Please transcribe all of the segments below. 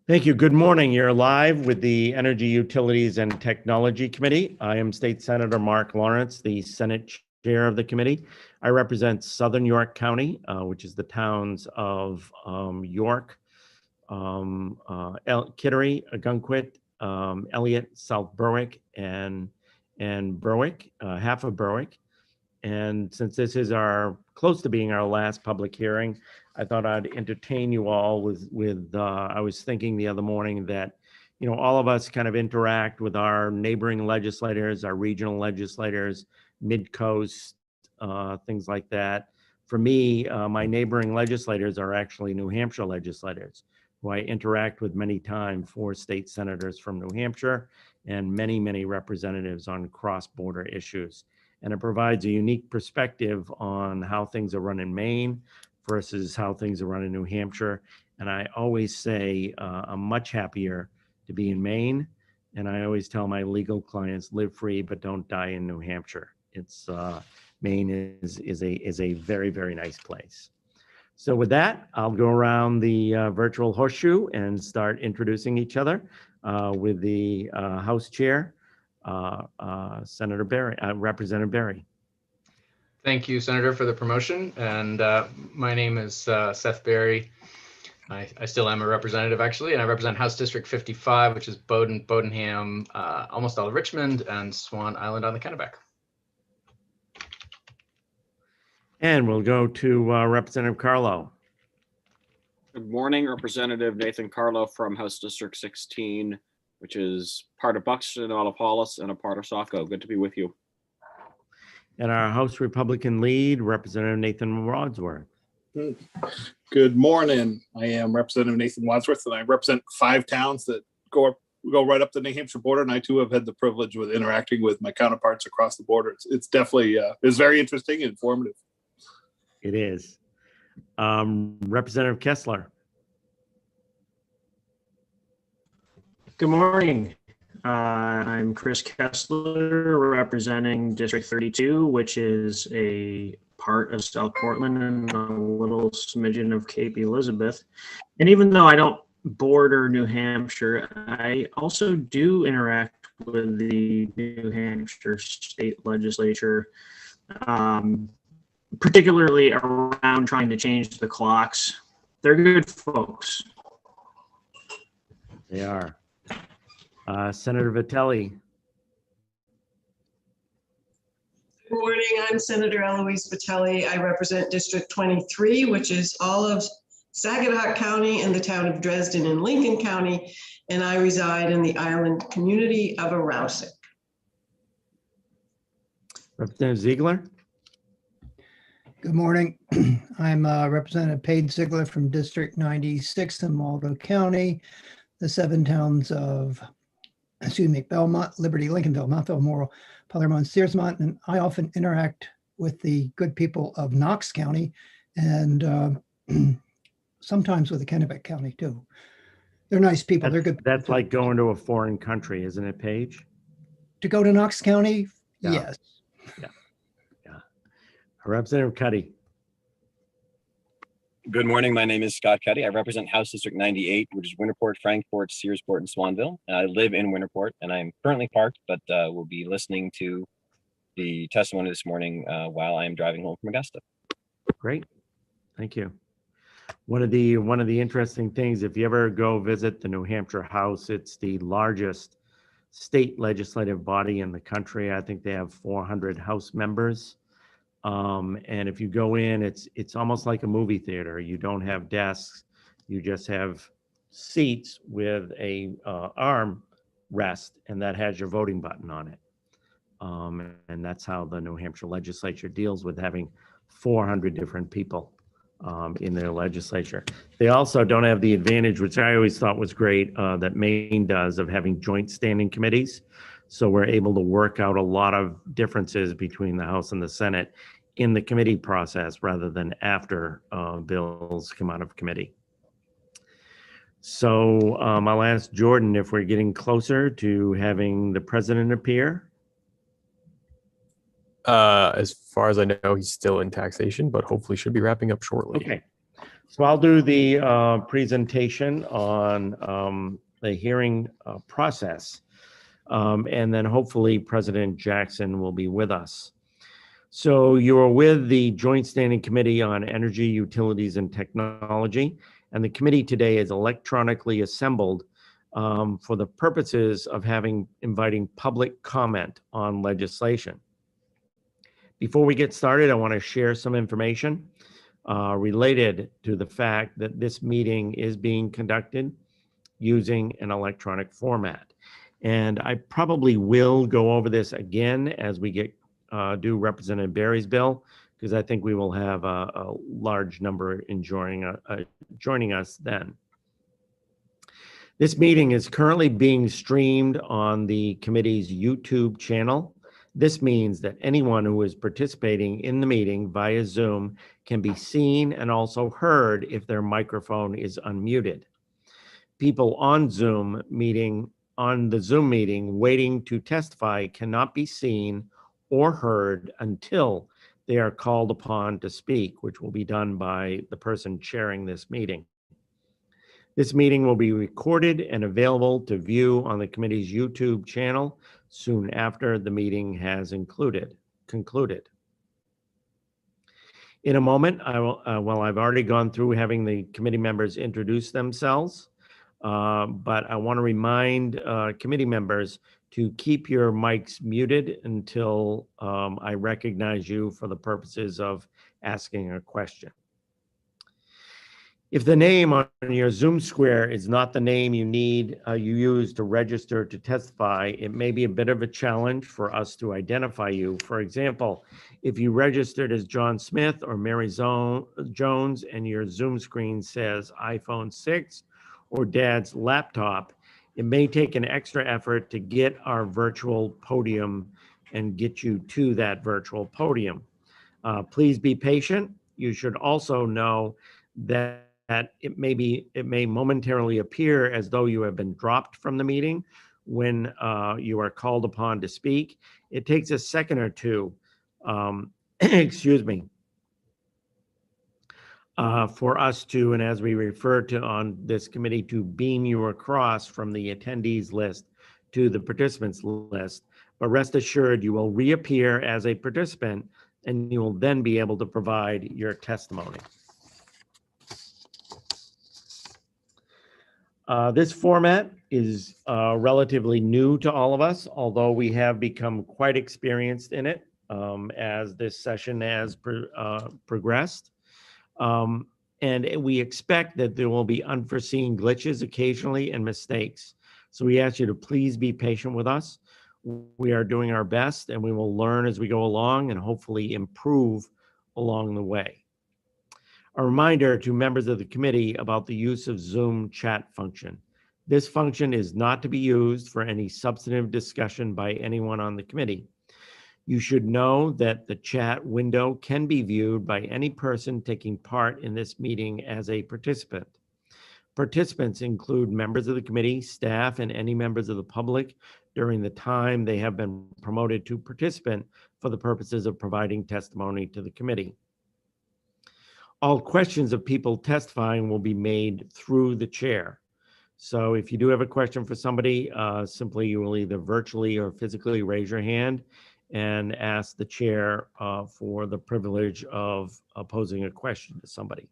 Thank you. Good morning. You're live with the Energy, Utilities, and Technology Committee. I am State Senator Mark Lawrence, the Senate Chair of the committee. I represent Southern York County, which is the towns of York, Kittery, Agunquit, Elliott, South Berwick, and Berwick, half of Berwick. And since this is close to being our last public hearing, I thought I'd entertain you all with I was thinking the other morning that, all of us kind of interact with our neighboring legislators, our regional legislators, mid-coast, things like that. For me, my neighboring legislators are actually New Hampshire legislators, who I interact with many times, 4 state senators from New Hampshire and many, many representatives on cross-border issues. And it provides a unique perspective on how things are run in Maine versus how things are run in New Hampshire. And I always say I'm much happier to be in Maine. And I always tell my legal clients, live free, but don't die in New Hampshire. Maine is a very, very nice place. So with that, I'll go around the virtual horseshoe and start introducing each other with the House Chair, Senator Berry, Representative Berry. Thank you, Senator, for the promotion. And my name is Seth Berry. I still am a representative, actually, and I represent House District 55, which is Bowdoin, Bodenham, almost all of Richmond, and Swan Island on the Kennebec. And we'll go to Representative Carlo. Good morning, Representative Nathan Carlo from House District 16, which is part of Buxton, Allapaulus, and a part of Saco. Good to be with you. And our House Republican lead, Representative Nathan Wadsworth. Good morning. I am Representative Nathan Wadsworth, and I represent 5 towns that go right up the New Hampshire border. And I too have had the privilege with interacting with my counterparts across the border. It's definitely it's very interesting and informative. It is. Representative Kessler. Good morning. I'm Chris Kessler, representing District 32, which is a part of South Portland and a little smidgen of Cape Elizabeth. And even though I don't border New Hampshire, I also do interact with the New Hampshire state legislature, particularly around trying to change the clocks. They're good folks. They are. Senator Vitelli. Good morning. I'm Senator Eloise Vitelli. I represent District 23, which is all of Saginaw County and the town of Dresden in Lincoln County, and I reside in the island community of Arousik. Representative Ziegler. Good morning. I'm Representative Paige Ziegler from District 96 in Waldo County, the 7 towns of Belmont, Liberty, Lincolnville, Montville, Morrill, Palermo, and Searsmont. And I often interact with the good people of Knox County and sometimes with the Kennebec County too. They're nice people. They're good. That's like going to a foreign country, isn't it, Paige? To go to Knox County? Yeah. Yes. Yeah. Representative Cuddy. Good morning. My name is Scott Cuddy. I represent House District 98, which is Winterport, Frankport, Searsport, and Swanville. I live in Winterport, and I'm currently parked, but will be listening to the testimony this morning while I am driving home from Augusta. Great. Thank you. One of the interesting things, if you ever go visit the New Hampshire House, it's the largest state legislative body in the country. I think they have 400 House members. And if you go in, it's almost like a movie theater. You don't have desks, you just have seats with a arm rest, and that has your voting button on it. And that's how the New Hampshire legislature deals with having 400 different people in their legislature. They also don't have the advantage, which I always thought was great, that Maine does, of having joint standing committees. So we're able to work out a lot of differences between the House and the Senate in the committee process rather than after bills come out of committee. So I'll ask Jordan if we're getting closer to having the president appear. As far as I know, he's still in taxation, but hopefully should be wrapping up shortly. Okay. So I'll do the presentation on the hearing process. And then hopefully President Jackson will be with us. So you're with the Joint Standing Committee on Energy, Utilities, and Technology. And the committee today is electronically assembled for the purposes of inviting public comment on legislation. Before we get started, I want to share some information related to the fact that this meeting is being conducted using an electronic format. And I probably will go over this again as we do Representative Berry's bill, because I think we will have a large number joining us then. This meeting is currently being streamed on the committee's YouTube channel. This means that anyone who is participating in the meeting via Zoom can be seen and also heard if their microphone is unmuted. People on the Zoom meeting waiting to testify cannot be seen or heard until they are called upon to speak, which will be done by the person chairing this meeting. This meeting will be recorded and available to view on the committee's YouTube channel soon after the meeting has concluded. In a moment, well, I've already gone through having the committee members introduce themselves, but I want to remind committee members to keep your mics muted until I recognize you for the purposes of asking a question. If the name on your Zoom square is not the name you use to register to testify, it may be a bit of a challenge for us to identify you. For example, if you registered as John Smith or Mary Jones and your Zoom screen says iPhone 6 or Dad's laptop, it may take an extra effort to get our virtual podium and get you to that virtual podium. Please be patient. You should also know that it may momentarily appear as though you have been dropped from the meeting when you are called upon to speak. It takes a second or two, excuse me, for us to, and as we refer to on this committee, to beam you across from the attendees list to the participants list. But rest assured, you will reappear as a participant and you will then be able to provide your testimony. This format is relatively new to all of us, although we have become quite experienced in it as this session has progressed. And we expect that there will be unforeseen glitches occasionally and mistakes. So we ask you to please be patient with us. We are doing our best and we will learn as we go along and hopefully improve along the way. A reminder to members of the committee about the use of Zoom chat function. This function is not to be used for any substantive discussion by anyone on the committee. You should know that the chat window can be viewed by any person taking part in this meeting as a participant. Participants include members of the committee, staff, and any members of the public during the time they have been promoted to participant for the purposes of providing testimony to the committee. All questions of people testifying will be made through the chair. So if you do have a question for somebody, simply you will either virtually or physically raise your hand and ask the chair for the privilege of posing a question to somebody.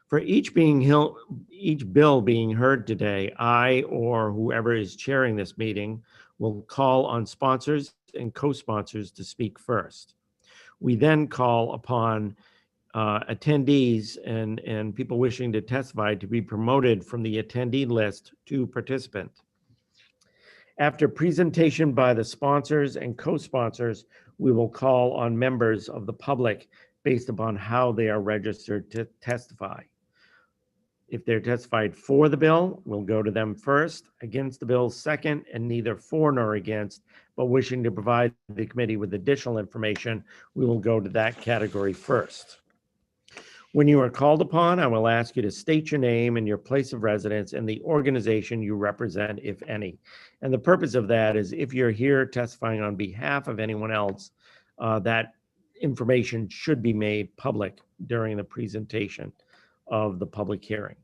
For each bill being heard today, I or whoever is chairing this meeting will call on sponsors and co-sponsors to speak first. We then call upon attendees and people wishing to testify to be promoted from the attendee list to participant. After presentation by the sponsors and co-sponsors, we will call on members of the public based upon how they are registered to testify. If they're testified for the bill, we'll go to them first, against the bill second, and neither for nor against, but wishing to provide the committee with additional information, we will go to that category first. When you are called upon, I will ask you to state your name and your place of residence and the organization you represent, if any. And the purpose of that is if you're here testifying on behalf of anyone else, that information should be made public during the presentation of the public hearing.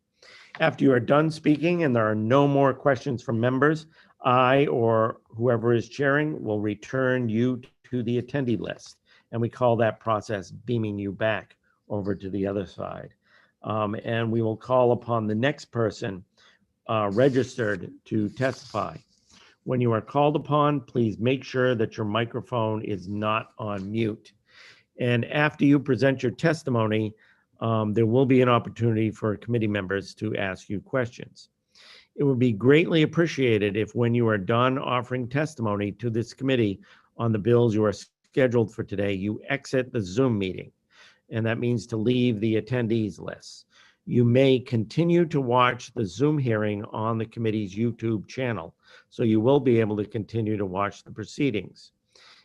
After you are done speaking and there are no more questions from members, I or whoever is chairing will return you to the attendee list. And we call that process beaming you back over to the other side. And we will call upon the next person registered to testify. When you are called upon, please make sure that your microphone is not on mute. And after you present your testimony, there will be an opportunity for committee members to ask you questions. It would be greatly appreciated if when you are done offering testimony to this committee on the bills you are scheduled for today, you exit the Zoom meeting. And that means to leave the attendees list. You may continue to watch the Zoom hearing on the committee's YouTube channel, so you will be able to continue to watch the proceedings.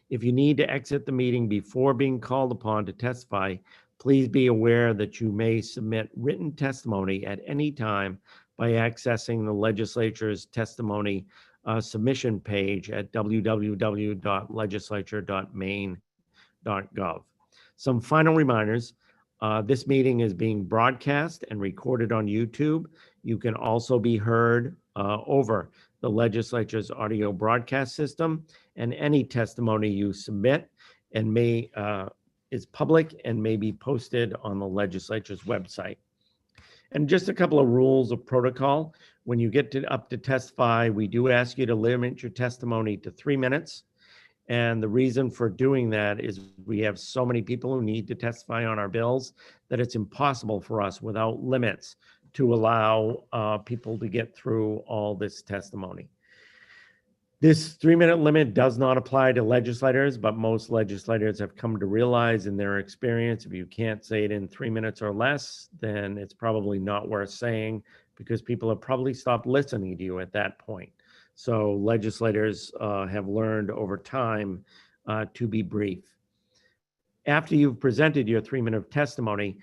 If you need to exit the meeting before being called upon to testify, please be aware that you may submit written testimony at any time by accessing the legislature's testimony submission page at www.legislature.maine.gov. Some final reminders. This meeting is being broadcast and recorded on YouTube. You can also be heard over the legislature's audio broadcast system, and any testimony you submit and is public and may be posted on the legislature's website. And just a couple of rules of protocol. When you get up to testify, we do ask you to limit your testimony to 3 minutes. And the reason for doing that is we have so many people who need to testify on our bills that it's impossible for us without limits to allow people to get through all this testimony. This 3-minute limit does not apply to legislators, but most legislators have come to realize in their experience, if you can't say it in 3 minutes or less, then it's probably not worth saying because people have probably stopped listening to you at that point. So legislators have learned over time to be brief. After you've presented your 3-minute testimony,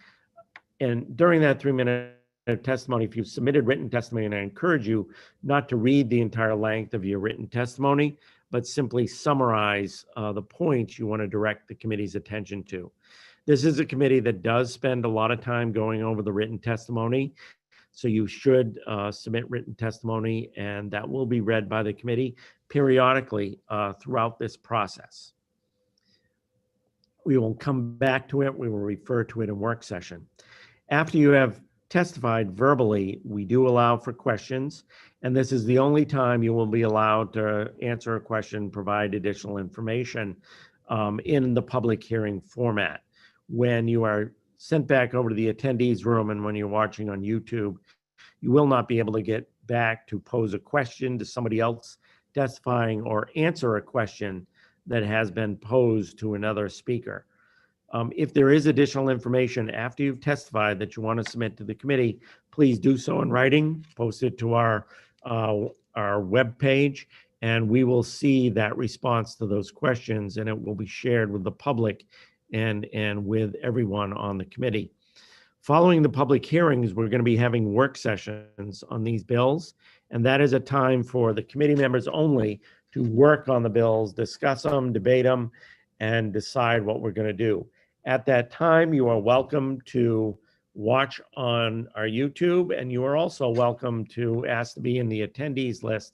and during that 3-minute testimony, if you've submitted written testimony, and I encourage you not to read the entire length of your written testimony, but simply summarize the points you want to direct the committee's attention to. This is a committee that does spend a lot of time going over the written testimony. So you should submit written testimony, and that will be read by the committee periodically throughout this process. We will come back to it. We will refer to it in work session. After you have testified verbally, we do allow for questions, and this is the only time you will be allowed to answer a question, provide additional information in the public hearing format. When you are sent back over to the attendees room and when you're watching on YouTube, you will not be able to get back to pose a question to somebody else testifying or answer a question that has been posed to another speaker. If there is additional information after you've testified that you want to submit to the committee, please do so in writing, post it to our web page, and we will see that response to those questions, and it will be shared with the public and with everyone on the committee. Following the public hearings, we're going to be having work sessions on these bills, and that is a time for the committee members only to work on the bills, discuss them, debate them, and decide what we're going to do. At that time, you are welcome to watch on our YouTube, and you are also welcome to ask to be in the attendees list.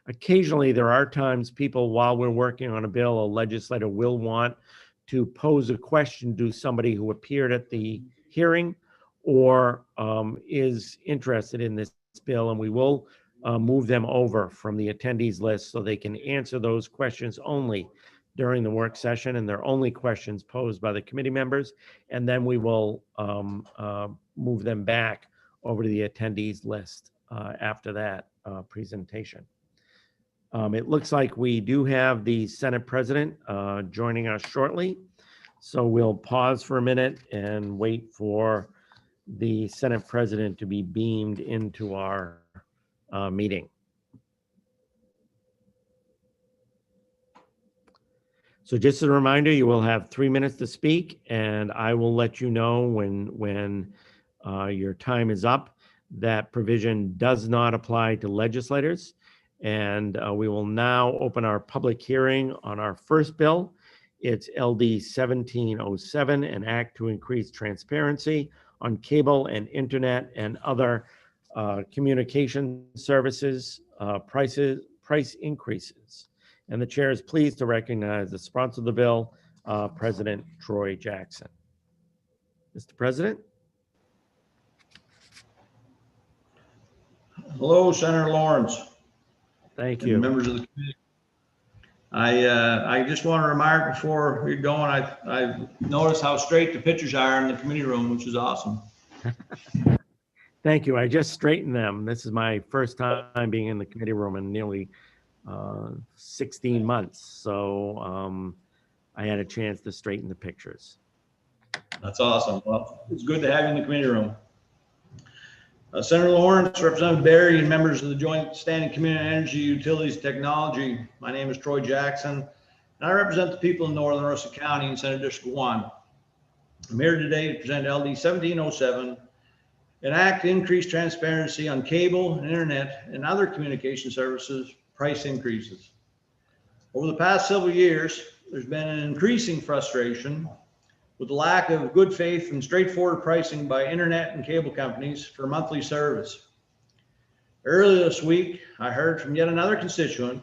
Occasionally, there are times people, while we're working on a bill, a legislator will want to pose a question to somebody who appeared at the hearing or is interested in this bill, and we will move them over from the attendees list so they can answer those questions only during the work session, and they're only questions posed by the committee members, and then we will move them back over to the attendees list after that presentation. It looks like we do have the Senate President joining us shortly, so we'll pause for a minute and wait for the Senate President to be beamed into our meeting. So just as a reminder, you will have 3 minutes to speak, and I will let you know when your time is up. That provision does not apply to legislators. And we will now open our public hearing on our first bill. It's LD 1707, an act to increase transparency on cable and internet and other communication services price increases. And the chair is pleased to recognize the sponsor of the bill, President Troy Jackson. Mr. President? Hello, Senator Lawrence. Thank And you. members of the committee. I just want to remark before we're going, I noticed how straight the pictures are in the committee room, which is awesome. Thank you. I just straightened them. This is my first time being in the committee room in nearly 16 months. So I had a chance to straighten the pictures. That's awesome. Well, it's good to have you in the committee room. Senator Lawrence, Representative Barry, and members of the Joint Standing Committee on Energy, Utilities, Technology. My name is Troy Jackson, and I represent the people in Northern Aroostook County in Senate District 1. I'm here today to present LD 1707, an act to increase transparency on cable and internet and other communication services price increases. Over the past several years, there's been an increasing frustration with the lack of good faith and straightforward pricing by internet and cable companies for monthly service. Earlier this week, I heard from yet another constituent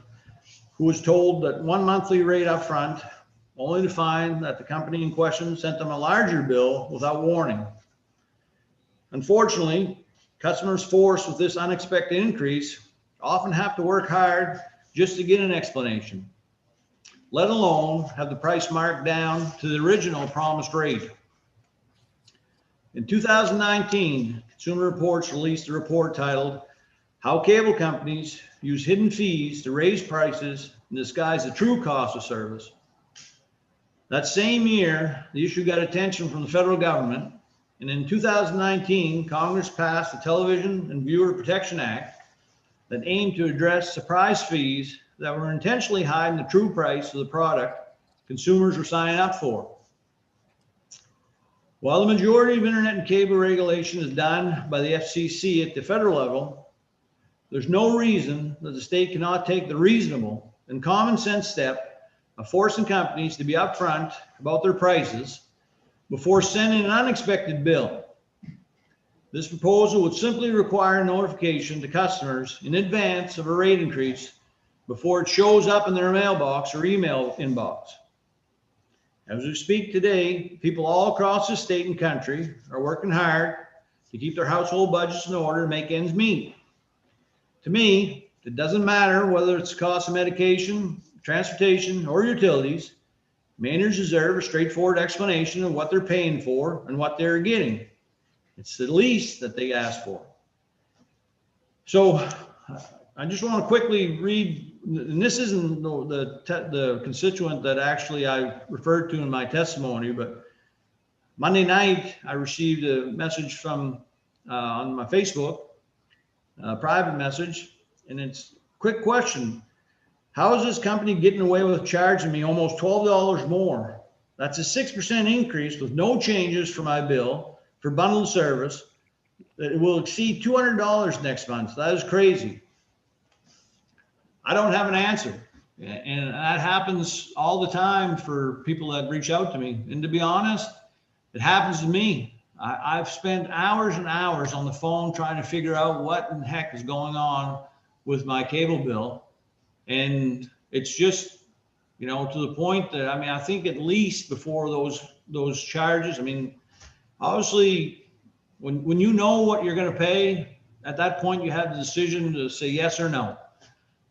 who was told that one monthly rate up front, only to find that the company in question sent them a larger bill without warning. Unfortunately, customers forced with this unexpected increase often have to work hard just to get an explanation, let alone have the price marked down to the original promised rate. In 2019, Consumer Reports released a report titled, "How Cable Companies Use Hidden Fees to Raise Prices and Disguise the True Cost of Service." That same year, the issue got attention from the federal government, and in 2019, Congress passed the Television and Viewer Protection Act that aimed to address surprise fees that were intentionally hiding the true price of the product consumers were signing up for. While the majority of internet and cable regulation is done by the FCC at the federal level, there's no reason that the state cannot take the reasonable and common sense step of forcing companies to be upfront about their prices before sending an unexpected bill. This proposal would simply require notification to customers in advance of a rate increase before it shows up in their mailbox or email inbox. As we speak today, people all across the state and country are working hard to keep their household budgets in order to make ends meet. To me, it doesn't matter whether it's the cost of medication, transportation, or utilities. Mainers deserve a straightforward explanation of what they're paying for and what they're getting. It's the least that they ask for. So I just want to quickly read, and this isn't the constituent that actually I referred to in my testimony, but Monday night I received a message from on my Facebook, a private message, and it's quick question. How is this company getting away with charging me almost $12 more? That's a 6% increase with no changes for my bill for bundled service. That it will exceed $200 next month. That is crazy. I don't have an answer. And that happens all the time for people that reach out to me. And to be honest, it happens to me. I've spent hours and hours on the phone trying to figure out what in the heck is going on with my cable bill. And it's just, you know, to the point that, I mean, I think at least before those charges, I mean, obviously, when you know what you're going to pay, at that point you have the decision to say yes or no.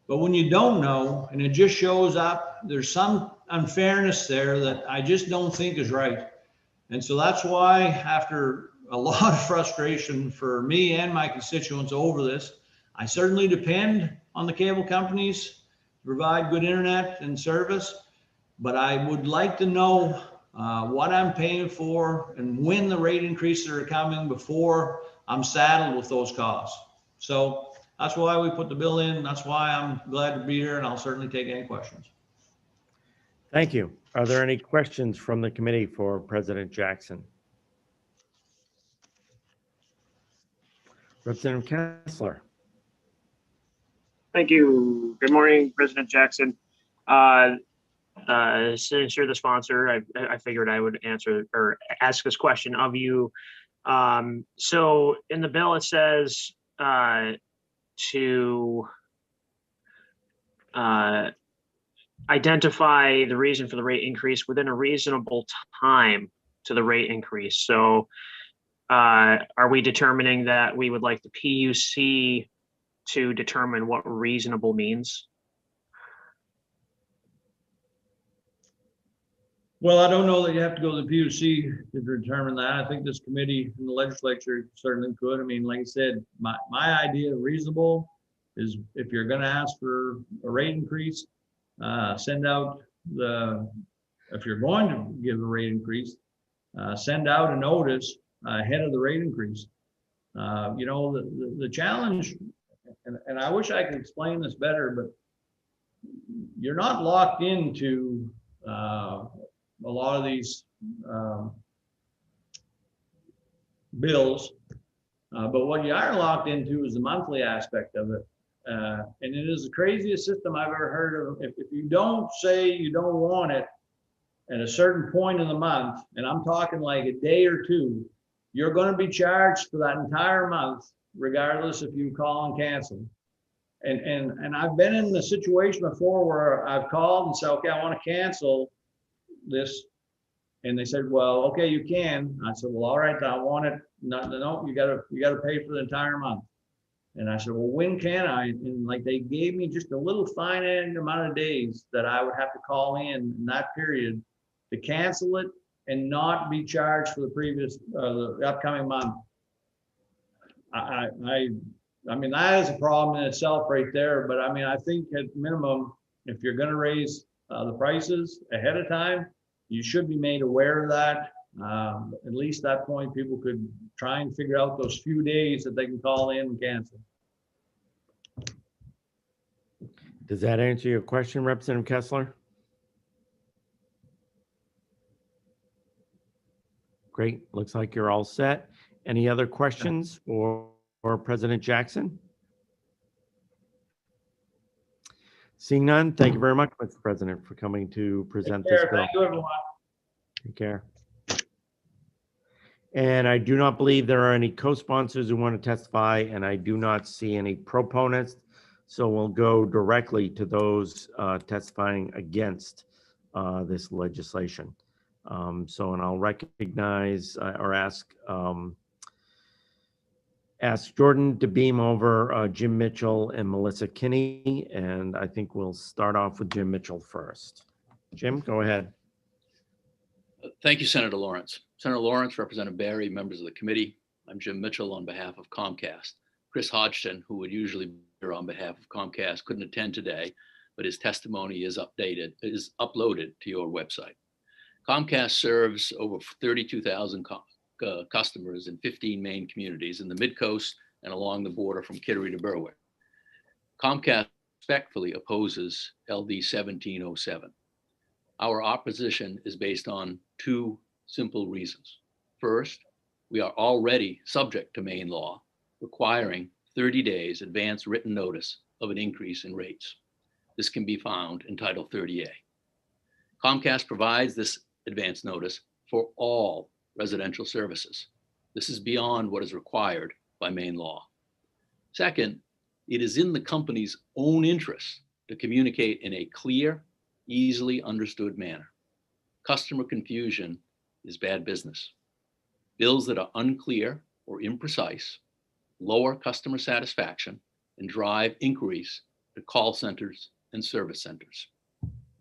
But when you don't know and it just shows up, there's some unfairness there that I just don't think is right. And so that's why, after a lot of frustration for me and my constituents over this, I certainly depend on the cable companies to provide good internet and service, but I would like to know what I'm paying for and when the rate increases are coming before I'm saddled with those costs. So that's why we put the bill in. That's why I'm glad to be here, and I'll certainly take any questions. Thank you. Are there any questions from the committee for President Jackson? Representative Kessler. Thank you. Good morning, President Jackson. Since you're the sponsor, I figured I would answer or ask this question of you. So in the bill, it says to identify the reason for the rate increase within a reasonable time to the rate increase. So are we determining that we would like the PUC to determine what reasonable means? Well, I don't know that you have to go to the PUC to determine that. I think this committee in the legislature certainly could. I mean, like I said, my idea of reasonable is if you're going to ask for a rate increase, send out if you're going to give a rate increase, send out a notice ahead of the rate increase. You know, the challenge, and I wish I could explain this better, but you're not locked into a lot of these bills, but what you are locked into is the monthly aspect of it. And it is the craziest system I've ever heard of. If you don't say you don't want it at a certain point in the month, and I'm talking like a day or two, you're going to be charged for that entire month, regardless if you call and cancel. And I've been in the situation before where I've called and said, okay, I want to cancel this. And they said, well, okay, you can. I said, well, all right, I want it. No, you gotta pay for the entire month. And I said, well, when can I? And like they gave me just a little finite amount of days that I would have to call in that period to cancel it and not be charged for the previous, the upcoming month. I mean, that is a problem in itself right there. But I mean, I think at minimum, if you're going to raise the prices ahead of time, you should be made aware of that. At least at that point, people could try and figure out those few days that they can call in and cancel. Does that answer your question, Representative Kessler? Great. Looks like you're all set. Any other questions or President Jackson? Seeing none, thank you very much, Mr. President, for coming to present this bill. Thank you, everyone. Take care. And I do not believe there are any co-sponsors who want to testify, and I do not see any proponents. So we'll go directly to those testifying against this legislation. And I'll recognize or ask Jordan to beam over Jim Mitchell and Melissa Kinney, and I think we'll start off with Jim Mitchell first. Jim, go ahead. Thank you, Senator Lawrence. Senator Lawrence, Representative Barry, members of the committee. I'm Jim Mitchell on behalf of Comcast. Chris Hodgson, who would usually be here on behalf of Comcast, couldn't attend today, but his testimony is uploaded to your website. Comcast serves over 32,000 customers in 15 main communities in the Mid-Coast and along the border from Kittery to Berwick. Comcast respectfully opposes LD 1707. Our opposition is based on two simple reasons. First, we are already subject to Maine law requiring 30 days advance written notice of an increase in rates. This can be found in Title 30A. Comcast provides this advance notice for all residential services. This is beyond what is required by Maine law. Second, it is in the company's own interest to communicate in a clear, easily understood manner. Customer confusion is bad business. Bills that are unclear or imprecise lower customer satisfaction and drive inquiries to call centers and service centers.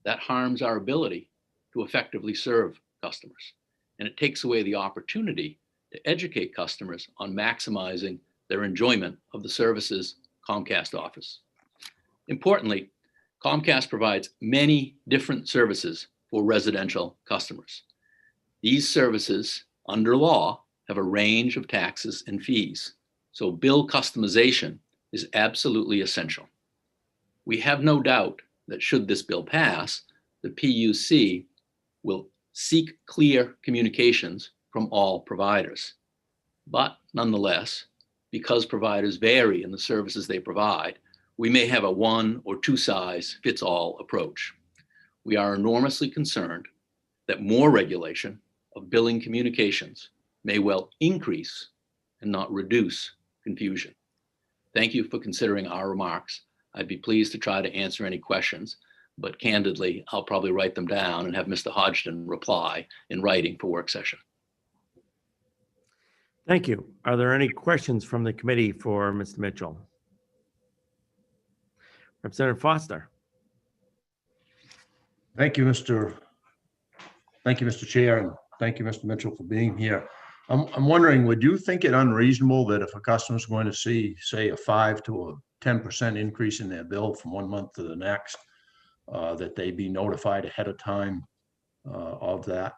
That harms our ability to effectively serve customers, and it takes away the opportunity to educate customers on maximizing their enjoyment of the services Comcast offers. Importantly, Comcast provides many different services for residential customers. These services, under law, have a range of taxes and fees, so bill customization is absolutely essential. We have no doubt that should this bill pass, the PUC will seek clear communications from all providers. But nonetheless, because providers vary in the services they provide, we may have a one or two size fits all approach. We are enormously concerned that more regulation of billing communications may well increase and not reduce confusion. Thank you for considering our remarks. I'd be pleased to try to answer any questions, but candidly, I'll probably write them down and have Mr. Hodgson reply in writing for work session. Thank you. Are there any questions from the committee for Mr. Mitchell? Representative Foster. Thank you, Mr. Chair, and thank you, Mr. Mitchell, for being here. I'm wondering, would you think it unreasonable that if a customer is going to see, say, a 5 to a 10% increase in their bill from one month to the next, that they be notified ahead of time of that?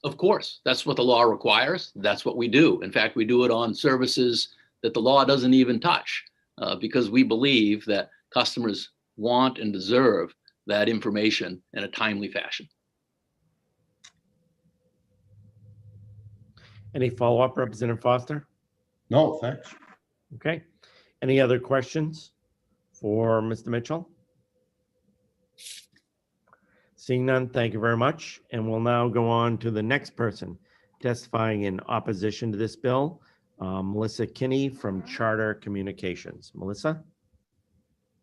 Of course, that's what the law requires. That's what we do. In fact, we do it on services that the law doesn't even touch because we believe that customers want and deserve that information in a timely fashion. Any follow-up, Representative Foster? No, thanks. Okay. Any other questions for Mr. Mitchell? Seeing none, thank you very much. And we'll now go on to the next person testifying in opposition to this bill, Melissa Kinney from Charter Communications. Melissa?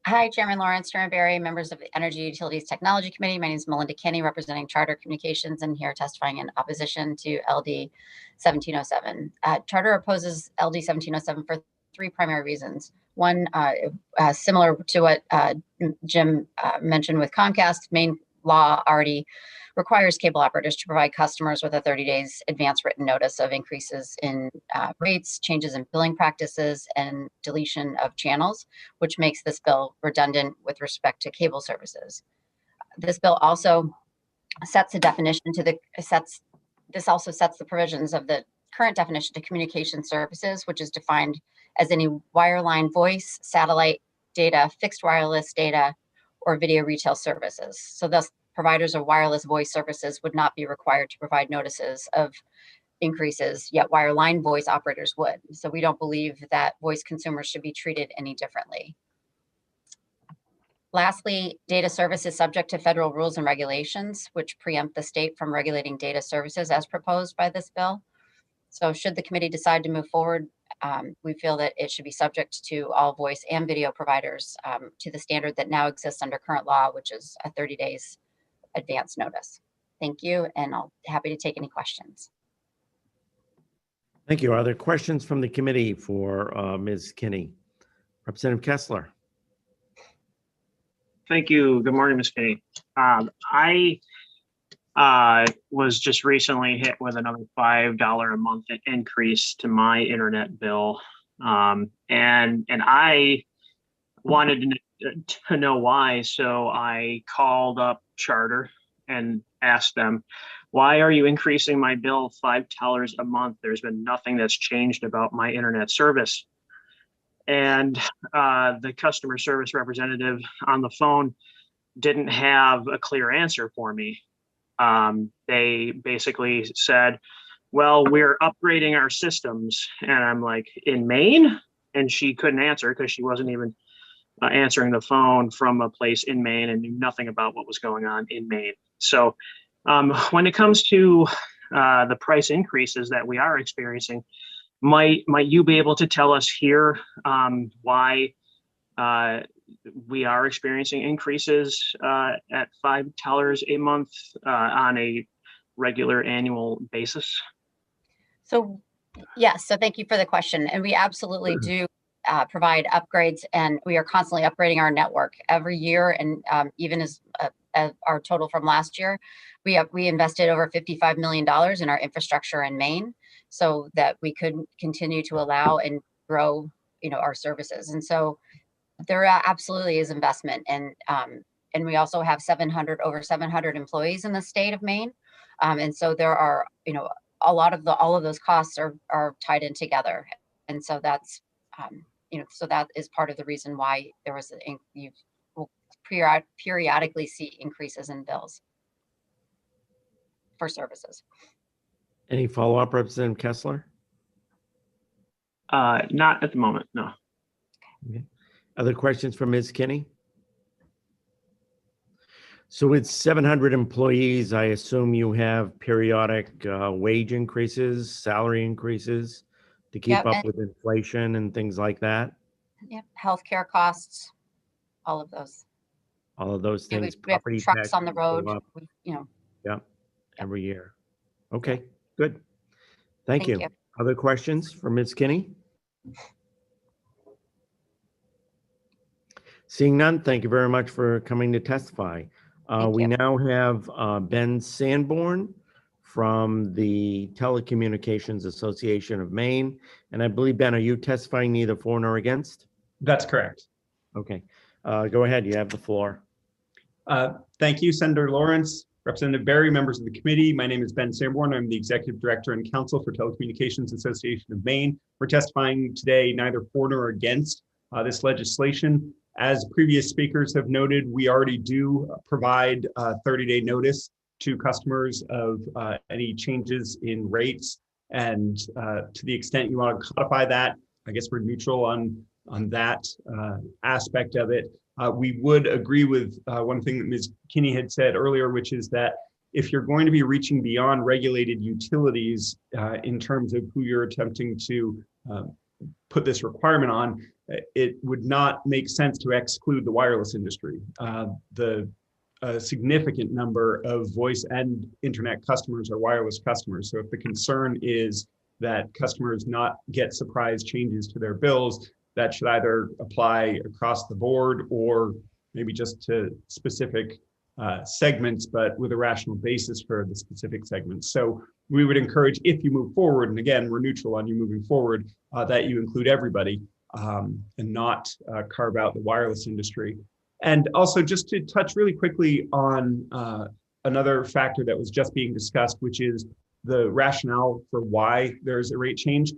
Hi, Chairman Lawrence, Chairman Barry, members of the Energy Utilities Technology Committee. My name is Melinda Kinney, representing Charter Communications, and here testifying in opposition to LD 1707. Charter opposes LD 1707 for three primary reasons. One, similar to what Jim mentioned with Comcast, Maine law already requires cable operators to provide customers with a 30 days advance written notice of increases in rates, changes in billing practices, and deletion of channels, which makes this bill redundant with respect to cable services. This bill also sets a definition this also sets the provisions of the current definition to communication services, which is defined as any wireline voice, satellite data, fixed wireless data, or video retail services. So thus, providers of wireless voice services would not be required to provide notices of increases, yet wireline voice operators would. So we don't believe that voice consumers should be treated any differently. Lastly, data service is subject to federal rules and regulations, which preempt the state from regulating data services as proposed by this bill. So should the committee decide to move forward, we feel that it should be subject to all voice and video providers to the standard that now exists under current law, which is a 30 days advance notice. Thank you, and I'll be happy to take any questions. Thank you. Are there questions from the committee for Ms. Kinney? Representative Kessler. Thank you. Good morning, Ms. Kinney. I was just recently hit with another $5 a month increase to my internet bill. And I wanted to know why. So I called up Charter and asked them, why are you increasing my bill $5 a month? There's been nothing that's changed about my internet service. And the customer service representative on the phone didn't have a clear answer for me. They basically said, well, we're upgrading our systems. And I'm like, in Maine? And she couldn't answer because she wasn't even answering the phone from a place in Maine and knew nothing about what was going on in Maine. So when it comes to the price increases that we are experiencing, might you be able to tell us here why we are experiencing increases at $5 a month on a regular annual basis? So yes, so thank you for the question. And we absolutely do provide upgrades, and we are constantly upgrading our network every year. And even as our total from last year, we invested over $55 million in our infrastructure in Maine so that we could continue to allow and grow, our services. And so there absolutely is investment, and we also have over 700 employees in the state of Maine, and so there are all of those costs are tied in together, and so that's so that is part of the reason why there was you will periodically see increases in bills for services. Any follow-up, Representative Kessler? Not at the moment, no. Okay. Other questions from Ms. Kinney? So with 700 employees, I assume you have periodic wage increases, salary increases to keep Yep, up and- with inflation and things like that? Yep, healthcare costs, all of those. All of those Yeah, things, we have property trucks on the taxes go road, up, Yeah. every year. Okay, good. Thank Thank you. you. Other questions for Ms. Kinney? Seeing none, thank you very much for coming to testify. Thank We you. now have Ben Sanborn from the Telecommunications Association of Maine. And I believe, Ben, are you testifying neither for nor against? That's correct. Okay, go ahead. You have the floor. Thank you, Senator Lawrence, Representative Barry, members of the committee. My name is Ben Sanborn. I'm the Executive Director and Counsel for Telecommunications Association of Maine. We're testifying today neither for nor against this legislation. As previous speakers have noted, we already do provide 30-day notice to customers of any changes in rates. And to the extent you want to codify that, I guess we're neutral on that aspect of it. We would agree with one thing that Ms. Kinney had said earlier, which is that if you're going to be reaching beyond regulated utilities in terms of who you're attempting to put this requirement on, it would not make sense to exclude the wireless industry. A significant number of voice and internet customers are wireless customers. So if the concern is that customers not get surprise changes to their bills, that should either apply across the board or maybe just to specific segments, but with a rational basis for the specific segments. So we would encourage, if you move forward, and again, we're neutral on you moving forward, that you include everybody and not carve out the wireless industry. And also just to touch really quickly on another factor that was just being discussed, which is the rationale for why there's a rate change.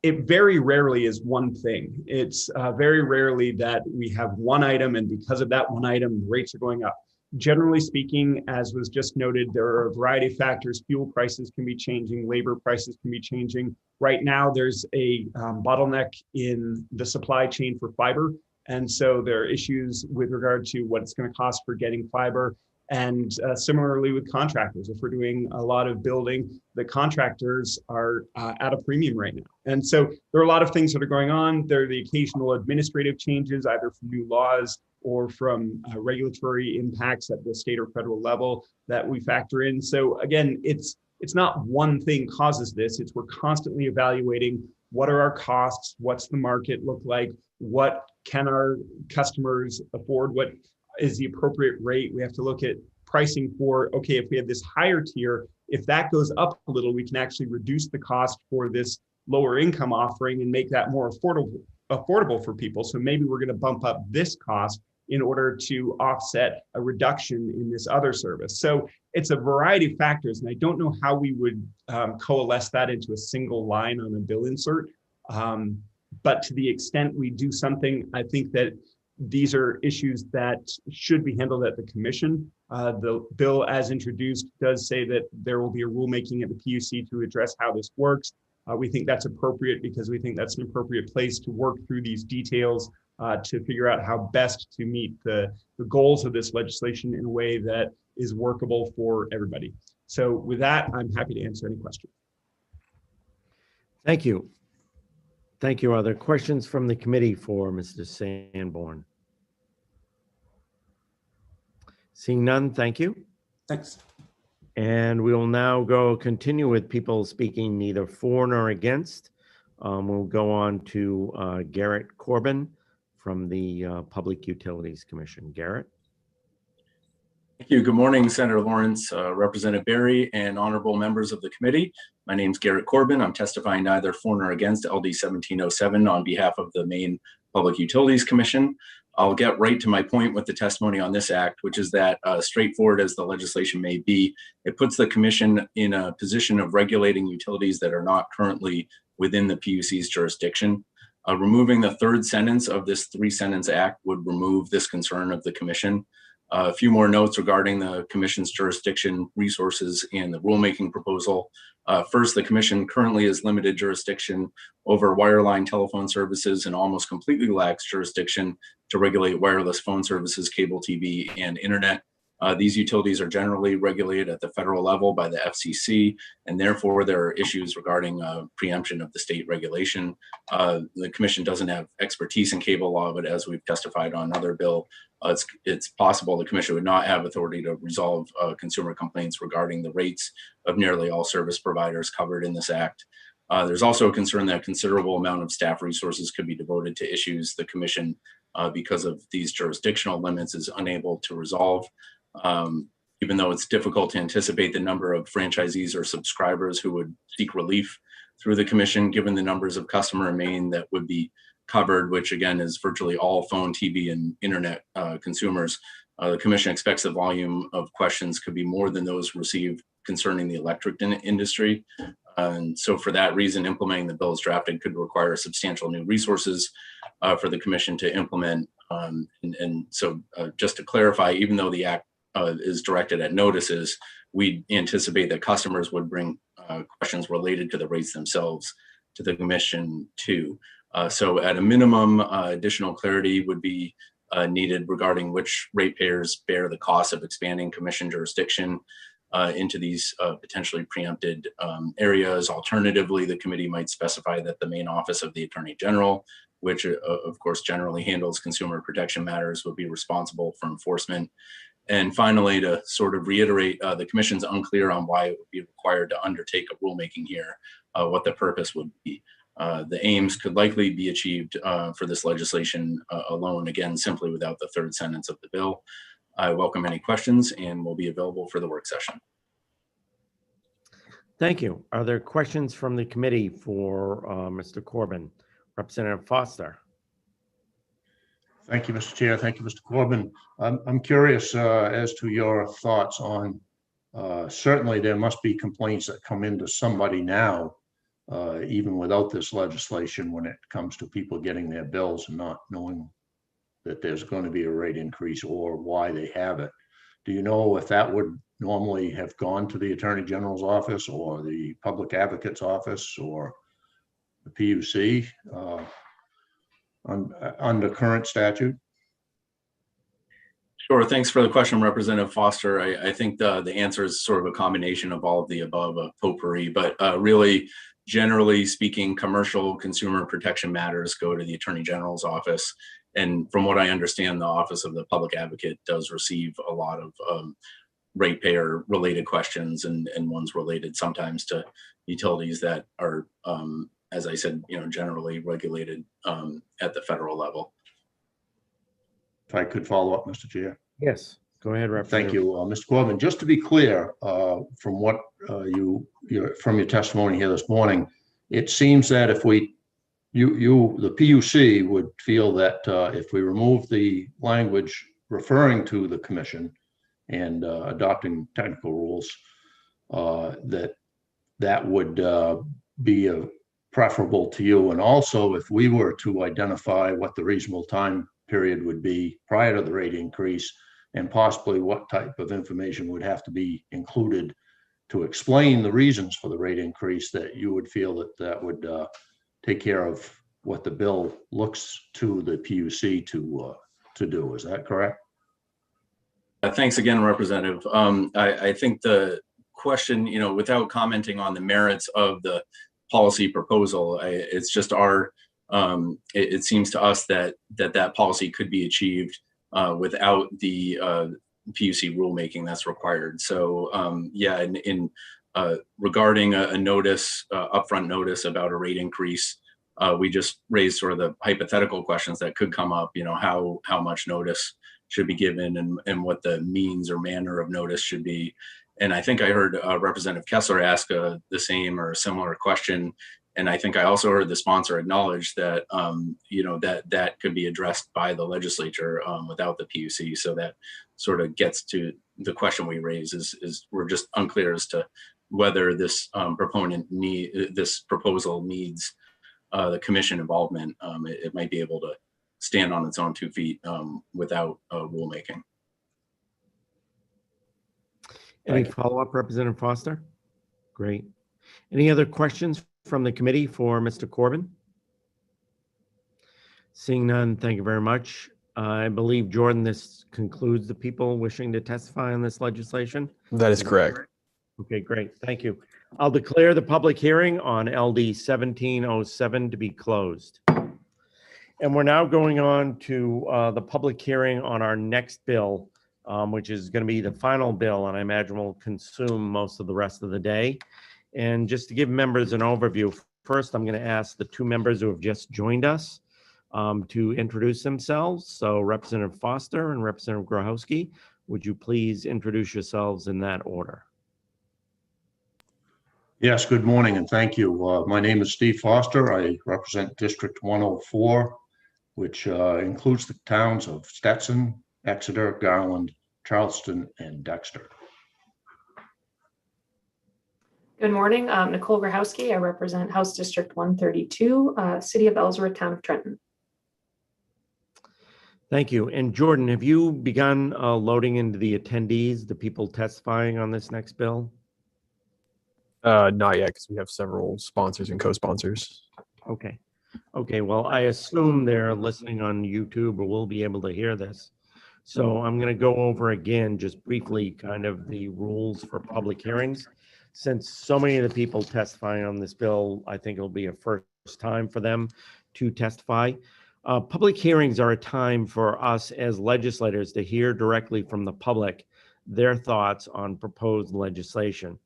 It very rarely is one thing. It's very rarely that we have one item, and because of that one item, rates are going up. Generally speaking, as was just noted, there are a variety of factors. Fuel prices can be changing, labor prices can be changing. Right now, there's a bottleneck in the supply chain for fiber. And so there are issues with regard to what it's going to cost for getting fiber. And similarly with contractors, if we're doing a lot of building, the contractors are at a premium right now. And so there are a lot of things that are going on. There are the occasional administrative changes, either from new laws or from regulatory impacts at the state or federal level that we factor in. So again, it's not one thing causes this. It's we're constantly evaluating what are our costs, what's the market look like, what can our customers afford, what is the appropriate rate. We have to look at pricing for, okay, if we have this higher tier, if that goes up a little, we can actually reduce the cost for this lower income offering and make that more affordable for people. So maybe we're going to bump up this cost in order to offset a reduction in this other service. So it's a variety of factors, and I don't know how we would coalesce that into a single line on a bill insert. But to the extent we do something, I think that these are issues that should be handled at the commission. The bill as introduced does say that there will be a rulemaking at the PUC to address how this works. We think that's appropriate because we think that's an appropriate place to work through these details to figure out how best to meet the goals of this legislation in a way that is workable for everybody. So with that, I'm happy to answer any questions. Thank you. Thank you. Are there questions from the committee for Mr. Sanborn? Seeing none, thank you. Thanks. And we will now continue with people speaking neither for nor against. We'll go on to Garrett Corbin from the Public Utilities Commission. Garrett. Thank you. Good morning, Senator Lawrence, Representative Barry, and honorable members of the committee. My name is Garrett Corbin. I'm testifying neither for nor against LD 1707 on behalf of the Maine Public Utilities Commission. I'll get right to my point with the testimony on this act, which is that straightforward as the legislation may be, it puts the commission in a position of regulating utilities that are not currently within the PUC's jurisdiction. Removing the third sentence of this 3-sentence act would remove this concern of the commission. A few more notes regarding the commission's jurisdiction, resources, and the rulemaking proposal. First, the commission currently has limited jurisdiction over wireline telephone services and almost completely lacks jurisdiction to regulate wireless phone services, cable TV, and internet. These utilities are generally regulated at the federal level by the FCC, and therefore there are issues regarding preemption of the state regulation. The commission doesn't have expertise in cable law, but as we've testified on another bill, it's possible the commission would not have authority to resolve consumer complaints regarding the rates of nearly all service providers covered in this act. There's also a concern that a considerable amount of staff resources could be devoted to issues the commission, because of these jurisdictional limits, is unable to resolve. Even though it's difficult to anticipate the number of franchisees or subscribers who would seek relief through the commission, given the numbers of customer in Maine that would be covered, which again is virtually all phone, TV, and internet consumers. The commission expects the volume of questions could be more than those received concerning the electric industry. And so for that reason, implementing the bill as drafted could require substantial new resources for the commission to implement. So just to clarify, even though the act is directed at notices, we anticipate that customers would bring questions related to the rates themselves to the commission too. So at a minimum, additional clarity would be needed regarding which ratepayers bear the cost of expanding commission jurisdiction into these potentially preempted areas. Alternatively, the committee might specify that the main office of the Attorney General, which of course generally handles consumer protection matters, would be responsible for enforcement. And finally, to sort of reiterate, the commission's unclear on why it would be required to undertake a rulemaking here, what the purpose would be. The aims could likely be achieved for this legislation alone, again, simply without the third sentence of the bill. I welcome any questions and will be available for the work session. Thank you. Are there questions from the committee for Mr. Corbin? Representative Foster. Thank you, Mr. Chair. Thank you, Mr. Corbin. I'm curious as to your thoughts on, certainly there must be complaints that come into somebody now, even without this legislation, when it comes to people getting their bills and not knowing that there's going to be a rate increase or why they have it. Do you know if that would normally have gone to the Attorney General's office or the Public Advocate's office or the PUC under current statute? Sure. Thanks for the question, Representative Foster. I think the answer is sort of a combination of all of the above, a potpourri, but really, generally speaking, commercial consumer protection matters go to the Attorney General's office. And from what I understand, the Office of the Public Advocate does receive a lot of ratepayer related questions and ones related sometimes to utilities that are, as I said, generally regulated at the federal level. If I could follow up, Mr. Chair. Yes, go ahead, Representative. Thank you, Mr. Corbin. Just to be clear, from what from your testimony here this morning, it seems that if the PUC would feel that if we remove the language referring to the commission and adopting technical rules, that would be preferable to you. And also, if we were to identify what the reasonable time period would be prior to the rate increase, and possibly what type of information would have to be included to explain the reasons for the rate increase, that you would feel that would take care of what the bill looks to the PUC to do. Is that correct? Thanks again, Representative. I think the question, without commenting on the merits of the policy proposal, it's just it seems to us that policy could be achieved without the PUC rulemaking that's required. So yeah, in regarding a notice, upfront notice about a rate increase, we just raised sort of the hypothetical questions that could come up, how much notice should be given and what the means or manner of notice should be. And I think I heard Representative Kessler ask the same or a similar question. And I think I also heard the sponsor acknowledge that, that could be addressed by the legislature without the PUC. So that sort of gets to the question we raise is we're just unclear as to whether this this proposal needs the commission involvement. It might be able to stand on its own 2 feet without rulemaking. Any follow-up, Representative Foster? Great. Any other questions from the committee for Mr. Corbin? Seeing none, thank you very much. I believe, Jordan, this concludes the people wishing to testify on this legislation. That is correct. Okay, great. Thank you. I'll declare the public hearing on LD 1707 to be closed. And we're now going on to the public hearing on our next bill, which is going to be the final bill, and I imagine will consume most of the rest of the day. And just to give members an overview, first, I'm going to ask the two members who have just joined us to introduce themselves. So Representative Foster and Representative Grohowski, would you please introduce yourselves in that order? Yes, good morning and thank you. My name is Steve Foster. I represent District 104, which includes the towns of Stetson, Exeter, Garland, Charleston, and Dexter. Good morning, Nicole Grohowski. I represent House District 132, City of Ellsworth, Town of Trenton. Thank you. And Jordan, have you begun loading into the attendees, the people testifying on this next bill? Not yet, because we have several sponsors and co-sponsors. Okay. Okay, well, I assume they're listening on YouTube or will be able to hear this. So I'm going to go over again, just briefly, kind of the rules for public hearings. Since so many of the people testifying on this bill, I think it'll be a first time for them to testify. Public hearings are a time for us as legislators to hear directly from the public their thoughts on proposed legislation.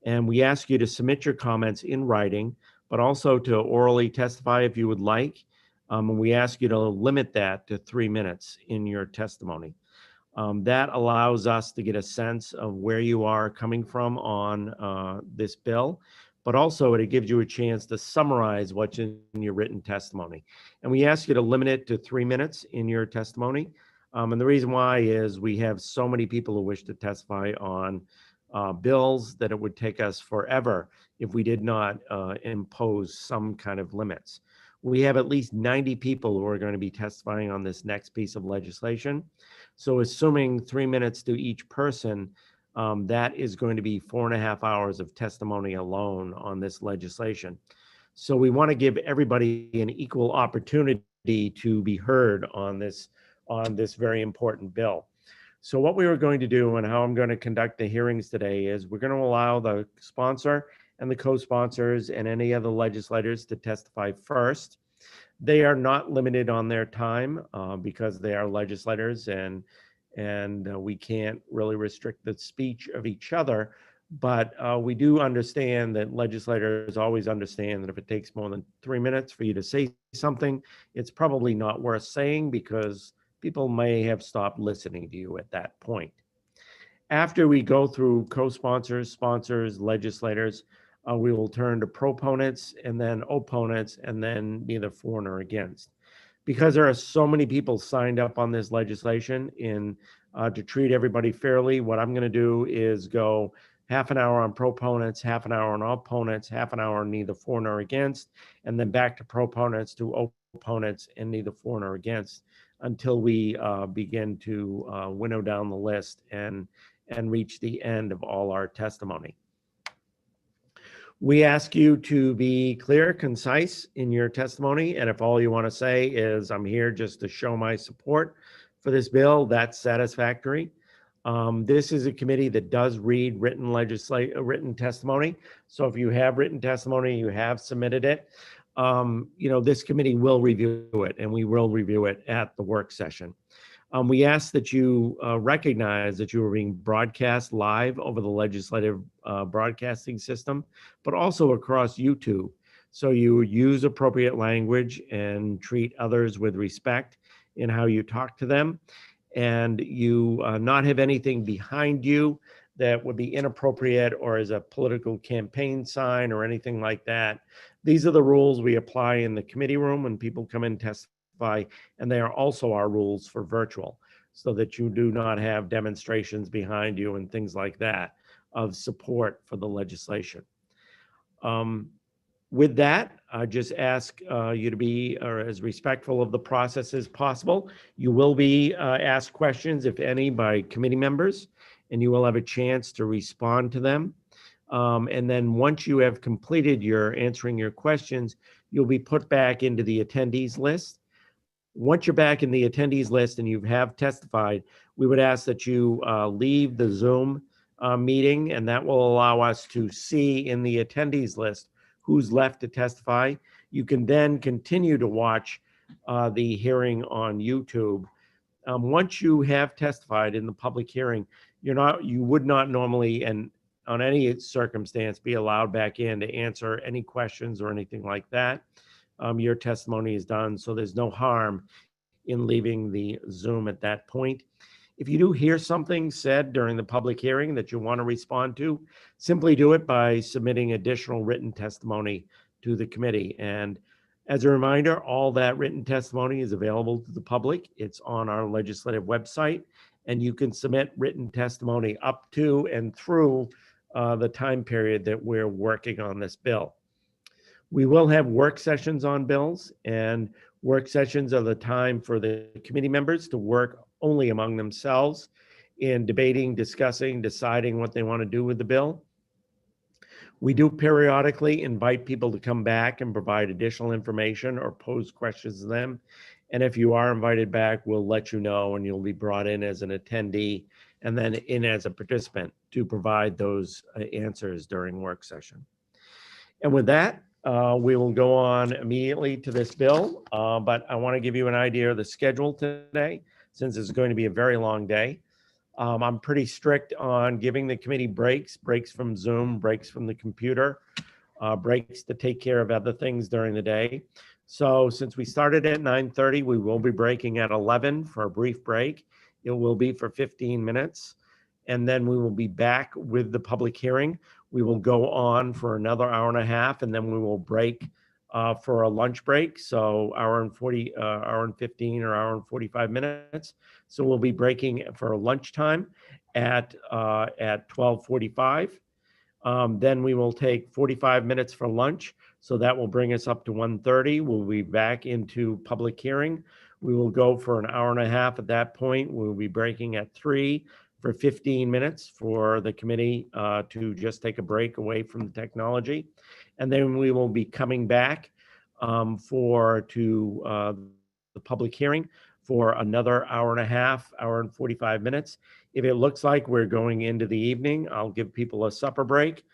And we ask you to submit your comments in writing, but also to orally testify if you would like. And we ask you to limit that to 3 minutes in your testimony. That allows us to get a sense of where you are coming from on this bill, but also it gives you a chance to summarize what's in your written testimony. And we ask you to limit it to 3 minutes in your testimony. And the reason why is we have so many people who wish to testify on bills that it would take us forever if we did not impose some kind of limits. We have at least 90 people who are going to be testifying on this next piece of legislation. So assuming 3 minutes to each person, that is going to be 4.5 hours of testimony alone on this legislation. So we want to give everybody an equal opportunity to be heard on this very important bill. So what we are going to do and how I'm going to conduct the hearings today is we're going to allow the sponsor and the co-sponsors and any other legislators to testify first. They are not limited on their time because they are legislators and we can't really restrict the speech of each other. But we do understand that legislators always understand that if it takes more than 3 minutes for you to say something, it's probably not worth saying because people may have stopped listening to you at that point. After we go through co-sponsors, sponsors, legislators, we will turn to proponents and then opponents and then neither for nor against. Because there are so many people signed up on this legislation to treat everybody fairly, what I'm going to do is go half an hour on proponents, half an hour on opponents, half an hour on neither for nor against, and then back to proponents to opponents and neither for nor against until we begin to winnow down the list and reach the end of all our testimony. We ask you to be clear, concise in your testimony, and if all you want to say is, I'm here just to show my support for this bill, that's satisfactory. This is a committee that does read written testimony. So if you have written testimony, you have submitted it, this committee will review it and we will review it at the work session. We ask that you recognize that you are being broadcast live over the legislative broadcasting system, but also across YouTube. So you use appropriate language and treat others with respect in how you talk to them. And you not have anything behind you that would be inappropriate or as a political campaign sign or anything like that. These are the rules we apply in the committee room when people come in and testify, and they are also our rules for virtual, so that you do not have demonstrations behind you and things like that of support for the legislation. With that, I just ask you to be as respectful of the process as possible. You will be asked questions, if any, by committee members, and you will have a chance to respond to them. And then once you have completed answering your questions, you'll be put back into the attendees list. Once you're back in the attendees list and you have testified, we would ask that you leave the Zoom meeting, and that will allow us to see in the attendees list who's left to testify. You can then continue to watch the hearing on YouTube. Once you have testified in the public hearing, you would not normally, and on any circumstance, be allowed back in to answer any questions or anything like that. Your testimony is done, so there's no harm in leaving the Zoom at that point. If you do hear something said during the public hearing that you want to respond to, simply do it by submitting additional written testimony to the committee. And as a reminder, all that written testimony is available to the public. It's on our legislative website, and you can submit written testimony up to and through the time period that we're working on this bill. We will have work sessions on bills, and work sessions are the time for the committee members to work only among themselves in debating, discussing, deciding what they want to do with the bill. We do periodically invite people to come back and provide additional information or pose questions to them. And if you are invited back, we'll let you know, and you'll be brought in as an attendee and then in as a participant to provide those answers during work session. And with that, we will go on immediately to this bill, but I want to give you an idea of the schedule today, since it's going to be a very long day. I'm pretty strict on giving the committee breaks from Zoom, breaks from the computer, breaks to take care of other things during the day. So since we started at 9:30, we will be breaking at 11 for a brief break. It will be for 15 minutes, and then we will be back with the public hearing. We will go on for another hour and a half, and then we will break for a lunch break. So hour and 15 or hour and 45 minutes. So we'll be breaking for lunchtime at 12:45. Then we will take 45 minutes for lunch. So that will bring us up to 1:30. We'll be back into public hearing. We will go for an hour and a half at that point. We'll be breaking at 3 for 15 minutes for the committee to just take a break away from the technology. And then we will be coming back to the public hearing for another hour and a half, hour and 45 minutes. If it looks like we're going into the evening, I'll give people a supper break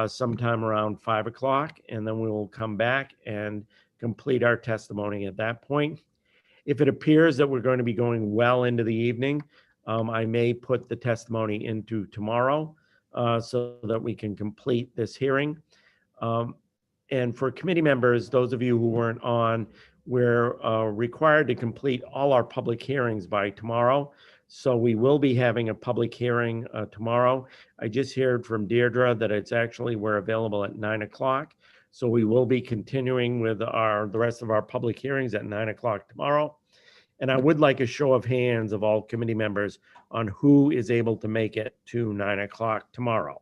sometime around 5 o'clock, and then we will come back and complete our testimony at that point. If it appears that we're going to be going well into the evening, I may put the testimony into tomorrow so that we can complete this hearing. And for committee members, those of you who weren't on, we're required to complete all our public hearings by tomorrow. So we will be having a public hearing tomorrow. I just heard from Deirdre that we're available at 9 o'clock. So we will be continuing with the rest of our public hearings at 9 o'clock tomorrow. And I would like a show of hands of all committee members on who is able to make it to 9 o'clock tomorrow.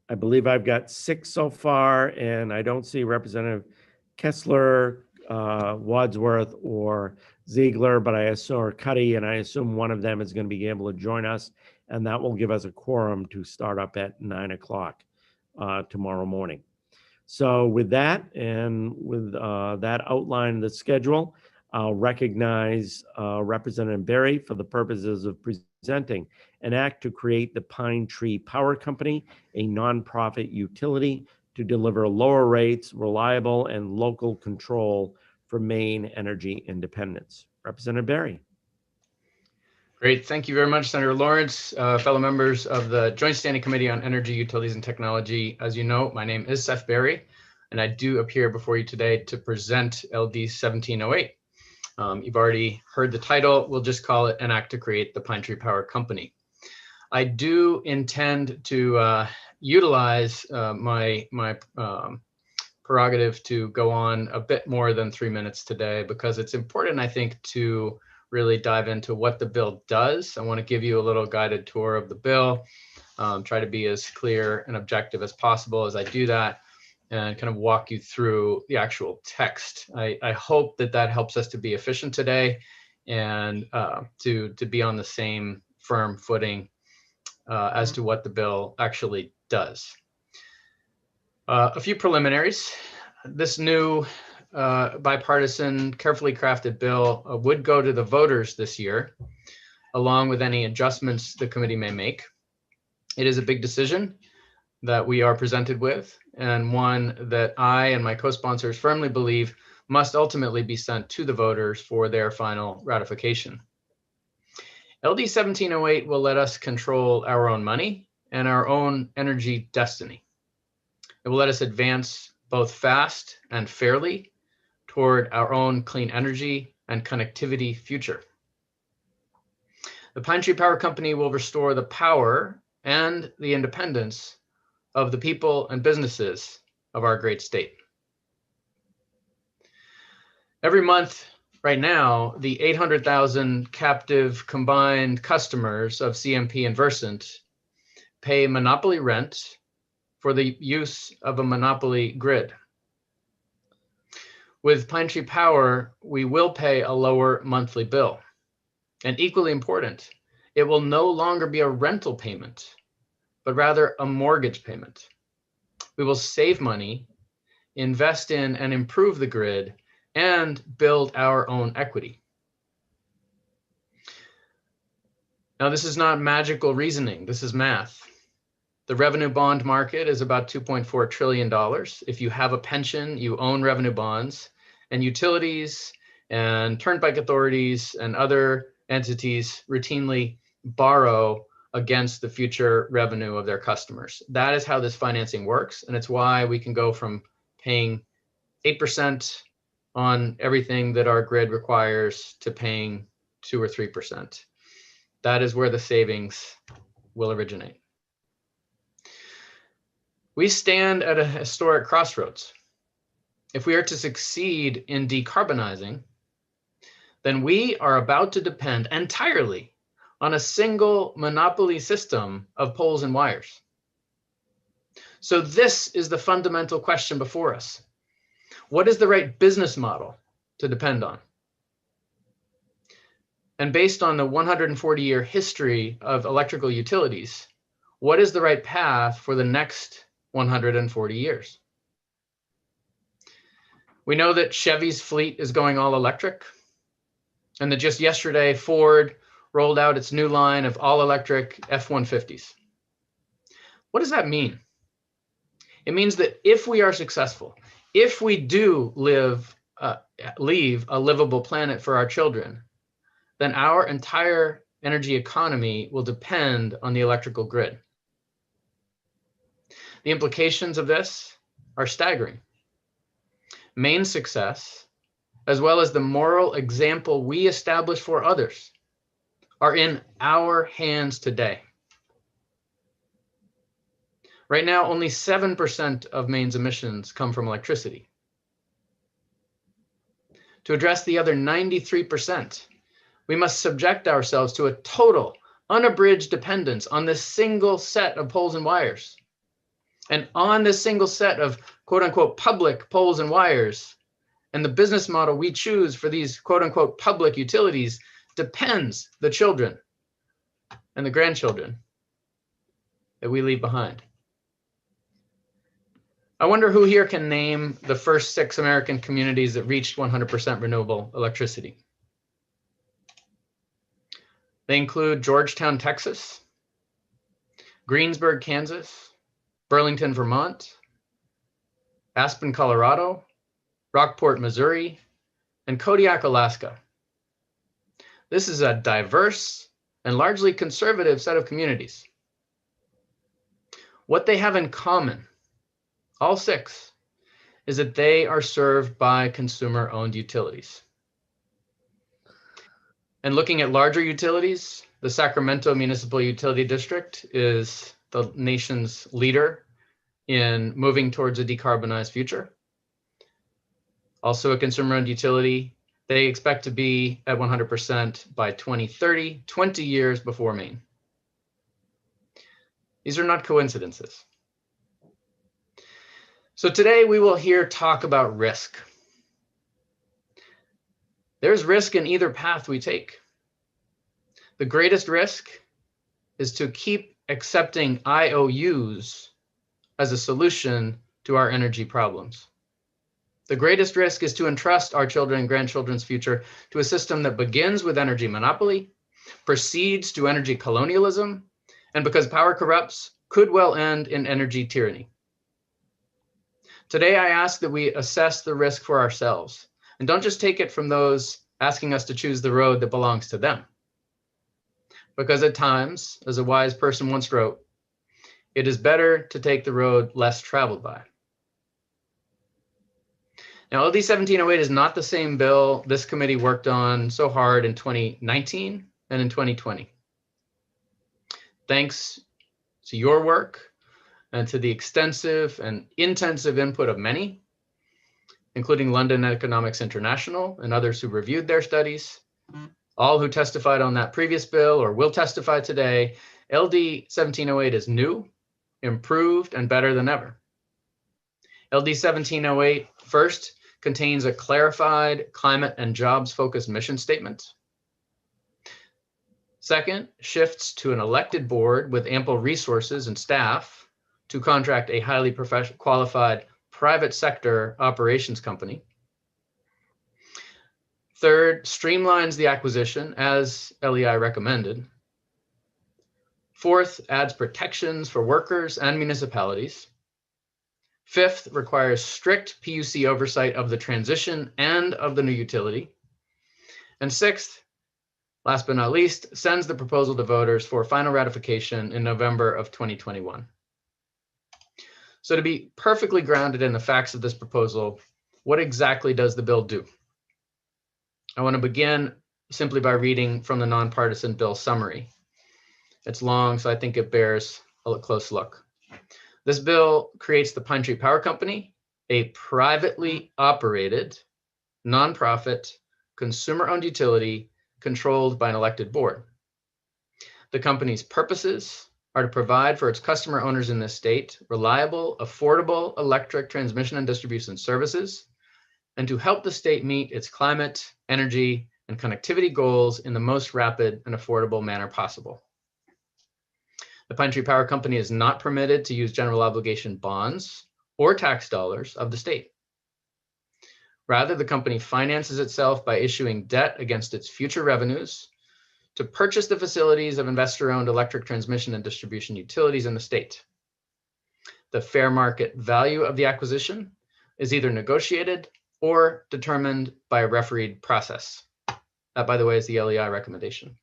I believe I've got 6 so far, and I don't see Representative Kessler, Wadsworth, or Ziegler, but I saw Cuddy, and I assume one of them is going to be able to join us, and that will give us a quorum to start up at 9 o'clock tomorrow morning. So with that, and with that outline of the schedule, I'll recognize Representative Berry for the purposes of presenting an act to create the Pine Tree Power Company, a nonprofit utility to deliver lower rates, reliable, and local control for Maine energy independence. Representative Berry. Great. Thank you very much, Senator Lawrence. Fellow members of the Joint Standing Committee on Energy, Utilities, and Technology. As you know, my name is Seth Berry, and I do appear before you today to present LD 1708. You've already heard the title. We'll just call it an act to create the Pine Tree Power Company. I do intend to utilize my prerogative to go on a bit more than 3 minutes today, because it's important, I think, to really dive into what the bill does. I want to give you a little guided tour of the bill, try to be as clear and objective as possible as I do that, and kind of walk you through the actual text. I hope that helps us to be efficient today and to be on the same firm footing as to what the bill actually does. A few preliminaries. This new bipartisan, carefully crafted bill would go to the voters this year, along with any adjustments the committee may make. It is a big decision that we are presented with, and one that I and my co-sponsors firmly believe must ultimately be sent to the voters for their final ratification. LD 1708 will let us control our own money and our own energy destiny. It will let us advance both fast and fairly toward our own clean energy and connectivity future. The Pine Tree Power Company will restore the power and the independence of the people and businesses of our great state. Every month right now, the 800,000 captive combined customers of CMP and Versant pay monopoly rent for the use of a monopoly grid. With Pine Tree Power, we will pay a lower monthly bill. And equally important, it will no longer be a rental payment, but rather a mortgage payment. We will save money, invest in and improve the grid, and build our own equity. Now, this is not magical reasoning, this is math. The revenue bond market is about $2.4 trillion. If you have a pension, you own revenue bonds, and utilities and turnpike authorities and other entities routinely borrow against the future revenue of their customers. That is how this financing works, and it's why we can go from paying 8% on everything that our grid requires to paying 2 or 3%. That is where the savings will originate. We stand at a historic crossroads. If we are to succeed in decarbonizing, then we are about to depend entirely on a single monopoly system of poles and wires. So this is the fundamental question before us. What is the right business model to depend on? And based on the 140-year history of electrical utilities, what is the right path for the next 140 years? We know that Chevy's fleet is going all electric, and that just yesterday, Ford rolled out its new line of all-electric F-150s. What does that mean? It means that if we are successful, if we do leave a livable planet for our children, then our entire energy economy will depend on the electrical grid. The implications of this are staggering. Maine's success, as well as the moral example we establish for others, are in our hands today. Right now, only 7% of Maine's emissions come from electricity. To address the other 93%, we must subject ourselves to a total, unabridged dependence on this single set of poles and wires. And on this single set of quote unquote public poles and wires, and the business model we choose for these quote unquote public utilities depends the children and the grandchildren that we leave behind. I wonder who here can name the first 6 American communities that reached 100% renewable electricity. They include Georgetown, Texas, Greensburg, Kansas, Burlington, Vermont, Aspen, Colorado, Rockport, Missouri, and Kodiak, Alaska. This is a diverse and largely conservative set of communities. What they have in common, all 6, is that they are served by consumer-owned utilities. And looking at larger utilities, the Sacramento Municipal Utility District is the nation's leader in moving towards a decarbonized future. Also a consumer-owned utility, they expect to be at 100% by 2030, 20 years before Maine. These are not coincidences. So today we will hear talk about risk. There's risk in either path we take. The greatest risk is to keep accepting IOUs as a solution to our energy problems. The greatest risk is to entrust our children and grandchildren's future to a system that begins with energy monopoly, proceeds to energy colonialism, and because power corrupts, could well end in energy tyranny. Today, I ask that we assess the risk for ourselves and don't just take it from those asking us to choose the road that belongs to them. Because at times, as a wise person once wrote, it is better to take the road less traveled by. Now, LD 1708 is not the same bill this committee worked on so hard in 2019 and in 2020. Thanks to your work and to the extensive and intensive input of many, including London Economics International and others who reviewed their studies, all who testified on that previous bill or will testify today, LD 1708 is new, improved, and better than ever. LD 1708 first contains a clarified climate and jobs-focused mission statement. Second, shifts to an elected board with ample resources and staff to contract a highly qualified private sector operations company. Third, streamlines the acquisition as LEI recommended. Fourth, adds protections for workers and municipalities. Fifth, requires strict PUC oversight of the transition and of the new utility. And sixth, last but not least, sends the proposal to voters for final ratification in November of 2021. So to be perfectly grounded in the facts of this proposal, what exactly does the bill do? I want to begin simply by reading from the nonpartisan bill summary. It's long, so I think it bears a close look. This bill creates the Pine Tree Power Company, a privately operated, nonprofit, consumer-owned utility controlled by an elected board. The company's purposes are to provide for its customer owners in this state reliable, affordable electric transmission and distribution services, and to help the state meet its climate, energy, and connectivity goals in the most rapid and affordable manner possible. The Pine Tree Power Company is not permitted to use general obligation bonds or tax dollars of the state. Rather, the company finances itself by issuing debt against its future revenues to purchase the facilities of investor-owned electric transmission and distribution utilities in the state. The fair market value of the acquisition is either negotiated or determined by a refereed process. That, by the way, is the LEI recommendation.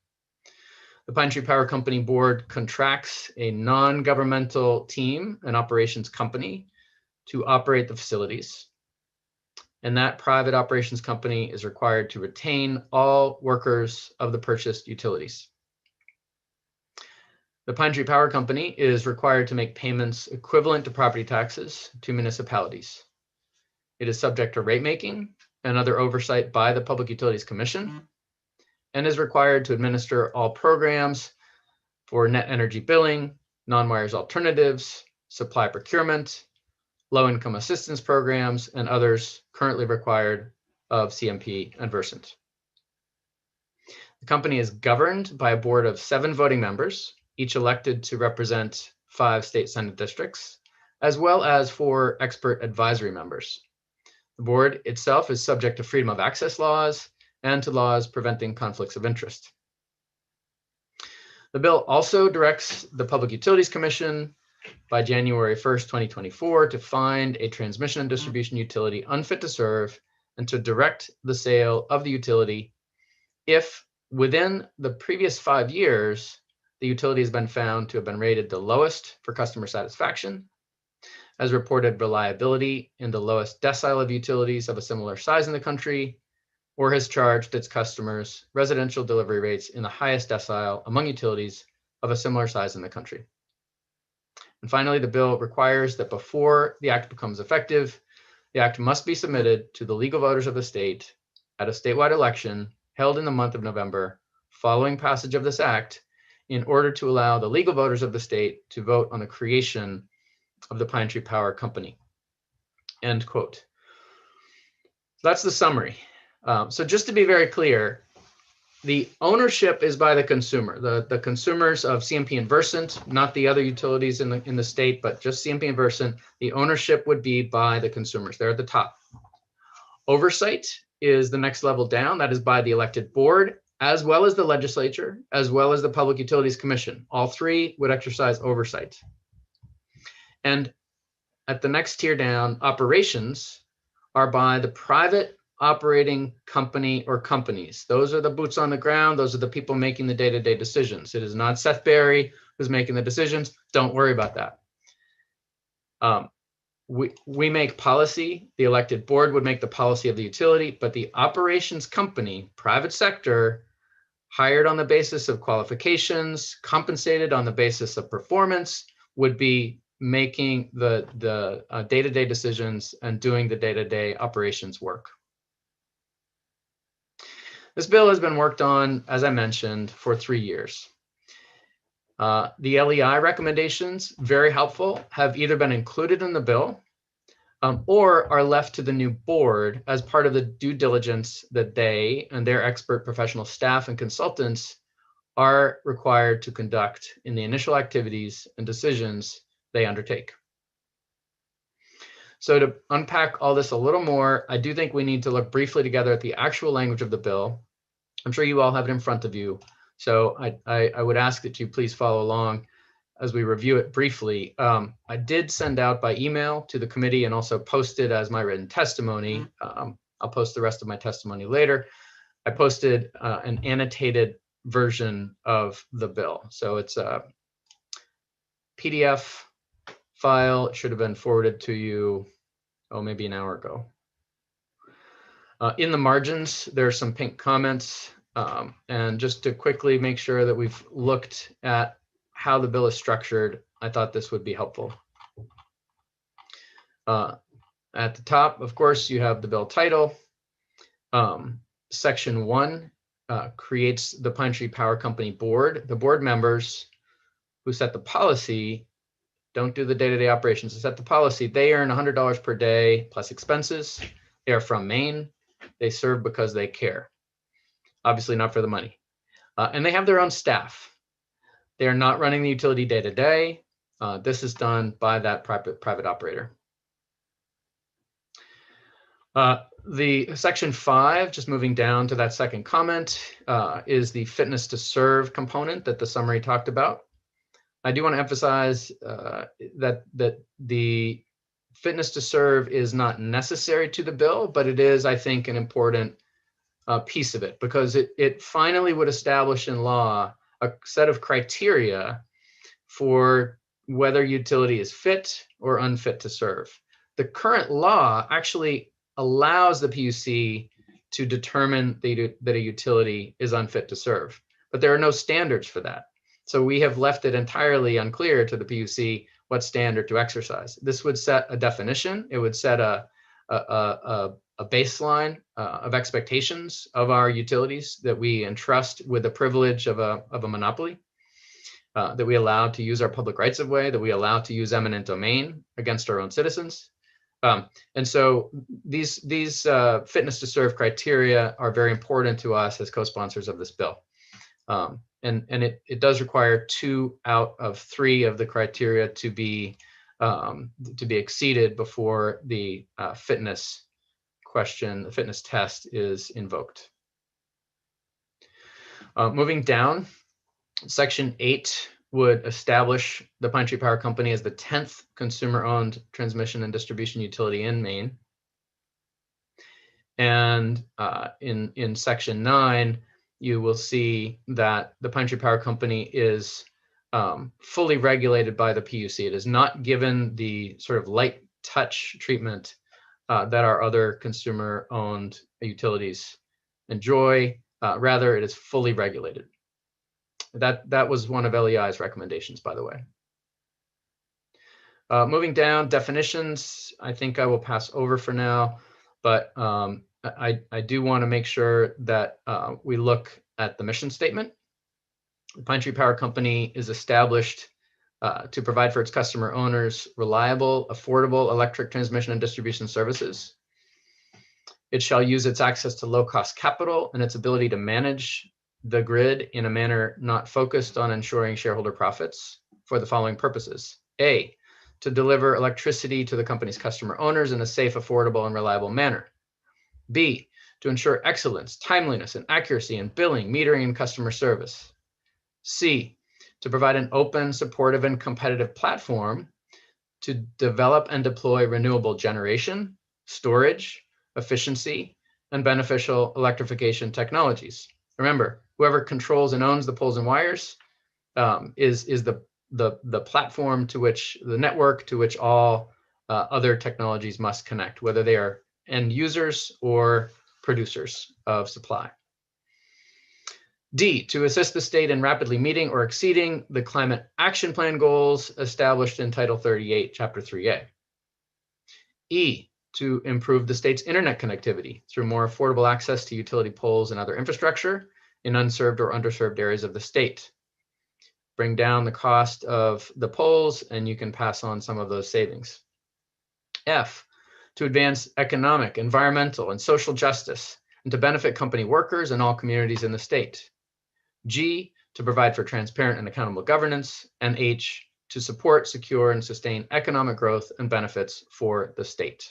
The Pine Tree Power Company board contracts a non-governmental team, an operations company, to operate the facilities. And that private operations company is required to retain all workers of the purchased utilities. The Pine Tree Power Company is required to make payments equivalent to property taxes to municipalities. It is subject to rate making and other oversight by the Public Utilities Commission, and is required to administer all programs for net energy billing, non-wires alternatives, supply procurement, low-income assistance programs, and others currently required of CMP and Versant. The company is governed by a board of 7 voting members, each elected to represent 5 state Senate districts, as well as 4 expert advisory members. The board itself is subject to freedom of access laws and to laws preventing conflicts of interest. The bill also directs the Public Utilities Commission by January 1st, 2024, to find a transmission and distribution utility unfit to serve and to direct the sale of the utility if within the previous 5 years, the utility has been found to have been rated the lowest for customer satisfaction, has reported reliability in the lowest decile of utilities of a similar size in the country, or has charged its customers residential delivery rates in the highest decile among utilities of a similar size in the country. And finally, the bill requires that before the act becomes effective, the act must be submitted to the legal voters of the state at a statewide election held in the month of November following passage of this act in order to allow the legal voters of the state to vote on the creation of the Pine Tree Power Company. End quote. That's the summary. So just to be very clear, The ownership is by the consumer, the consumers of CMP and Versant, not the other utilities in the state, but just CMP and Versant. The ownership would be by the consumers. They're at the top. Oversight is the next level down. That is by the elected board, as well as the legislature, as well as the Public Utilities Commission. All three would exercise oversight. And at the next tier down, operations are by the private operating company or companies. Those are the boots on the ground. Those are the people making the day-to-day decisions. It is not Seth Berry who's making the decisions. Don't worry about that. We make policy. The elected board would make the policy of the utility, but the operations company, private sector, hired on the basis of qualifications, compensated on the basis of performance, would be making the day-to-day decisions and doing the day-to-day operations work. This bill has been worked on, as I mentioned, for 3 years. The LEI recommendations, very helpful, have either been included in the bill or are left to the new board as part of the due diligence that they and their expert professional staff and consultants are required to conduct in the initial activities and decisions they undertake. So to unpack all this a little more, I do think we need to look briefly together at the actual language of the bill. I'm sure you all have it in front of you. So I would ask that you please follow along as we review it briefly. I did send out by email to the committee and also posted as my written testimony. I'll post the rest of my testimony later. I posted an annotated version of the bill. So it's a PDF file. It should have been forwarded to you, maybe an hour ago. In the margins, there are some pink comments. And just to quickly make sure that we've looked at how the bill is structured, I thought this would be helpful. At the top, of course, you have the bill title. Section 1 creates the Pine Tree Power Company board. The board members who set the policy don't do the day-to-day operations. To set the policy, they earn $100 per day plus expenses. They are from Maine. They serve because they care. Obviously not for the money. And they have their own staff. They are not running the utility day to day. This is done by that private operator. The section 5, just moving down to that second comment, is the fitness to serve component that the summary talked about. I do want to emphasize that the fitness to serve is not necessary to the bill, but it is, I think, an important piece of it, because it finally would establish in law a set of criteria for whether utility is fit or unfit to serve. The current law actually allows the PUC to determine that a utility is unfit to serve, but there are no standards for that. So we have left it entirely unclear to the PUC what standard to exercise. This would set a definition. It would set a baseline of expectations of our utilities that we entrust with the privilege of a monopoly, that we allow to use our public rights of way, that we allow to use eminent domain against our own citizens. And so these fitness to serve criteria are very important to us as co-sponsors of this bill. And it does require 2 out of 3 of the criteria to be exceeded before the fitness question, the fitness test is invoked. Moving down, section 8 would establish the Pine Tree Power Company as the 10th consumer-owned transmission and distribution utility in Maine. And in section 9, you will see that the Pine Tree Power Company is fully regulated by the PUC. It is not given the sort of light touch treatment that our other consumer-owned utilities enjoy. Rather, it is fully regulated. That was one of LEI's recommendations, by the way. Moving down, definitions, I think I will pass over for now, but I do want to make sure that we look at the mission statement. The Pine Tree Power Company is established to provide for its customer owners reliable, affordable electric transmission and distribution services. It shall use its access to low-cost capital and its ability to manage the grid in a manner not focused on ensuring shareholder profits for the following purposes. A, to deliver electricity to the company's customer owners in a safe, affordable, and reliable manner. B, to ensure excellence, timeliness, and accuracy in billing, metering, and customer service. C, to provide an open, supportive, and competitive platform to develop and deploy renewable generation, storage, efficiency, and beneficial electrification technologies. Remember, whoever controls and owns the poles and wires is the platform to which, the network to which all other technologies must connect, whether they are end users or producers of supply. D, to assist the state in rapidly meeting or exceeding the climate action plan goals established in Title 38, Chapter 3A. E, to improve the state's internet connectivity through more affordable access to utility poles and other infrastructure in unserved or underserved areas of the state. Bring down the cost of the poles and you can pass on some of those savings. F, to advance economic, environmental, and social justice and to benefit company workers and all communities in the state. G, to provide for transparent and accountable governance, and H, to support, secure, and sustain economic growth and benefits for the state.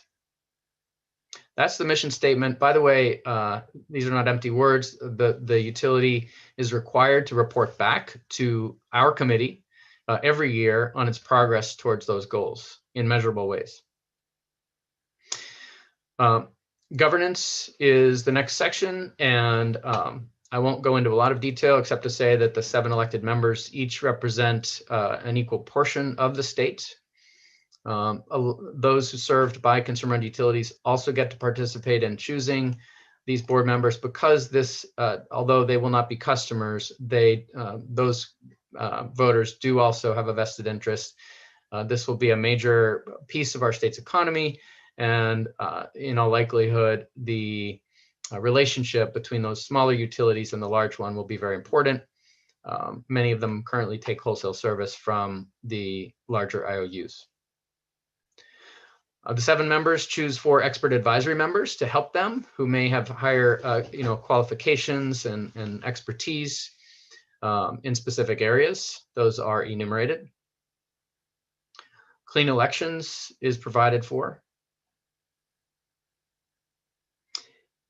That's the mission statement. By the way, these are not empty words. The utility is required to report back to our committee every year on its progress towards those goals in measurable ways. Governance is the next section, and I won't go into a lot of detail except to say that the 7 elected members each represent an equal portion of the state. Those who served by consumer-owned utilities also get to participate in choosing these board members because this, although they will not be customers, those voters do also have a vested interest. This will be a major piece of our state's economy, and in all likelihood, the relationship between those smaller utilities and the large one will be very important. Many of them currently take wholesale service from the larger IOUs. The 7 members choose 4 expert advisory members to help them who may have higher qualifications and expertise in specific areas. Those are enumerated. Clean elections is provided for.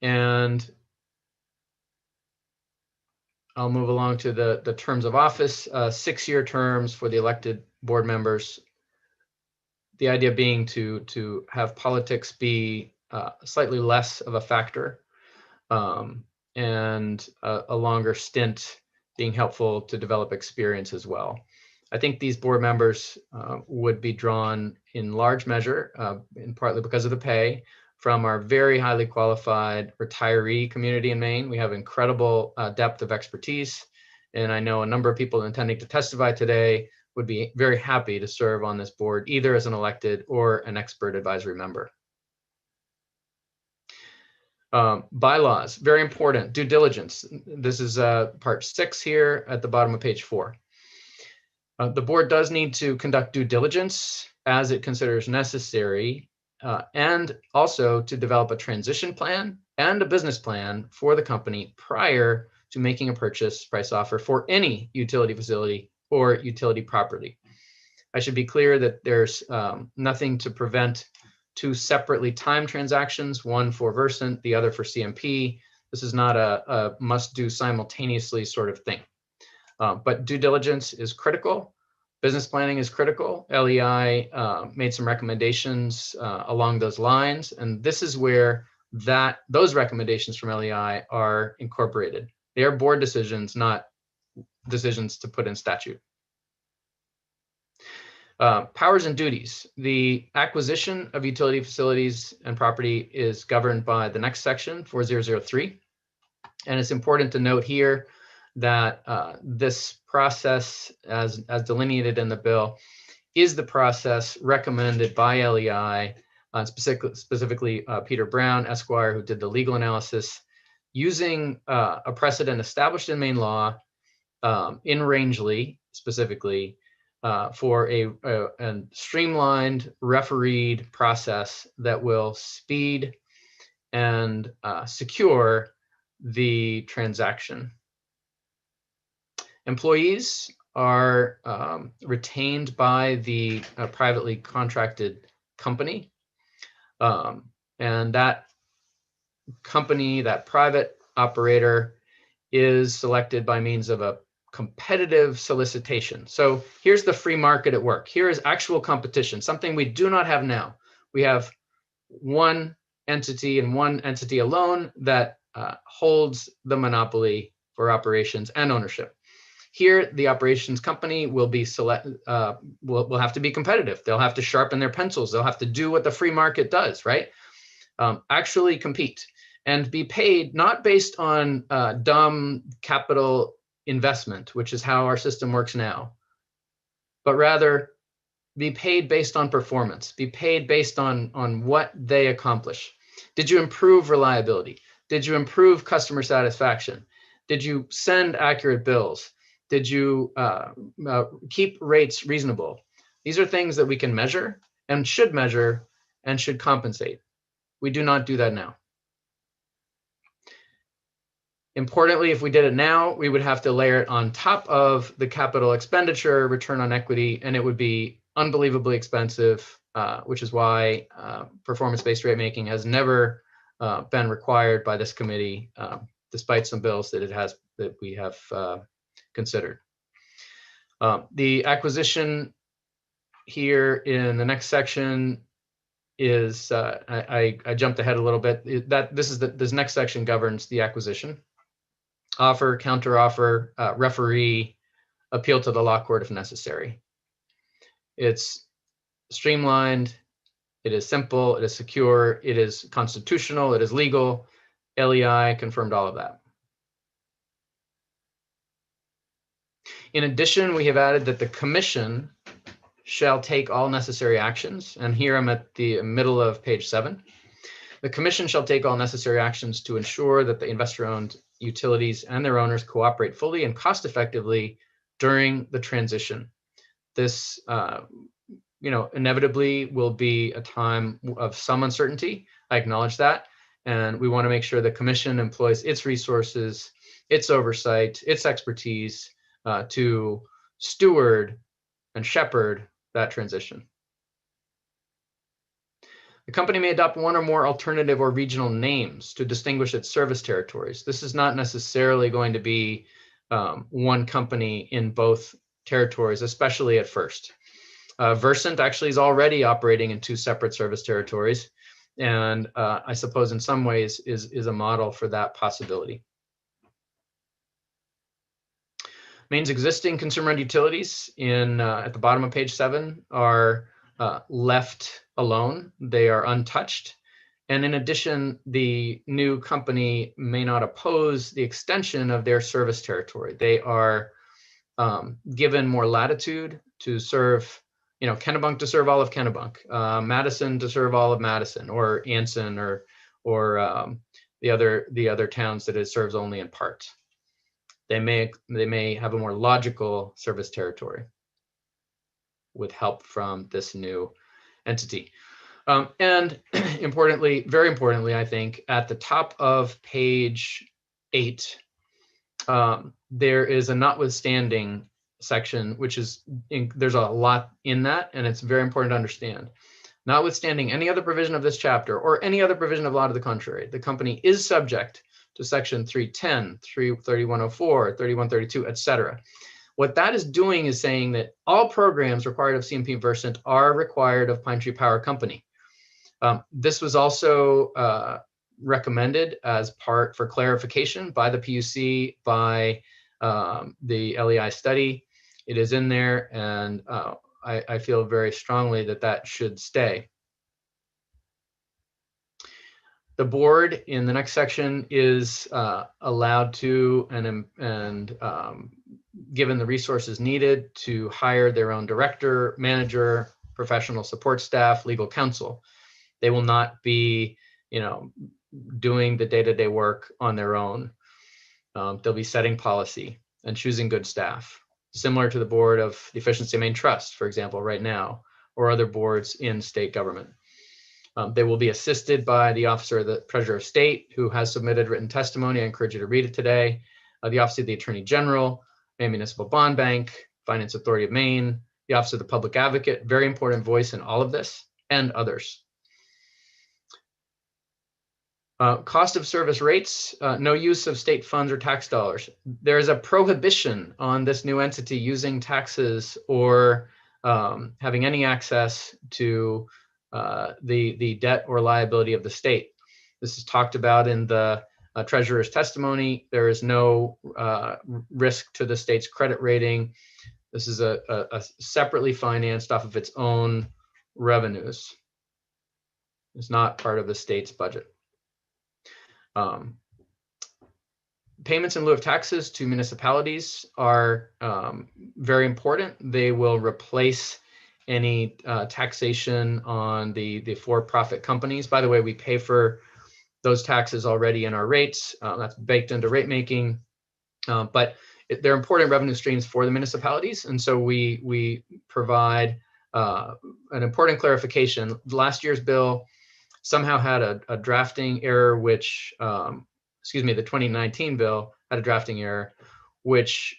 And I'll move along to the terms of office, 6-year terms for the elected board members. The idea being to have politics be slightly less of a factor, and a longer stint being helpful to develop experience as well. I think these board members would be drawn in large measure, and partly because of the pay, from our very highly qualified retiree community in Maine. We have incredible depth of expertise, and I know a number of people intending to testify today would be very happy to serve on this board, either as an elected or an expert advisory member. Bylaws, very important. Due diligence. This is part 6 here at the bottom of page 4. The board does need to conduct due diligence as it considers necessary, and also to develop a transition plan and a business plan for the company prior to making a purchase price offer for any utility facility or utility property. I should be clear that there's nothing to prevent 2 separately timed transactions, one for Versant, the other for CMP. This is not a must do simultaneously sort of thing. But due diligence is critical. Business planning is critical. LEI made some recommendations along those lines, and this is where those recommendations from LEI are incorporated. They are board decisions, not decisions to put in statute. Powers and duties. The acquisition of utility facilities and property is governed by the next section, 4003. And it's important to note here that this process, as delineated in the bill, is the process recommended by LEI, specifically Peter Brown, Esquire, who did the legal analysis, using a precedent established in Maine law in Rangeley, specifically, for a streamlined, refereed process that will speed and secure the transaction. Employees are retained by the privately contracted company. And that company, that private operator, is selected by means of a competitive solicitation. So here's the free market at work. Here is actual competition, something we do not have now. We have one entity and one entity alone that holds the monopoly for operations and ownership. Here, the operations company will be will have to be competitive. They'll have to sharpen their pencils. They'll have to do what the free market does, right? Actually compete and be paid not based on dumb capital investment, which is how our system works now, but rather be paid based on performance, be paid based on what they accomplish. Did you improve reliability? Did you improve customer satisfaction? Did you send accurate bills? Did you keep rates reasonable? These are things that we can measure and should compensate. We do not do that now. Importantly, if we did it now, we would have to layer it on top of the capital expenditure return on equity, and it would be unbelievably expensive, which is why performance-based rate making has never been required by this committee, despite some bills that we have considered. The acquisition here in the next section is I jumped ahead a little bit. This next section governs the acquisition. Offer, counteroffer, referee, appeal to the law court if necessary. It's streamlined, it is simple, it is secure, it is constitutional, it is legal. LEI confirmed all of that. In addition, we have added that the commission shall take all necessary actions. And here I'm at the middle of page 7. The commission shall take all necessary actions to ensure that the investor-owned utilities and their owners cooperate fully and cost-effectively during the transition. This, inevitably will be a time of some uncertainty. I acknowledge that. And we want to make sure the commission employs its resources, its oversight, its expertise to steward and shepherd that transition. The company may adopt one or more alternative or regional names to distinguish its service territories. This is not necessarily going to be one company in both territories, especially at first. Versant actually is already operating in 2 separate service territories, and I suppose in some ways is a model for that possibility. Maine's existing consumer-owned utilities at the bottom of page 7 are left alone. They are untouched. And in addition, the new company may not oppose the extension of their service territory. They are given more latitude to serve, Kennebunk to serve all of Kennebunk, Madison to serve all of Madison, or Anson, or the other towns that it serves only in part. They may have a more logical service territory with help from this new entity. And importantly, very importantly, I think, at the top of page 8, there is a notwithstanding section, which is, there's a lot in that, and it's very important to understand. Notwithstanding any other provision of this chapter or any other provision of law to the contrary, the company is subject to section 310, 3104, 3132, etc. What that is doing is saying that all programs required of CMP Versant are required of Pine Tree Power Company. This was also recommended as part for clarification by the PUC, by the LEI study. It is in there, and I feel very strongly that that should stay. The board in the next section is allowed to and given the resources needed to hire their own director, manager, professional support staff, legal counsel. They will not be, doing the day-to-day work on their own. They'll be setting policy and choosing good staff, similar to the board of the Efficiency of Maine Trust, for example, right now, or other boards in state government. They will be assisted by the Officer of the Treasurer of State, who has submitted written testimony. I encourage you to read it today. The Office of the Attorney General, Maine Municipal Bond Bank, Finance Authority of Maine, the Office of the Public Advocate, very important voice in all of this, and others. Cost of service rates, no use of state funds or tax dollars. There is a prohibition on this new entity using taxes or having any access to the debt or liability of the state. This is talked about in the treasurer's testimony. There is no risk to the state's credit rating. This is a separately financed off of its own revenues. It's not part of the state's budget. Payments in lieu of taxes to municipalities are very important. They will replace any taxation on the for-profit companies. By the way, we pay for those taxes already in our rates. That's baked into rate making, but they're important revenue streams for the municipalities. And so we provide an important clarification. Last year's bill somehow had a drafting error, which, excuse me, the 2019 bill had a drafting error, which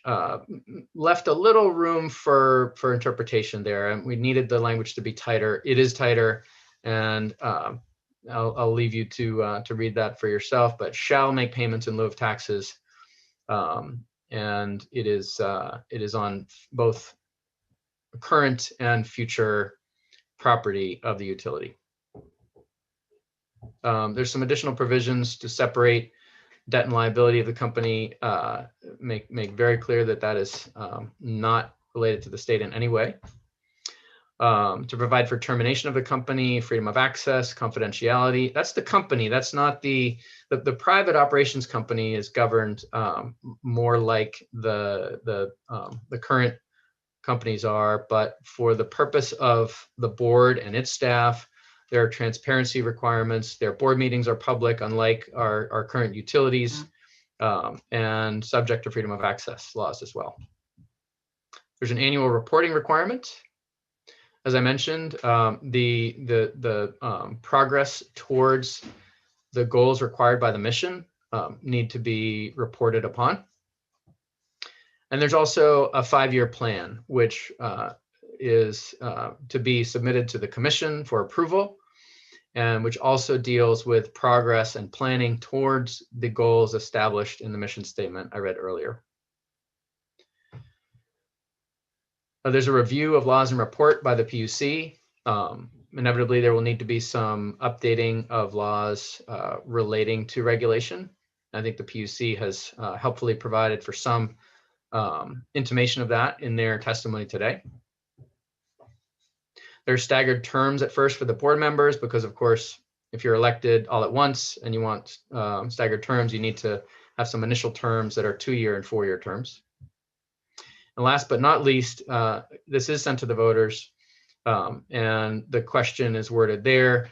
left a little room for interpretation there. And we needed the language to be tighter. It is tighter, and I'll leave you to read that for yourself, but shall make payments in lieu of taxes. And it is on both current and future property of the utility. There's some additional provisions to separate debt and liability of the company, make very clear that that is not related to the state in any way. To provide for termination of the company, freedom of access, confidentiality. That's the company. That's not the private operations company is governed more like the current companies are, but for the purpose of the board and its staff, there are transparency requirements. Their board meetings are public, unlike our current utilities, and subject to freedom of access laws as well. There's an annual reporting requirement. As I mentioned, the progress towards the goals required by the mission need to be reported upon. And there's also a 5-year plan, which is to be submitted to the commission for approval, and which also deals with progress and planning towards the goals established in the mission statement I read earlier. There's a review of laws and report by the PUC. Inevitably, there will need to be some updating of laws relating to regulation. I think the PUC has helpfully provided for some intimation of that in their testimony today. There's staggered terms at first for the board members because, of course, if you're elected all at once and you want staggered terms, you need to have some initial terms that are 2-year and 4-year terms. And last but not least, this is sent to the voters, and the question is worded there.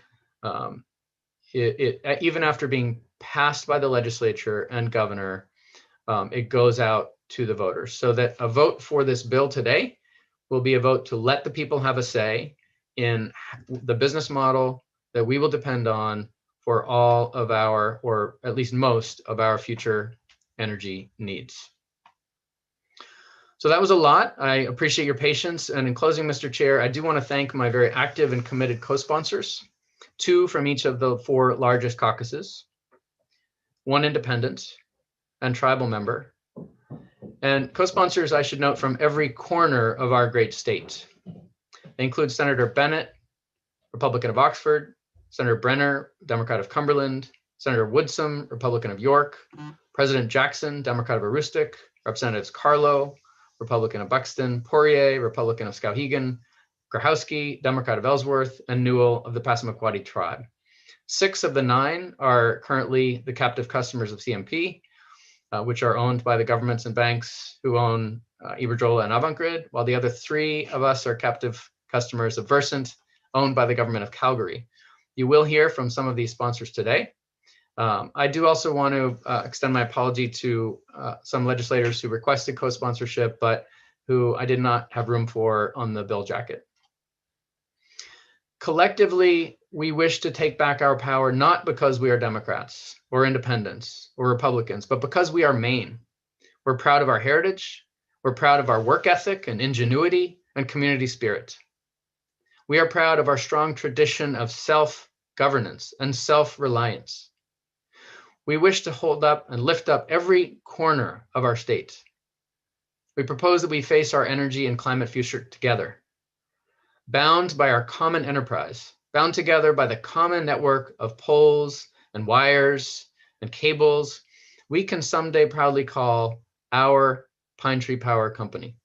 Even after being passed by the legislature and governor, it goes out to the voters, so that a vote for this bill today will be a vote to let the people have a say in the business model that we will depend on for all of our, or at least most of our future energy needs. So that was a lot. I appreciate your patience. And in closing, Mr. Chair, I do want to thank my very active and committed co-sponsors, 2 from each of the 4 largest caucuses, 1 independent and tribal member, and co-sponsors, I should note, from every corner of our great state. They include Senator Bennett, Republican of Oxford, Senator Brenner, Democrat of Cumberland, Senator Woodsum, Republican of York, President Jackson, Democrat of Aroostook, Representatives Carlo, Republican of Buxton, Poirier, Republican of Skowhegan, Grahowski, Democrat of Ellsworth, and Newell of the Passamaquoddy tribe. 6 of the 9 are currently the captive customers of CMP, which are owned by the governments and banks who own Iberdrola and Avangrid, while the other 3 of us are captive customers of Versant, owned by the government of Calgary. You will hear from some of these sponsors today. I do also want to extend my apology to some legislators who requested co-sponsorship, but who I did not have room for on the bill jacket. Collectively, we wish to take back our power, not because we are Democrats or independents or Republicans, but because we are Maine. We're proud of our heritage. We're proud of our work ethic and ingenuity and community spirit. We are proud of our strong tradition of self-governance and self-reliance. We wish to hold up and lift up every corner of our state. We propose that we face our energy and climate future together, bound by our common enterprise, bound together by the common network of poles and wires and cables we can someday proudly call our Pine Tree Power Company.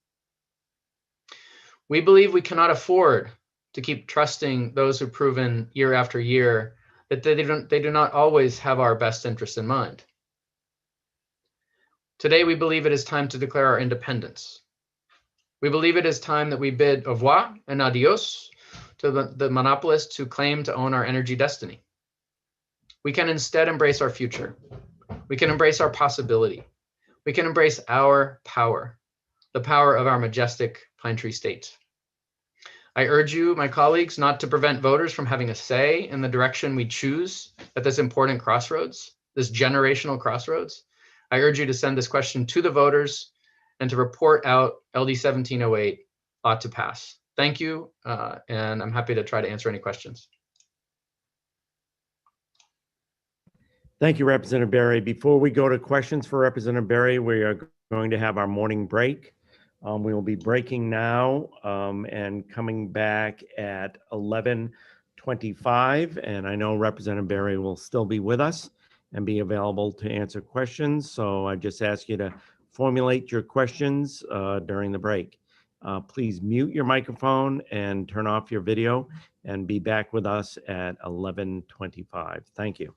We believe we cannot afford to keep trusting those who've proven year after year that they do not always have our best interests in mind. Today, we believe it is time to declare our independence. We believe it is time that we bid au revoir and adios to the monopolists who claim to own our energy destiny. We can instead embrace our future. We can embrace our possibility. We can embrace our power, the power of our majestic Pine Tree State. I urge you, my colleagues, not to prevent voters from having a say in the direction we choose at this important crossroads, this generational crossroads. I urge you to send this question to the voters and to report out LD 1708 ought to pass. Thank you, and I'm happy to try to answer any questions. Thank you, Representative Berry. Before we go to questions for Representative Berry, we are going to have our morning break. We will be breaking now and coming back at 11:25. And I know Representative Berry will still be with us and be available to answer questions. So I just ask you to formulate your questions during the break. Please mute your microphone and turn off your video and be back with us at 11:25. Thank you.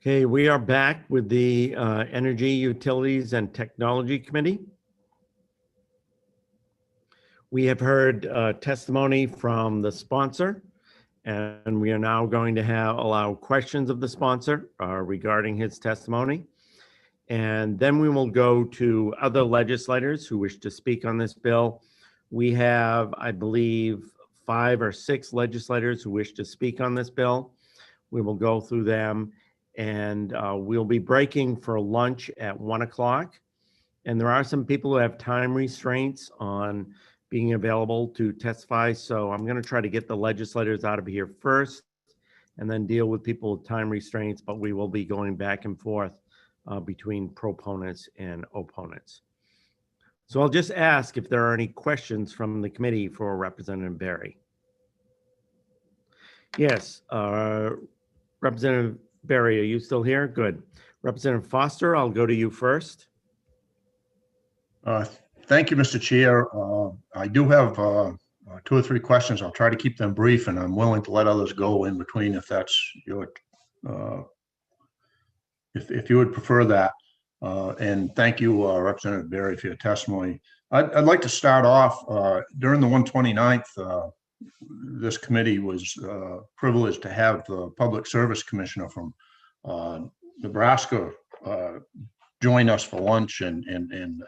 Okay, we are back with the Energy, Utilities, and Technology Committee. We have heard testimony from the sponsor, and we are now going to allow questions of the sponsor regarding his testimony. And then we will go to other legislators who wish to speak on this bill. We have, I believe, 5 or 6 legislators who wish to speak on this bill. We will go through them, and we'll be breaking for lunch at 1 o'clock. And there are some people who have time restraints on being available to testify. So I'm going to try to get the legislators out of here first and then deal with people with time restraints, but we will be going back and forth between proponents and opponents. So I'll just ask if there are any questions from the committee for Representative Berry. Yes, Representative Berry, are you still here? Good. Representative Foster, I'll go to you first. Thank you, Mr. Chair. I do have 2 or 3 questions. I'll try to keep them brief, and I'm willing to let others go in between if that's your, if you would prefer that. And thank you, Representative Berry, for your testimony. I'd like to start off during the 129th. This committee was privileged to have the Public Service Commissioner from Nebraska join us for lunch and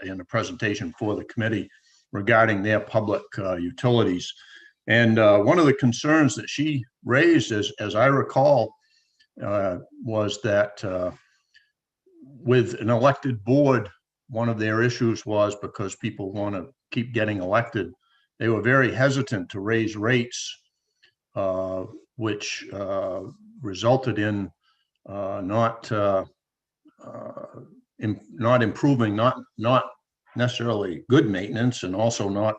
a presentation for the committee regarding their public utilities. And one of the concerns that she raised, as I recall, was that with an elected board, one of their issues was because people want to keep getting elected, they were very hesitant to raise rates, which resulted in not improving, not necessarily good maintenance, and also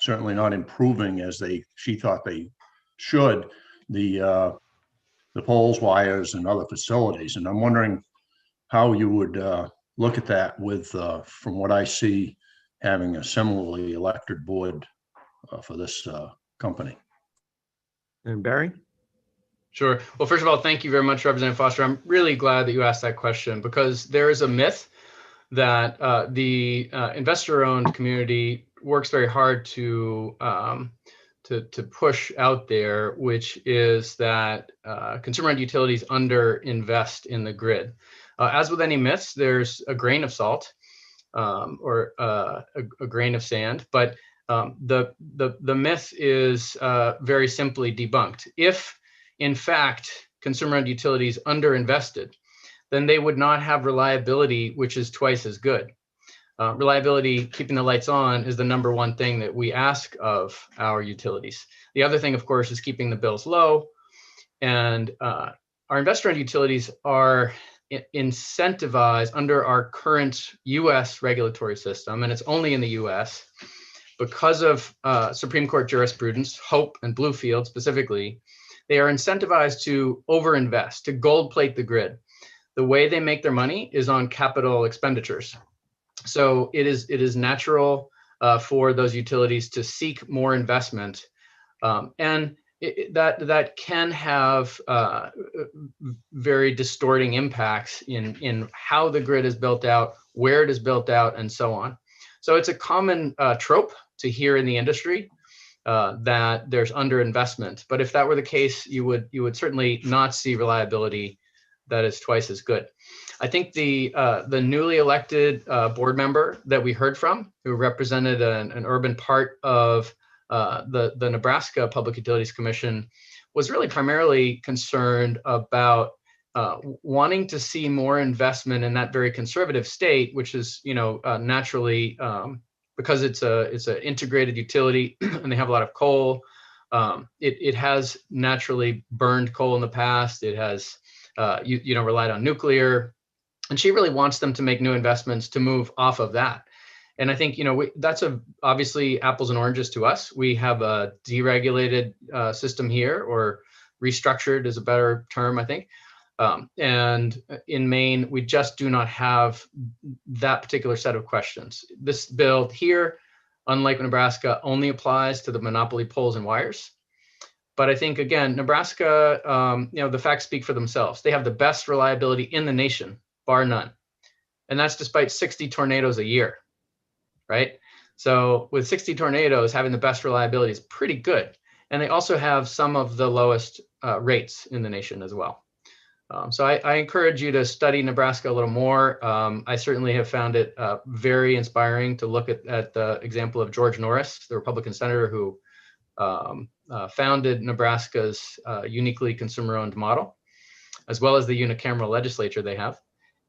certainly not improving as she thought they should, the poles, wires, and other facilities. And I'm wondering how you would look at that with, from what I see, having a similarly elected board for this company. And Barry? Sure. Well, first of all, thank you very much, Representative Foster. I'm really glad that you asked that question, because there is a myth that the investor-owned community works very hard to push out there, which is that consumer-owned utilities under-invest in the grid. As with any myths, there's a grain of salt or a grain of sand, but the myth is very simply debunked. If, in fact, consumer-owned utilities underinvested, then they would not have reliability, which is twice as good. Reliability, keeping the lights on, is the #1 thing that we ask of our utilities. The other thing, of course, is keeping the bills low. And our investor-owned utilities are incentivized under our current US regulatory system, and it's only in the US, because of Supreme Court jurisprudence, Hope and Bluefield specifically. They are incentivized to overinvest, to gold plate the grid. The way they make their money is on capital expenditures. So it is natural for those utilities to seek more investment, and that can have very distorting impacts in how the grid is built out, where it is built out, and so on. So it's a common trope to hear in the industry that there's underinvestment. But if that were the case, you would certainly not see reliability that is twice as good. I think the newly elected board member that we heard from, who represented an urban part of the Nebraska Public Utilities Commission, was really primarily concerned about wanting to see more investment in that very conservative state, which is, naturally, because it's an integrated utility and they have a lot of coal. It has naturally burned coal in the past. It has relied on nuclear, and she really wants them to make new investments to move off of that. And I think, that's obviously apples and oranges to us. We have a deregulated system here, or restructured is a better term, I think. And in Maine, we just do not have that particular set of questions. This bill here, unlike Nebraska, only applies to the monopoly poles and wires. But I think, again, Nebraska, the facts speak for themselves. They have the best reliability in the nation, bar none. And that's despite 60 tornadoes a year, right? So with 60 tornadoes, having the best reliability is pretty good. And they also have some of the lowest rates in the nation as well. So I encourage you to study Nebraska a little more. I certainly have found it very inspiring to look at the example of George Norris, the Republican senator who founded Nebraska's uniquely consumer-owned model, as well as the unicameral legislature they have.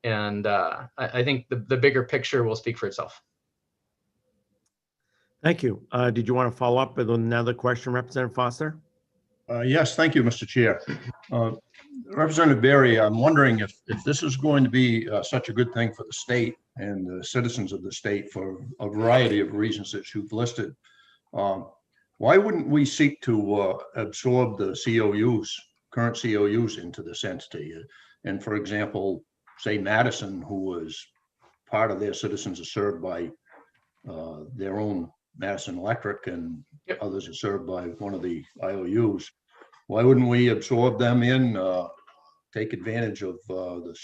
And I think the bigger picture will speak for itself. Thank you. Did you want to follow up with another question, Representative Foster? Yes, thank you, Mr. Chair. Representative Berry, I'm wondering if this is going to be such a good thing for the state and the citizens of the state for a variety of reasons that you've listed. Why wouldn't we seek to absorb the COUs, current COUs, into this entity? And for example, say Madison, who was part of their citizens are served by their own Madison Electric, and others are served by one of the IOUs. Why wouldn't we absorb them in, take advantage of the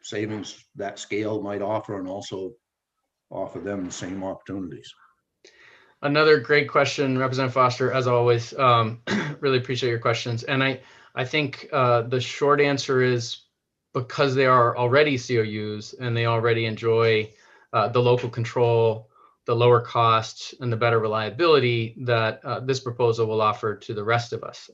savings that scale might offer, and also offer them the same opportunities? Another great question, Representative Foster, as always. Really appreciate your questions. And I think the short answer is because they are already COUs and they already enjoy the local control, the lower costs, and the better reliability that this proposal will offer to the rest of us.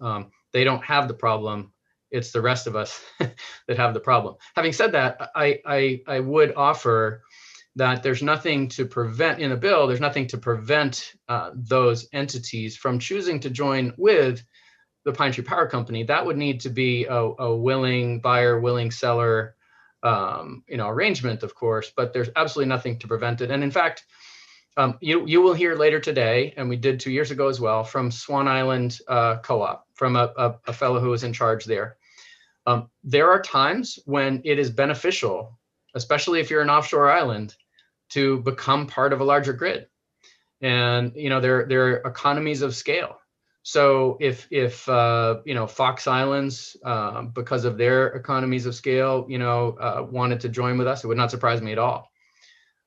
They don't have the problem. It's the rest of us that have the problem. Having said that, I would offer that there's nothing to prevent, in the bill, there's nothing to prevent those entities from choosing to join with the Pine Tree Power Company. That would need to be a willing buyer, willing seller, arrangement, of course, but there's absolutely nothing to prevent it. And in fact, you will hear later today, and we did 2 years ago as well, from Swan Island Co-op, from a fellow who was in charge there. There are times when it is beneficial, especially if you're an offshore island, to become part of a larger grid. And there are economies of scale. So if Fox Islands, because of their economies of scale, wanted to join with us, it would not surprise me at all.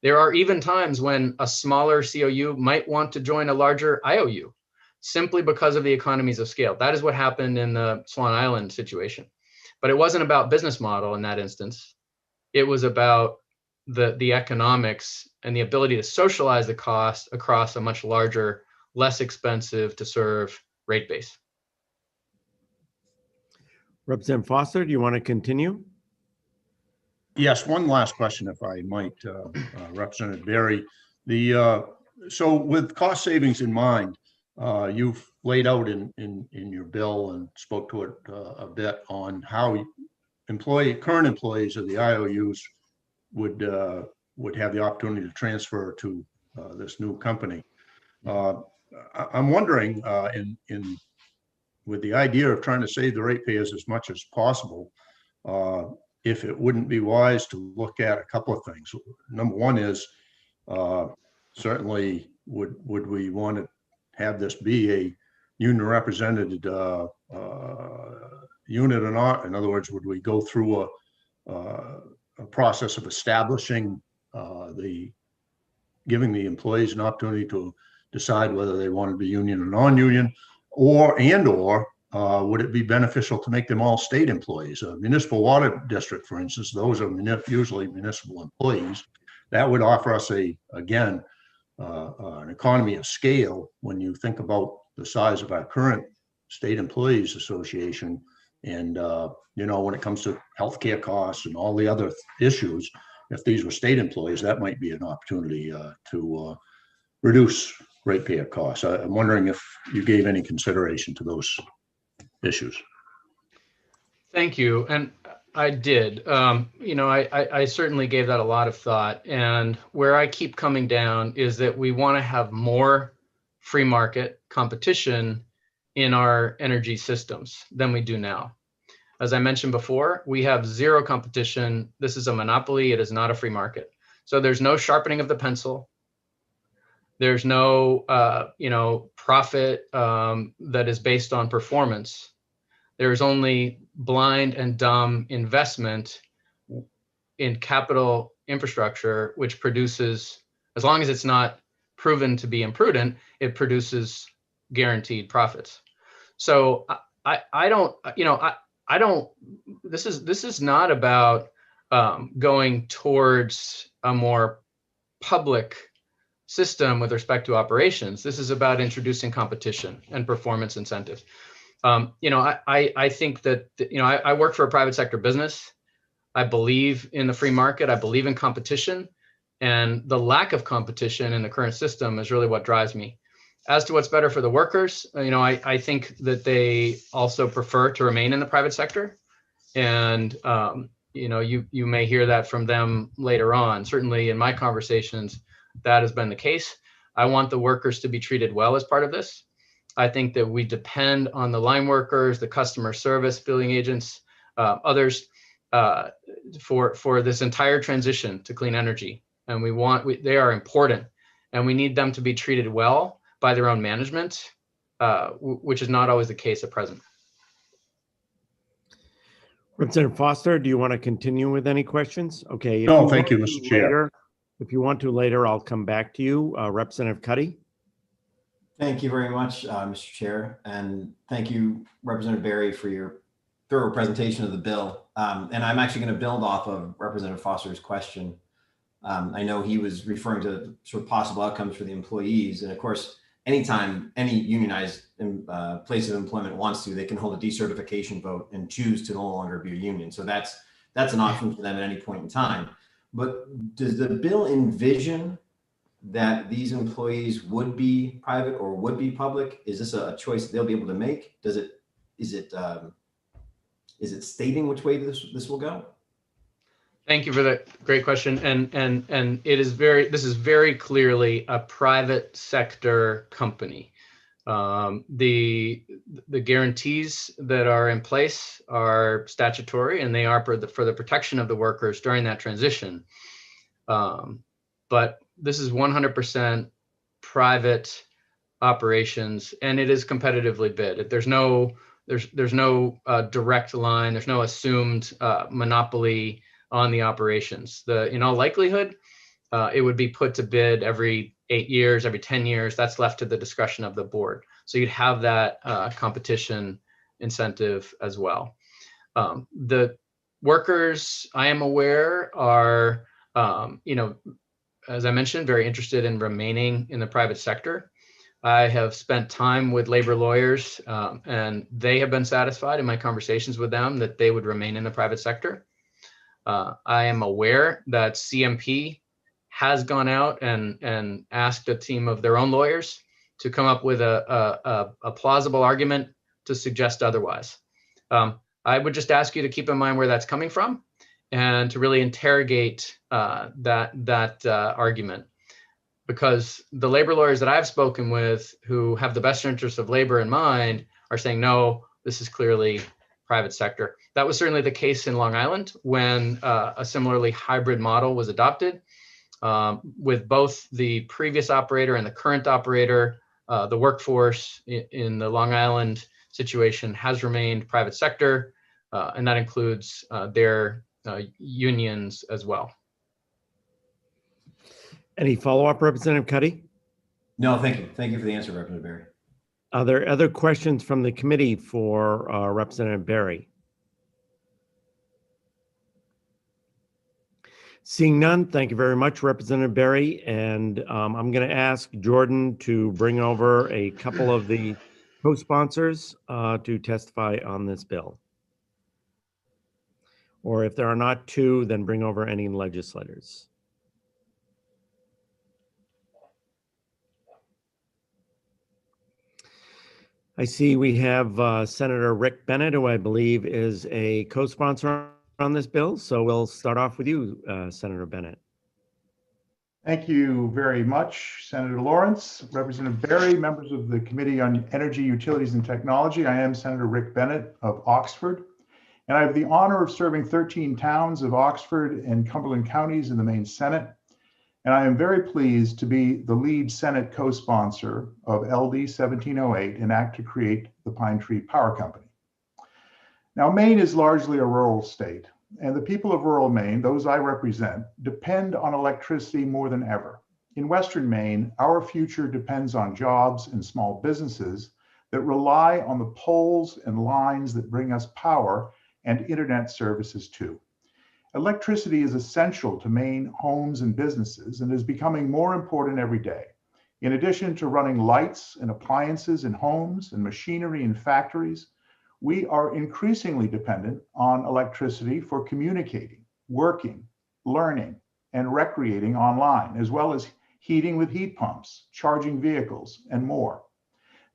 There are even times when a smaller COU might want to join a larger IOU, simply because of the economies of scale. That is what happened in the Swan Island situation. But it wasn't about business model in that instance. It was about the economics and the ability to socialize the cost across a much larger, less expensive to serve rate base. Representative Foster, do you want to continue? Yes, one last question, if I might, Representative Berry. So with cost savings in mind, you've laid out in your bill and spoke to it a bit on how current employees of the IOUs would have the opportunity to transfer to this new company. I'm wondering, with the idea of trying to save the ratepayers as much as possible, if it wouldn't be wise to look at a couple of things. Number one is certainly would we want to have this be a union represented unit or not? In other words, would we go through a process of establishing giving the employees an opportunity to decide whether they want to be union or non-union, or would it be beneficial to make them all state employees? A municipal water district, for instance, those are usually municipal employees. That would offer us an economy of scale when you think about the size of our current state employees association. And, when it comes to healthcare costs and all the other issues, if these were state employees, that might be an opportunity to reduce ratepayer costs. I'm wondering if you gave any consideration to those issues. Thank you. And I did. I certainly gave that a lot of thought. And where I keep coming down is that we want to have more free market competition in our energy systems than we do now. As I mentioned before, we have zero competition. This is a monopoly. It is not a free market. So there's no sharpening of the pencil. There's no, profit that is based on performance. There's only blind and dumb investment in capital infrastructure, which produces, as long as it's not proven to be imprudent, it produces guaranteed profits. So I don't, this is not about going towards a more public system with respect to operations. This is about introducing competition and performance incentives. I think that, I work for a private sector business. I believe in the free market. I believe in competition, and the lack of competition in the current system is really what drives me. As to what's better for the workers, I think that they also prefer to remain in the private sector, and you may hear that from them later on. Certainly in my conversations, that has been the case. I want the workers to be treated well as part of this. I think that we depend on the line workers, the customer service, billing agents, others for this entire transition to clean energy. And they are important, and we need them to be treated well by their own management, which is not always the case at present. Representative Foster, do you want to continue with any questions? Okay. No, thank you, Mr. Chair. If you want to later, I'll come back to you. Representative Cuddy. Thank you very much, Mr. Chair. And thank you, Representative Berry, for your thorough presentation of the bill. And I'm actually going to build off of Representative Foster's question. I know he was referring to sort of possible outcomes for the employees. And of course, anytime any unionized place of employment wants to, they can hold a decertification vote and choose to no longer be a union. So that's an option for them at any point in time. But does the bill envision that these employees would be private or would be public? Is this a choice they'll be able to make? Is it stating which way this will go? Thank you for that great question. And this is very clearly a private sector company. The guarantees that are in place are statutory, and they are for the protection of the workers during that transition. But this is 100% private operations, and it is competitively bid. There's no direct line. There's no assumed monopoly on the operations. In all likelihood, it would be put to bid every 8 years, every 10 years. That's left to the discretion of the board. So you'd have that competition incentive as well. The workers, I am aware, are, as I mentioned, very interested in remaining in the private sector. I have spent time with labor lawyers, and they have been satisfied in my conversations with them that they would remain in the private sector. I am aware that CMP has gone out and asked a team of their own lawyers to come up with a plausible argument to suggest otherwise. I would just ask you to keep in mind where that's coming from and to really interrogate that argument, because the labor lawyers that I've spoken with who have the best interests of labor in mind are saying, no, this is clearly private sector. That was certainly the case in Long Island when a similarly hybrid model was adopted. With both the previous operator and the current operator, the workforce in the Long Island situation has remained private sector, and that includes their unions as well. Any follow-up, Representative Cuddy? No, thank you. Thank you for the answer, Representative Berry. Are there other questions from the committee for Representative Berry? Seeing none, thank you very much, Representative Berry. And I'm going to ask Jordan to bring over a couple of the co-sponsors to testify on this bill. Or if there are not two, then bring over any legislators. I see we have Senator Rick Bennett, who I believe is a co-sponsor on this bill. So we'll start off with you, Senator Bennett. Thank you very much, Senator Lawrence, Representative Berry, members of the Committee on Energy, Utilities, and Technology. I am Senator Rick Bennett of Oxford, and I have the honor of serving 13 towns of Oxford and Cumberland counties in the Maine Senate. And I am very pleased to be the lead Senate co-sponsor of LD 1708, an act to create the Pine Tree Power Company. Now, Maine is largely a rural state, and the people of rural Maine, those I represent, depend on electricity more than ever. In Western Maine, our future depends on jobs and small businesses that rely on the poles and lines that bring us power and internet services too. Electricity is essential to Maine homes and businesses and is becoming more important every day. In addition to running lights and appliances in homes and machinery in factories, we are increasingly dependent on electricity for communicating, working, learning, and recreating online, as well as heating with heat pumps, charging vehicles, and more.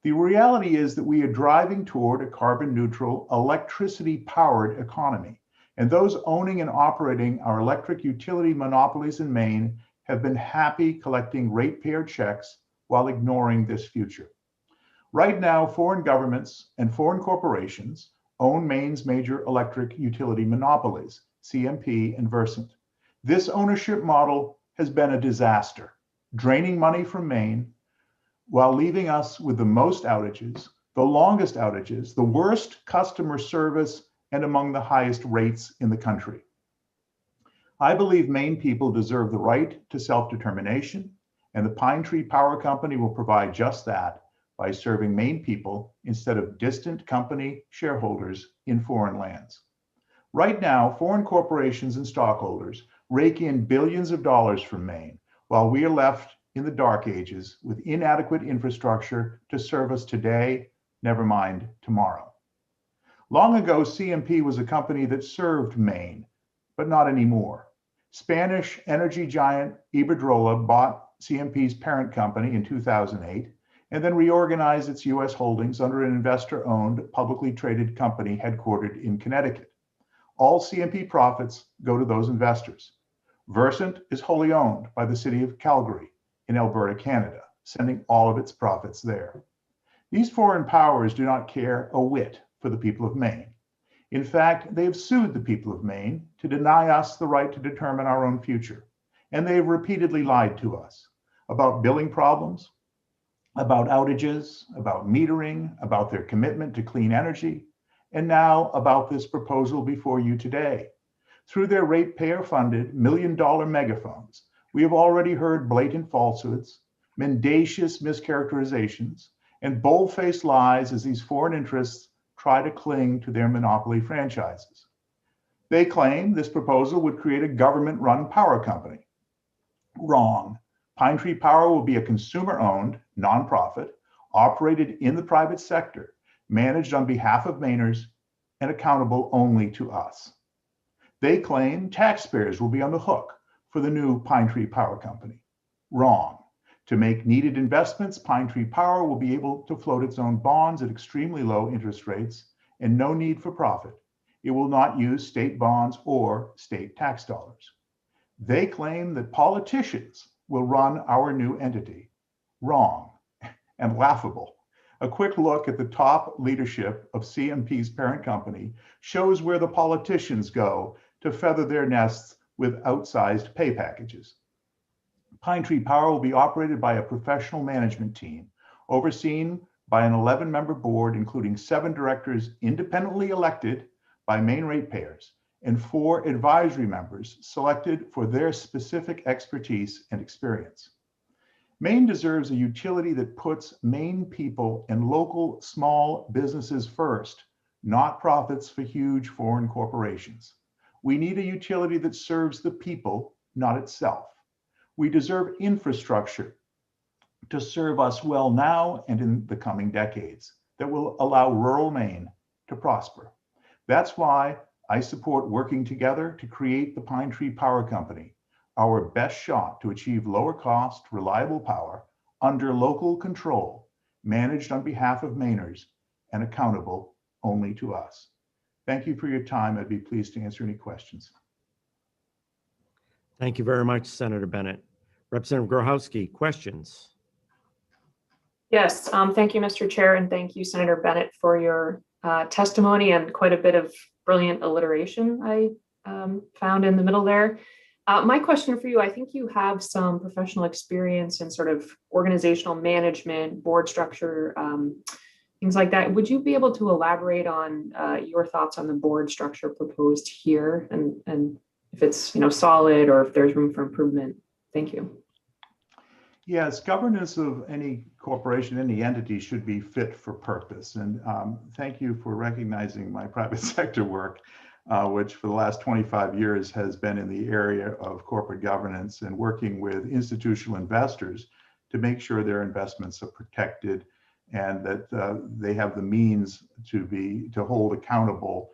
The reality is that we are driving toward a carbon neutral, electricity powered economy. And those owning and operating our electric utility monopolies in Maine have been happy collecting ratepayer checks while ignoring this future. Right now, foreign governments and foreign corporations own Maine's major electric utility monopolies, CMP and Versant. This ownership model has been a disaster, draining money from Maine while leaving us with the most outages, the longest outages, the worst customer service, and among the highest rates in the country. I believe Maine people deserve the right to self-determination, and the Pine Tree Power Company will provide just that by serving Maine people instead of distant company shareholders in foreign lands. Right now, foreign corporations and stockholders rake in billions of dollars from Maine, while we are left in the dark ages with inadequate infrastructure to serve us today, never mind tomorrow. Long ago, CMP was a company that served Maine, but not anymore. Spanish energy giant Iberdrola bought CMP's parent company in 2008 and then reorganized its US holdings under an investor-owned, publicly traded company headquartered in Connecticut. All CMP profits go to those investors. Versant is wholly owned by the city of Calgary in Alberta, Canada, sending all of its profits there. These foreign powers do not care a whit for the people of Maine. In fact, they have sued the people of Maine to deny us the right to determine our own future. And they have repeatedly lied to us about billing problems, about outages, about metering, about their commitment to clean energy, and now about this proposal before you today. Through their ratepayer-funded million-dollar megaphones, we have already heard blatant falsehoods, mendacious mischaracterizations, and bold-faced lies as these foreign interests try to cling to their monopoly franchises. They claim this proposal would create a government-run power company. Wrong. Pine Tree Power will be a consumer-owned nonprofit operated in the private sector, managed on behalf of Mainers and accountable only to us. They claim taxpayers will be on the hook for the new Pine Tree Power Company. Wrong. To make needed investments, Pine Tree Power will be able to float its own bonds at extremely low interest rates and no need for profit. It will not use state bonds or state tax dollars. They claim that politicians will run our new entity. Wrong and laughable. A quick look at the top leadership of CMP's parent company shows where the politicians go to feather their nests with outsized pay packages. Pine Tree Power will be operated by a professional management team, overseen by an 11-member board, including 7 directors independently elected by Maine ratepayers, and 4 advisory members selected for their specific expertise and experience. Maine deserves a utility that puts Maine people and local small businesses first, not profits for huge foreign corporations. We need a utility that serves the people, not itself. We deserve infrastructure to serve us well now and in the coming decades that will allow rural Maine to prosper. That's why I support working together to create the Pine Tree Power Company, our best shot to achieve lower cost, reliable power under local control, managed on behalf of Mainers and accountable only to us. Thank you for your time. I'd be pleased to answer any questions. Thank you very much, Senator Bennett. Representative Grochowski, questions? Yes, thank you, Mr. Chair, and thank you, Senator Bennett, for your testimony and quite a bit of brilliant alliteration I found in the middle there. My question for you, I think you have some professional experience in sort of organizational management, board structure, things like that. Would you be able to elaborate on your thoughts on the board structure proposed here, and if it's solid or if there's room for improvement? Thank you. Yes, governance of any corporation, any entity should be fit for purpose. And thank you for recognizing my private sector work, which for the last 25 years has been in the area of corporate governance and working with institutional investors to make sure their investments are protected and that they have the means to hold accountable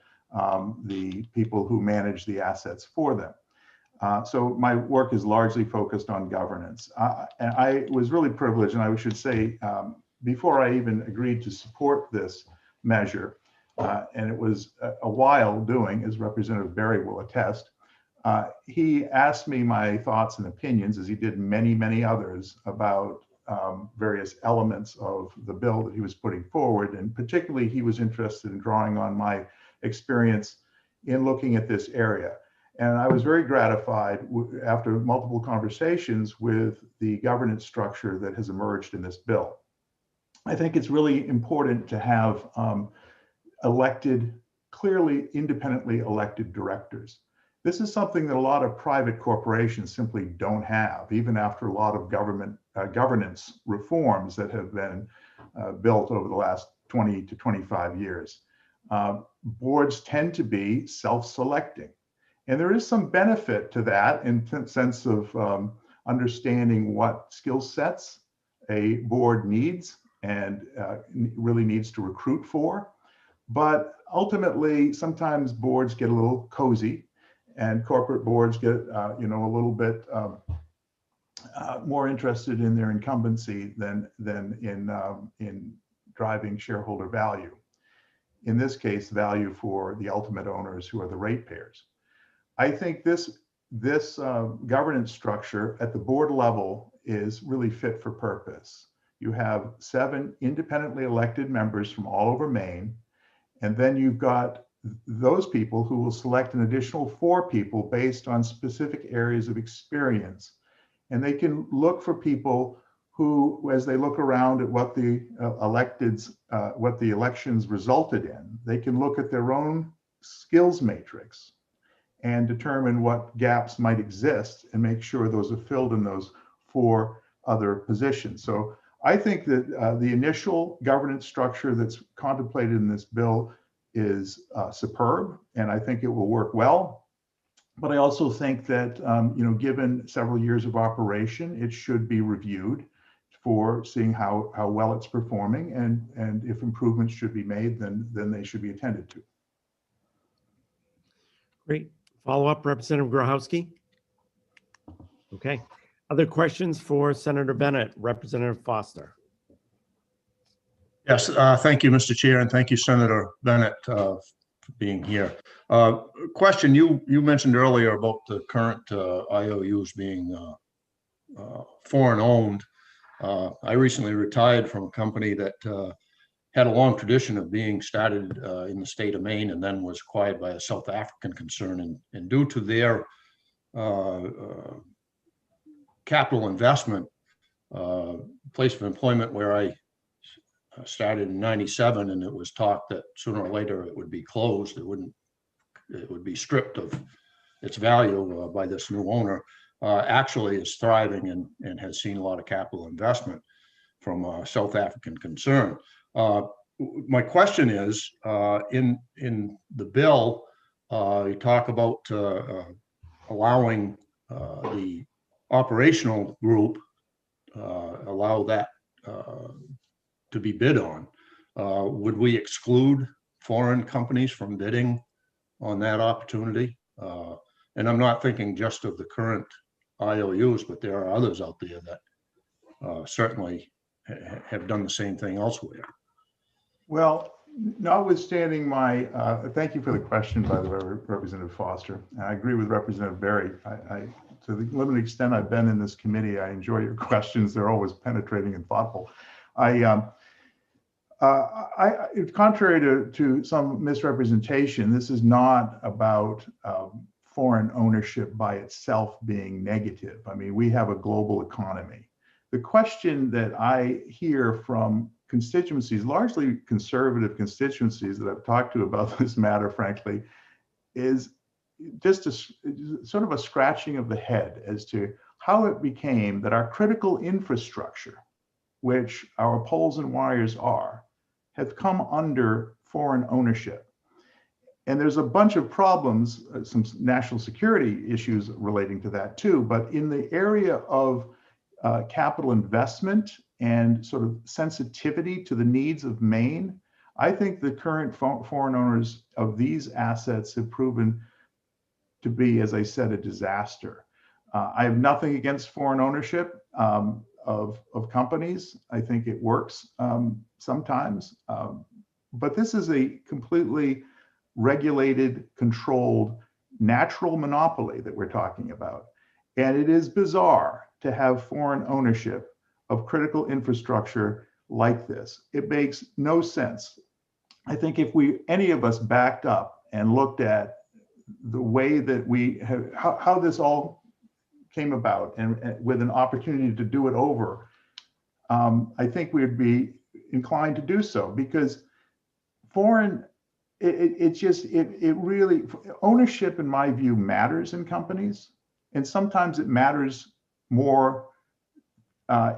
the people who manage the assets for them. So my work is largely focused on governance. And I was really privileged, and I should say, before I even agreed to support this measure, and it was a while doing, as Representative Berry will attest, he asked me my thoughts and opinions, as he did many, many others, about various elements of the bill that he was putting forward. And particularly, he was interested in drawing on my experience in looking at this area. And I was very gratified after multiple conversations with the governance structure that has emerged in this bill. I think it's really important to have elected, clearly independently elected directors. This is something that a lot of private corporations simply don't have, even after a lot of government governance reforms that have been built over the last 20 to 25 years. Boards tend to be self-selecting. And there is some benefit to that in the sense of understanding what skill sets a board needs and really needs to recruit for. But ultimately, sometimes boards get a little cozy, and corporate boards get a little bit more interested in their incumbency than in driving shareholder value. In this case, value for the ultimate owners, who are the ratepayers. I think this governance structure at the board level is really fit for purpose. You have 7 independently elected members from all over Maine, and then you've got those people who will select an additional 4 people based on specific areas of experience. And they can look for people who, as they look around at what the elections resulted in, they can look at their own skills matrix and determine what gaps might exist and make sure those are filled in those 4 other positions. So I think that the initial governance structure that's contemplated in this bill is superb, and I think it will work well. But I also think that, given several years of operation, it should be reviewed for seeing how well it's performing, and if improvements should be made, then they should be attended to. Great. Follow-up, Representative Grochowski? Okay. Other questions for Senator Bennett? Representative Foster? Yes, thank you, Mr. Chair, and thank you, Senator Bennett, for being here. Question, you mentioned earlier about the current IOUs being foreign-owned. I recently retired from a company that had a long tradition of being started in the state of Maine and then was acquired by a South African concern. And due to their capital investment, place of employment where I started in '97, and it was talked that sooner or later it would be closed. It would be stripped of its value by this new owner. Actually is thriving and has seen a lot of capital investment from a South African concern. My question is, in the bill, you talk about allowing the operational group, allow that to be bid on. Would we exclude foreign companies from bidding on that opportunity? And I'm not thinking just of the current IOUs, but there are others out there that certainly have done the same thing elsewhere. Well, notwithstanding my, thank you for the question, by the way, Representative Foster. And I agree with Representative Berry. To the limited extent I've been in this committee, I enjoy your questions. They're always penetrating and thoughtful. Contrary to some misrepresentation, this is not about foreign ownership by itself being negative. I mean, we have a global economy. The question that I hear from constituencies, largely conservative constituencies that I've talked to about this matter, frankly, is just sort of a scratching of the head as to how it became that our critical infrastructure, which our poles and wires are, have come under foreign ownership. And there's a bunch of problems, some national security issues relating to that too, but in the area of capital investment and sort of sensitivity to the needs of Maine, I think the current foreign owners of these assets have proven to be, as I said, a disaster. I have nothing against foreign ownership of companies. I think it works sometimes, but this is a completely regulated, controlled, natural monopoly that we're talking about. And it is bizarre to have foreign ownership of critical infrastructure like this. It makes no sense. I think if any of us backed up and looked at the way that we have, how this all came about and with an opportunity to do it over, I think we'd be inclined to do so, because foreign, it really, ownership in my view matters in companies, and sometimes it matters more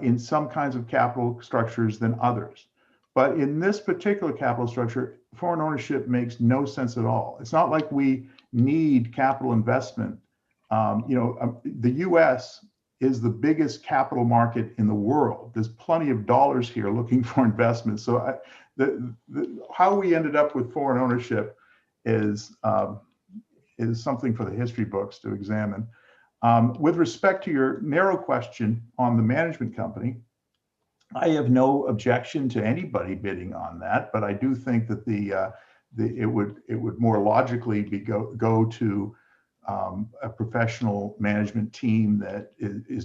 in some kinds of capital structures than others. But in this particular capital structure, foreign ownership makes no sense at all. It's not like we need capital investment. The US is the biggest capital market in the world. There's plenty of dollars here looking for investment. So how we ended up with foreign ownership is something for the history books to examine. With respect to your narrow question on the management company, I have no objection to anybody bidding on that, but I do think that it would more logically go to a professional management team that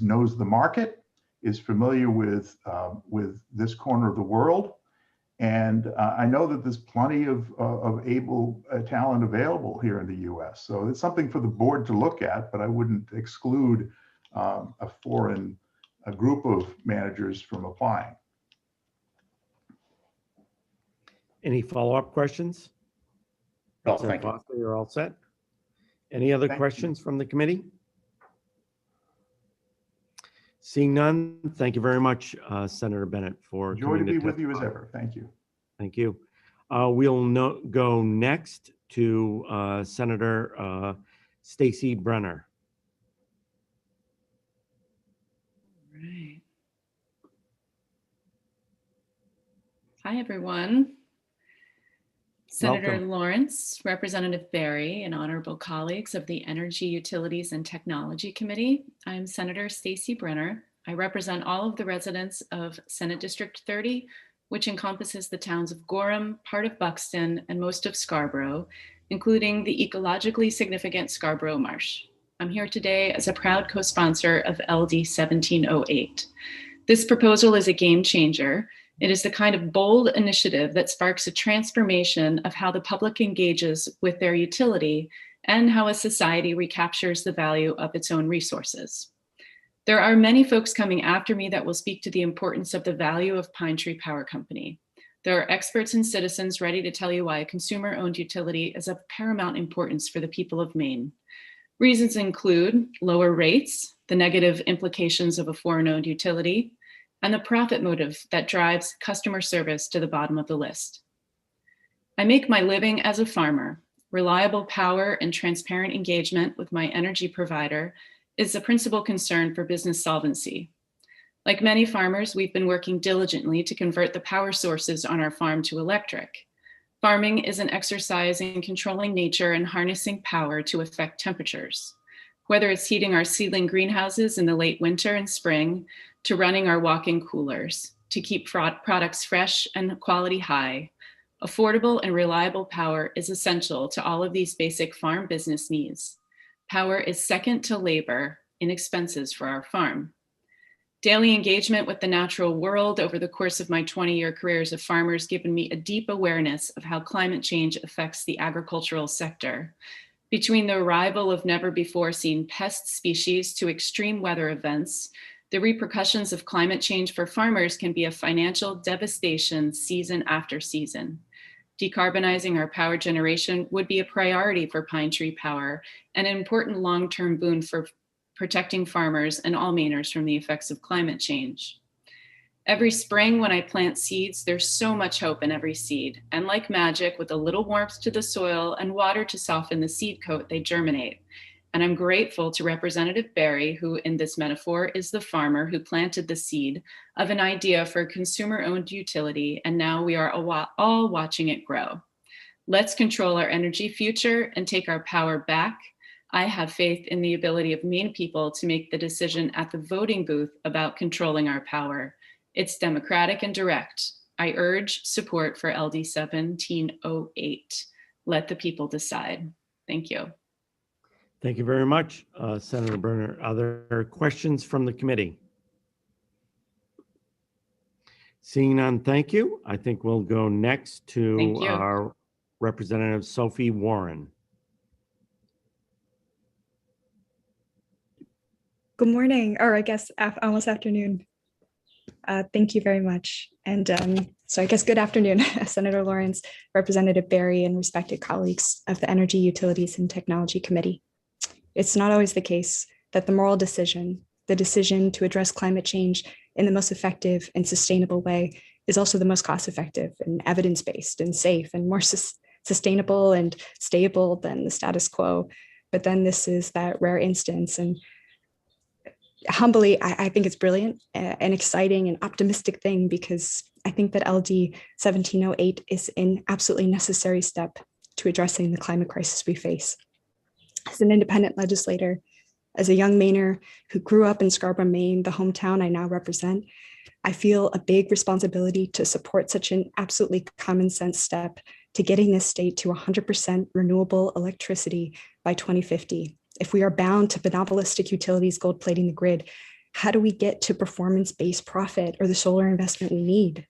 knows the market, is familiar with this corner of the world, and I know that there's plenty of able talent available here in the U.S. So it's something for the board to look at, but I wouldn't exclude a group of managers from applying. Any follow-up questions? No, thank you. You're all set. Any other questions from the committee? Seeing none, thank you very much, Senator Bennett, for Joy coming to be testify. with you as ever. Thank you. Thank you. We'll go next to Senator Stacy Brenner. Right. Hi, everyone. Senator Welcome. Lawrence, Representative Berry, and honorable colleagues of the Energy, Utilities, and Technology Committee. I'm Senator Stacy Brenner. I represent all of the residents of Senate District 30, which encompasses the towns of Gorham, part of Buxton, and most of Scarborough, including the ecologically significant Scarborough Marsh. I'm here today as a proud co-sponsor of LD 1708. This proposal is a game changer. It is the kind of bold initiative that sparks a transformation of how the public engages with their utility and how a society recaptures the value of its own resources. There are many folks coming after me that will speak to the importance of the value of Pine Tree Power Company. There are experts and citizens ready to tell you why a consumer-owned utility is of paramount importance for the people of Maine. Reasons include lower rates, the negative implications of a foreign-owned utility, and the profit motive that drives customer service to the bottom of the list. I make my living as a farmer. Reliable power and transparent engagement with my energy provider is a principal concern for business solvency. Like many farmers, we've been working diligently to convert the power sources on our farm to electric. Farming is an exercise in controlling nature and harnessing power to affect temperatures. Whether it's heating our ceiling greenhouses in the late winter and spring, to running our walk-in coolers, to keep products fresh and quality high, affordable and reliable power is essential to all of these basic farm business needs. Power is second to labor in expenses for our farm. Daily engagement with the natural world over the course of my 20-year career as a farmer has given me a deep awareness of how climate change affects the agricultural sector. Between the arrival of never before seen pest species to extreme weather events, the repercussions of climate change for farmers can be a financial devastation season after season. Decarbonizing our power generation would be a priority for Pine Tree Power and an important long-term boon for protecting farmers and all Mainers from the effects of climate change. Every spring when I plant seeds, there's so much hope in every seed. And like magic, with a little warmth to the soil and water to soften the seed coat, they germinate. And I'm grateful to Representative Berry, who in this metaphor is the farmer who planted the seed of an idea for a consumer-owned utility, and now we are all watching it grow. Let's control our energy future and take our power back. I have faith in the ability of Maine people to make the decision at the voting booth about controlling our power. It's democratic and direct. I urge support for LD 1708. Let the people decide. Thank you. Thank you very much, Senator Berner. Are there questions from the committee? Seeing none, thank you. I think we'll go next to our Representative Sophie Warren. Good morning, or I guess almost afternoon. Thank you very much. And so I guess good afternoon, Senator Lawrence, Representative Berry, and respected colleagues of the Energy, Utilities, and Technology Committee. It's not always the case that the moral decision, the decision to address climate change in the most effective and sustainable way, is also the most cost-effective and evidence-based and safe and more sustainable and stable than the status quo. But then this is that rare instance. And humbly, I think it's brilliant and exciting and optimistic thing, because I think that LD 1708 is an absolutely necessary step to addressing the climate crisis we face. As an independent legislator, as a young Mainer who grew up in Scarborough, Maine, the hometown I now represent, I feel a big responsibility to support such an absolutely common sense step to getting this state to 100% renewable electricity by 2050. If we are bound to monopolistic utilities gold plating the grid, how do we get to performance-based profit or the solar investment we need?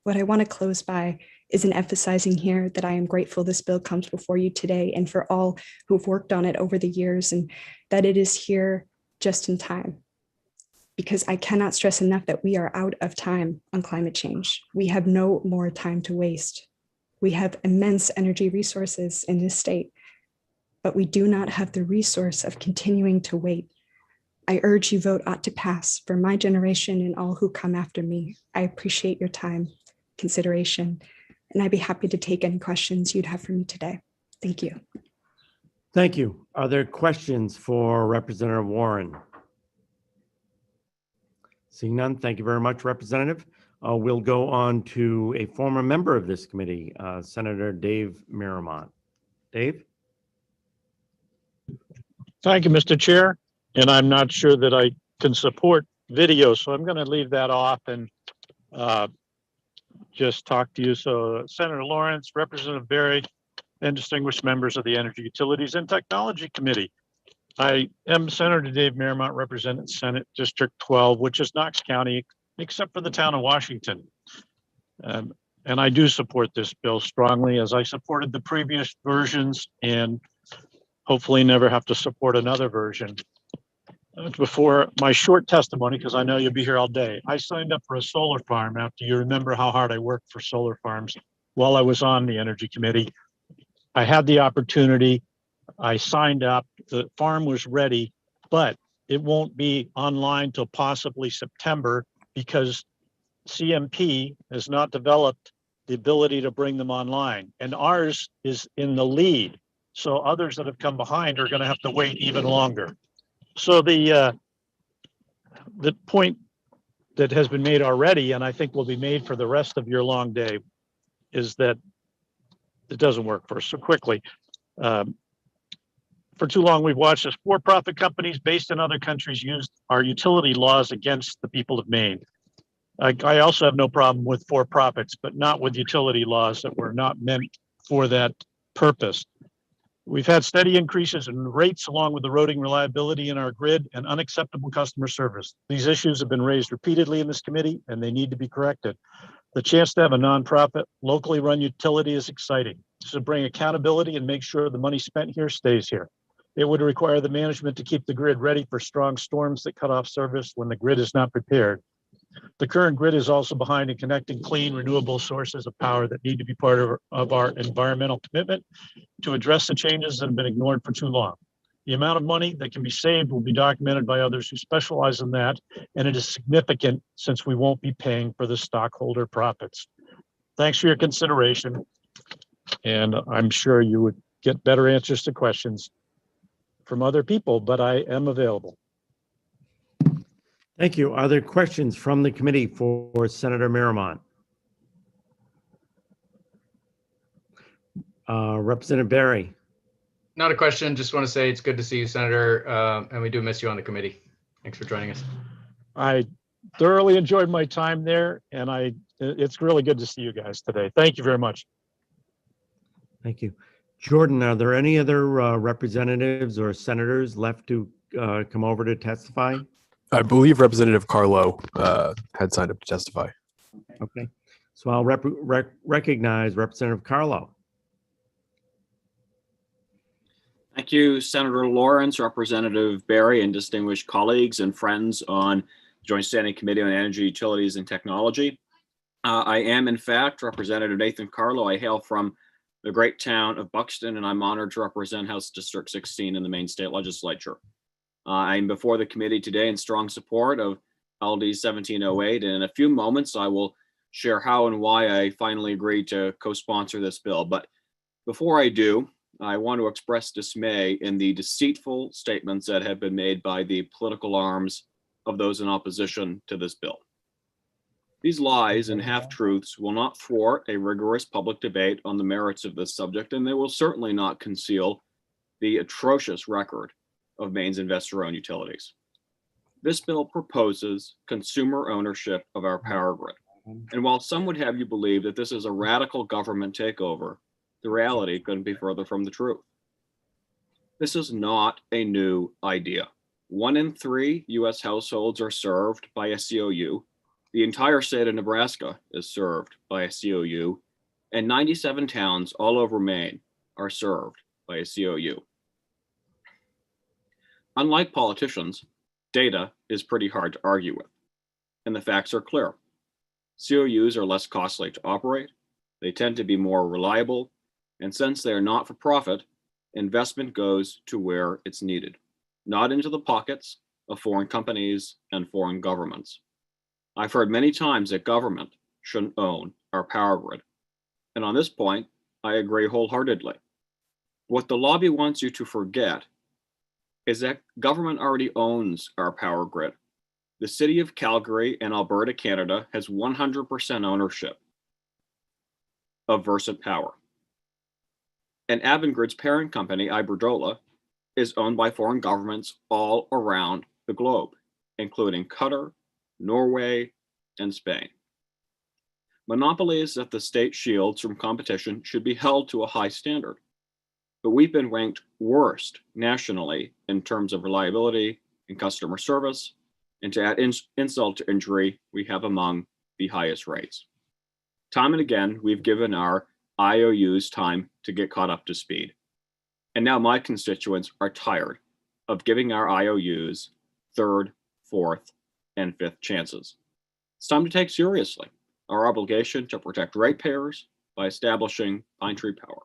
What I want to close by is in emphasizing here that I am grateful this bill comes before you today, and for all who've worked on it over the years, and that it is here just in time. Because I cannot stress enough that we are out of time on climate change. We have no more time to waste. We have immense energy resources in this state, but we do not have the resource of continuing to wait. I urge you vote ought to pass for my generation and all who come after me. I appreciate your time, consideration, and I'd be happy to take any questions you'd have for me today. Thank you. Thank you. Are there questions for Representative Warren? Seeing none, thank you very much, Representative. We'll go on to a former member of this committee, Senator Dave Miramont. Dave? Thank you, Mr. Chair. And I'm not sure that I can support video, so I'm going to leave that off and just talk to you. So Senator Lawrence, Representative Berry, and distinguished members of the Energy, Utilities, and Technology Committee. I am Senator Dave Miramont, representing Senate District 12, which is Knox County, except for the town of Washington. And I do support this bill strongly, as I supported the previous versions and hopefully never have to support another version. Before my short testimony, because I know you'll be here all day, I signed up for a solar farm after you remember how hard I worked for solar farms while I was on the Energy Committee. I had the opportunity, I signed up, the farm was ready, but it won't be online till possibly September because CMP has not developed the ability to bring them online. And ours is in the lead. So others that have come behind are going to have to wait even longer. So the point that has been made already, and I think will be made for the rest of your long day, is that it doesn't work for us. So quickly, for too long, we've watched as for-profit companies based in other countries use our utility laws against the people of Maine. I also have no problem with for-profits, but not with utility laws that were not meant for that purpose. We've had steady increases in rates along with eroding reliability in our grid and unacceptable customer service. These issues have been raised repeatedly in this committee and they need to be corrected. The chance to have a nonprofit, locally run utility is exciting. This will bring accountability and make sure the money spent here stays here. It would require the management to keep the grid ready for strong storms that cut off service when the grid is not prepared. The current grid is also behind in connecting clean, renewable sources of power that need to be part of our environmental commitment to address the changes that have been ignored for too long. The amount of money that can be saved will be documented by others who specialize in that, and it is significant since we won't be paying for the stockholder profits. Thanks for your consideration, and I'm sure you would get better answers to questions from other people, but I am available. Thank you. Are there questions from the committee for Senator Miramont? Representative Barry. Not a question. Just want to say it's good to see you, Senator, and we do miss you on the committee. Thanks for joining us. I thoroughly enjoyed my time there, and it's really good to see you guys today. Thank you very much. Thank you. Jordan, are there any other representatives or senators left to come over to testify? I believe Representative Carlo had signed up to testify. Okay, so I'll recognize Representative Carlo. Thank you, Senator Lawrence, Representative Barry, and distinguished colleagues and friends on the Joint Standing Committee on Energy, Utilities, and Technology. I am, in fact, Representative Nathan Carlo. I hail from the great town of Buxton, and I'm honored to represent House District 16 in the Maine State Legislature. I'm before the committee today in strong support of LD 1708, and in a few moments I will share how and why I finally agreed to co-sponsor this bill. But before I do, I want to express dismay in the deceitful statements that have been made by the political arms of those in opposition to this bill. These lies and half-truths will not thwart a rigorous public debate on the merits of this subject, and they will certainly not conceal the atrocious record of Maine's investor-owned utilities. This bill proposes consumer ownership of our power grid. And while some would have you believe that this is a radical government takeover, the reality couldn't be further from the truth. This is not a new idea. 1 in 3 US households are served by a COU. The entire state of Nebraska is served by a COU, and 97 towns all over Maine are served by a COU. Unlike politicians, data is pretty hard to argue with, and the facts are clear. COUs are less costly to operate, they tend to be more reliable, and since they are not for profit, investment goes to where it's needed, not into the pockets of foreign companies and foreign governments. I've heard many times that government shouldn't own our power grid, and on this point, I agree wholeheartedly. What the lobby wants you to forget is that government already owns our power grid. The city of Calgary in Alberta, Canada has 100% ownership of Versant Power. And Avangrid's parent company, Iberdrola, is owned by foreign governments all around the globe, including Qatar, Norway, and Spain. Monopolies that the state shields from competition should be held to a high standard. But we've been ranked worst nationally in terms of reliability and customer service, and to add insult to injury, we have among the highest rates. Time and again, we've given our IOUs time to get caught up to speed. And now my constituents are tired of giving our IOUs third, fourth, and fifth chances. It's time to take seriously our obligation to protect ratepayers by establishing Pine Tree Power,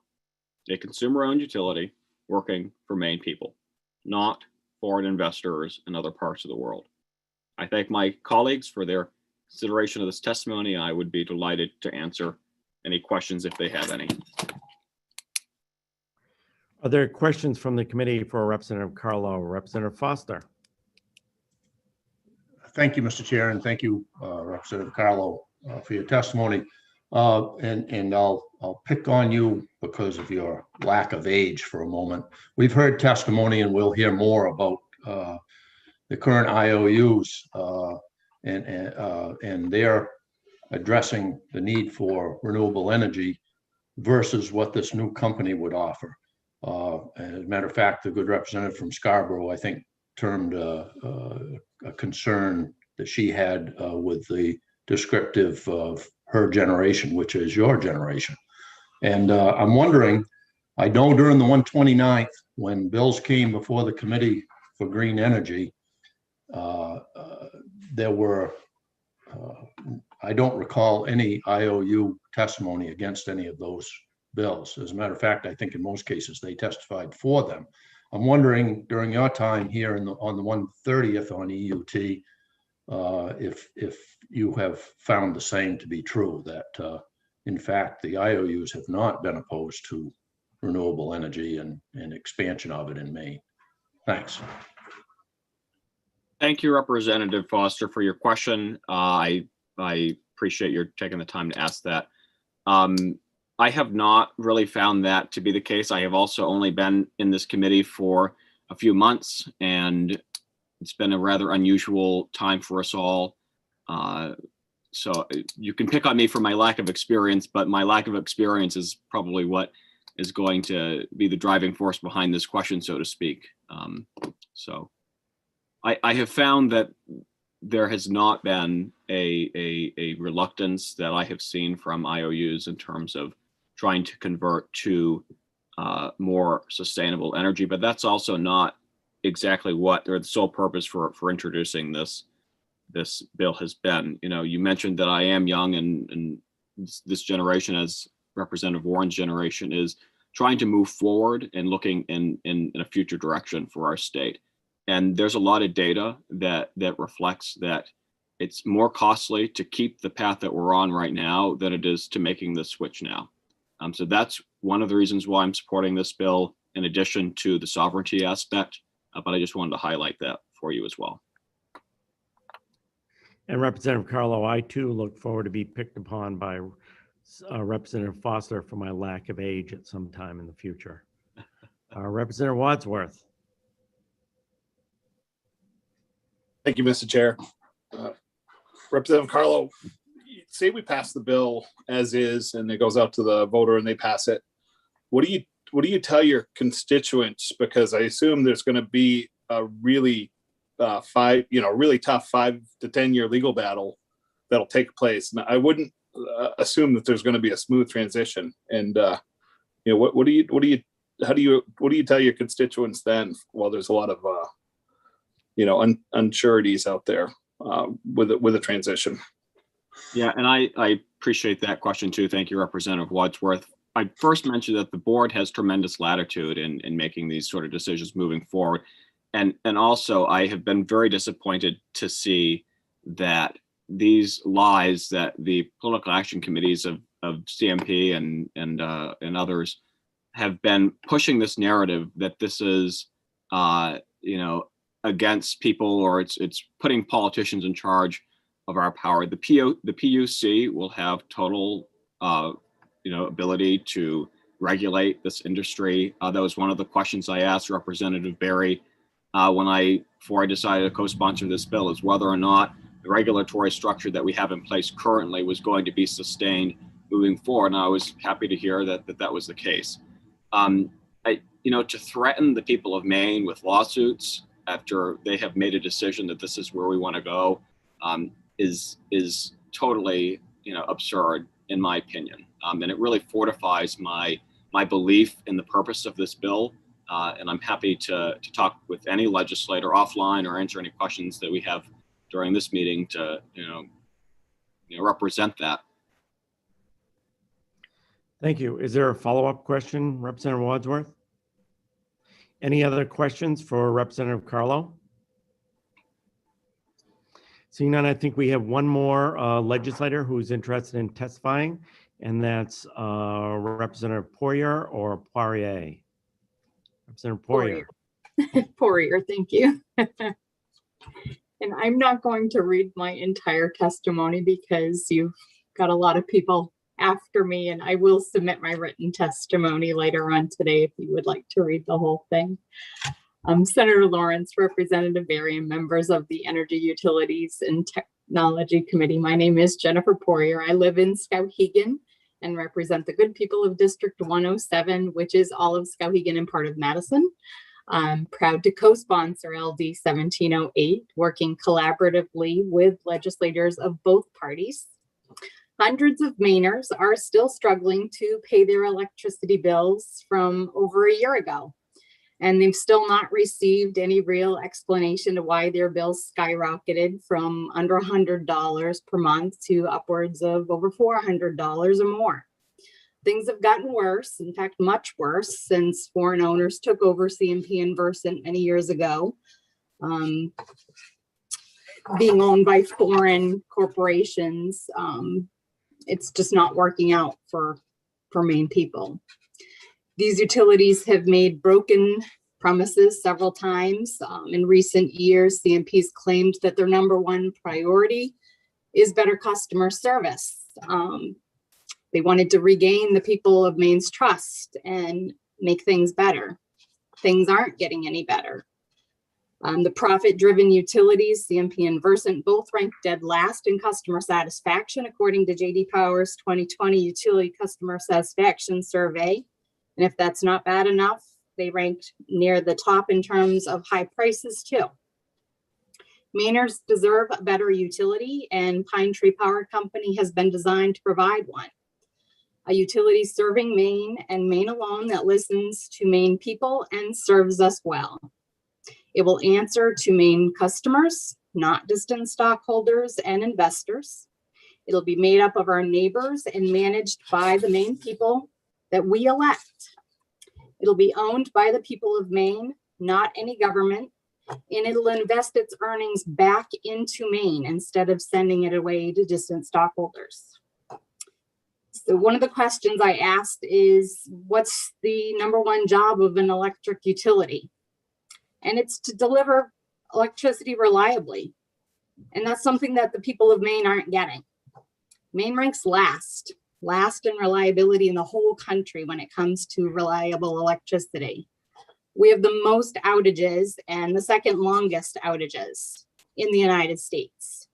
a consumer-owned utility working for Maine people, not foreign investors in other parts of the world. I thank my colleagues for their consideration of this testimony. I would be delighted to answer any questions if they have any. Are there questions from the committee for Representative Carlo? Representative Foster. Thank you, Mr. Chair, and thank you, Representative Carlo, for your testimony. And I'll pick on you because of your lack of age for a moment. We've heard testimony, and we'll hear more about the current IOUs and they're addressing the need for renewable energy versus what this new company would offer. As a matter of fact, the good representative from Scarborough, I think, termed a concern that she had with the descriptive of her generation, which is your generation. And I'm wondering, I know during the 129th, when bills came before the Committee for Green Energy, there were, I don't recall any IOU testimony against any of those bills. As a matter of fact, I think in most cases they testified for them. I'm wondering during your time here on the 130th on EUT, if you have found the same to be true, that in fact the IOUs have not been opposed to renewable energy and expansion of it in Maine. Thanks. Thank you, Representative Foster, for your question. I appreciate your taking the time to ask that. I have not really found that to be the case. I have also only been in this committee for a few months, and it's been a rather unusual time for us all. So you can pick on me for my lack of experience, but my lack of experience is probably what is going to be the driving force behind this question, so to speak. So I have found that there has not been a reluctance that I have seen from IOUs in terms of trying to convert to more sustainable energy, but that's also not exactly what or the sole purpose for introducing this bill has been. You know, you mentioned that I am young, and this generation, as Representative Warren's generation, is trying to move forward and looking in a future direction for our state. And there's a lot of data that reflects that it's more costly to keep the path that we're on right now than it is to making the switch now. So that's one of the reasons why I'm supporting this bill, in addition to the sovereignty aspect. But I just wanted to highlight that for you as well. And Representative Carlo, I too look forward to be picked upon by Representative Foster for my lack of age at some time in the future. Representative Wadsworth. Thank you, Mr. Chair. Representative Carlo, say we pass the bill as is and it goes out to the voter and they pass it. What do you tell your constituents? Because I assume there's going to be a really really tough 5 to 10 year legal battle that'll take place. And I wouldn't assume that there's going to be a smooth transition. And what do you tell your constituents then? Well, there's a lot of unsureties out there with a transition. Yeah, and I appreciate that question too. Thank you, Representative Wadsworth. I first mentioned that the board has tremendous latitude in making these sort of decisions moving forward. And also, I have been very disappointed to see that these lies that the political action committees of CMP and others have been pushing this narrative that this is against people, or it's putting politicians in charge of our power. The PUC will have total ability to regulate this industry. That was one of the questions I asked Representative Berry before I decided to co-sponsor this bill, is whether or not the regulatory structure that we have in place currently was going to be sustained moving forward. And I was happy to hear that was the case. To threaten the people of Maine with lawsuits after they have made a decision that this is where we want to go is totally absurd in my opinion. And it really fortifies my belief in the purpose of this bill. And I'm happy to talk with any legislator offline or answer any questions that we have during this meeting to represent that. Thank you. Is there a follow-up question, Representative Wadsworth? Any other questions for Representative Carlo? Seeing none, I think we have one more legislator who's interested in testifying, and that's Representative Poirier or Poirier. Representative Poirier. Poirier, thank you. And I'm not going to read my entire testimony because you've got a lot of people after me, and I will submit my written testimony later on today if you would like to read the whole thing. Senator Lawrence, Representative Berry, and members of the Energy Utilities and Technology Committee. My name is Jennifer Poirier. I live in Skowhegan and represent the good people of District 107, which is all of Skowhegan and part of Madison. I'm proud to co-sponsor LD 1708, working collaboratively with legislators of both parties. Hundreds of Mainers are still struggling to pay their electricity bills from over a year ago, and they've still not received any real explanation to why their bills skyrocketed from under $100 per month to upwards of over $400 or more. Things have gotten worse, in fact, much worse, since foreign owners took over CMP and Versant many years ago. Being owned by foreign corporations, it's just not working out for Maine people. These utilities have made broken promises several times. In recent years, CMP's claimed that their #1 priority is better customer service. They wanted to regain the people of Maine's trust and make things better. Things aren't getting any better. The profit-driven utilities, CMP and Versant, both ranked dead last in customer satisfaction, according to J.D. Power's 2020 Utility Customer Satisfaction Survey. And if that's not bad enough, they ranked near the top in terms of high prices too. Mainers deserve a better utility, and Pine Tree Power Company has been designed to provide one. A utility serving Maine and Maine alone that listens to Maine people and serves us well. It will answer to Maine customers, not distant stockholders and investors. It'll be made up of our neighbors and managed by the Maine people that we elect. It'll be owned by the people of Maine, not any government, and it'll invest its earnings back into Maine instead of sending it away to distant stockholders. So one of the questions I asked is, what's the #1 job of an electric utility? And it's to deliver electricity reliably. And that's something that the people of Maine aren't getting. Maine ranks last in reliability in the whole country when it comes to reliable electricity. We have the most outages and the second longest outages in the United States.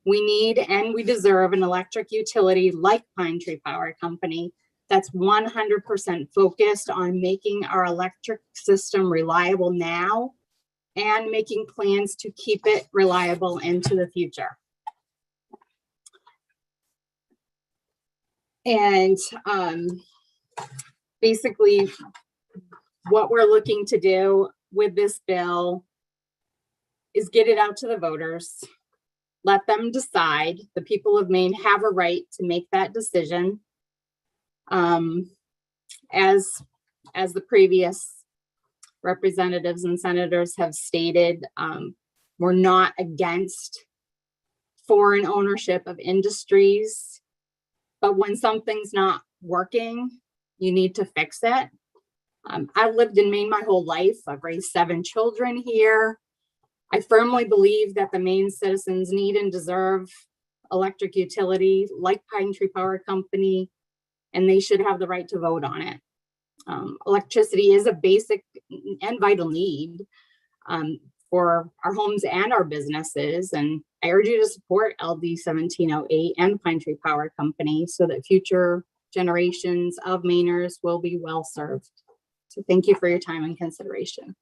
We need and we deserve an electric utility like Pine Tree Power Company that's 100% focused on making our electric system reliable now and making plans to keep it reliable into the future. And basically, what we're looking to do with this bill is get it out to the voters, let them decide. The people of Maine have a right to make that decision. As the previous representatives and senators have stated, we're not against foreign ownership of industries, but when something's not working, you need to fix it. I've lived in Maine my whole life. I've raised 7 children here. I firmly believe that the Maine citizens need and deserve electric utility like Pine Tree Power Company, and they should have the right to vote on it. Electricity is a basic and vital need for our homes and our businesses. And I urge you to support LD 1708 and Pine Tree Power Company so that future generations of Mainers will be well served. So thank you for your time and consideration.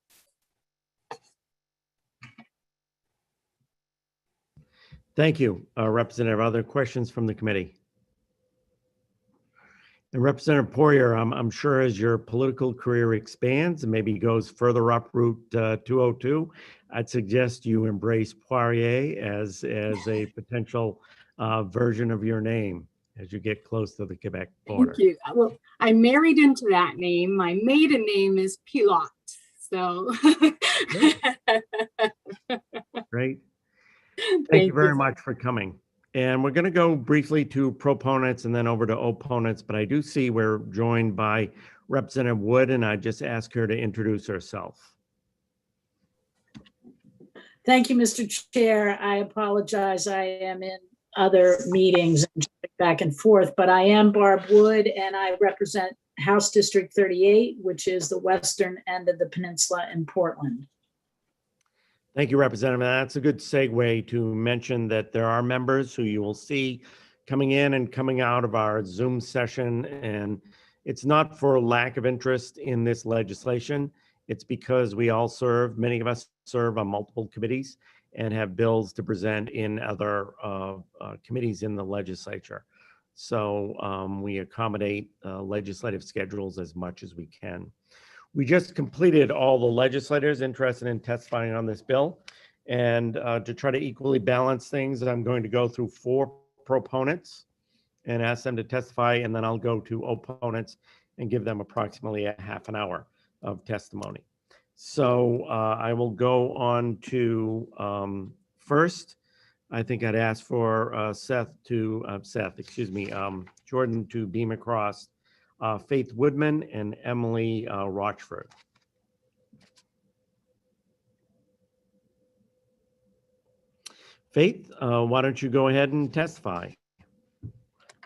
Thank you, Representative. Other questions from the committee? And Representative Poirier, I'm sure as your political career expands and maybe goes further up Route 202, I'd suggest you embrace Poirier as a potential version of your name as you get close to the Quebec border. Thank you. Well, I'm married into that name. My maiden name is Pilot. So Great. Thank you very much for coming. And we're going to go briefly to proponents and then over to opponents, but I do see we're joined by Representative Wood, and I just ask her to introduce herself. Thank you, Mr. Chair. I apologize. I am in other meetings and back and forth, but I am Barb Wood and I represent House District 38, which is the western end of the peninsula in Portland. Thank you, Representative. That's a good segue to mention that there are members who you will see coming in and coming out of our Zoom session. And it's not for lack of interest in this legislation. It's because we all serve, many of us serve on multiple committees and have bills to present in other committees in the legislature. So we accommodate legislative schedules as much as we can. We just completed all the legislators interested in testifying on this bill. And to try to equally balance things, I'm going to go through 4 proponents and ask them to testify, and then I'll go to opponents and give them approximately a half an hour of testimony. So I will go on to first. I think I'd ask for Jordan to beam across Faith Woodman and Emily Rochford. Faith, why don't you go ahead and testify?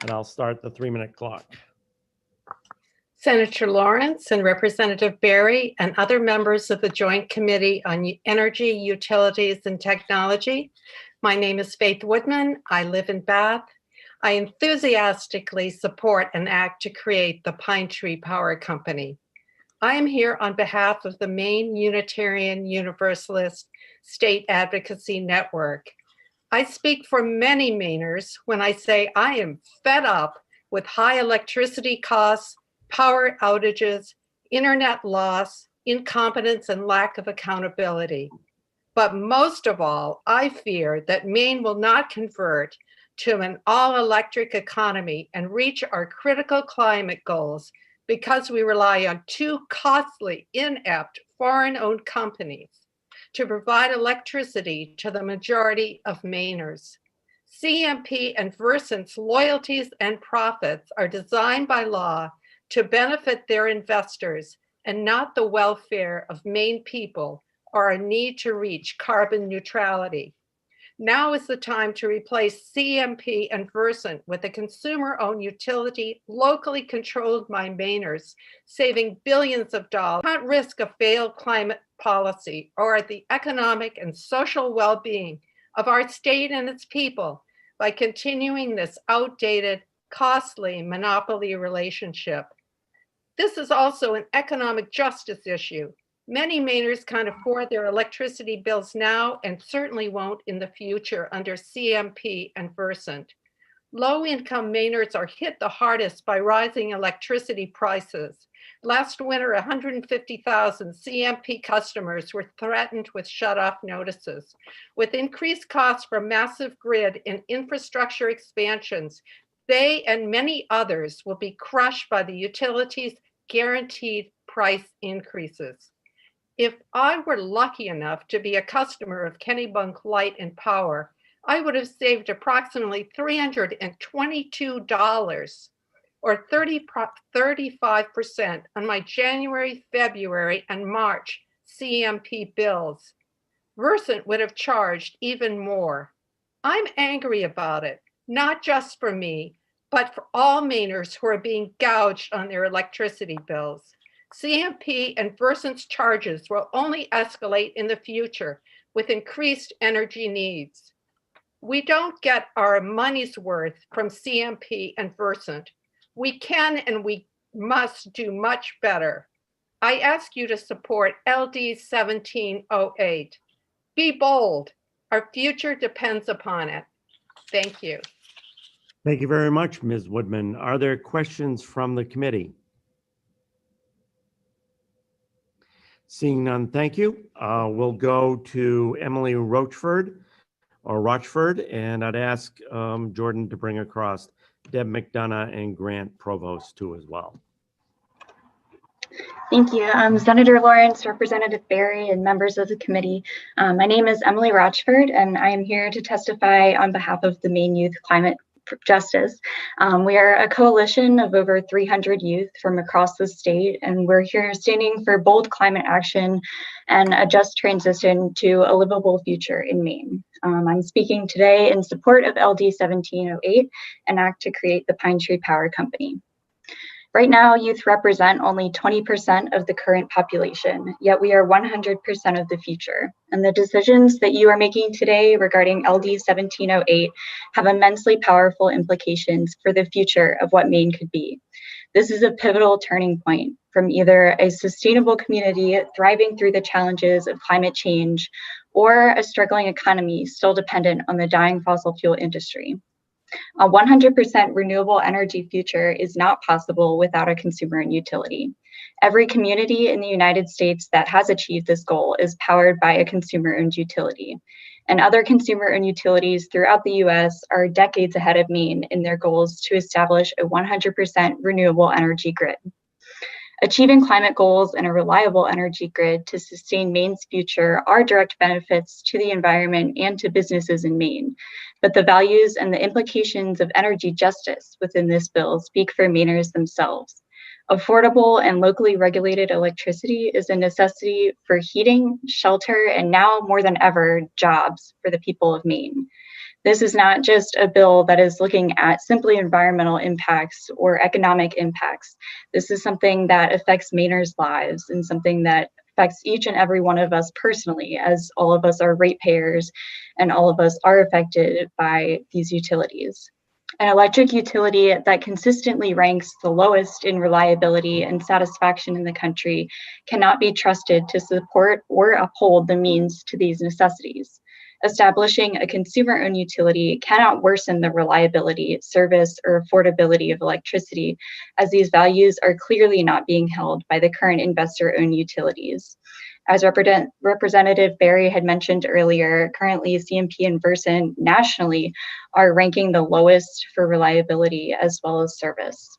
And I'll start the 3-minute clock. Senator Lawrence and Representative Berry and other members of the Joint Committee on Energy, Utilities, and Technology. My name is Faith Woodman. I live in Bath. I enthusiastically support an act to create the Pine Tree Power Company. I am here on behalf of the Maine Unitarian Universalist State Advocacy Network. I speak for many Mainers when I say I am fed up with high electricity costs, power outages, internet loss, incompetence, and lack of accountability. But most of all, I fear that Maine will not convert to an all-electric economy and reach our critical climate goals because we rely on 2 costly, inept, foreign-owned companies to provide electricity to the majority of Mainers. CMP and Versant's loyalties and profits are designed by law to benefit their investors and not the welfare of Maine people or a need to reach carbon neutrality. Now is the time to replace CMP and Versant with a consumer-owned utility locally controlled by Mainers, saving billions of dollars, not risk a failed climate policy or the economic and social well-being of our state and its people by continuing this outdated, costly monopoly relationship. This is also an economic justice issue. Many Mainers can't afford their electricity bills now and certainly won't in the future under CMP and Versant. Low-income Mainers are hit the hardest by rising electricity prices. Last winter, 150,000 CMP customers were threatened with shut-off notices. With increased costs from massive grid and infrastructure expansions, they and many others will be crushed by the utilities' guaranteed price increases. If I were lucky enough to be a customer of Kennebunk Light and Power, I would have saved approximately $322 or 35% on my January, February, and March CMP bills. Versant would have charged even more. I'm angry about it, not just for me, but for all Mainers who are being gouged on their electricity bills. CMP and Versant's charges will only escalate in the future with increased energy needs. We don't get our money's worth from CMP and Versant. We can and we must do much better. I ask you to support LD 1708. Be bold. Our future depends upon it. Thank you. Thank you very much, Ms. Woodman. Are there questions from the committee? Seeing none, thank you. We'll go to Emily Rochford, and I'd ask Jordan to bring across Deb McDonough and Grant Provost too as well. Thank you. Senator Lawrence, Representative Berry, and members of the committee. My name is Emily Rochford, and I am here to testify on behalf of the Maine Youth Climate Justice. We are a coalition of over 300 youth from across the state, and we're here standing for bold climate action and a just transition to a livable future in Maine. I'm speaking today in support of LD 1708, an act to create the Pine Tree Power Company. Right now, youth represent only 20% of the current population, yet we are 100% of the future. And the decisions that you are making today regarding LD 1708 have immensely powerful implications for the future of what Maine could be. This is a pivotal turning point from either a sustainable community thriving through the challenges of climate change or a struggling economy still dependent on the dying fossil fuel industry. A 100% renewable energy future is not possible without a consumer-owned utility. Every community in the United States that has achieved this goal is powered by a consumer-owned utility. And other consumer-owned utilities throughout the US are decades ahead of Maine in their goals to establish a 100% renewable energy grid. Achieving climate goals and a reliable energy grid to sustain Maine's future are direct benefits to the environment and to businesses in Maine. But the values and the implications of energy justice within this bill speak for Mainers themselves. Affordable and locally regulated electricity is a necessity for heating, shelter, and now more than ever, jobs for the people of Maine. This is not just a bill that is looking at simply environmental impacts or economic impacts. This is something that affects Mainers' lives and something that affects each and every one of us personally, as all of us are ratepayers and all of us are affected by these utilities. An electric utility that consistently ranks the lowest in reliability and satisfaction in the country cannot be trusted to support or uphold the means to these necessities. Establishing a consumer-owned utility cannot worsen the reliability, service, or affordability of electricity, as these values are clearly not being held by the current investor-owned utilities. As Representative Berry had mentioned earlier, currently CMP and Versant nationally are ranking the lowest for reliability as well as service.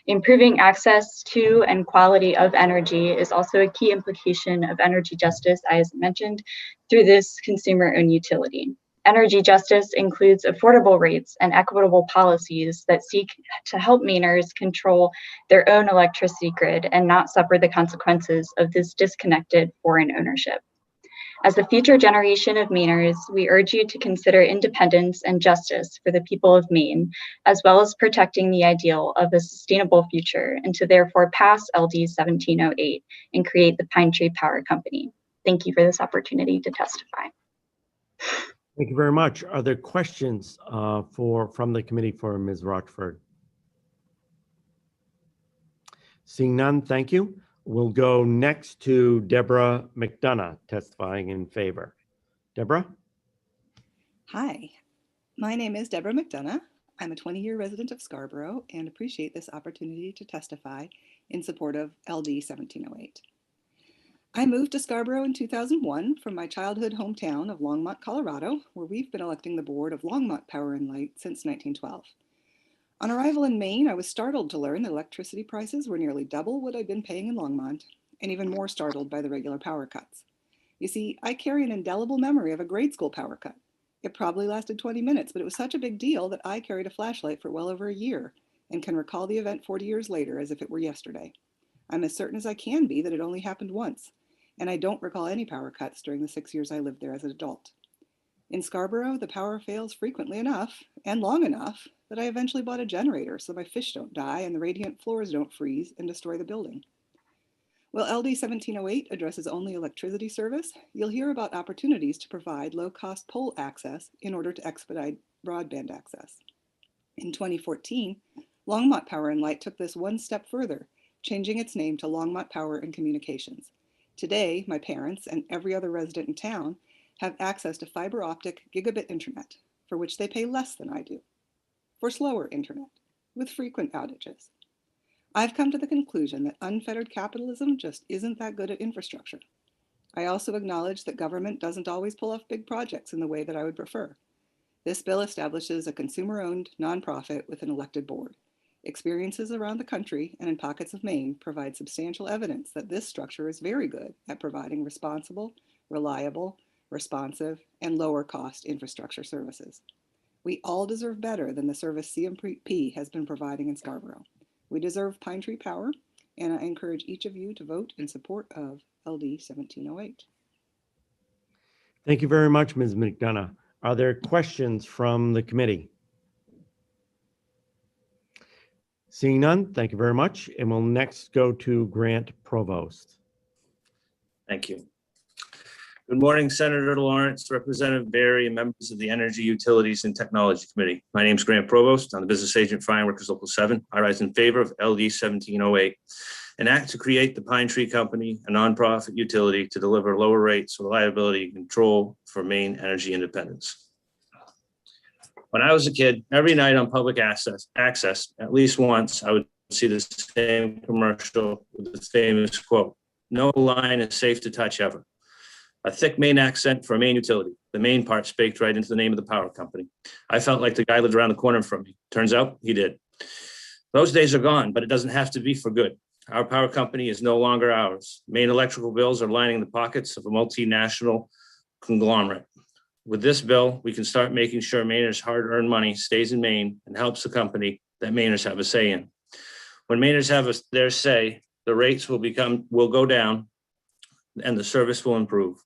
Improving access to and quality of energy is also a key implication of energy justice, as mentioned, through this consumer-owned utility. Energy justice includes affordable rates and equitable policies that seek to help Mainers control their own electricity grid and not suffer the consequences of this disconnected foreign ownership. As the future generation of Mainers, we urge you to consider independence and justice for the people of Maine, as well as protecting the ideal of a sustainable future, and to therefore pass LD 1708 and create the Pine Tree Power Company. Thank you for this opportunity to testify. Thank you very much. Are there questions from the committee for Ms. Rochford? Seeing none, thank you. We'll go next to Deborah McDonough testifying in favor. Deborah? Hi, my name is Deborah McDonough. I'm a 20-year resident of Scarborough and appreciate this opportunity to testify in support of LD 1708. I moved to Scarborough in 2001 from my childhood hometown of Longmont, Colorado, where we've been electing the board of Longmont Power and Light since 1912. On arrival in Maine, I was startled to learn that electricity prices were nearly double what I'd been paying in Longmont, and even more startled by the regular power cuts. You see, I carry an indelible memory of a grade school power cut. It probably lasted 20 minutes, but it was such a big deal that I carried a flashlight for well over a year and can recall the event 40 years later as if it were yesterday. I'm as certain as I can be that it only happened once, and I don't recall any power cuts during the 6 years I lived there as an adult. In Scarborough, the power fails frequently enough and long enough that I eventually bought a generator so my fish don't die and the radiant floors don't freeze and destroy the building. While LD 1708 addresses only electricity service, you'll hear about opportunities to provide low-cost pole access in order to expedite broadband access. In 2014, Longmont Power and Light took this one step further, changing its name to Longmont Power and Communications. Today, my parents and every other resident in town have access to fiber optic gigabit internet, for which they pay less than I do, for slower internet, with frequent outages. I've come to the conclusion that unfettered capitalism just isn't that good at infrastructure. I also acknowledge that government doesn't always pull off big projects in the way that I would prefer. This bill establishes a consumer-owned nonprofit with an elected board. Experiences around the country and in pockets of Maine provide substantial evidence that this structure is very good at providing responsible, reliable, responsive, and lower cost infrastructure services. We all deserve better than the service CMP has been providing in Scarborough. We deserve Pine Tree Power, and I encourage each of you to vote in support of LD 1708. Thank you very much, Ms. McDonough. Are there questions from the committee? Seeing none, thank you very much. And we'll next go to Grant Provost. Thank you. Good morning, Senator Lawrence, Representative Berry, and members of the Energy, Utilities, and Technology Committee. My name is Grant Provost. I'm the Business Agent for Ironworkers Local 7. I rise in favor of LD 1708, an act to create the Pine Tree Company, a nonprofit utility to deliver lower rates, reliability, and control for Maine energy independence. When I was a kid, every night on public access, at least once, I would see the same commercial with the famous quote, "No line is safe to touch ever." A thick Maine accent for a Maine utility. The Maine part spaked right into the name of the power company. I felt like the guy lived around the corner from me. Turns out he did. Those days are gone, but it doesn't have to be for good. Our power company is no longer ours. Maine electrical bills are lining the pockets of a multinational conglomerate. With this bill, we can start making sure Mainers' hard-earned money stays in Maine and helps the company that Mainers have a say in. When Mainers have their say, the rates will go down and the service will improve.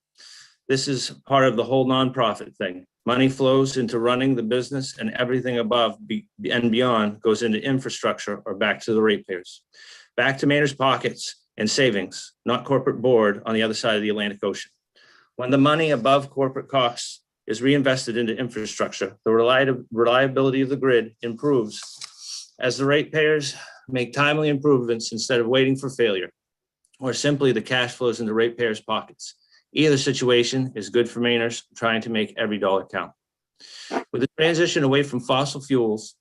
This is part of the whole nonprofit thing. Money flows into running the business and everything above and beyond goes into infrastructure or back to the ratepayers. Back to Mainers' pockets and savings, not corporate board on the other side of the Atlantic Ocean. When the money above corporate costs is reinvested into infrastructure, the reliability of the grid improves as the ratepayers make timely improvements instead of waiting for failure, or simply the cash flows into ratepayers' pockets. Either situation is good for Mainers trying to make every dollar count. With the transition away from fossil fuels,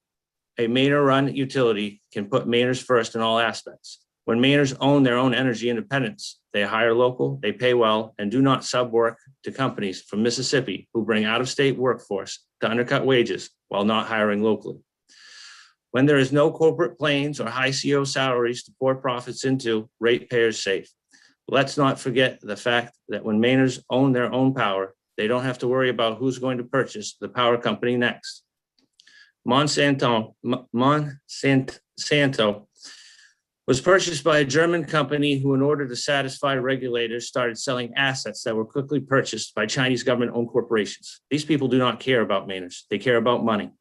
a Mainer-run utility can put Mainers first in all aspects. When Mainers own their own energy independence, they hire local, they pay well, and do not sub-work to companies from Mississippi who bring out-of-state workforce to undercut wages while not hiring locally. When there is no corporate planes or high CO salaries to pour profits into, ratepayers safe. Let's not forget the fact that when Mainers own their own power, they don't have to worry about who's going to purchase the power company next. Monsanto was purchased by a German company who, in order to satisfy regulators, started selling assets that were quickly purchased by Chinese government-owned corporations. These people do not care about Mainers. They care about money.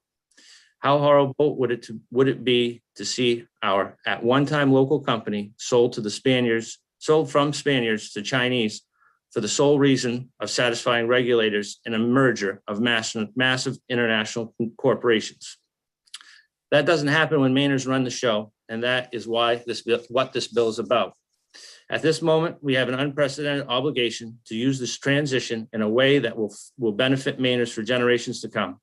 How horrible would it be to see our at one time local company sold from Spaniards to Chinese for the sole reason of satisfying regulators in a merger of massive international corporations? That doesn't happen when Mainers run the show, and that is what this bill is about. At this moment, we have an unprecedented obligation to use this transition in a way that will benefit Mainers for generations to come.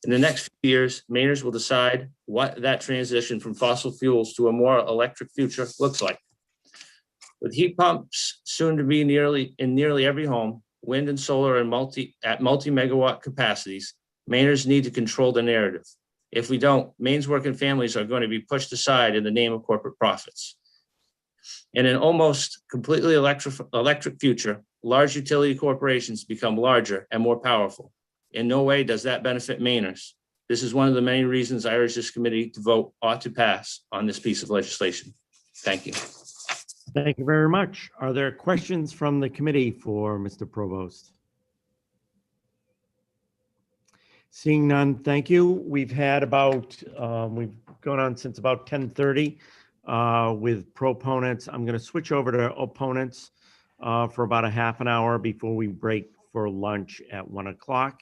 In the next few years, Mainers will decide what that transition from fossil fuels to a more electric future looks like. With heat pumps soon to be in nearly every home, wind and solar at multi-megawatt capacities, Mainers need to control the narrative. If we don't, Maine's working families are going to be pushed aside in the name of corporate profits. In an almost completely electric future, large utility corporations become larger and more powerful. In no way does that benefit Mainers. This is one of the many reasons I urge this committee to vote ought to pass on this piece of legislation. Thank you. Thank you very much. Are there questions from the committee for Mr. Provost? Seeing none, thank you. We've gone on since about 10:30 with proponents. I'm going to switch over to opponents for about a half an hour before we break for lunch at 1 o'clock.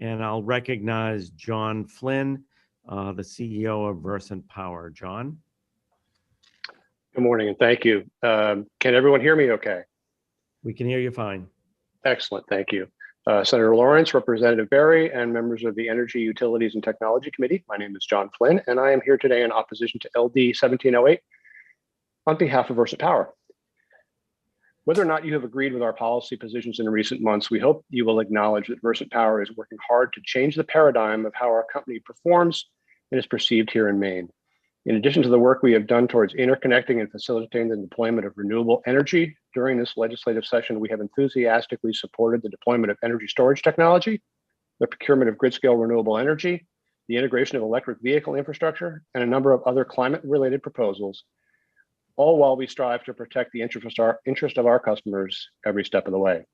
And I'll recognize John Flynn, the CEO of Versant Power. John. Good morning and thank you. Can everyone hear me okay? We can hear you fine. Excellent, thank you. Senator Lawrence, Representative Berry, and members of the Energy, Utilities, and Technology Committee. My name is John Flynn, and I am here today in opposition to LD 1708 on behalf of Versant Power. Whether or not you have agreed with our policy positions in recent months, we hope you will acknowledge that Versant Power is working hard to change the paradigm of how our company performs and is perceived here in Maine. In addition to the work we have done towards interconnecting and facilitating the deployment of renewable energy, during this legislative session, we have enthusiastically supported the deployment of energy storage technology, the procurement of grid-scale renewable energy, the integration of electric vehicle infrastructure, and a number of other climate-related proposals, all while we strive to protect the interest of our customers every step of the way.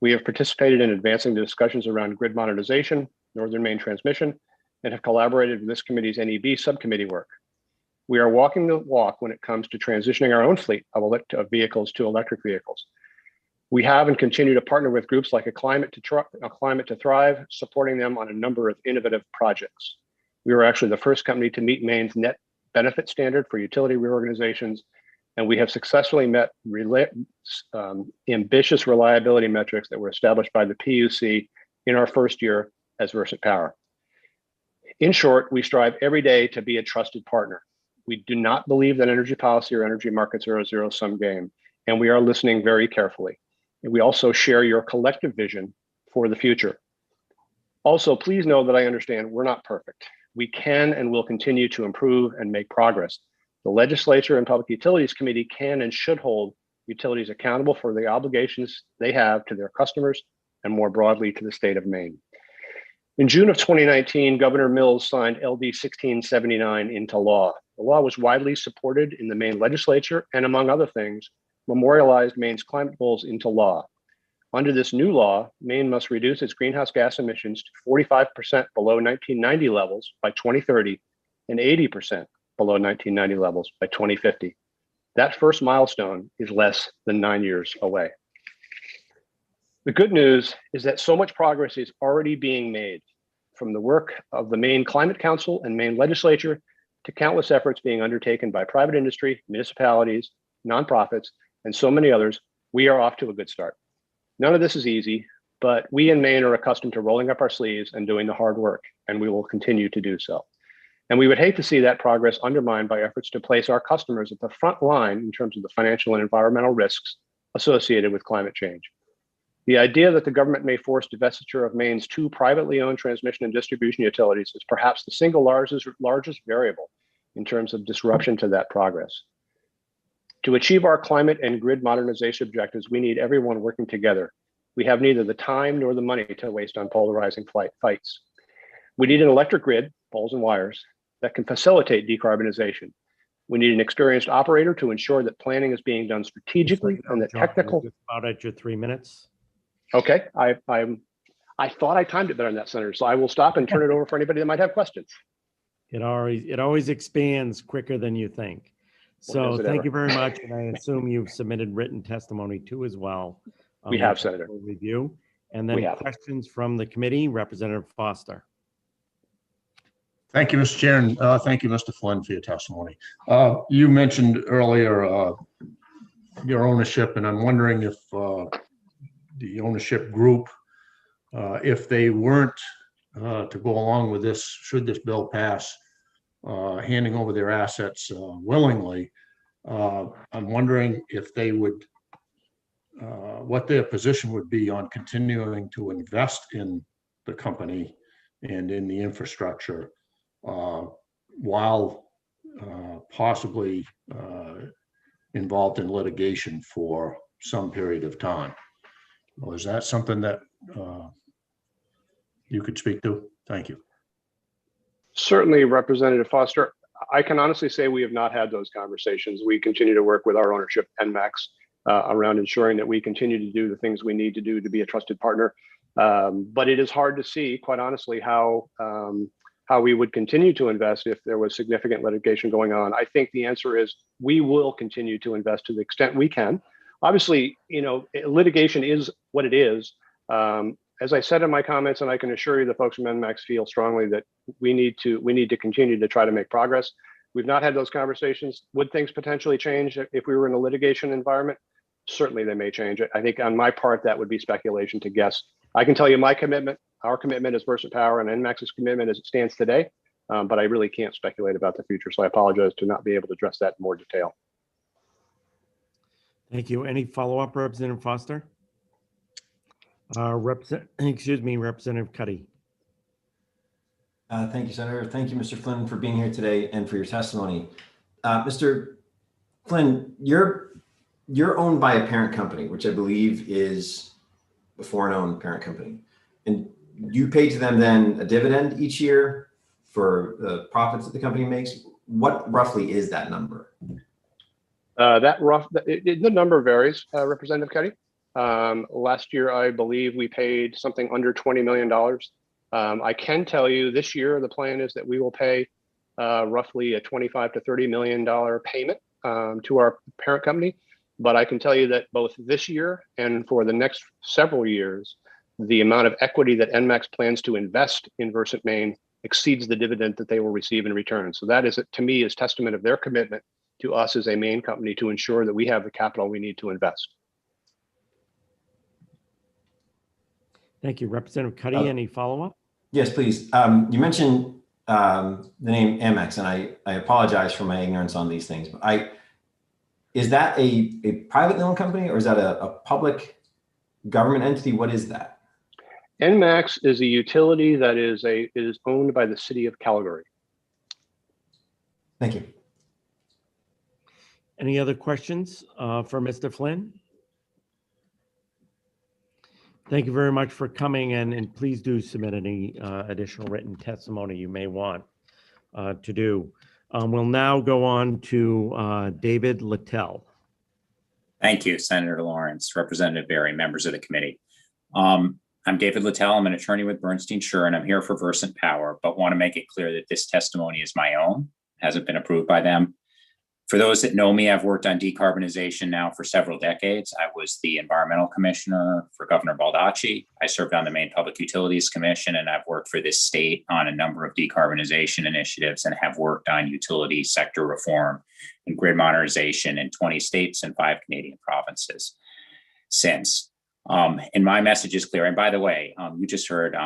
We have participated in advancing the discussions around grid modernization, Northern Maine transmission, and have collaborated with this committee's NEB subcommittee work. We are walking the walk when it comes to transitioning our own fleet of vehicles to electric vehicles. We have and continue to partner with groups like A Climate to Thrive, supporting them on a number of innovative projects. We were actually the first company to meet Maine's net benefit standard for utility reorganizations, and we have successfully met ambitious reliability metrics that were established by the PUC in our first year as Versant Power. In short, we strive every day to be a trusted partner. We do not believe that energy policy or energy markets are a zero-sum game, and we are listening very carefully. And we also share your collective vision for the future. Also, please know that I understand we're not perfect. We can and will continue to improve and make progress. The Legislature and Public Utilities Committee can and should hold utilities accountable for the obligations they have to their customers and more broadly to the state of Maine. In June of 2019, Governor Mills signed LD 1679 into law. The law was widely supported in the Maine legislature and, among other things, memorialized Maine's climate goals into law. Under this new law, Maine must reduce its greenhouse gas emissions to 45% below 1990 levels by 2030 and 80% below 1990 levels by 2050. That first milestone is less than 9 years away. The good news is that so much progress is already being made, from the work of the Maine Climate Council and Maine legislature to countless efforts being undertaken by private industry, municipalities, nonprofits, and so many others. We are off to a good start. None of this is easy, but we in Maine are accustomed to rolling up our sleeves and doing the hard work, and we will continue to do so. And we would hate to see that progress undermined by efforts to place our customers at the front line in terms of the financial and environmental risks associated with climate change. The idea that the government may force divestiture of Maine's 2 privately owned transmission and distribution utilities is perhaps the single largest variable in terms of disruption to that progress. To achieve our climate and grid modernization objectives, we need everyone working together. We have neither the time nor the money to waste on polarizing fights. We need an electric grid, poles and wires, that can facilitate decarbonization. We need an experienced operator to ensure that planning is being done strategically and that technical. Just about at your 3 minutes. Okay, I thought I timed it better than that, Senator. So I will stop and turn it over for anybody that might have questions. It always expands quicker than you think. So thank you very much. And I assume you've submitted written testimony too as well. We have, Senator. Review. And then questions from the committee, Representative Foster. Thank you, Mr. Chair, and thank you, Mr. Flynn, for your testimony. You mentioned earlier your ownership, and I'm wondering if the ownership group, if they weren't to go along with this, should this bill pass, handing over their assets willingly, I'm wondering if they would, what their position would be on continuing to invest in the company and in the infrastructure while possibly involved in litigation for some period of time. Well, is that something that you could speak to? Thank you. Certainly, Representative Foster. I can honestly say we have not had those conversations. We continue to work with our ownership, NMAX, around ensuring that we continue to do the things we need to do to be a trusted partner. But it is hard to see, quite honestly, how we would continue to invest if there was significant litigation going on. I think the answer is we will continue to invest to the extent we can. Obviously, litigation is what it is. As I said in my comments, and I can assure you the folks from NMAX feel strongly that we need to continue to try to make progress. We've not had those conversations. Would things potentially change if we were in a litigation environment? Certainly they may change. I think on my part, that would be speculation to guess. I can tell you my commitment, our commitment as Versant Power and NMAX's commitment as it stands today, but I really can't speculate about the future. So I apologize to not be able to address that in more detail. Thank you. Any follow-up, Representative Foster? Representative Cuddy. Thank you, Senator. Thank you, Mr. Flynn, for being here today and for your testimony. Mr. Flynn, you're owned by a parent company, which I believe is a foreign-owned parent company. And you pay to them then a dividend each year for the profits that the company makes. What roughly is that number? The number varies, Representative Cuddy. Last year, I believe we paid something under $20 million. I can tell you this year, the plan is that we will pay roughly a $25 to $30 million payment to our parent company. But I can tell you that both this year and for the next several years, the amount of equity that NMAX plans to invest in Versant Maine exceeds the dividend that they will receive in return. So that is, to me, is testament of their commitment to us as a Maine company to ensure that we have the capital we need to invest. Thank you. Representative Cuddy, any follow-up? Yes, please. You mentioned the name Amex, and I apologize for my ignorance on these things, but is that a privately owned company, or is that a public government entity? What is that? NMAX is a utility that is owned by the city of Calgary. Thank you. Any other questions for Mr. Flynn? Thank you very much for coming, and please do submit any additional written testimony you may want to do. We'll now go on to David Littell. Thank you, Senator Lawrence, Representative Berry, members of the committee. I'm David Littell. I'm an attorney with Bernstein Sure, and I'm here for Versant Power, but want to make it clear that this testimony is my own, hasn't been approved by them. For those that know me, I've worked on decarbonization now for several decades. I was the environmental commissioner for Governor Baldacci. I served on the Maine Public Utilities Commission, and I've worked for this state on a number of decarbonization initiatives and have worked on utility sector reform and grid modernization in 20 states and 5 Canadian provinces since. And my message is clear. And by the way, you just heard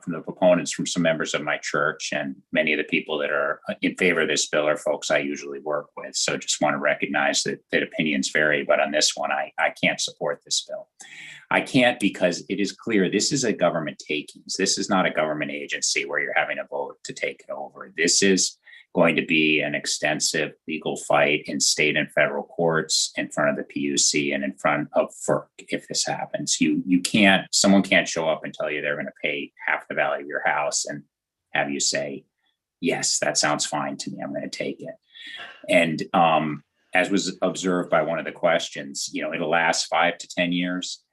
from the proponents from some members of my church, and many of the people that are in favor of this bill are folks I usually work with. So just want to recognize that opinions vary, but on this one, I can't support this bill. I can't because it is clear this is a government takings. This is not a government agency where you're having a vote to take it over. This is going to be an extensive legal fight in state and federal courts, in front of the PUC and in front of FERC. If this happens, someone can't show up and tell you they're going to pay half the value of your house and have you say, yes, that sounds fine to me, I'm going to take it. And as was observed by one of the questions, it'll last 5 to 10 years.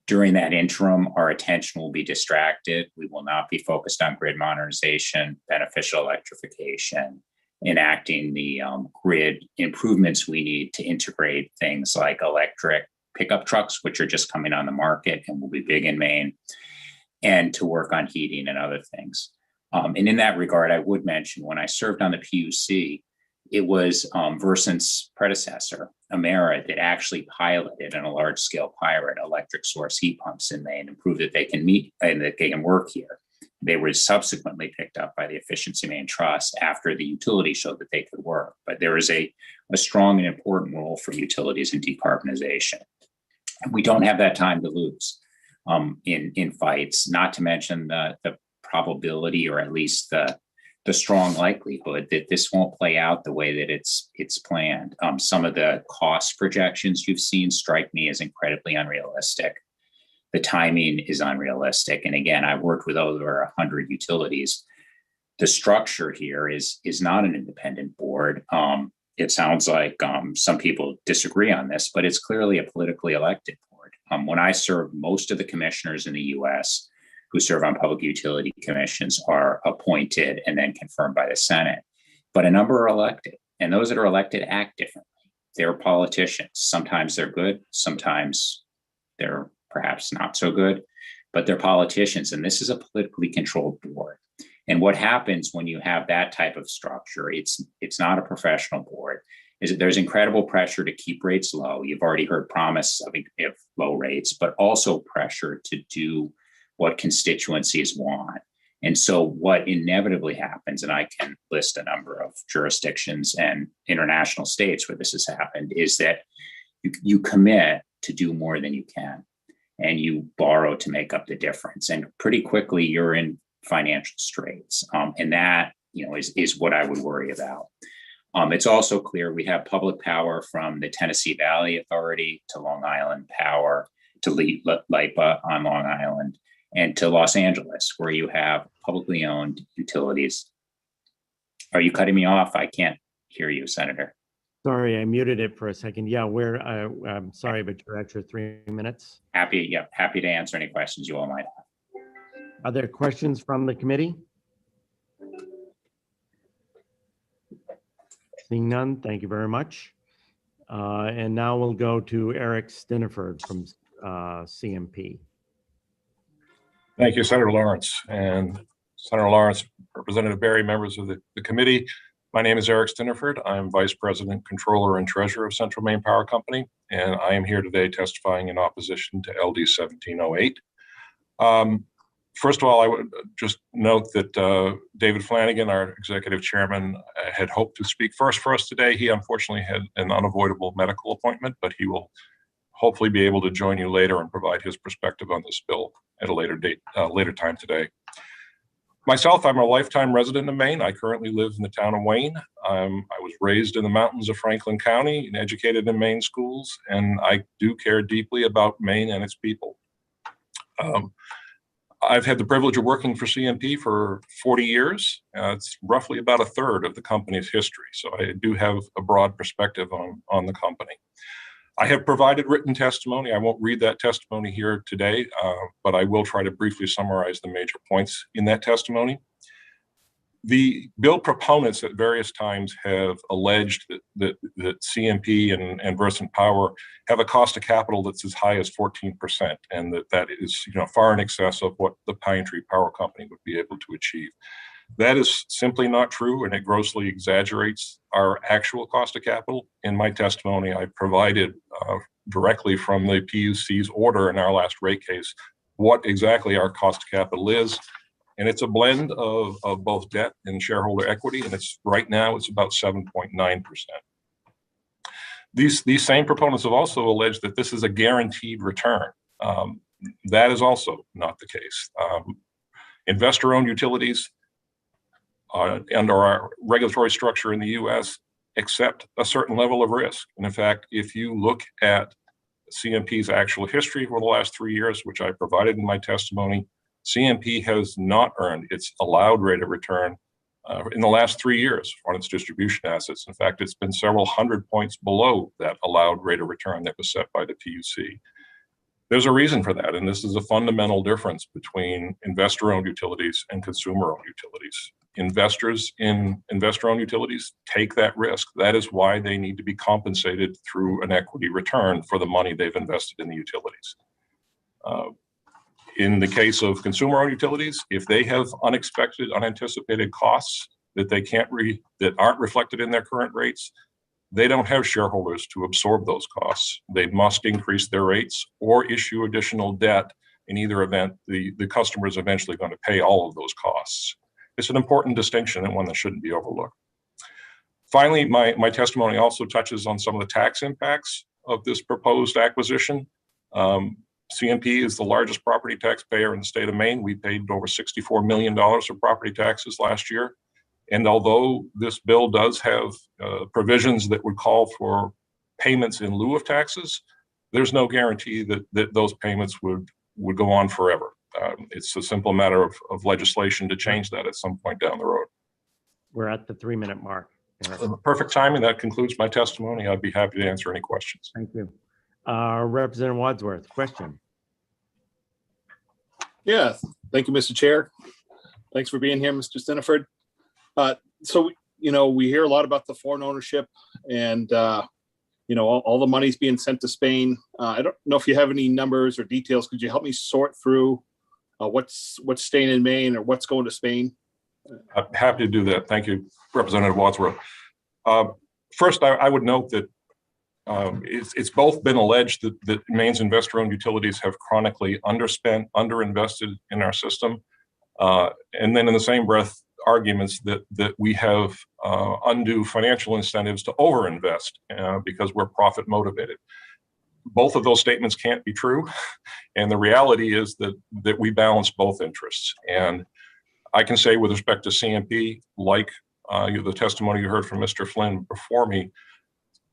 During that interim, our attention will be distracted. We will not be focused on grid modernization, beneficial electrification, enacting the grid improvements we need to integrate things like electric pickup trucks, which are just coming on the market and will be big in Maine, and to work on heating and other things. And in that regard, I would mention when I served on the PUC, it was Versant's predecessor, Emera, that actually piloted in a large-scale pilot electric source heat pumps in Maine and proved that they can meet and that they can work here. They were subsequently picked up by the Efficiency Maine Trust after the utility showed that they could work. But there is a strong and important role for utilities in decarbonization. We don't have that time to lose in fights, not to mention the probability, or at least the strong likelihood that this won't play out the way that it's planned. Some of the cost projections you've seen strike me as incredibly unrealistic. The timing is unrealistic. And again, I've worked with over 100 utilities. The structure here is not an independent board. It sounds like some people disagree on this, but it's clearly a politically elected board. When I served, most of the commissioners in the US who serve on public utility commissions are appointed and then confirmed by the Senate. But a number are elected, and those that are elected act differently. They're politicians. Sometimes they're good, sometimes they're perhaps not so good, but they're politicians, and this is a politically controlled board. And what happens when you have that type of structure, it's not a professional board, is that there's incredible pressure to keep rates low. You've already heard promise of low rates, but also pressure to do what constituencies want. And so what inevitably happens, and I can list a number of jurisdictions and international states where this has happened, is that you commit to do more than you can, and you borrow to make up the difference. And pretty quickly you're in financial straits. And that is what I would worry about. It's also clear we have public power from the Tennessee Valley Authority to Long Island Power to LIPA on Long Island, and to Los Angeles, where you have publicly owned utilities. Are you cutting me off? I can't hear you, Senator. Sorry, I muted it for a second. Yeah, I'm sorry, but you're at your 3 minutes. Happy to answer any questions you all might have. Are there questions from the committee? Seeing none, thank you very much. And now we'll go to Eric Stiniford from CMP. Thank you, Senator Lawrence. And Senator Lawrence, Representative Berry, members of the committee. My name is Eric Stiniford. I'm Vice President, Controller, and Treasurer of Central Maine Power Company, and I am here today testifying in opposition to LD 1708. First of all, I would just note that David Flanagan, our executive chairman, had hoped to speak first for us today. He unfortunately had an unavoidable medical appointment, but he will hopefully be able to join you later and provide his perspective on this bill at a later date, later time today. Myself, I'm a lifetime resident of Maine. I currently live in the town of Wayne. I was raised in the mountains of Franklin County and educated in Maine schools, and I do care deeply about Maine and its people. I've had the privilege of working for CMP for 40 years. It's roughly about a third of the company's history, so I do have a broad perspective on the company. I have provided written testimony. I won't read that testimony here today, but I will try to briefly summarize the major points in that testimony. The bill proponents at various times have alleged that CMP and Versant Power have a cost of capital that's as high as 14%, and that is far in excess of what the Pine Tree Power Company would be able to achieve. That is simply not true, and it grossly exaggerates our actual cost of capital. In my testimony, I provided directly from the PUC's order in our last rate case what exactly our cost of capital is. And it's a blend of both debt and shareholder equity, and right now it's about 7.9%. These same proponents have also alleged that this is a guaranteed return. That is also not the case. Investor-owned utilities under our regulatory structure in the U.S. accept a certain level of risk. And in fact, if you look at CMP's actual history for the last 3 years, which I provided in my testimony, CMP has not earned its allowed rate of return in the last 3 years on its distribution assets. In fact, it's been several hundred points below that allowed rate of return that was set by the PUC. There's a reason for that, and this is a fundamental difference between investor-owned utilities and consumer-owned utilities. Investors in investor-owned utilities take that risk. That is why they need to be compensated through an equity return for the money they've invested in the utilities. In the case of consumer-owned utilities, if they have unexpected, unanticipated costs that that aren't reflected in their current rates, they don't have shareholders to absorb those costs. They must increase their rates or issue additional debt. In either event, the customer is eventually going to pay all of those costs. It's an important distinction and one that shouldn't be overlooked. Finally, my testimony also touches on some of the tax impacts of this proposed acquisition. CMP is the largest property taxpayer in the state of Maine. We paid over $64 million of property taxes last year. And although this bill does have provisions that would call for payments in lieu of taxes, there's no guarantee that those payments would go on forever. It's a simple matter of legislation to change that at some point down the road. We're at the 3-minute mark. Perfect timing. That concludes my testimony. I'd be happy to answer any questions. Thank you. Representative Wadsworth, question. Yeah, thank you, Mr. Chair. Thanks for being here, Mr. Stiniford. So, we hear a lot about the foreign ownership and, all the money's being sent to Spain. I don't know if you have any numbers or details. Could you help me sort through what's staying in Maine or what's going to Spain? I'm happy to do that. Thank you, Representative Wadsworth. First, I would note that it's both been alleged that Maine's investor-owned utilities have chronically underinvested in our system, and then in the same breath, arguments that we have undue financial incentives to overinvest because we're profit motivated. Both of those statements can't be true, and the reality is that we balance both interests. And I can say with respect to CMP, like the testimony you heard from Mr. Flynn before me,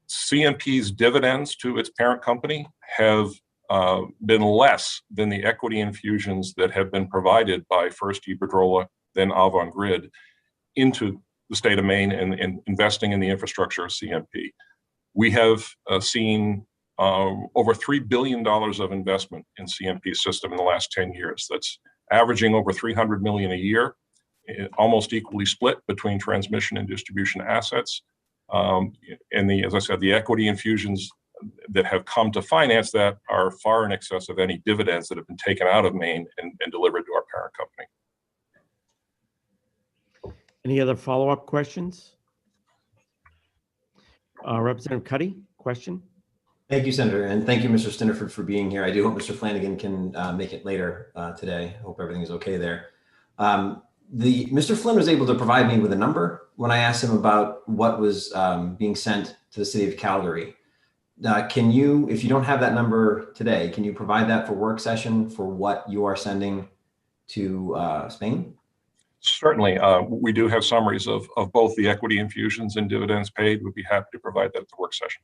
CMP's dividends to its parent company have been less than the equity infusions that have been provided by first Iberdrola, then Avangrid, into the state of Maine and investing in the infrastructure of CMP. We have seen over $3 billion of investment in CMP's system in the last 10 years. That's averaging over $300 million a year, almost equally split between transmission and distribution assets. And as I said, the equity infusions that have come to finance that are far in excess of any dividends that have been taken out of Maine and delivered to our parent company. Any other follow-up questions? Representative Cuddy, question? Thank you, Senator, and thank you, Mr. Stiniford, for being here. I do hope Mr. Flanagan can make it later today. I hope everything is okay there. Mr. Flynn was able to provide me with a number when I asked him about what was being sent to the city of Calgary. Can you, if you don't have that number today, can you provide that for work session for what you are sending to Spain? Certainly. We do have summaries of both the equity infusions and dividends paid. We'd be happy to provide that at the work session.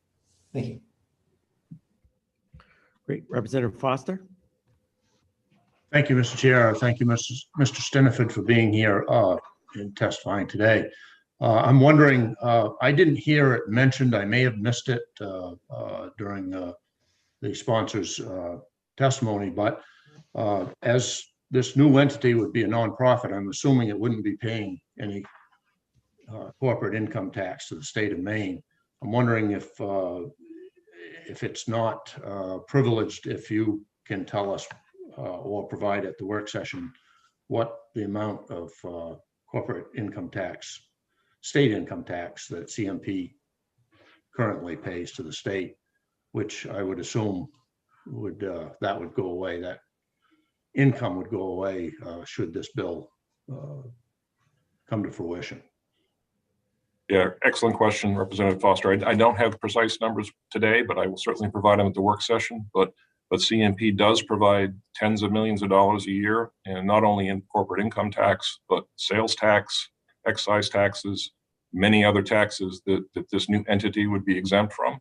Thank you. Great. Representative Foster. Thank you, Mr. Chair. Thank you, Mr. Stiniford, for being here and testifying today. I'm wondering, I didn't hear it mentioned, I may have missed it during the sponsor's testimony, but as this new entity would be a nonprofit, I'm assuming it wouldn't be paying any corporate income tax to the state of Maine. I'm wondering if it's not privileged, if you can tell us or provide at the work session what the amount of corporate income tax, state income tax that CMP currently pays to the state, which I would assume would that would go away, that income would go away should this bill come to fruition. Yeah, excellent question, Representative Foster. I don't have precise numbers today, but I will certainly provide them at the work session. But CMP does provide tens of millions of dollars a year, and not only in corporate income tax, but sales tax, excise taxes, many other taxes that this new entity would be exempt from.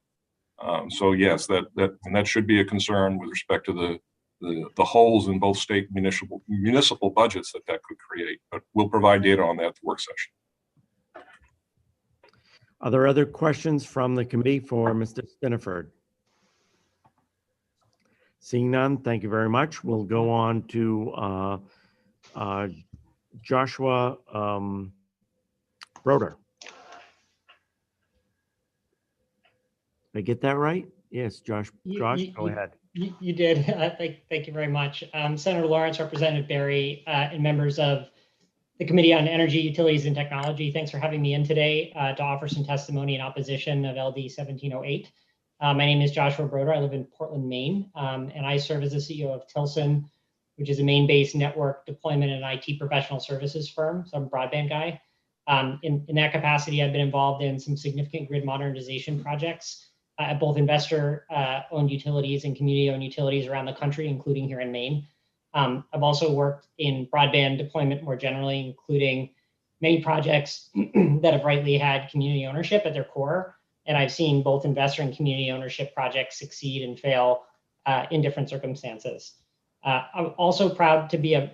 So yes, that should be a concern with respect to the holes in both state municipal budgets that could create. But we'll provide data on that at the work session. Are there other questions from the committee for Mr. Stiniford? Seeing none, thank you very much. We'll go on to Joshua Broder. Did I get that right? Yes, Josh, go ahead. You did. Thank you very much. Senator Lawrence, Representative Berry, and members of the Committee on Energy, Utilities, and Technology. Thanks for having me in today to offer some testimony in opposition of LD 1708. My name is Joshua Broder. I live in Portland, Maine, and I serve as the CEO of Tilson, which is a Maine-based network deployment and IT professional services firm. So I'm a broadband guy. In that capacity, I've been involved in some significant grid modernization projects at both investor-owned utilities and community-owned utilities around the country, including here in Maine. I've also worked in broadband deployment more generally, including many projects that have rightly had community ownership at their core. And I've seen both investor and community ownership projects succeed and fail in different circumstances. I'm also proud to be a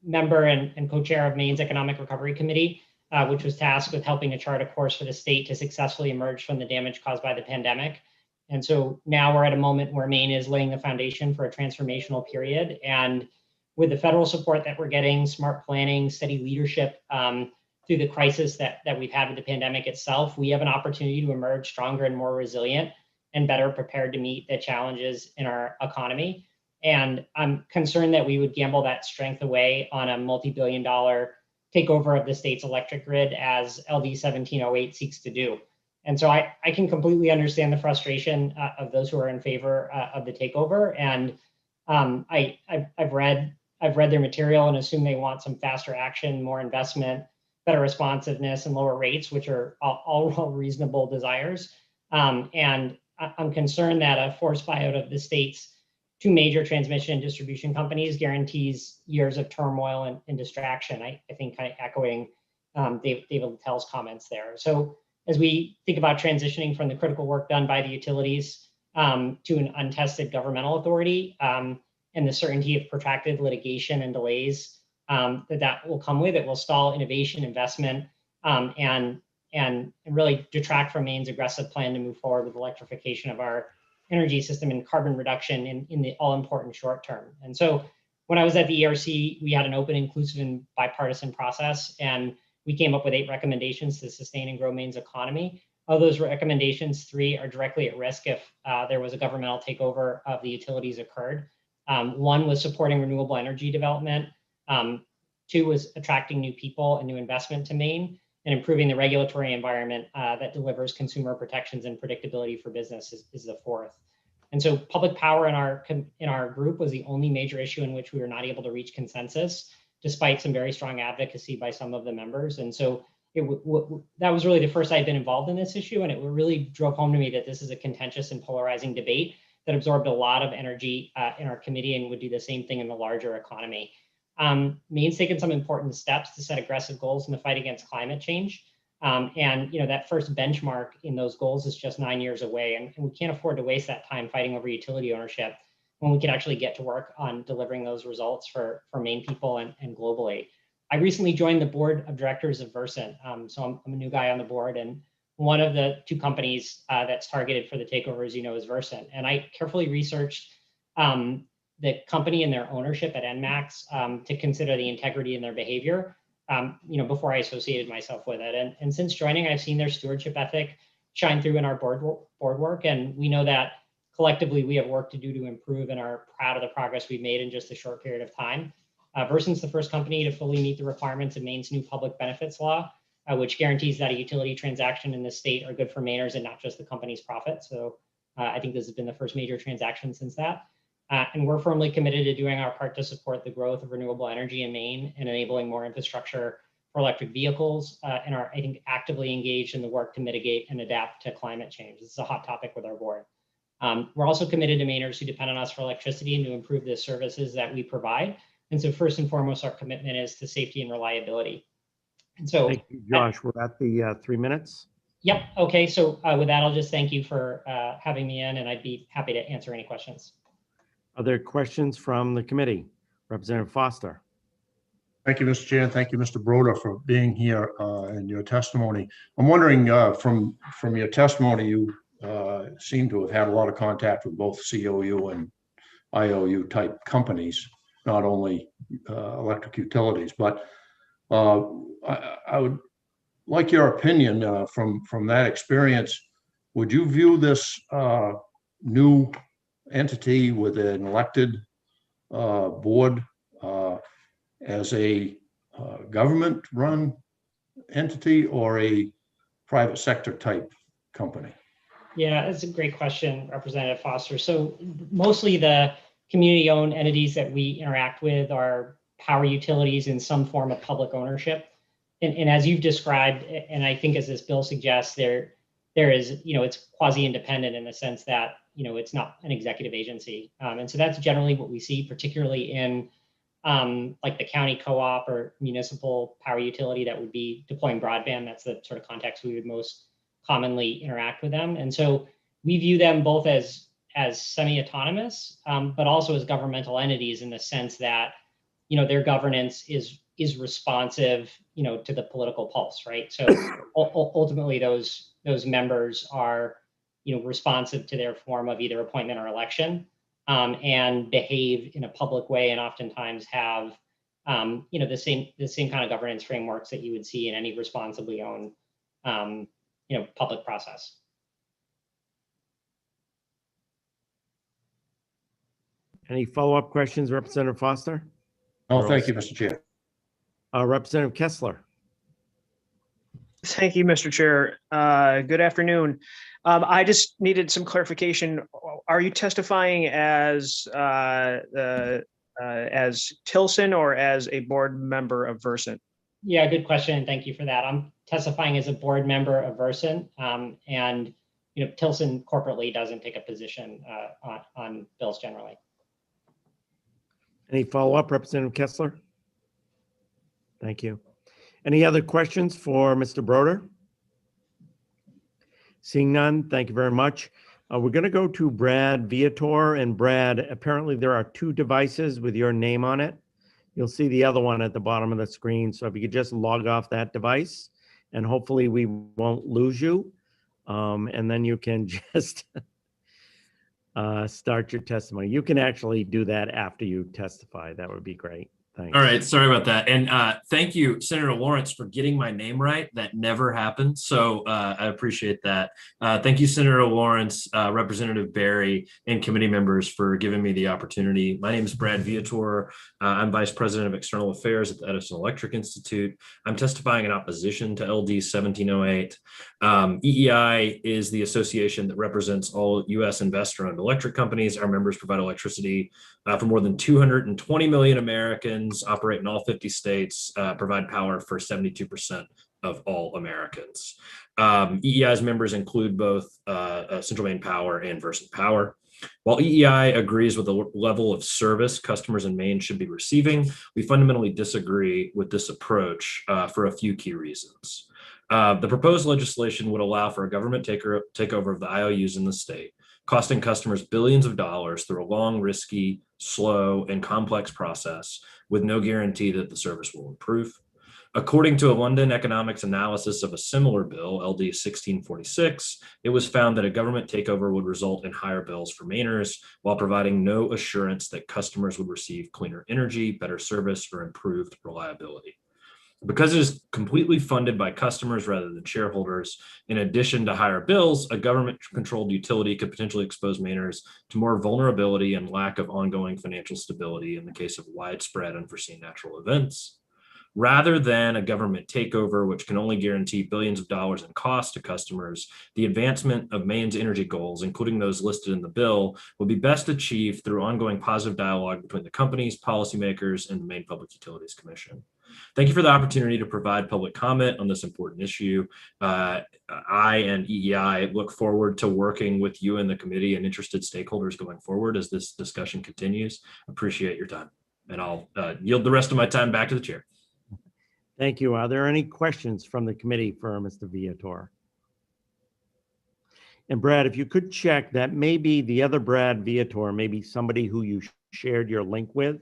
member and co-chair of Maine's Economic Recovery Committee, which was tasked with helping to chart a course for the state to successfully emerge from the damage caused by the pandemic. And so now we're at a moment where Maine is laying the foundation for a transformational period. And with the federal support that we're getting, smart planning, steady leadership through the crisis that we've had with the pandemic itself, we have an opportunity to emerge stronger and more resilient and better prepared to meet the challenges in our economy. And I'm concerned that we would gamble that strength away on a multi-billion-dollar takeover of the state's electric grid as LD 1708 seeks to do. And so I can completely understand the frustration of those who are in favor of the takeover. And I've read their material and assume they want some faster action, more investment, better responsiveness, and lower rates, which are all reasonable desires. And I'm concerned that a forced buyout of the state's two major transmission and distribution companies guarantees years of turmoil and distraction. I think kind of echoing David Littell's comments there. So as we think about transitioning from the critical work done by the utilities to an untested governmental authority and the certainty of protracted litigation and delays that will come with it, will stall innovation, investment, and really detract from Maine's aggressive plan to move forward with electrification of our energy system and carbon reduction in the all-important short term. And so when I was at the ERC, we had an open, inclusive, and bipartisan process, and we came up with 8 recommendations to sustain and grow Maine's economy. Of those recommendations, 3 are directly at risk if there was a governmental takeover of the utilities occurred. 1 was supporting renewable energy development. 2 was attracting new people and new investment to Maine, and improving the regulatory environment that delivers consumer protections and predictability for business is the 4th. And so public power in our group was the only major issue in which we were not able to reach consensus, despite some very strong advocacy by some of the members. And so that was really the first I'd been involved in this issue, and it really drove home to me that this is a contentious and polarizing debate that absorbed a lot of energy in our committee and would do the same thing in the larger economy. Maine's taken some important steps to set aggressive goals in the fight against climate change. And that first benchmark in those goals is just 9 years away, and we can't afford to waste that time fighting over utility ownership when we could actually get to work on delivering those results for Maine people and globally. I recently joined the board of directors of Versant, so I'm a new guy on the board, and one of the two companies that's targeted for the takeover, as you know, is Versant. And I carefully researched the company and their ownership at NMAX to consider the integrity in their behavior, before I associated myself with it. And since joining, I've seen their stewardship ethic shine through in our board work. And we know that collectively we have work to do to improve and are proud of the progress we've made in just a short period of time. Versant's the first company to fully meet the requirements of Maine's new public benefits law, which guarantees that a utility transaction in the state are good for Mainers and not just the company's profit. So I think this has been the first major transaction since that. And we're firmly committed to doing our part to support the growth of renewable energy in Maine and enabling more infrastructure for electric vehicles, and are, I think, actively engaged in the work to mitigate and adapt to climate change. This is a hot topic with our board. We're also committed to Mainers who depend on us for electricity and to improve the services that we provide. And so first and foremost, our commitment is to safety and reliability. And so, Thank you, Josh. We're at the 3 minutes. Yep. Okay. So with that, I'll just thank you for having me in, and I'd be happy to answer any questions. Are there questions from the committee? Representative Foster. Thank you, Mr. Chair, and thank you, Mr. Broder, for being here and your testimony. I'm wondering, from your testimony, you seem to have had a lot of contact with both COU and IOU type companies, not only electric utilities, but I would like your opinion from that experience. Would you view this new entity with an elected board as a government-run entity or a private sector type company? Yeah, that's a great question, Representative Foster. So mostly the community-owned entities that we interact with are power utilities in some form of public ownership. And as you've described, and I think as this bill suggests, there is, it's quasi-independent in the sense that, it's not an executive agency. And so that's generally what we see, particularly in like the county co-op or municipal power utility that would be deploying broadband. That's the sort of context we would most commonly interact with them. And so we view them both as semi-autonomous, but also as governmental entities in the sense that, their governance is responsive, to the political pulse, right? So ultimately those members are, responsive to their form of either appointment or election, and behave in a public way, and oftentimes have, the same kind of governance frameworks that you would see in any responsibly owned, public process. Any follow-up questions, Representative Foster? Oh, thank you, Mr. Chair. Representative Kessler. Thank you, Mr. Chair. Good afternoon. I just needed some clarification. Are you testifying as Tilson or as a board member of Versant? Yeah, good question. Thank you for that. I'm testifying as a board member of Versant, and Tilson corporately doesn't take a position on bills generally. Any follow-up, Representative Kessler? Thank you. Any other questions for Mr. Broder? Seeing none, thank you very much. We're going to go to Brad Viator, and Brad, apparently there are 2 devices with your name on it. You'll see the other one at the bottom of the screen. So if you could just log off that device, and hopefully we won't lose you. And then you can just start your testimony. You can actually do that after you testify. That would be great. Thanks. All right, sorry about that. And thank you, Senator Lawrence, for getting my name right. That never happened. So I appreciate that. Thank you, Senator Lawrence, Representative Berry, and committee members for giving me the opportunity. My name is Brad Viator. I'm Vice President of External Affairs at the Edison Electric Institute. I'm testifying in opposition to LD 1708. EEI is the association that represents all U.S. investor-owned electric companies. Our members provide electricity for more than 220 million Americans, operate in all 50 states, provide power for 72% of all Americans. EEI's members include both Central Maine Power and Versant Power. While EEI agrees with the level of service customers in Maine should be receiving, we fundamentally disagree with this approach for a few key reasons. The proposed legislation would allow for a government takeover of the IOUs in the state, costing customers billions of dollars through a long, risky, slow, and complex process with no guarantee that the service will improve. According to a London economics analysis of a similar bill, LD 1646, it was found that a government takeover would result in higher bills for Mainers while providing no assurance that customers would receive cleaner energy, better service, or improved reliability. Because it is completely funded by customers rather than shareholders, in addition to higher bills, a government-controlled utility could potentially expose Mainers to more vulnerability and lack of ongoing financial stability in the case of widespread unforeseen natural events. Rather than a government takeover, which can only guarantee billions of dollars in cost to customers, the advancement of Maine's energy goals, including those listed in the bill, will be best achieved through ongoing positive dialogue between the companies, policymakers, and the Maine Public Utilities Commission. Thank you for the opportunity to provide public comment on this important issue. I and EEI look forward to working with you and the committee and interested stakeholders going forward as this discussion continues. Appreciate your time, and I'll yield the rest of my time back to the chair. Thank you. Are there any questions from the committee for Mr. Viator? And Brad, if you could check, that may be the other Brad Viator, maybe somebody who you shared your link with.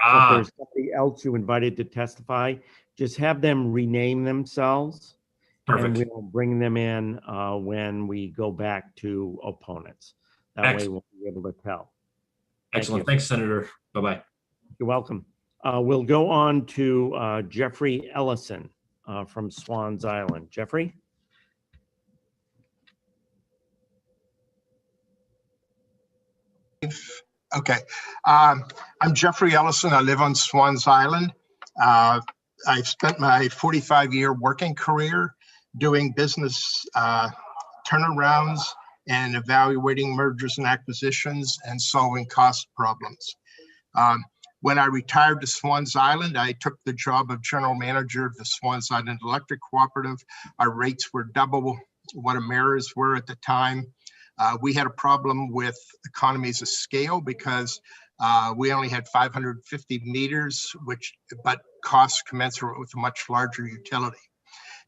So if there's somebody else you invited to testify, just have them rename themselves. Perfect. And we'll bring them in when we go back to opponents. That way we'll be able to tell. Excellent. Thanks, Senator. Bye-bye. You're welcome. We'll go on to Jeffrey Ellison from Swans Island. Jeffrey? Okay. I'm Jeffrey Ellison. I live on Swans Island. I've spent my 45-year working career doing business turnarounds and evaluating mergers and acquisitions and solving cost problems. When I retired to Swans Island, I took the job of general manager of the Swans Island Electric Cooperative. Our rates were double what Emera's were at the time. We had a problem with economies of scale because we only had 550 meters, but costs commensurate with a much larger utility.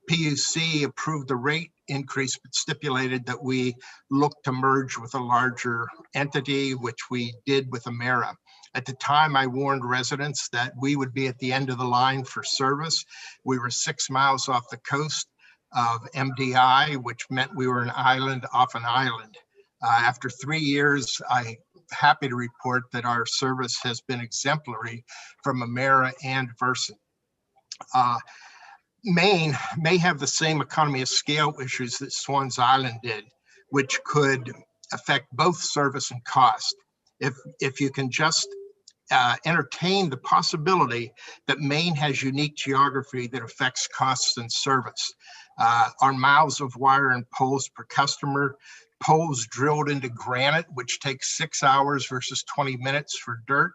PUC approved the rate increase, but stipulated that we look to merge with a larger entity, which we did with Emera. At the time, I warned residents that we would be at the end of the line for service. We were 6 miles off the coast of MDI, which meant we were an island off an island. After 3 years, I'm happy to report that our service has been exemplary from Emera and Versant. Maine may have the same economy of scale issues that Swans Island did, which could affect both service and cost. If you can just entertain the possibility that Maine has unique geography that affects costs and service. Our miles of wire and poles per customer, poles drilled into granite, which takes 6 hours versus 20 minutes for dirt.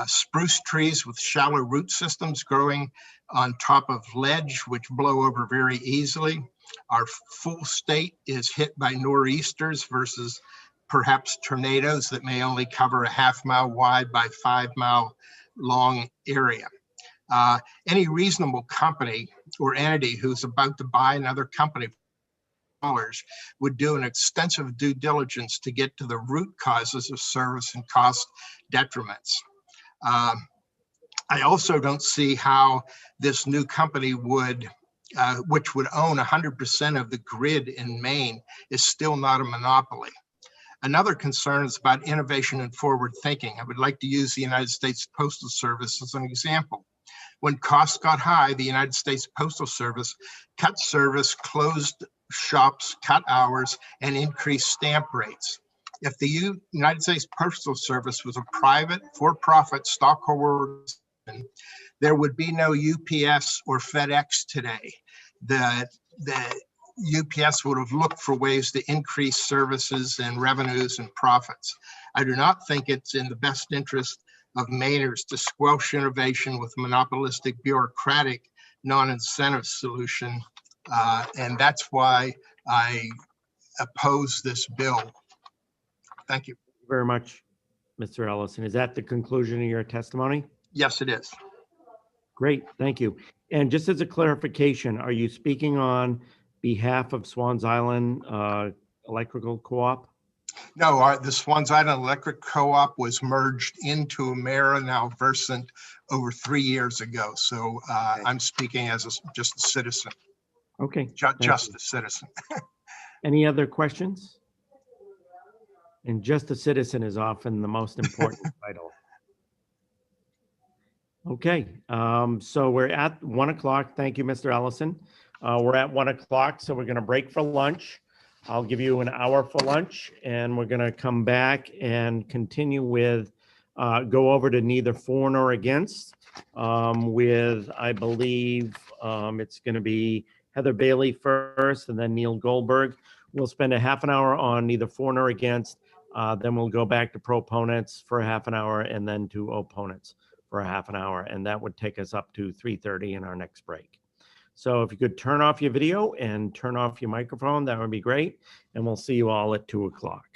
Spruce trees with shallow root systems growing on top of ledge, which blow over very easily. Our full state is hit by nor'easters versus perhaps tornadoes that may only cover a half-mile wide by 5-mile long area. Any reasonable company or entity who's about to buy another company would do an extensive due diligence to get to the root causes of service and cost detriments. I also don't see how this new company would, which would own 100% of the grid in Maine, is still not a monopoly. Another concern is about innovation and forward thinking. I would like to use the United States Postal Service as an example. When costs got high, the United States Postal Service cut service, closed shops, cut hours, and increased stamp rates. If the United States Postal Service was a private, for-profit stockholder, there would be no UPS or FedEx today. The UPS would have looked for ways to increase services and revenues and profits. I do not think it's in the best interest of Mainers to squelch innovation with monopolistic, bureaucratic, non-incentive solution. And that's why I oppose this bill. Thank you. Very much, Mr. Ellison. Is that the conclusion of your testimony? Yes, it is. Great, thank you. And just as a clarification, are you speaking on behalf of Swans Island Electrical Co-op? No, the Swans Island Electric Co-op was merged into Emera, now Versant, over 3 years ago. So I'm speaking as just a citizen. Okay. Just a citizen. Any other questions? And just a citizen is often the most important title. Okay, so we're at 1 o'clock. Thank you, Mr. Ellison. We're at 1 o'clock, so we're going to break for lunch. I'll give you an hour for lunch, and we're going to come back and continue with, go over to neither for nor against with, I believe, it's going to be Heather Bailey first and then Neil Goldberg. We'll spend a half an hour on neither for nor against. Then we'll go back to proponents for a half an hour and then to opponents for a half an hour. And that would take us up to 3:30 in our next break. So if you could turn off your video and turn off your microphone, that would be great. And we'll see you all at 2 o'clock.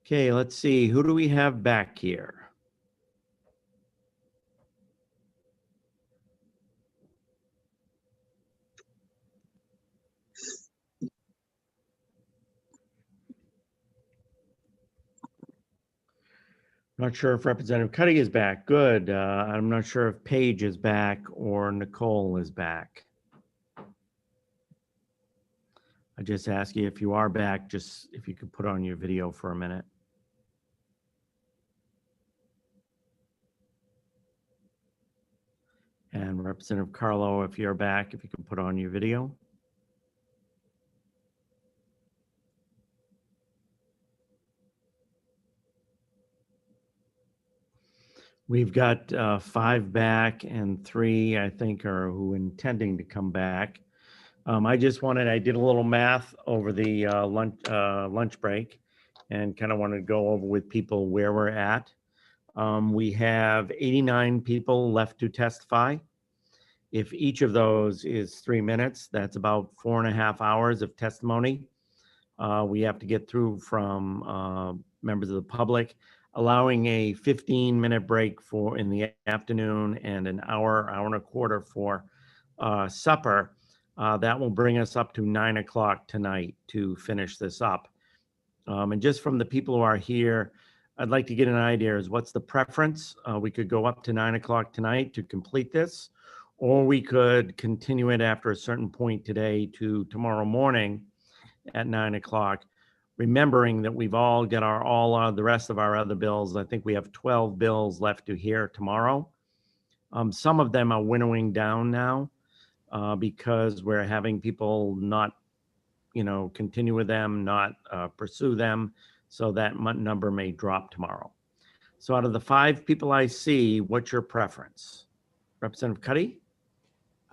Okay, let's see. Who do we have back here? Not sure if Representative Cuddy is back. Good. I'm not sure if Paige is back or Nicole is back. I just ask you if you are back, just if you could put on your video for a minute. And Representative Carlo, if you're back, if you could put on your video. We've got 5 back and 3, I think, are who intending to come back. I did a little math over the lunch break and kind of wanted to go over with people where we're at. We have 89 people left to testify. If each of those is 3 minutes, that's about 4.5 hours of testimony. We have to get through from members of the public, allowing a 15-minute break in the afternoon and an hour and a quarter for supper. That will bring us up to 9 o'clock tonight to finish this up. And just from the people who are here, I'd like to get an idea is what's the preference? We could go up to 9 o'clock tonight to complete this, or we could continue it after a certain point today to tomorrow morning at 9 o'clock. Remembering that we've all got the rest of our other bills. I think we have 12 bills left to hear tomorrow. Some of them are winnowing down now because we're having people not, continue with them, not pursue them. So that number may drop tomorrow. So out of the 5 people I see, what's your preference? Representative Cuddy?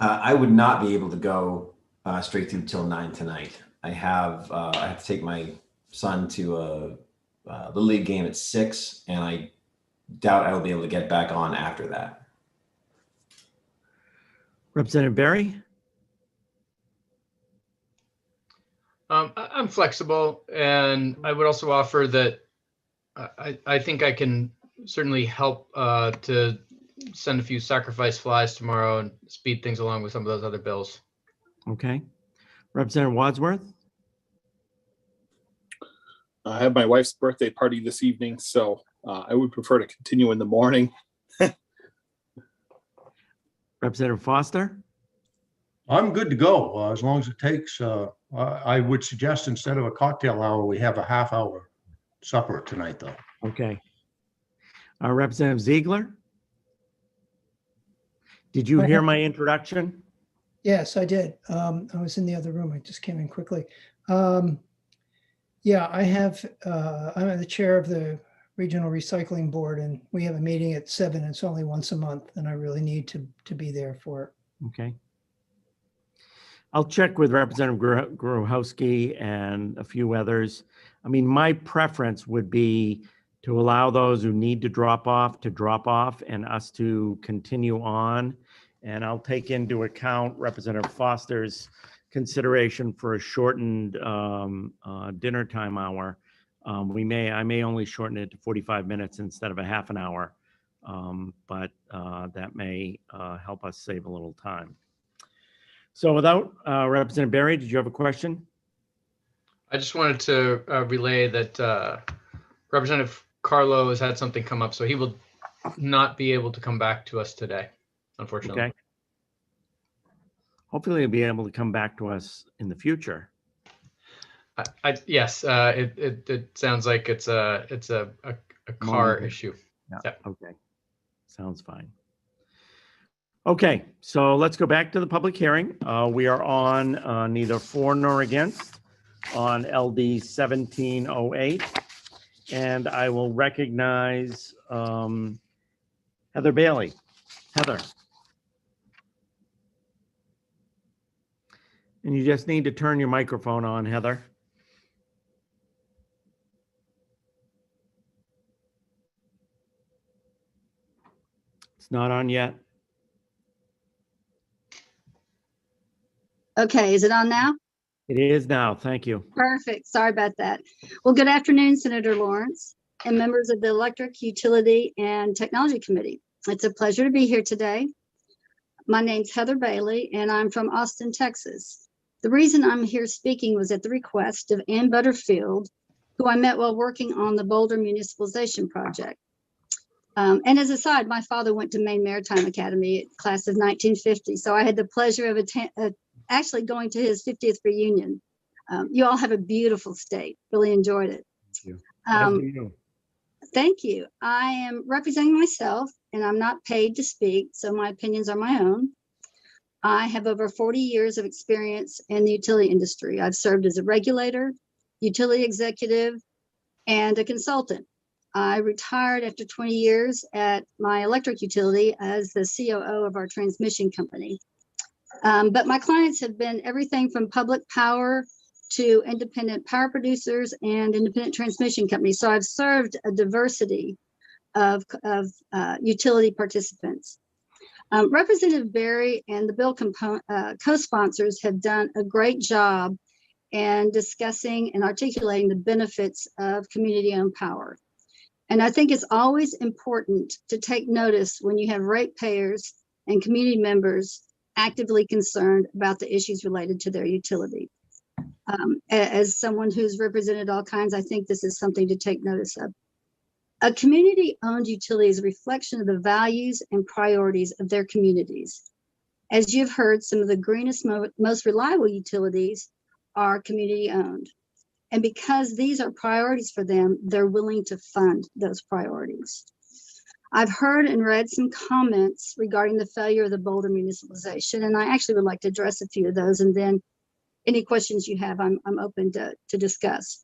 I would not be able to go straight through till 9 tonight. I have to take my son to a Little League game at 6, and I doubt I will be able to get back on after that. Representative Berry? I'm flexible, and I would also offer that I think I can certainly help to send a few sacrifice flies tomorrow and speed things along with some of those other bills. Okay. Representative Wadsworth? I have my wife's birthday party this evening, so I would prefer to continue in the morning. Representative Foster? I'm good to go as long as it takes. I would suggest instead of a cocktail hour, we have a half-hour supper tonight, though. Okay. Representative Ziegler? Did you hear my introduction? Yes, I did. I was in the other room. I just came in quickly. Yeah, I'm the chair of the Regional Recycling Board, and we have a meeting at 7. It's only once a month, and I really need to be there for it. Okay. I'll check with Representative Grohowski and a few others. I mean, my preference would be to allow those who need to drop off, and us to continue on. And I'll take into account Representative Foster's consideration for a shortened dinner time hour. I may only shorten it to 45 minutes instead of a half an hour, but that may help us save a little time. So without Representative Berry, did you have a question? I just wanted to relay that Representative Carlo has had something come up, so he will not be able to come back to us today, unfortunately. Okay. Hopefully he'll be able to come back to us in the future. Yes, it sounds like it's a car issue. Yeah. Okay. Sounds fine. Okay, so let's go back to the public hearing. We are on neither for nor against on LD 1708. And I will recognize Heather Bailey. Heather. And you just need to turn your microphone on, Heather. It's not on yet. Okay, is it on now? It is now. Thank you. Perfect. Sorry about that. Well, good afternoon, Senator Lawrence and members of the Electric Utility and Technology Committee. It's a pleasure to be here today. My name's Heather Bailey, and I'm from Austin, Texas. The reason I'm here speaking was at the request of Ann Butterfield, who I met while working on the Boulder Municipalization Project. And as a side, my father went to Maine Maritime Academy, class of 1950, so I had the pleasure of actually going to his 50th reunion. You all have a beautiful state. Really enjoyed it. Thank you. Thank you. I am representing myself, and I'm not paid to speak, so my opinions are my own. I have over 40 years of experience in the utility industry. I've served as a regulator, utility executive, and a consultant. I retired after 20 years at my electric utility as the COO of our transmission company. But my clients have been everything from public power to independent power producers and independent transmission companies. So I've served a diversity of utility participants. Representative Berry and the bill co-sponsors have done a great job in discussing and articulating the benefits of community-owned power. And I think it's always important to take notice when you have ratepayers and community members actively concerned about the issues related to their utility. As someone who's represented all kinds, I think this is something to take notice of. A community-owned utility is a reflection of the values and priorities of their communities. As you've heard, some of the greenest, most reliable utilities are community-owned. And because these are priorities for them, they're willing to fund those priorities. I've heard and read some comments regarding the failure of the Boulder municipalization, and I actually would like to address a few of those, and then any questions you have, I'm open to discuss.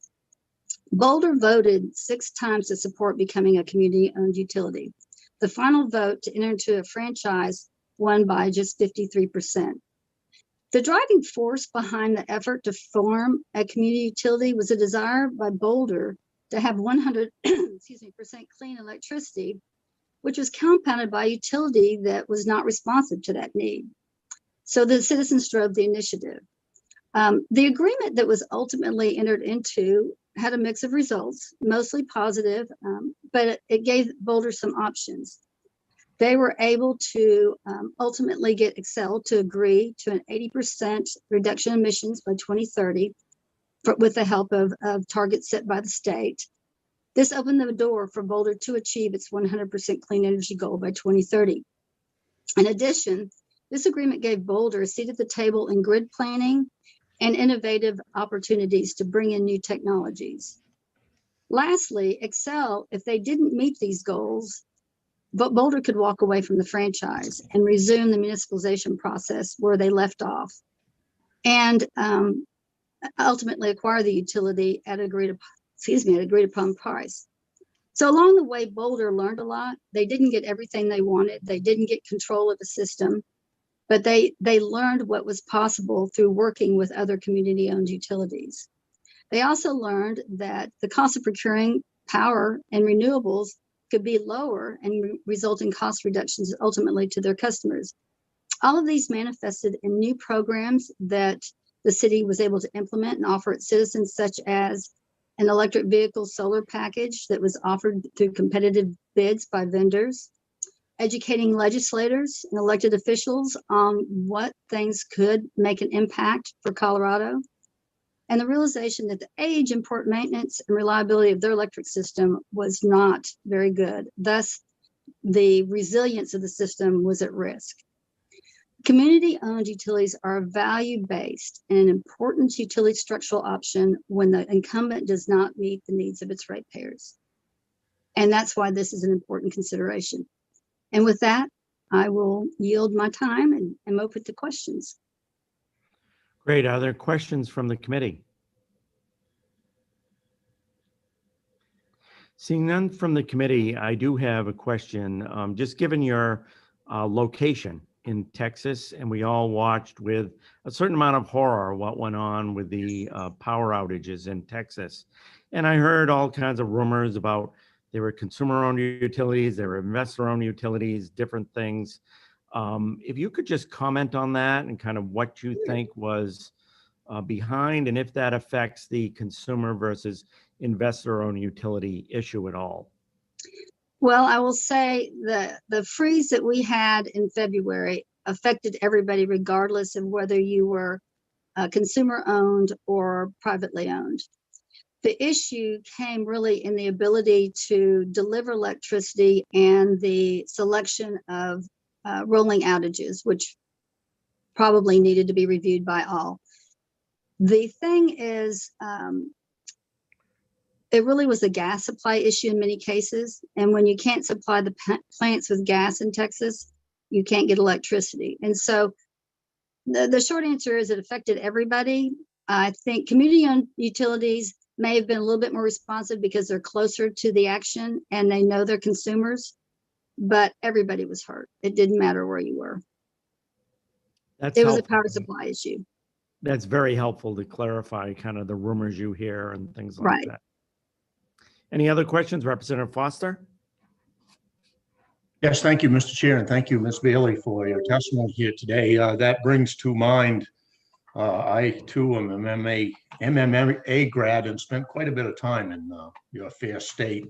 Boulder voted 6 times to support becoming a community-owned utility. The final vote to enter into a franchise won by just 53%. The driving force behind the effort to form a community utility was a desire by Boulder to have 100% clean electricity, which was compounded by a utility that was not responsive to that need. So the citizens drove the initiative. The agreement that was ultimately entered into had a mix of results, mostly positive, but it gave Boulder some options. They were able to ultimately get Excel to agree to an 80% reduction in emissions by 2030 with the help of targets set by the state. This opened the door for Boulder to achieve its 100% clean energy goal by 2030. In addition, this agreement gave Boulder a seat at the table in grid planning and innovative opportunities to bring in new technologies. Lastly, Excel, if they didn't meet these goals, but Boulder could walk away from the franchise and resume the municipalization process where they left off, and ultimately acquire the utility at agreed upon price. So along the way, Boulder learned a lot. They didn't get everything they wanted. They didn't get control of the system, but they learned what was possible through working with other community-owned utilities. They also learned that the cost of procuring power and renewables could be lower and result in cost reductions ultimately to their customers. All of these manifested in new programs that the city was able to implement and offer its citizens, such as an electric vehicle solar package that was offered through competitive bids by vendors, educating legislators and elected officials on what things could make an impact for Colorado, and the realization that the age and poor maintenance and reliability of their electric system was not very good. Thus, the resilience of the system was at risk. Community-owned utilities are value-based and an important utility structural option when the incumbent does not meet the needs of its ratepayers. And that's why this is an important consideration. And with that, I will yield my time and am open to questions. Great. Are there questions from the committee? Seeing none from the committee, I do have a question. Just given your location in Texas, and we all watched with a certain amount of horror what went on with the power outages in Texas. And I heard all kinds of rumors about there were consumer-owned utilities, there were investor-owned utilities, different things. If you could just comment on that and kind of what you think was behind, and if that affects the consumer versus investor-owned utility issue at all? Well, I will say the freeze that we had in February affected everybody regardless of whether you were consumer owned or privately owned. The issue came really in the ability to deliver electricity and the selection of rolling outages, which probably needed to be reviewed by all. The thing is, it really was a gas supply issue in many cases. And when you can't supply the plants with gas in Texas, you can't get electricity. And so the short answer is it affected everybody. I think community-owned utilities may have been a little bit more responsive because they're closer to the action and they know their consumers, but everybody was hurt. It didn't matter where you were. It was a power supply issue. That's very helpful to clarify kind of the rumors you hear and things like that. Any other questions, Representative Foster? Yes, thank you, Mr. Chair, and thank you, Ms. Bailey, for your testimony here today. That brings to mind, I too am an MMA grad and spent quite a bit of time in your fair state.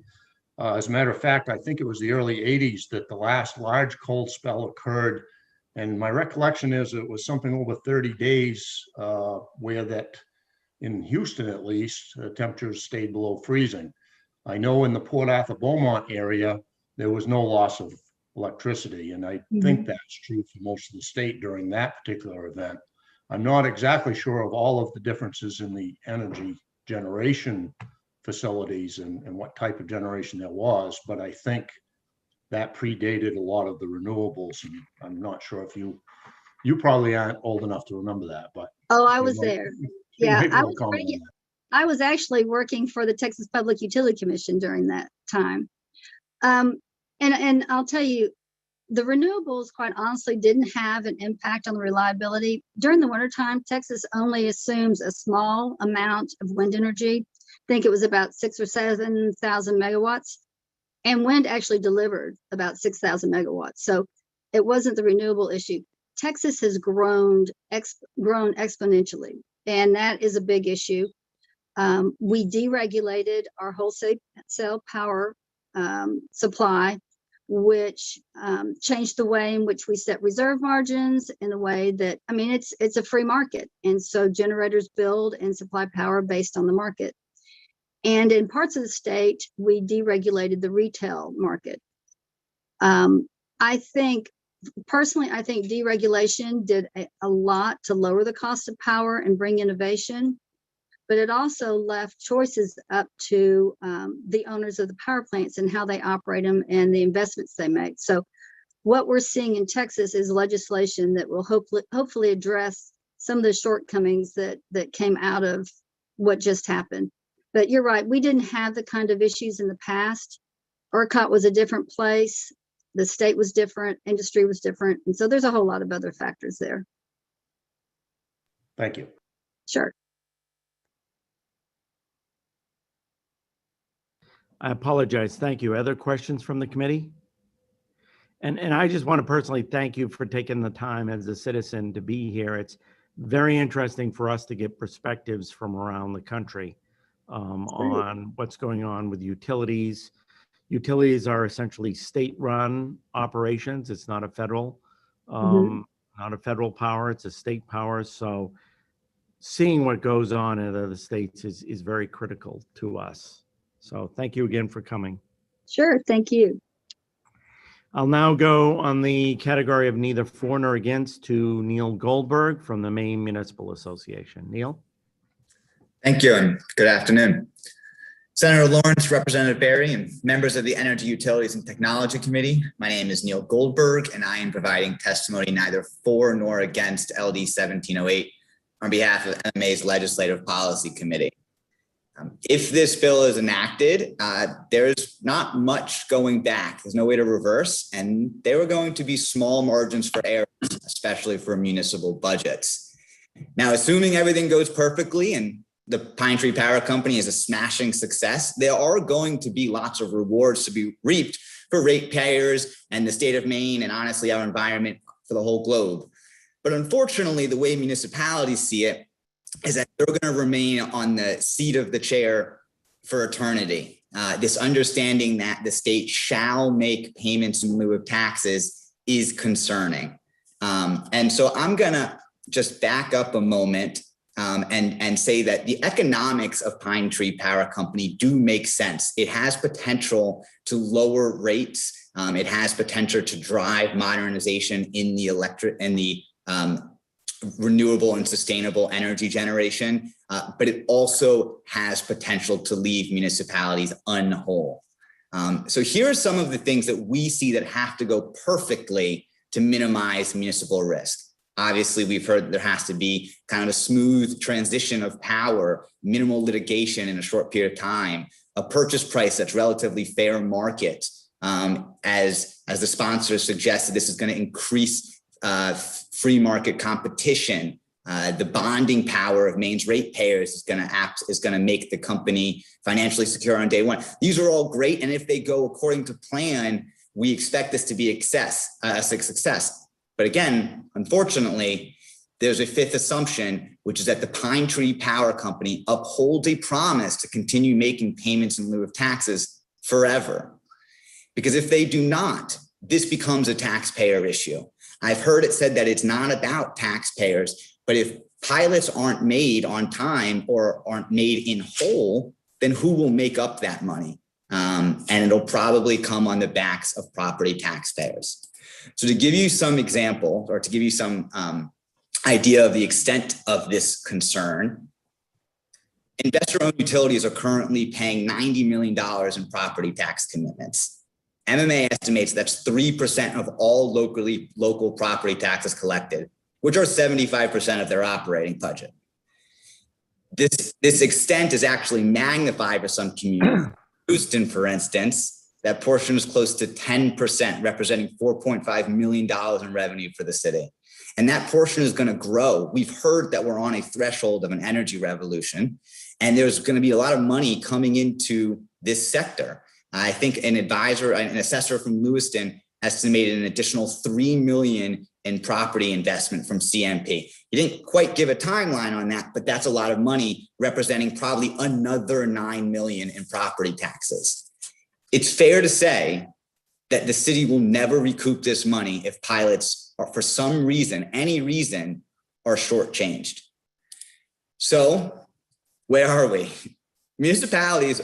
As a matter of fact, I think it was the early 80s that the last large cold spell occurred. And my recollection is it was something over 30 days where that, in Houston at least, temperatures stayed below freezing. I know in the Port Arthur Beaumont area, there was no loss of electricity. And I think that's true for most of the state during that particular event. I'm not exactly sure of all of the differences in the energy generation facilities and what type of generation there was, but I think that predated a lot of the renewables. And I'm not sure if you probably aren't old enough to remember that, but. Oh, I was there. Yeah, I was actually working for the Texas Public Utility Commission during that time. And I'll tell you, the renewables, quite honestly, didn't have an impact on the reliability. During the wintertime, Texas only assumes a small amount of wind energy. I think it was about 6,000 or 7,000 megawatts. And wind actually delivered about 6,000 megawatts. So it wasn't the renewable issue. Texas has grown exponentially, and that is a big issue. We deregulated our wholesale power supply, which changed the way in which we set reserve margins in a way that, I mean, it's a free market. And so generators build and supply power based on the market. And in parts of the state, we deregulated the retail market. Personally, I think deregulation did a lot to lower the cost of power and bring innovation, but it also left choices up to the owners of the power plants and how they operate them and the investments they make. So what we're seeing in Texas is legislation that will hopefully address some of the shortcomings that came out of what just happened. But you're right, we didn't have the kind of issues in the past. ERCOT was a different place. The state was different, industry was different. And so there's a whole lot of other factors there. Thank you. Sure. I apologize. Thank you. Other questions from the committee? And I just want to personally thank you for taking the time as a citizen to be here. It's very interesting for us to get perspectives from around the country on what's going on with utilities. Utilities are essentially state-run operations. It's not a federal, not a federal power. It's a state power. So seeing what goes on in other states is very critical to us. So thank you again for coming. Sure, thank you. I'll now go on the category of neither for nor against to Neil Goldberg from the Maine Municipal Association. Neil. Thank you and good afternoon. Senator Lawrence, Representative Berry, and members of the Energy, Utilities, and Technology Committee. My name is Neil Goldberg, and I am providing testimony neither for nor against LD 1708 on behalf of MA's Legislative Policy Committee. If this bill is enacted, there's not much going back. There's no way to reverse, and there are going to be small margins for errors, especially for municipal budgets. Now, assuming everything goes perfectly and the Pine Tree Power Company is a smashing success, there are going to be lots of rewards to be reaped for ratepayers and the state of Maine, and honestly, our environment for the whole globe. But unfortunately, the way municipalities see it, is that they're going to remain on the seat of the chair for eternity. This understanding that the state shall make payments in lieu of taxes is concerning. And so I'm going to just back up a moment and say that the economics of Pine Tree Power Company do make sense. It has potential to lower rates. It has potential to drive modernization in the renewable and sustainable energy generation, but it also has potential to leave municipalities unwhole. So here are some of the things that we see that have to go perfectly to minimize municipal risk. Obviously, we've heard there has to be kind of a smooth transition of power, minimal litigation in a short period of time, a purchase price that's relatively fair market. As the sponsor suggested, this is going to increase free market competition. The bonding power of Maine's ratepayers is going to make the company financially secure on day one. These are all great, and if they go according to plan, we expect this to be a success. But again, unfortunately, there's a fifth assumption, which is that the Pine Tree Power Company upholds a promise to continue making payments in lieu of taxes forever. Because if they do not, this becomes a taxpayer issue. I've heard it said that it's not about taxpayers, but if pilots aren't made on time or aren't made in whole, then who will make up that money? And it'll probably come on the backs of property taxpayers. So to give you some example, or to give you some idea of the extent of this concern, investor-owned utilities are currently paying $90 million in property tax commitments. MMA estimates that's 3% of all local property taxes collected, which are 75% of their operating budget. This extent is actually magnified for some communities. Houston, for instance, that portion is close to 10%, representing $4.5 million in revenue for the city. And that portion is going to grow. We've heard that we're on a threshold of an energy revolution, and there's going to be a lot of money coming into this sector. I think an assessor from Lewiston estimated an additional $3 million in property investment from CMP. He didn't quite give a timeline on that, but that's a lot of money, representing probably another $9 million in property taxes. It's fair to say that the city will never recoup this money if pilots are, for some reason, any reason, are shortchanged. So where are we? Municipalities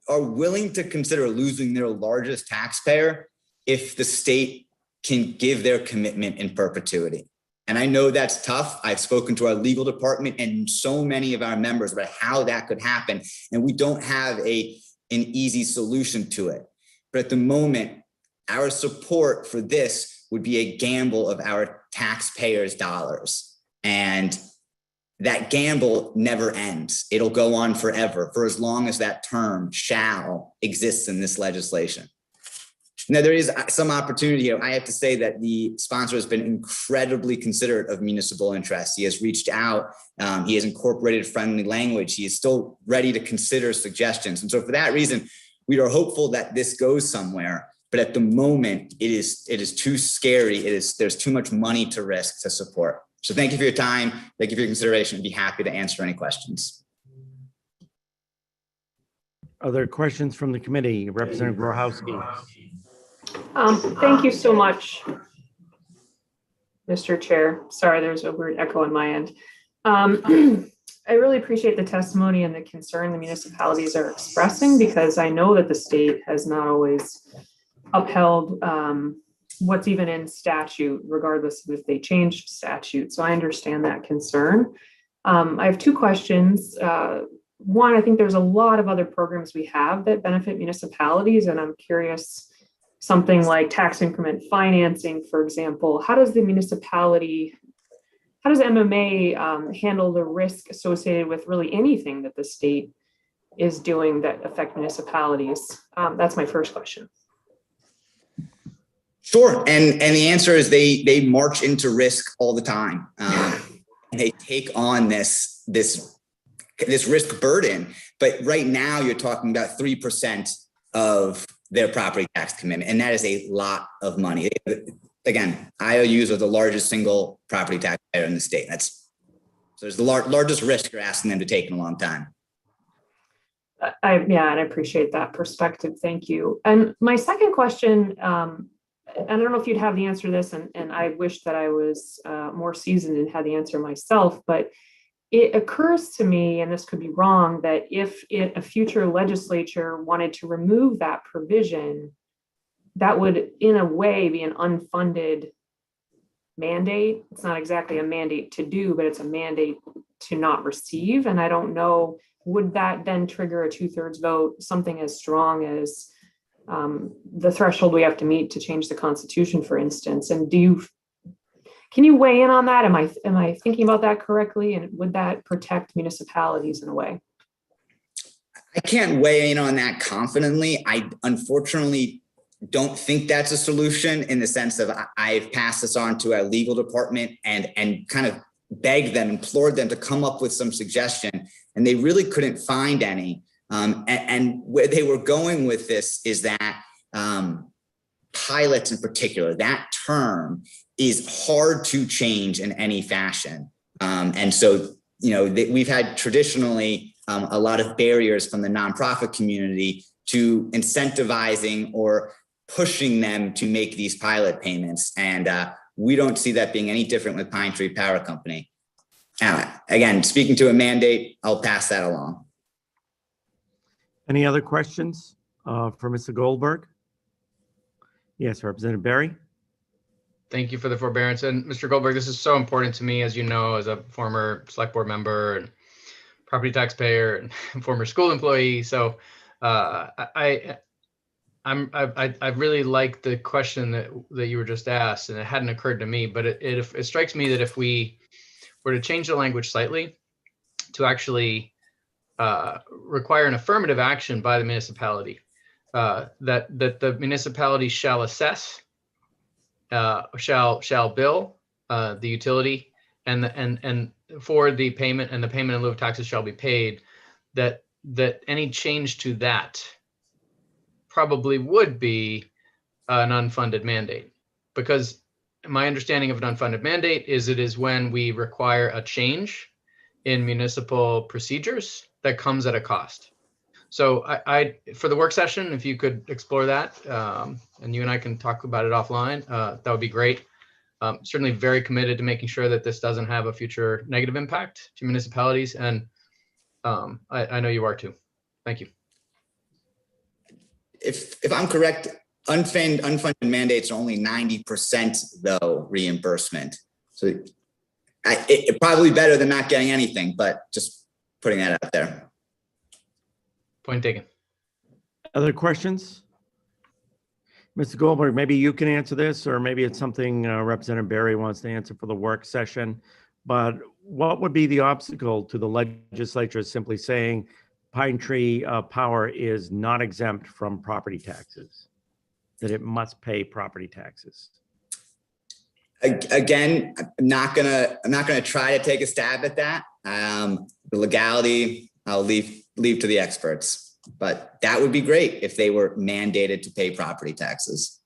are willing to consider losing their largest taxpayer if the state can give their commitment in perpetuity. And I know that's tough. I've spoken to our legal department and so many of our members about how that could happen. And we don't have an easy solution to it. But at the moment, our support for this would be a gamble of our taxpayers' dollars. And that gamble never ends. It'll go on forever, for as long as that term shall exists in this legislation. Now, there is some opportunity here. I have to say that the sponsor has been incredibly considerate of municipal interests. He has reached out. He has incorporated friendly language. He is still ready to consider suggestions. And so for that reason, we are hopeful that this goes somewhere. But at the moment, it is too scary. There's too much money to risk to support. So thank you for your time. Thank you for your consideration. I'd be happy to answer any questions. Other questions from the committee? Representative Grochowski. Thank you so much, Mr. Chair. Sorry, there's a weird echo on my end. I really appreciate the testimony and the concern the municipalities are expressing, because I know that the state has not always upheld what's even in statute, regardless of if they changed statute. So I understand that concern. I have two questions. One, I think there's a lot of other programs we have that benefit municipalities, and I'm curious, something like tax increment financing, for example, how does MMA handle the risk associated with really anything that the state is doing that affect municipalities? That's my first question. Sure, and the answer is they march into risk all the time. They take on this risk burden, but right now you're talking about 3% of their property tax commitment, and that is a lot of money. Again, IOUs are the largest single property taxpayer in the state. That's So it's the largest risk you're asking them to take in a long time. And I appreciate that perspective. Thank you. And my second question, and I don't know if you'd have the answer to this, and I wish that I was more seasoned and had the answer myself, but it occurs to me, and this could be wrong, that if a future legislature wanted to remove that provision, that would in a way be an unfunded mandate. It's not exactly a mandate to do, but it's a mandate to not receive. And I don't know, would that then trigger a 2/3 vote, something as strong as the threshold we have to meet to change the Constitution, for instance? And can you weigh in on that? Am I thinking about that correctly? And would that protect municipalities in a way? I can't weigh in on that confidently. I unfortunately don't think that's a solution, in the sense of I've passed this on to our legal department and kind of begged them, implored them to come up with some suggestion, and they really couldn't find any. And where they were going with this is that pilots in particular, that term is hard to change in any fashion. And so, we've had traditionally a lot of barriers from the nonprofit community to incentivizing or pushing them to make these pilot payments. And we don't see that being any different with Pine Tree Power Company. Again, speaking to a mandate, I'll pass that along. Any other questions for Mr. Goldberg? Yes, Representative Barry. Thank you for the forbearance. And Mr. Goldberg, this is so important to me, as you know, as a former select board member and property taxpayer and former school employee. So I really like the question that you were just asked, and it hadn't occurred to me, but it strikes me that if we were to change the language slightly to actually require an affirmative action by the municipality, that the municipality shall assess, shall bill the utility, and for the payment, and the payment in lieu of taxes shall be paid, that any change to that probably would be an unfunded mandate. Because my understanding of an unfunded mandate is it is when we require a change in municipal procedures that comes at a cost. So I for the work session, if you could explore that, and you and I can talk about it offline, that would be great. Certainly very committed to making sure that this doesn't have a future negative impact to municipalities. And I know you are too. Thank you. If I'm correct, unfunded mandates are only 90% though reimbursement. So it's probably better than not getting anything, but just putting that out there. Point taken. Other questions? Mr. Goldberg, maybe you can answer this, or maybe it's something Representative Barry wants to answer for the work session. But what would be the obstacle to the legislature simply saying Pine Tree Power is not exempt from property taxes, that it must pay property taxes? Again, I'm not gonna try to take a stab at that. The legality, I'll leave to the experts, but that would be great if they were mandated to pay property taxes.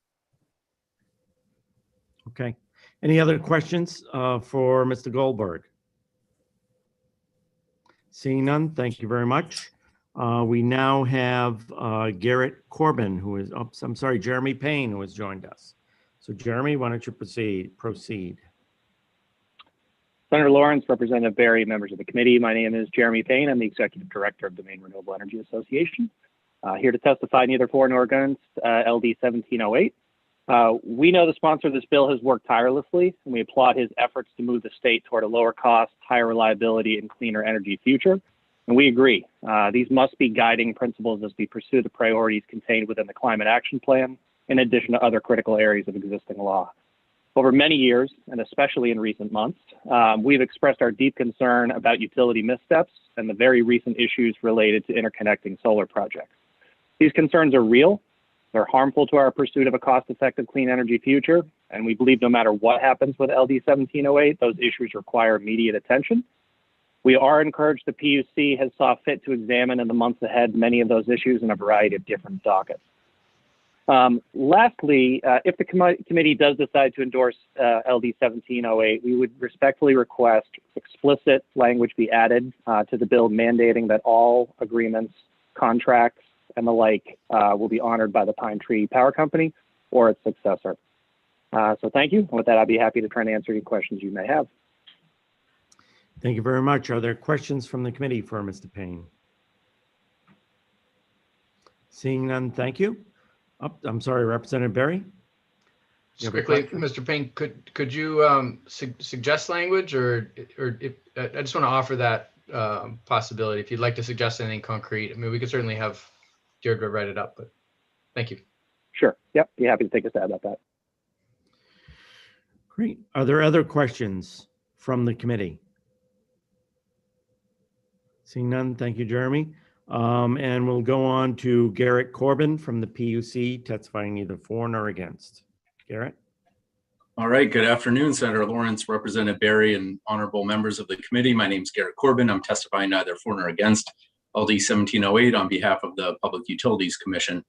Okay. Any other questions for Mr. Goldberg? Seeing none, thank you very much. We now have Garrett Corbin, who is, I'm sorry, Jeremy Payne, who has joined us. So Jeremy, why don't you proceed? Senator Lawrence, Representative Barry, members of the committee. My name is Jeremy Payne. I'm the Executive Director of the Maine Renewable Energy Association. Here to testify neither for nor against LD 1708. We know the sponsor of this bill has worked tirelessly, and we applaud his efforts to move the state toward a lower cost, higher reliability, and cleaner energy future. And we agree. These must be guiding principles as we pursue the priorities contained within the Climate Action Plan, in addition to other critical areas of existing law. Over many years, and especially in recent months, we've expressed our deep concern about utility missteps and the very recent issues related to interconnecting solar projects. These concerns are real. They're harmful to our pursuit of a cost-effective clean energy future, and we believe no matter what happens with LD 1708, those issues require immediate attention. We are encouraged the PUC has saw fit to examine in the months ahead many of those issues in a variety of different dockets. Lastly, if the committee does decide to endorse LD 1708, we would respectfully request explicit language be added to the bill mandating that all agreements, contracts, and the like will be honored by the Pine Tree Power Company or its successor. So thank you. And with that, I'd be happy to try and answer any questions you may have. Thank you very much. Are there questions from the committee for Mr. Payne? Seeing none, thank you. Oh, I'm sorry, Representative Berry. Just quickly, Mr. Payne, could you suggest language, or if I just want to offer that possibility. If you'd like to suggest anything concrete, I mean, we could certainly have Deirdre write it up, but thank you. Sure. Yep. Be happy to take a stab at that. Great. Are there other questions from the committee? Seeing none, thank you, Jeremy. And we'll go on to Garrett Corbin from the PUC, testifying either for nor against. Garrett? All right, good afternoon, Senator Lawrence, Representative Berry, and honorable members of the committee. My name is Garrett Corbin. I'm testifying neither for nor against LD 1708 on behalf of the Public Utilities Commission.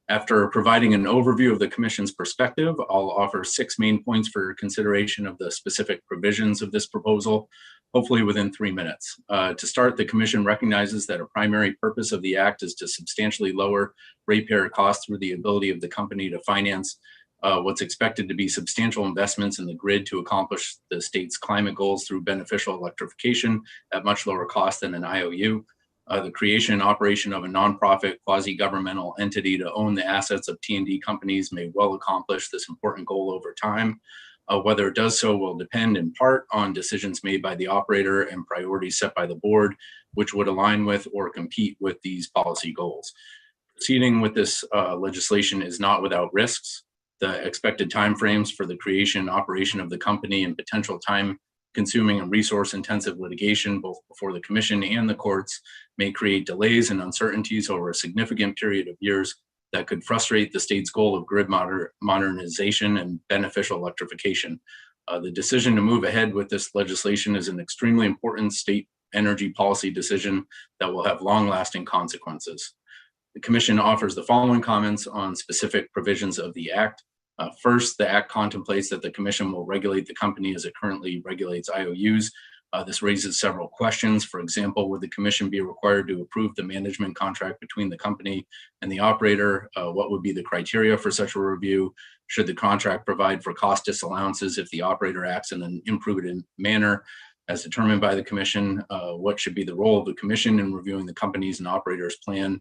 After providing an overview of the Commission's perspective, I'll offer 6 main points for consideration of the specific provisions of this proposal, hopefully within 3 minutes. To start, the Commission recognizes that a primary purpose of the Act is to substantially lower ratepayer costs through the ability of the company to finance what's expected to be substantial investments in the grid to accomplish the state's climate goals through beneficial electrification at much lower cost than an IOU. The creation and operation of a nonprofit quasi-governmental entity to own the assets of T&D companies may well accomplish this important goal over time. Whether it does so will depend in part on decisions made by the operator and priorities set by the board, which would align with or compete with these policy goals. Proceeding with this legislation is not without risks. The expected timeframes for the creation and operation of the company and potential time-consuming and resource-intensive litigation, both before the Commission and the courts, may create delays and uncertainties over a significant period of years that could frustrate the state's goal of grid modernization and beneficial electrification. The decision to move ahead with this legislation is an extremely important state energy policy decision that will have long-lasting consequences. The Commission offers the following comments on specific provisions of the Act. First, the Act contemplates that the Commission will regulate the company as it currently regulates IOUs. This raises several questions. For example, would the Commission be required to approve the management contract between the company and the operator? What would be the criteria for such a review? Should the contract provide for cost disallowances if the operator acts in an imprudent manner as determined by the Commission? What should be the role of the Commission in reviewing the company's and operators' plan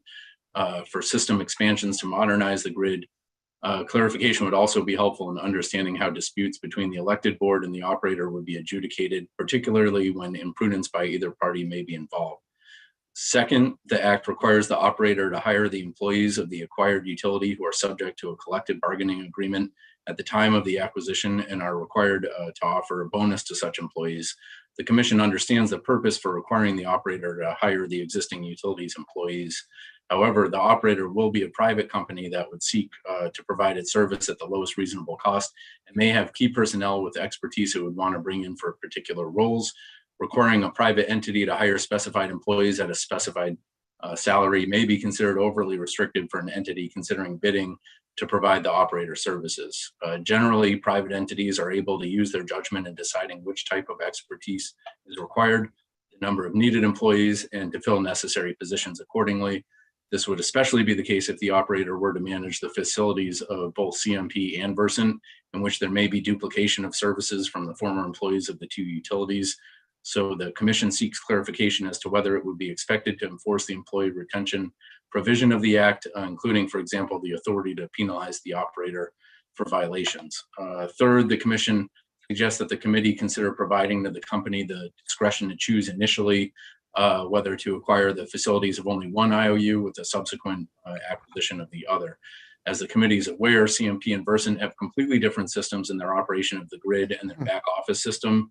for system expansions to modernize the grid? Clarification would also be helpful in understanding how disputes between the elected board and the operator would be adjudicated, particularly when imprudence by either party may be involved. Second, the Act requires the operator to hire the employees of the acquired utility who are subject to a collective bargaining agreement at the time of the acquisition and are required to offer a bonus to such employees. The Commission understands the purpose for requiring the operator to hire the existing utilities employees. However, the operator will be a private company that would seek to provide its service at the lowest reasonable cost and may have key personnel with expertise it would want to bring in for particular roles. Requiring a private entity to hire specified employees at a specified salary may be considered overly restricted for an entity considering bidding to provide the operator services. Generally, private entities are able to use their judgment in deciding which type of expertise is required, the number of needed employees, and to fill necessary positions accordingly. This would especially be the case if the operator were to manage the facilities of both CMP and Versant, in which there may be duplication of services from the former employees of the two utilities. So the Commission seeks clarification as to whether it would be expected to enforce the employee retention provision of the Act, including, for example, the authority to penalize the operator for violations. Third, the Commission suggests that the committee consider providing to the company the discretion to choose initially whether to acquire the facilities of only one IOU with the subsequent acquisition of the other. As the committee is aware, CMP and Versant have completely different systems in their operation of the grid and their back office system,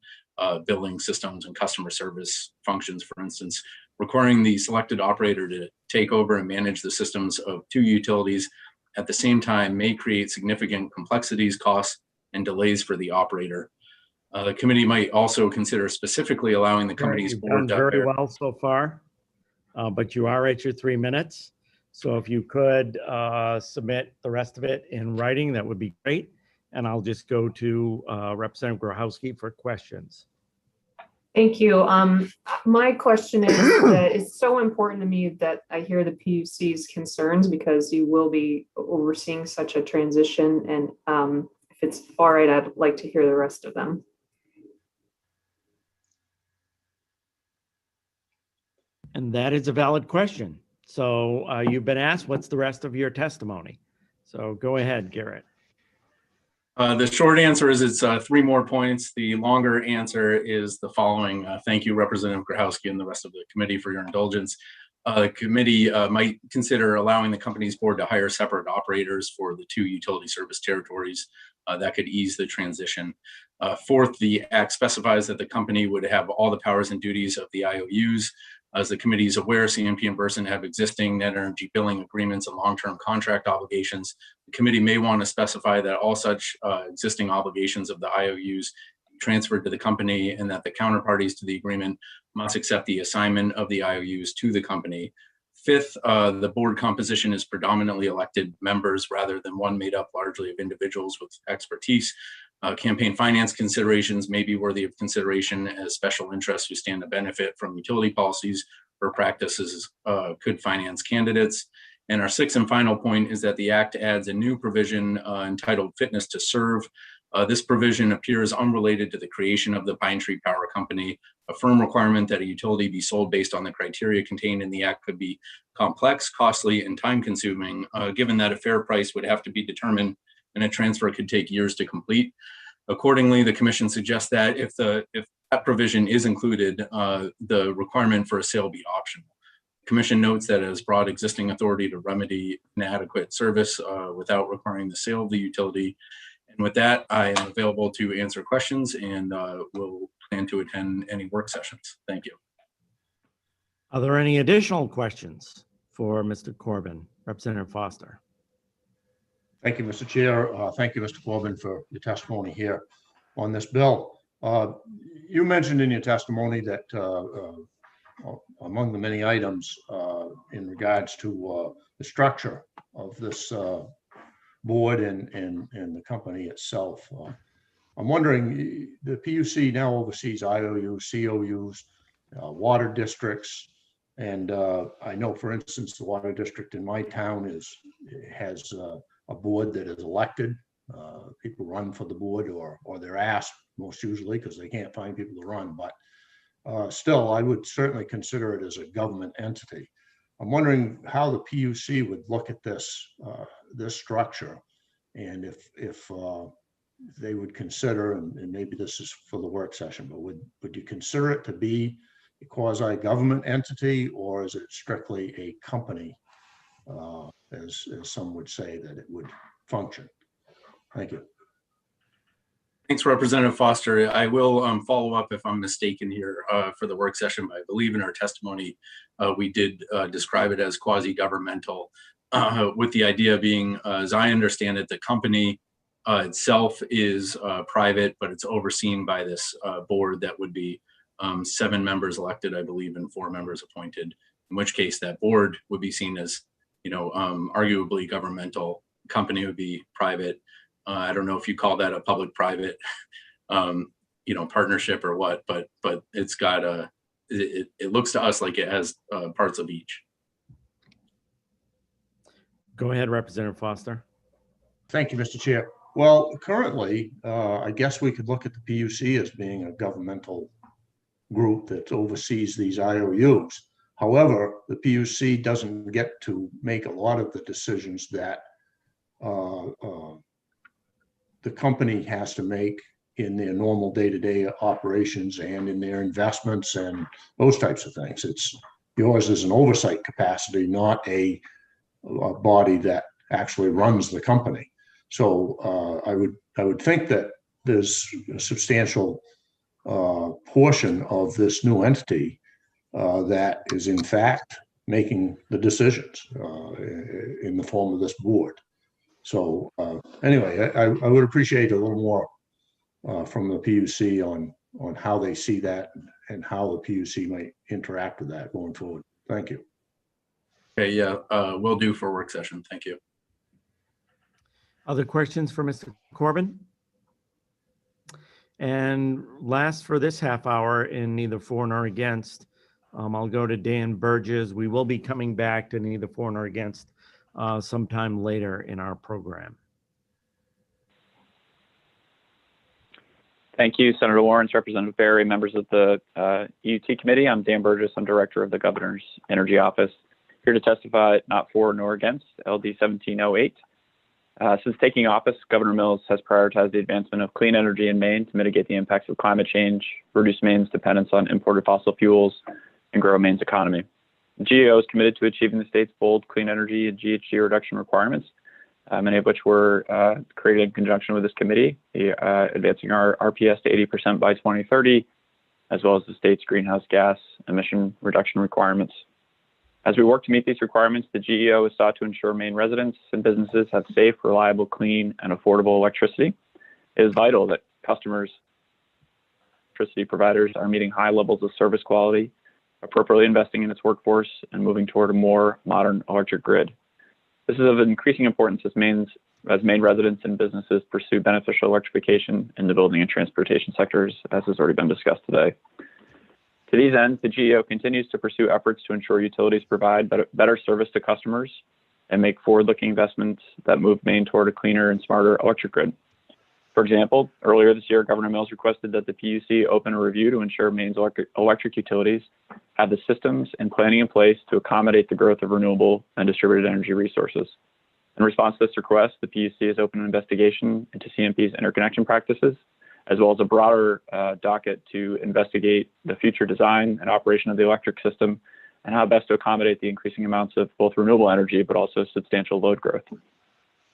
billing systems and customer service functions, for instance. Requiring the selected operator to take over and manage the systems of two utilities at the same time may create significant complexities, costs, and delays for the operator. The committee might also consider specifically allowing the company's board to very well so far, but you are at your 3 minutes. So if you could submit the rest of it in writing, that would be great. And I'll just go to Representative Grochowski for questions. Thank you. My question is that it's so important to me that I hear the PUC's concerns because you will be overseeing such a transition. And if it's all right, I'd like to hear the rest of them. And that is a valid question. So you've been asked, what's the rest of your testimony? So go ahead, Garrett. The short answer is it's 3 more points. The longer answer is the following. Thank you, Representative Grochowski and the rest of the committee for your indulgence. The committee might consider allowing the company's board to hire separate operators for the 2 utility service territories. That could ease the transition. Fourth, the act specifies that the company would have all the powers and duties of the IOUs. As the committee is aware, CMP and Versant have existing net energy billing agreements and long-term contract obligations. The committee may want to specify that all such existing obligations of the IOUs be transferred to the company and that the counterparties to the agreement must accept the assignment of the IOUs to the company. Fifth, the board composition is predominantly elected members rather than one made up largely of individuals with expertise. Campaign finance considerations may be worthy of consideration as special interests who stand to benefit from utility policies or practices could finance candidates. And our 6th and final point is that the act adds a new provision entitled Fitness to Serve. This provision appears unrelated to the creation of the Pine Tree Power Company. A firm requirement that a utility be sold based on the criteria contained in the act could be complex, costly, and time-consuming, given that a fair price would have to be determined and a transfer could take years to complete. Accordingly, the commission suggests that if that provision is included, the requirement for a sale be optional. The commission notes that it has broad existing authority to remedy inadequate service without requiring the sale of the utility. And with that, I am available to answer questions and will plan to attend any work sessions. Thank you. Are there any additional questions for Mr. Corbin? Representative Foster. Thank you, Mr. Chair. Thank you, Mr. Corbin, for your testimony here on this bill. You mentioned in your testimony that among the many items in regards to the structure of this board and the company itself, I'm wondering, the PUC now oversees IOUs, COUs, water districts, and I know, for instance, the water district in my town has a board that is elected. People run for the board or they're asked most usually because they can't find people to run. But still, I would certainly consider it as a government entity. I'm wondering how the PUC would look at this structure, and if they would consider, and maybe this is for the work session, but would you consider it to be a quasi-government entity, or is it strictly a company? As some would say that it would function. Thank you. Thanks, Representative Foster. I will follow up if I'm mistaken here for the work session, but I believe in our testimony, we did describe it as quasi-governmental, with the idea being, as I understand it, the company itself is private, but it's overseen by this board that would be 7 members elected, I believe, and 4 members appointed, in which case that board would be seen as arguably governmental. Company would be private. I don't know if you call that a public-private, partnership or what, but it's got it looks to us like it has parts of each. Go ahead, Representative Foster. Thank you, Mr. Chair. Well, currently, I guess we could look at the PUC as being a governmental group that oversees these IOUs. However, the PUC doesn't get to make a lot of the decisions that the company has to make in their normal day-to-day operations and in their investments and those types of things. Yours is an oversight capacity, not a body that actually runs the company. So I would think that there's a substantial portion of this new entity that is in fact making the decisions in the form of this board. So anyway, I would appreciate a little more from the PUC on how they see that and how the PUC might interact with that going forward. Thank you. Okay, yeah, will do for work session. Thank you. Other questions for Mr. Corbin? And last for this half hour, in neither for nor against, I'll go to Dan Burgess. We will be coming back to neither for nor against sometime later in our program. Thank you, Senator Lawrence, Representative Berry, members of the EUT committee. I'm Dan Burgess. I'm director of the Governor's Energy Office, here to testify not for nor against LD 1708. Since taking office, Governor Mills has prioritized the advancement of clean energy in Maine to mitigate the impacts of climate change, reduce Maine's dependence on imported fossil fuels, and grow Maine's economy. The GAO is committed to achieving the state's bold clean energy and GHG reduction requirements, many of which were created in conjunction with this committee, advancing our RPS to 80% by 2030, as well as the state's greenhouse gas emission reduction requirements. As we work to meet these requirements, the GEO is sought to ensure Maine residents and businesses have safe, reliable, clean, and affordable electricity. It is vital that customers, electricity providers are meeting high levels of service quality, appropriately investing in its workforce, and moving toward a more modern electric grid. This is of increasing importance as Maine residents and businesses pursue beneficial electrification in the building and transportation sectors, as has already been discussed today. To these ends, the GEO continues to pursue efforts to ensure utilities provide better service to customers and make forward-looking investments that move Maine toward a cleaner and smarter electric grid. For example, earlier this year, Governor Mills requested that the PUC open a review to ensure Maine's electric utilities have the systems and planning in place to accommodate the growth of renewable and distributed energy resources. In response to this request, the PUC has opened an investigation into CMP's interconnection practices, as well as a broader docket to investigate the future design and operation of the electric system and how best to accommodate the increasing amounts of both renewable energy, but also substantial load growth.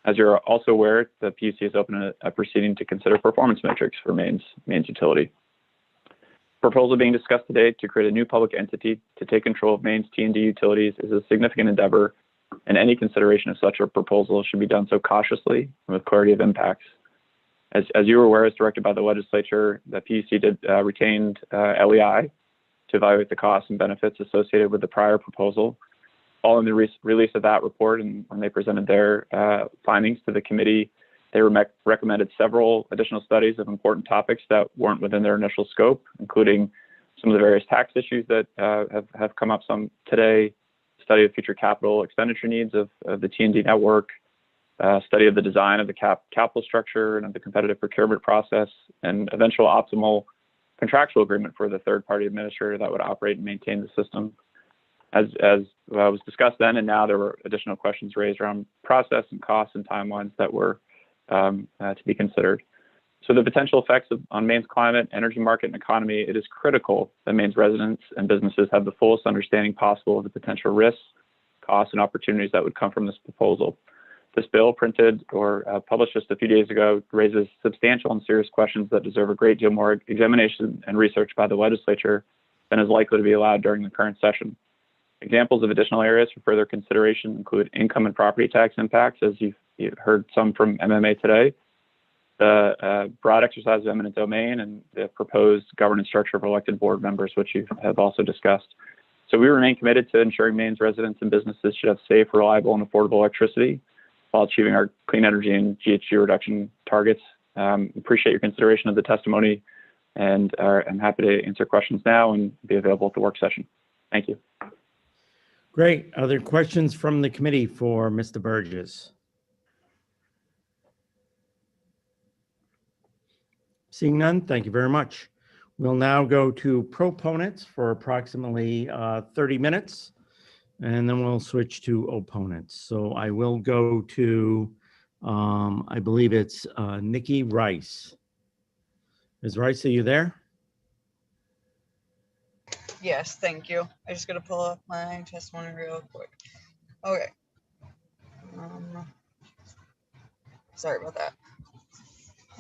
As you're also aware, the PUC has opened a proceeding to consider performance metrics for Maine's utility. The proposal being discussed today to create a new public entity to take control of Maine's T&D utilities is a significant endeavor, and any consideration of such a proposal should be done so cautiously and with clarity of impacts. As you were aware, as directed by the legislature, the PUC did retained LEI to evaluate the costs and benefits associated with the prior proposal. Following the release of that report and when they presented their findings to the committee, they recommended several additional studies of important topics that weren't within their initial scope, including some of the various tax issues that have come up some today, study of future capital expenditure needs of the T&D network, study of the design of the capital structure and of the competitive procurement process, and eventual optimal contractual agreement for the third-party administrator that would operate and maintain the system. As was discussed then and now, there were additional questions raised around process and costs and timelines that were to be considered. So the potential effects on Maine's climate, energy market, and economy, it is critical that Maine's residents and businesses have the fullest understanding possible of the potential risks, costs, and opportunities that would come from this proposal. This bill, printed or published just a few days ago, raises substantial and serious questions that deserve a great deal more examination and research by the legislature than is likely to be allowed during the current session. Examples of additional areas for further consideration include income and property tax impacts, as you've heard some from MMA today, the broad exercise of eminent domain, and the proposed governance structure of elected board members, which you have also discussed. So we remain committed to ensuring Maine's residents and businesses should have safe, reliable, and affordable electricity while achieving our clean energy and GHG reduction targets. Appreciate your consideration of the testimony, and I'm happy to answer questions now and be available at the work session. Thank you. Great. Are there questions from the committee for Mr. Burgess? Seeing none, thank you very much. We'll now go to proponents for approximately 30 minutes, and then we'll switch to opponents. So I will go to, I believe it's Nikki Rice. Ms. Rice, are you there? Yes, thank you. I just got to pull up my testimony real quick. Okay. Sorry about that.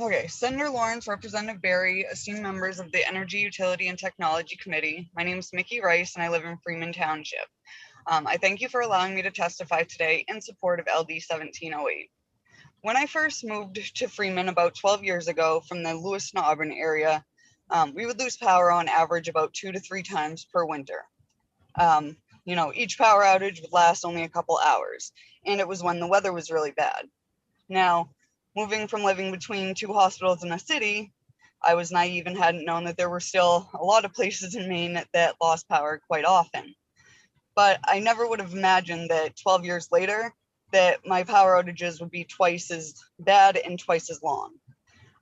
Okay, Senator Lawrence, Representative Berry, esteemed members of the Energy, Utility, and Technology Committee. My name is Mickey Rice, and I live in Freeman Township. I thank you for allowing me to testify today in support of LD 1708. When I first moved to Freeman about 12 years ago from the Lewiston, Auburn area, we would lose power on average about 2 to 3 times per winter. You know, each power outage would last only a couple hours, and it was when the weather was really bad. Now, moving from living between two hospitals in a city, I was naive and hadn't known that there were still a lot of places in Maine that lost power quite often. But I never would have imagined that 12 years later, that my power outages would be twice as bad and twice as long.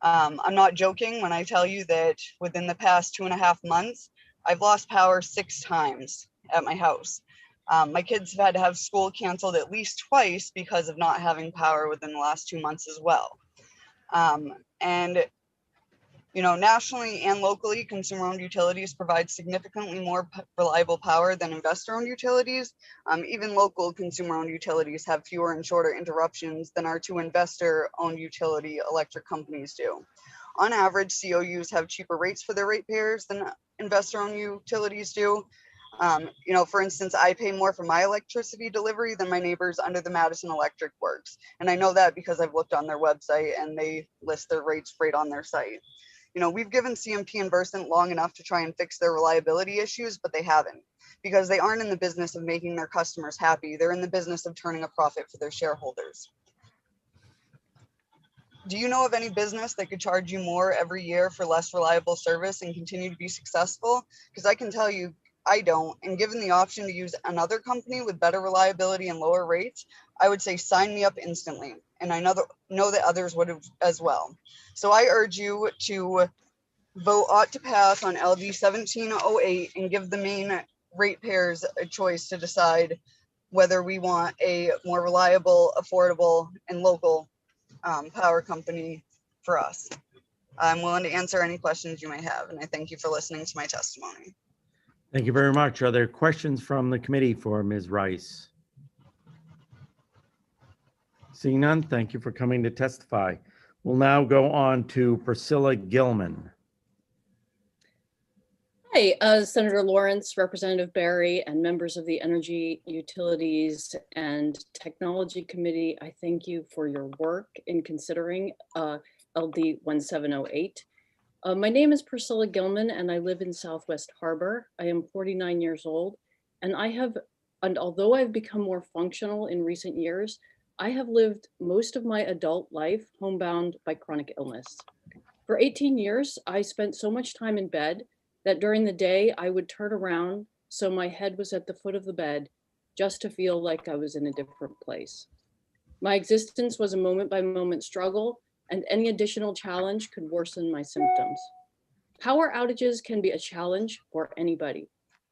I'm not joking when I tell you that within the past 2.5 months, I've lost power 6 times at my house. My kids have had to have school canceled at least twice because of not having power within the last 2 months as well. And you know, nationally and locally, consumer-owned utilities provide significantly more reliable power than investor-owned utilities. Even local consumer-owned utilities have fewer and shorter interruptions than our 2 investor-owned utility electric companies do. On average, COUs have cheaper rates for their ratepayers than investor-owned utilities do. You know, for instance, I pay more for my electricity delivery than my neighbors under the Madison Electric Works. And I know that because I've looked on their website and they list their rates right on their site. You know, we've given CMP and Versant long enough to try and fix their reliability issues, but they haven't, because they aren't in the business of making their customers happy. They're in the business of turning a profit for their shareholders. Do you know of any business that could charge you more every year for less reliable service and continue to be successful? Because I can tell you, I don't. And given the option to use another company with better reliability and lower rates, I would say sign me up instantly. And I know that others would have as well. So I urge you to vote ought to pass on LD 1708 and give the Maine ratepayers a choice to decide whether we want a more reliable, affordable, and local power company for us. I'm willing to answer any questions you may have, and I thank you for listening to my testimony. Thank you very much. Are there questions from the committee for Ms. Rice? Seeing none, thank you for coming to testify. We'll now go on to Priscilla Gilman. Hi, Senator Lawrence, Representative Barry, and members of the Energy, Utilities, and Technology Committee. I thank you for your work in considering LD 1708. My name is Priscilla Gilman, and I live in Southwest Harbor. I am 49 years old, and although I've become more functional in recent years, I have lived most of my adult life homebound by chronic illness. For 18 years, I spent so much time in bed that during the day I would turn around so my head was at the foot of the bed just to feel like I was in a different place. My existence was a moment-by-moment struggle, and any additional challenge could worsen my symptoms. Power outages can be a challenge for anybody,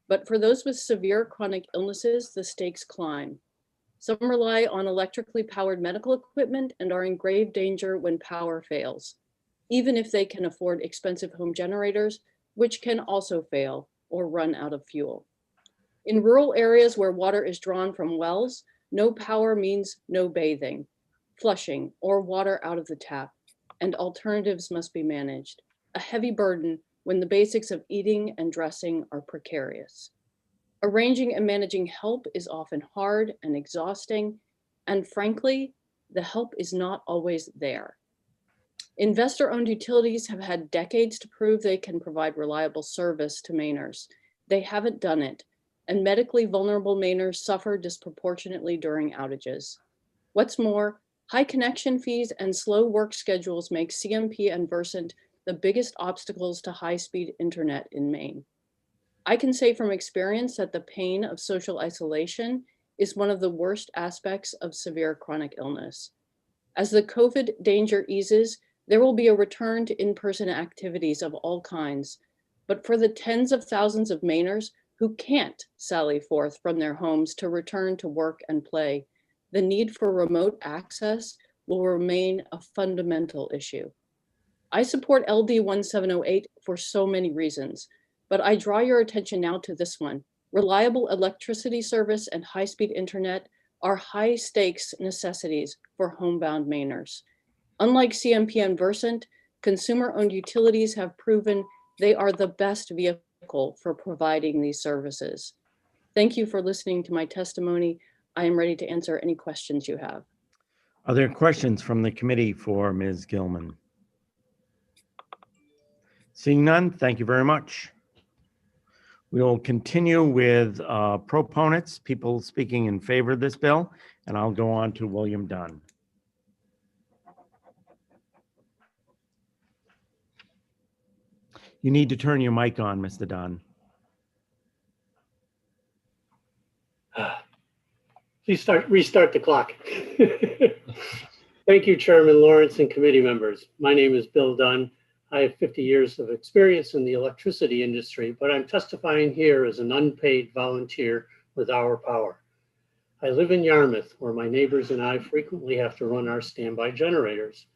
but for those with severe chronic illnesses, the stakes climb. Some rely on electrically powered medical equipment and are in grave danger when power fails, even if they can afford expensive home generators, which can also fail or run out of fuel. In rural areas where water is drawn from wells, no power means no bathing, flushing, or water out of the tap, and alternatives must be managed, a heavy burden when the basics of eating and dressing are precarious. Arranging and managing help is often hard and exhausting, and frankly, the help is not always there. Investor-owned utilities have had decades to prove they can provide reliable service to Mainers. They haven't done it, and medically vulnerable Mainers suffer disproportionately during outages. What's more, high connection fees and slow work schedules make CMP and Versant the biggest obstacles to high-speed internet in Maine. I can say from experience that the pain of social isolation is one of the worst aspects of severe chronic illness. As the COVID danger eases, there will be a return to in-person activities of all kinds, but for the tens of thousands of Mainers who can't sally forth from their homes to return to work and play, the need for remote access will remain a fundamental issue. I support LD 1708 for so many reasons, but I draw your attention now to this one. Reliable electricity service and high-speed internet are high-stakes necessities for homebound Mainers. Unlike CMP and Versant, consumer-owned utilities have proven they are the best vehicle for providing these services. Thank you for listening to my testimony. I am ready to answer any questions you have. Are there questions from the committee for Ms. Gilman? Seeing none, thank you very much. We will continue with proponents, people speaking in favor of this bill, and I'll go on to William Dunn. You need to turn your mic on, Mr. Dunn. Please restart the clock. Thank you, Chairman Lawrence and committee members. My name is Bill Dunn. I have 50 years of experience in the electricity industry, but I'm testifying here as an unpaid volunteer with Our Power. I live in Yarmouth, where my neighbors and I frequently have to run our standby generators.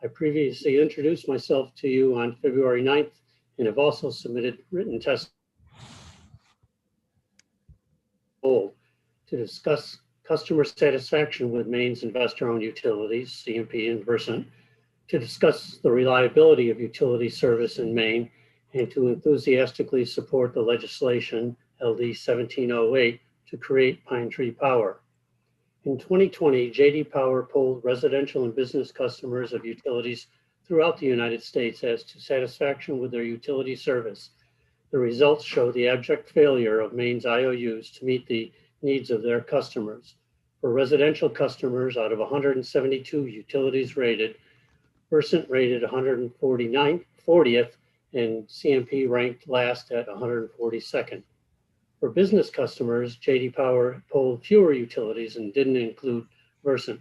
I previously introduced myself to you on February 9th and have also submitted written testimony to discuss customer satisfaction with Maine's investor-owned utilities, CMP and Versant, to discuss the reliability of utility service in Maine, and to enthusiastically support the legislation, LD 1708, to create Pine Tree Power. In 2020, J.D. Power polled residential and business customers of utilities throughout the United States as to satisfaction with their utility service. The results show the abject failure of Maine's IOUs to meet the needs of their customers. For residential customers, out of 172 utilities rated, Versant rated 140th, and CMP ranked last at 142nd. For business customers, J.D. Power polled fewer utilities and didn't include Versant.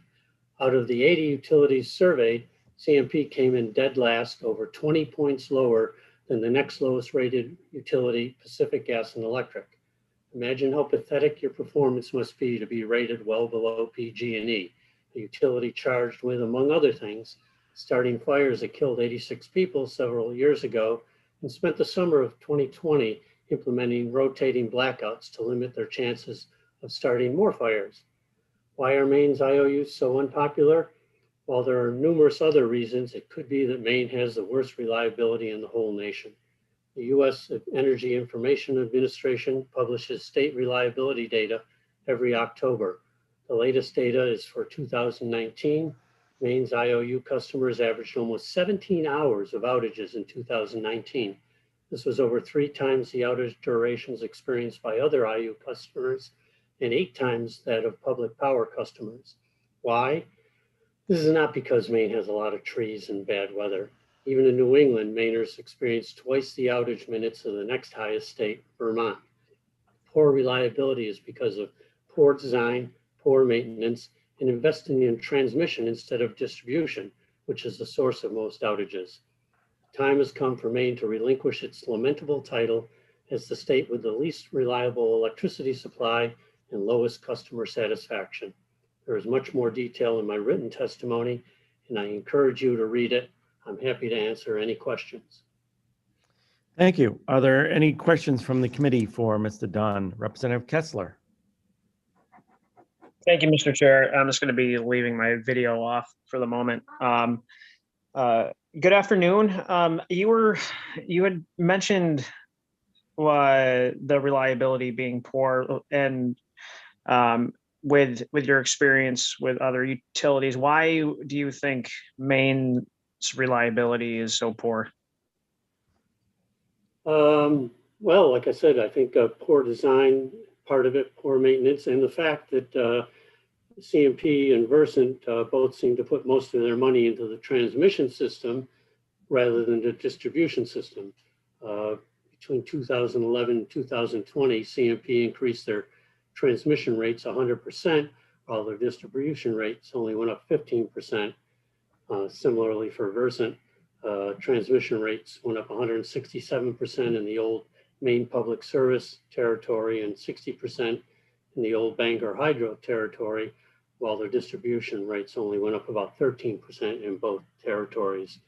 Out of the 80 utilities surveyed, CMP came in dead last, over 20 points lower than the next lowest rated utility, Pacific Gas and Electric. Imagine how pathetic your performance must be to be rated well below PG&E, a utility charged with, among other things, starting fires that killed 86 people several years ago, and spent the summer of 2020 implementing rotating blackouts to limit their chances of starting more fires. Why are Maine's IOUs so unpopular? While there are numerous other reasons, it could be that Maine has the worst reliability in the whole nation. The U.S. Energy Information Administration publishes state reliability data every October. The latest data is for 2019. Maine's IOU customers averaged almost 17 hours of outages in 2019. This was over 3 times the outage durations experienced by other IOU customers and 8 times that of public power customers. Why? This is not because Maine has a lot of trees and bad weather. Even in New England, Mainers experience twice the outage minutes of the next highest state, Vermont. Poor reliability is because of poor design, poor maintenance, and investing in transmission instead of distribution, which is the source of most outages. The time has come for Maine to relinquish its lamentable title as the state with the least reliable electricity supply and lowest customer satisfaction. There is much more detail in my written testimony, and I encourage you to read it. I'm happy to answer any questions. Thank you. Are there any questions from the committee for Mr. Dunn? Representative Kessler. Thank you, Mr. Chair. I'm just going to be leaving my video off for the moment. Good afternoon. You had mentioned the reliability being poor, and with your experience with other utilities, why do you think Maine's reliability is so poor? Well, like I said, I think poor design, part of it, poor maintenance, and the fact that CMP and Versant both seem to put most of their money into the transmission system rather than the distribution system. Between 2011 and 2020, CMP increased their transmission rates 100%, while their distribution rates only went up 15%. Similarly for Versant, transmission rates went up 167% in the old Maine Public Service territory and 60% in the old Bangor Hydro territory, while their distribution rates only went up about 13% in both territories.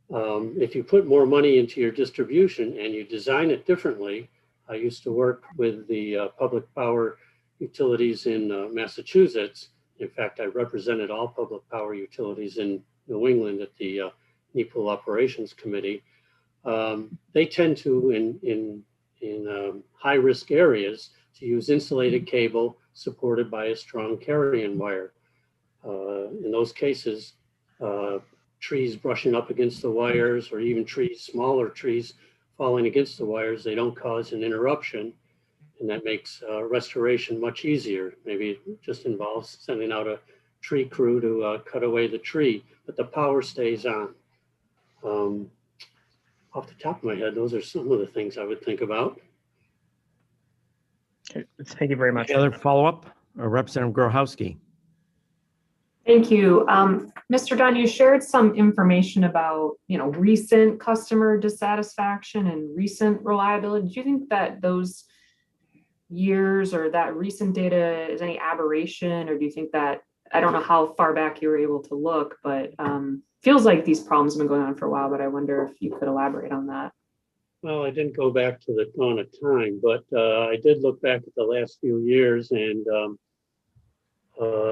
If you put more money into your distribution and you design it differently, I used to work with the public power utilities in Massachusetts. In fact, I represented all public power utilities in New England at the NEPOOL Operations Committee. They tend to, in high-risk areas, to use insulated cable supported by a strong carrying wire. In those cases, trees brushing up against the wires, or even trees, smaller trees, falling against the wires, they don't cause an interruption. And that makes restoration much easier. Maybe it just involves sending out a tree crew to cut away the tree, but the power stays on. Off the top of my head, those are some of the things I would think about. Okay, thank you very much. Any other follow-up? Representative Grochowski. Thank you. Mr. Dunn, you shared some information about, recent customer dissatisfaction and recent reliability. Do you think that those years or that recent data is any aberration, or do you think that, I don't know how far back you were able to look, but feels like these problems have been going on for a while, but I wonder if you could elaborate on that. Well, I didn't go back to the dawn of time, but I did look back at the last few years, and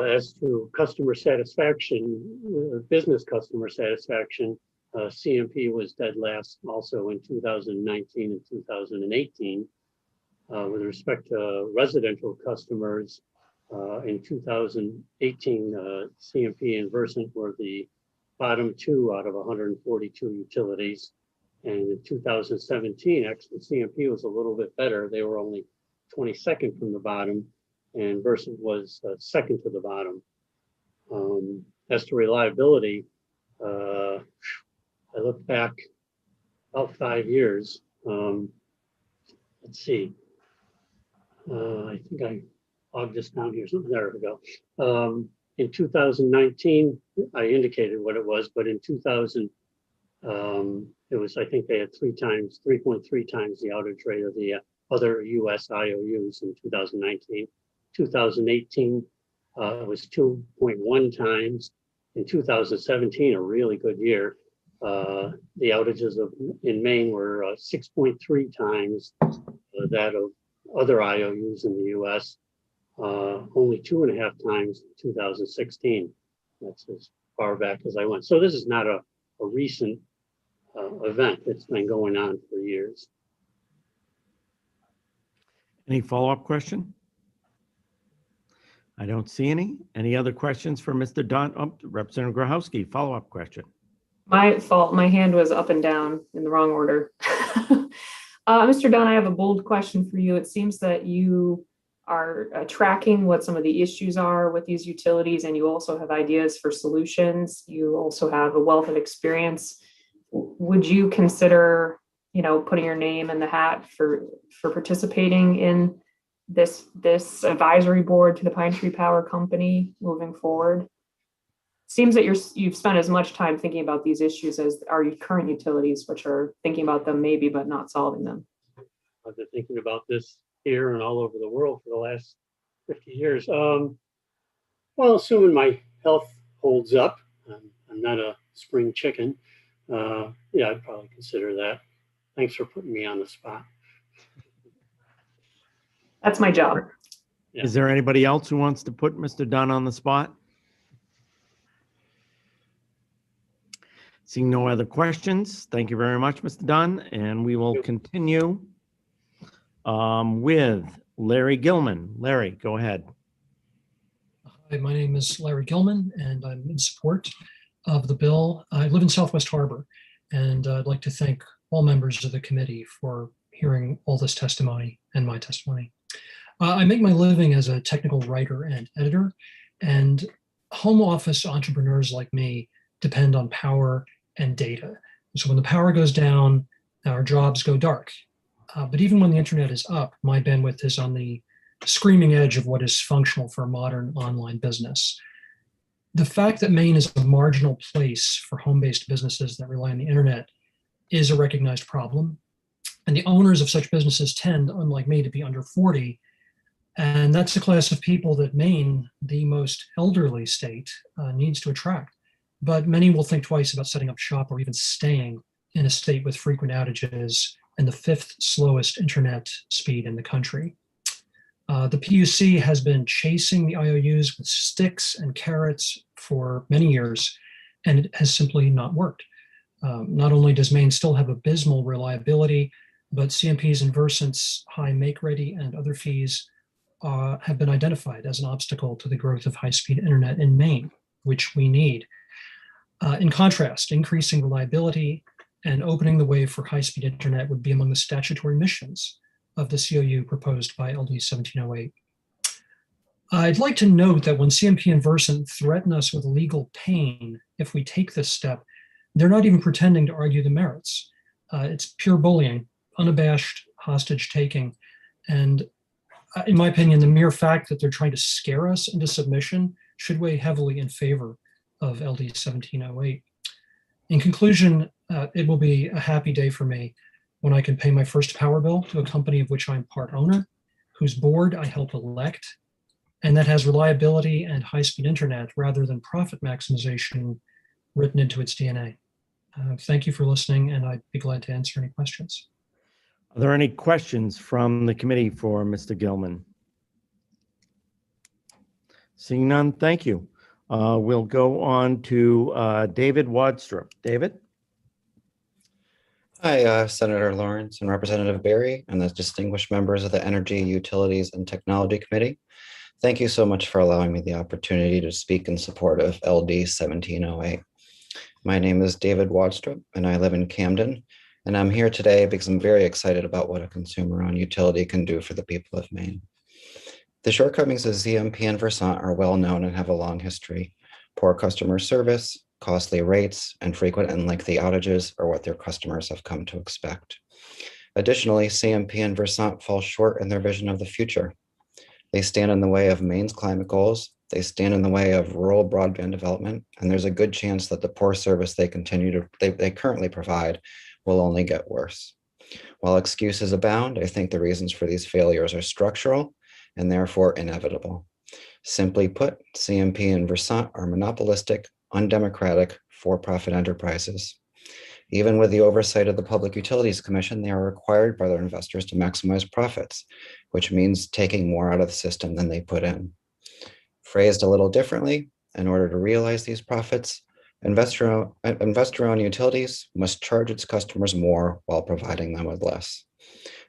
as to customer satisfaction, business customer satisfaction, CMP was dead last also in 2019 and 2018. With respect to residential customers, in 2018, CMP and Versant were the bottom two out of 142 utilities. And in 2017, actually, CMP was a little bit better. They were only 22nd from the bottom, and Versant was second to the bottom. As to reliability, I look back about 5 years. Let's see. I think I logged this down here. There we go. In 2019, I indicated what it was, but in 2000, it was, I think they had 3.3 times the outage rate of the other US IOUs in 2019. 2018, it was 2.1 times. In 2017, a really good year, the outages in Maine were 6.3 times that of other IOUs in the US, only 2.5 times in 2016. That's as far back as I went. So this is not a recent event. It's been going on for years. Any follow-up question? I don't see any. Any other questions for Mr. Dunn? Oh, Representative Grochowski, follow-up question. My fault. My hand was up and down in the wrong order. Mr. Dunn, I have a bold question for you. It seems that you are tracking what some of the issues are with these utilities, and you also have ideas for solutions. You also have a wealth of experience. Would you consider, putting your name in the hat for participating in this advisory board to the Pine Tree Power Company moving forward? Seems that you've spent as much time thinking about these issues as our current utilities, which are thinking about them maybe, but not solving them. I've been thinking about this here and all over the world for the last 50 years. Well, assuming my health holds up, I'm not a spring chicken. Yeah, I'd probably consider that. Thanks for putting me on the spot. That's my job. Yeah. Is there anybody else who wants to put Mr. Dunn on the spot? Seeing no other questions, thank you very much, Mr. Dunn, and we will continue with Larry Gilman. Larry, go ahead. Hi, my name is Larry Gilman, and I'm in support of the bill. I live in Southwest Harbor, and I'd like to thank all members of the committee for hearing all this testimony and my testimony. I make my living as a technical writer and editor, and home office entrepreneurs like me depend on power and data. So when the power goes down, our jobs go dark. But even when the internet is up, my bandwidth is on the screaming edge of what is functional for a modern online business. The fact that Maine is a marginal place for home-based businesses that rely on the internet is a recognized problem. And the owners of such businesses tend, unlike me, to be under 40. And that's the class of people that Maine, the most elderly state, needs to attract. But many will think twice about setting up shop or even staying in a state with frequent outages and the 5th slowest internet speed in the country. The PUC has been chasing the IOUs with sticks and carrots for many years, and it has simply not worked. Not only does Maine still have abysmal reliability, but CMP's and Versant's high make-ready and other fees have been identified as an obstacle to the growth of high-speed internet in Maine, which we need. In contrast, increasing reliability and opening the way for high-speed internet would be among the statutory missions of the COU proposed by LD 1708. I'd like to note that when CMP and Versant threaten us with legal pain if we take this step, they're not even pretending to argue the merits. It's pure bullying, unabashed hostage taking. And in my opinion, the mere fact that they're trying to scare us into submission should weigh heavily in favor of LD 1708. In conclusion, it will be a happy day for me when I can pay my first power bill to a company of which I'm part owner, whose board I help elect, and that has reliability and high-speed internet rather than profit maximization written into its DNA. Thank you for listening, and I'd be glad to answer any questions. Are there any questions from the committee for Mr. Gilman? Seeing none, thank you. We'll go on to David Wadstrup. David? Hi, Senator Lawrence and Representative Berry, and the distinguished members of the Energy, Utilities, and Technology Committee. Thank you so much for allowing me the opportunity to speak in support of LD 1708. My name is David Wadstrup, and I live in Camden, and I'm here today because I'm very excited about what a consumer-owned utility can do for the people of Maine. The shortcomings of CMP and Versant are well known and have a long history. Poor customer service, costly rates, and frequent and lengthy outages are what their customers have come to expect. Additionally, CMP and Versant fall short in their vision of the future. They stand in the way of Maine's climate goals, they stand in the way of rural broadband development, and there's a good chance that the poor service they currently provide will only get worse. While excuses abound, I think the reasons for these failures are structural and therefore inevitable. Simply put, CMP and Versant are monopolistic, undemocratic, for-profit enterprises. Even with the oversight of the Public Utilities Commission, they are required by their investors to maximize profits, which means taking more out of the system than they put in. Phrased a little differently, in order to realize these profits, investor-owned utilities must charge its customers more while providing them with less.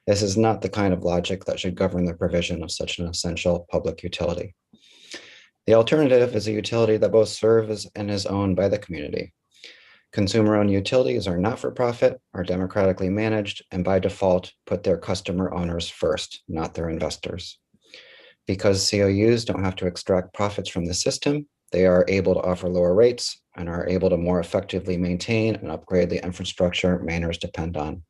This is not the kind of logic that should govern the provision of such an essential public utility. The alternative is a utility that both serves and is owned by the community. Consumer-owned utilities are not-for-profit, are democratically managed, and by default put their customer owners first, not their investors. Because COUs don't have to extract profits from the system, they are able to offer lower rates and are able to more effectively maintain and upgrade the infrastructure Mainers depend on.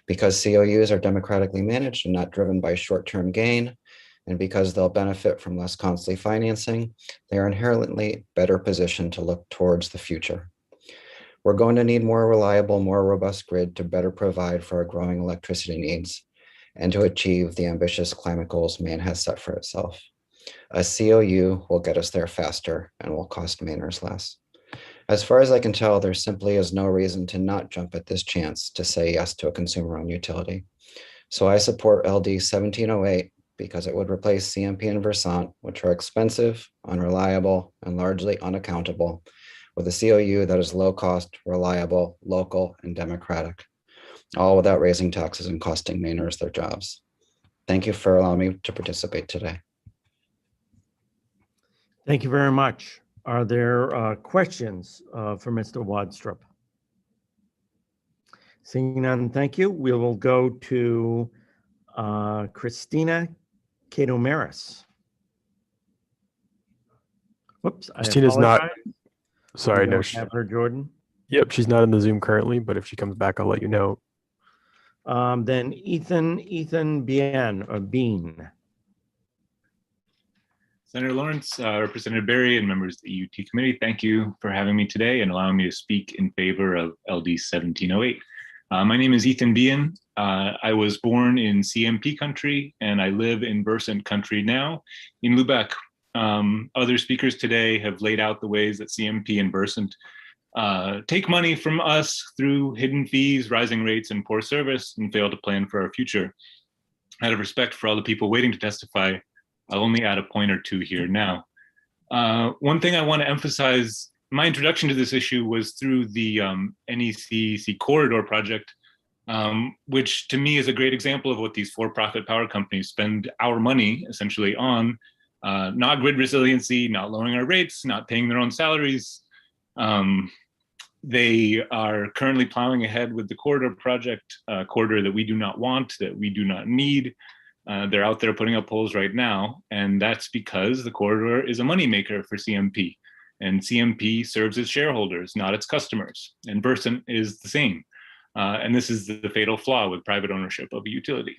Because COUs are democratically managed and not driven by short-term gain, and because they'll benefit from less costly financing, they are inherently better positioned to look towards the future. We're going to need more reliable, more robust grid to better provide for our growing electricity needs and to achieve the ambitious climate goals Maine has set for itself. A COU will get us there faster and will cost Mainers less. As far as I can tell, there simply is no reason to not jump at this chance to say yes to a consumer-owned utility. So I support LD 1708 because it would replace CMP and Versant, which are expensive, unreliable, and largely unaccountable, with a COU that is low cost, reliable, local, and democratic, all without raising taxes and costing Mainers their jobs. Thank you for allowing me to participate today. Thank you very much. Are there questions for Mr. Wadstrup? Seeing none, thank you. We will go to Christina Cato-Maris. Whoops, Christina's not. Sorry, We no. don't have her, Jordan. Yep, she's not in the Zoom currently, but if she comes back, I'll let you know. Then Ethan Bien or Bean. Senator Lawrence, Representative Berry, and members of the EUT committee, thank you for having me today and allowing me to speak in favor of LD 1708. My name is Ethan Bien. I was born in CMP country and I live in Versant country now in Lubec. Other speakers today have laid out the ways that CMP and Versant take money from us through hidden fees, rising rates, and poor service, and fail to plan for our future. Out of respect for all the people waiting to testify, I'll only add a point or two here now. One thing I want to emphasize, my introduction to this issue was through the NECC corridor project, which to me is a great example of what these for-profit power companies spend our money essentially on, not grid resiliency, not lowering our rates, not paying their own salaries. They are currently plowing ahead with the corridor project, corridor that we do not want, that we do not need. They're out there putting up poles right now, and that's because the corridor is a moneymaker for CMP. And CMP serves its shareholders, not its customers. And Versant is the same. And this is the fatal flaw with private ownership of a utility.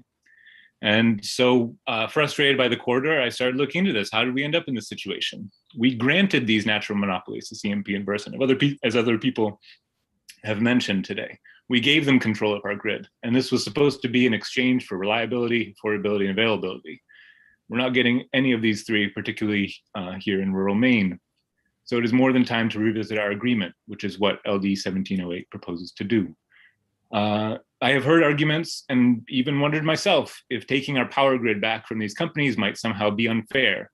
And so frustrated by the corridor, I started looking into this. How did we end up in this situation? We granted these natural monopolies to CMP and Versant, as other people have mentioned today. We gave them control of our grid. And this was supposed to be in exchange for reliability, affordability, and availability. We're not getting any of these three, particularly here in rural Maine. So it is more than time to revisit our agreement, which is what LD 1708 proposes to do. I have heard arguments and even wondered myself if taking our power grid back from these companies might somehow be unfair.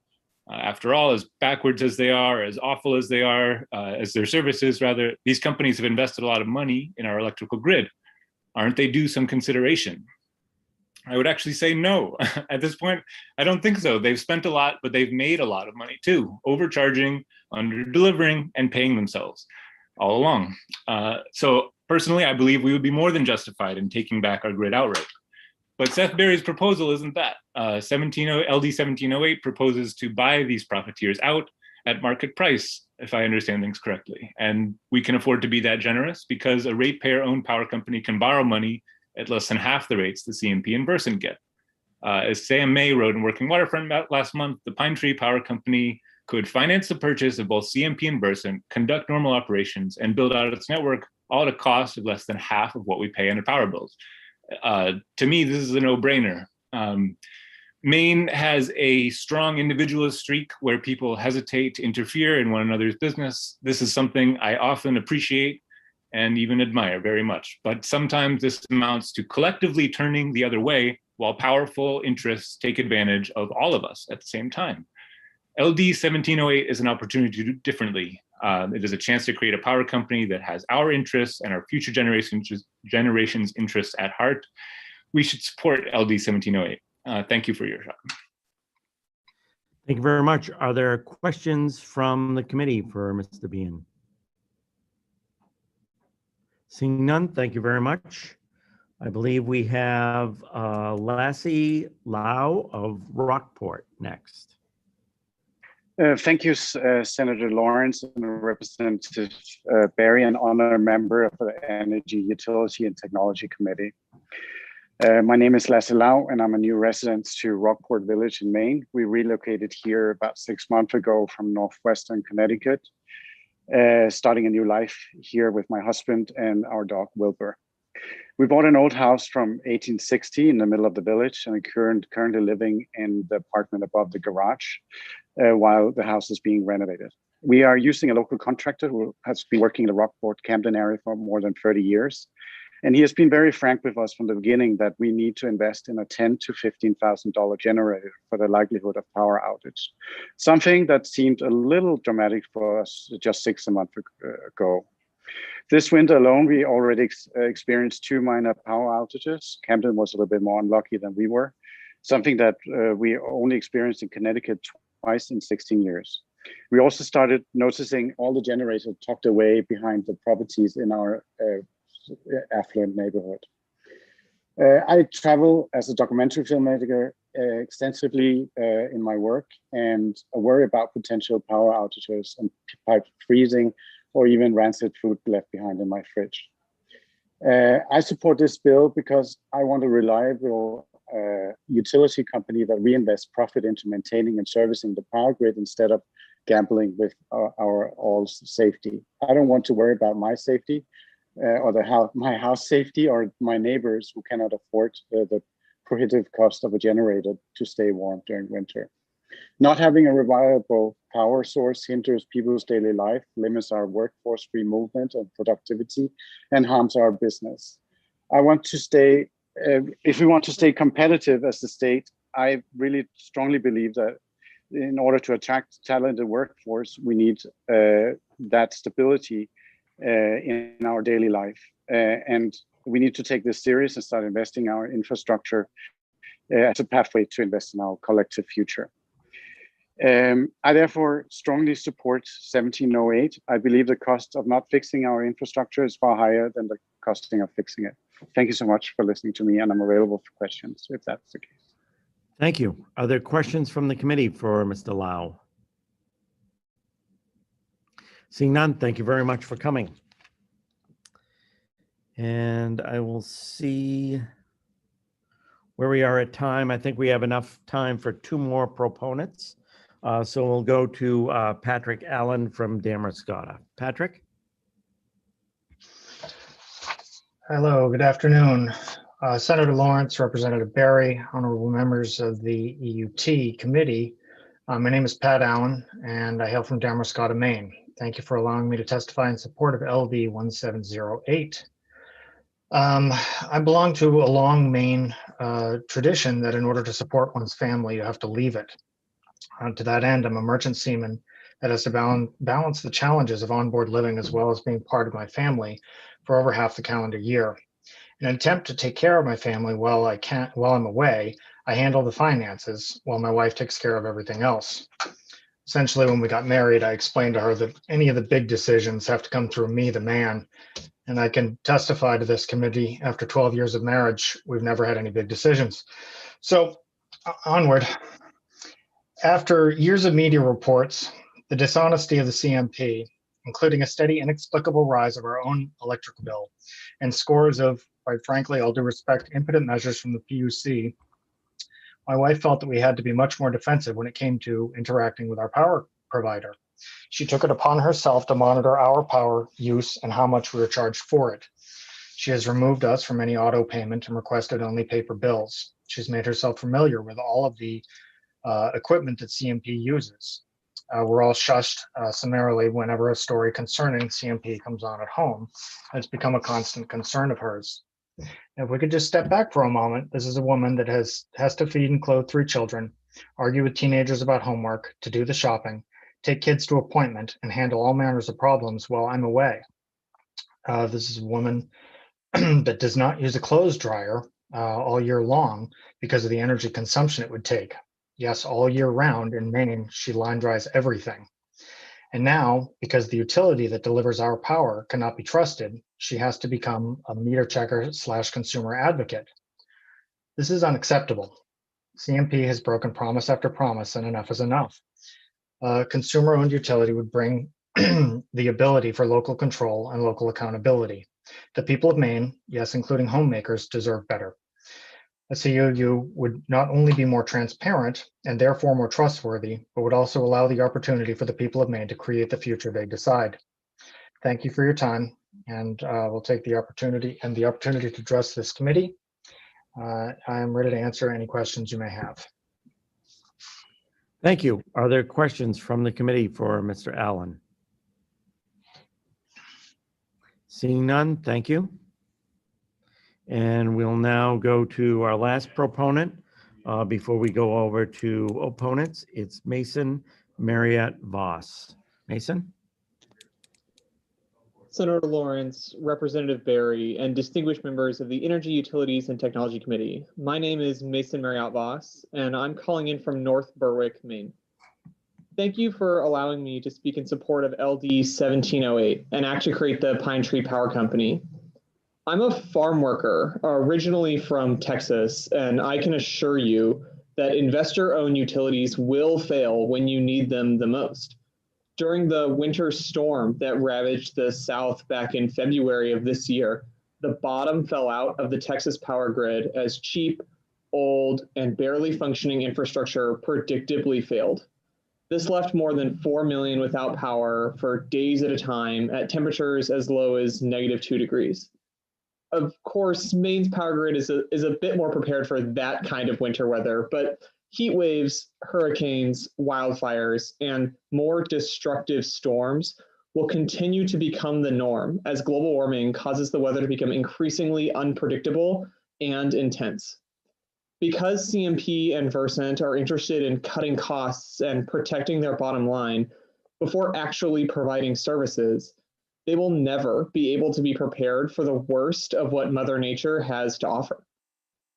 After all, as backwards as they are, as awful as they are, as their services rather, these companies have invested a lot of money in our electrical grid. Aren't they due some consideration? I would actually say no. At this point, I don't think so. They've spent a lot, but they've made a lot of money too, overcharging, under-delivering, and paying themselves all along. So personally, I believe we would be more than justified in taking back our grid outright. But Seth Berry's proposal isn't that. LD 1708 proposes to buy these profiteers out at market price, if I understand things correctly. And we can afford to be that generous because a ratepayer-owned power company can borrow money at less than half the rates the CMP and Versant get. As Sam May wrote in Working Waterfront last month, the Pine Tree Power Company could finance the purchase of both CMP and Versant, conduct normal operations, and build out its network all at a cost of less than half of what we pay on our power bills. To me, this is a no-brainer. Maine has a strong individualist streak where people hesitate to interfere in one another's business. This is something I often appreciate and even admire very much. But sometimes this amounts to collectively turning the other way while powerful interests take advantage of all of us at the same time. LD 1708 is an opportunity to do differently. It is a chance to create a power company that has our interests and our future generations' interests at heart. We should support LD 1708. Thank you for your time. Thank you very much. Are there questions from the committee for Mr. Bean? Seeing none, thank you very much. I believe we have Lassie Lau of Rockport next. Thank you, Senator Lawrence and Representative Berry, an honor member of the Energy, Utility and Technology Committee. My name is Lassie Lau, and I'm a new resident to Rockport Village in Maine. We relocated here about 6 months ago from Northwestern Connecticut, starting a new life here with my husband and our dog, Wilbur. We bought an old house from 1860 in the middle of the village, and we're currently living in the apartment above the garage while the house is being renovated. We are using a local contractor who has been working in the Rockport Camden area for more than 30 years. And he has been very frank with us from the beginning that we need to invest in a $10,000 to $15,000 generator for the likelihood of power outage. Something that seemed a little dramatic for us just 6 months ago. This winter alone, we already experienced 2 minor power outages. Camden was a little bit more unlucky than we were, something that we only experienced in Connecticut twice in 16 years. We also started noticing all the generators tucked away behind the properties in our affluent neighborhood. I travel as a documentary filmmaker extensively in my work and worry about potential power outages and pipe freezing or even rancid food left behind in my fridge. I support this bill because I want a reliable utility company that reinvests profit into maintaining and servicing the power grid instead of gambling with our all's safety. I don't want to worry about my safety or my house safety or my neighbors who cannot afford the prohibitive cost of a generator to stay warm during winter. Not having a reliable power source hinders people's daily life, limits our workforce free movement and productivity, and harms our business. I want to stay, if we want to stay competitive as the state, I really strongly believe that in order to attract talented workforce, we need that stability in our daily life. And we need to take this serious and start investing in our infrastructure as a pathway to invest in our collective future. I therefore strongly support 1708. I believe the cost of not fixing our infrastructure is far higher than the costing of fixing it. Thank you so much for listening to me, and I'm available for questions if that's the case. Thank you. Are there questions from the committee for Mr. Lau? Seeing none, thank you very much for coming. And I will see where we are at time. I think we have enough time for two more proponents. So we'll go to Patrick Allen from Damerscott. Patrick? Hello, good afternoon. Senator Lawrence, Representative Barry, honorable members of the EUT committee. My name is Pat Allen, and I hail from Damerscott, Maine. Thank you for allowing me to testify in support of LD 1708. I belong to a long Maine tradition that in order to support one's family, you have to leave it. To that end, I'm a merchant seaman that has to balance the challenges of onboard living as well as being part of my family for over half the calendar year. In an attempt to take care of my family while I'm away, I handle the finances while my wife takes care of everything else. Essentially, when we got married, I explained to her that any of the big decisions have to come through me, the man. And I can testify to this committee, after 12 years of marriage, we've never had any big decisions. So onward. After years of media reports, the dishonesty of the CMP, including a steady, inexplicable rise of our own electric bill, and scores of, quite frankly, all due respect, impotent measures from the PUC, my wife felt that we had to be much more defensive when it came to interacting with our power provider. She took it upon herself to monitor our power use and how much we were charged for it. She has removed us from any auto payment and requested only paper bills. She's made herself familiar with all of the equipment that CMP uses. We're all shushed summarily whenever a story concerning CMP comes on at home. It's become a constant concern of hers. If we could just step back for a moment, this is a woman that has to feed and clothe 3 children, argue with teenagers about homework, to do the shopping, take kids to appointment, and handle all manners of problems while I'm away. This is a woman that does not use a clothes dryer all year long because of the energy consumption it would take. Yes, all year round in Maine, she line dries everything. And now, because the utility that delivers our power cannot be trusted, she has to become a meter checker / consumer advocate. This is unacceptable. CMP has broken promise after promise, and enough is enough. Consumer-owned utility would bring the ability for local control and local accountability. The people of Maine, yes, including homemakers, deserve better. A COU would not only be more transparent and therefore more trustworthy, but would also allow the opportunity for the people of Maine to create the future they decide. Thank you for your time, and we'll take the opportunity to address this committee. I am ready to answer any questions you may have. Thank you. Are there questions from the committee for Mr. Allen? Seeing none, thank you. And we'll now go to our last proponent before we go over to opponents. It's Mason Marriott Voss. Mason? Senator Lawrence, Representative Barry, and distinguished members of the Energy, Utilities, and Technology Committee. My name is Mason Marriott Voss, and I'm calling in from North Berwick, Maine. Thank you for allowing me to speak in support of LD 1708 and actually create the Pine Tree Power Company. I'm a farm worker, originally from Texas, and I can assure you that investor-owned utilities will fail when you need them the most. During the winter storm that ravaged the South back in February of this year, the bottom fell out of the Texas power grid as cheap, old, and barely functioning infrastructure predictably failed. This left more than 4 million without power for days at a time at temperatures as low as -2 degrees. Of course, Maine's power grid is a bit more prepared for that kind of winter weather, but heat waves, hurricanes, wildfires, and more destructive storms will continue to become the norm as global warming causes the weather to become increasingly unpredictable and intense. Because CMP and Versant are interested in cutting costs and protecting their bottom line before actually providing services, they will never be able to be prepared for the worst of what Mother Nature has to offer.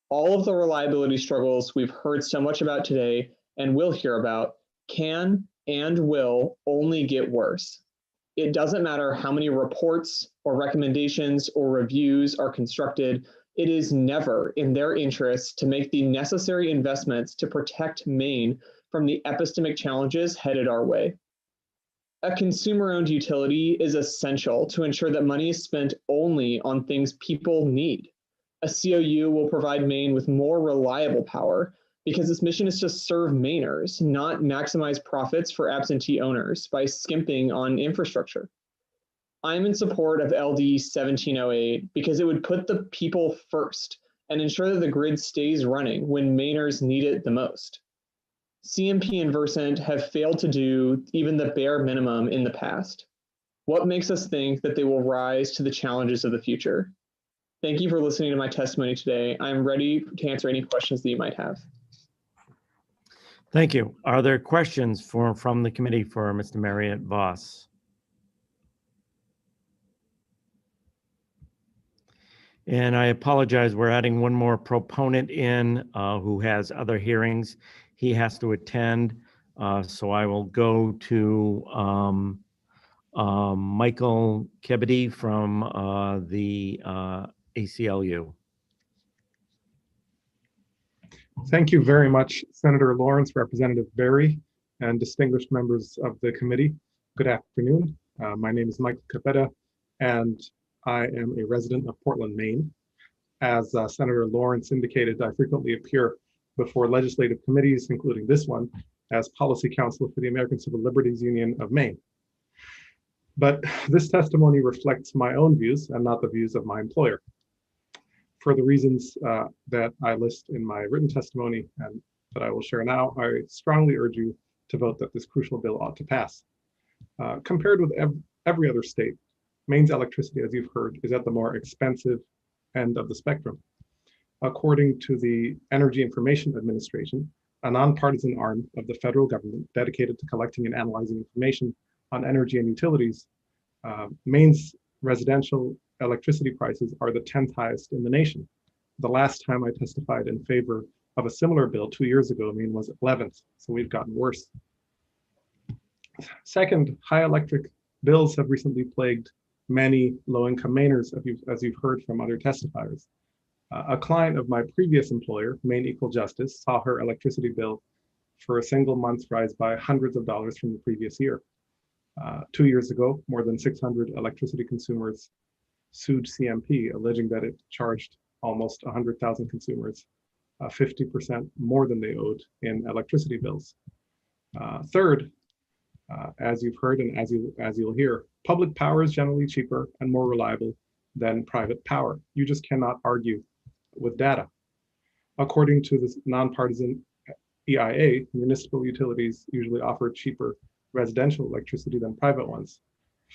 All of the reliability struggles we've heard so much about today and will hear about can and will only get worse. It doesn't matter how many reports or recommendations or reviews are constructed. It is never in their interest to make the necessary investments to protect Maine from the epistemic challenges headed our way. A consumer-owned utility is essential to ensure that money is spent only on things people need. A COU will provide Maine with more reliable power because its mission is to serve Mainers, not maximize profits for absentee owners by skimping on infrastructure. I'm in support of LD 1708 because it would put the people first and ensure that the grid stays running when Mainers need it the most. CMP and Versant have failed to do even the bare minimum in the past. What makes us think that they will rise to the challenges of the future? Thank you for listening to my testimony today. I'm ready to answer any questions that you might have. Thank you. Are there questions from the committee for Mr. Marriott Voss? And I apologize, we're adding one more proponent in who has other hearings he has to attend. So I will go to Michael Kebede from the ACLU. Thank you very much, Senator Lawrence, Representative Berry, and distinguished members of the committee. Good afternoon. My name is Michael Kebede, and I am a resident of Portland, Maine. As Senator Lawrence indicated, I frequently appear before legislative committees, including this one, as policy counsel for the American Civil Liberties Union of Maine. But this testimony reflects my own views and not the views of my employer. For the reasons that I list in my written testimony and that I will share now, I strongly urge you to vote that this crucial bill ought to pass. Compared with every other state, Maine's electricity, as you've heard, is at the more expensive end of the spectrum. According to the Energy Information Administration, a nonpartisan arm of the federal government dedicated to collecting and analyzing information on energy and utilities, Maine's residential electricity prices are the 10th highest in the nation. The last time I testified in favor of a similar bill 2 years ago, Maine was 11th, so we've gotten worse. Second, high electric bills have recently plagued many low-income Mainers, as you've heard from other testifiers. A client of my previous employer, Maine Equal Justice, saw her electricity bill for a single month rise by hundreds of dollars from the previous year. 2 years ago, more than 600 electricity consumers sued CMP, alleging that it charged almost 100,000 consumers 50% more than they owed in electricity bills. Third, as you've heard and as you'll hear, public power is generally cheaper and more reliable than private power. You just cannot argue with data. According to this nonpartisan EIA, municipal utilities usually offer cheaper residential electricity than private ones.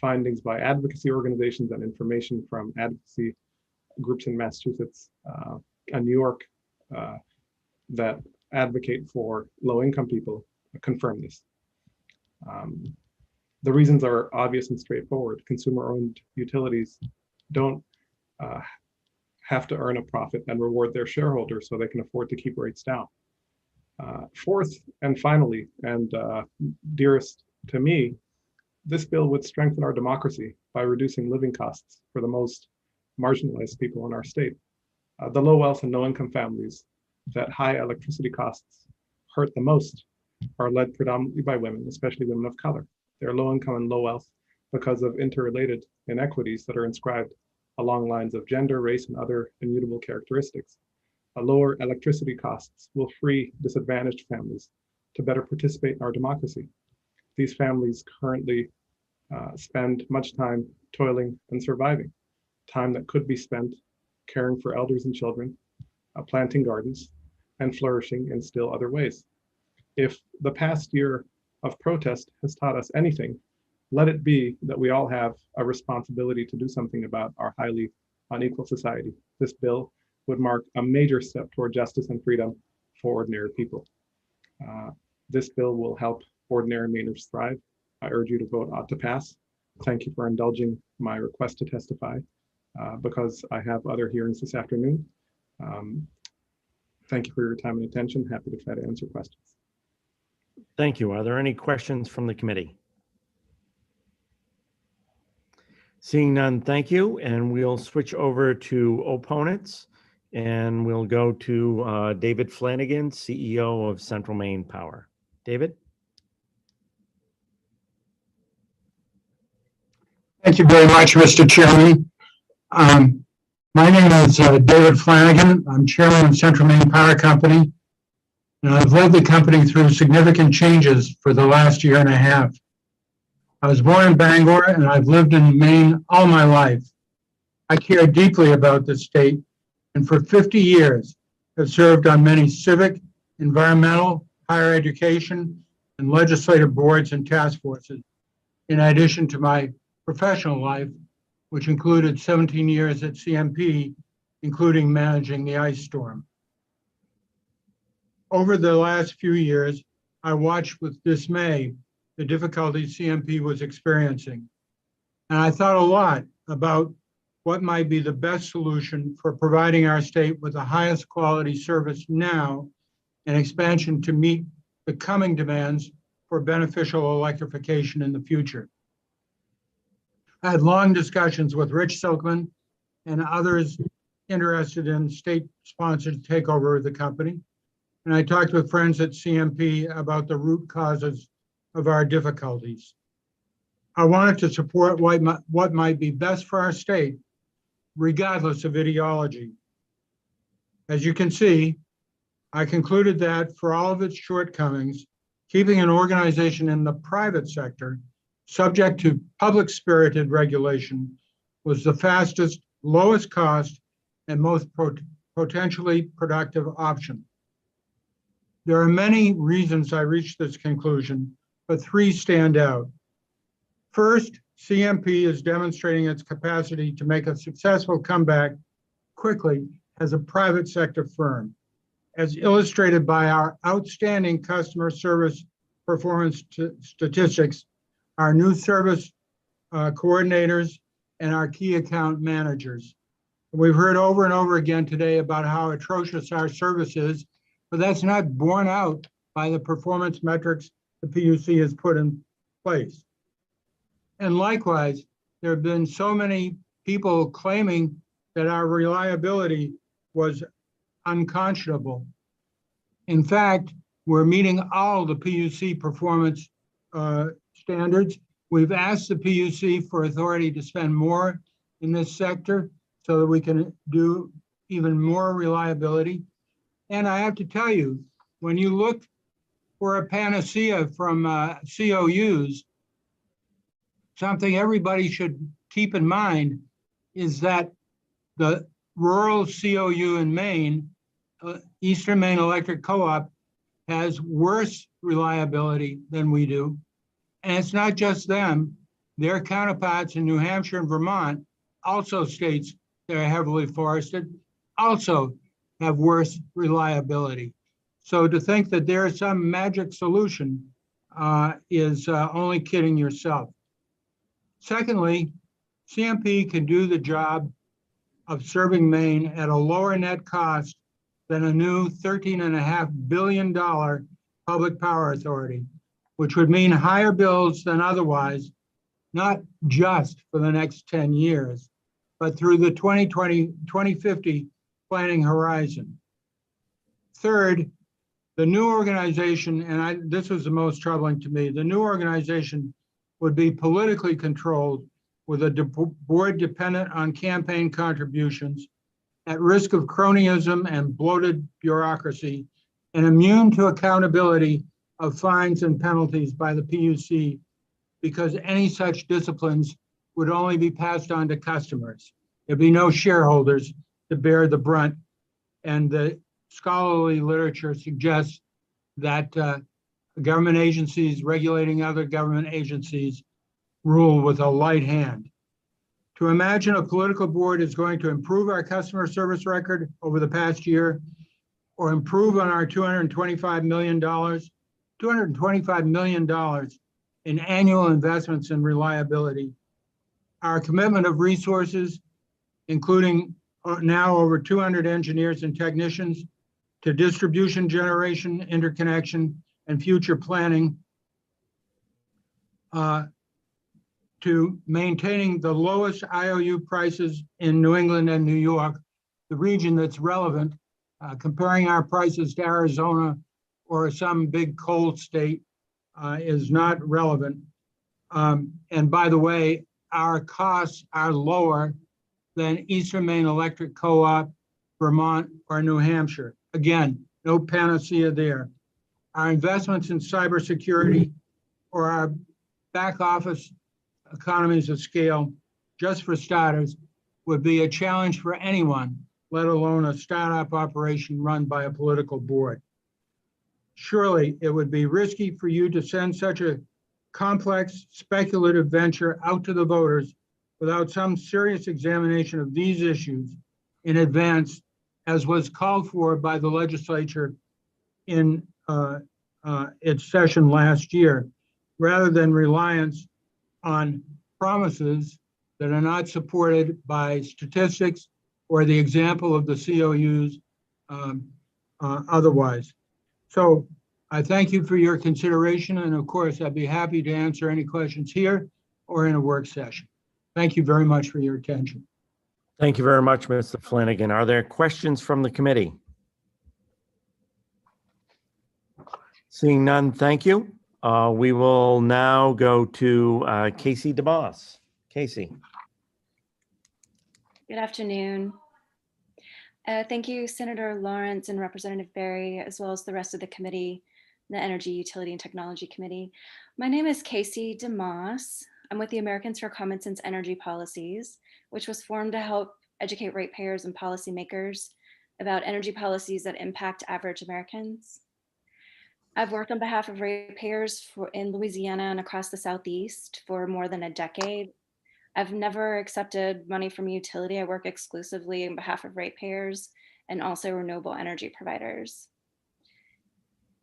Findings by advocacy organizations and information from advocacy groups in Massachusetts and New York that advocate for low-income people confirm this. The reasons are obvious and straightforward. Consumer-owned utilities don't have to earn a profit and reward their shareholders so they can afford to keep rates down. Fourth and finally, and dearest to me, this bill would strengthen our democracy by reducing living costs for the most marginalized people in our state. The low wealth and no income families that high electricity costs hurt the most are led predominantly by women, especially women of color. They're low income and low wealth because of interrelated inequities that are inscribed along lines of gender, race, and other immutable characteristics. Lower electricity costs will free disadvantaged families to better participate in our democracy. These families currently spend much time toiling and surviving, time that could be spent caring for elders and children, planting gardens, and flourishing in still other ways. If the past year of protest has taught us anything, let it be that we all have a responsibility to do something about our highly unequal society. This bill would mark a major step toward justice and freedom for ordinary people. This bill will help ordinary Mainers thrive. I urge you to vote ought to pass. Thank you for indulging my request to testify because I have other hearings this afternoon. Thank you for your time and attention. Happy to try to answer questions. Thank you. Are there any questions from the committee? Seeing none, thank you. And we'll switch over to opponents. And we'll go to David Flanagan, CEO of Central Maine Power. David? Thank you very much, Mr. Chairman. My name is David Flanagan. I'm chairman of Central Maine Power Company, and I've led the company through significant changes for the last year and a half. I was born in Bangor, and I've lived in Maine all my life. I care deeply about the state, and for 50 years have served on many civic, environmental, higher education, and legislative boards and task forces, in addition to my professional life, which included 17 years at CMP, including managing the ice storm. Over the last few years, I watched with dismay the difficulties CMP was experiencing. And I thought a lot about what might be the best solution for providing our state with the highest quality service now and expansion to meet the coming demands for beneficial electrification in the future. I had long discussions with Rich Silkman and others interested in state-sponsored takeover of the company. And I talked with friends at CMP about the root causes of our difficulties. I wanted to support what might be best for our state, regardless of ideology. As you can see, I concluded that for all of its shortcomings, keeping an organization in the private sector subject to public-spirited regulation was the fastest, lowest cost, and most potentially productive option. There are many reasons I reached this conclusion, but three stand out. First, CMP is demonstrating its capacity to make a successful comeback quickly as a private sector firm, as illustrated by our outstanding customer service performance statistics, our new service coordinators, and our key account managers. We've heard over and over again today about how atrocious our service is, but that's not borne out by the performance metrics the PUC has put in place. And likewise, there have been so many people claiming that our reliability was unconscionable. In fact, we're meeting all the PUC performance standards. We've asked the PUC for authority to spend more in this sector so that we can do even more reliability. And I have to tell you, when you look for a panacea from COUs, something everybody should keep in mind is that the rural COU in Maine, Eastern Maine Electric Co-op, has worse reliability than we do. And it's not just them. Their counterparts in New Hampshire and Vermont, also states that are heavily forested, also have worse reliability. So to think that there is some magic solution is only kidding yourself. Secondly, CMP can do the job of serving Maine at a lower net cost than a new $13.5 billion public power authority, which would mean higher bills than otherwise, not just for the next 10 years, but through the 2050 planning horizon. Third, the new organization, and this was the most troubling to me, the new organization would be politically controlled with a board dependent on campaign contributions, at risk of cronyism and bloated bureaucracy, and immune to accountability of fines and penalties by the PUC, because any such disciplines would only be passed on to customers. There'd be no shareholders to bear the brunt. And the scholarly literature suggests that government agencies regulating other government agencies rule with a light hand. To imagine a political board is going to improve our customer service record over the past year, or improve on our $225 million in annual investments in reliability, our commitment of resources, including now over 200 engineers and technicians, to distribution, generation, interconnection, and future planning to maintaining the lowest IOU prices in New England and New York, the region that's relevant. Comparing our prices to Arizona or some big cold state is not relevant. And by the way, our costs are lower than Eastern Maine Electric Co-op, Vermont, or New Hampshire. Again, no panacea there. Our investments in cybersecurity or our back office economies of scale, just for starters, would be a challenge for anyone, let alone a startup operation run by a political board. Surely it would be risky for you to send such a complex, speculative venture out to the voters without some serious examination of these issues in advance, as was called for by the legislature in its session last year, rather than reliance on promises that are not supported by statistics or the example of the COUs otherwise. So I thank you for your consideration, and of course, I'd be happy to answer any questions here or in a work session. Thank you very much for your attention. Thank you very much, Mr. Flanagan. Are there questions from the committee? Seeing none, thank you. We will now go to Casey DeBoss. Casey. Good afternoon. Thank you, Senator Lawrence and Representative Berry, as well as the rest of the committee, the Energy, Utility, and Technology Committee. My name is Casey DeMoss. I'm with the Americans for Common Sense Energy Policies, which was formed to help educate ratepayers and policymakers about energy policies that impact average Americans. I've worked on behalf of ratepayers in Louisiana and across the Southeast for more than a decade. I've never accepted money from a utility. I work exclusively on behalf of ratepayers and also renewable energy providers.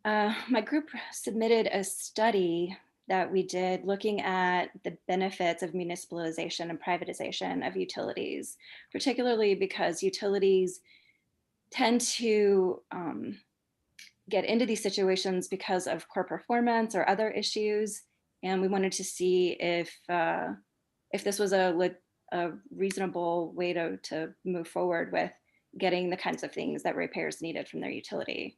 My group submitted a study that we did looking at the benefits of municipalization and privatization of utilities, particularly because utilities tend to get into these situations because of poor performance or other issues. And we wanted to see if this was a reasonable way to move forward with getting the kinds of things that ratepayers needed from their utility.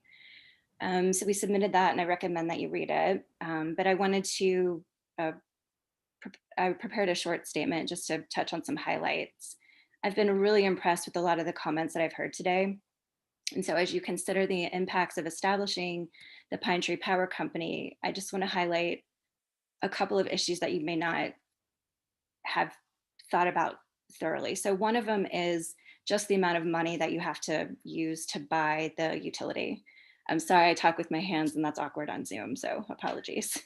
So we submitted that, and I recommend that you read it. But I wanted to, I prepared a short statement just to touch on some highlights. I've been really impressed with a lot of the comments that I've heard today. And so as you consider the impacts of establishing the Pine Tree Power Company, I just want to highlight a couple of issues that you may not have thought about thoroughly. So one of them is just the amount of money that you have to use to buy the utility. I'm sorry, I talk with my hands and that's awkward on Zoom, so apologies.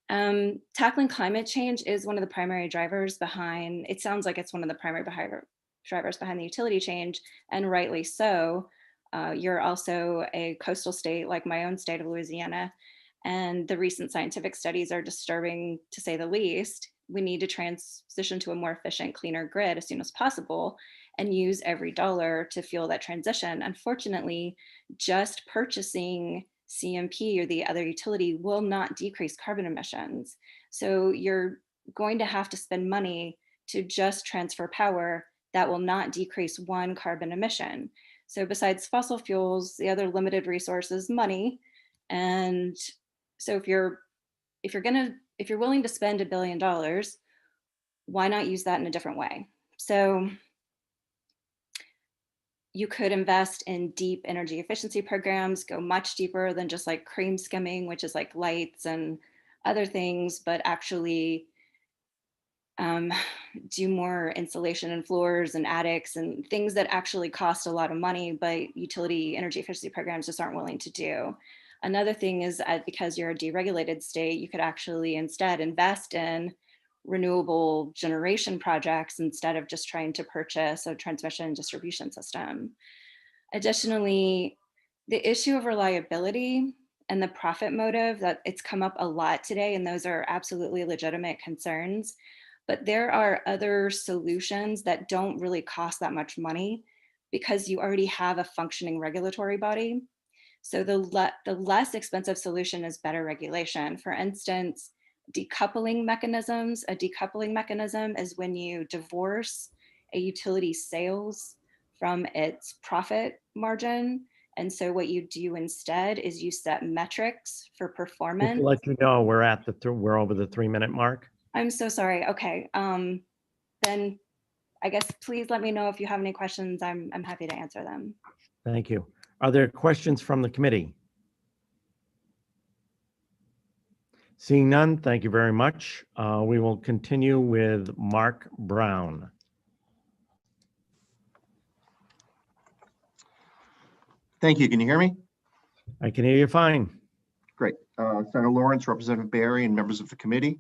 Tackling climate change is one of the primary drivers behind, it sounds like it's one of the primary drivers behind the utility change, and rightly so. You're also a coastal state like my own state of Louisiana, and the recent scientific studies are disturbing to say the least. We need to transition to a more efficient, cleaner grid as soon as possible and use every dollar to fuel that transition. Unfortunately, just purchasing CMP or the other utility will not decrease carbon emissions. So you're going to have to spend money to just transfer power that will not decrease one carbon emission. So besides fossil fuels, the other limited resource is money. And so if you're willing to spend $1 billion, why not use that in a different way? So you could invest in deep energy efficiency programs, go much deeper than just like cream skimming, which is like lights and other things, but actually do more insulation in floors and attics and things that actually cost a lot of money, but utility energy efficiency programs just aren't willing to do. Another thing is because you're a deregulated state, you could actually instead invest in renewable generation projects instead of just trying to purchase a transmission and distribution system. Additionally, the issue of reliability and the profit motive, that it's come up a lot today, and those are absolutely legitimate concerns. But there are other solutions that don't really cost that much money because you already have a functioning regulatory body. So the less expensive solution is better regulation. For instance, decoupling mechanisms. A decoupling mechanism is when you divorce a utility sales from its profit margin. And so what you do instead is you set metrics for Just performance. to let you know, we're over the 3-minute mark. I'm so sorry. Okay. Then I guess please let me know if you have any questions. I'm happy to answer them. Thank you. Are there questions from the committee? Seeing none, thank you very much. We will continue with Mark Brown. Thank you. Can you hear me? I can hear you fine. Great. Senator Lawrence, Representative Barry, and members of the committee,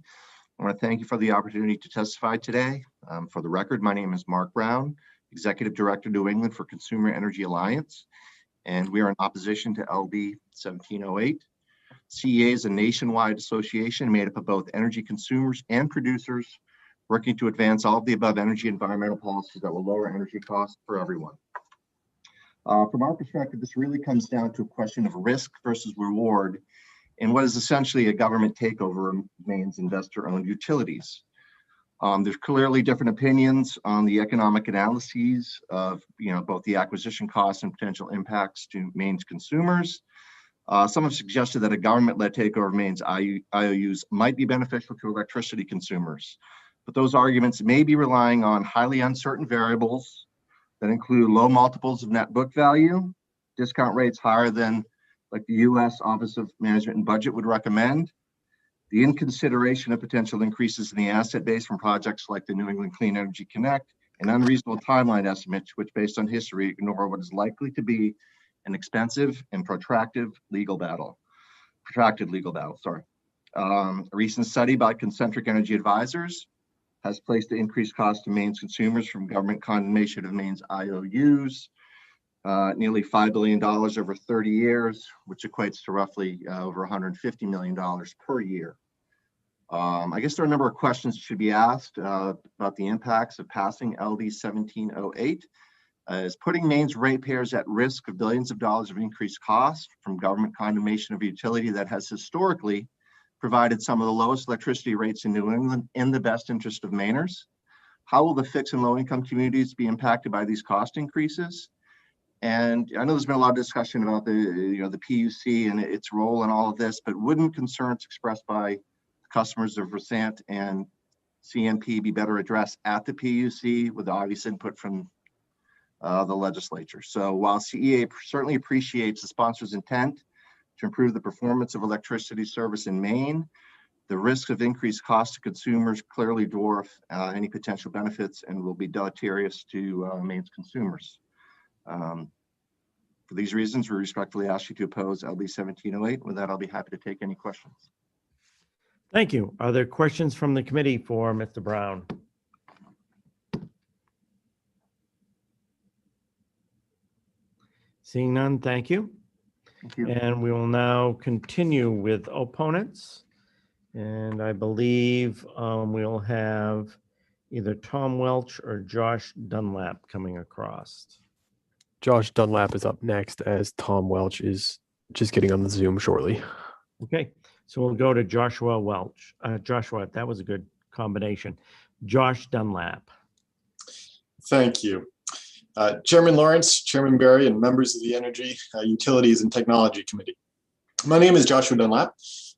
I want to thank you for the opportunity to testify today. For the record, my name is Mark Brown, Executive Director, New England for Consumer Energy Alliance, and we are in opposition to LD 1708. CEA is a nationwide association made up of both energy consumers and producers working to advance all of the above energy environmental policies that will lower energy costs for everyone. From our perspective, this really comes down to a question of risk versus reward in what is essentially a government takeover of Maine's investor-owned utilities. There's clearly different opinions on the economic analyses of both the acquisition costs and potential impacts to Maine's consumers. Some have suggested that a government-led takeover of Maine's IOUs might be beneficial to electricity consumers, but those arguments may be relying on highly uncertain variables that include low multiples of net book value, discount rates higher than like the U.S. Office of Management and Budget would recommend, the inconsideration of potential increases in the asset base from projects like the New England Clean Energy Connect, and unreasonable timeline estimates, which based on history ignore what is likely to be an expensive and protracted legal battle. A recent study by Concentric Energy Advisors has placed the increased cost to Maine's consumers from government condemnation of Maine's IOUs, nearly $5 billion over 30 years, which equates to roughly over $150 million per year. I guess there are a number of questions that should be asked about the impacts of passing LD 1708. Is putting Maine's ratepayers at risk of billions of dollars of increased costs from government condemnation of a utility that has historically provided some of the lowest electricity rates in New England in the best interest of Mainers? How will the fixed and low-income communities be impacted by these cost increases? And I know there's been a lot of discussion about the PUC and its role in all of this, but wouldn't concerns expressed by customers of Versant and CMP be better addressed at the PUC with obvious input from the legislature? So while CEA certainly appreciates the sponsor's intent to improve the performance of electricity service in Maine, the risks of increased costs to consumers clearly dwarf any potential benefits and will be deleterious to Maine's consumers. For these reasons, we respectfully ask you to oppose LD 1708. With that, I'll be happy to take any questions. Thank you. Are there questions from the committee for Mr. Brown? Seeing none, thank you. Thank you. And we will now continue with opponents. And I believe we'll have either Tom Welch or Josh Dunlap coming across. Josh Dunlap is up next as Tom Welch is just getting on the Zoom shortly. Okay, so we'll go to Joshua Welch. Joshua, that was a good combination. Josh Dunlap. Thank you. Chairman Lawrence, Chairman Barry, and members of the Energy, Utilities, and Technology Committee. My name is Joshua Dunlap.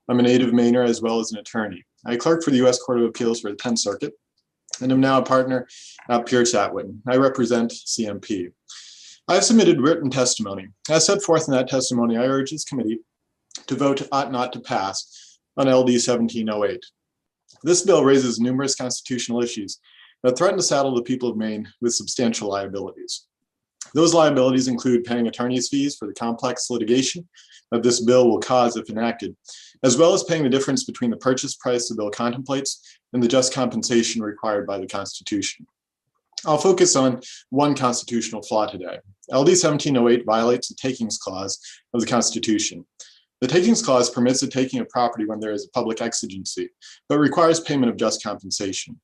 I'm a native Mainer as well as an attorney. I clerk for the U.S. Court of Appeals for the 10th Circuit, and I'm now a partner at Pierce Atwood. I represent CMP. I have submitted written testimony. As set forth in that testimony, I urge this committee to vote ought not to pass on LD 1708. This bill raises numerous constitutional issues that threaten to saddle the people of Maine with substantial liabilities. Those liabilities include paying attorney's fees for the complex litigation that this bill will cause if enacted, as well as paying the difference between the purchase price the bill contemplates and the just compensation required by the Constitution. I'll focus on one constitutional flaw today. LD 1708 violates the takings clause of the Constitution. The takings clause permits the taking of property when there is a public exigency, but requires payment of just compensation.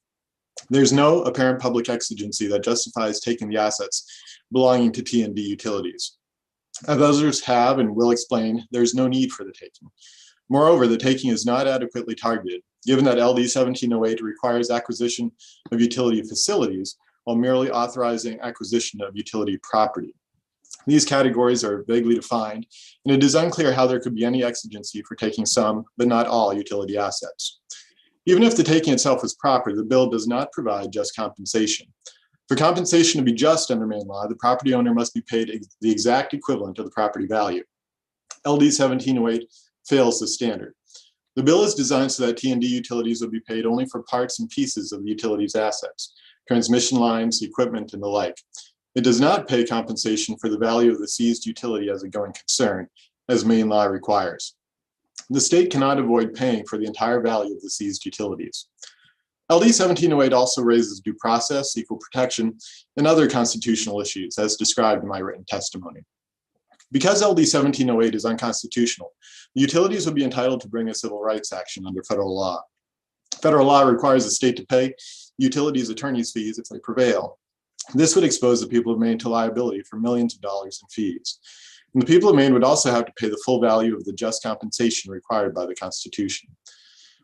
There's no apparent public exigency that justifies taking the assets belonging to T&D Utilities. As others have and will explain, there's no need for the taking. Moreover, the taking is not adequately targeted, given that LD 1708 requires acquisition of utility facilities while merely authorizing acquisition of utility property. These categories are vaguely defined, and it is unclear how there could be any exigency for taking some, but not all, utility assets. Even if the taking itself was proper, the bill does not provide just compensation. For compensation to be just under Maine law, the property owner must be paid the exact equivalent of the property value. LD 1708 fails the standard. The bill is designed so that T&D utilities will be paid only for parts and pieces of the utility's assets, transmission lines, equipment, and the like. It does not pay compensation for the value of the seized utility as a going concern, as Maine law requires. The state cannot avoid paying for the entire value of the seized utilities. LD 1708 also raises due process, equal protection, and other constitutional issues as described in my written testimony. Because LD 1708 is unconstitutional, the utilities would be entitled to bring a civil rights action under federal law. Federal law requires the state to pay utilities attorney's fees if they prevail. This would expose the people of Maine to liability for millions of dollars in fees. And the people of Maine would also have to pay the full value of the just compensation required by the Constitution.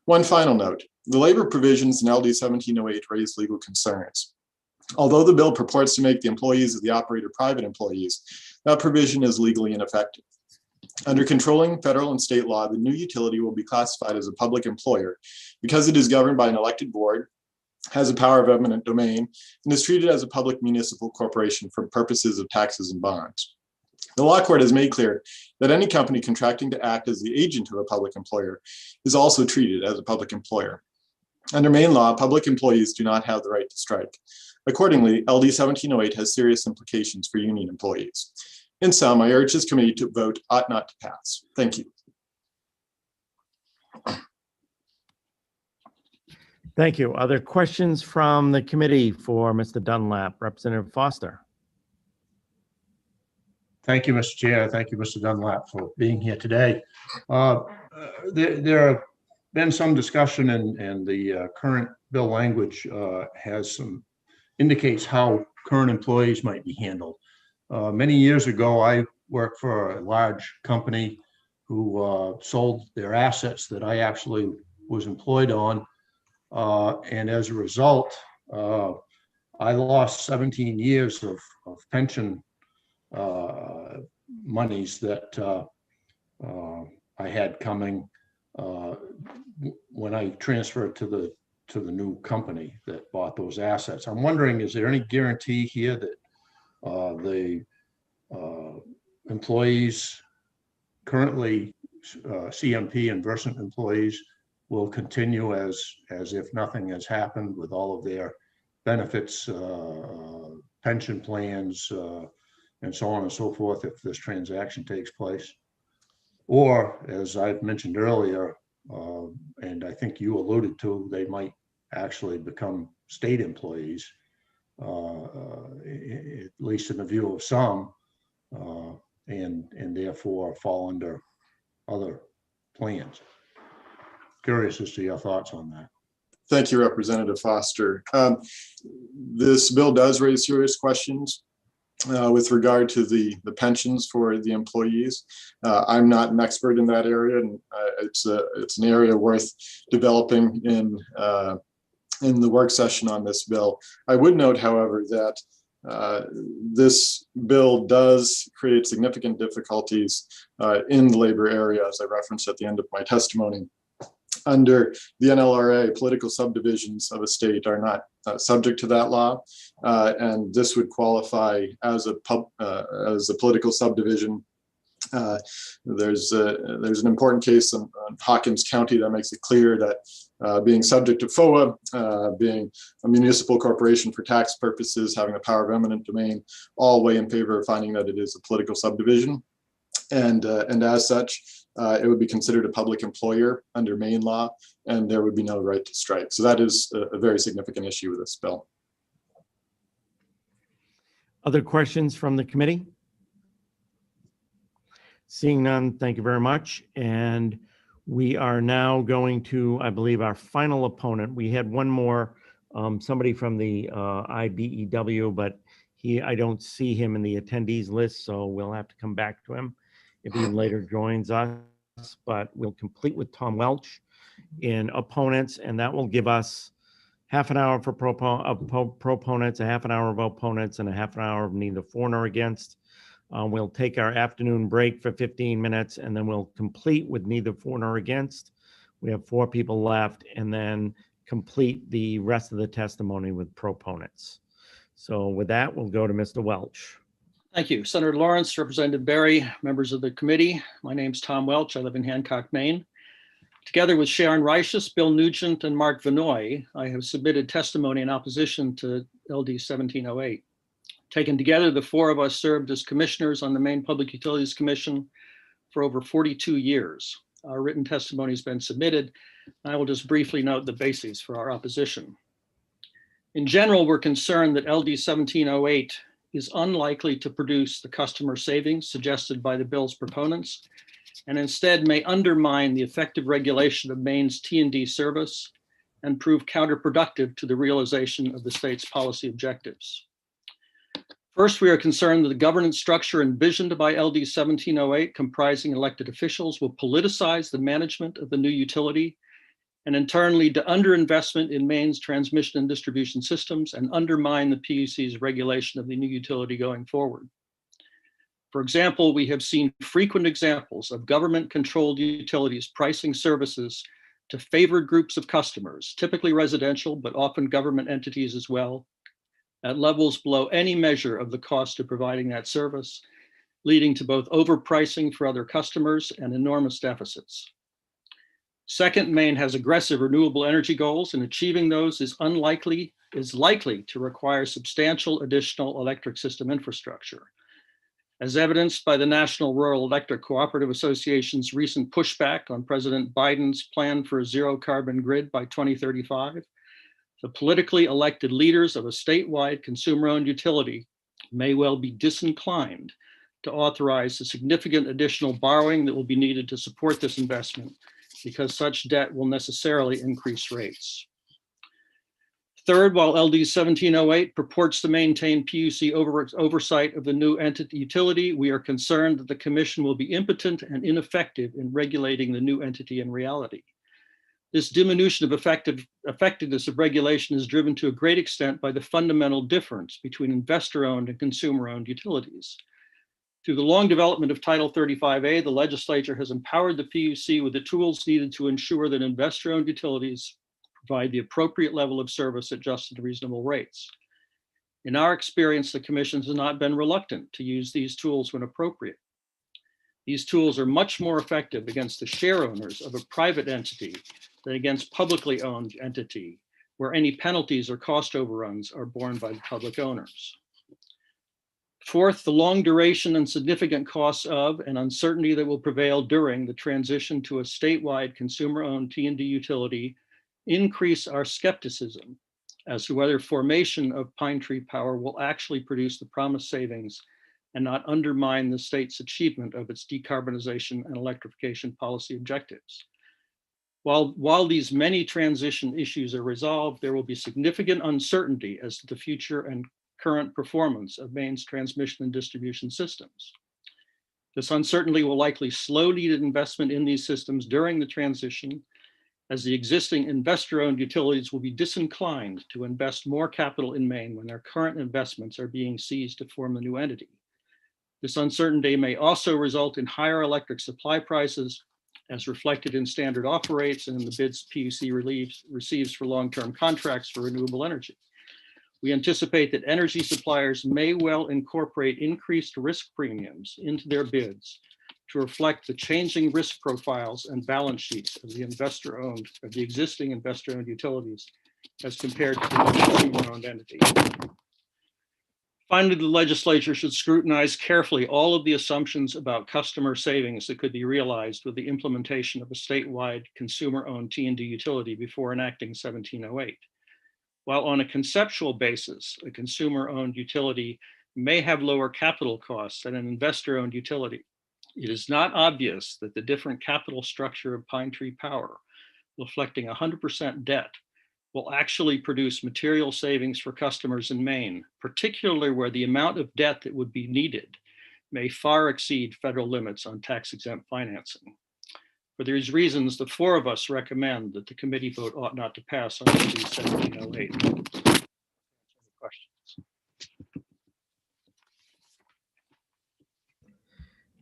One final note, the labor provisions in LD 1708 raise legal concerns. Although the bill purports to make the employees of the operator private employees, that provision is legally ineffective. Under controlling federal and state law, the new utility will be classified as a public employer because it is governed by an elected board, has a power of eminent domain, and is treated as a public municipal corporation for purposes of taxes and bonds. The law court has made clear that any company contracting to act as the agent of a public employer is also treated as a public employer. Under Maine law, public employees do not have the right to strike. Accordingly, LD 1708 has serious implications for union employees. In sum, I urge this committee to vote ought not to pass. Thank you. Thank you. Are there questions from the committee for Mr. Dunlap? Representative Foster. Thank you, Mr. Chair. Thank you, Mr. Dunlap, for being here today. There have been some discussion, and the current bill language indicates how current employees might be handled. Many years ago, I worked for a large company who sold their assets that I actually was employed on. And as a result, I lost 17 years of pension monies that I had coming when I transferred to the new company that bought those assets. I'm wondering, is there any guarantee here that the employees currently CMP and Versant employees will continue as if nothing has happened with all of their benefits, pension plans, and so on and so forth if this transaction takes place? Or, as I've mentioned earlier, and I think you alluded to, they might actually become state employees, at least in the view of some, and therefore fall under other plans. Curious as to your thoughts on that. Thank you, Representative Foster. This bill does raise serious questions with regard to the pensions for the employees. I'm not an expert in that area, and it's an area worth developing in the work session on this bill. I would note, however, that this bill does create significant difficulties in the labor area, as I referenced at the end of my testimony. Under the NLRA, political subdivisions of a state are not subject to that law, and this would qualify as a political subdivision. There's an important case in Hawkins County that makes it clear that being subject to FOA, being a municipal corporation for tax purposes, having the power of eminent domain, all weigh in favor of finding that it is a political subdivision, and as such, it would be considered a public employer under Maine law, and there would be no right to strike. So that is a very significant issue with this bill. Other questions from the committee? Seeing none, thank you very much. And we are now going to, I believe, our final opponent. We had one more, somebody from the IBEW, but I don't see him in the attendees list, so we'll have to come back to him if he later joins us. But we'll complete with Tom Welch in opponents, and that will give us half an hour for proponents, a half an hour of opponents, and a half an hour of neither for nor against. We'll take our afternoon break for 15 minutes, and then we'll complete with neither for nor against. We have 4 people left, and then complete the rest of the testimony with proponents. So with that, we'll go to Mr. Welch. Thank you. Senator Lawrence, Representative Berry, members of the committee. My name's Tom Welch. I live in Hancock, Maine. Together with Sharon Reiches, Bill Nugent, and Mark Vanoy, I have submitted testimony in opposition to LD 1708. Taken together, the 4 of us served as commissioners on the Maine Public Utilities Commission for over 42 years. Our written testimony has been submitted. I will just briefly note the bases for our opposition. In general, we're concerned that LD 1708 is unlikely to produce the customer savings suggested by the bill's proponents, and instead may undermine the effective regulation of Maine's T&D service and prove counterproductive to the realization of the state's policy objectives. First, we are concerned that the governance structure envisioned by LD 1708, comprising elected officials, will politicize the management of the new utility and in turn lead to underinvestment in Maine's transmission and distribution systems and undermine the PUC's regulation of the new utility going forward. For example, we have seen frequent examples of government-controlled utilities pricing services to favored groups of customers, typically residential, but often government entities as well, at levels below any measure of the cost of providing that service, leading to both overpricing for other customers and enormous deficits. Second, Maine has aggressive renewable energy goals, and achieving those is likely to require substantial additional electric system infrastructure. As evidenced by the National Rural Electric Cooperative Association's recent pushback on President Biden's plan for a zero carbon grid by 2035, the politically elected leaders of a statewide consumer-owned utility may well be disinclined to authorize the significant additional borrowing that will be needed to support this investment, because such debt will necessarily increase rates. Third, while LD 1708 purports to maintain PUC oversight of the new entity utility, we are concerned that the commission will be impotent and ineffective in regulating the new entity in reality. This diminution of effectiveness of regulation is driven to a great extent by the fundamental difference between investor-owned and consumer-owned utilities. Through the long development of Title 35A, the legislature has empowered the PUC with the tools needed to ensure that investor-owned utilities provide the appropriate level of service at just and reasonable rates. In our experience, the commission has not been reluctant to use these tools when appropriate. These tools are much more effective against the share owners of a private entity than against publicly owned entity, where any penalties or cost overruns are borne by the public owners. Fourth, the long duration and significant costs of and uncertainty that will prevail during the transition to a statewide consumer-owned T&D utility increase our skepticism as to whether formation of Pine Tree Power will actually produce the promised savings and not undermine the state's achievement of its decarbonization and electrification policy objectives. While these many transition issues are resolved, there will be significant uncertainty as to the future and current performance of Maine's transmission and distribution systems. This uncertainty will likely slow needed investment in these systems during the transition, as the existing investor-owned utilities will be disinclined to invest more capital in Maine when their current investments are being seized to form the new entity. This uncertainty may also result in higher electric supply prices, as reflected in standard offer rates and in the bids PUC receives for long-term contracts for renewable energy. We anticipate that energy suppliers may well incorporate increased risk premiums into their bids to reflect the changing risk profiles and balance sheets of the existing investor-owned utilities as compared to the consumer-owned entity. Finally, the legislature should scrutinize carefully all of the assumptions about customer savings that could be realized with the implementation of a statewide consumer-owned T&D utility before enacting 1708. While on a conceptual basis, a consumer-owned utility may have lower capital costs than an investor-owned utility, it is not obvious that the different capital structure of Pine Tree Power, reflecting 100% debt, will actually produce material savings for customers in Maine, particularly where the amount of debt that would be needed may far exceed federal limits on tax-exempt financing. For these reasons, the four of us recommend that the committee vote ought not to pass on LD 1708. Questions?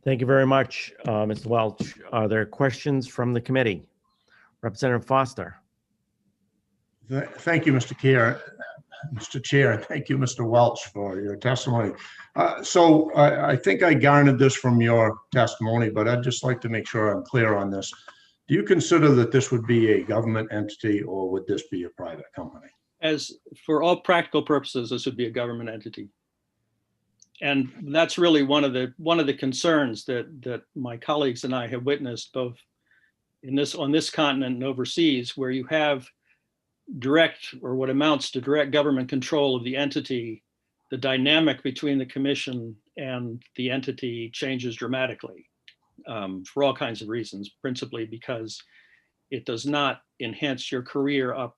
Thank you very much, Mr. Welch. Are there questions from the committee? Representative Foster. Thank you, Mr. Chair, and thank you, Mr. Welch, for your testimony. So I think I garnered this from your testimony, but I'd just like to make sure I'm clear on this. Do you consider that this would be a government entity, or would this be a private company? As for all practical purposes, this would be a government entity. And that's really one of the concerns that my colleagues and I have witnessed both on this continent and overseas, where you have direct, or what amounts to direct, government control of the entity. The dynamic between the commission and the entity changes dramatically for all kinds of reasons, principally because it does not enhance your career up,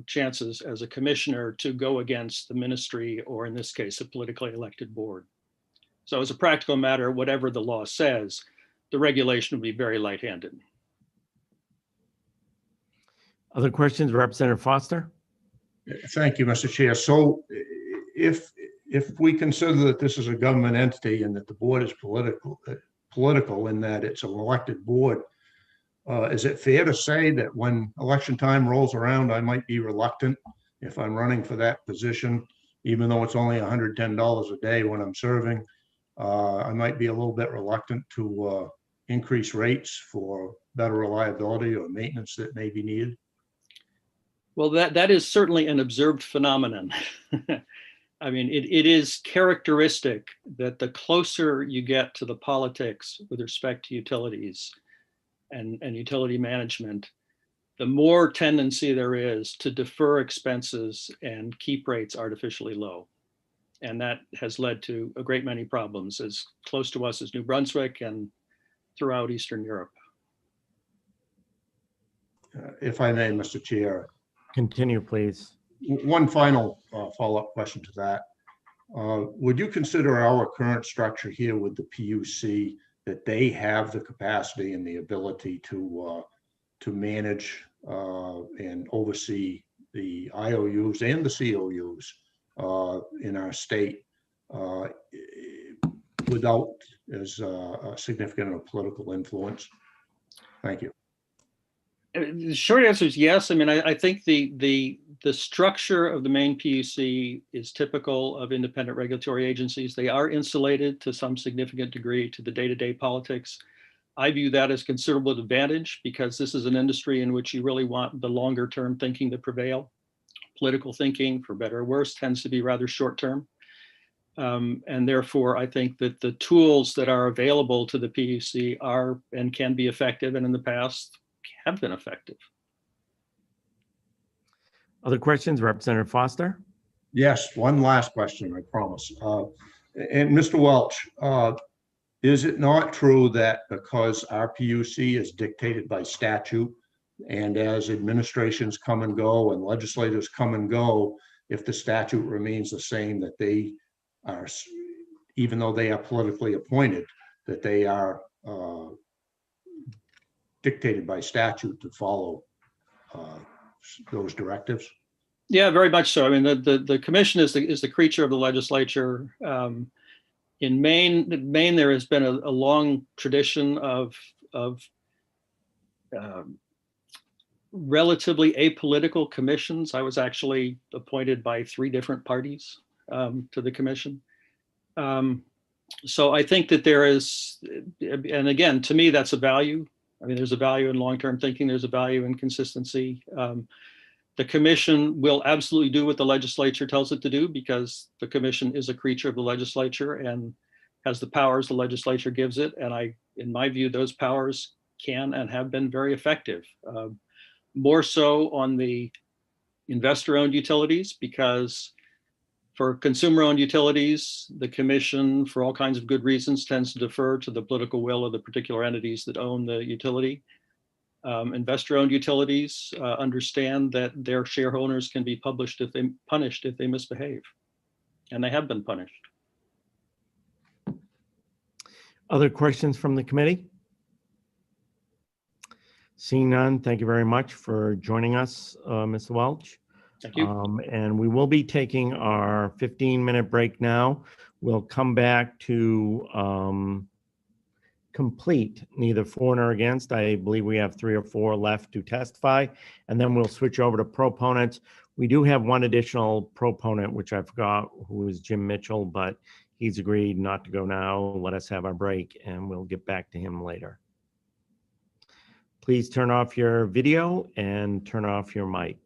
chances as a commissioner to go against the ministry, or in this case, a politically elected board. So as a practical matter, whatever the law says, the regulation would be very light-handed. Other questions, Representative Foster? Thank you, Mr. Chair. So if we consider that this is a government entity and that the board is political in that it's an elected board, is it fair to say that when election time rolls around, I might be reluctant if I'm running for that position, even though it's only $110 a day when I'm serving? I might be a little bit reluctant to increase rates for better reliability or maintenance that may be needed. Well, that is certainly an observed phenomenon. I mean, it is characteristic that the closer you get to the politics with respect to utilities and utility management, the more tendency there is to defer expenses and keep rates artificially low. And that has led to a great many problems as close to us as New Brunswick and throughout Eastern Europe. If I may, Mr. Chair. Continue, please. One final follow-up question to that. Would you consider our current structure here with the PUC that they have the capacity and the ability to manage and oversee the IOUs and the COUs in our state without as significant a political influence? Thank you. The short answer is yes. I mean, I think the structure of the Maine PUC is typical of independent regulatory agencies. They are insulated to some significant degree to the day-to-day politics. I view that as considerable advantage because this is an industry in which you really want the longer term thinking to prevail. Political thinking, for better or worse, tends to be rather short term. And therefore, I think that the tools that are available to the PUC are and can be effective, and in the past have been effective. Other questions, Representative Foster? Yes, one last question, I promise. And Mr. Welch, is it not true that because our PUC is dictated by statute, and as administrations come and go and legislators come and go, if the statute remains the same, that they are, even though they are politically appointed, that they are dictated by statute to follow those directives? Yeah, very much so. I mean, the commission is the creature of the legislature. In Maine, there has been a long tradition of relatively apolitical commissions. I was actually appointed by 3 different parties to the commission. So I think that there is, and again, to me, that's a value. I mean, there's a value in long-term thinking. There's a value in consistency. The commission will absolutely do what the legislature tells it to do because the commission is a creature of the legislature and has the powers the legislature gives it. And in my view, those powers can and have been very effective. More so on the investor-owned utilities, because for consumer-owned utilities, the commission, for all kinds of good reasons, tends to defer to the political will of the particular entities that own the utility. Investor-owned utilities understand that their shareholders can be punished if they misbehave, and they have been punished. Other questions from the committee? Seeing none, thank you very much for joining us, Mr. Welch. Thank you. And we will be taking our 15-minute break now. We'll come back to complete neither for nor against. I believe we have 3 or 4 left to testify, and then we'll switch over to proponents. We do have one additional proponent, which I forgot, who is Jim Mitchell, but he's agreed not to go now. Let us have our break, and we'll get back to him later. Please turn off your video and turn off your mic.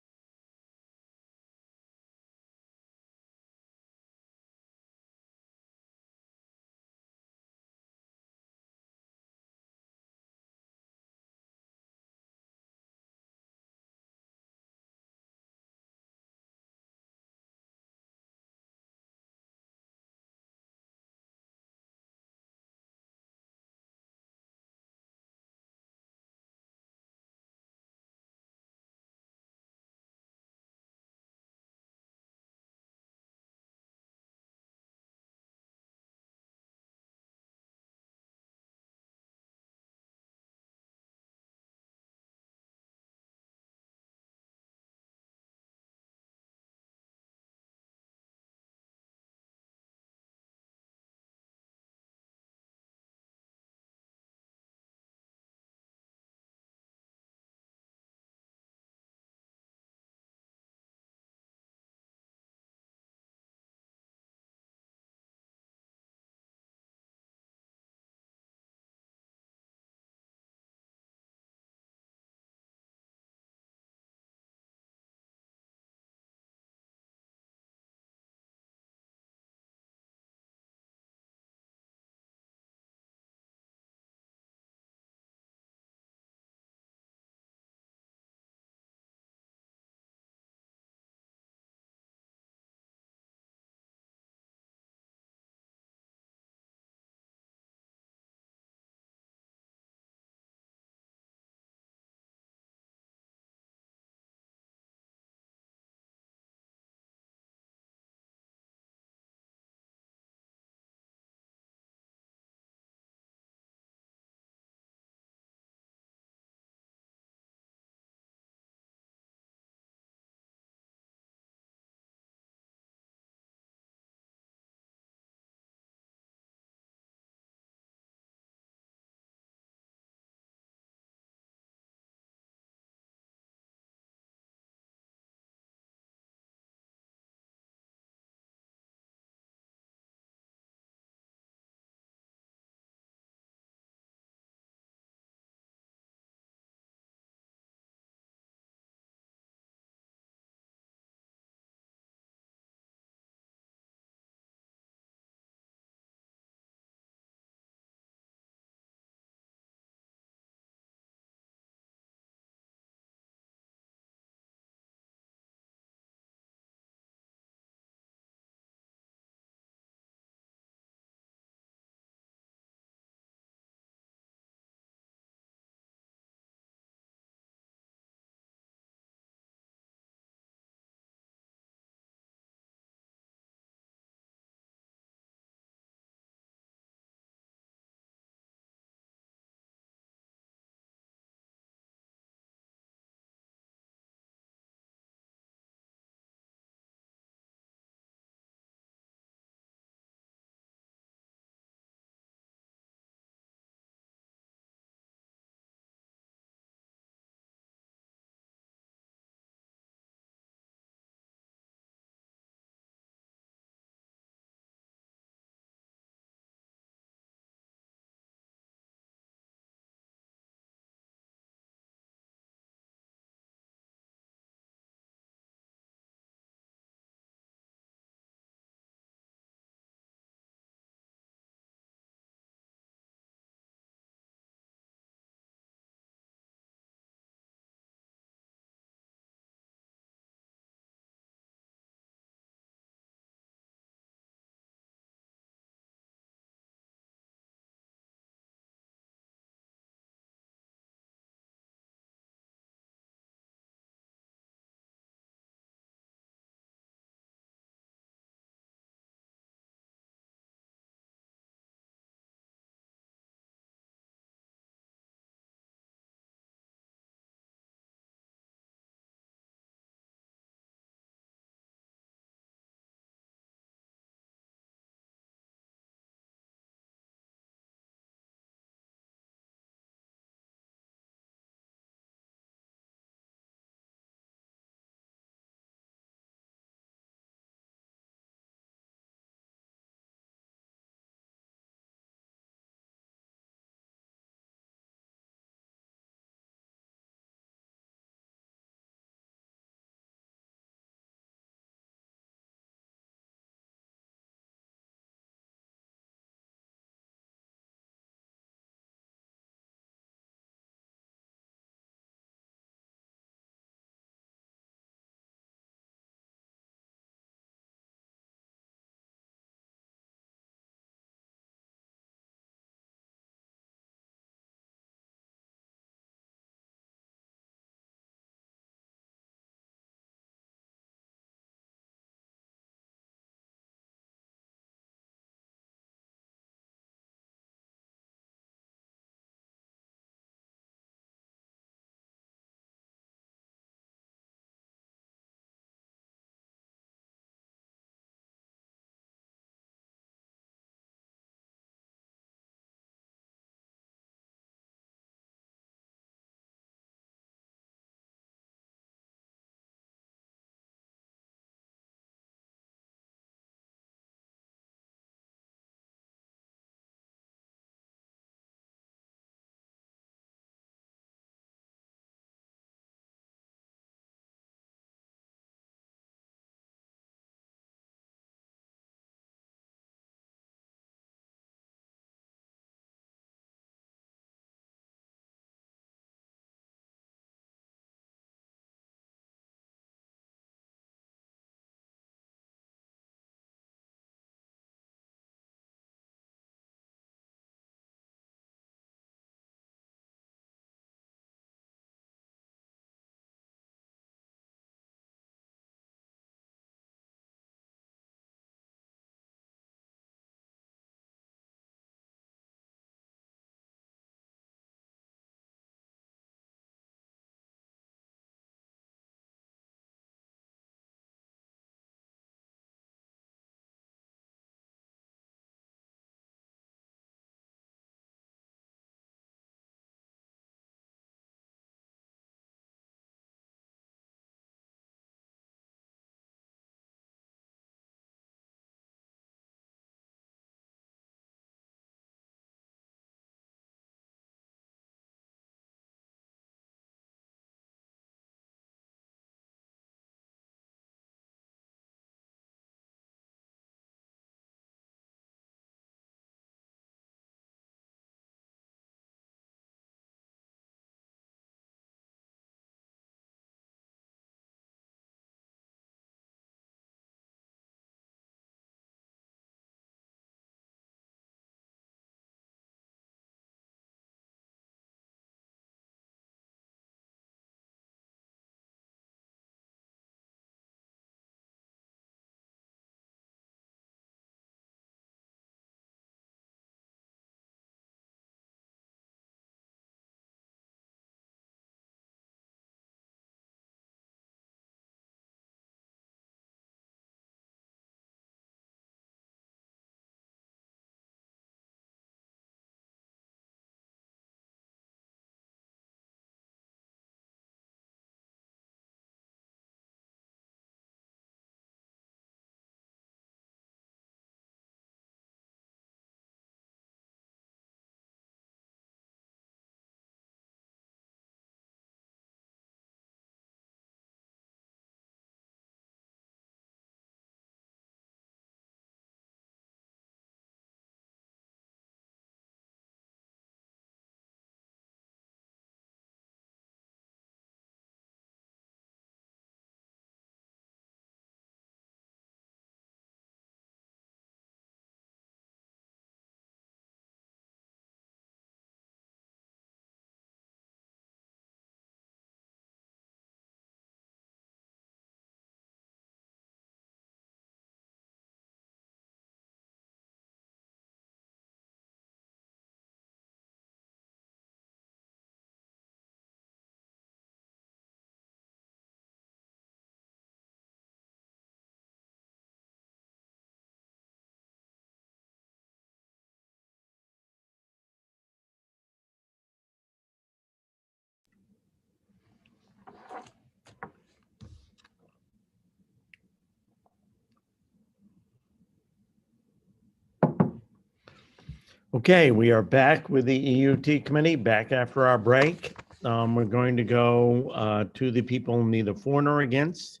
Okay, we are back with the EUT committee, back after our break. We're going to go to the people neither for nor against,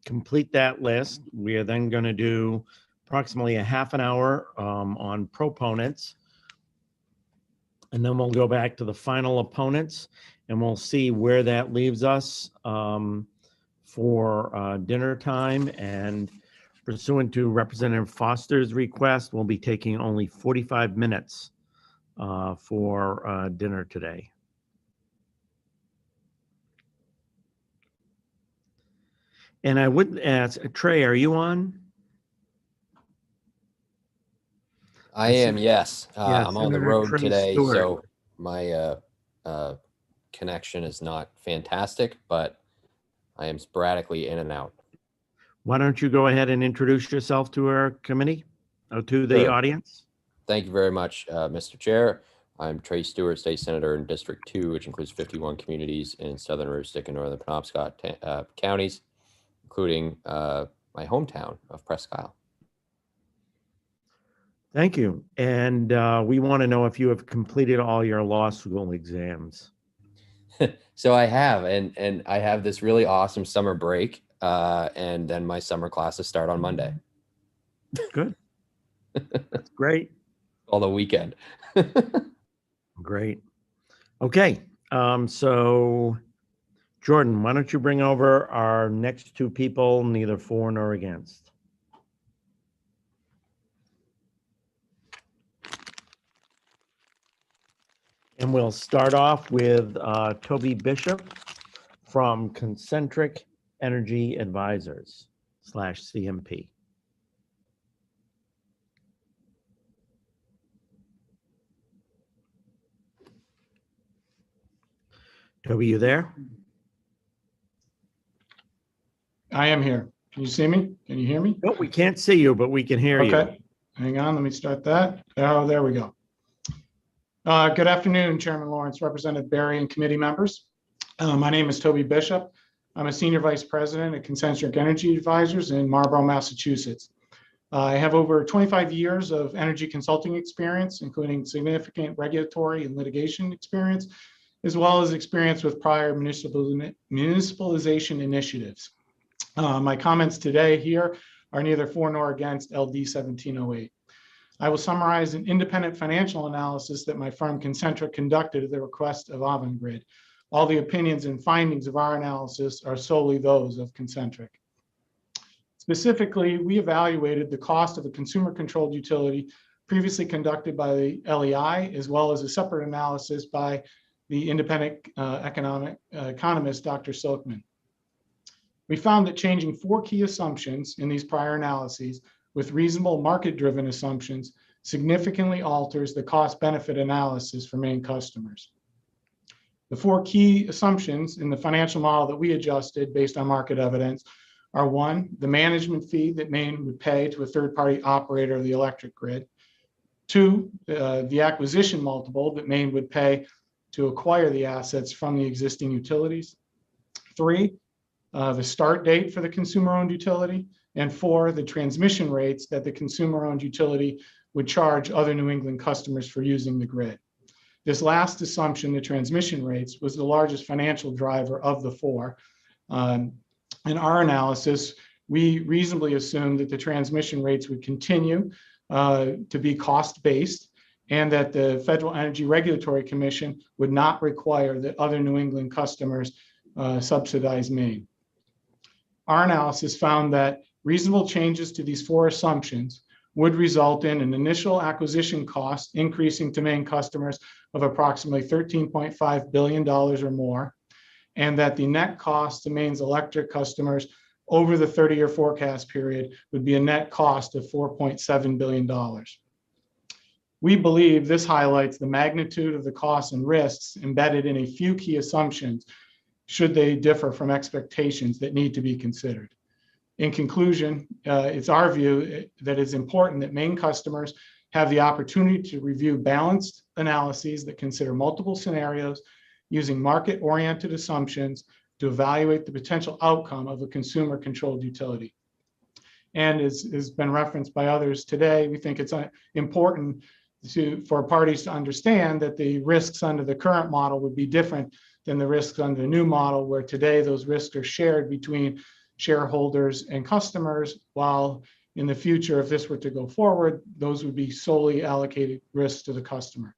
complete that list. We are then going to do approximately a half an hour on proponents. And then we'll go back to the final opponents and we'll see where that leaves us for dinner time. And pursuant to Representative Foster's request, we'll be taking only 45 minutes for dinner today. And I would ask, Trey, are you on? I am, yes. Yeah, I'm on the Senator road Trey today, Stewart. so my connection is not fantastic, but I am sporadically in and out. Why don't you go ahead and introduce yourself to our committee, to the Sure. audience? Thank you very much, Mr. Chair. I'm Trey Stewart, State Senator in District 2, which includes 51 communities in Southern Aroostook and Northern Penobscot counties, including my hometown of Presque Isle. Thank you. And we want to know if you have completed all your law school exams. So I have, and I have this really awesome summer break, and then my summer classes start on Monday. Good. That's great. All the weekend. Great. Okay. So Jordan, why don't you bring over our next two people, neither for nor against? And we'll start off with Toby Bishop from Concentric Energy Advisors / CMP. Toby, you there? I am here. Can you see me? Can you hear me? No, we can't see you, but we can hear you. Okay. Hang on, let me start that. Oh, there we go. Good afternoon, Chairman Lawrence, Representative Berry, and committee members. My name is Toby Bishop. I'm a Senior Vice President at Concentric Energy Advisors in Marlborough, Massachusetts. I have over 25 years of energy consulting experience, including significant regulatory and litigation experience, as well as experience with prior municipalization initiatives. My comments today here are neither for nor against LD 1708. I will summarize an independent financial analysis that my firm Concentric conducted at the request of Avangrid. All the opinions and findings of our analysis are solely those of Concentric. Specifically, we evaluated the cost of a consumer-controlled utility previously conducted by the LEI, as well as a separate analysis by the independent economist, Dr. Silkman. We found that changing 4 key assumptions in these prior analyses with reasonable market-driven assumptions significantly alters the cost-benefit analysis for Maine customers. The 4 key assumptions in the financial model that we adjusted based on market evidence are: 1, the management fee that Maine would pay to a third-party operator of the electric grid; 2, the acquisition multiple that Maine would pay to acquire the assets from the existing utilities; 3, the start date for the consumer-owned utility; and 4, the transmission rates that the consumer-owned utility would charge other New England customers for using the grid. This last assumption, the transmission rates, was the largest financial driver of the 4. In our analysis, we reasonably assumed that the transmission rates would continue to be cost-based, and that the Federal Energy Regulatory Commission would not require that other New England customers subsidize Maine. Our analysis found that reasonable changes to these 4 assumptions would result in an initial acquisition cost increasing to Maine customers of approximately $13.5 billion or more, and that the net cost to Maine's electric customers over the 30-year forecast period would be a net cost of $4.7 billion. We believe this highlights the magnitude of the costs and risks embedded in a few key assumptions, should they differ from expectations that need to be considered. In conclusion, it's our view that it's important that Maine customers have the opportunity to review balanced analyses that consider multiple scenarios using market-oriented assumptions to evaluate the potential outcome of a consumer-controlled utility. And as has been referenced by others today, we think it's important for parties to understand that the risks under the current model would be different than the risks under the new model, where today those risks are shared between shareholders and customers, while in the future, if this were to go forward, those would be solely allocated risks to the customer.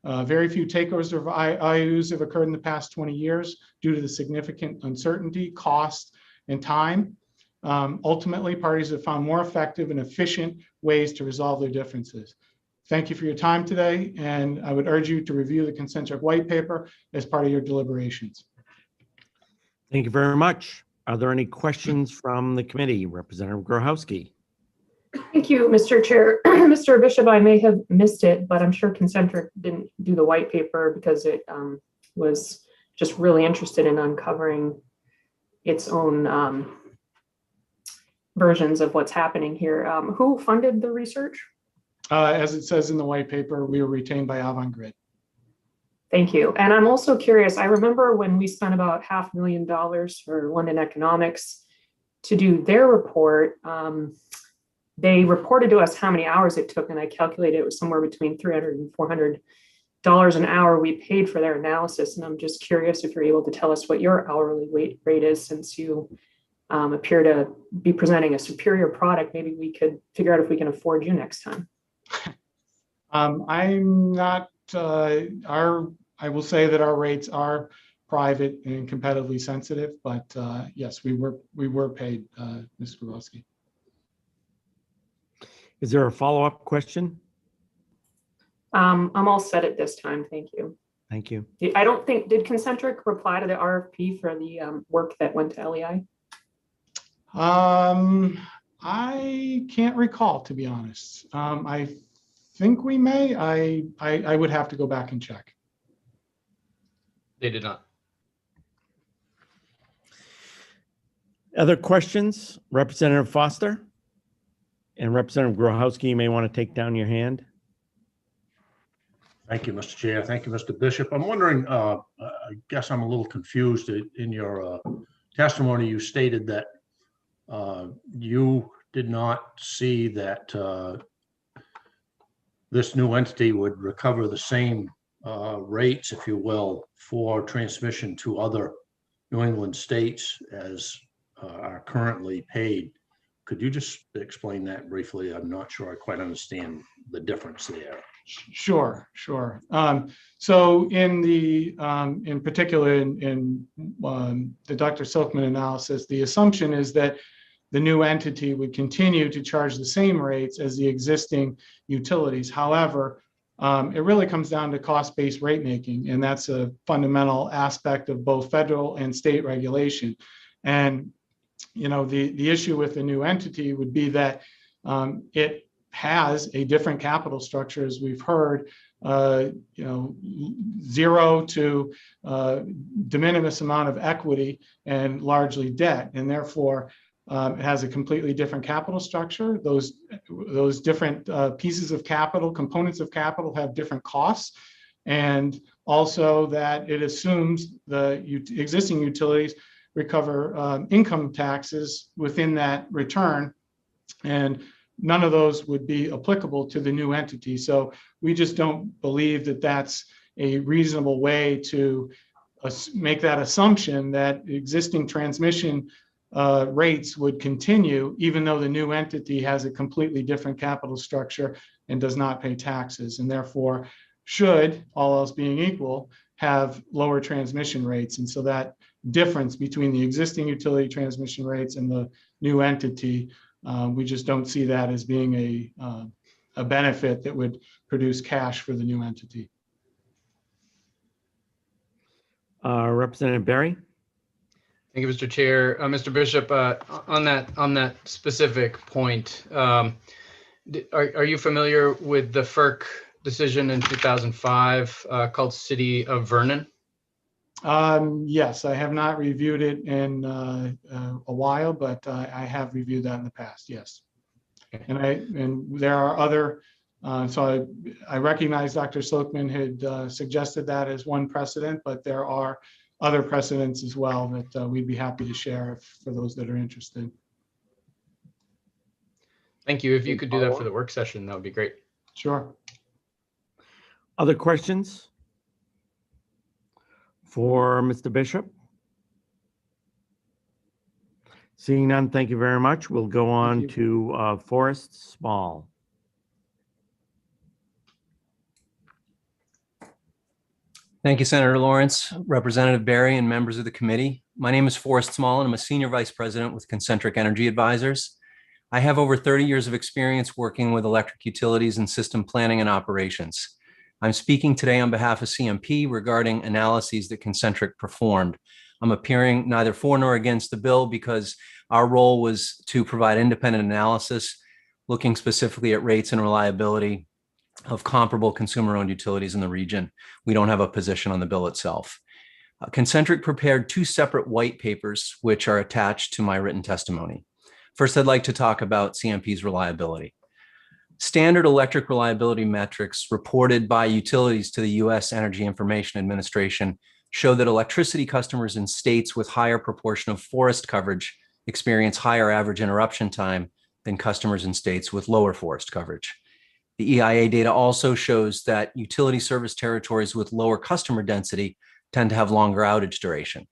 Very few takeovers of IOUs have occurred in the past 20 years due to the significant uncertainty, cost, and time. Ultimately, parties have found more effective and efficient ways to resolve their differences. Thank you for your time today, and I would urge you to review the concentric white paper as part of your deliberations. Thank you very much. Are there any questions from the committee? Representative Grochowski. Thank you, Mr. Chair. Mr. Bishop, I may have missed it, but I'm sure Concentric didn't do the white paper because it was just really interested in uncovering its own versions of what's happening here. Who funded the research? As it says in the white paper, we were retained by Avangrid. Thank you. And I'm also curious, I remember when we spent about $500,000 for London Economics to do their report, they reported to us how many hours it took, and I calculated it was somewhere between $300 and $400 an hour we paid for their analysis. And I'm just curious if you're able to tell us what your hourly rate is, since you appear to be presenting a superior product. Maybe we could figure out if we can afford you next time. I'm not, I will say that our rates are private and competitively sensitive, but yes, we were paid, Ms. Grabowski. Is there a follow-up question? I'm all set at this time. Thank you. Thank you. I don't think, did Concentric reply to the RFP for the work that went to LEI? I can't recall, to be honest. I think we may. I would have to go back and check. They did not. Other questions? Representative Foster? And Representative Grochowski, you may want to take down your hand. Thank you, Mr. Chair. Thank you, Mr. Bishop. I'm wondering, I guess I'm a little confused. In your testimony, you stated that you did not see that this new entity would recover the same rates, if you will, for transmission to other New England states as are currently paid. Could you just explain that briefly? I'm not sure I quite understand the difference there. Sure. So in particular in the Dr. Silkman analysis, the assumption is that the new entity would continue to charge the same rates as the existing utilities. However, it really comes down to cost-based rate making, and that's a fundamental aspect of both federal and state regulation. And the issue with the new entity would be that it has a different capital structure, as we've heard, zero to de minimis amount of equity and largely debt, and therefore it has a completely different capital structure. Those different pieces of capital, components of capital, have different costs, and also that it assumes the existing utilities recover income taxes within that return, and none of those would be applicable to the new entity. So we just don't believe that that's a reasonable way to make that assumption that existing transmission rates would continue, even though the new entity has a completely different capital structure and does not pay taxes, and therefore should, all else being equal, have lower transmission rates. And so that difference between the existing utility transmission rates and the new entity, we just don't see that as being a benefit that would produce cash for the new entity. Representative Barry. Thank you, Mr. Chair. Mr. Bishop, on that specific point, are you familiar with the FERC decision in 2005 called City of Vernon? Yes, I have not reviewed it in a while, but I have reviewed that in the past. Yes, okay. And there are other. So I recognize Dr. Silkman had suggested that as one precedent, but there are other precedents as well that we'd be happy to share for those that are interested. Thank you. If you could do that for the work session, that would be great. Sure. Other questions for Mr. Bishop? Seeing none, thank you very much. We'll go on to Forrest Small. Thank you, Senator Lawrence, Representative Barry, and members of the committee. My name is Forrest Small, and I'm a Senior Vice President with Concentric Energy Advisors. I have over 30 years of experience working with electric utilities and system planning and operations. I'm speaking today on behalf of CMP regarding analyses that Concentric performed. I'm appearing neither for nor against the bill because our role was to provide independent analysis, looking specifically at rates and reliability of comparable consumer-owned utilities in the region. We don't have a position on the bill itself. Concentric prepared two separate white papers, which are attached to my written testimony. First, I'd like to talk about CMP's reliability. Standard electric reliability metrics reported by utilities to the U.S. Energy Information Administration show that electricity customers in states with higher proportion of forest coverage experience higher average interruption time than customers in states with lower forest coverage. The EIA data also shows that utility service territories with lower customer density tend to have longer outage duration.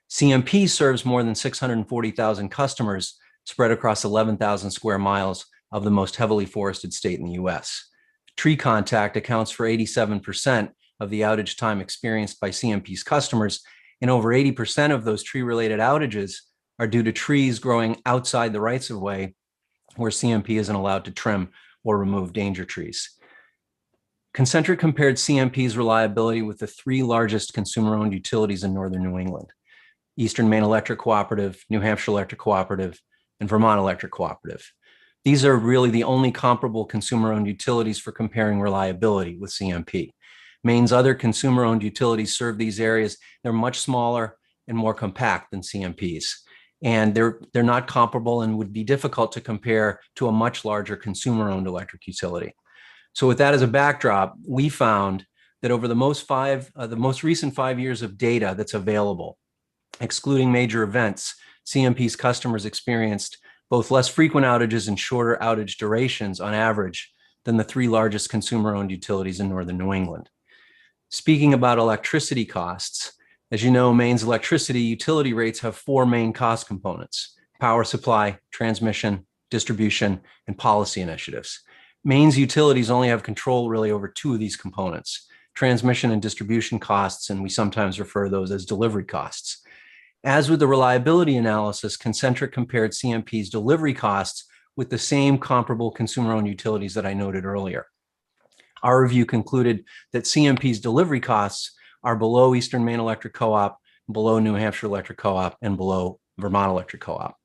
CMP serves more than 640,000 customers spread across 11,000 square miles of the most heavily forested state in the US. Tree contact accounts for 87% of the outage time experienced by CMP's customers, and over 80% of those tree-related outages are due to trees growing outside the rights-of-way where CMP isn't allowed to trim or remove danger trees. Concentric compared CMP's reliability with the three largest consumer-owned utilities in northern New England: Eastern Maine Electric Cooperative, New Hampshire Electric Cooperative, and Vermont Electric Cooperative. These are really the only comparable consumer-owned utilities for comparing reliability with CMP. Maine's other consumer-owned utilities serve these areas. They're much smaller and more compact than CMP's. And they're not comparable and would be difficult to compare to a much larger consumer-owned electric utility. So with that as a backdrop, we found that over the most recent 5 years of data that's available, excluding major events, CMP's customers experienced both less frequent outages and shorter outage durations on average than the three largest consumer-owned utilities in northern New England. Speaking about electricity costs, as you know, Maine's electricity utility rates have four main cost components: power supply, transmission, distribution, and policy initiatives. Maine's utilities only have control really over two of these components: transmission and distribution costs, and we sometimes refer to those as delivery costs. As with the reliability analysis, Concentric compared CMP's delivery costs with the same comparable consumer-owned utilities that I noted earlier. Our review concluded that CMP's delivery costs are below Eastern Maine Electric Co-op, below New Hampshire Electric Co-op, and below Vermont Electric Co-op.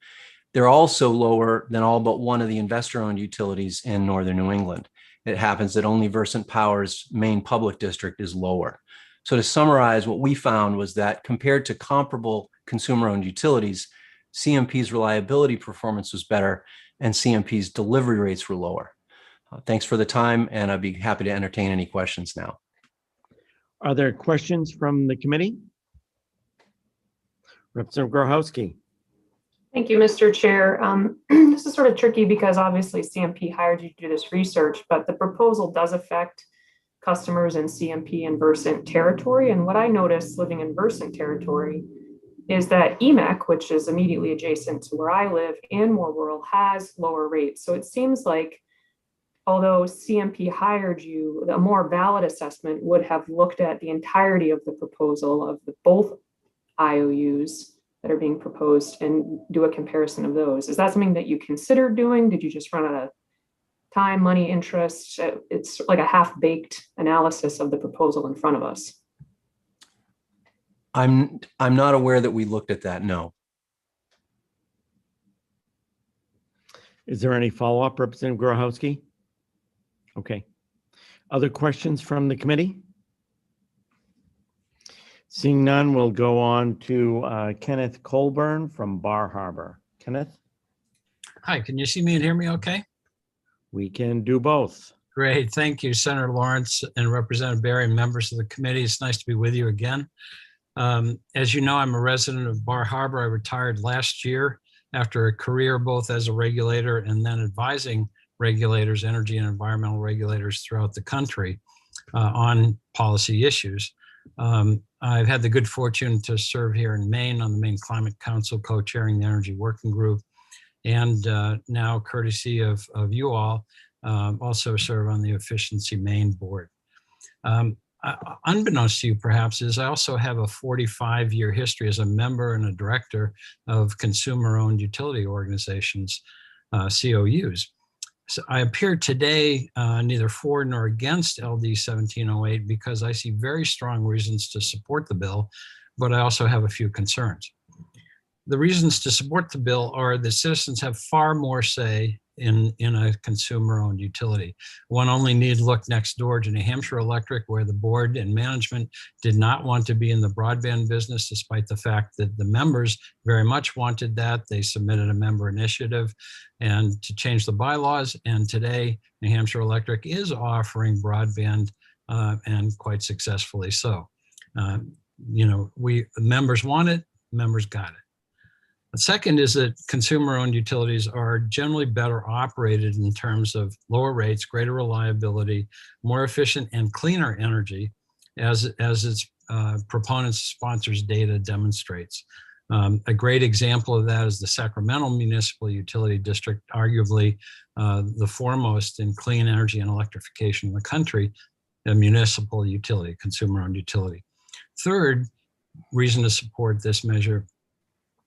They're also lower than all but one of the investor-owned utilities in northern New England. It happens that only Versant Power's Maine Public District is lower. So to summarize, what we found was that compared to comparable consumer-owned utilities, CMP's reliability performance was better and CMP's delivery rates were lower. Thanks for the time, and I'd be happy to entertain any questions now. Are there questions from the committee? Representative Grochowski. Thank you, Mr. Chair. This is sort of tricky because obviously CMP hired you to do this research, but the proposal does affect customers in CMP and Versant territory. And what I noticed living in Versant territory is that EMEC, which is immediately adjacent to where I live and more rural, has lower rates. So it seems like although CMP hired you, a more valid assessment would have looked at the entirety of the proposal of both IOUs that are being proposed and do a comparison of those. Is that something that you considered doing? Did you just run out of time, money, interest? It's like a half-baked analysis of the proposal in front of us. I'm not aware that we looked at that, no. Is there any follow-up, Representative Grochowski? Okay. Other questions from the committee? Seeing none, we'll go on to Kenneth Colburn from Bar Harbor. Kenneth? Hi, can you see me and hear me okay? We can do both. Great, thank you, Senator Lawrence and Representative Barry and members of the committee. It's nice to be with you again. As you know, I'm a resident of Bar Harbor. I retired last year after a career both as a regulator and then advising regulators, energy and environmental regulators throughout the country. on policy issues. I've had the good fortune to serve here in Maine on the Maine Climate Council, co-chairing the Energy Working Group, and now courtesy of you all, also serve on the Efficiency Maine Board. Unbeknownst to you, perhaps, is I also have a 45-year history as a member and a director of consumer-owned utility organizations, COUs. So I appear today neither for nor against LD 1708 because I see very strong reasons to support the bill, but I also have a few concerns. The reasons to support the bill are that citizens have far more say in a consumer-owned utility. One only need look next door to New Hampshire Electric, where the board and management did not want to be in the broadband business, despite the fact that the members very much wanted that. They submitted a member initiative and to change the bylaws. And today, New Hampshire Electric is offering broadband and quite successfully so. Members want it, members got it. The second is that consumer-owned utilities are generally better operated in terms of lower rates, greater reliability, more efficient and cleaner energy, as its proponents, sponsors data demonstrates. A great example of that is the Sacramento Municipal Utility District, arguably the foremost in clean energy and electrification in the country, a municipal utility, consumer-owned utility. Third reason to support this measure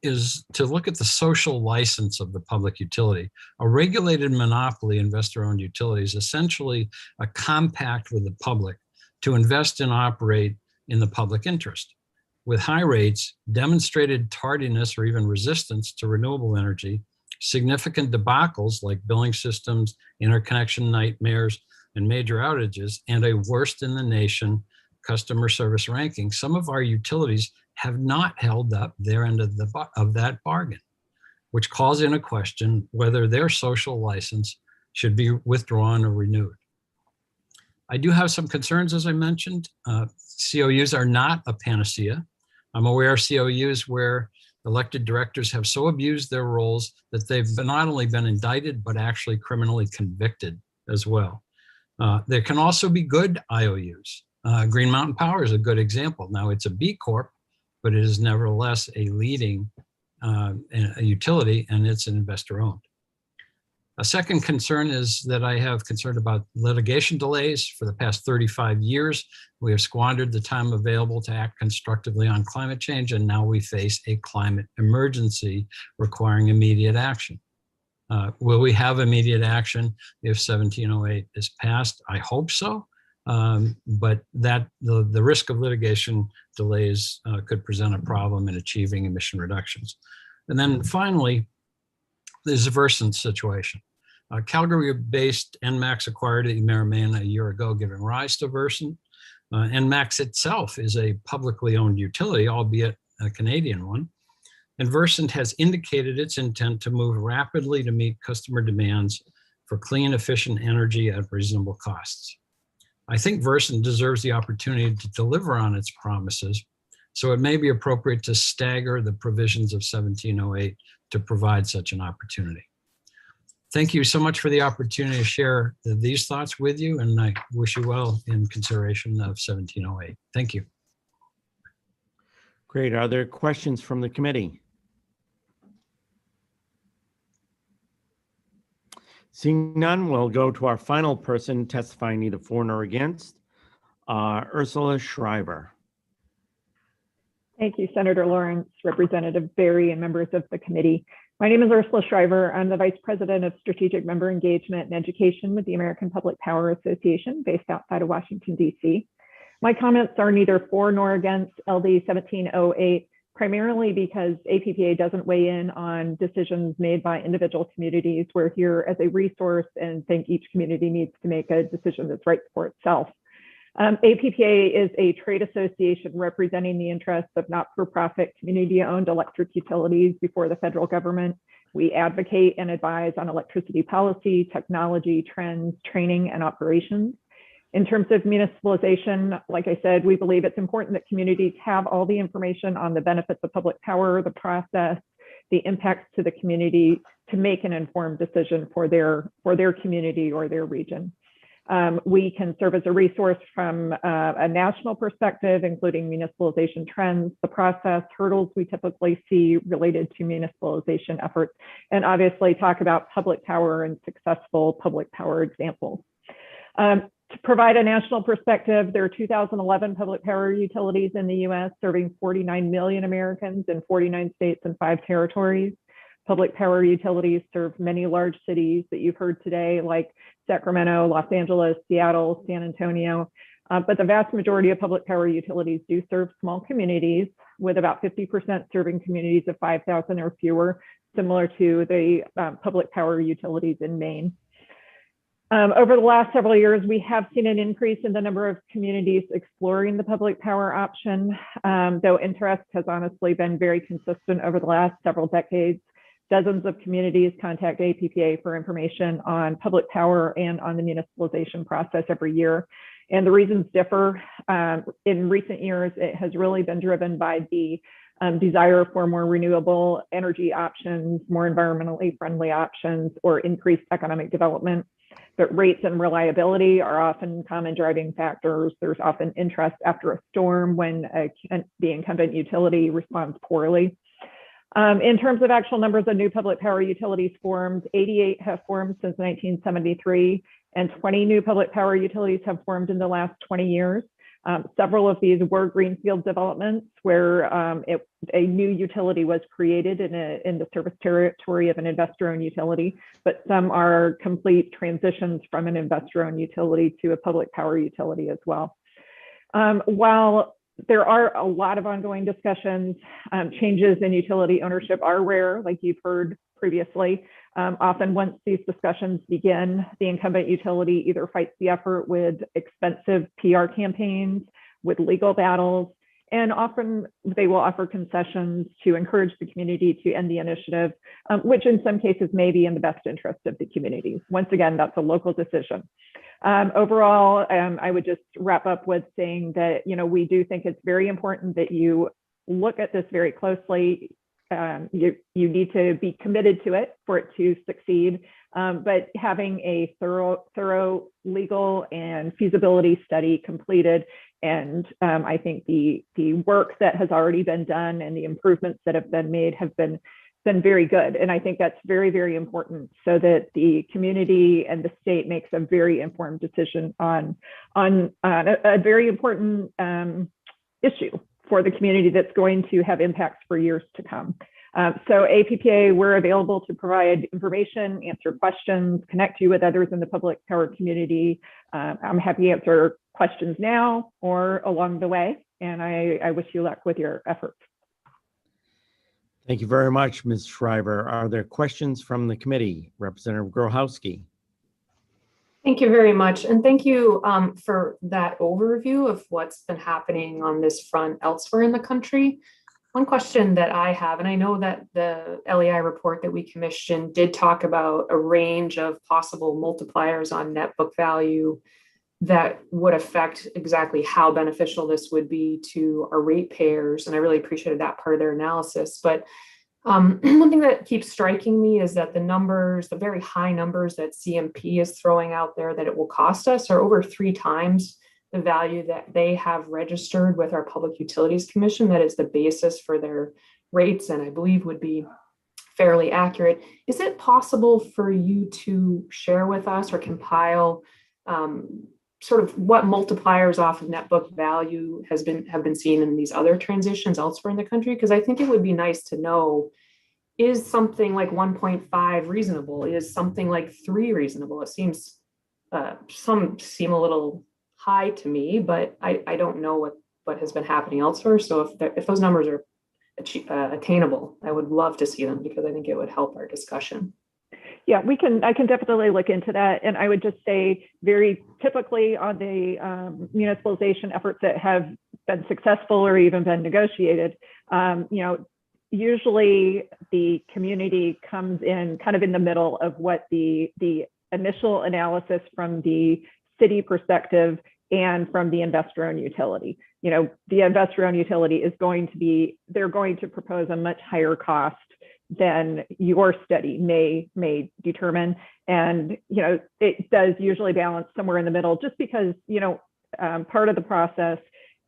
is to look at the social license of the public utility. A regulated monopoly investor-owned utility is essentially a compact with the public to invest and operate in the public interest. With high rates, demonstrated tardiness or even resistance to renewable energy, significant debacles like billing systems, interconnection nightmares, and major outages, and a worst in the nation customer service ranking, some of our utilities have not held up their end of that bargain, which calls into question whether their social license should be withdrawn or renewed. I do have some concerns, as I mentioned. COUs are not a panacea. I'm aware of COUs where elected directors have so abused their roles that they've not only been indicted, but actually criminally convicted as well. There can also be good IOUs. Green Mountain Power is a good example. Now it's a B Corp, but it is nevertheless a leading a utility, and it's an investor owned. A second concern is that I have concern about litigation delays. For the past 35 years, we have squandered the time available to act constructively on climate change, and now we face a climate emergency requiring immediate action. Will we have immediate action if 1708 is passed? I hope so, but the risk of litigation delays could present a problem in achieving emission reductions. And then finally, there's a Versant situation. Calgary-based NMAX acquired Emera Maine a year ago, giving rise to Versant. NMAX itself is a publicly owned utility, albeit a Canadian one. And Versant has indicated its intent to move rapidly to meet customer demands for clean, efficient energy at reasonable costs. I think Versant deserves the opportunity to deliver on its promises, so it may be appropriate to stagger the provisions of 1708 to provide such an opportunity. Thank you so much for the opportunity to share these thoughts with you, and I wish you well in consideration of 1708. Thank you. Great. Are there questions from the committee? Seeing none, we'll go to our final person testifying neither for nor against, Ursula Schreiber. Thank you, Senator Lawrence, Representative Berry, and members of the committee. My name is Ursula Schreiber. I'm the Vice President of Strategic Member Engagement and Education with the American Public Power Association, based outside of Washington, D.C. My comments are neither for nor against LD 1708, primarily because APPA doesn't weigh in on decisions made by individual communities. We're here as a resource and think each community needs to make a decision that's right for itself. APPA is a trade association representing the interests of not-for-profit community-owned electric utilities before the federal government. We advocate and advise on electricity policy, technology, trends, training, and operations. In terms of municipalization, like I said, we believe it's important that communities have all the information on the benefits of public power, the process, the impacts to the community to make an informed decision for their community or their region. We can serve as a resource from a national perspective, including municipalization trends, the process, hurdles we typically see related to municipalization efforts, and obviously talk about public power and successful public power examples. To provide a national perspective, there are 2011 public power utilities in the US serving 49 million Americans in 49 states and 5 territories. Public power utilities serve many large cities that you've heard today, like Sacramento, Los Angeles, Seattle, San Antonio. But the vast majority of public power utilities do serve small communities, with about 50% serving communities of 5,000 or fewer, similar to the public power utilities in Maine. Over the last several years, we have seen an increase in the number of communities exploring the public power option, though interest has honestly been very consistent over the last several decades. Dozens of communities contact APPA for information on public power and on the municipalization process every year. And the reasons differ. In recent years, it has really been driven by the desire for more renewable energy options, more environmentally friendly options, or increased economic development. But rates and reliability are often common driving factors. There's often interest after a storm when the incumbent utility responds poorly. In terms of actual numbers of new public power utilities formed, 88 have formed since 1973, and 20 new public power utilities have formed in the last 20 years. Several of these were greenfield developments where a new utility was created in the service territory of an investor-owned utility, but some are complete transitions from an investor-owned utility to a public power utility as well. While there are a lot of ongoing discussions, changes in utility ownership are rare, like you've heard previously. Often once these discussions begin, the incumbent utility either fights the effort with expensive PR campaigns, with legal battles, and often they will offer concessions to encourage the community to end the initiative, which in some cases may be in the best interest of the community. Once again, that's a local decision. Overall, I would just wrap up with saying that, we do think it's very important that you look at this very closely. You need to be committed to it for it to succeed, but having a thorough legal and feasibility study completed, and I think the work that has already been done and the improvements that have been made have been very good. And I think that's very, very important so that the community and the state makes a very informed decision on a very important issue for the community that's going to have impacts for years to come. So APPA, we're available to provide information, answer questions, connect you with others in the public power community. I'm happy to answer questions now or along the way, and I wish you luck with your efforts. Thank you very much, Ms. Shriver. Are there questions from the committee? Representative Grochowski. Thank you very much. And thank you for that overview of what's been happening on this front elsewhere in the country. One question that I have, and I know that the LEI report that we commissioned did talk about a range of possible multipliers on net book value that would affect exactly how beneficial this would be to our ratepayers. And I really appreciated that part of their analysis. But one thing that keeps striking me is that the numbers, the very high numbers that CMP is throwing out there that it will cost us are over 3 times the value that they have registered with our Public Utilities Commission. That is the basis for their rates, and I believe would be fairly accurate. Is it possible for you to share with us or compile sort of what multipliers off of net book value have been seen in these other transitions elsewhere in the country? Because I think it would be nice to know, is something like 1.5 reasonable? Is something like 3 reasonable? It seems, some seem a little high to me, but I don't know what has been happening elsewhere. So if those numbers are attainable, I would love to see them because I think it would help our discussion. Yeah, I can definitely look into that. And I would just say very typically on the municipalization efforts that have been successful or even been negotiated, usually the community comes in kind of in the middle of what the initial analysis from the city perspective and from the investor-owned utility. The investor-owned utility is they're going to propose a much higher cost than your study may determine. And, you know, it does usually balance somewhere in the middle, just because, you know, part of the process,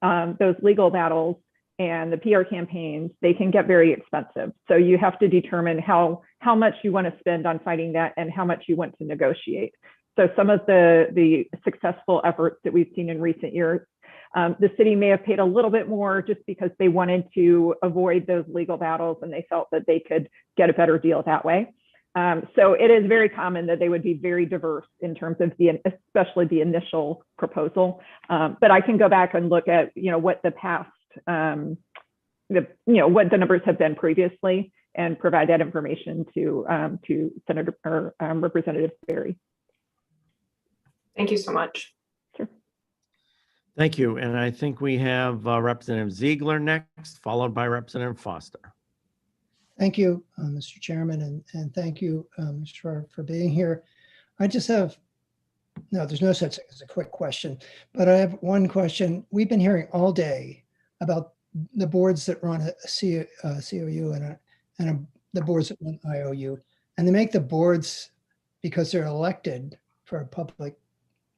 those legal battles and the PR campaigns, they can get very expensive. So you have to determine how much you want to spend on fighting that and how much you want to negotiate. So some of the successful efforts that we've seen in recent years, the city may have paid a little bit more just because they wanted to avoid those legal battles and they felt that they could get a better deal that way. So it is very common that they would be very diverse in terms of especially the initial proposal. But I can go back and look at, you know, what the past, what the numbers have been previously and provide that information to Senator or Representative Berry. Thank you so much. Sure. Thank you. And I think we have Representative Ziegler next, followed by Representative Foster. Thank you, Mr. Chairman, and thank you, Mr. for being here. I just have, no, there's no such thing as a quick question, but I have one question. We've been hearing all day about the boards that run a COU and the boards that run IOU, and they make the boards, because they're elected for a public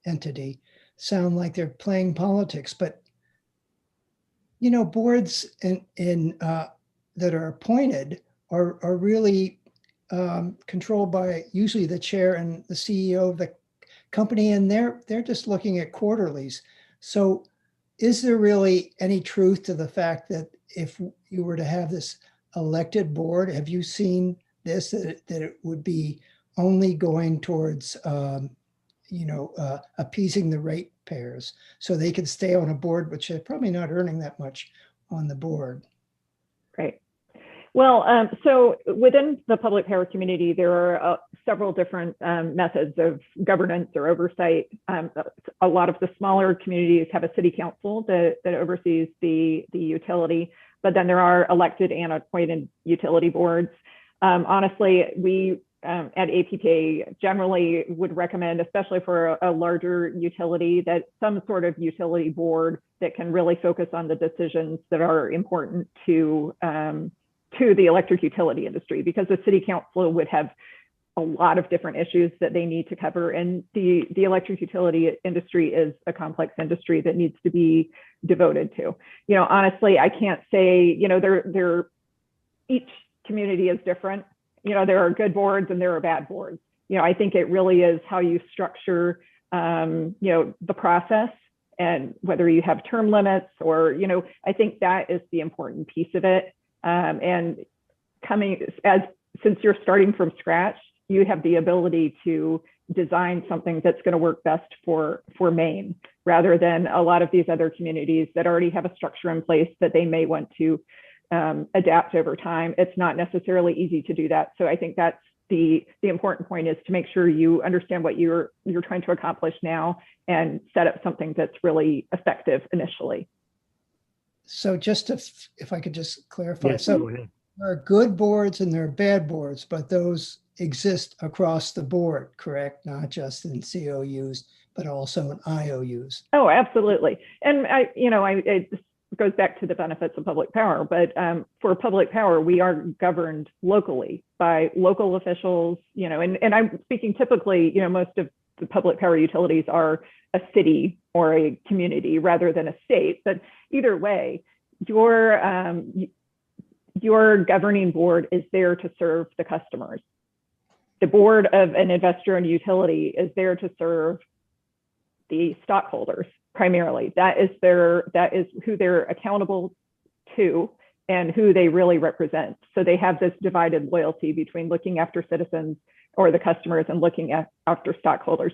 entity, sound like they're playing politics. But, you know, boards that are appointed are really controlled by usually the chair and the CEO of the company, and they're just looking at quarterlies. So is there really any truth to the fact that if you were to have this elected board, have you seen this, that it would be only going towards appeasing the ratepayers so they could stay on a board, which they're probably not earning that much on the board? Great. Well, so within the public power community, there are several different methods of governance or oversight. A lot of the smaller communities have a city council that oversees the utility, but then there are elected and appointed utility boards. Honestly, we at APPA generally would recommend, especially for a larger utility, that some sort of utility board that can really focus on the decisions that are important to the electric utility industry, because the city council would have a lot of different issues that they need to cover. And the electric utility industry is a complex industry that needs to be devoted to. You know, honestly, I can't say, you know, each community is different. You know, there are good boards and there are bad boards. You know, I think it really is how you structure, the process, and whether you have term limits or, you know, I think that is the important piece of it. And since you're starting from scratch, you have the ability to design something that's going to work best for Maine, rather than a lot of these other communities that already have a structure in place that they may want to adapt over time. It's not necessarily easy to do that. So I think that's the important point, is to make sure you understand what you're trying to accomplish now and set up something that's really effective initially. So just if I could just clarify, Yes, so go ahead. there are good boards and there are bad boards, but those exist across the board, correct? Not just in COUs, but also in IOUs. Oh, absolutely. And it goes back to the benefits of public power, but for public power, we are governed locally by local officials, you know, and I'm speaking typically, you know, most of the public power utilities are a city or a community rather than a state. But either way, your governing board is there to serve the customers. The board of an investor-owned utility is there to serve the stockholders primarily. That is who they're accountable to and who they really represent. So they have this divided loyalty between looking after citizens or the customers and looking after stockholders.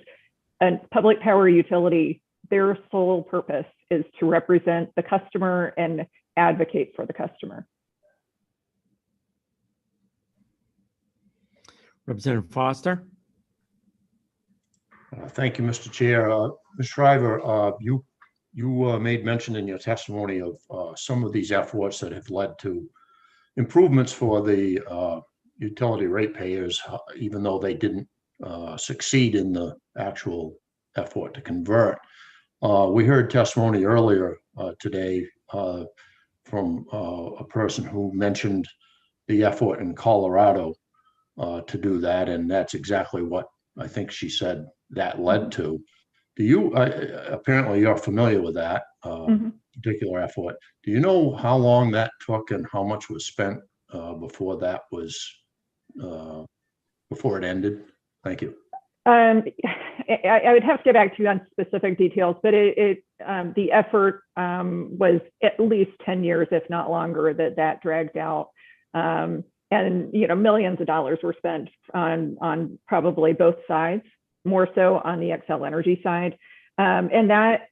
And public power utility, their sole purpose is to represent the customer and advocate for the customer. Representative Foster. Thank you, Mr. Chair. Ms. Shriver, you made mention in your testimony of some of these efforts that have led to improvements for the utility ratepayers, even though they didn't succeed in the actual effort to convert. We heard testimony earlier today from a person who mentioned the effort in Colorado to do that, and that's exactly what I think she said that led to. Do you, apparently you're familiar with that particular effort. Do you know how long that took and how much was spent before that was, before it ended? Thank you. I would have to get back to you on specific details, but the effort was at least 10 years, if not longer, that dragged out. And millions of dollars were spent on probably both sides, more so on the Xcel Energy side. And that,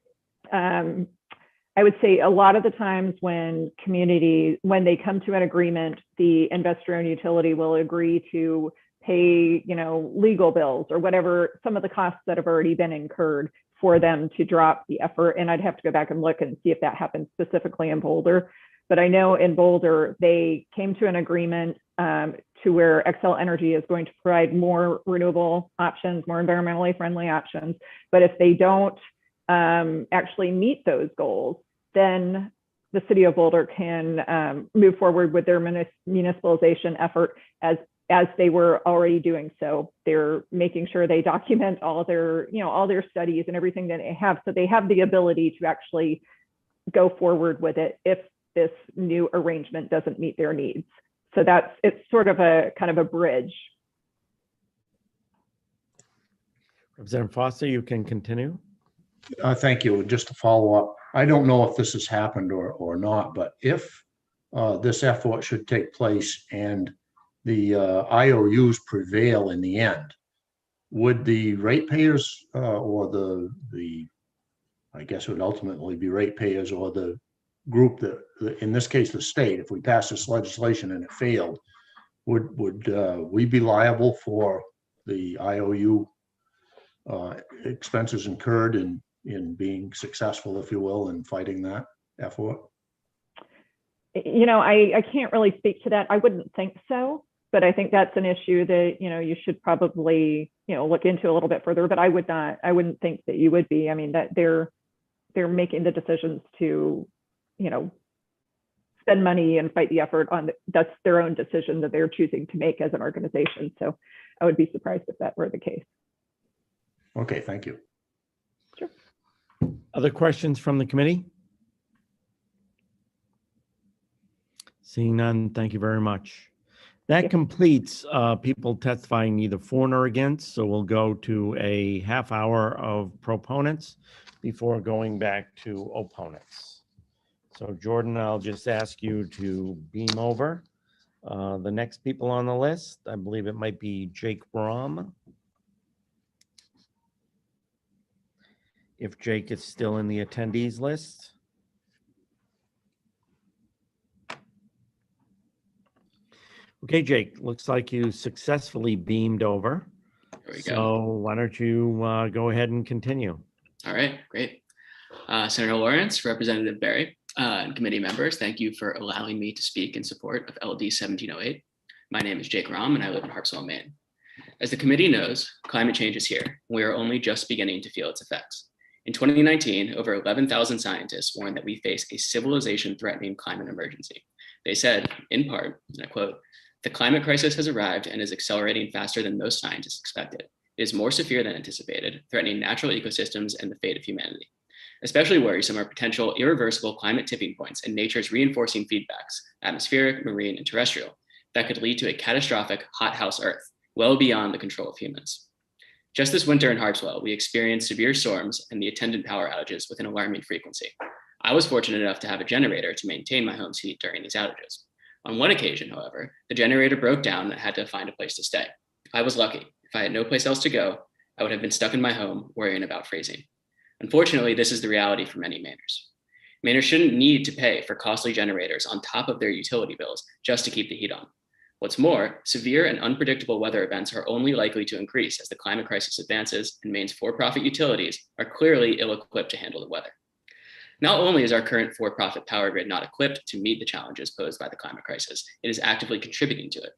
I would say a lot of the times when when they come to an agreement, the investor-owned utility will agree to pay, legal bills or whatever, some of the costs that have already been incurred for them to drop the effort. And I'd have to go back and look and see if that happened specifically in Boulder. But I know in Boulder, they came to an agreement to where Xcel Energy is going to provide more renewable options, more environmentally friendly options. But if they don't actually meet those goals, then the city of Boulder can move forward with their municipalization effort as they were already doing so. They're making sure they document all their studies and everything that they have, so they have the ability to actually go forward with it if this new arrangement doesn't meet their needs. So it's sort of a kind of a bridge. Representative Foster, you can continue. Thank you. Just to follow up, I don't know if this has happened or not, but if this effort should take place and the IOUs prevail in the end, would the ratepayers or the I guess it would ultimately be ratepayers or the group that, in this case, the state, if we pass this legislation and it failed, would we be liable for the IOU expenses incurred in being successful, if you will, in fighting that effort? I can't really speak to that. I wouldn't think so, but I think that's an issue that, you should probably, look into a little bit further, but I wouldn't think that you would be. I mean, that they're making the decisions to, spend money and fight the effort on, that's their own decision that they're choosing to make as an organization. So I would be surprised if that were the case. Okay, thank you. Sure. Other questions from the committee? Seeing none, thank you very much. That completes people testifying either for nor against. So we'll go to a half hour of proponents before going back to opponents. So Jordan, I'll just ask you to beam over the next people on the list. I believe it might be Jake Brom. If Jake is still in the attendees list. Okay, Jake, looks like you successfully beamed over. There we go. So why don't you go ahead and continue? All right, great. Senator Lawrence, Representative Berry, and committee members, thank you for allowing me to speak in support of LD 1708. My name is Jake Rom and I live in Harpswell, Maine. As the committee knows, climate change is here, and we are only just beginning to feel its effects. In 2019, over 11,000 scientists warned that we face a civilization-threatening climate emergency. They said, in part, and I quote, "The climate crisis has arrived and is accelerating faster than most scientists expected. It is more severe than anticipated, threatening natural ecosystems and the fate of humanity. Especially worrisome are potential irreversible climate tipping points and nature's reinforcing feedbacks, atmospheric, marine, and terrestrial, that could lead to a catastrophic hothouse Earth, well beyond the control of humans." Just this winter in Harpswell, we experienced severe storms and the attendant power outages with an alarming frequency. I was fortunate enough to have a generator to maintain my home's heat during these outages. On one occasion, however, the generator broke down and I had to find a place to stay. I was lucky. If I had no place else to go, I would have been stuck in my home worrying about freezing. Unfortunately, this is the reality for many Mainers. Mainers shouldn't need to pay for costly generators on top of their utility bills just to keep the heat on. What's more, severe and unpredictable weather events are only likely to increase as the climate crisis advances, and Maine's for-profit utilities are clearly ill-equipped to handle the weather. Not only is our current for-profit power grid not equipped to meet the challenges posed by the climate crisis, it is actively contributing to it.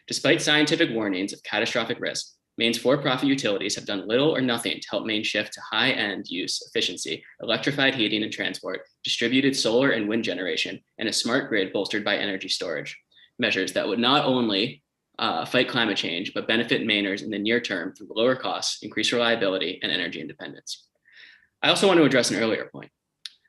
Despite scientific warnings of catastrophic risk, Maine's for-profit utilities have done little or nothing to help Maine shift to high-end use efficiency, electrified heating and transport, distributed solar and wind generation, and a smart grid bolstered by energy storage. measures that would not only fight climate change, but benefit Mainers in the near term through lower costs, increased reliability, and energy independence. I also want to address an earlier point.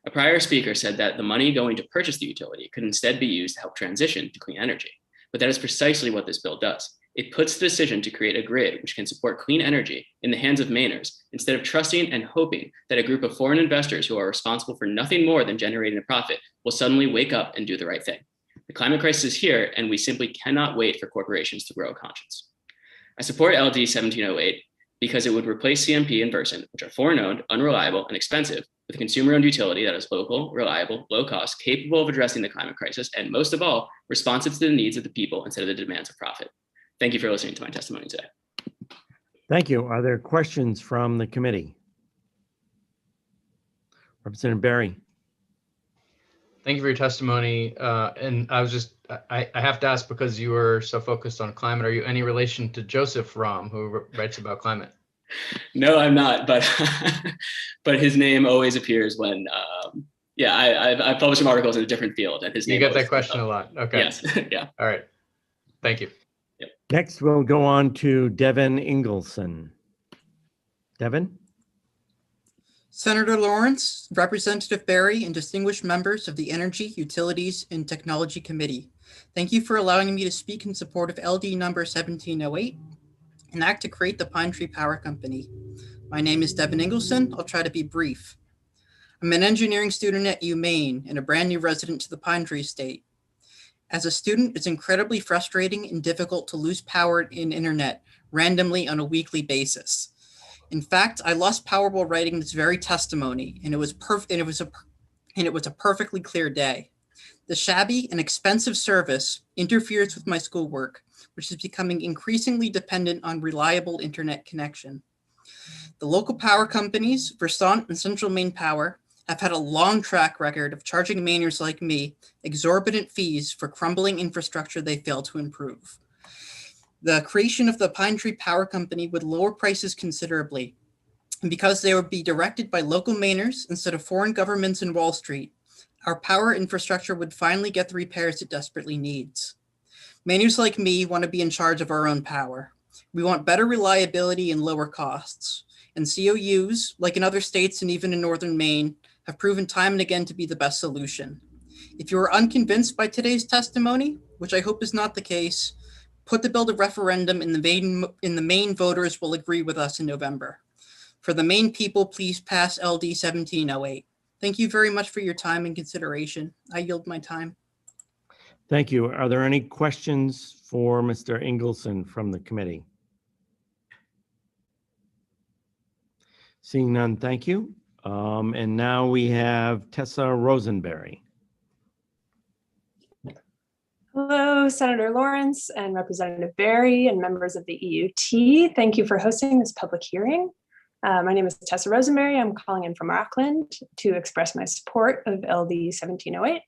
A prior speaker said that the money going to purchase the utility could instead be used to help transition to clean energy. But that is precisely what this bill does. It puts the decision to create a grid which can support clean energy in the hands of Mainers, instead of trusting and hoping that a group of foreign investors who are responsible for nothing more than generating a profit will suddenly wake up and do the right thing. The climate crisis is here, and we simply cannot wait for corporations to grow a conscience. I support LD 1708 because it would replace CMP and Versant, which are foreign-owned, unreliable, and expensive, with a consumer-owned utility that is local, reliable, low-cost, capable of addressing the climate crisis, and most of all, responsive to the needs of the people instead of the demands of profit. Thank you for listening to my testimony today. Thank you. Are there questions from the committee? Representative Barry. Thank you for your testimony. And I was just, I have to ask, because you were so focused on climate, are you any relation to Joseph Romm, who writes about climate? No, I'm not, but but his name always appears when, I published some articles in a different field, and his name. You get that question a lot. Okay. Yes. Yeah. All right. Thank you. Yep. Next, we'll go on to Devin Ingleson. Devin? Senator Lawrence, Representative Barry, and distinguished members of the Energy, Utilities, and Technology Committee. Thank you for allowing me to speak in support of LD number 1708, an act to create the Pine Tree Power Company. My name is Devin Ingleson. I'll try to be brief. I'm an engineering student at UMaine and a brand new resident to the Pine Tree State. As a student, it's incredibly frustrating and difficult to lose power in internet randomly on a weekly basis. In fact, I lost power while writing this very testimony, and it was a perfectly clear day. The shabby and expensive service interferes with my schoolwork, which is becoming increasingly dependent on reliable internet connection. The local power companies, Versant and Central Maine Power, have had a long track record of charging Mainers like me exorbitant fees for crumbling infrastructure they fail to improve. The creation of the Pine Tree Power Company would lower prices considerably, and because they would be directed by local Mainers instead of foreign governments in Wall Street, our power infrastructure would finally get the repairs it desperately needs. Mainers like me want to be in charge of our own power. We want better reliability and lower costs. And COUs, like in other states and even in northern Maine, have proven time and again to be the best solution. If you are unconvinced by today's testimony, which I hope is not the case, put the bill to referendum and the Maine voters will agree with us in November. For the Maine people, please pass LD 1708. Thank you very much for your time and consideration. I yield my time. Thank you. Are there any questions for Mr. Ingleson from the committee? Seeing none, thank you. And now we have Tessa Rosenberry. Hello, Senator Lawrence and Representative Barry and members of the EUT. Thank you for hosting this public hearing. My name is Tessa Rosenberry. I'm calling in from Rockland to express my support of LD 1708.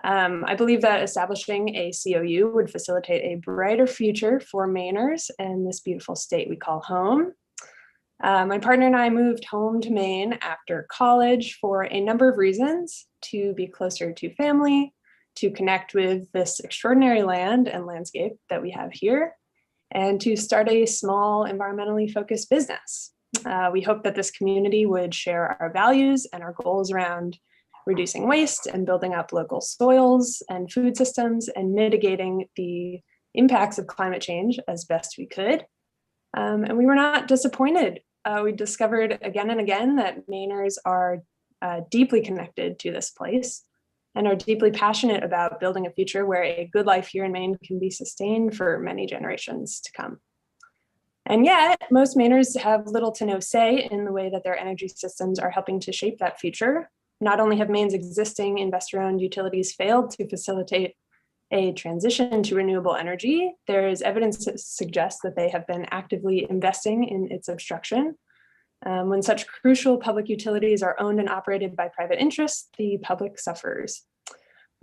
I believe that establishing a COU would facilitate a brighter future for Mainers and this beautiful state we call home. My partner and I moved home to Maine after college for a number of reasons: to be closer to family, to connect with this extraordinary land and landscape that we have here, and to start a small environmentally focused business. We hope that this community would share our values and our goals around reducing waste and building up local soils and food systems and mitigating the impacts of climate change as best we could. And we were not disappointed. We discovered again and again that Mainers are deeply connected to this place and are deeply passionate about building a future where a good life here in Maine can be sustained for many generations to come. And yet, most Mainers have little to no say in the way that their energy systems are helping to shape that future. Not only have Maine's existing investor-owned utilities failed to facilitate a transition to renewable energy, there is evidence to suggest that they have been actively investing in its obstruction. When such crucial public utilities are owned and operated by private interests, the public suffers.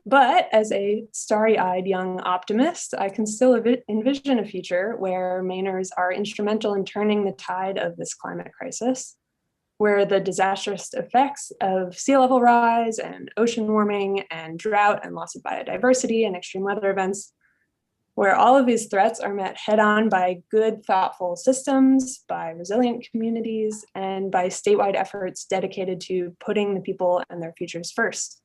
But as a starry-eyed young optimist, I can still envision a future where Mainers are instrumental in turning the tide of this climate crisis, where the disastrous effects of sea level rise and ocean warming and drought and loss of biodiversity and extreme weather events where all of these threats are met head on by good, thoughtful systems, by resilient communities, and by statewide efforts dedicated to putting the people and their futures first.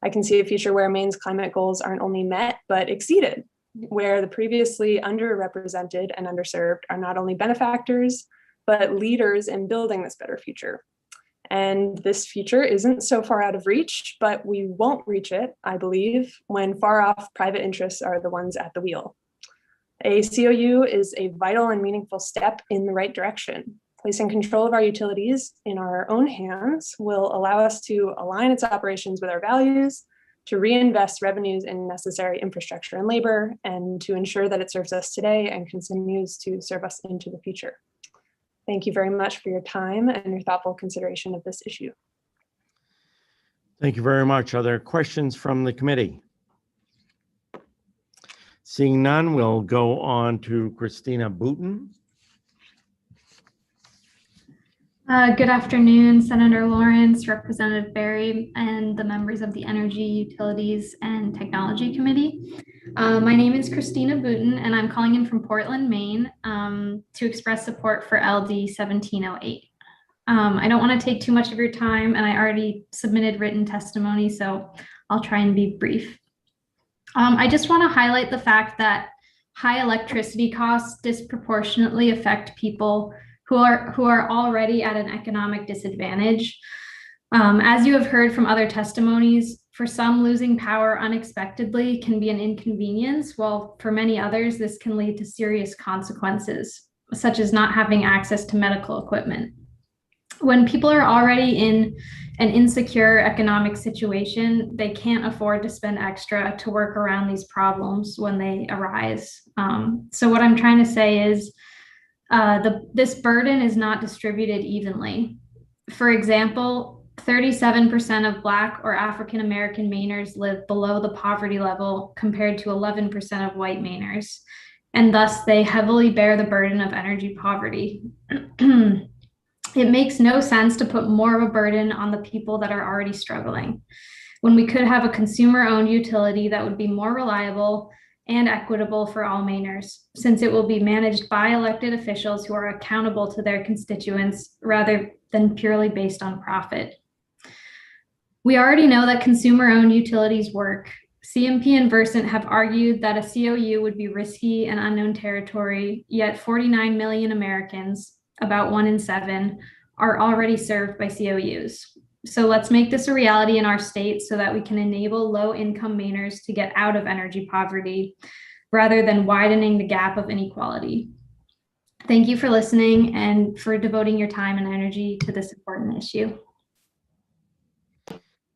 I can see a future where Maine's climate goals aren't only met, but exceeded, where the previously underrepresented and underserved are not only benefactors, but leaders in building this better future. And this future isn't so far out of reach, but we won't reach it, I believe, when far off private interests are the ones at the wheel. A COU is a vital and meaningful step in the right direction. Placing control of our utilities in our own hands will allow us to align its operations with our values, to reinvest revenues in necessary infrastructure and labor, and to ensure that it serves us today and continues to serve us into the future. Thank you very much for your time and your thoughtful consideration of this issue. Thank you very much. Are there questions from the committee? Seeing none, we'll go on to Christina Booten. Good afternoon, Senator Lawrence, Representative Berry, and the members of the Energy, Utilities, and Technology Committee. My name is Christina Booten, and I'm calling in from Portland, Maine, to express support for LD 1708. I don't want to take too much of your time, and I already submitted written testimony, so I'll try and be brief. I just want to highlight the fact that high electricity costs disproportionately affect people who are already at an economic disadvantage. As you have heard from other testimonies, for some, losing power unexpectedly can be an inconvenience, while for many others, this can lead to serious consequences, such as not having access to medical equipment. When people are already in an insecure economic situation, they can't afford to spend extra to work around these problems when they arise. So what I'm trying to say is, this burden is not distributed evenly. For example, 37% of Black or African American Mainers live below the poverty level compared to 11% of white Mainers, and thus they heavily bear the burden of energy poverty. It makes no sense to put more of a burden on the people that are already struggling, when we could have a consumer-owned utility that would be more reliable and equitable for all Mainers, since it will be managed by elected officials who are accountable to their constituents rather than purely based on profit. We already know that consumer-owned utilities work. CMP and Versant have argued that a COU would be risky and unknown territory, yet 49 million Americans, about 1 in 7, are already served by COUs. So let's make this a reality in our state so that we can enable low-income Mainers to get out of energy poverty rather than widening the gap of inequality. Thank you for listening and for devoting your time and energy to this important issue.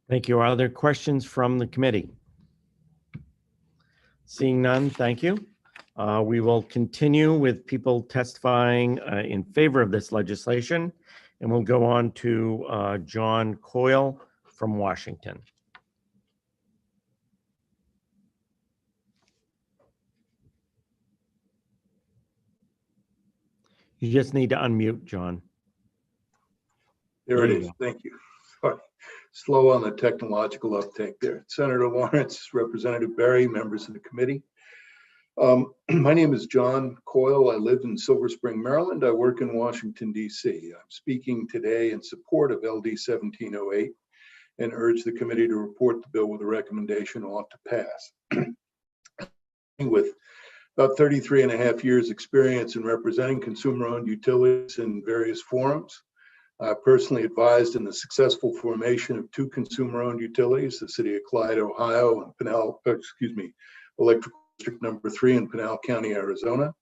Thank you. Are there questions from the committee? Seeing none, thank you. We will continue with people testifying in favor of this legislation, and we'll go on to John Coyle from Washington. You just need to unmute, John. There it is. Thank you. Sorry. Slow on the technological uptake there. Senator Lawrence, Representative Berry, members of the committee. My name is John Coyle. I live in Silver Spring, Maryland. I work in Washington, D.C. I'm speaking today in support of LD 1708 and urge the committee to report the bill with a recommendation ought to pass. With about 33 and a half years experience in representing consumer-owned utilities in various forums, I personally advised in the successful formation of 2 consumer-owned utilities, the city of Clyde, Ohio, and Electric District number 3 in Pinal County, Arizona.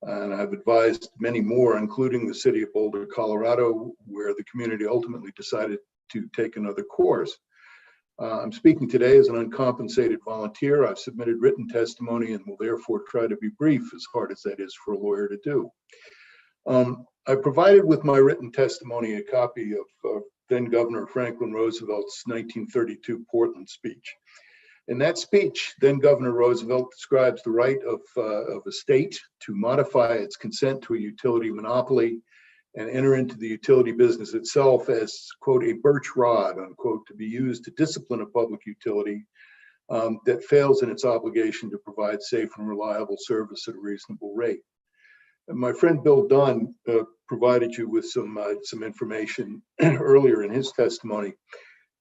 And I've advised many more, including the city of Boulder, Colorado, where the community ultimately decided to take another course. I'm speaking today as an uncompensated volunteer. I've submitted written testimony and will therefore try to be brief, as hard as that is for a lawyer to do. I provided with my written testimony a copy of then Governor Franklin Roosevelt's 1932 Portland speech. In that speech, then Governor Roosevelt describes the right of a state to modify its consent to a utility monopoly and enter into the utility business itself as, quote, a birch rod, unquote, to be used to discipline a public utility that fails in its obligation to provide safe and reliable service at a reasonable rate. And my friend Bill Dunn provided you with some information earlier in his testimony,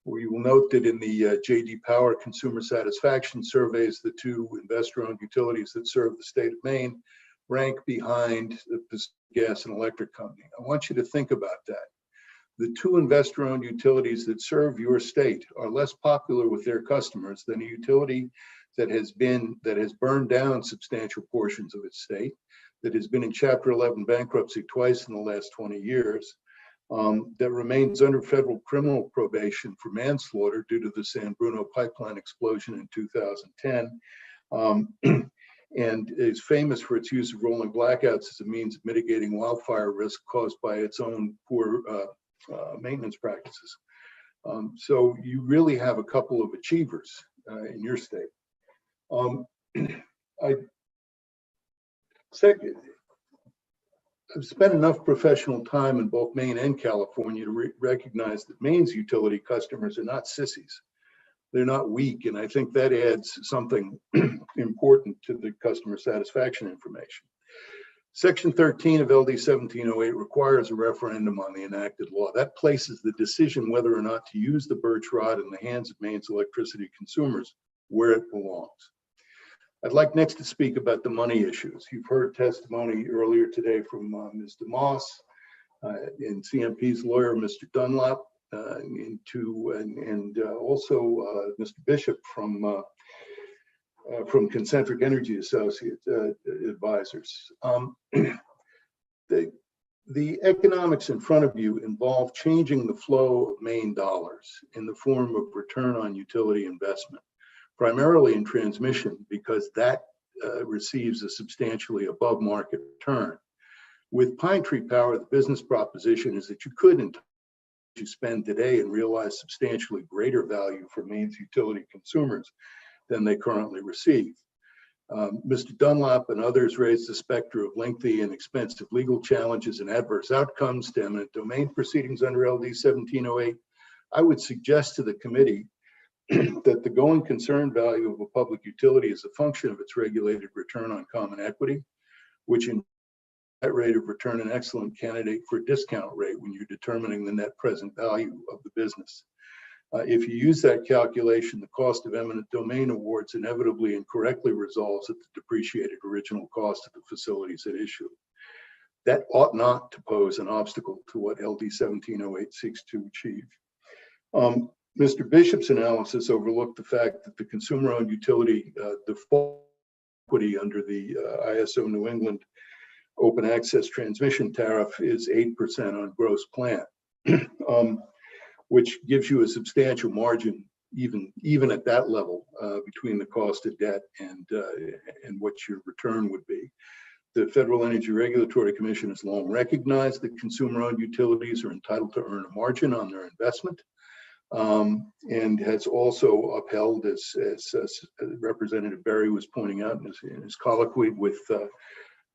where you will note that in the J.D. Power consumer satisfaction surveys, the two investor-owned utilities that serve the state of Maine rank behind the Pacific Gas and Electric Company. I want you to think about that. The two investor-owned utilities that serve your state are less popular with their customers than a utility that has burned down substantial portions of its state, that has been in Chapter 11 bankruptcy twice in the last 20 years, that remains under federal criminal probation for manslaughter due to the San Bruno pipeline explosion in 2010, and is famous for its use of rolling blackouts as a means of mitigating wildfire risk caused by its own poor maintenance practices. So you really have a couple of achievers in your state. I've spent enough professional time in both Maine and California to recognize that Maine's utility customers are not sissies. They're not weak, and I think that adds something important to the customer satisfaction information. Section 13 of LD 1708 requires a referendum on the enacted law. That places the decision whether or not to use the birch rod in the hands of Maine's electricity consumers where it belongs. I'd like next to speak about the money issues. You've heard testimony earlier today from Mr. Moss and CMP's lawyer, Mr. Dunlap, and also Mr. Bishop from Concentric Energy Associate Advisors. The economics in front of you involve changing the flow of Maine dollars in the form of return on utility investment, primarily in transmission, because that receives a substantially above market return. With Pine Tree Power, the business proposition is that you could spend today and realize substantially greater value for Maine's utility consumers than they currently receive. Mr. Dunlap and others raised the specter of lengthy and expensive legal challenges and adverse outcomes to eminent domain proceedings under LD 1708. I would suggest to the committee that the going concern value of a public utility is a function of its regulated return on common equity, which in that rate of return an excellent candidate for a discount rate when you're determining the net present value of the business. If you use that calculation, the cost of eminent domain awards inevitably and correctly resolves at the depreciated original cost of the facilities at issue. That ought not to pose an obstacle to what LD 1708 seeks to achieve. Mr. Bishop's analysis overlooked the fact that the consumer-owned utility default equity under the ISO New England open access transmission tariff is 8% on gross plant, which gives you a substantial margin even at that level between the cost of debt and what your return would be. The Federal Energy Regulatory Commission has long recognized that consumer-owned utilities are entitled to earn a margin on their investment, and has also upheld, as Representative Berry was pointing out in his colloquy with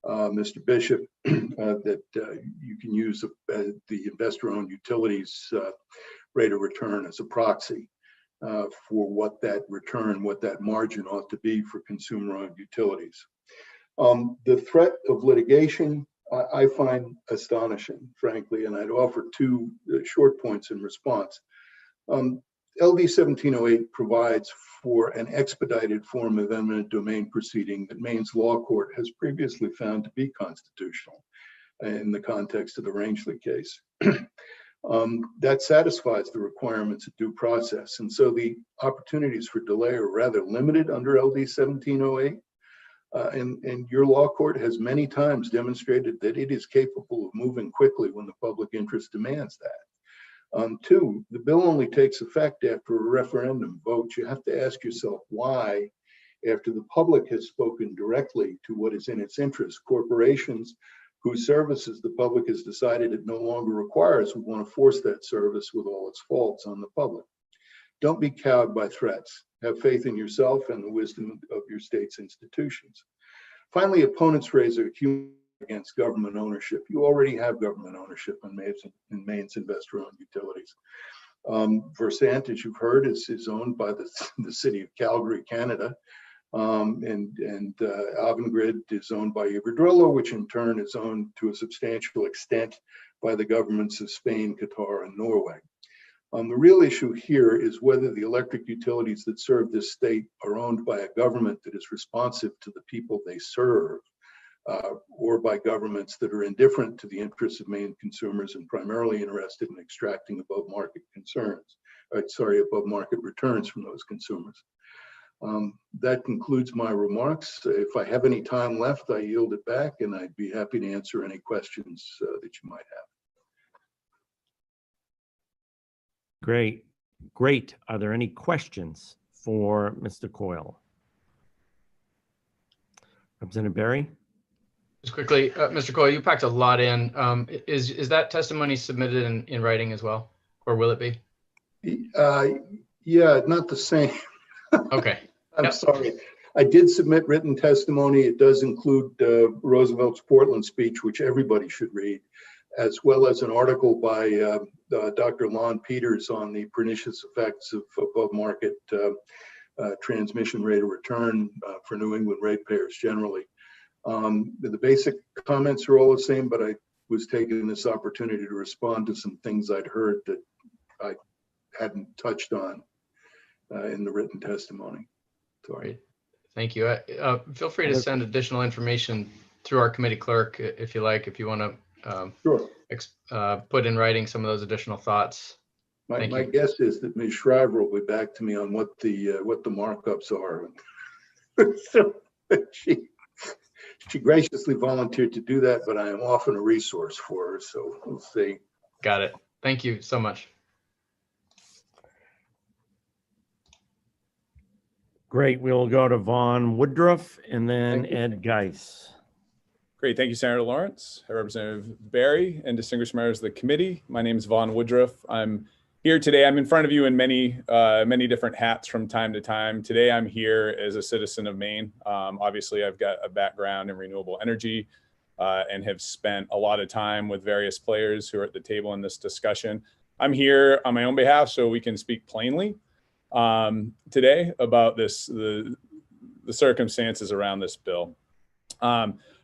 Mr. Bishop, that you can use the investor-owned utilities rate of return as a proxy for what that return, what that margin ought to be for consumer-owned utilities. The threat of litigation I find astonishing, frankly, and I'd offer two short points in response. LD 1708 provides for an expedited form of eminent domain proceeding that Maine's law court has previously found to be constitutional in the context of the Rangeley case. That satisfies the requirements of due process, and so the opportunities for delay are rather limited under LD 1708. And your law court has many times demonstrated that it is capable of moving quickly when the public interest demands that. Two, the bill only takes effect after a referendum vote. You have to ask yourself why, after the public has spoken directly to what is in its interest, corporations whose services the public has decided it no longer requires would want to force that service with all its faults on the public. Don't be cowed by threats. Have faith in yourself and the wisdom of your state's institutions. Finally, opponents raise a accusation against government ownership. You already have government ownership in Maine's investor-owned utilities. Versant, as you've heard, is owned by the city of Calgary, Canada. And Avangrid is owned by Iberdrola, which in turn is owned to a substantial extent by the governments of Spain, Qatar, and Norway. The real issue here is whether the electric utilities that serve this state are owned by a government that is responsive to the people they serve, or by governments that are indifferent to the interests of Maine consumers and primarily interested in extracting above market above market returns from those consumers. That concludes my remarks. If I have any time left, I yield it back, and I'd be happy to answer any questions that you might have. Great. Great. Are there any questions for Mr. Coyle? Representative Barry? Just quickly, Mr. Coyle, you packed a lot in. Is that testimony submitted in writing as well, or will it be? Yeah, not the same. Okay. I'm sorry. I did submit written testimony. It does include Roosevelt's Portland speech, which everybody should read, as well as an article by Dr. Lon Peters on the pernicious effects of above market transmission rate of return for New England ratepayers generally. The basic comments are all the same, but I was taking this opportunity to respond to some things I'd heard that I hadn't touched on in the written testimony. Sorry. Thank you. Feel free to send additional information through our committee clerk if you like, if you want to sure. Put in writing some of those additional thoughts. My guess is that Ms. Shriver will be back to me on what the markups are. So she graciously volunteered to do that, but I am often a resource for her, so we'll see. Got it. Thank you so much. Great. We'll go to Vaughn Woodruff and then Ed Geis. Great. Thank you, Senator Lawrence, Representative Barry, and distinguished members of the committee. My name is Vaughn Woodruff. I'm here today. I'm in front of you in many different hats from time to time. Today, I'm here as a citizen of Maine. Obviously, I've got a background in renewable energy and have spent a lot of time with various players who are at the table in this discussion. I'm here on my own behalf so we can speak plainly today about the circumstances around this bill.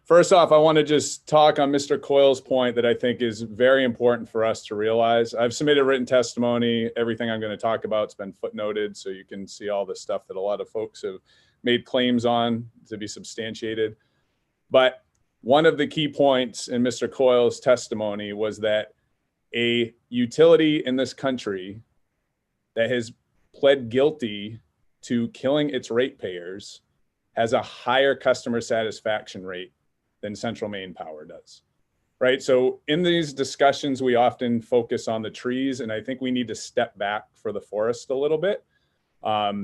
First off, I want to just talk on Mr. Coyle's point that I think is very important for us to realize. I've submitted written testimony. Everything I'm going to talk about has been footnoted, so you can see all the stuff that a lot of folks have made claims on to be substantiated. But one of the key points in Mr. Coyle's testimony was that a utility in this country that has pled guilty to killing its ratepayers has a higher customer satisfaction rate than Central Maine Power does, right? So in these discussions, we often focus on the trees, and I think we need to step back for the forest a little bit. My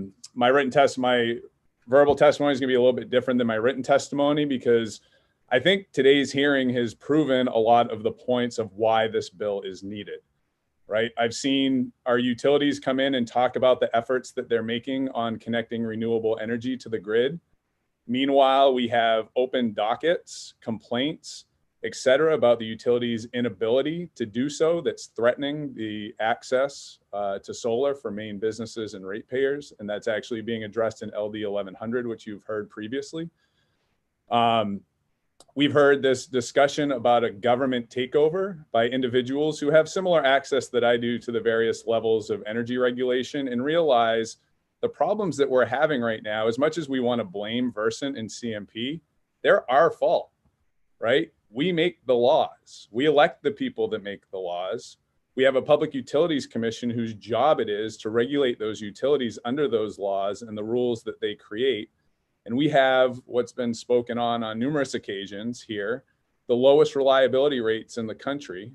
verbal testimony is gonna be a little bit different than my written testimony because I think today's hearing has proven a lot of the points of why this bill is needed, right? I've seen our utilities come in and talk about the efforts that they're making on connecting renewable energy to the grid. Meanwhile, we have open dockets, complaints, et cetera, about the utility's inability to do so that's threatening the access to solar for Maine businesses and ratepayers. And that's actually being addressed in LD 1100, which you've heard previously. We've heard this discussion about a government takeover by individuals who have similar access that I do to the various levels of energy regulation and realize the problems that we're having right now, as much as we want to blame Versant and CMP, they're our fault, right? We make the laws. We elect the people that make the laws. We have a Public Utilities Commission whose job it is to regulate those utilities under those laws and the rules that they create. And we have what's been spoken on numerous occasions here, the lowest reliability rates in the country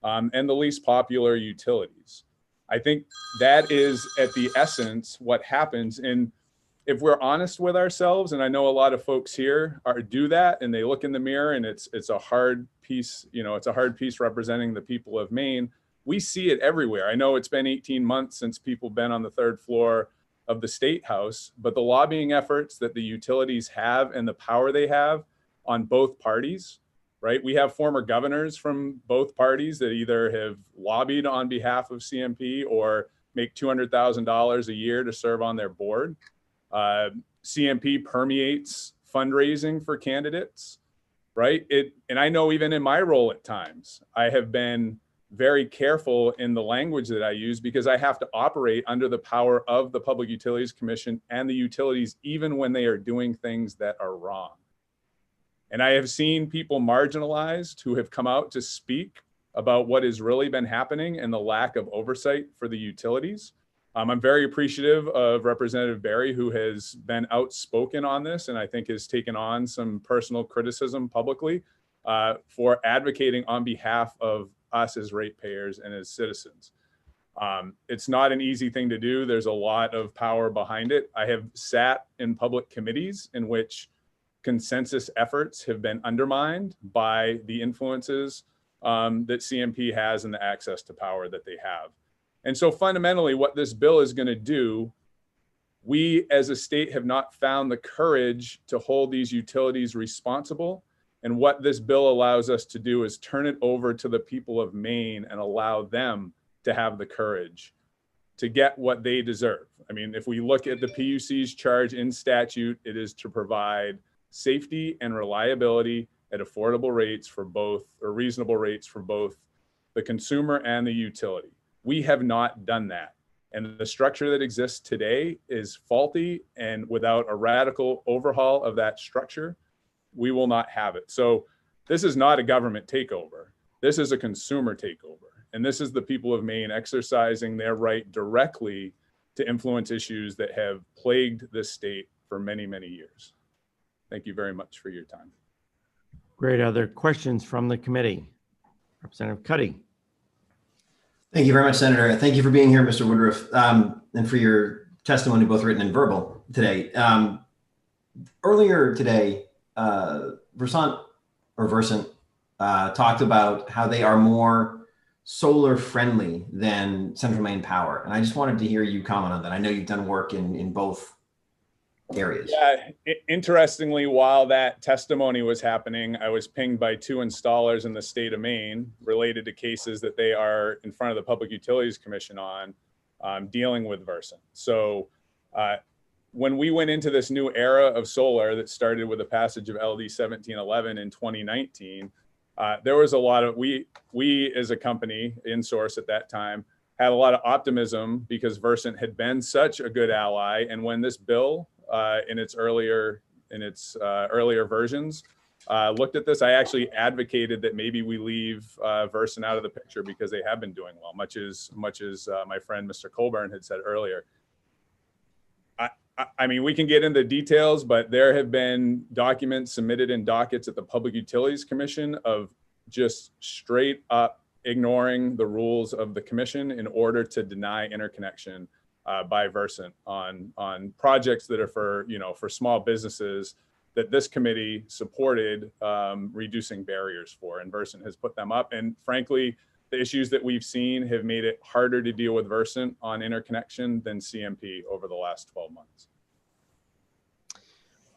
and the least popular utilities. I think that is at the essence what happens. And if we're honest with ourselves, and I know a lot of folks here do that, and they look in the mirror and it's a hard piece, it's a hard piece representing the people of Maine. We see it everywhere. I know it's been 18 months since people have been on the third floor of the State House, but the lobbying efforts that the utilities have and the power they have on both parties, right? We have former governors from both parties that either have lobbied on behalf of CMP or make $200,000 a year to serve on their board. CMP permeates fundraising for candidates, right? And I know even in my role at times, I have been very careful in the language that I use because I have to operate under the power of the Public Utilities Commission and the utilities, even when they are doing things that are wrong. And I have seen people marginalized who have come out to speak about what has really been happening and the lack of oversight for the utilities. I'm very appreciative of Representative Berry, who has been outspoken on this and I think has taken on some personal criticism publicly for advocating on behalf of us as ratepayers and as citizens. It's not an easy thing to do. There's a lot of power behind it. I have sat in public committees in which consensus efforts have been undermined by the influences that CMP has and the access to power that they have. And so fundamentally what this bill is going to do, we as a state have not found the courage to hold these utilities responsible. And what this bill allows us to do is turn it over to the people of Maine and allow them to have the courage to get what they deserve. I mean, if we look at the PUC's charge in statute, it is to provide safety and reliability at affordable rates for both, or reasonable rates for both the consumer and the utility. We have not done that. And the structure that exists today is faulty, and without a radical overhaul of that structure, we will not have it. So this is not a government takeover. This is a consumer takeover. And this is the people of Maine exercising their right directly to influence issues that have plagued this state for many, many years. Thank you very much for your time. Great. Other questions from the committee? Representative Cuddy. Thank you very much, Senator. Thank you for being here, Mr. Woodruff, and for your testimony, both written and verbal today. Earlier today, Versant talked about how they are more solar friendly than Central Maine Power. And I just wanted to hear you comment on that. I know you've done work in both areas. Yeah, interestingly, while that testimony was happening, I was pinged by 2 installers in the state of Maine related to cases that they are in front of the Public Utilities Commission on dealing with Versant. So when we went into this new era of solar that started with the passage of LD 1711 in 2019, there was a lot of, we as a company, InSource at that time, had a lot of optimism because Versant had been such a good ally. And when this bill in its earlier versions looked at this, I actually advocated that maybe we leave Versant out of the picture because they have been doing well, much as my friend Mr. Colburn had said earlier. I mean, we can get into details, but there have been documents submitted in dockets at the Public Utilities Commission of just straight up ignoring the rules of the commission in order to deny interconnection by Versant on projects that are for small businesses that this committee supported reducing barriers for, and Versant has put them up. And frankly, the issues that we've seen have made it harder to deal with Versant on interconnection than CMP over the last 12 months.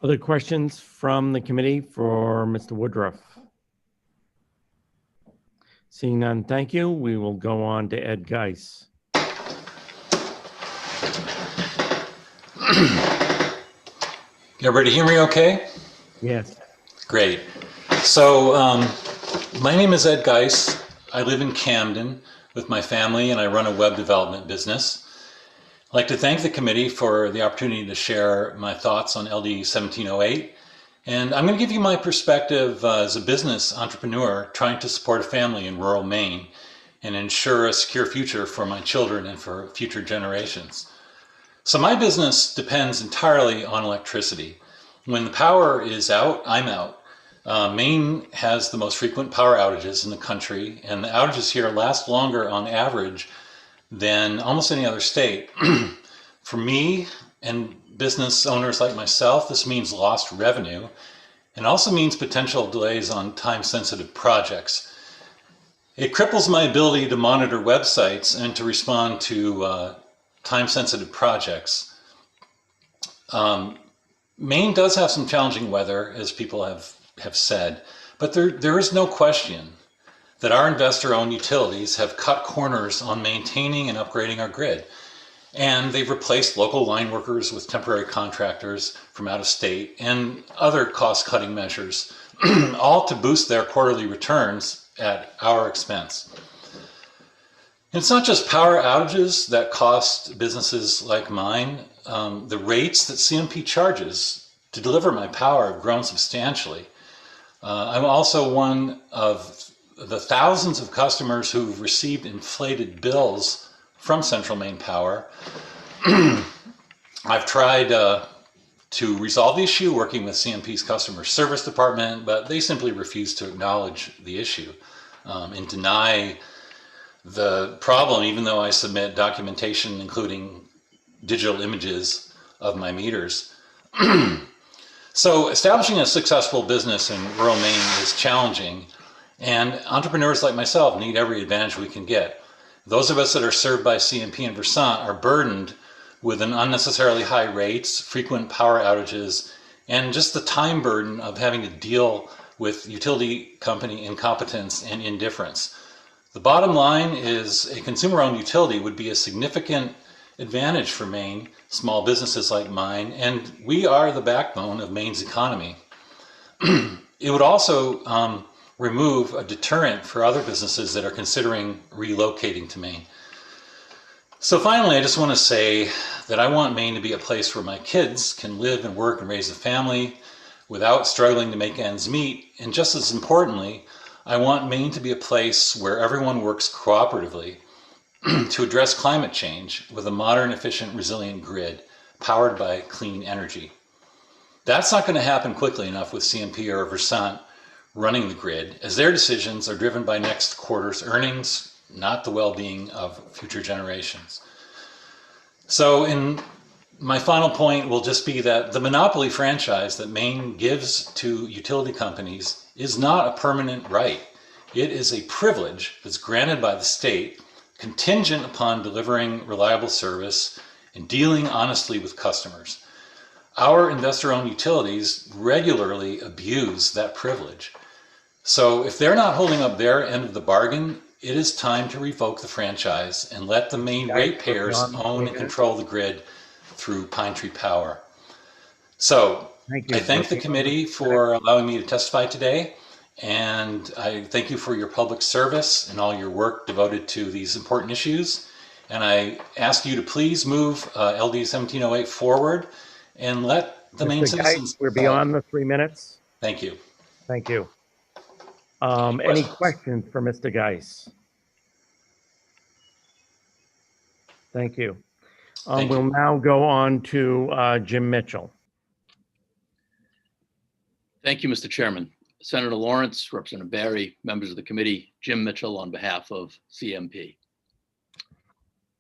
Other questions from the committee for Mr. Woodruff? Seeing none, thank you. We will go on to Ed Geis. Everybody hear me okay? Yes. Great. So my name is Ed Geis. I live in Camden with my family and I run a web development business. I'd like to thank the committee for the opportunity to share my thoughts on LD 1708. And I'm going to give you my perspective as a business entrepreneur trying to support a family in rural Maine and ensure a secure future for my children and for future generations. So my business depends entirely on electricity. When the power is out, I'm out. Maine has the most frequent power outages in the country, and the outages here last longer on average than almost any other state. For me and business owners like myself, this means lost revenue and also means potential delays on time-sensitive projects. It cripples my ability to monitor websites and to respond to time-sensitive projects. Maine does have some challenging weather, as people have said, But there is no question that our investor-owned utilities have cut corners on maintaining and upgrading our grid. And they've replaced local line workers with temporary contractors from out of state and other cost-cutting measures, all to boost their quarterly returns at our expense. It's not just power outages that cost businesses like mine. The rates that CMP charges to deliver my power have grown substantially. I'm also one of the thousands of customers who've received inflated bills from Central Maine Power. I've tried to resolve the issue working with CMP's customer service department, but they simply refuse to acknowledge the issue and deny the problem, even though I submit documentation including digital images of my meters. So establishing a successful business in rural Maine is challenging, and entrepreneurs like myself need every advantage we can get. Those of us that are served by CMP and Versant are burdened with an unnecessarily high rates, frequent power outages, and just the time burden of having to deal with utility company incompetence and indifference. The bottom line is a consumer-owned utility would be a significant advantage for Maine, small businesses like mine, and we are the backbone of Maine's economy. It would also remove a deterrent for other businesses that are considering relocating to Maine. So finally, I just want to say that I want Maine to be a place where my kids can live and work and raise a family without struggling to make ends meet. And just as importantly, I want Maine to be a place where everyone works cooperatively to address climate change with a modern, efficient, resilient grid powered by clean energy. That's not going to happen quickly enough with CMP or Versant running the grid, as their decisions are driven by next quarter's earnings, not the well-being of future generations. So in my final point will just be that the monopoly franchise that Maine gives to utility companies is not a permanent right. It is a privilege that's granted by the state, contingent upon delivering reliable service and dealing honestly with customers. Our investor-owned utilities regularly abuse that privilege. So if they're not holding up their end of the bargain, it is time to revoke the franchise and let the Maine ratepayers own and control the grid through Pine Tree Power. So I thank the committee for allowing me to testify today, and I thank you for your public service and all your work devoted to these important issues. And I ask you to please move LD 1708 forward and let the Maine citizens. We're beyond the 3 minutes. Thank you. Thank you. Any questions for Mr. Geis? Thank you. We'll now go on to Jim Mitchell. Thank you, Mr. Chairman. Senator Lawrence, Representative Barry, members of the committee, Jim Mitchell on behalf of CMP.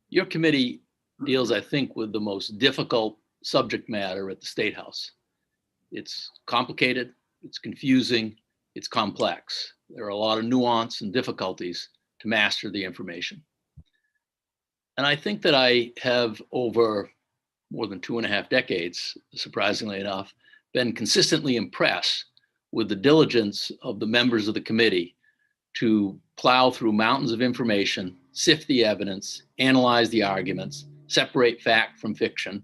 Your committee deals, I think, with the most difficult subject matter at the State House. It's complicated, it's confusing, it's complex. There are a lot of nuance and difficulties to master the information. And I think that I have, over more than 2.5 decades, surprisingly enough, been consistently impressed with the diligence of the members of the committee to plow through mountains of information, sift the evidence, analyze the arguments, separate fact from fiction,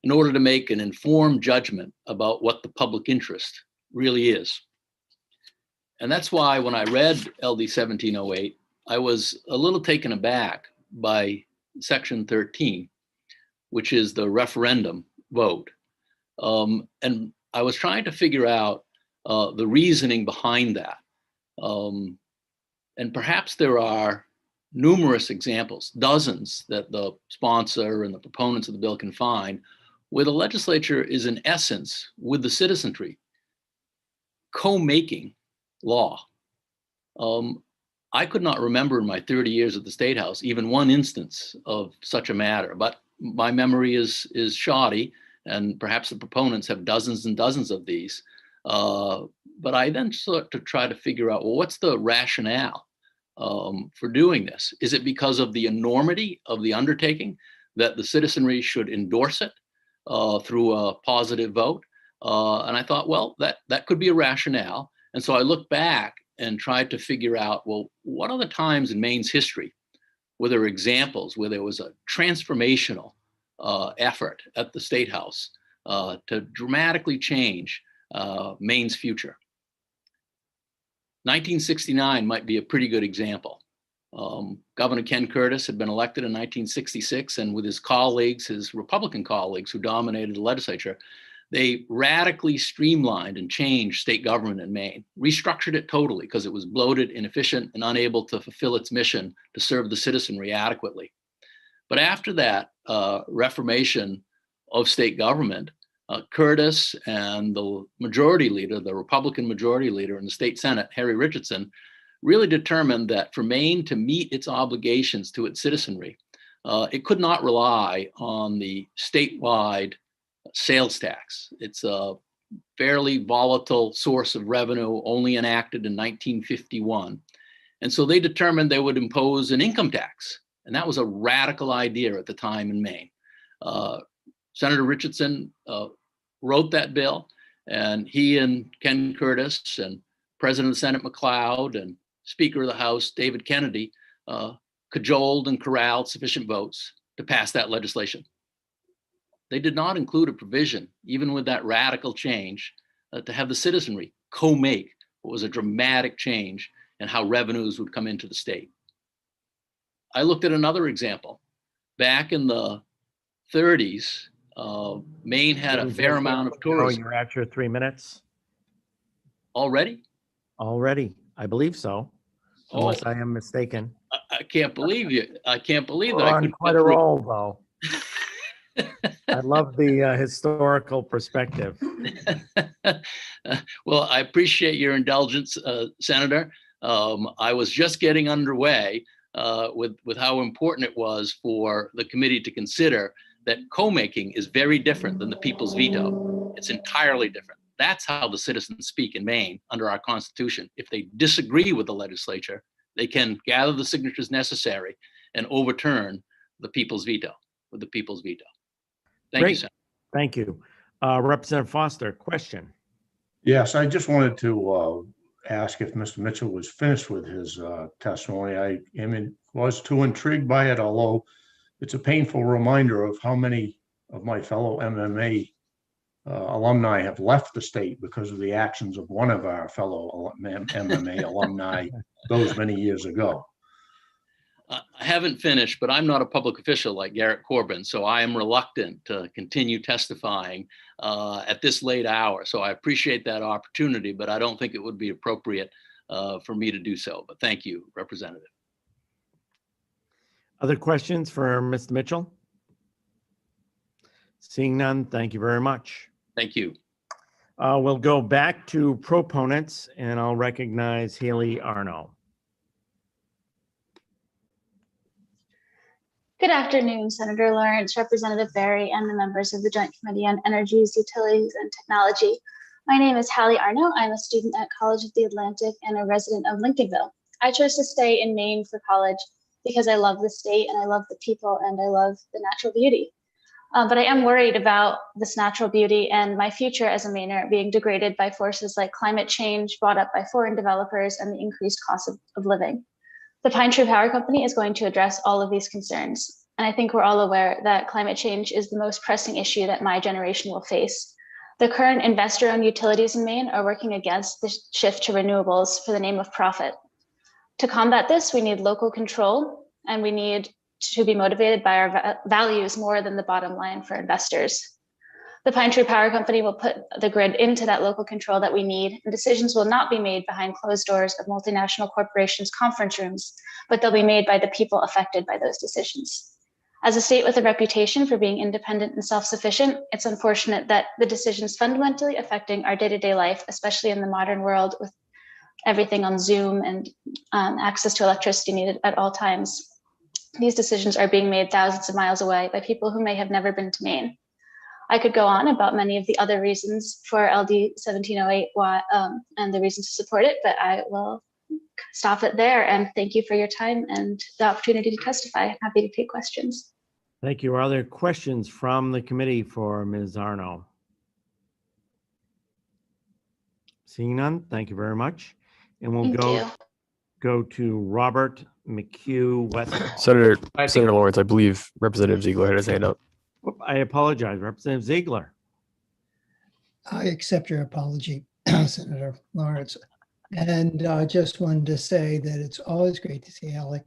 in order to make an informed judgment about what the public interest really is. And that's why when I read LD 1708, I was a little taken aback by Section 13, which is the referendum vote. And I was trying to figure out the reasoning behind that. And perhaps there are numerous examples, dozens that the sponsor and the proponents of the bill can find, where the legislature is in essence, with the citizenry, co-making law. I could not remember in my 30 years at the State House even one instance of such a matter, but my memory is shoddy, and perhaps the proponents have dozens and dozens of these. But I then sought to try to figure out, well, what's the rationale for doing this? Is it because of the enormity of the undertaking that the citizenry should endorse it through a positive vote? And I thought, well, that could be a rationale. And so I looked back and tried to figure out, well, what are the times in Maine's history where there were examples where there was a transformational effort at the State House to dramatically change Maine's future. 1969 might be a pretty good example. Governor Ken Curtis had been elected in 1966, and with his colleagues, his Republican colleagues who dominated the legislature, they radically streamlined and changed state government in Maine, restructured it totally because it was bloated, inefficient, and unable to fulfill its mission to serve the citizenry adequately. But after that reformation of state government, Curtis and the majority leader, the Republican majority leader in the state Senate, Harry Richardson, really determined that for Maine to meet its obligations to its citizenry, it could not rely on the statewide sales tax. It's a fairly volatile source of revenue, only enacted in 1951. And so they determined they would impose an income tax. And that was a radical idea at the time in Maine. Senator Richardson wrote that bill, and he and Ken Curtis and President of the Senate McLeod and Speaker of the House David Kennedy cajoled and corralled sufficient votes to pass that legislation. They did not include a provision, even with that radical change, to have the citizenry co-make what was a dramatic change in how revenues would come into the state. I looked at another example. Back in the 30s, Maine had a fair amount of tourism. You're at your 3 minutes Already? already. I believe so, unless I am mistaken. I can't believe you. I can't believe that We're I on could quite a roll, though. I love the historical perspective. Well, I appreciate your indulgence, Senator. I was just getting underway with how important it was for the committee to consider that co-making is very different than the people's veto. It's entirely different. That's how the citizens speak in Maine under our Constitution. If they disagree with the legislature, they can gather the signatures necessary and overturn the people's veto with the people's veto. Thank you, Senator. Thank you. Representative Foster, question. Yes, I just wanted to ask if Mr. Mitchell was finished with his testimony. Was too intrigued by it, although it's a painful reminder of how many of my fellow MMA alumni have left the state because of the actions of one of our fellow MMA alumni those many years ago. I haven't finished, but I'm not a public official like Garrett Corbin, so I am reluctant to continue testifying at this late hour. So I appreciate that opportunity, but I don't think it would be appropriate for me to do so. But thank you, Representative. Other questions for Mr. Mitchell? Seeing none, thank you very much. Thank you. We'll go back to proponents, and I'll recognize Haley Arno. Good afternoon, Senator Lawrence, Representative Berry, and the members of the Joint Committee on Energies, Utilities, and Technology. My name is Hallie Arno. I'm a student at College of the Atlantic and a resident of Lincolnville. I chose to stay in Maine for college because I love the state and I love the people and I love the natural beauty. But I am worried about this natural beauty and my future as a Mainer being degraded by forces like climate change brought up by foreign developers and the increased cost of living. The Pine Tree Power Company is going to address all of these concerns. And I think we're all aware that climate change is the most pressing issue that my generation will face. The current investor-owned utilities in Maine are working against the shift to renewables for the name of profit. To combat this, we need local control and we need to be motivated by our values more than the bottom line for investors. The Pine Tree Power Company will put the grid into that local control that we need, and decisions will not be made behind closed doors of multinational corporations' conference rooms, but they'll be made by the people affected by those decisions. As a state with a reputation for being independent and self-sufficient, it's unfortunate that the decisions fundamentally affecting our day-to-day life, especially in the modern world with everything on Zoom and access to electricity needed at all times, these decisions are being made thousands of miles away by people who may have never been to Maine. I could go on about many of the other reasons for LD 1708 and the reasons to support it, but I will stop it there. And thank you for your time and the opportunity to testify. I'm happy to take questions. Thank you. Are there questions from the committee for Ms. Arno? Seeing none, thank you very much. And we'll Thank you. go to Robert McHugh Westfall. Senator Lawrence, I believe Representative Ziegler had his hand up. I apologize, Representative Ziegler. I accept your apology, Senator Lawrence. And just wanted to say that it's always great to see Alec.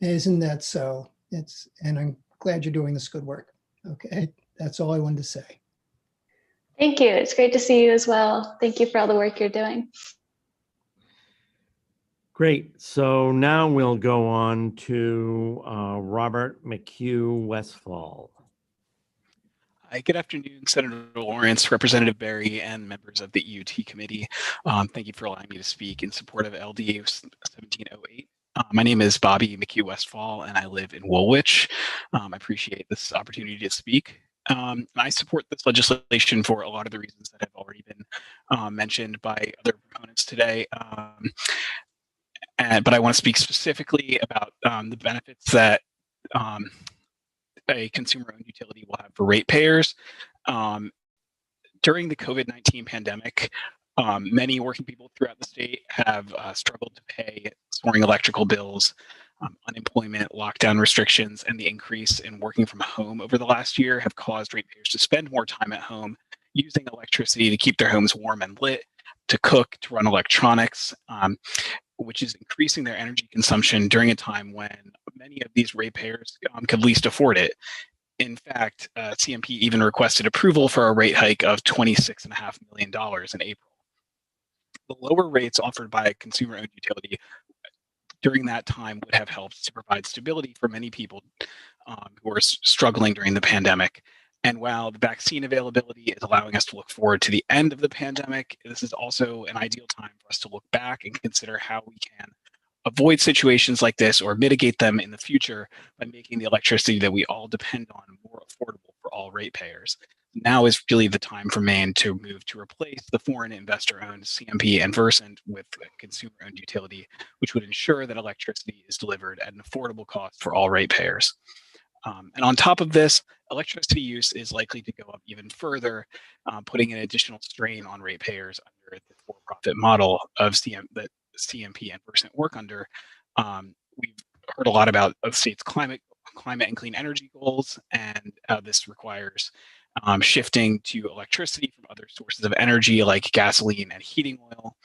Isn't that so? And I'm glad you're doing this good work. Okay, that's all I wanted to say. Thank you. It's great to see you as well. Thank you for all the work you're doing. Great. So now we'll go on to Robert McHugh Westfall. Hi, good afternoon, Senator Lawrence, Representative Berry, and members of the EUT committee. Thank you for allowing me to speak in support of LD 1708. My name is Bobby McHugh Westfall, and I live in Woolwich. I appreciate this opportunity to speak. I support this legislation for a lot of the reasons that have already been mentioned by other proponents today. But I want to speak specifically about the benefits that a consumer-owned utility will have for ratepayers. During the COVID-19 pandemic, many working people throughout the state have struggled to pay soaring electrical bills, unemployment, lockdown restrictions, and the increase in working from home over the last year have caused ratepayers to spend more time at home using electricity to keep their homes warm and lit, to cook, to run electronics, which is increasing their energy consumption during a time when many of these ratepayers could least afford it. In fact, CMP even requested approval for a rate hike of $26.5 million in April. The lower rates offered by a consumer-owned utility during that time would have helped to provide stability for many people who are struggling during the pandemic. And while the vaccine availability is allowing us to look forward to the end of the pandemic, this is also an ideal time for us to look back and consider how we can avoid situations like this or mitigate them in the future by making the electricity that we all depend on more affordable for all ratepayers. Now is really the time for Maine to move to replace the foreign investor-owned CMP and Versant with a consumer-owned utility, which would ensure that electricity is delivered at an affordable cost for all ratepayers. And on top of this, electricity use is likely to go up even further, putting an additional strain on ratepayers under the for-profit model of that CMP and Versant work under. We've heard a lot about the state's climate and clean energy goals, and this requires shifting to electricity from other sources of energy like gasoline and heating oil,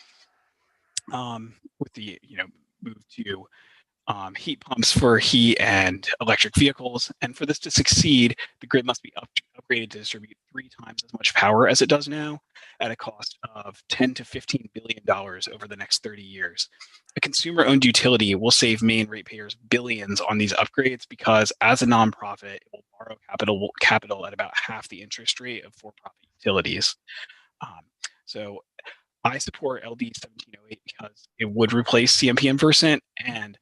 with the move to heat pumps for heat and electric vehicles. And for this to succeed, the grid must be upgraded to distribute 3 times as much power as it does now at a cost of $10 to $15 billion over the next 30 years. A consumer-owned utility will save Maine ratepayers billions on these upgrades because as a nonprofit, it will borrow capital at about half the interest rate of for-profit utilities. So I support LD 1708 because it would replace CMP and Versant and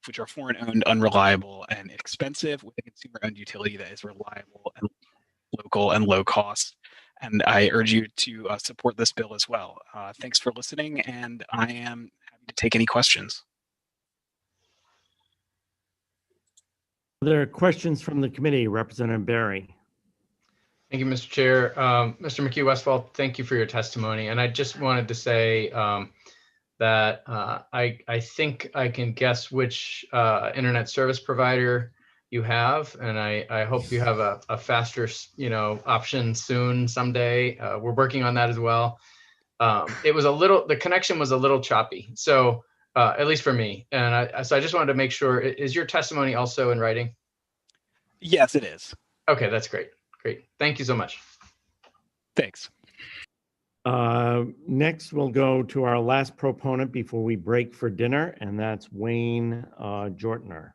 which are foreign-owned, unreliable, and expensive, with a consumer-owned utility that is reliable and local and low cost. And I urge you to support this bill as well. Thanks for listening, and I am happy to take any questions. Are there questions from the committee? Representative Berry. Thank you, Mr. Chair. Mr. McHugh Westfall, thank you for your testimony. And I just wanted to say that I think I can guess which internet service provider you have, and I hope you have a faster, option soon someday. We're working on that as well. The connection was a little choppy, so at least for me. And so I just wanted to make sure, is your testimony also in writing? Yes, it is. Okay, that's great. Great. Thank you so much. Thanks. Next, we'll go to our last proponent before we break for dinner, and that's Wayne Jortner.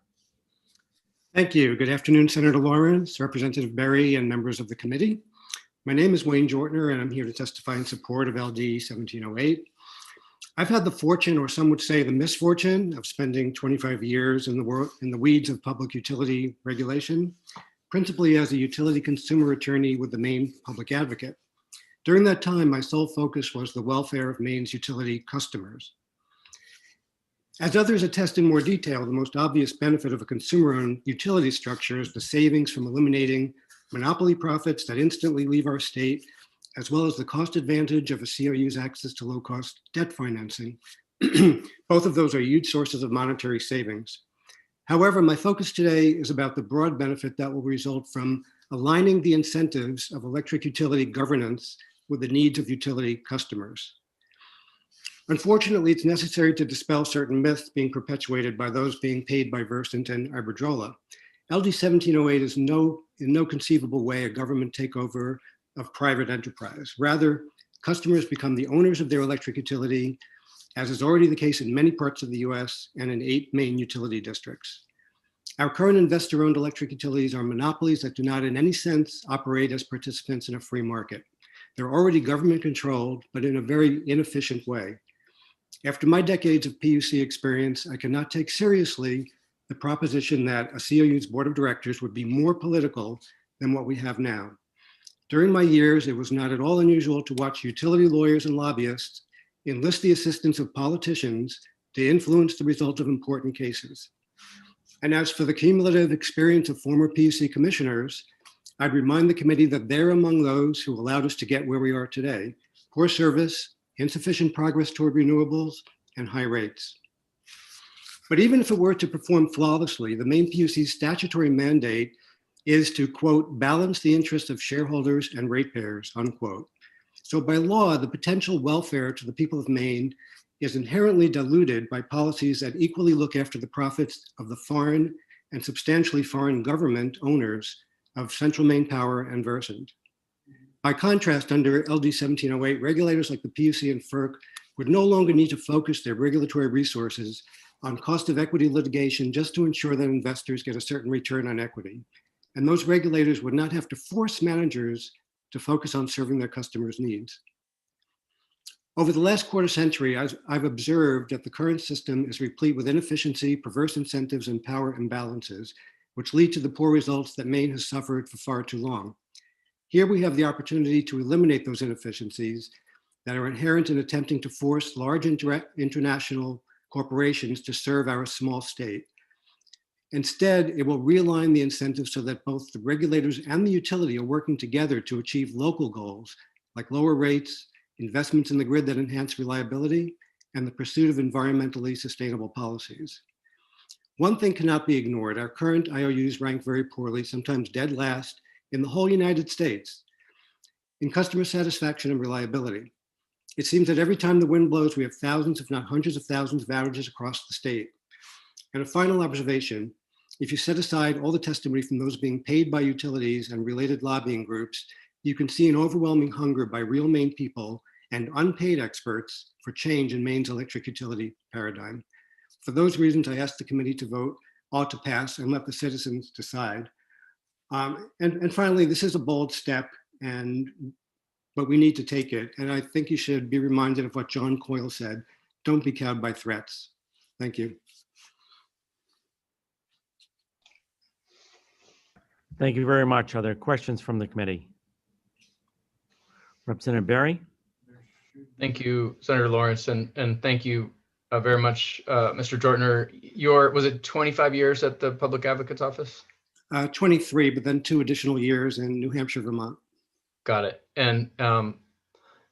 Thank you. Good afternoon, Senator Lawrence, Representative Berry, and members of the committee. My name is Wayne Jortner, and I'm here to testify in support of LD 1708. I've had the fortune, or some would say the misfortune, of spending 25 years in the weeds of public utility regulation, principally as a utility consumer attorney with the Maine Public Advocate. During that time, my sole focus was the welfare of Maine's utility customers. As others attest in more detail, the most obvious benefit of a consumer-owned utility structure is the savings from eliminating monopoly profits that instantly leave our state as well as the cost advantage of a COU's access to low-cost debt financing. Both of those are huge sources of monetary savings. However, my focus today is about the broad benefit that will result from aligning the incentives of electric utility governance with the needs of utility customers. Unfortunately, it's necessary to dispel certain myths being perpetuated by those being paid by Versant and Iberdrola. LD 1708 is in no conceivable way a government takeover of private enterprise. Rather, customers become the owners of their electric utility, as is already the case in many parts of the US and in 8 main utility districts. Our current investor-owned electric utilities are monopolies that do not in any sense operate as participants in a free market. They're already government controlled, but in a very inefficient way. After my decades of PUC experience, I cannot take seriously the proposition that a COU's board of directors would be more political than what we have now. During my years, it was not at all unusual to watch utility lawyers and lobbyists enlist the assistance of politicians to influence the result of important cases. And as for the cumulative experience of former PUC commissioners, I'd remind the committee that they're among those who allowed us to get where we are today: poor service, insufficient progress toward renewables, and high rates. But even if it were to perform flawlessly, the Maine PUC's statutory mandate is to, quote, balance the interests of shareholders and ratepayers, unquote. So by law, the potential welfare to the people of Maine is inherently diluted by policies that equally look after the profits of the foreign and substantially foreign government owners of Central Maine Power and Versant. By contrast, under LD 1708, regulators like the PUC and FERC would no longer need to focus their regulatory resources on cost of equity litigation just to ensure that investors get a certain return on equity. And those regulators would not have to force managers to focus on serving their customers' needs. Over the last quarter century, I've observed that the current system is replete with inefficiency, perverse incentives, and power imbalances, which lead to the poor results that Maine has suffered for far too long. Here we have the opportunity to eliminate those inefficiencies that are inherent in attempting to force large international corporations to serve our small state. Instead, it will realign the incentives so that both the regulators and the utility are working together to achieve local goals like lower rates, investments in the grid that enhance reliability, and the pursuit of environmentally sustainable policies. One thing cannot be ignored: our current IOUs rank very poorly, sometimes dead last, in the whole United States in customer satisfaction and reliability. It seems that every time the wind blows, we have thousands, if not hundreds of thousands of outages across the state. And a final observation: if you set aside all the testimony from those being paid by utilities and related lobbying groups, you can see an overwhelming hunger by real Maine people and unpaid experts for change in Maine's electric utility paradigm. For those reasons, I ask the committee to vote ought to pass and let the citizens decide. And finally, this is a bold step, but we need to take it. And I think you should be reminded of what John Coyle said: don't be cowed by threats. Thank you. Thank you very much. Are there questions from the committee? Representative Barry? Thank you, Senator Lawrence, and thank you very much, Mr. Jortner. Was it 25 years at the Public Advocate's Office? 23, but then 2 additional years in New Hampshire, Vermont. Got it. And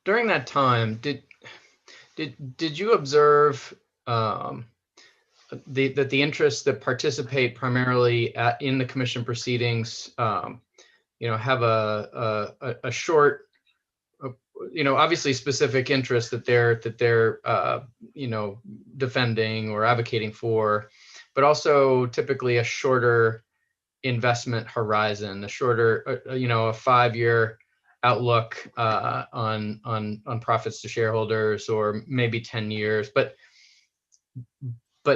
during that time, did you observe that the interests that participate primarily in the commission proceedings, have a short, obviously specific interest that they're defending or advocating for, but also typically a shorter investment horizon, a shorter, a 5-year outlook on profits to shareholders, or maybe 10 years, but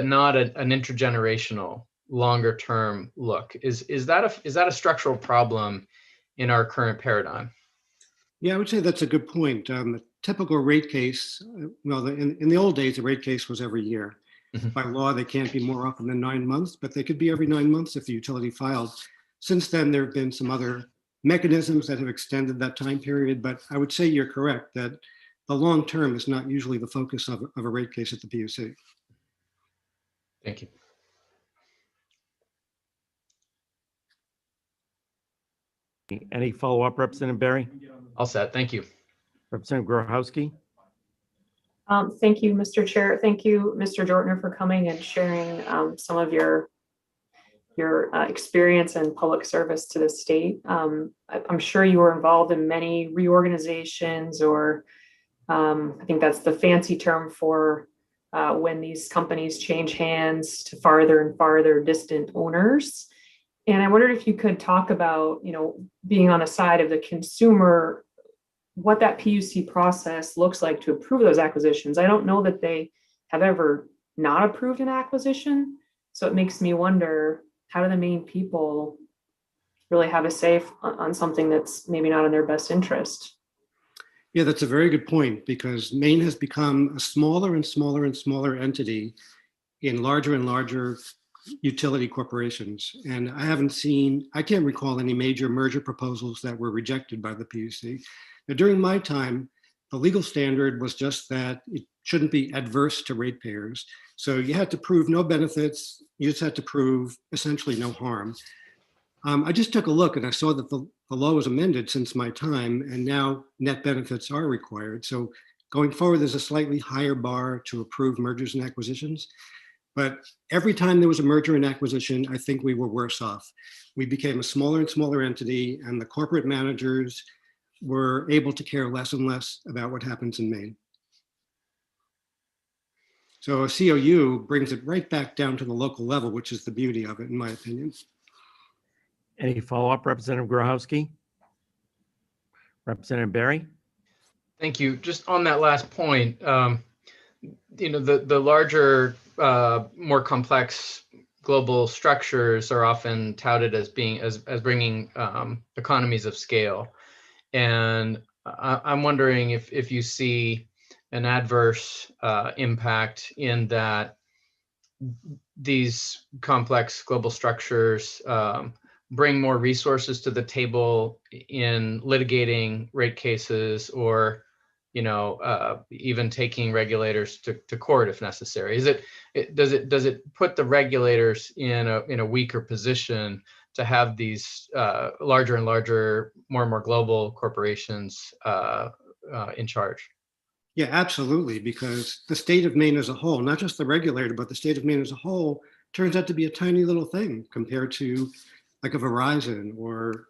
not an intergenerational, longer term look. Is that a structural problem in our current paradigm? Yeah, I would say that's a good point. A typical rate case, in the old days, a rate case was every year. Mm-hmm. By law, they can't be more often than 9 months, but they could be every 9 months if the utility filed. Since then, there have been some other mechanisms that have extended that time period, but I would say you're correct that the long term is not usually the focus of a rate case at the PUC. Thank you. Any follow-up, Representative Barry? All set. Thank you. Representative Grochowski. Thank you, Mr. Chair. Thank you, Mr. Jortner, for coming and sharing some of your experience in public service to the state. I'm sure you were involved in many reorganizations, or I think that's the fancy term for when these companies change hands to farther and farther distant owners. And I wondered if you could talk about, being on the side of the consumer, what that PUC process looks like to approve those acquisitions. I don't know that they have ever not approved an acquisition. So it makes me wonder, how do the Maine people really have a say on something that's maybe not in their best interest? Yeah, that's a very good point, because Maine has become a smaller and smaller and smaller entity in larger and larger utility corporations. And I can't recall any major merger proposals that were rejected by the PUC. Now, during my time, the legal standard was just that it shouldn't be adverse to ratepayers. So you had to prove no benefits. You just had to prove essentially no harm. I just took a look and I saw that the law was amended since my time, and now net benefits are required. So going forward, there's a slightly higher bar to approve mergers and acquisitions. But every time there was a merger and acquisition, I think we were worse off. We became a smaller and smaller entity, and the corporate managers were able to care less and less about what happens in Maine. So a COU brings it right back down to the local level, which is the beauty of it, in my opinion. Any follow-up, Representative Grochowski? Representative Barry? Thank you. Just on that last point, the larger, more complex global structures are often touted as bringing economies of scale. And I'm wondering if you see an adverse impact in that these complex global structures bring more resources to the table in litigating rate cases, or even taking regulators to court if necessary. Does it put the regulators in a weaker position to have these larger and larger, more and more global corporations in charge? Yeah, absolutely, because the state of Maine as a whole, not just the regulator, but the state of Maine as a whole, turns out to be a tiny little thing compared to like a Verizon or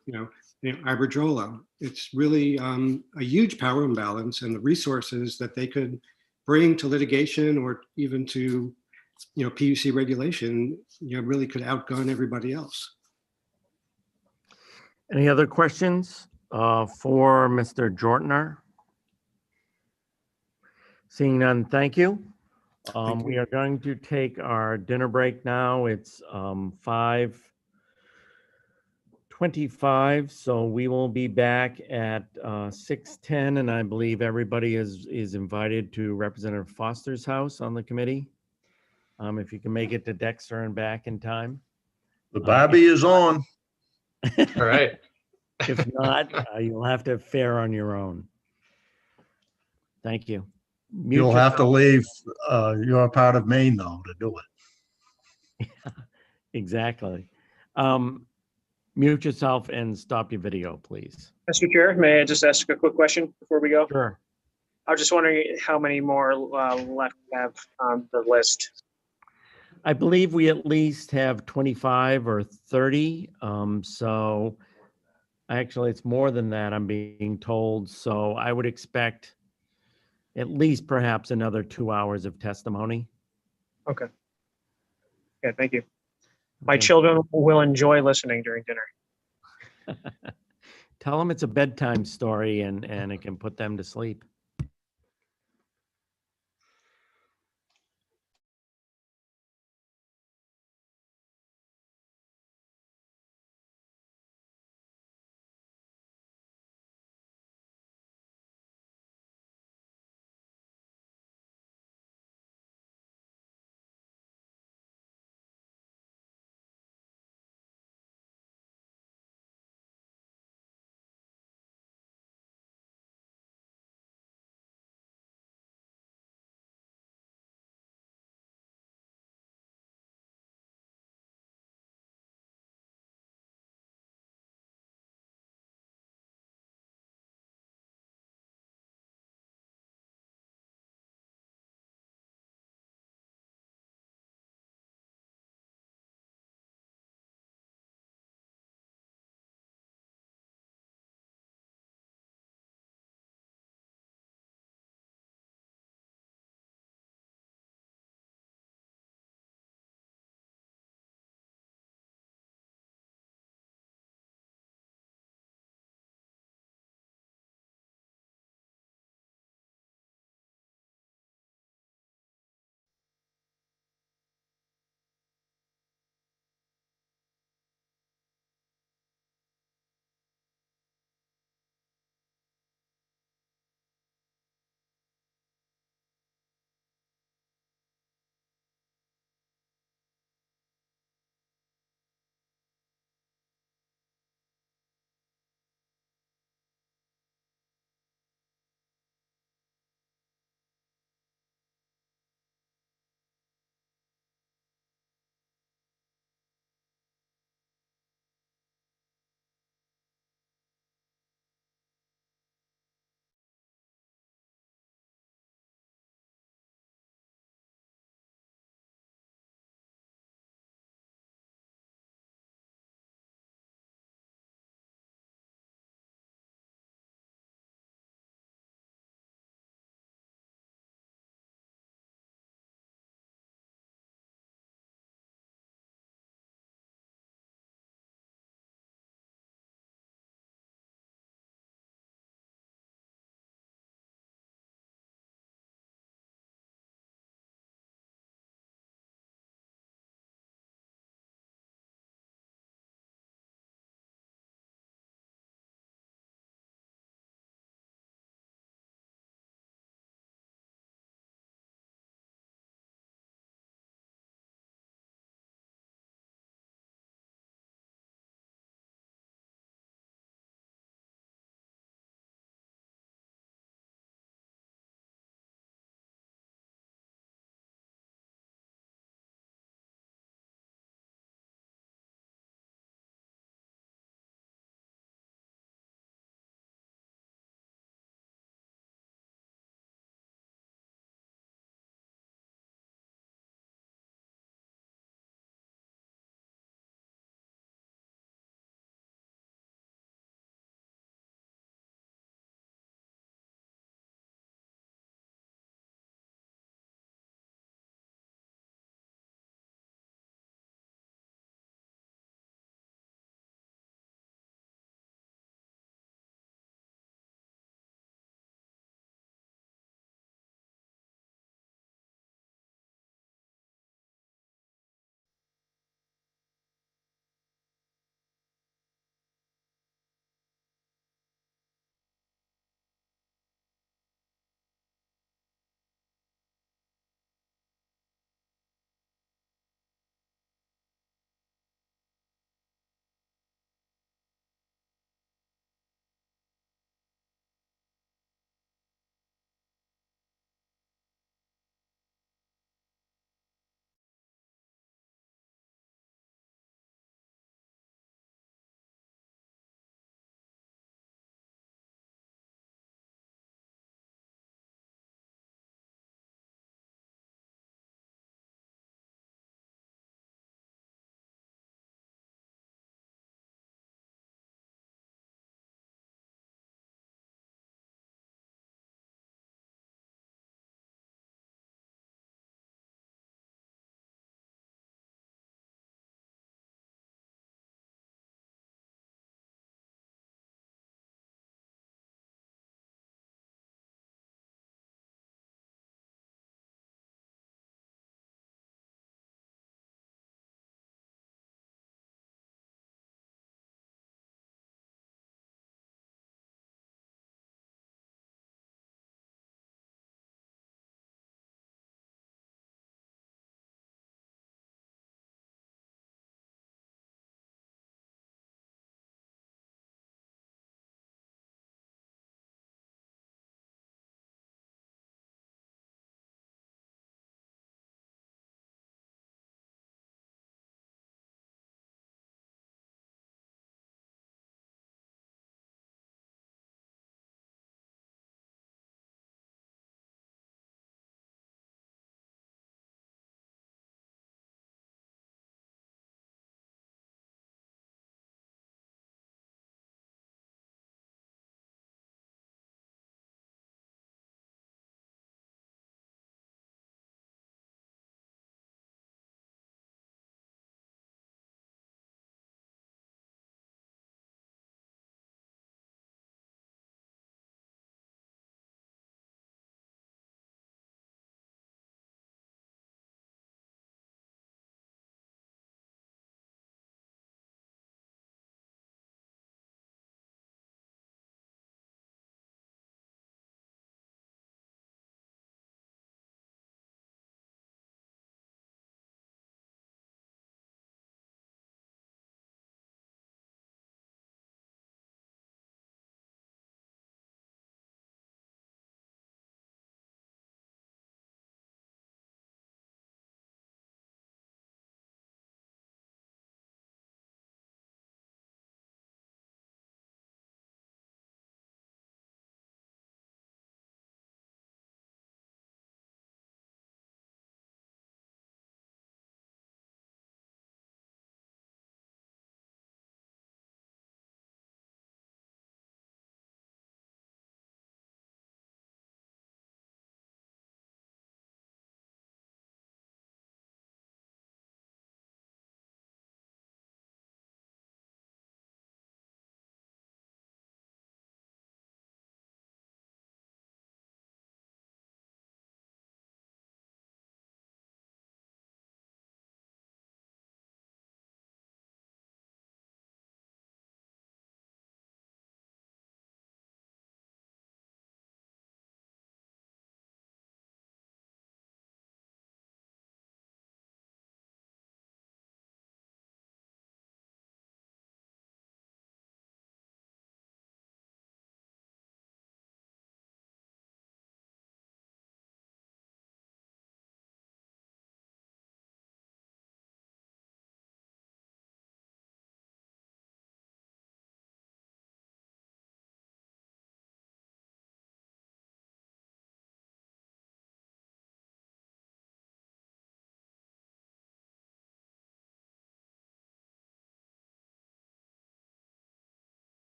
Iberdrola. It's really a huge power imbalance, and the resources that they could bring to litigation or even to PUC regulation, really could outgun everybody else. Any other questions for Mr. Jortner? Seeing none, thank you. We are going to take our dinner break now. It's 5:25, so we will be back at 6:10, and I believe everybody is invited to Representative Foster's house on the committee. If you can make it to Dexter and back in time. The Barbie is on. All right. If not, you'll have to fare on your own. Thank you. You'll have to leave your part of Maine, though, to do it. Exactly. Mute yourself and stop your video, please. Mr. Chair, may I just ask a quick question before we go? Sure. I was just wondering how many more left have on the list. I believe we at least have 25 or 30. So actually it's more than that, I'm being told. So I would expect at least perhaps another 2 hours of testimony. Okay. Yeah, thank you. My children will enjoy listening during dinner. Tell them it's a bedtime story and it can put them to sleep.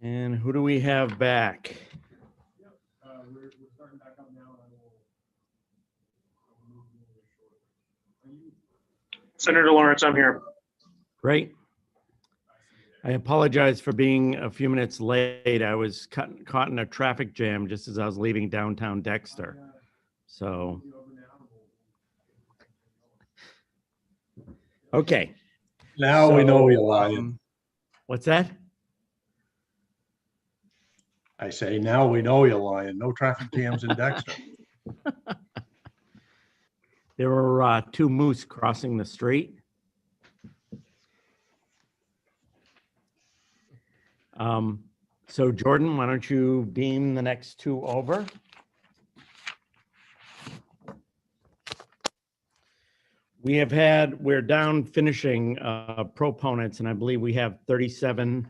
And who do we have back? We're starting back up now. Senator Lawrence, I'm here. Great. I apologize for being a few minutes late. I was caught in a traffic jam just as I was leaving downtown Dexter. So, okay. Now we know you're lying. What's that? I say, now we know you're lying. No traffic jams in Dexter. There were two moose crossing the street. So Jordan, why don't you beam the next two over? We're down finishing proponents, and I believe we have 37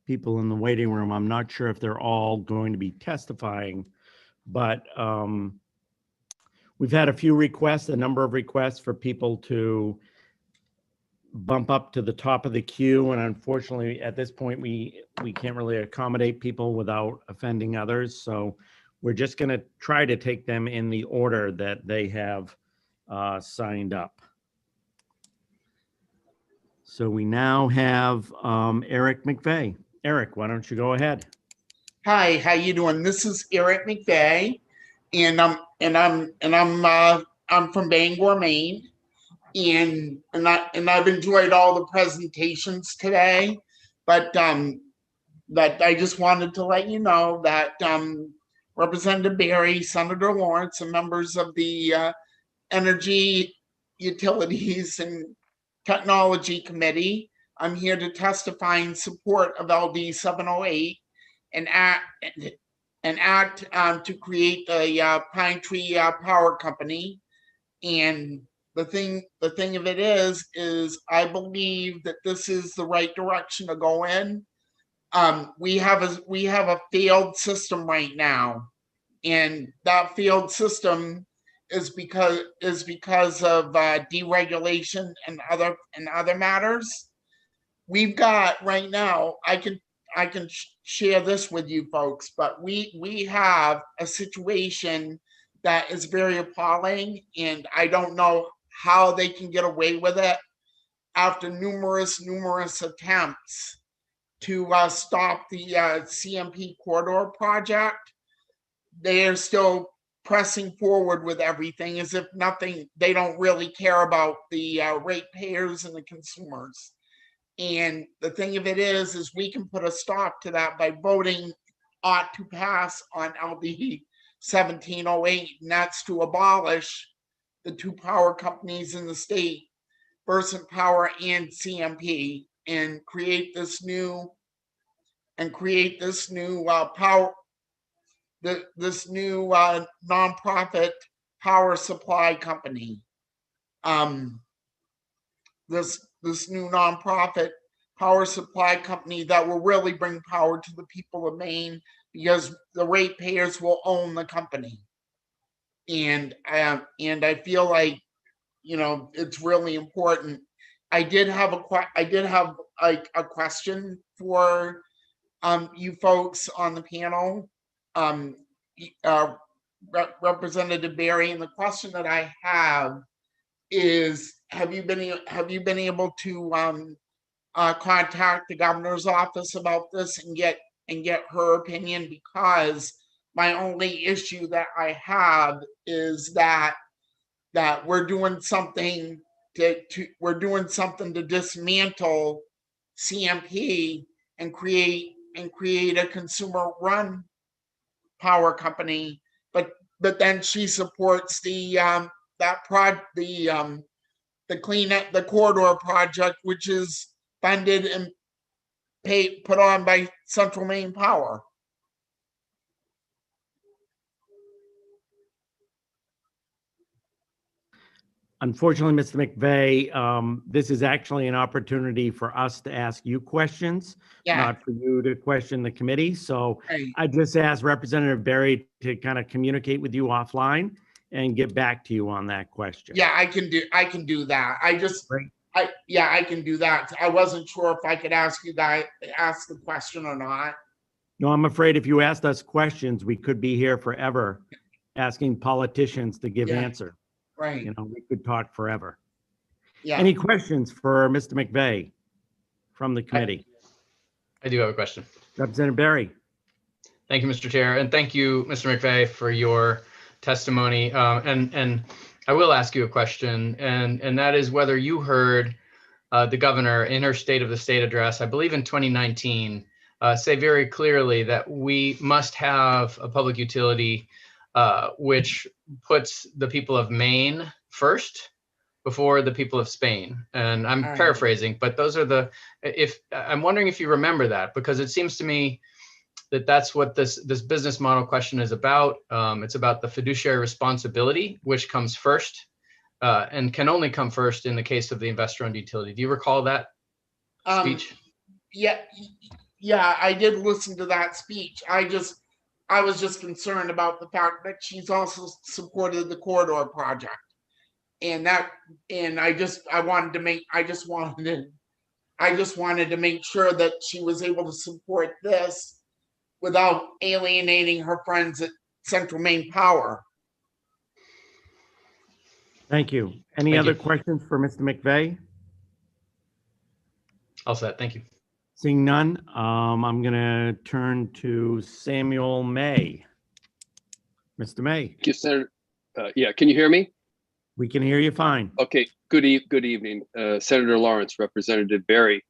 people in the waiting room. I'm not sure if they're all going to be testifying, but we've had a number of requests for people to bump up to the top of the queue, and unfortunately at this point we can't really accommodate people without offending others, so we're just going to try to take them in the order that they have signed up. So we now have Eric McVeigh. Eric, why don't you go ahead? Hi, how you doing? This is Eric McVeigh, and I'm from Bangor, Maine. And I've enjoyed all the presentations today, but I just wanted to let you know that Representative Berry, Senator Lawrence, and members of the Energy, Utilities, and Technology Committee, I'm here to testify in support of LD 708 and act to create the Pine Tree Power Company. And the thing of it is I believe that this is the right direction to go in. We have a failed system right now, and that failed system is because of deregulation and other matters. We've got right now, I can share this with you folks, but we have a situation that is very appalling, and I don't know how they can get away with it after numerous attempts to stop the CMP corridor project. They are still pressing forward with everything as if nothing, they don't really care about the ratepayers and the consumers. And the thing of it is we can put a stop to that by voting ought to pass on LD 1708, and that's to abolish the two power companies in the state, Versant Power and CMP, and create this new power, this new nonprofit power supply company. This new nonprofit power supply company that will really bring power to the people of Maine, because the ratepayers will own the company. And I feel like, it's really important. I did have a question for you folks on the panel, Representative Berry, and the question that I have is, have you been able to contact the governor's office about this and get her opinion? Because my only issue that I have is that we're doing something to dismantle CMP and create a consumer-run power company, but then she supports the corridor project, which is funded and put on by Central Maine Power. Unfortunately, Mr. McVeigh, this is actually an opportunity for us to ask you questions, not for you to question the committee. So I just asked Representative Berry to kind of communicate with you offline and get back to you on that question. Yeah, I can do that. Yeah, I can do that. I wasn't sure if I could ask the question or not. No, I'm afraid if you asked us questions, we could be here forever asking politicians to give Yeah. answer. Right. You know, we could talk forever. Yeah. Any questions for Mr. McVeigh from the committee? I do have a question. Representative Barry. Thank you, Mr. Chair, and thank you, Mr. McVeigh, for your testimony. And I will ask you a question, and that is whether you heard the governor in her State of the State address, I believe in 2019, say very clearly that we must have a public utility which puts the people of Maine first before the people of Spain. And I'm paraphrasing, but those are I'm wondering if you remember that, because it seems to me that that's what this business model question is about. It's about the fiduciary responsibility, which comes first and can only come first in the case of the investor-owned utility. Do you recall that speech? Yeah, I did listen to that speech. I was just concerned about the fact that she's also supported the corridor project. And I just wanted to make sure that she was able to support this without alienating her friends at Central Maine Power. Thank you. Any other questions for Mr. McVeigh? All set. Thank you. Seeing none, I'm going to turn to Samuel May. Mr. May. Thank you, Senator. Yeah, can you hear me? We can hear you fine. Okay, good evening. Senator Lawrence, Representative Barry,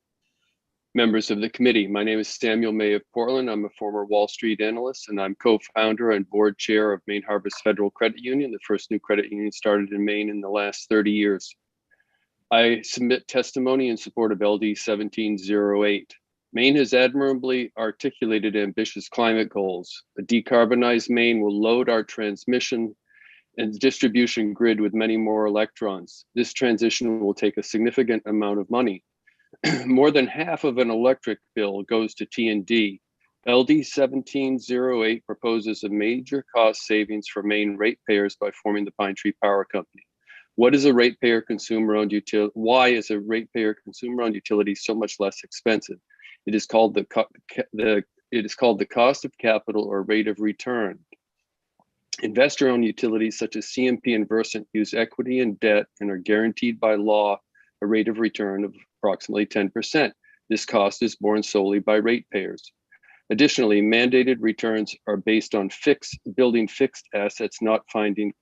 members of the committee. My name is Samuel May of Portland. I'm a former Wall Street analyst, and I'm co-founder and board chair of Maine Harvest Federal Credit Union, the first new credit union started in Maine in the last 30 years. I submit testimony in support of LD 1708. Maine has admirably articulated ambitious climate goals. A decarbonized Maine will load our transmission and distribution grid with many more electrons. This transition will take a significant amount of money. More than half of an electric bill goes to T&D. LD 1708 proposes a major cost savings for Maine ratepayers by forming the Pine Tree Power Company. What is a ratepayer consumer-owned utility? Why is a ratepayer consumer-owned utility so much less expensive? It is called the cost of capital or rate of return. Investor-owned utilities such as CMP and Versant use equity and debt and are guaranteed by law a rate of return of approximately 10%. This cost is borne solely by ratepayers. Additionally, mandated returns are based on building fixed assets, not finding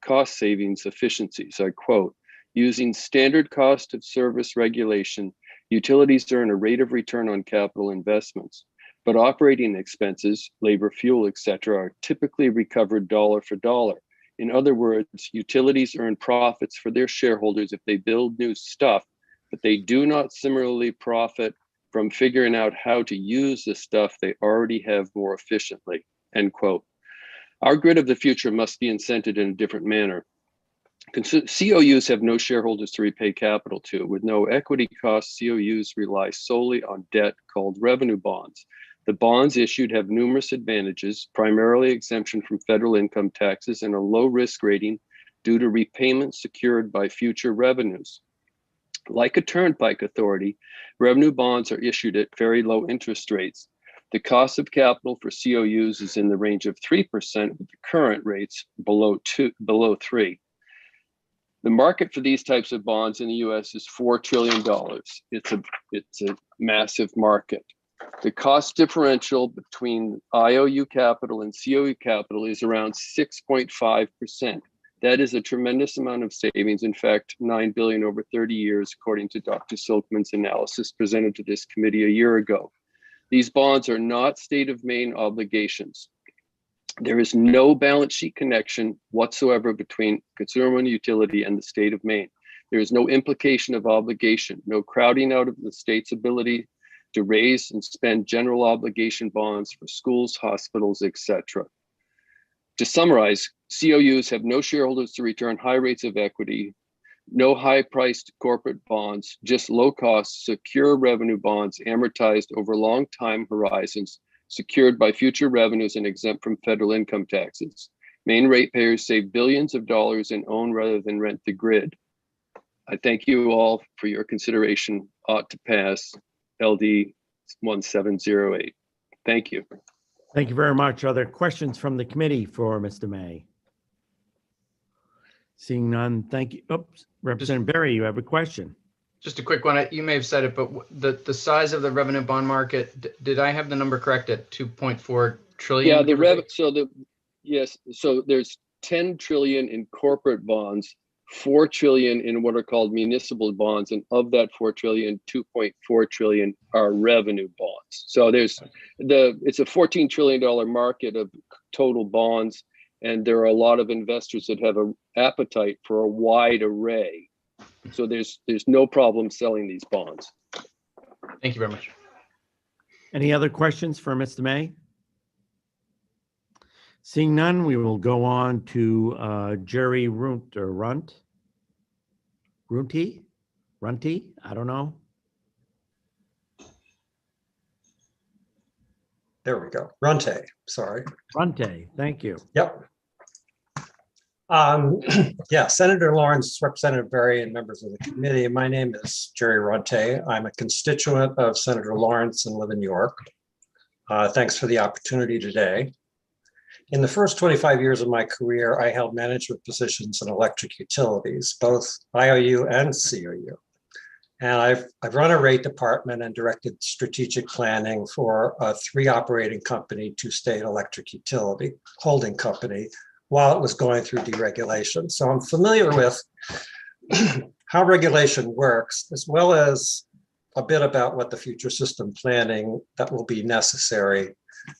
cost savings efficiencies. I quote, using standard cost of service regulation, utilities earn a rate of return on capital investments, but operating expenses, labor, fuel, etc., are typically recovered dollar for dollar. In other words, utilities earn profits for their shareholders if they build new stuff, but they do not similarly profit from figuring out how to use the stuff they already have more efficiently, end quote. Our grid of the future must be incented in a different manner. COUs have no shareholders to repay capital to. With no equity costs, COUs rely solely on debt called revenue bonds. The bonds issued have numerous advantages, primarily exemption from federal income taxes and a low risk rating due to repayments secured by future revenues. Like a turnpike authority, revenue bonds are issued at very low interest rates. The cost of capital for COUs is in the range of 3%, with the current rates below 3%. The market for these types of bonds in the US is $4 trillion. It's a massive market. The cost differential between IOU capital and COU capital is around 6.5%. That is a tremendous amount of savings. In fact, $9 billion over 30 years, according to Dr. Silkman's analysis presented to this committee a year ago. These bonds are not state of Maine obligations. There is no balance sheet connection whatsoever between consumer-owned utility and the state of Maine. There is no implication of obligation, no crowding out of the state's ability to raise and spend general obligation bonds for schools, hospitals, etc. To summarize, COUs have no shareholders to return high rates of equity, no high-priced corporate bonds, just low-cost, secure revenue bonds amortized over long time horizons, secured by future revenues and exempt from federal income taxes. Maine ratepayers save billions of dollars and own rather than rent the grid. I thank you all for your consideration. Ought to pass LD 1708. Thank you. Thank you very much. Are there questions from the committee for Mr. May? Seeing none, thank you. Oops, Representative Berry, you have a question. Just a quick one. You may have said it, but the size of the revenue bond market, did I have the number correct at 2.4 trillion? Yeah, so there's 10 trillion in corporate bonds, 4 trillion in what are called municipal bonds, and of that 4 trillion, 2.4 trillion are revenue bonds. So it's a $14 trillion market of total bonds, and there are a lot of investors that have an appetite for a wide array. So there's no problem selling these bonds. Thank you very much. Any other questions for Mr. May? Seeing none, we will go on to Jerry Runty? I don't know. There we go. Runte, sorry. Runte, thank you. Yep. Yeah, Senator Lawrence, Representative Berry, and members of the committee. My name is Jerry Runte. I'm a constituent of Senator Lawrence and live in York. Thanks for the opportunity today. In the first 25 years of my career, I held management positions in electric utilities, both IOU and COU. And I've run a rate department and directed strategic planning for a 3 operating company, 2-state electric utility holding company while it was going through deregulation. So I'm familiar with how regulation works, as well as a bit about what the future system planning that will be necessary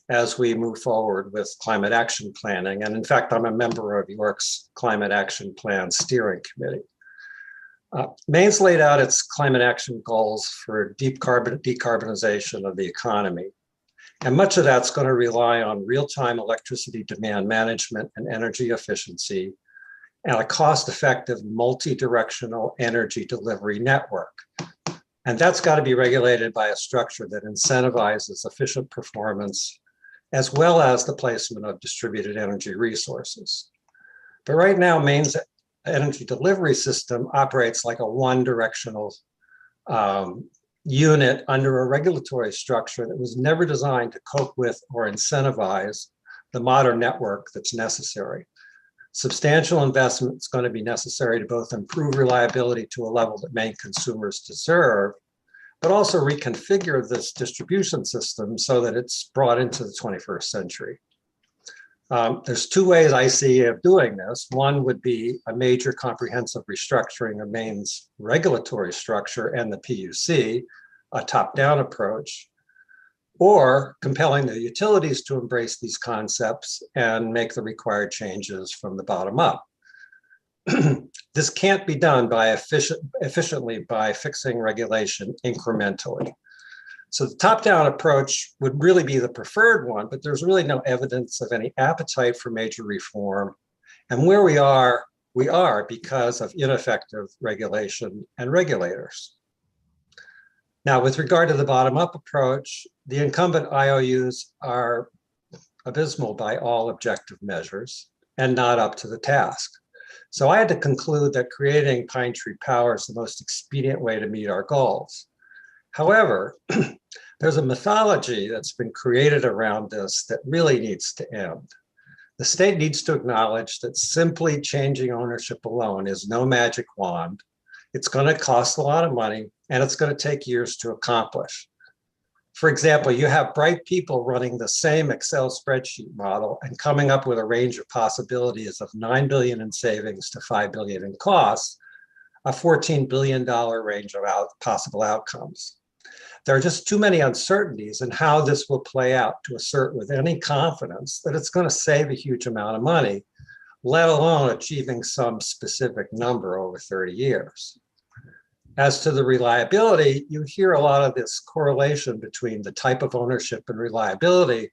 as we move forward with climate action planning. And in fact, I'm a member of York's Climate Action Plan Steering Committee. Maine's laid out its climate action goals for decarbonization of the economy. And much of that's going to rely on real-time electricity demand management and energy efficiency and a cost-effective multi-directional energy delivery network. And that's got to be regulated by a structure that incentivizes efficient performance, as well as the placement of distributed energy resources. But right now, Maine's energy delivery system operates like a one-directional unit under a regulatory structure that was never designed to cope with or incentivize the modern network that's necessary. Substantial investment is going to be necessary to both improve reliability to a level that Maine consumers deserve, but also reconfigure this distribution system so that it's brought into the 21st century. There's 2 ways I see of doing this. One would be a major comprehensive restructuring of Maine's regulatory structure and the PUC, a top-down approach, or compelling the utilities to embrace these concepts and make the required changes from the bottom up. This can't be done efficiently by fixing regulation incrementally. So the top-down approach would really be the preferred one, but there's really no evidence of any appetite for major reform. And where we are because of ineffective regulation and regulators. Now, with regard to the bottom-up approach, the incumbent IOUs are abysmal by all objective measures and not up to the task. So I had to conclude that creating Pine Tree Power is the most expedient way to meet our goals. However, there's a mythology that's been created around this that really needs to end. The state needs to acknowledge that simply changing ownership alone is no magic wand. It's going to cost a lot of money, and it's going to take years to accomplish. For example, you have bright people running the same Excel spreadsheet model and coming up with a range of possibilities of $9 billion in savings to $5 billion in costs, a $14 billion range of possible outcomes. There are just too many uncertainties in how this will play out to assert with any confidence that it's going to save a huge amount of money, let alone achieving some specific number over 30 years. As to the reliability, you hear a lot of this correlation between the type of ownership and reliability,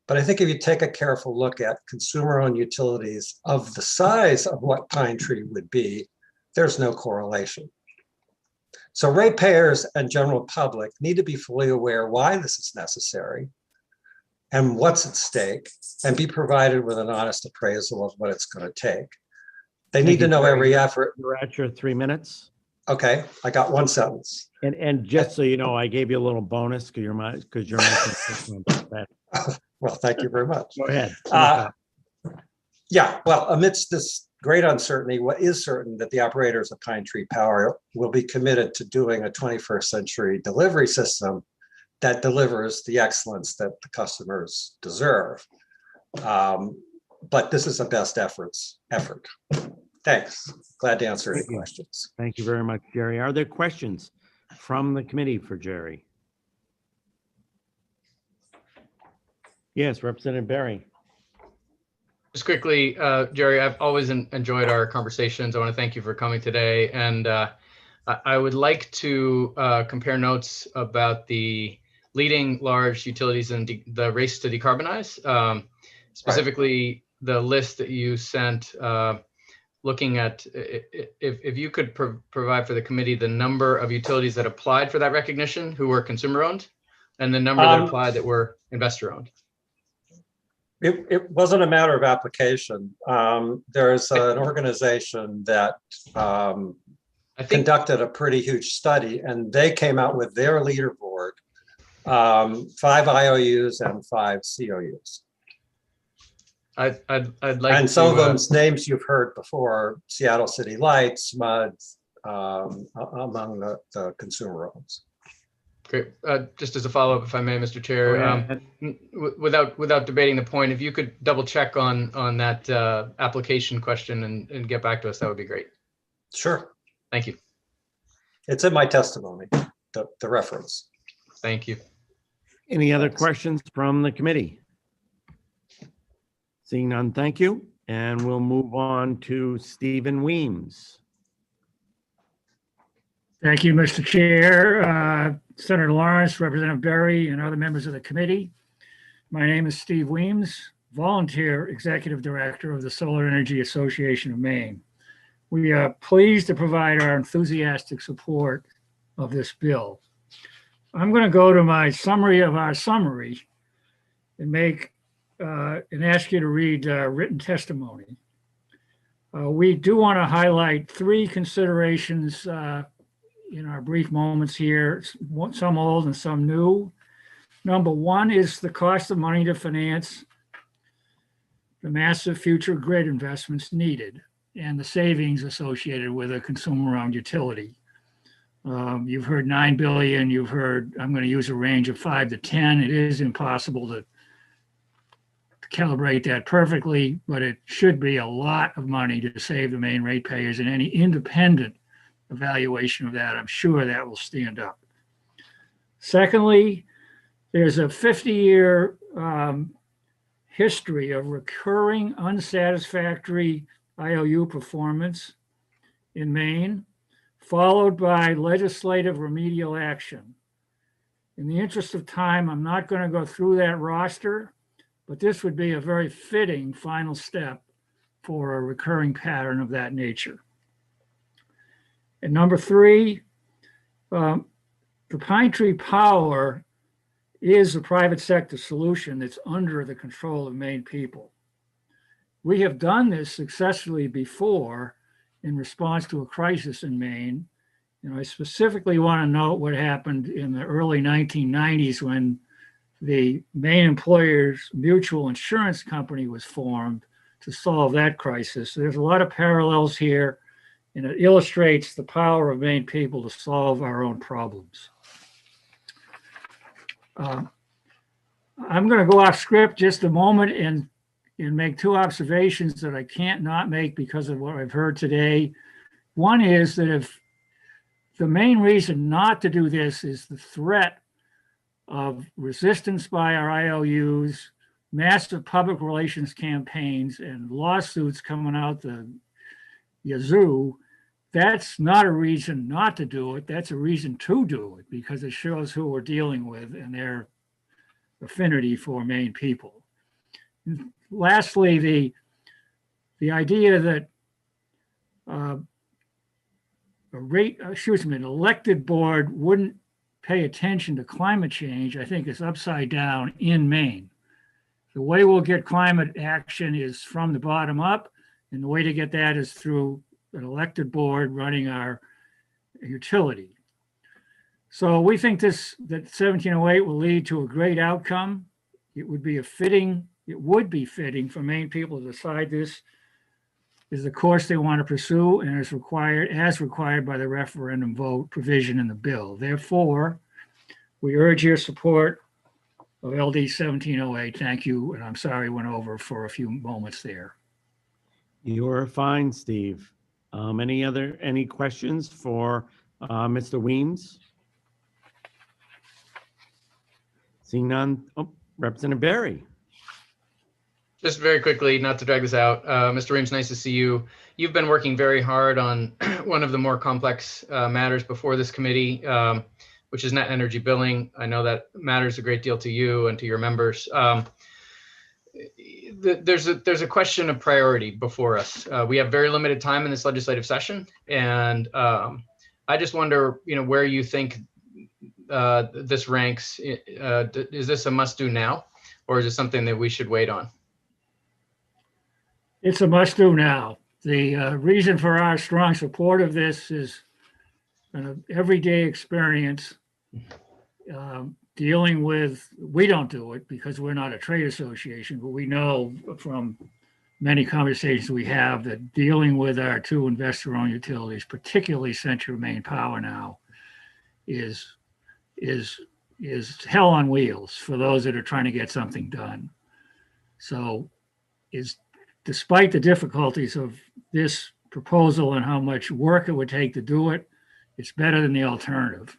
but I think if you take a careful look at consumer-owned utilities of the size of what Pine Tree would be, there's no correlation. So ratepayers and general public need to be fully aware why this is necessary and what's at stake, and be provided with an honest appraisal of what it's going to take. They need to know every effort. You're at your 3 minutes. Okay, I got one sentence. And just so you know, I gave you a little bonus because you're my constituent about that. Well, thank you very much. Go ahead. Yeah, well, amidst this great uncertainty, what is certain that the operators of Pine Tree Power will be committed to doing a 21st century delivery system that delivers the excellence that the customers deserve. But this is a best effort. Thanks. Glad to answer any questions. Thank you very much, Jerry. Are there questions from the committee for Jerry? Yes, Representative Barry. Just quickly, Jerry, I've always enjoyed our conversations. I want to thank you for coming today. And I would like to compare notes about the leading large utilities in the race to decarbonize, specifically the list that you sent, looking at if you could provide for the committee the number of utilities that applied for that recognition who were consumer owned and the number that applied that were investor owned. It wasn't a matter of application. There's an organization that conducted a pretty huge study, and they came out with their leaderboard, 5 IOUs and 5 COUs. I'd like and to, some of them's names you've heard before: Seattle City Lights, MUD, among the consumer owns. Great. Just as a follow-up, if I may, Mr. Chair, without debating the point, if you could double check on that application question and get back to us, that would be great. Sure. Thank you. It's in my testimony, the reference. Thank you. Any other questions from the committee? Seeing none, thank you. And we'll move on to Stephen Weems. Thank you, Mr. Chair, Senator Lawrence, Representative Berry, and other members of the committee. My name is Steve Weems, volunteer executive director of the Solar Energy Association of Maine. We are pleased to provide our enthusiastic support of this bill. I'm going to go to my summary of our summary and ask you to read written testimony. We do want to highlight 3 considerations in our brief moments here, some old and some new. Number 1 is the cost of money to finance the massive future grid investments needed and the savings associated with a consumer-owned utility. You've heard 9 billion, you've heard, I'm going to use a range of 5 to 10. It is impossible to calibrate that perfectly, but it should be a lot of money to save the Maine ratepayers, and any independent evaluation of that, I'm sure that will stand up. Secondly, there's a 50-year history of recurring unsatisfactory IOU performance in Maine, followed by legislative remedial action. In the interest of time, I'm not going to go through that roster, but this would be a very fitting final step for a recurring pattern of that nature. And number 3, the Pine Tree Power is a private sector solution that's under the control of Maine people. We have done this successfully before in response to a crisis in Maine. I specifically want to note what happened in the early 1990s when the Maine Employers Mutual Insurance Company was formed to solve that crisis. There's a lot of parallels here, and it illustrates the power of Maine people to solve our own problems. I'm going to go off script just a moment and make 2 observations that I can't not make because of what I've heard today. One is that if the main reason not to do this is the threat of resistance by our IOUs, massive public relations campaigns, and lawsuits coming out the yazoo, that's not a reason not to do it. That's a reason to do it because it shows who we're dealing with and their affinity for Maine people. And lastly, the idea that an elected board wouldn't pay attention to climate change, I think is upside down in Maine. The way we'll get climate action is from the bottom up, and the way to get that is through an elected board running our utility. So we think that 1708 will lead to a great outcome. It would be fitting for Maine people to decide this is the course they want to pursue and is required as required by the referendum vote provision in the bill. Therefore, we urge your support of LD 1708. Thank you, and I'm sorry I went over for a few moments there. You're fine, Steve. Any questions for Mr. Weems? Seeing none, Representative Barry. Just very quickly, not to drag this out, Mr. Reams, nice to see you. You've been working very hard on one of the more complex matters before this committee, which is net energy billing. I know that matters a great deal to you and to your members. There's a question of priority before us. We have very limited time in this legislative session, and I just wonder, where you think this ranks. Is this a must-do now, or is it something that we should wait on? It's a must-do now. The reason for our strong support of this is an everyday experience dealing with, we don't do it because we're not a trade association, but we know from many conversations we have that dealing with our two investor-owned utilities, particularly Central Maine Power now, is hell on wheels for those that are trying to get something done. So despite the difficulties of this proposal and how much work it would take to do it, it's better than the alternative,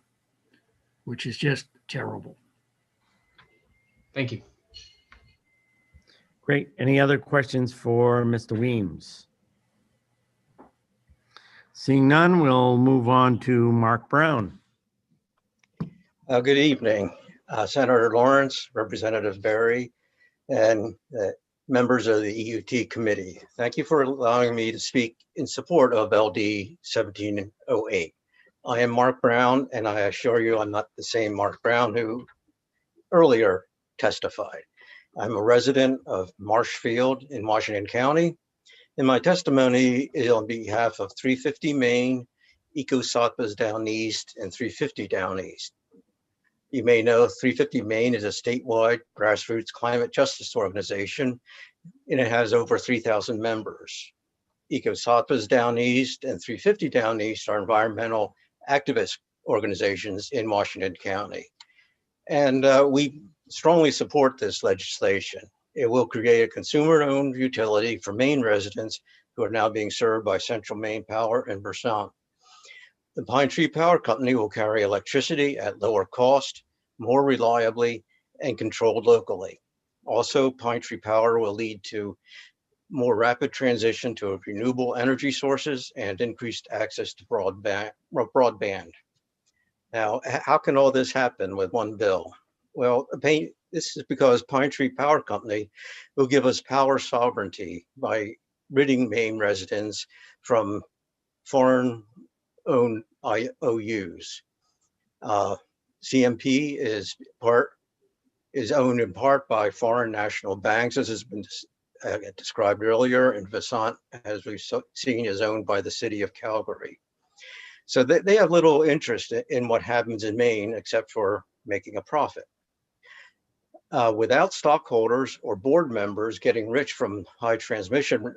which is just terrible. Thank you. Great. Any other questions for Mr. Weems? Seeing none, we'll move on to Mark Brown. Good evening, Senator Lawrence, Representative Barry, and members of the EUT committee. Thank you for allowing me to speak in support of LD 1708. I am Mark Brown, and I assure you I'm not the same Mark Brown who earlier testified. I'm a resident of Marshfield in Washington County, and my testimony is on behalf of 350 Maine, EcoSATPA's Down East, and 350 Down East. You may know 350 Maine is a statewide grassroots climate justice organization, and it has over 3,000 members. EcoSATPA's Down East and 350 Down East are environmental activist organizations in Washington County. And we strongly support this legislation. It will create a consumer-owned utility for Maine residents who are now being served by Central Maine Power and Versant. The Pine Tree Power Company will carry electricity at lower cost, more reliably, and controlled locally. Also, Pine Tree Power will lead to more rapid transition to renewable energy sources and increased access to broadband. Now, how can all this happen with one bill? Well, this is because Pine Tree Power Company will give us power sovereignty by ridding Maine residents from foreign-owned IOUs. CMP is owned in part by foreign national banks, as has been described earlier, and Versant, as we've seen, is owned by the city of Calgary. So they have little interest in what happens in Maine except for making a profit. Without stockholders or board members getting rich from high transmission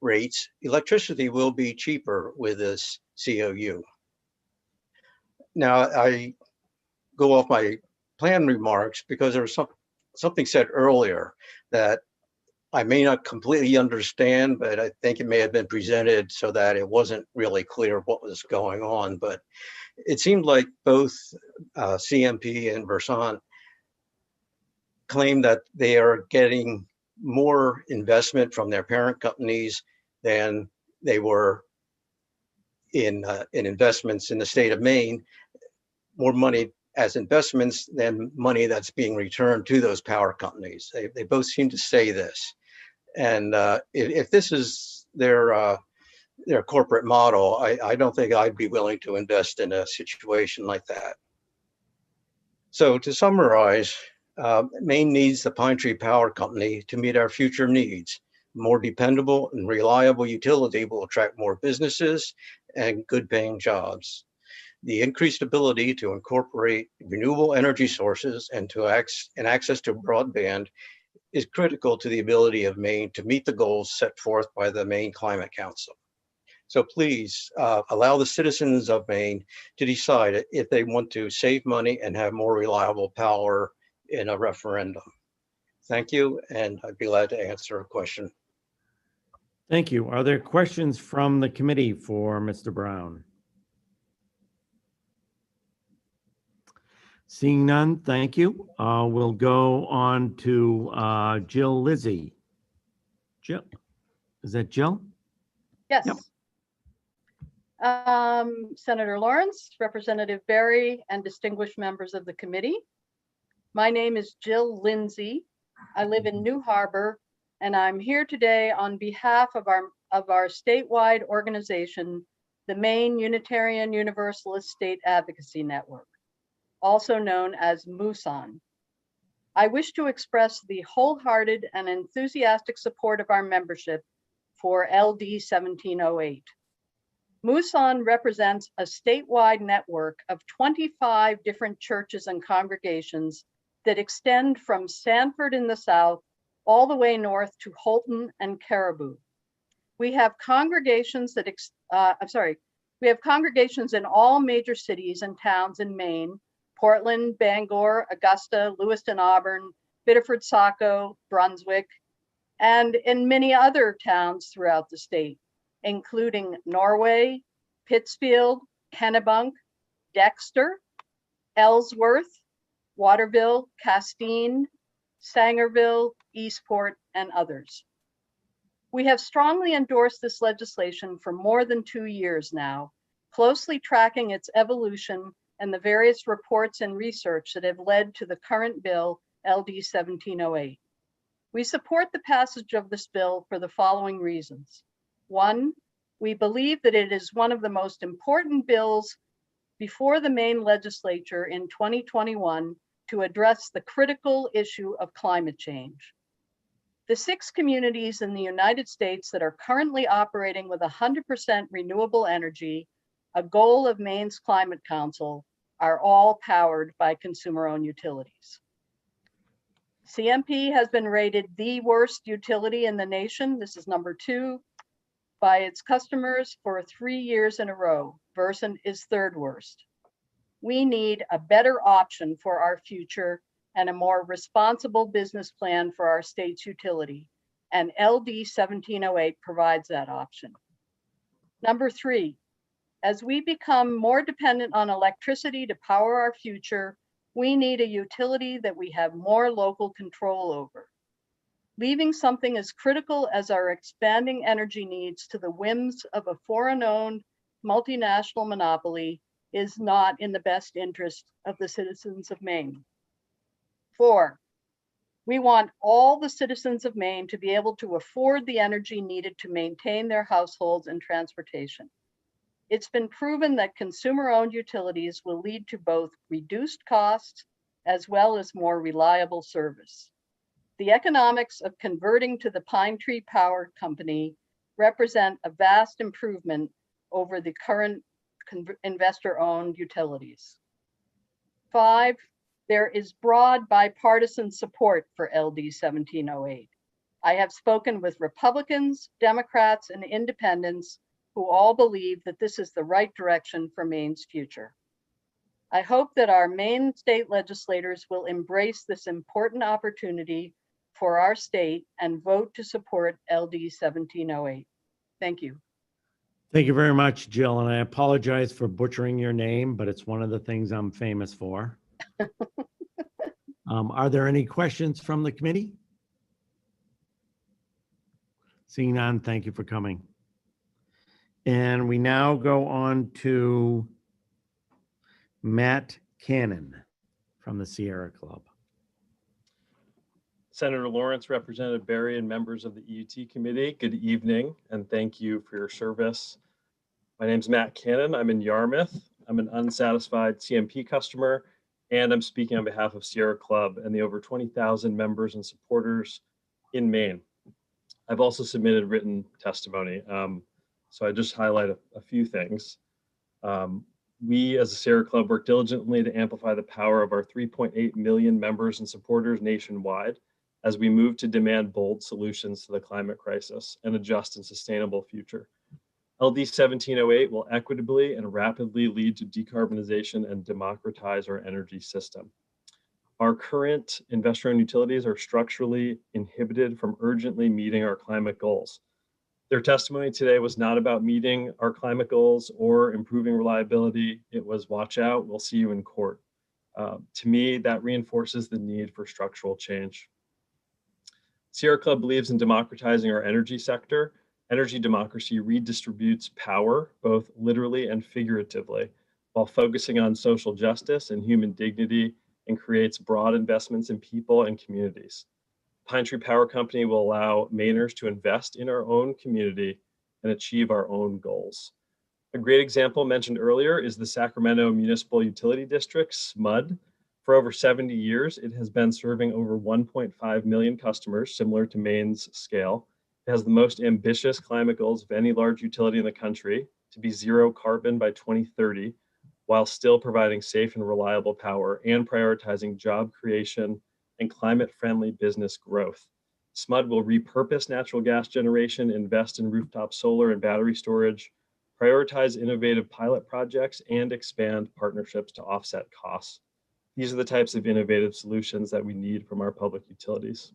rates, electricity will be cheaper with this COU. Now, I go off my planned remarks because there was something said earlier that I may not completely understand, but I think it may have been presented so that it wasn't really clear what was going on. But it seemed like both CMP and Versant claim that they are getting more investment from their parent companies than they were in investments in the state of Maine, more money as investments than money that's being returned to those power companies. They both seem to say this. And if this is their corporate model, I don't think I'd be willing to invest in a situation like that. So to summarize, Maine needs the Pine Tree Power Company to meet our future needs. More dependable and reliable utility will attract more businesses and good paying jobs. The increased ability to incorporate renewable energy sources and access to broadband is critical to the ability of Maine to meet the goals set forth by the Maine Climate Council. So please allow the citizens of Maine to decide if they want to save money and have more reliable power in a referendum. Thank you, and I'd be glad to answer a question. Thank you. Are there questions from the committee for Mr. Brown? Seeing none, thank you. We'll go on to Jill Lizzie. Jill, is that Jill? Yes. Yep. Senator Lawrence, Representative Berry, and distinguished members of the committee. My name is Jill Lindsay. I live in New Harbor, and I'm here today on behalf of our statewide organization, the Maine Unitarian Universalist State Advocacy Network, also known as MUSON. I wish to express the wholehearted and enthusiastic support of our membership for LD 1708. MUSON represents a statewide network of 25 different churches and congregations that extend from Sanford in the south all the way north to Holton and Caribou. We have congregations that, we have congregations in all major cities and towns in Maine: Portland, Bangor, Augusta, Lewiston, Auburn, Biddeford, Saco, Brunswick, and in many other towns throughout the state, including Norway, Pittsfield, Kennebunk, Dexter, Ellsworth, Waterville, Castine, Sangerville, Eastport, and others. We have strongly endorsed this legislation for more than 2 years now, closely tracking its evolution and the various reports and research that have led to the current bill, LD 1708. We support the passage of this bill for the following reasons. One, we believe that it is one of the most important bills before the Maine legislature in 2021 to address the critical issue of climate change. The 6 communities in the United States that are currently operating with 100% renewable energy, a goal of Maine's Climate Council, are all powered by consumer-owned utilities. CMP has been rated the worst utility in the nation. This is number 2 by its customers for 3 years in a row. Versant is 3rd worst. We need a better option for our future and a more responsible business plan for our state's utility, and LD 1708 provides that option. Number 3, as we become more dependent on electricity to power our future, we need a utility that we have more local control over. Leaving something as critical as our expanding energy needs to the whims of a foreign-owned multinational monopoly is not in the best interest of the citizens of Maine. 4, we want all the citizens of Maine to be able to afford the energy needed to maintain their households and transportation. It's been proven that consumer-owned utilities will lead to both reduced costs as well as more reliable service. The economics of converting to the Pine Tree Power Company represent a vast improvement over the current investor-owned utilities. 5, there is broad bipartisan support for LD 1708. I have spoken with Republicans, Democrats, and independents who all believe that this is the right direction for Maine's future. I hope that our Maine state legislators will embrace this important opportunity for our state and vote to support LD 1708. Thank you. Thank you very much, Jill, and I apologize for butchering your name, but it's one of the things I'm famous for. Are there any questions from the committee? Seeing none, thank you for coming. And we now go on to Matt Cannon from the Sierra Club. Senator Lawrence, Representative Berry, and members of the EUT committee, good evening, and thank you for your service. My name is Matt Cannon. I'm in Yarmouth. I'm an unsatisfied CMP customer, and I'm speaking on behalf of Sierra Club and the over 20,000 members and supporters in Maine. I've also submitted written testimony, so I just highlight a few things. We as a Sierra Club work diligently to amplify the power of our 3.8 million members and supporters nationwide as we move to demand bold solutions to the climate crisis and a just and sustainable future. LD 1708 will equitably and rapidly lead to decarbonization and democratize our energy system. Our current investor-owned utilities are structurally inhibited from urgently meeting our climate goals. Their testimony today was not about meeting our climate goals or improving reliability. It was watch out, we'll see you in court. To me, that reinforces the need for structural change. Sierra Club believes in democratizing our energy sector. Energy democracy redistributes power, both literally and figuratively, while focusing on social justice and human dignity, and creates broad investments in people and communities. Pine Tree Power Company will allow Mainers to invest in our own community and achieve our own goals. A great example mentioned earlier is the Sacramento Municipal Utility District, SMUD. For over 70 years, it has been serving over 1.5 million customers, similar to Maine's scale. It has the most ambitious climate goals of any large utility in the country, to be zero carbon by 2030, while still providing safe and reliable power and prioritizing job creation and climate-friendly business growth. SMUD will repurpose natural gas generation, invest in rooftop solar and battery storage, prioritize innovative pilot projects, and expand partnerships to offset costs. These are the types of innovative solutions that we need from our public utilities.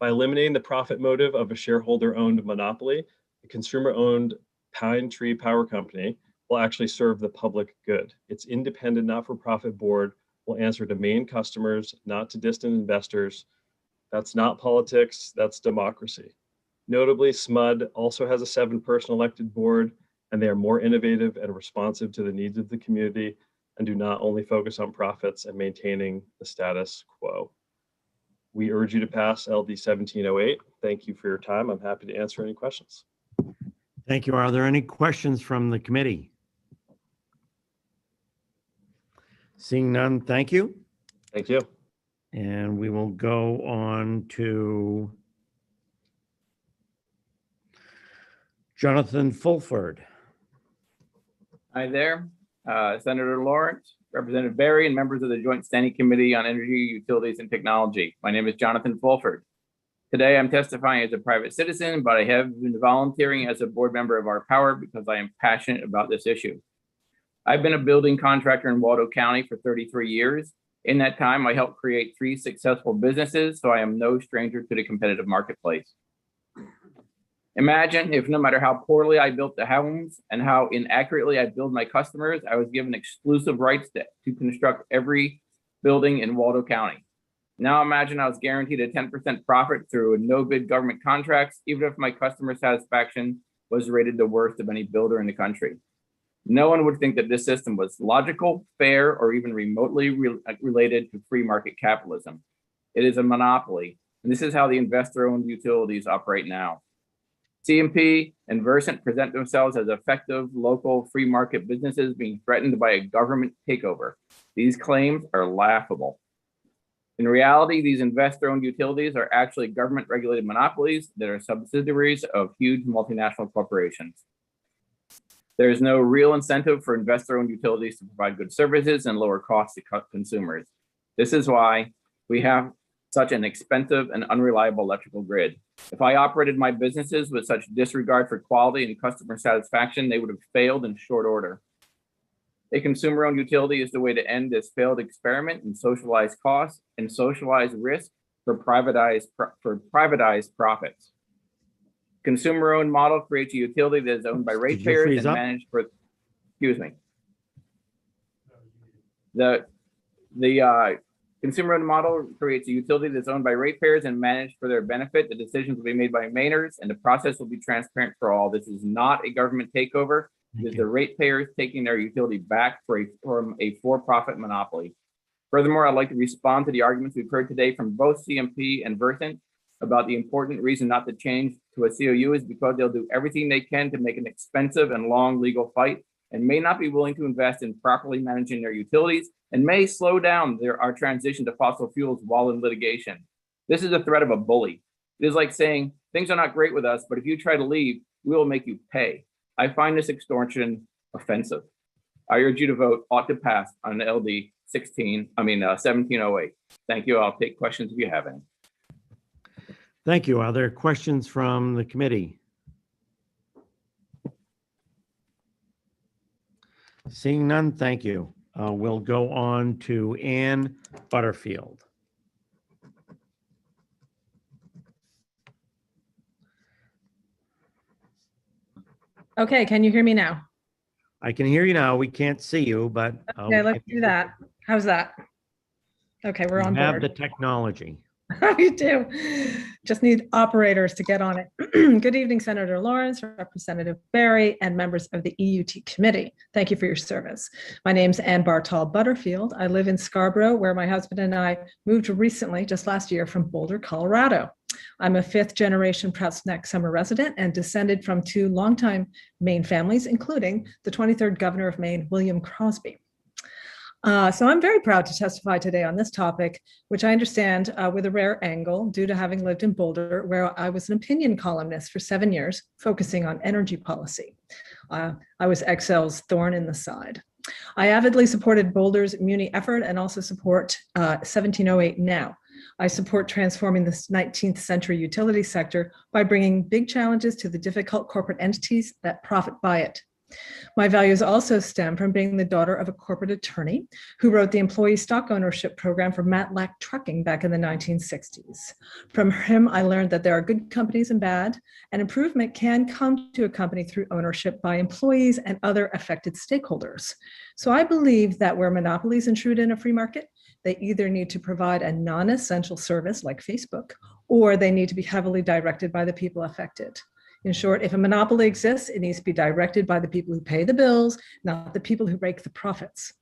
By eliminating the profit motive of a shareholder-owned monopoly, the consumer-owned Pine Tree Power Company will actually serve the public good. Its independent not-for-profit board will answer to Maine customers, not to distant investors. That's not politics, that's democracy. Notably, SMUD also has a 7-person elected board, and they are more innovative and responsive to the needs of the community and do not only focus on profits and maintaining the status quo. We urge you to pass LD 1708. Thank you for your time. I'm happy to answer any questions. Thank you. Are there any questions from the committee? Seeing none, thank you. Thank you. And we will go on to Jonathan Fulford. Hi there, Senator Lawrence, Representative Berry, and members of the Joint Standing Committee on Energy, Utilities, and Technology. My name is Jonathan Fulford. Today, I'm testifying as a private citizen, but I have been volunteering as a board member of our power because I am passionate about this issue. I've been a building contractor in Waldo County for 33 years. In that time, I helped create 3 successful businesses, so I am no stranger to the competitive marketplace. Imagine if no matter how poorly I built the homes and how inaccurately I billed my customers, I was given exclusive rights to construct every building in Waldo County. Now imagine I was guaranteed a 10% profit through no-bid government contracts, even if my customer satisfaction was rated the worst of any builder in the country. No one would think that this system was logical, fair, or even remotely related to free market capitalism. It is a monopoly, and this is how the investor-owned utilities operate now. CMP and Versant present themselves as effective local free market businesses being threatened by a government takeover. These claims are laughable. In reality, these investor-owned utilities are actually government-regulated monopolies that are subsidiaries of huge multinational corporations. There is no real incentive for investor-owned utilities to provide good services and lower costs to consumers. This is why we have such an expensive and unreliable electrical grid. If I operated my businesses with such disregard for quality and customer satisfaction, they would have failed in short order. A consumer-owned utility is the way to end this failed experiment and socialize costs and socialize risk for privatized profits. Consumer-owned model creates a utility that is owned by ratepayers and managed for, excuse me. The consumer-owned model creates a utility that's owned by ratepayers and managed for their benefit. The decisions will be made by Mainers, and the process will be transparent for all. This is not a government takeover. It is the ratepayers taking their utility back from a for-profit monopoly. Furthermore, I'd like to respond to the arguments we've heard today from both CMP and Versant about the important reason not to change to a COU is because they'll do everything they can to make an expensive and long legal fight and may not be willing to invest in properly managing their utilities and may slow down our transition to fossil fuels while in litigation. This is a threat of a bully. It is like saying, things are not great with us, but if you try to leave, we will make you pay. I find this extortion offensive. I urge you to vote ought to pass on LD 1708. Thank you. I'll take questions if you have any. Thank you. Are there questions from the committee? Seeing none, thank you. We'll go on to Ann Butterfield. Okay, can you hear me now? I can hear you now. We can't see you, but Okay, let's do that. How's that? Okay, we're on we have board. the technology. You do. Just need operators to get on it. Good evening, Senator Lawrence, Representative Barry, and members of the EUT committee. Thank you for your service. My name's Ann Bartol Butterfield. I live in Scarborough, where my husband and I moved recently, just last year, from Boulder, Colorado. I'm a fifth-generation Prout Snack Summer resident and descended from two longtime Maine families, including the 23rd governor of Maine, William Crosby. So I'm very proud to testify today on this topic, which I understand with a rare angle due to having lived in Boulder, where I was an opinion columnist for 7 years, focusing on energy policy. I was Excel's thorn in the side. I avidly supported Boulder's muni effort and also support 1708 now. I support transforming the 19th century utility sector by bringing big challenges to the difficult corporate entities that profit by it. My values also stem from being the daughter of a corporate attorney who wrote the employee stock ownership program for Matlack Trucking back in the 1960s. From him, I learned that there are good companies and bad, and improvement can come to a company through ownership by employees and other affected stakeholders. So I believe that where monopolies intrude in a free market, they either need to provide a non-essential service like Facebook, or they need to be heavily directed by the people affected. In short, if a monopoly exists, it needs to be directed by the people who pay the bills, not the people who rake the profits.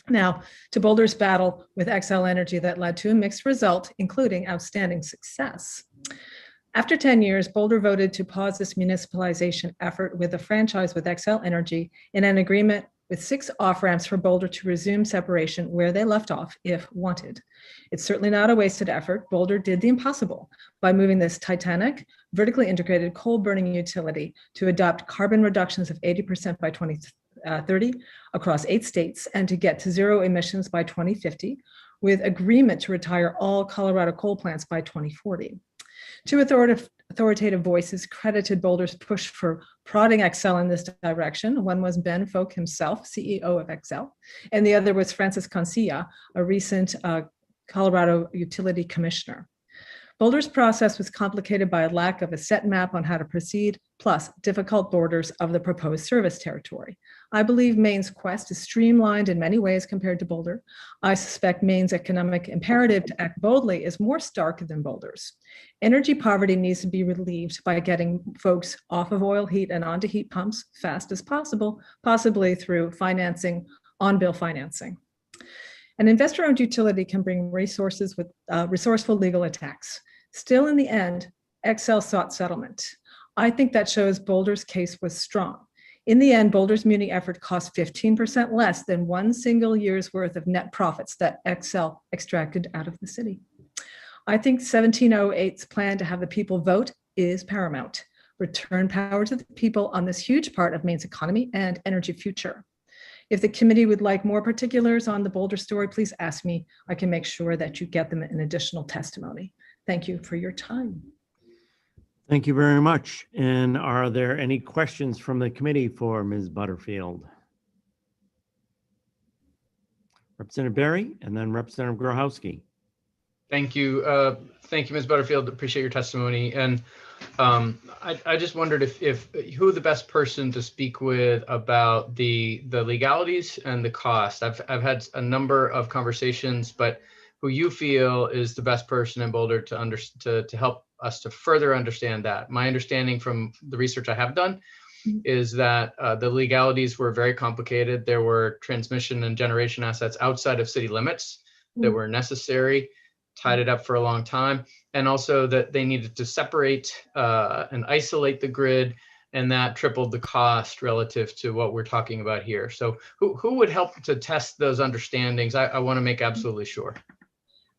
Now, to Boulder's battle with Xcel Energy that led to a mixed result, including outstanding success. After 10 years, Boulder voted to pause this municipalization effort with a franchise with Xcel Energy in an agreement with 6 off-ramps for Boulder to resume separation where they left off if wanted. It's certainly not a wasted effort. Boulder did the impossible by moving this titanic, vertically integrated coal-burning utility to adopt carbon reductions of 80% by 2030 across 8 states and to get to zero emissions by 2050, with agreement to retire all Colorado coal plants by 2040. 2 authoritative voices credited Boulder's push for prodding Xcel in this direction. One was Ben Folk himself, CEO of Xcel, and the other was Francis Concia, a recent Colorado utility commissioner. Boulder's process was complicated by a lack of a set map on how to proceed, plus difficult borders of the proposed service territory. I believe Maine's quest is streamlined in many ways compared to Boulder. I suspect Maine's economic imperative to act boldly is more stark than Boulder's. Energy poverty needs to be relieved by getting folks off of oil heat and onto heat pumps fast as possible, possibly through financing, on-bill financing. An investor-owned utility can bring resources with resourceful legal attacks. Still, in the end, Xcel sought settlement. I think that shows Boulder's case was strong. In the end, Boulder's muni effort cost 15% less than one single year's worth of net profits that Xcel extracted out of the city. I think 1708's plan to have the people vote is paramount. Return power to the people on this huge part of Maine's economy and energy future. If the committee would like more particulars on the Boulder story, please ask me. I can make sure that you get them in additional testimony. Thank you for your time. Thank you very much. And are there any questions from the committee for Ms. Butterfield? Representative Barry and then Representative Grochowski. Thank you. Thank you, Ms. Butterfield. Appreciate your testimony. And I just wondered if who the best person to speak with about the legalities and the cost. I've had a number of conversations, but who you feel is the best person in Boulder to help us to further understand that. My understanding from the research I have done is that the legalities were very complicated. There were transmission and generation assets outside of city limits that were necessary, tied it up for a long time, and also that they needed to separate and isolate the grid, and that tripled the cost relative to what we're talking about here. So who would help to test those understandings? I want to make absolutely sure.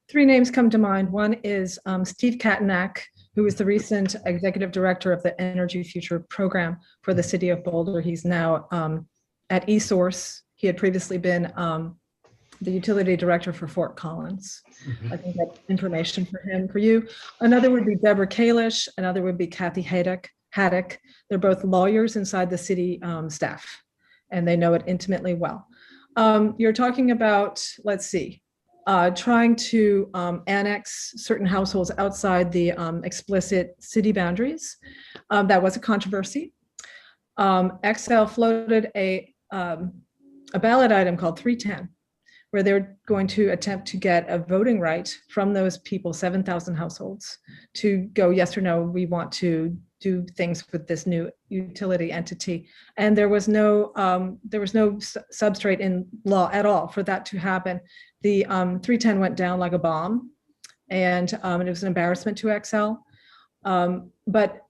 3 names come to mind. One is Steve Katanak, who is the recent executive director of the Energy Future program for the city of Boulder. He's now at eSource. He had previously been the utility director for Fort Collins. I think that information for you. Another would be Deborah Kalish. Another would be Kathy Haddock. They're both lawyers inside the city staff, and they know it intimately well. You're talking about, let's see, trying to annex certain households outside the explicit city boundaries. That was a controversy. Excel floated a ballot item called 310, where they're going to attempt to get a voting right from those people, 7,000 households, to go yes or no, we want to do things with this new utility entity. And there was no substrate in law at all for that to happen. The 310 went down like a bomb, and it was an embarrassment to Excel. But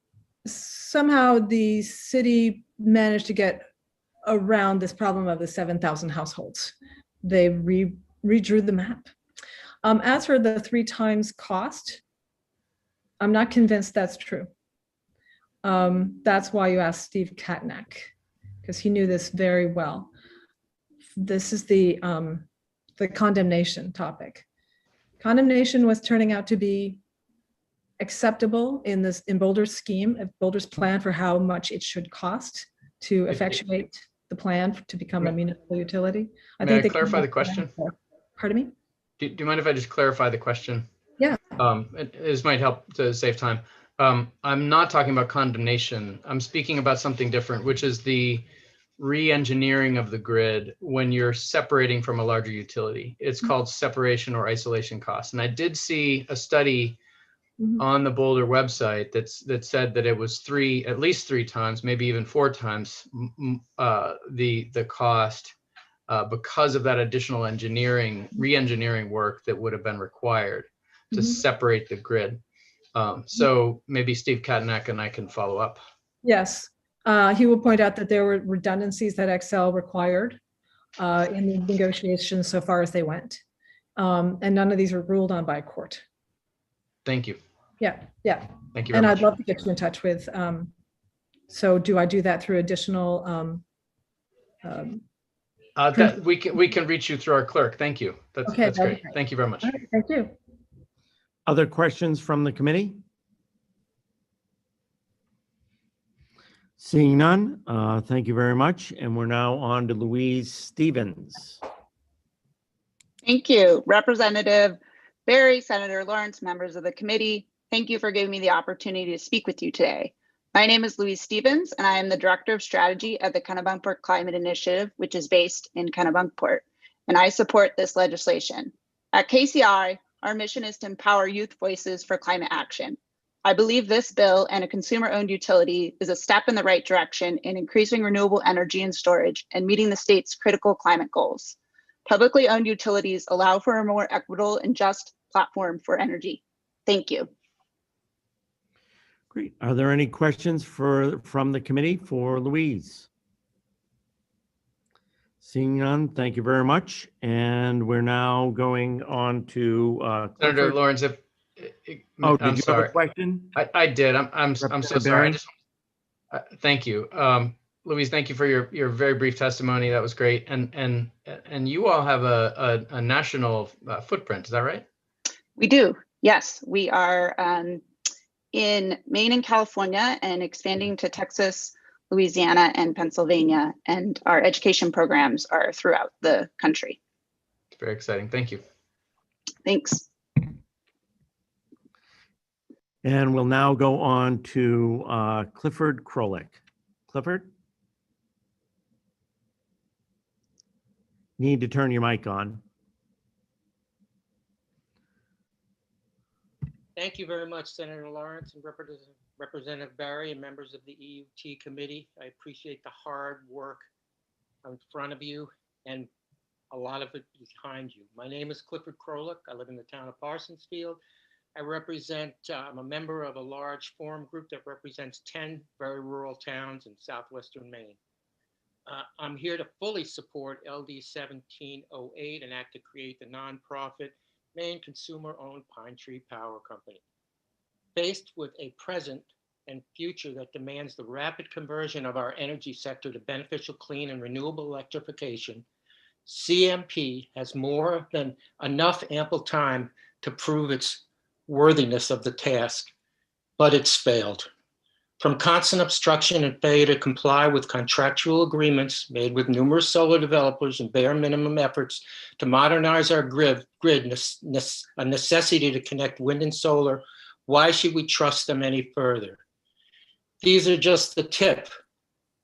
somehow the city managed to get around this problem of the 7,000 households. They redrew the map. As for the 3 times cost, I'm not convinced that's true. That's why you asked Steve Katnack, because he knew this very well. This is the condemnation topic. Condemnation was turning out to be acceptable in Boulder's scheme, Boulder's plan for how much it should cost to effectuate the plan to become a municipal utility. May I clarify the question? Pardon me? Do you mind if I just clarify the question? Yeah. This might help to save time. I'm not talking about condemnation. I'm speaking about something different, which is the re-engineering of the grid when you're separating from a larger utility. It's called separation or isolation costs. And I did see a study on the Boulder website that said that it was at least three times, maybe even 4 times the cost because of that additional re-engineering work that would have been required to separate the grid. So maybe Steve Katnack and I can follow up. Yes, he will point out that there were redundancies that Excel required in the negotiations so far as they went. And none of these were ruled on by court. Thank you. Yeah. Thank you very and much. I'd love to get you in touch with, so do I do that through additional? We can reach you through our clerk. Thank you. That's great. Thank you very much. All right, thank you. Other questions from the committee? Seeing none, thank you very much. And we're now on to Louise Stevens. Thank you, Representative Barry, Senator Lawrence, members of the committee. Thank you for giving me the opportunity to speak with you today. My name is Louise Stevens, and I am the Director of Strategy at the Kennebunkport Climate Initiative, which is based in Kennebunkport, and I support this legislation. At KCI, our mission is to empower youth voices for climate action. I believe this bill and a consumer-owned utility is a step in the right direction in increasing renewable energy and storage and meeting the state's critical climate goals. Publicly owned utilities allow for a more equitable and just platform for energy. Thank you. Great. Are there any questions from the committee for Louise? Seeing none, thank you very much. And we're now going on to Senator Lawrence. Did you have a question? I did. I'm so sorry. Thank you, Louise. Thank you for your very brief testimony. That was great. And you all have a national footprint. Is that right? We do. Yes, we are in Maine and California and expanding to Texas, Louisiana, and Pennsylvania. And our education programs are throughout the country. It's very exciting. Thank you. Thanks. And we'll now go on to Clifford Krolik. Clifford? Need to turn your mic on. Thank you very much, Senator Lawrence and Representative Barry and members of the EUT committee. I appreciate the hard work in front of you and a lot of it behind you. My name is Clifford Krolik. I live in the town of Parsonsfield. I'm a member of a large forum group that represents 10 very rural towns in southwestern Maine. I'm here to fully support LD 1708, an act to create the nonprofit Maine consumer-owned Pine Tree Power Company. Faced with a present and future that demands the rapid conversion of our energy sector to beneficial, clean, and renewable electrification, CMP has more than enough ample time to prove its worthiness of the task, but it's failed. From constant obstruction and failure to comply with contractual agreements made with numerous solar developers and bare minimum efforts to modernize our grid, a necessity to connect wind and solar, why should we trust them any further? These are just the tip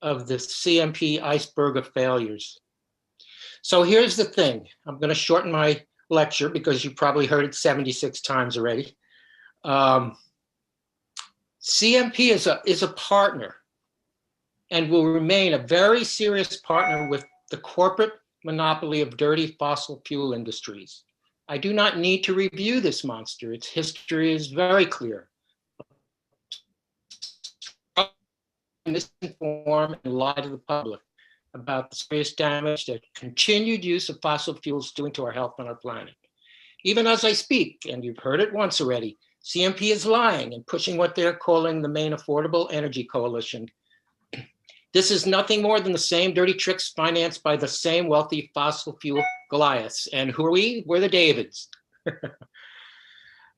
of the CMP iceberg of failures. So here's the thing. I'm going to shorten my lecture because you probably heard it 76 times already. CMP is a partner and will remain a very serious partner with the corporate monopoly of dirty fossil fuel industries. I do not need to review this monster. Its history is very clear. Misinform and lie to the public about the serious damage that continued use of fossil fuels doing to our health and our planet. Even as I speak, and you've heard it once already, CMP is lying and pushing what they're calling the Maine Affordable Energy Coalition. This is nothing more than the same dirty tricks financed by the same wealthy fossil fuel Goliaths. And who are we? We're the Davids.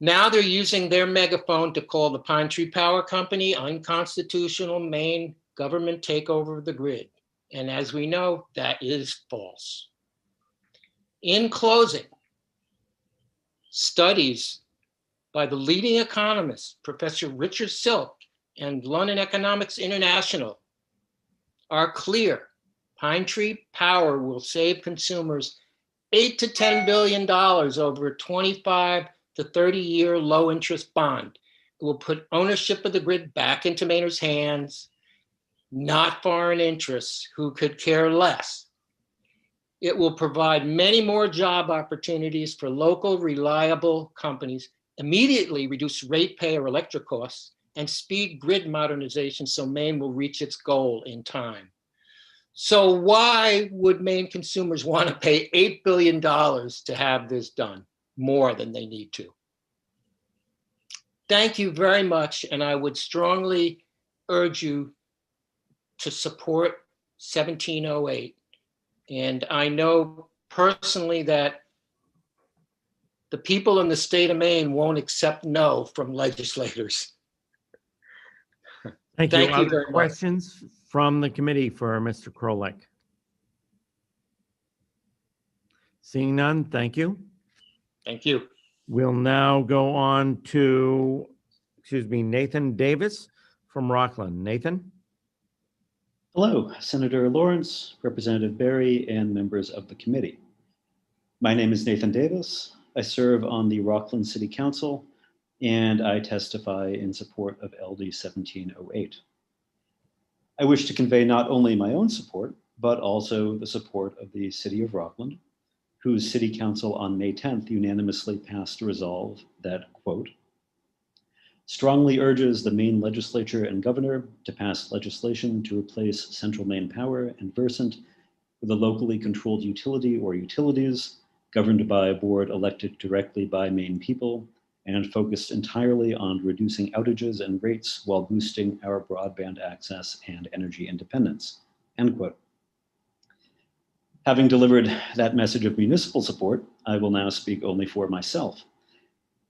Now they're using their megaphone to call the Pine Tree Power Company unconstitutional Maine government takeover of the grid. And as we know, that is false. In closing, studies by the leading economists, Professor Richard Silk and London Economics International, are clear. Pine Tree Power will save consumers $8 to $10 billion over a 25 to 30-year low-interest bond. It will put ownership of the grid back into Mainers' hands, not foreign interests who could care less. It will provide many more job opportunities for local, reliable companies, immediately reduce ratepayer electric costs, and speed grid modernization so Maine will reach its goal in time. So why would Maine consumers want to pay $8 billion to have this done, more than they need to? Thank you very much, and I would strongly urge you to support 1708. And I know personally that the people in the state of Maine won't accept no from legislators. Thank you. Thank you Other very much. questions from the committee for Mr. Krolik? Seeing none, thank you. Thank you. We'll now go on to, Nathan Davis from Rockland. Nathan? Hello, Senator Lawrence, Representative Berry, and members of the committee. My name is Nathan Davis. I serve on the Rockland City Council, and I testify in support of LD 1708. I wish to convey not only my own support, but also the support of the City of Rockland, whose City Council on May 10th unanimously passed a resolve that, quote, strongly urges the Maine legislature and governor to pass legislation to replace Central Maine Power and Versant with a locally controlled utility or utilities governed by a board elected directly by Maine people and focused entirely on reducing outages and rates while boosting our broadband access and energy independence, end quote. Having delivered that message of municipal support, I will now speak only for myself.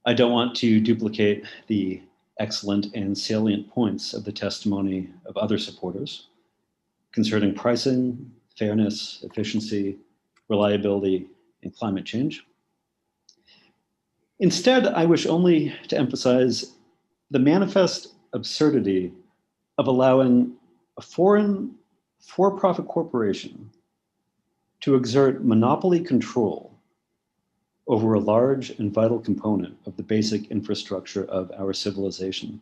I don't want to duplicate the excellent and salient points of the testimony of other supporters concerning pricing, fairness, efficiency, reliability, and climate change. Instead, I wish only to emphasize the manifest absurdity of allowing a foreign for-profit corporation to exert monopoly control over a large and vital component of the basic infrastructure of our civilization.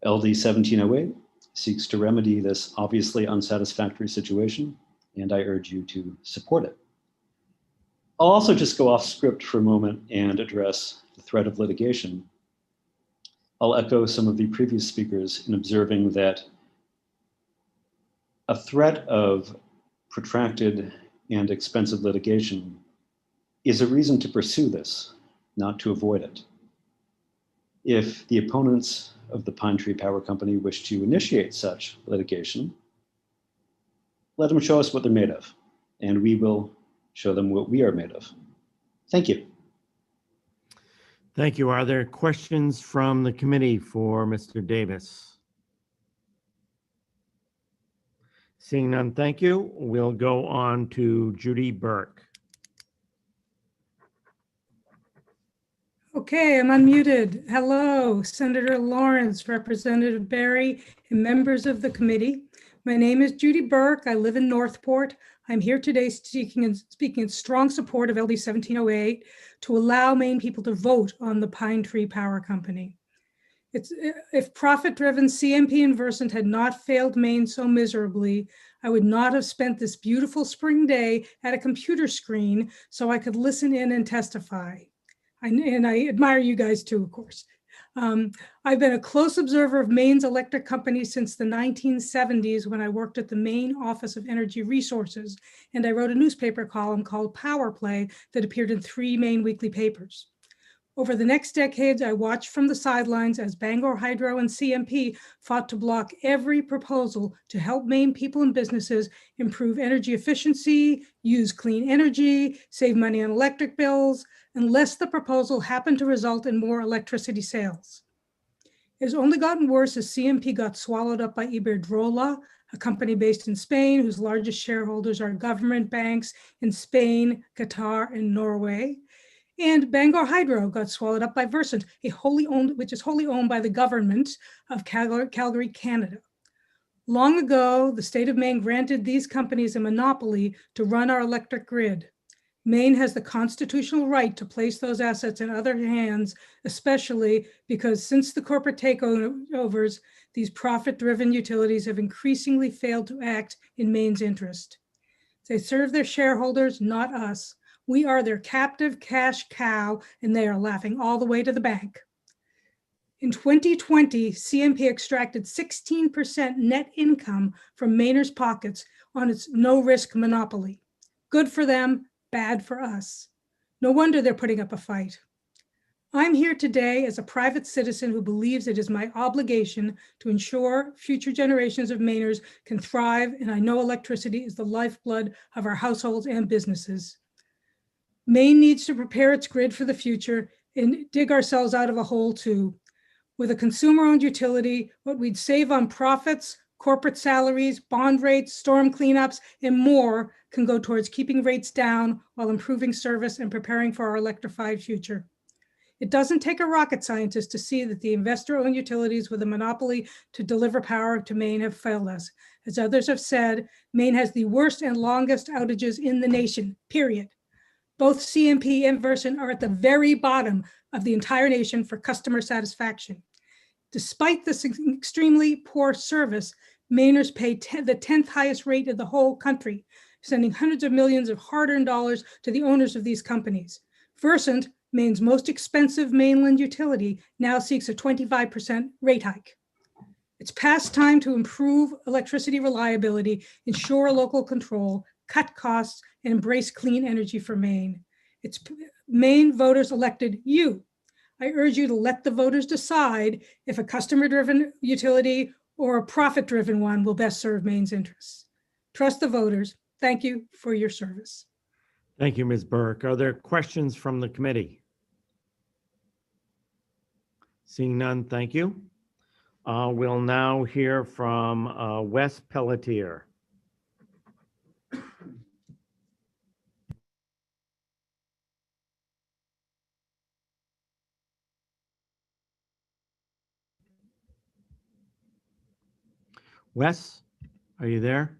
LD 1708 seeks to remedy this obviously unsatisfactory situation, and I urge you to support it. I'll also just go off script for a moment and address the threat of litigation. I'll echo some of the previous speakers in observing that a threat of protracted and expensive litigation is a reason to pursue this, not to avoid it. If the opponents of the Pine Tree Power Company wish to initiate such litigation, let them show us what they're made of, and we will show them what we are made of. Thank you. Thank you. Are there questions from the committee for Mr. Davis? Seeing none, thank you. We'll go on to Judy Burke. Okay, I'm unmuted. Hello, Senator Lawrence, Representative Barry, and members of the committee. My name is Judy Burke. I live in Northport. I'm here today speaking in strong support of LD 1708 to allow Maine people to vote on the Pine Tree Power Company. If profit-driven CMP and Versant had not failed Maine so miserably, I would not have spent this beautiful spring day at a computer screen so I could listen in and testify. And I admire you guys too, of course. I've been a close observer of Maine's electric company since the 1970s when I worked at the Maine Office of Energy Resources, and I wrote a newspaper column called Power Play that appeared in 3 Maine weekly papers. Over the next decades, I watched from the sidelines as Bangor Hydro and CMP fought to block every proposal to help Maine people and businesses improve energy efficiency, use clean energy, save money on electric bills, unless the proposal happened to result in more electricity sales. It has only gotten worse as CMP got swallowed up by Iberdrola, a company based in Spain whose largest shareholders are government banks in Spain, Qatar, and Norway. And Bangor Hydro got swallowed up by Versant, which is wholly owned by the government of Calgary, Canada. Long ago, the state of Maine granted these companies a monopoly to run our electric grid. Maine has the constitutional right to place those assets in other hands, especially because since the corporate takeovers, these profit-driven utilities have increasingly failed to act in Maine's interest. They serve their shareholders, not us. We are their captive cash cow, and they are laughing all the way to the bank. In 2020, CMP extracted 16% net income from Mainers' pockets on its no-risk monopoly. Good for them, bad for us. No wonder they're putting up a fight. I'm here today as a private citizen who believes it is my obligation to ensure future generations of Mainers can thrive, and I know electricity is the lifeblood of our households and businesses. Maine needs to prepare its grid for the future and dig ourselves out of a hole too. With a consumer-owned utility, what we'd save on profits, corporate salaries, bond rates, storm cleanups, and more can go towards keeping rates down while improving service and preparing for our electrified future. It doesn't take a rocket scientist to see that the investor-owned utilities with a monopoly to deliver power to Maine have failed us. As others have said, Maine has the worst and longest outages in the nation, period. Both CMP and Versant are at the very bottom of the entire nation for customer satisfaction. Despite this extremely poor service, Mainers pay the 10th highest rate in the whole country, sending hundreds of millions of hard-earned dollars to the owners of these companies. Versant, Maine's most expensive mainland utility, now seeks a 25% rate hike. It's past time to improve electricity reliability, ensure local control, cut costs, and embrace clean energy for Maine. It's Maine voters elected you. I urge you to let the voters decide if a customer-driven utility or a profit-driven one will best serve Maine's interests. Trust the voters. Thank you for your service. Thank you, Ms. Burke. Are there questions from the committee? Seeing none, thank you. We'll now hear from Wes Pelletier. Wes, are you there?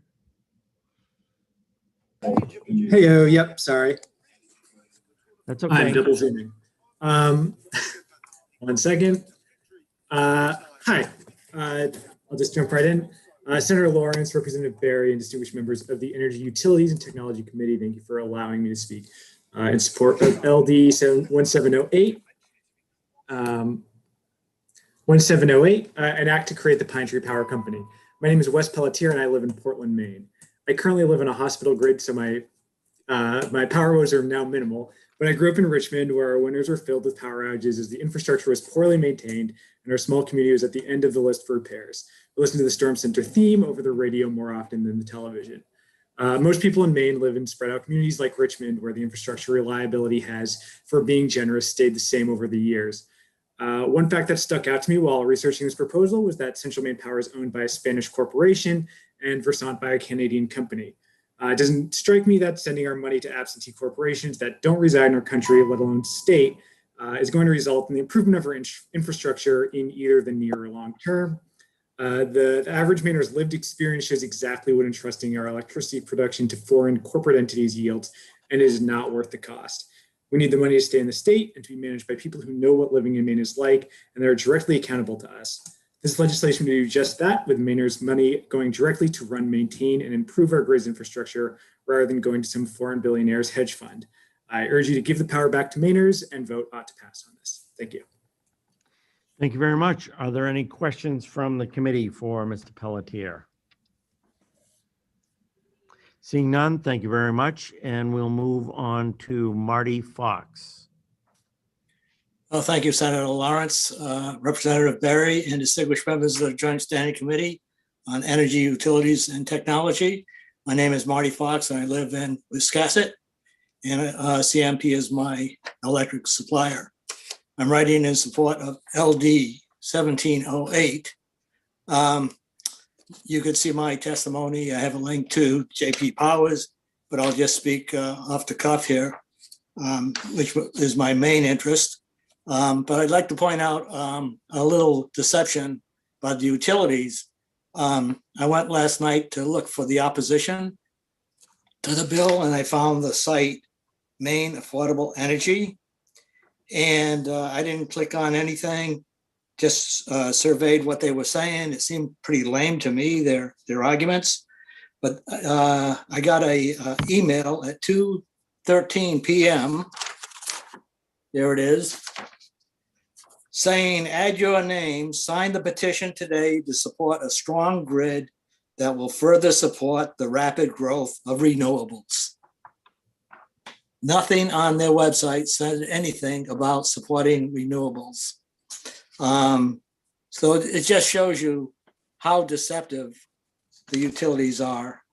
Hey, yep, sorry. That's okay. I'm double zooming. 1 second. Hi, I'll just jump right in. Senator Lawrence, Representative Barry, and distinguished members of the Energy Utilities and Technology Committee, thank you for allowing me to speak in support of LD 1708. 1708, an act to create the Pine Tree Power Company. My name is Wes Pelletier and I live in Portland, Maine. I currently live in a hospital grid, so my power woes are now minimal, but I grew up in Richmond where our winters were filled with power outages as the infrastructure was poorly maintained, and our small community was at the end of the list for repairs. We listen to the Storm Center theme over the radio more often than the television. Most people in Maine live in spread out communities like Richmond, where the infrastructure reliability has, for being generous, stayed the same over the years. One fact that stuck out to me while researching this proposal was that Central Maine Power is owned by a Spanish corporation and Versant by a Canadian company. It doesn't strike me that sending our money to absentee corporations that don't reside in our country, let alone state, is going to result in the improvement of our infrastructure in either the near or long term. The average Mainer's lived experience shows exactly what entrusting our electricity production to foreign corporate entities yields, and it is not worth the cost. We need the money to stay in the state and to be managed by people who know what living in Maine is like, and they're directly accountable to us. This legislation will do just that, with Mainer's money going directly to run, maintain, and improve our grid's infrastructure rather than going to some foreign billionaire's hedge fund. I urge you to give the power back to Mainers and vote ought to pass on this. Thank you. Thank you very much. Are there any questions from the committee for Mr. Pelletier? Seeing none, thank you very much. And we'll move on to Marty Fox. Well, thank you, Senator Lawrence, Representative Berry, and distinguished members of the Joint Standing Committee on Energy, Utilities, and Technology. My name is Marty Fox, and I live in Wiscasset, and CMP is my electric supplier. I'm writing in support of LD 1708. You could see my testimony. I have a link to JP Powers, but I'll just speak off the cuff here, which is my main interest. But I'd like to point out a little deception about the utilities. I went last night to look for the opposition to the bill, and I found the site Maine Affordable Energy. And I didn't click on anything, just surveyed what they were saying. It seemed pretty lame to me, their arguments. But I got a email at 2:13 p.m. There it is, saying, add your name, sign the petition today to support a strong grid that will further support the rapid growth of renewables. Nothing on their website said anything about supporting renewables. So it just shows you how deceptive the utilities are.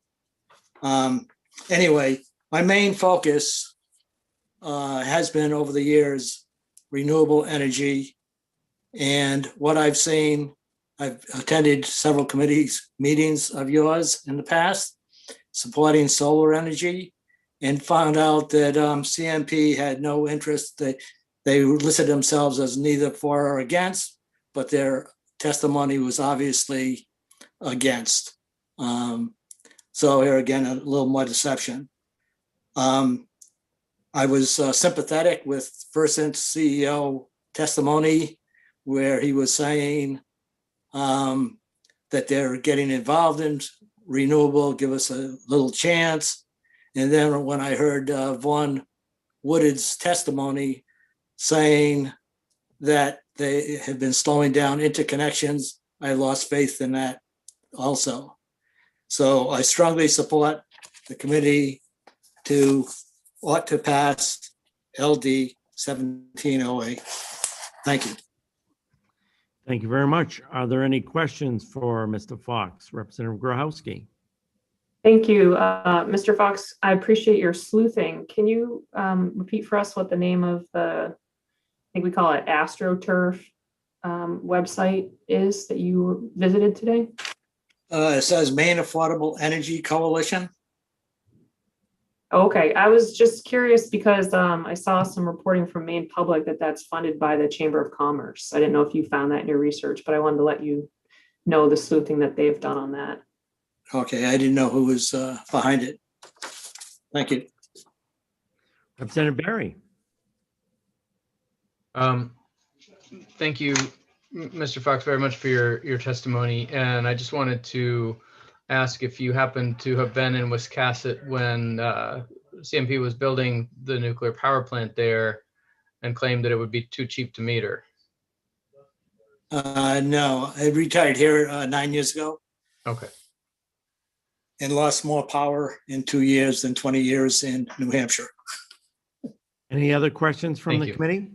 Anyway, my main focus has been over the years renewable energy. And what I've seen, I've attended several committees meetings of yours in the past, supporting solar energy, and found out that CMP had no interest. They listed themselves as neither for or against, but their testimony was obviously against. So here again, a little more deception. I was sympathetic with First CEO testimony, where he was saying that they're getting involved in renewable, give us a little chance. And then when I heard Vaughn Woodard's testimony saying that they have been slowing down interconnections, I lost faith in that also. So I strongly support the committee ought to pass LD 1708. Thank you. Thank you very much. Are there any questions for Mr. Fox? Representative Grochowski. Thank you. Mr. Fox, I appreciate your sleuthing. Can you repeat for us what the name of the, I think we call it AstroTurf website is that you visited today? It says Maine Affordable Energy Coalition. Okay, I was just curious because I saw some reporting from Maine Public that that's funded by the Chamber of Commerce. I didn't know if you found that in your research, but I wanted to let you know the sleuthing that they've done on that. Okay, I didn't know who was behind it. Thank you. Representative Berry. Thank you, Mr. Fox, very much for your testimony. And I just wanted to ask if you happen to have been in Wiscasset when CMP was building the nuclear power plant there and claimed that it would be too cheap to meter. No, I retired here 9 years ago. Okay. And lost more power in 2 years than 20 years in New Hampshire. Any other questions from Thank the you. committee?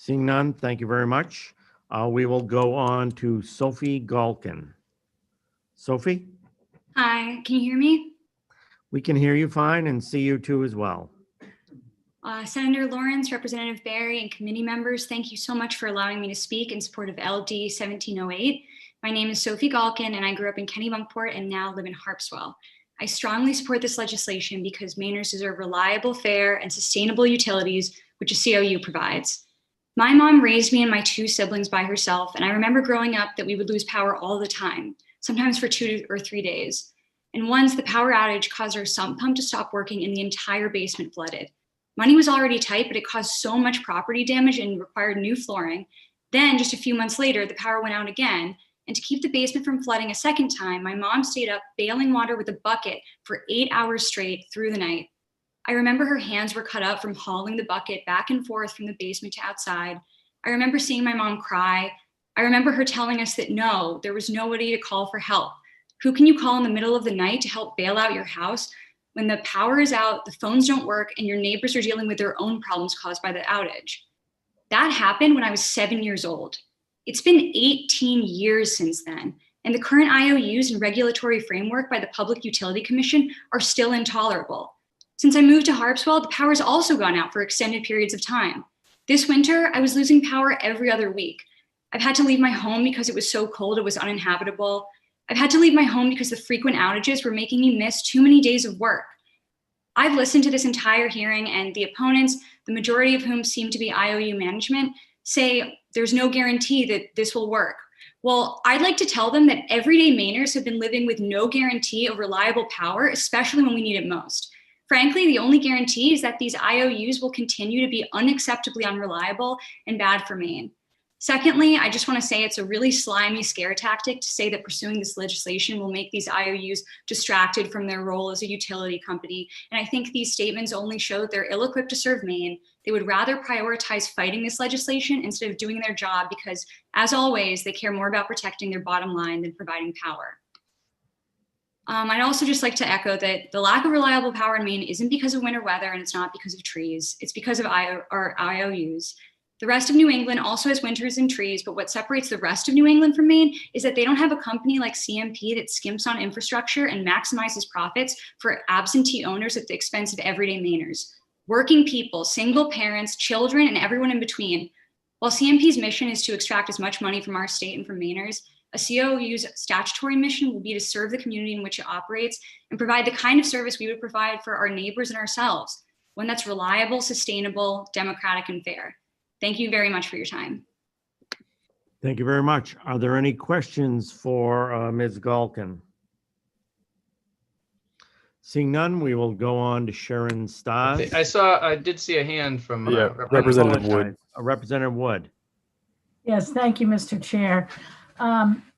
Seeing none, thank you very much. We will go on to Sophie Galkin. Sophie, Hi, can you hear me? we can hear you fine and see you too as well. Senator Lawrence, Representative Barry, and committee members, thank you so much for allowing me to speak in support of LD 1708. My name is Sophie Galkin, and I grew up in Kennebunkport and now live in Harpswell. I strongly support this legislation because Mainers deserve reliable, fair, and sustainable utilities, which a COU provides. My mom raised me and my two siblings by herself, and I remember growing up that we would lose power all the time, sometimes for 2 or 3 days. And once the power outage caused our sump pump to stop working and the entire basement flooded. Money was already tight, but it caused so much property damage and required new flooring. Then just a few months later, the power went out again. And to keep the basement from flooding a second time, my mom stayed up bailing water with a bucket for 8 hours straight through the night. I remember her hands were cut up from hauling the bucket back and forth from the basement to outside. I remember seeing my mom cry. I remember her telling us that no, there was nobody to call for help. Who can you call in the middle of the night to help bail out your house when the power is out, the phones don't work, and your neighbors are dealing with their own problems caused by the outage? That happened when I was 7 years old. It's been 18 years since then, and the current IOUs and regulatory framework by the Public Utility Commission are still intolerable. Since I moved to Harpswell, the power's also gone out for extended periods of time. This winter, I was losing power every other week. I've had to leave my home because it was so cold it was uninhabitable. I've had to leave my home because the frequent outages were making me miss too many days of work. I've listened to this entire hearing, and the opponents, the majority of whom seem to be IOU management, say there's no guarantee that this will work. Well, I'd like to tell them that everyday Mainers have been living with no guarantee of reliable power, especially when we need it most. Frankly, the only guarantee is that these IOUs will continue to be unacceptably unreliable and bad for Maine. Secondly, I just want to say it's a really slimy scare tactic to say that pursuing this legislation will make these IOUs distracted from their role as a utility company. And I think these statements only show that they're ill-equipped to serve Maine. They would rather prioritize fighting this legislation instead of doing their job because, as always, they care more about protecting their bottom line than providing power. I'd also just like to echo that the lack of reliable power in Maine isn't because of winter weather and it's not because of trees. It's because of our IOUs. The rest of New England also has winters and trees, but what separates the rest of New England from Maine is that they don't have a company like CMP that skimps on infrastructure and maximizes profits for absentee owners at the expense of everyday Mainers. Working people, single parents, children, and everyone in between. While CMP's mission is to extract as much money from our state and from Mainers, a COU's statutory mission will be to serve the community in which it operates and provide the kind of service we would provide for our neighbors and ourselves, one that's reliable, sustainable, democratic, and fair. Thank you very much for your time. Thank you very much. Are there any questions for Ms. Galkin? Seeing none, we will go on to Sharon Stas. I did see a hand from Representative Wood. Representative Wood. Yes, thank you, Mr. Chair.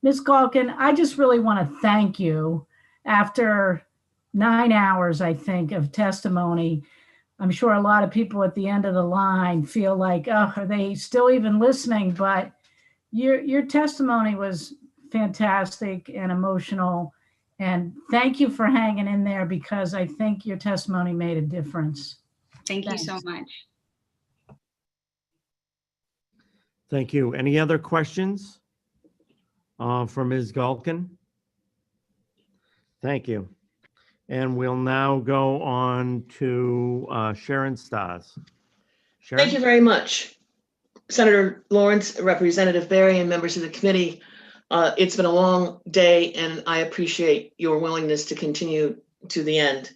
Ms. Galkin, I just really want to thank you. After 9 hours, I think, of testimony, I'm sure a lot of people at the end of the line feel like, oh, are they still even listening? But your testimony was fantastic and emotional. And thank you for hanging in there because I think your testimony made a difference. Thank you so much. Thank you. Any other questions for Ms. Galkin? Thank you. And we'll now go on to Sharon Stas. Sharon? Thank you very much. Senator Lawrence, Representative Barry, and members of the committee. It's been a long day, and I appreciate your willingness to continue to the end.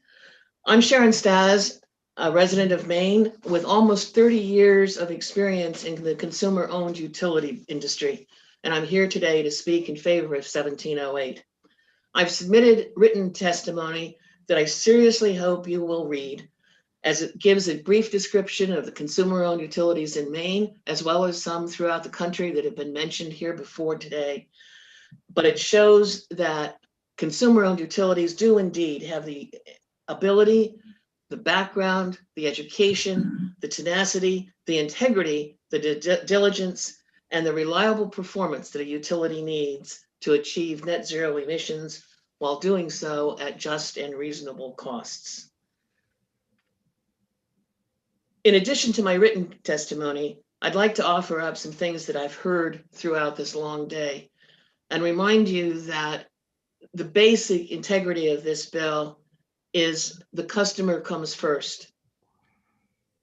I'm Sharon Stas, a resident of Maine with almost 30 years of experience in the consumer-owned utility industry, and I'm here today to speak in favor of 1708. I've submitted written testimony that I seriously hope you will read, as it gives a brief description of the consumer-owned utilities in Maine, as well as some throughout the country that have been mentioned here before today. But it shows that consumer-owned utilities do indeed have the ability, the background, the education, the tenacity, the integrity, the diligence, and the reliable performance that a utility needs to achieve net zero emissions while doing so at just and reasonable costs. In addition to my written testimony, I'd like to offer up some things that I've heard throughout this long day and remind you that the basic integrity of this bill is the customer comes first.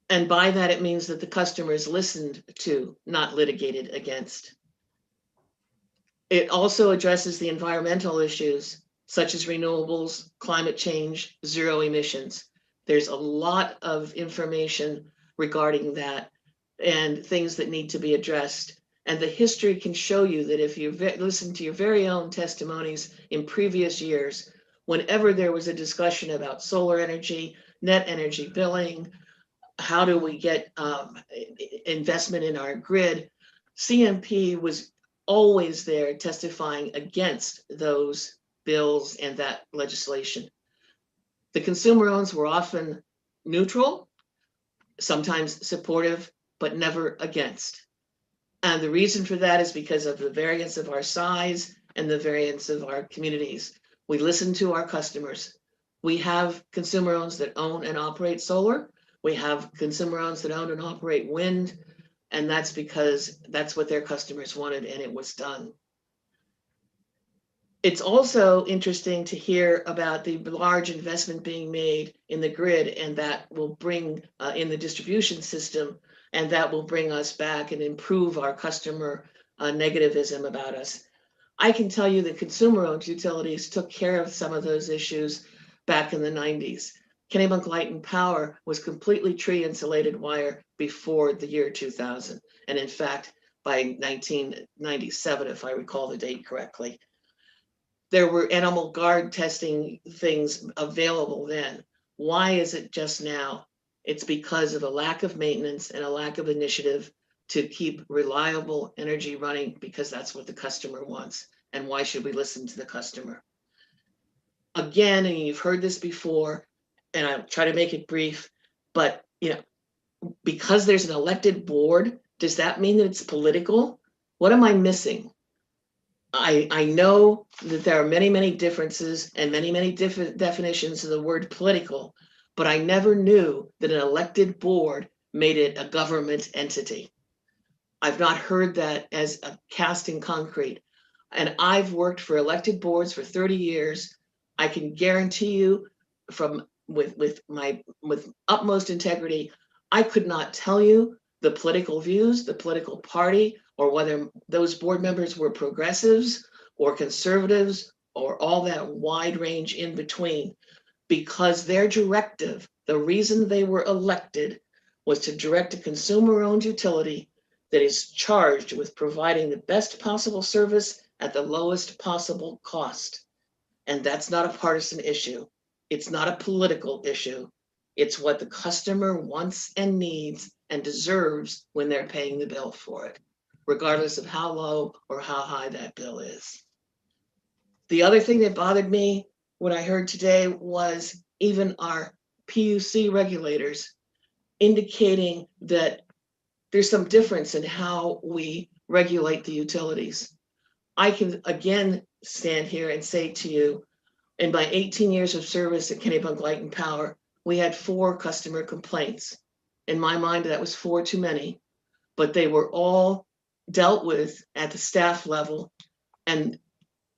And by that, it means that the customer is listened to, not litigated against. It also addresses the environmental issues such as renewables, climate change, zero emissions. There's a lot of information regarding that and things that need to be addressed. And the history can show you that if you listen to your very own testimonies in previous years, whenever there was a discussion about solar energy, net energy billing, how do we get investment in our grid, CMP was always there testifying against those bills and that legislation. The consumer owners were often neutral, sometimes supportive, but never against. And the reason for that is because of the variance of our size and the variance of our communities. We listen to our customers. We have consumer owners that own and operate solar. We have consumer owners that own and operate wind. And that's because that's what their customers wanted and it was done. It's also interesting to hear about the large investment being made in the grid, and that will bring in the distribution system, and that will bring us back and improve our customer negativism about us. I can tell you that consumer-owned utilities took care of some of those issues back in the 90s. Kennebunk Light and Power was completely tree insulated wire before the year 2000. And in fact, by 1997, if I recall the date correctly, there were animal guard testing things available then. Why is it just now? It's because of a lack of maintenance and a lack of initiative to keep reliable energy running, because that's what the customer wants. And why should we listen to the customer? Again, and you've heard this before, and I'll try to make it brief, but because there's an elected board, does that mean that it's political? What am I missing? I know that there are many, many differences and many, many different definitions of the word political, but I never knew that an elected board made it a government entity. I've not heard that as a cast in concrete. And I've worked for elected boards for 30 years. I can guarantee you with utmost integrity, I could not tell you the political views, the political party, or whether those board members were progressives or conservatives or all that wide range in between, because their directive, the reason they were elected, was to direct a consumer-owned utility that is charged with providing the best possible service at the lowest possible cost. And that's not a partisan issue. It's not a political issue. It's what the customer wants and needs and deserves when they're paying the bill for it, regardless of how low or how high that bill is. The other thing that bothered me when I heard today was even our PUC regulators indicating that there's some difference in how we regulate the utilities. I can again stand here and say to you, in my 18 years of service at Kennebunk Light and Power, we had 4 customer complaints. In my mind, that was 4 too many, but they were all dealt with at the staff level, and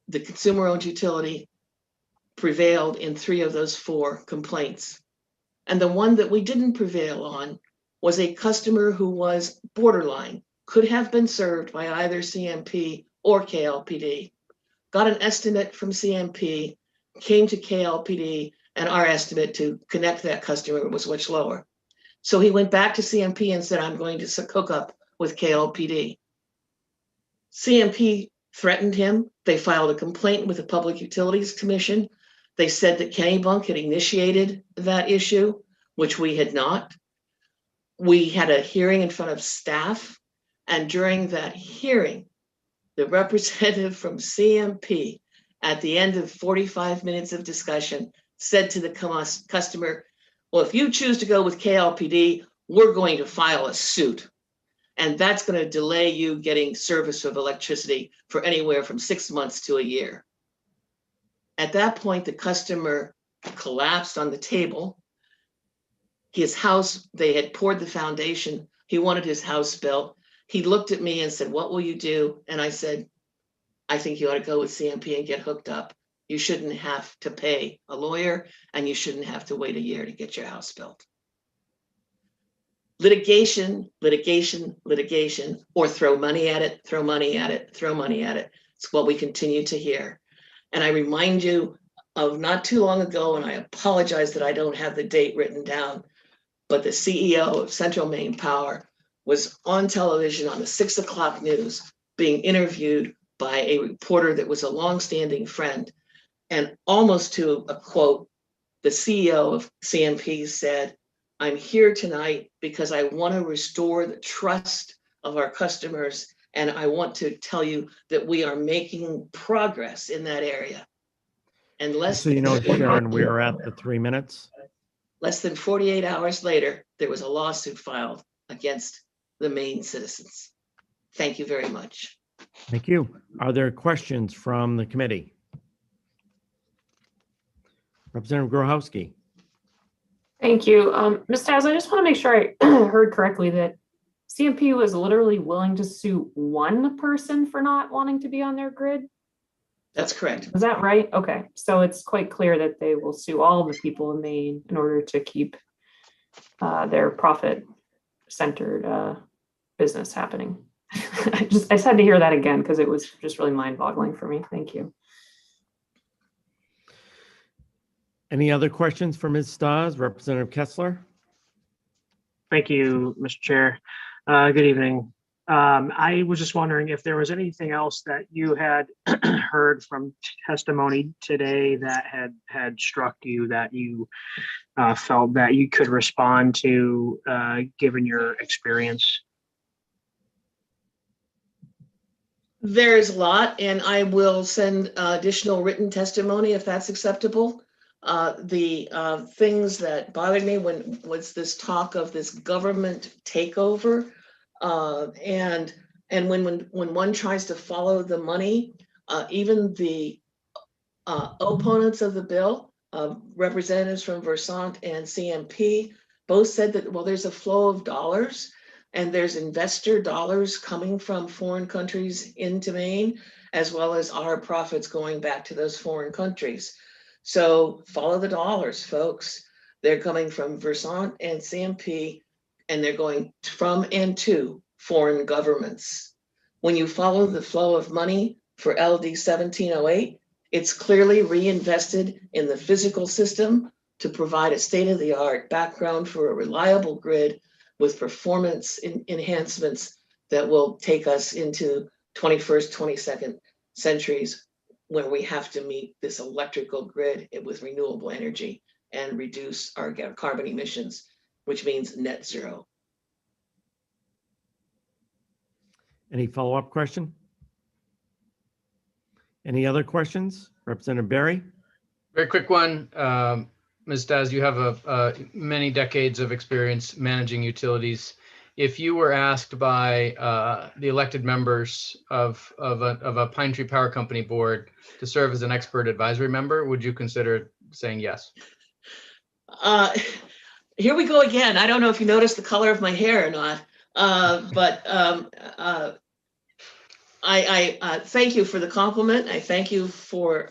the consumer-owned utility prevailed in 3 of those 4 complaints. And the one that we didn't prevail on was a customer who was borderline, could have been served by either CMP or KLPD, got an estimate from CMP, came to KLPD, and our estimate to connect that customer was much lower. So he went back to CMP and said, I'm going to hook up with KLPD. CMP threatened him. They filed a complaint with the Public Utilities Commission. They said that Kennebunk had initiated that issue, which we had not. We had a hearing in front of staff, and during that hearing, the representative from CMP, at the end of 45 minutes of discussion, said to the customer, well, if you choose to go with KLPD, we're going to file a suit. And that's going to delay you getting service of electricity for anywhere from 6 months to a year. At that point, the customer collapsed on the table. His house, they had poured the foundation He wanted his house built. He looked at me and said, "What will you do?" And I said, "I think you ought to go with CMP and get hooked up. You shouldn't have to pay a lawyer, and you shouldn't have to wait a year to get your house built." Litigation, litigation, litigation, or throw money at it, throw money at it, throw money at it. It's what we continue to hear. And I remind you of not too long ago, and I apologize that I don't have the date written down, but the CEO of Central Maine Power was on television on the 6 o'clock news being interviewed by a reporter that was a longstanding friend. And almost to a quote, the CEO of CMP said, "I'm here tonight because I want to restore the trust of our customers. And I want to tell you that we are making progress in that area." And So you know, Sharon, we are at the 3 minutes. less than 48 hours later, there was a lawsuit filed against the Maine citizens. Thank you very much. Thank you. Are there questions from the committee? Representative Grohowski. Thank you. Ms. Taz, I just want to make sure I heard correctly that CMP was literally willing to sue one person for not wanting to be on their grid. That's correct. Is that right? Okay. So it's quite clear that they will sue all the people in Maine in order to keep their profit-centered business happening. I just had to hear that again because it was just really mind-boggling for me. Thank you. Any other questions for Ms. Stars? Representative Kessler? Thank you, Mr. Chair. Good evening. I was just wondering if there was anything else that you had heard from testimony today that had struck you that you felt that you could respond to given your experience. There's a lot, and I will send additional written testimony if that's acceptable. The things that bothered me when was this talk of this government takeover, and when one tries to follow the money, even the opponents of the bill, representatives from Versant and CMP, both said that, well, there's a flow of dollars and there's investor dollars coming from foreign countries into Maine, as well as our profits going back to those foreign countries. So follow the dollars, folks. They're coming from Versant and CMP, and they're going from and to foreign governments. When you follow the flow of money for LD 1708, it's clearly reinvested in the physical system to provide a state-of-the-art background for a reliable grid with performance enhancements that will take us into 21st, 22nd centuries, where we have to meet this electrical grid with renewable energy and reduce our carbon emissions, which means net zero. Any follow-up question? Any other questions? Representative Berry? Very quick one. Ms. Daz, you have many decades of experience managing utilities. If you were asked by the elected members of a Pine Tree Power Company board to serve as an expert advisory member, would you consider saying yes? Here we go again. I don't know if you noticed the color of my hair or not, but I thank you for the compliment. I thank you for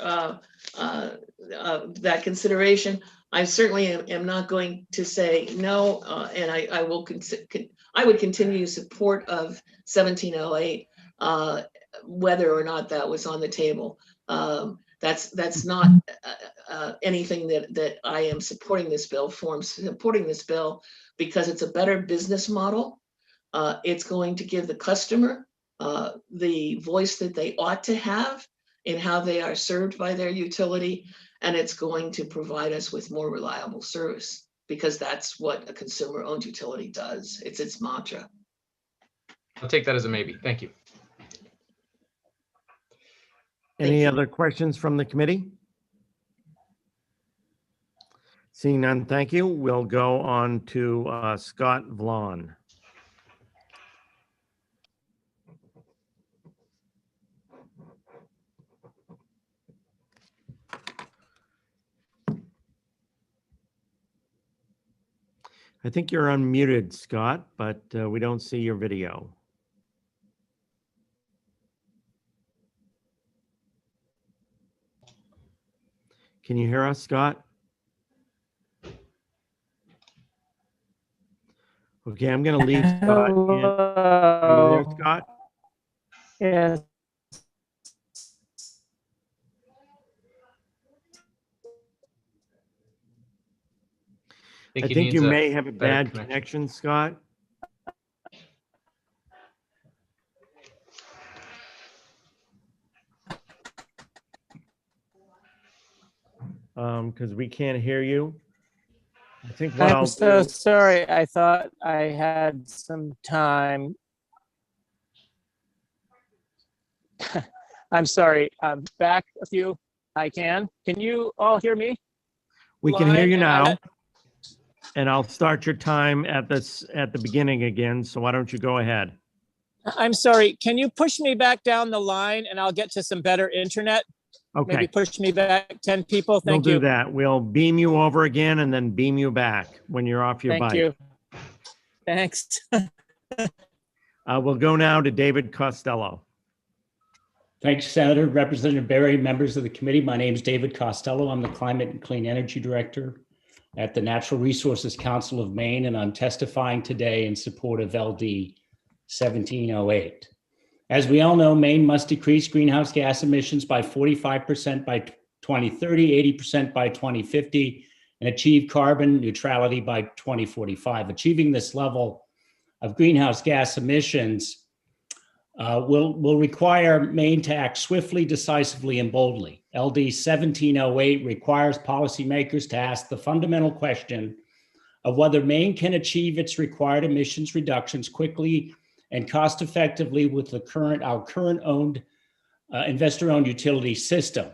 that consideration. I certainly am not going to say no, and I would continue support of 1708, whether or not that was on the table. That's not anything that I am supporting this bill for. I'm supporting this bill because it's a better business model. It's going to give the customer the voice that they ought to have in how they are served by their utility, and it's going to provide us with more reliable service, because that's what a consumer-owned utility does. It's its mantra. I'll take that as a maybe. Thank you. Any other questions from the committee? Seeing none, thank you. We'll go on to Scott Vaughn. I think you're unmuted, Scott, but we don't see your video. Can you hear us, Scott? Okay, I'm going to leave Scott in. Are you there, Scott? Yes. I think you may have a bad connection, Scott. Because we can't hear you. I think what I'm I'll so do. sorry. I thought I had some time. I'm sorry. I'm back a few. I can. Can you all hear me? We can hear you Line, and now. And I'll start your time at the beginning again. So why don't you go ahead? I'm sorry. Can you push me back down the line and I'll get to some better internet? Okay. Maybe push me back 10 people. We'll Thank do you. that. We'll beam you over again and then beam you back when you're off your Thank bike. you. Thanks. We'll go now to David Costello. Thanks, Senator. Representative Berry, members of the committee. My name is David Costello. I'm the Climate and Clean Energy Director at the Natural Resources Council of Maine, and I'm testifying today in support of LD 1708. As we all know, Maine must decrease greenhouse gas emissions by 45% by 2030, 80% by 2050, and achieve carbon neutrality by 2045. Achieving this level of greenhouse gas emissions will require Maine to act swiftly, decisively, and boldly. LD 1708 requires policymakers to ask the fundamental question of whether Maine can achieve its required emissions reductions quickly and cost effectively with our current owned investor-owned utility system.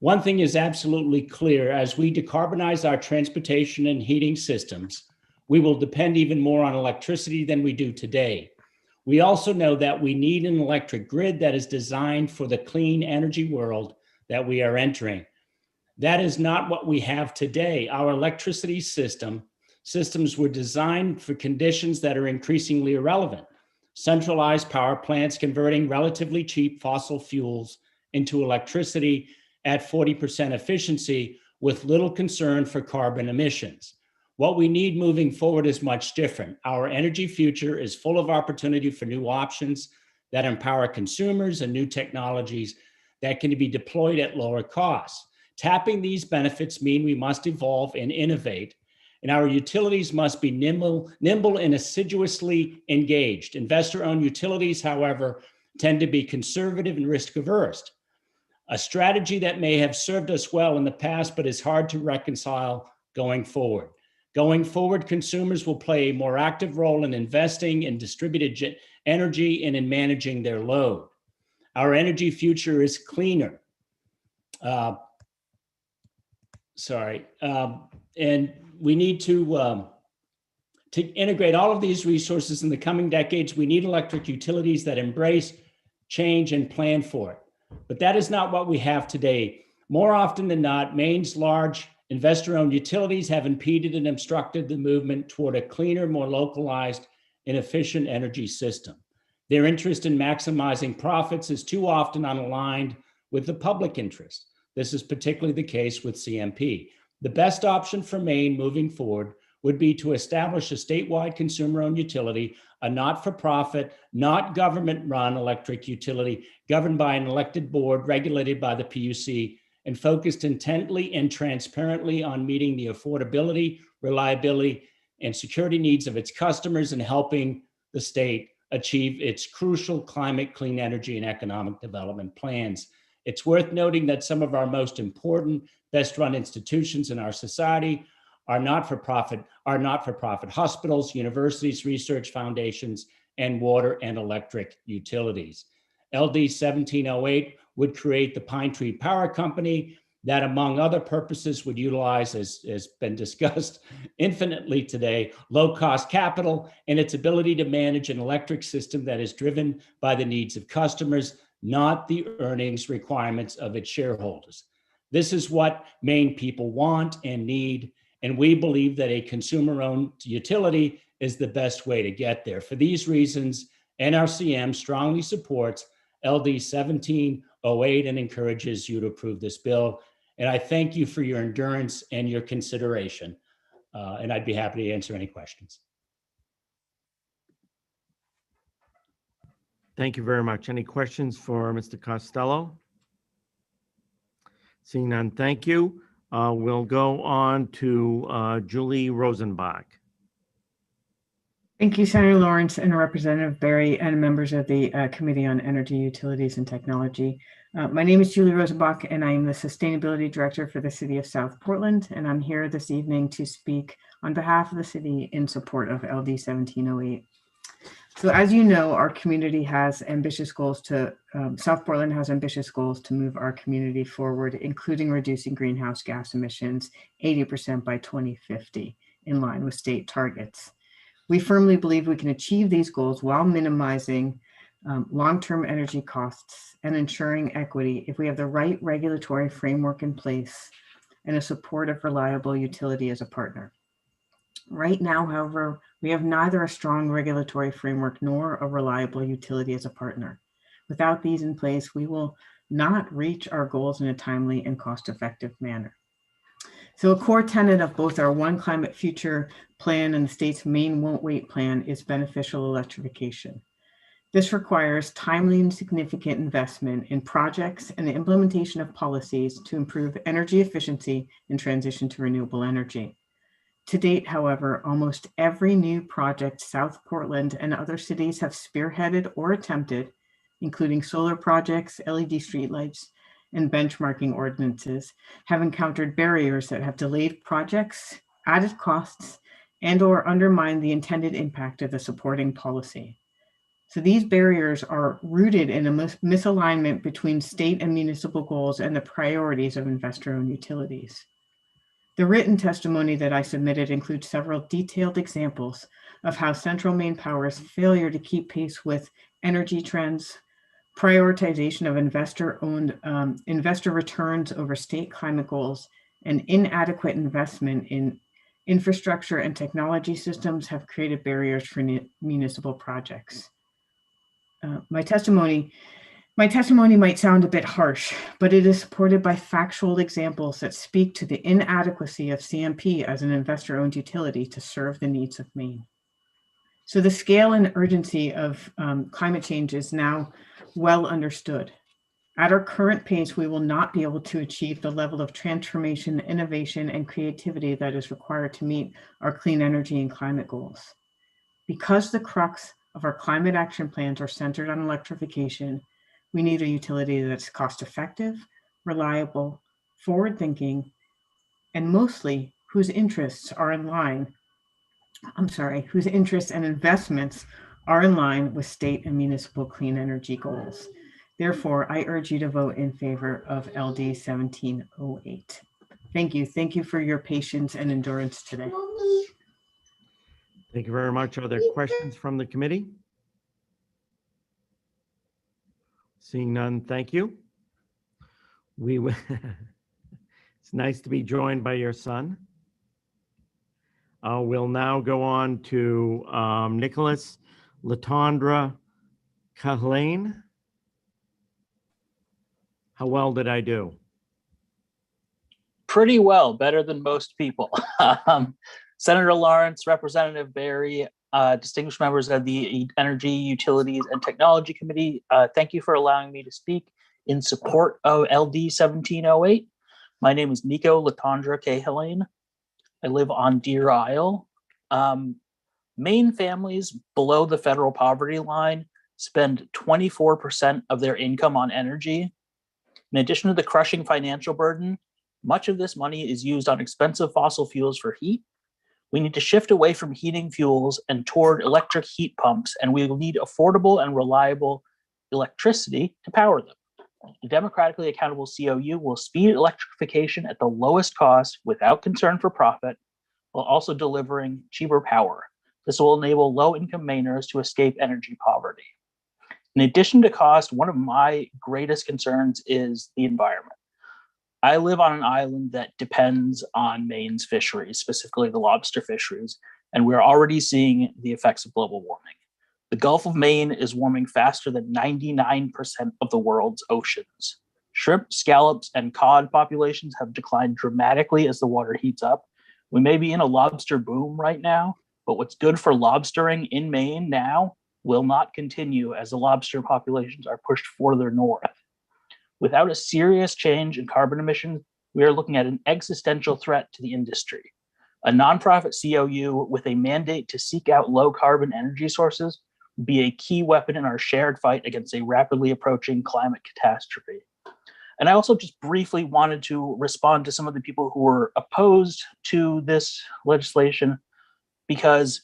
One thing is absolutely clear: as we decarbonize our transportation and heating systems, we will depend even more on electricity than we do today. We also know that we need an electric grid that is designed for the clean energy world that we are entering. That is not what we have today. Our electricity systems were designed for conditions that are increasingly irrelevant. Centralized power plants converting relatively cheap fossil fuels into electricity at 40% efficiency with little concern for carbon emissions. What we need moving forward is much different. Our energy future is full of opportunity for new options that empower consumers and new technologies that can be deployed at lower costs. Tapping these benefits mean we must evolve and innovate, and our utilities must be nimble and assiduously engaged. Investor-owned utilities, however, tend to be conservative and risk-averse, a strategy that may have served us well in the past, but is hard to reconcile going forward. Going forward, consumers will play a more active role in investing in distributed energy and in managing their load. Our energy future is cleaner. And we need to integrate all of these resources in the coming decades. We need electric utilities that embrace change and plan for it. But that is not what we have today. More often than not, Maine's large investor-owned utilities have impeded and obstructed the movement toward a cleaner, more localized, and efficient energy system. Their interest in maximizing profits is too often unaligned with the public interest. This is particularly the case with CMP. The best option for Maine moving forward would be to establish a statewide consumer-owned utility, a not-for-profit, not government-run electric utility governed by an elected board regulated by the PUC and focused intently and transparently on meeting the affordability, reliability, and security needs of its customers and helping the state achieve its crucial climate, clean energy, and economic development plans. It's worth noting that some of our most important, best-run institutions in our society are not-for-profit hospitals, universities, research foundations, and water and electric utilities. LD 1708 would create the Pine Tree Power Company that, among other purposes, would utilize, as has been discussed infinitely today, low-cost capital and its ability to manage an electric system that is driven by the needs of customers, not the earnings requirements of its shareholders. This is what Maine people want and need, And we believe that a consumer-owned utility is the best way to get there. For these reasons, NRCM strongly supports LD 1708 and encourages you to approve this bill. And I thank you for your endurance and your consideration. And I'd be happy to answer any questions. Thank you very much. Any questions for Mr. Costello? Seeing none, thank you. We'll go on to Julie Rosenbach. Thank you, Senator Lawrence and Representative Berry and members of the Committee on Energy, Utilities, and Technology. My name is Julie Rosenbach, and I am the Sustainability Director for the City of South Portland, and I'm here this evening to speak on behalf of the city in support of LD 1708. So as you know, our community has ambitious goals to, South Portland has ambitious goals to move our community forward, including reducing greenhouse gas emissions 80% by 2050, in line with state targets. We firmly believe we can achieve these goals while minimizing long-term energy costs and ensuring equity if we have the right regulatory framework in place and a supportive, reliable utility as a partner. Right now, however, we have neither a strong regulatory framework nor a reliable utility as a partner. Without these in place, we will not reach our goals in a timely and cost-effective manner. So a core tenet of both our One Climate Future plan and the state's Maine Won't Wait plan is beneficial electrification. This requires timely and significant investment in projects and the implementation of policies to improve energy efficiency and transition to renewable energy. To date, however, almost every new project South Portland and other cities have spearheaded or attempted, including solar projects, LED streetlights, and benchmarking ordinances, have encountered barriers that have delayed projects, added costs, and or undermined the intended impact of the supporting policy. So these barriers are rooted in a misalignment between state and municipal goals and the priorities of investor-owned utilities. The written testimony that I submitted includes several detailed examples of how Central Maine Power's failure to keep pace with energy trends, prioritization of investor-owned investor returns over state climate goals, and inadequate investment in infrastructure and technology systems have created barriers for municipal projects. My testimony might sound a bit harsh, but it is supported by factual examples that speak to the inadequacy of CMP as an investor-owned utility to serve the needs of Maine. So the scale and urgency of climate change is now well understood. At our current pace, we will not be able to achieve the level of transformation, innovation, and creativity that is required to meet our clean energy and climate goals. Because the crux of our climate action plans are centered on electrification, we need a utility that's cost-effective, reliable, forward-thinking, and mostly whose interests and investments are in line with state and municipal clean energy goals. Therefore, I urge you to vote in favor of LD 1708. Thank you. Thank you for your patience and endurance today. Thank you very much. Are there questions from the committee? Seeing none, thank you. It's nice to be joined by your son. We'll now go on to Nicholas Latondra Cahlane. How well did I do? Pretty well, better than most people. Senator Lawrence, Representative Berry, distinguished members of the Energy, Utilities, and Technology Committee, thank you for allowing me to speak in support of LD 1708. My name is Nico Latondra Cahlane. I live on Deer Isle. Maine families below the federal poverty line spend 24% of their income on energy. In addition to the crushing financial burden, much of this money is used on expensive fossil fuels for heat. We need to shift away from heating fuels and toward electric heat pumps, and we will need affordable and reliable electricity to power them. The democratically accountable COU will speed electrification at the lowest cost without concern for profit, while also delivering cheaper power. This will enable low-income Mainers to escape energy poverty. In addition to cost, one of my greatest concerns is the environment. I live on an island that depends on Maine's fisheries, specifically the lobster fisheries, and we're already seeing the effects of global warming. The Gulf of Maine is warming faster than 99% of the world's oceans. Shrimp, scallops, and cod populations have declined dramatically as the water heats up. We may be in a lobster boom right now, but what's good for lobstering in Maine now will not continue as the lobster populations are pushed further north. Without a serious change in carbon emissions, we are looking at an existential threat to the industry. A nonprofit COU with a mandate to seek out low carbon energy sources would be a key weapon in our shared fight against a rapidly approaching climate catastrophe. And I also just briefly wanted to respond to some of the people who were opposed to this legislation, because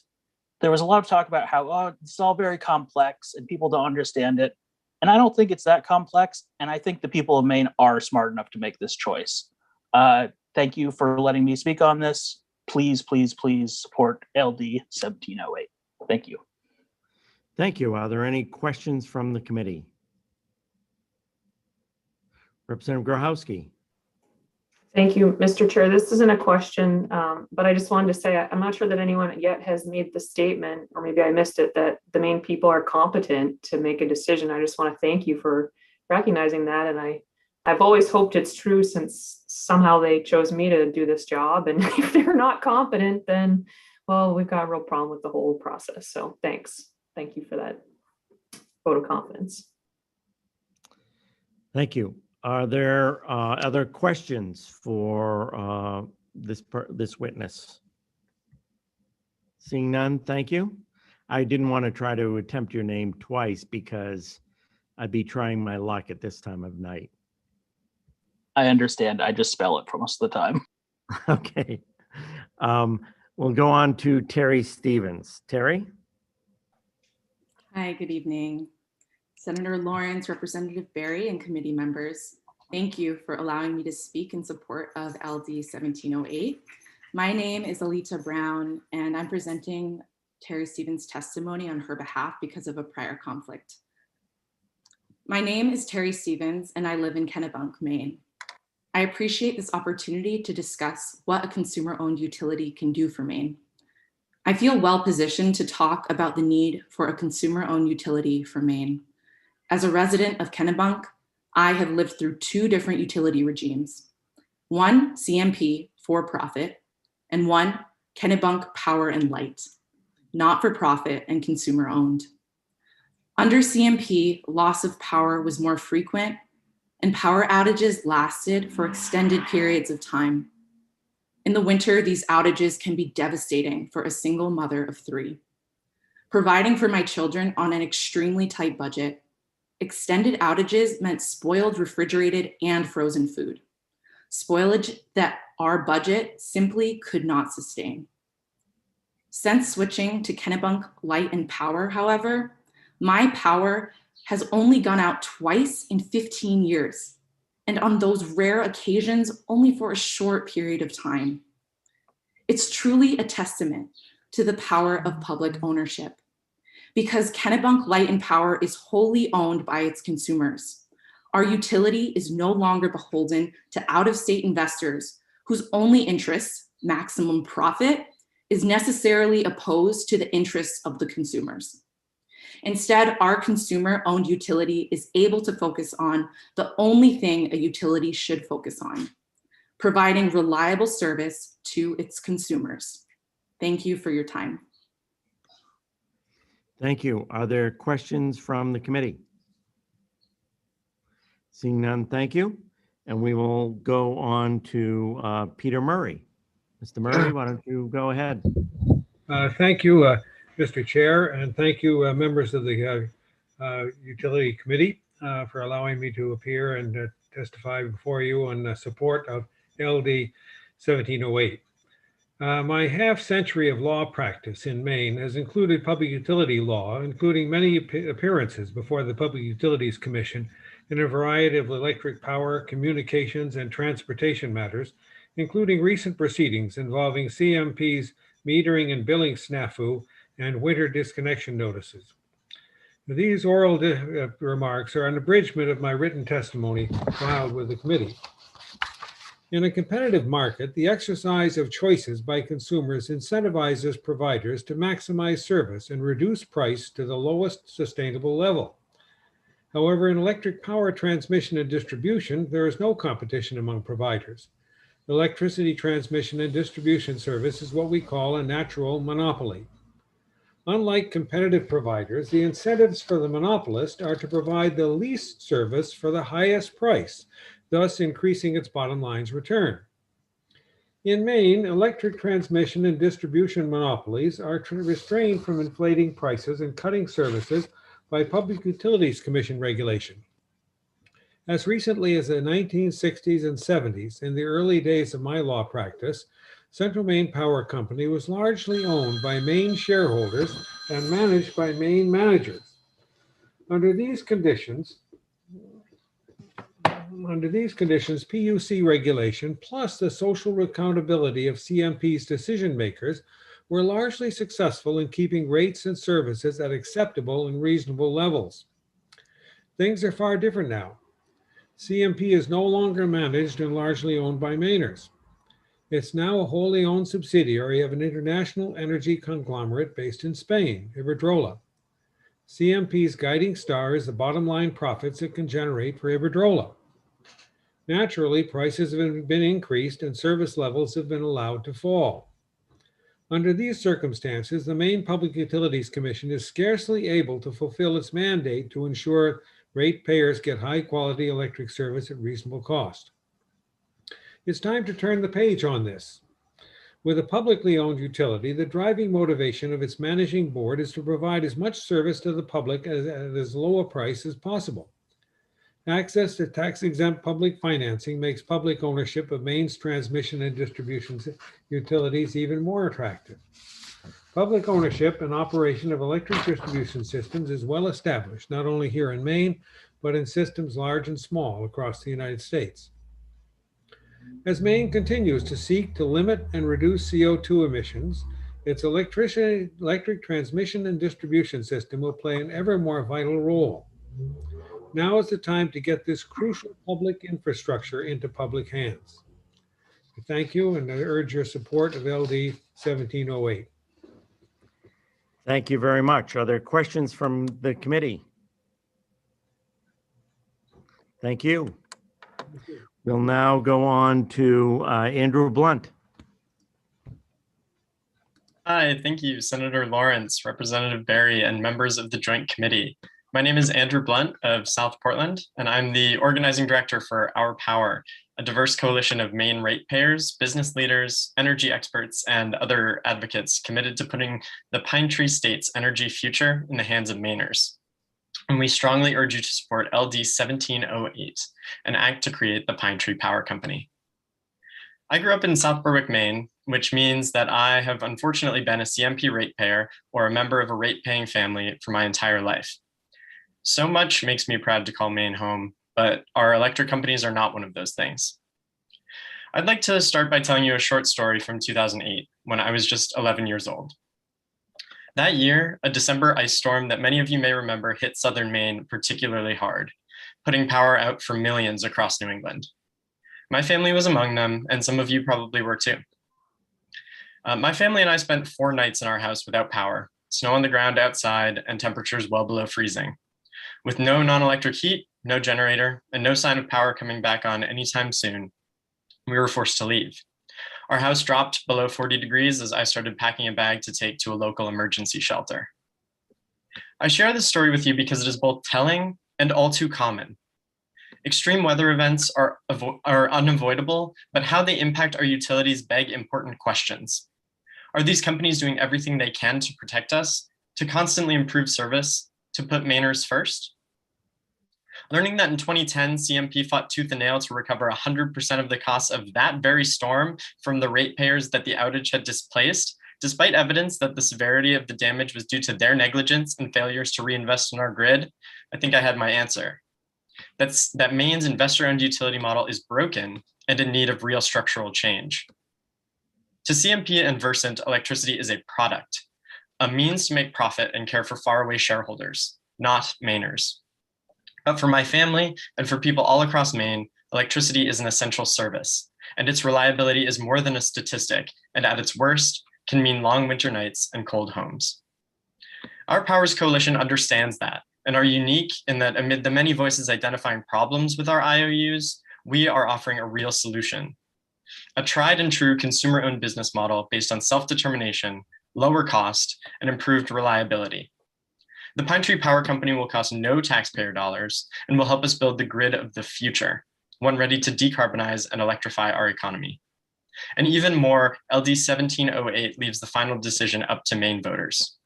there was a lot of talk about how, oh, it's all very complex and people don't understand it. And I don't think it's that complex. And I think the people of Maine are smart enough to make this choice. Thank you for letting me speak on this. Please, please, please support LD 1708. Thank you. Thank you. Are there any questions from the committee? Representative Grochowski. Thank you, Mr. Chair. This isn't a question, but I just wanted to say I'm not sure that anyone yet has made the statement, or maybe I missed it, that the Maine people are competent to make a decision. I just want to thank you for recognizing that. And I've always hoped it's true, since somehow they chose me to do this job. And if they're not competent, then, well, we've got a real problem with the whole process. So thanks. Thank you for that vote of confidence. Thank you. Are there other questions for this witness? Seeing none, thank you. I didn't want to try to attempt your name twice because I'd be trying my luck at this time of night. I understand. I just spell it for most of the time. Okay. We'll go on to Terry Stevens. Terry? Hi, good evening. Senator Lawrence, Representative Berry, and committee members, thank you for allowing me to speak in support of LD 1708. My name is Alita Brown, and I'm presenting Terry Stevens' testimony on her behalf because of a prior conflict. My name is Terry Stevens, and I live in Kennebunk, Maine. I appreciate this opportunity to discuss what a consumer-owned utility can do for Maine. I feel well positioned to talk about the need for a consumer-owned utility for Maine. As a resident of Kennebunk, I have lived through two different utility regimes. One, CMP, for-profit, and one, Kennebunk Power and Light, not-for-profit and consumer-owned. Under CMP, loss of power was more frequent, and power outages lasted for extended periods of time. In the winter, these outages can be devastating for a single mother of three. Providing for my children on an extremely tight budget, extended outages meant spoiled refrigerated and frozen food, spoilage that our budget simply could not sustain. Since switching to Kennebunk Light and Power, however, my power has only gone out twice in 15 years, and on those rare occasions, only for a short period of time. It's truly a testament to the power of public ownership, because Kennebunk Light and Power is wholly owned by its consumers. Our utility is no longer beholden to out-of-state investors whose only interest, maximum profit, is necessarily opposed to the interests of the consumers. Instead, our consumer-owned utility is able to focus on the only thing a utility should focus on: providing reliable service to its consumers. Thank you for your time. Thank you. Are there questions from the committee? Seeing none, thank you. And we will go on to Peter Murray. Mr. Murray, why don't you go ahead? Thank you, Mr. Chair, and thank you, members of the Utility Committee, for allowing me to appear and testify before you on support of LD 1708. My half-century of law practice in Maine has included public utility law, including many appearances before the Public Utilities Commission in a variety of electric power, communications, and transportation matters, including recent proceedings involving CMP's metering and billing snafu and winter disconnection notices. These oral remarks are an abridgment of my written testimony filed with the committee. In a competitive market, the exercise of choices by consumers incentivizes providers to maximize service and reduce price to the lowest sustainable level. However, in electric power transmission and distribution, there is no competition among providers. Electricity transmission and distribution service is what we call a natural monopoly. Unlike competitive providers, the incentives for the monopolist are to provide the least service for the highest price, thus increasing its bottom line's return. In Maine, electric transmission and distribution monopolies are restrained from inflating prices and cutting services by Public Utilities Commission regulation. As recently as the 1960s and 70s, in the early days of my law practice, Central Maine Power Company was largely owned by Maine shareholders and managed by Maine managers. Under these conditions, PUC regulation plus the social accountability of CMP's decision makers were largely successful in keeping rates and services at acceptable and reasonable levels. Things are far different now. CMP is no longer managed and largely owned by Mainers. It's now a wholly owned subsidiary of an international energy conglomerate based in Spain, Iberdrola. CMP's guiding star is the bottom line profits it can generate for Iberdrola. Naturally, prices have been increased and service levels have been allowed to fall. Under these circumstances, the Maine Public Utilities Commission is scarcely able to fulfill its mandate to ensure ratepayers get high-quality electric service at reasonable cost. It's time to turn the page on this. With a publicly owned utility, the driving motivation of its managing board is to provide as much service to the public at as low a price as possible. Access to tax-exempt public financing makes public ownership of Maine's transmission and distribution utilities even more attractive. Public ownership and operation of electric distribution systems is well established, not only here in Maine, but in systems large and small across the United States. As Maine continues to seek to limit and reduce CO2 emissions, its electric transmission and distribution system will play an ever more vital role. Now is the time to get this crucial public infrastructure into public hands. Thank you, and I urge your support of LD 1708. Thank you very much. Are there questions from the committee? Thank you. We'll now go on to Andrew Blunt. Hi, thank you, Senator Lawrence, Representative Berry, and members of the Joint Committee. My name is Andrew Blunt of South Portland, and I'm the organizing director for Our Power, a diverse coalition of Maine ratepayers, business leaders, energy experts, and other advocates committed to putting the Pine Tree State's energy future in the hands of Mainers. And we strongly urge you to support LD 1708, an act to create the Pine Tree Power Company. I grew up in South Berwick, Maine, which means that I have unfortunately been a CMP ratepayer or a member of a rate-paying family for my entire life. So much makes me proud to call Maine home, but our electric companies are not one of those things. I'd like to start by telling you a short story from 2008, when I was just 11 years old. That year, a December ice storm that many of you may remember hit southern Maine particularly hard, putting power out for millions across New England. My family was among them, and some of you probably were too. My family and I spent 4 nights in our house without power, snow on the ground outside, and temperatures well below freezing. With no non-electric heat, no generator, and no sign of power coming back on anytime soon, we were forced to leave. Our house dropped below 40 degrees as I started packing a bag to take to a local emergency shelter. I share this story with you because it is both telling and all too common. Extreme weather events are unavoidable, but how they impact our utilities beg important questions. Are these companies doing everything they can to protect us, to constantly improve service, to put Mainers first? Learning that in 2010, CMP fought tooth and nail to recover 100% of the costs of that very storm from the ratepayers that the outage had displaced, despite evidence that the severity of the damage was due to their negligence and failures to reinvest in our grid, I think I had my answer. That Maine's investor-owned utility model is broken and in need of real structural change. To CMP and Versant, electricity is a product, a means to make profit and care for faraway shareholders, not Mainers. But for my family and for people all across Maine, electricity is an essential service, and its reliability is more than a statistic, and at its worst, can mean long winter nights and cold homes. Our Powers Coalition understands that and are unique in that amid the many voices identifying problems with our IOUs, we are offering a real solution. A tried and true consumer-owned business model based on self-determination, lower cost, and improved reliability. The Pine Tree Power Company will cost no taxpayer dollars and will help us build the grid of the future, one ready to decarbonize and electrify our economy. And even more, LD 1708 leaves the final decision up to Maine voters.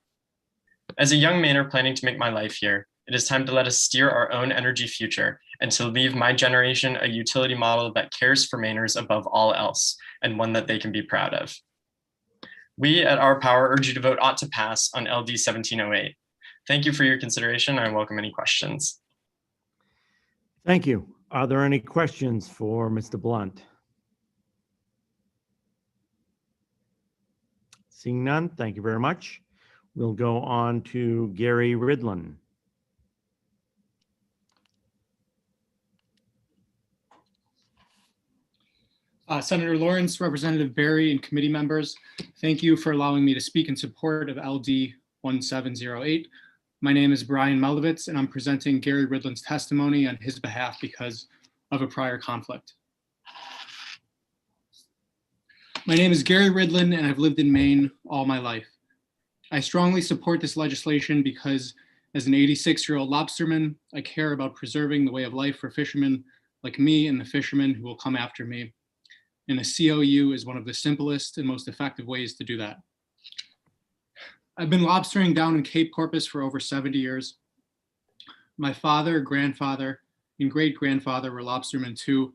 As a young Mainer planning to make my life here, it is time to let us steer our own energy future and to leave my generation a utility model that cares for Mainers above all else and one that they can be proud of. We at Our Power urge you to vote ought to pass on LD 1708. Thank you for your consideration. I welcome any questions. Thank you. Are there any questions for Mr. Blunt? Seeing none, thank you very much. We'll go on to Gary Ridlin. Senator Lawrence, Representative Berry, and committee members, thank you for allowing me to speak in support of LD 1708. My name is Brian Meldovitz, and I'm presenting Gary Ridlin's testimony on his behalf because of a prior conflict. My name is Gary Ridlin, and I've lived in Maine all my life. I strongly support this legislation because as an 86-year-old lobsterman, I care about preserving the way of life for fishermen like me and the fishermen who will come after me. And a COU is one of the simplest and most effective ways to do that. I've been lobstering down in Cape Corpus for over 70 years. My father, grandfather, and great-grandfather were lobstermen too,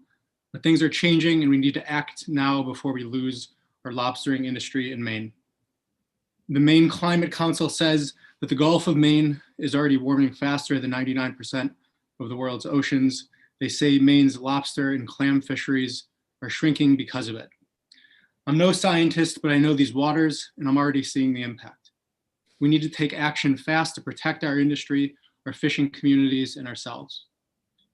but things are changing and we need to act now before we lose our lobstering industry in Maine. The Maine Climate Council says that the Gulf of Maine is already warming faster than 99% of the world's oceans. They say Maine's lobster and clam fisheries are shrinking because of it. I'm no scientist, but I know these waters and I'm already seeing the impact. We need to take action fast to protect our industry, our fishing communities, and ourselves.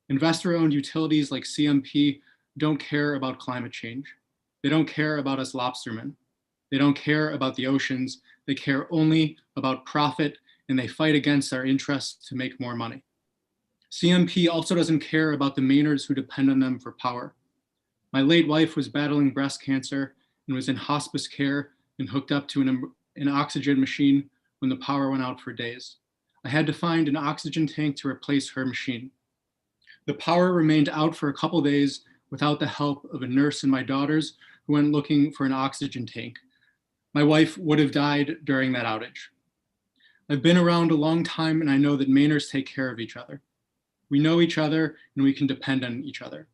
Investor-owned utilities like CMP don't care about climate change. They don't care about us lobstermen. They don't care about the oceans. They care only about profit, and they fight against our interests to make more money. CMP also doesn't care about the Mainers who depend on them for power. My late wife was battling breast cancer and was in hospice care and hooked up to an oxygen machine when the power went out for days. I had to find an oxygen tank to replace her machine. The power remained out for a couple days without the help of a nurse and my daughters who went looking for an oxygen tank. My wife would have died during that outage. I've been around a long time and I know that Mainers take care of each other. We know each other and we can depend on each other.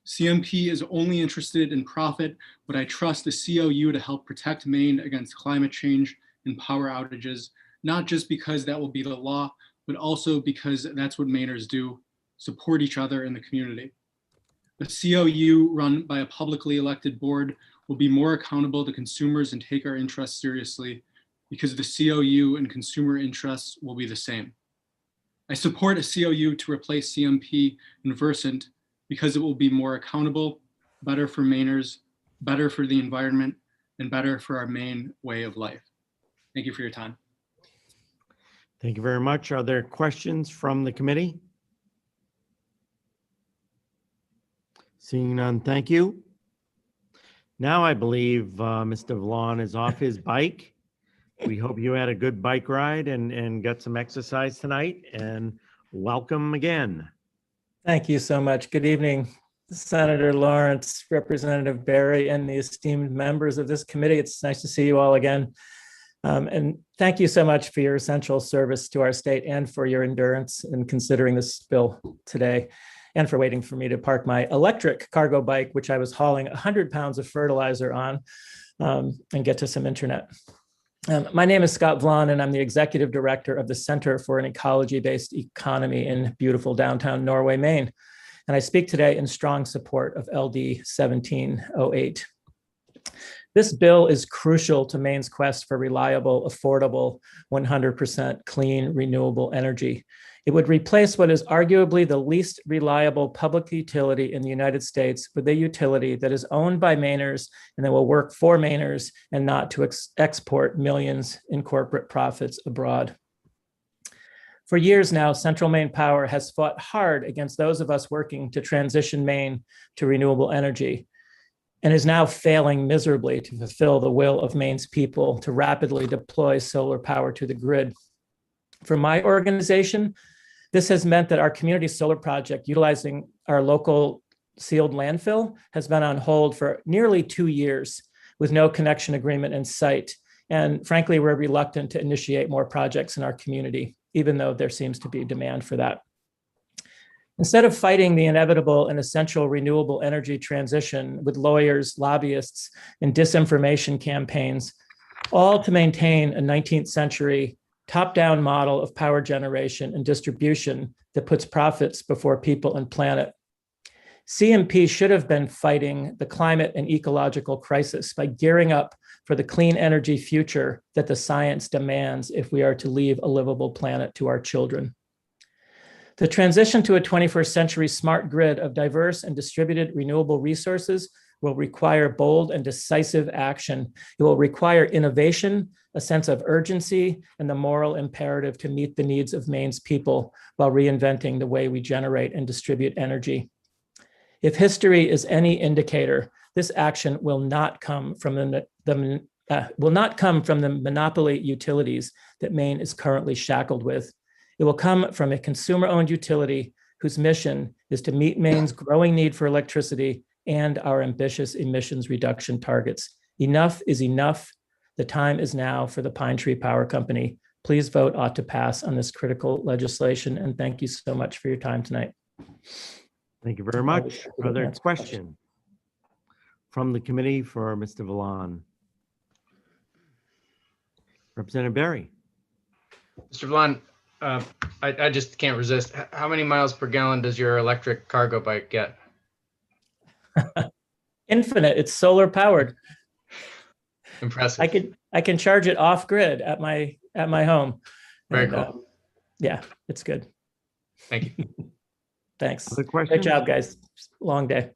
CMP is only interested in profit, but I trust the COU to help protect Maine against climate change and power outages, not just because that will be the law, but also because that's what Mainers do, support each other in the community. The COU run by a publicly elected board will be more accountable to consumers and take our interests seriously because the COU and consumer interests will be the same. I support a COU to replace CMP and Versant because it will be more accountable, better for Mainers, better for the environment, and better for our Maine way of life. Thank you for your time. Thank you very much. Are there questions from the committee? Seeing none, thank you. Now I believe Mr. Vlon is off his bike. We hope you had a good bike ride and got some exercise tonight, and welcome again. Thank you so much. Good evening, Senator Lawrence, Representative Berry, and the esteemed members of this committee. It's nice to see you all again. And thank you so much for your essential service to our state and for your endurance in considering this bill today, and for waiting for me to park my electric cargo bike, which I was hauling 100 pounds of fertilizer on, and get to some internet. My name is Scott Vlon, and I'm the executive director of the Center for an Ecology-Based Economy in beautiful downtown Norway, Maine. And I speak today in strong support of LD 1708. This bill is crucial to Maine's quest for reliable, affordable, 100% clean, renewable energy. It would replace what is arguably the least reliable public utility in the United States with a utility that is owned by Mainers and that will work for Mainers and not to export millions in corporate profits abroad. For years now, Central Maine Power has fought hard against those of us working to transition Maine to renewable energy and is now failing miserably to fulfill the will of Maine's people to rapidly deploy solar power to the grid. For my organization, this has meant that our community solar project utilizing our local sealed landfill has been on hold for nearly 2 years with no connection agreement in sight. And frankly, we're reluctant to initiate more projects in our community, even though there seems to be demand for that. Instead of fighting the inevitable and essential renewable energy transition with lawyers, lobbyists, and disinformation campaigns, all to maintain a 19th century top-down model of power generation and distribution that puts profits before people and planet, CMP should have been fighting the climate and ecological crisis by gearing up for the clean energy future that the science demands if we are to leave a livable planet to our children. The transition to a 21st century smart grid of diverse and distributed renewable resources will require bold and decisive action. It will require innovation, a sense of urgency, and the moral imperative to meet the needs of Maine's people while reinventing the way we generate and distribute energy. If history is any indicator, this action will not come from the monopoly utilities that Maine is currently shackled with. It will come from a consumer-owned utility whose mission is to meet Maine's growing need for electricity and our ambitious emissions reduction targets. Enough is enough. The time is now for the Pine Tree Power Company. Please vote ought to pass on this critical legislation, and thank you so much for your time tonight. Thank you very much. Other question from the committee for Mr. Vallan. Representative Berry. Mr. Vallan, I just can't resist. How many miles per gallon does your electric cargo bike get? Infinite. It's solar powered. Impressive. I can charge it off grid at my home. Very cool. Yeah, it's good. Thank you. Thanks. Other questions? Great job, guys. Long day.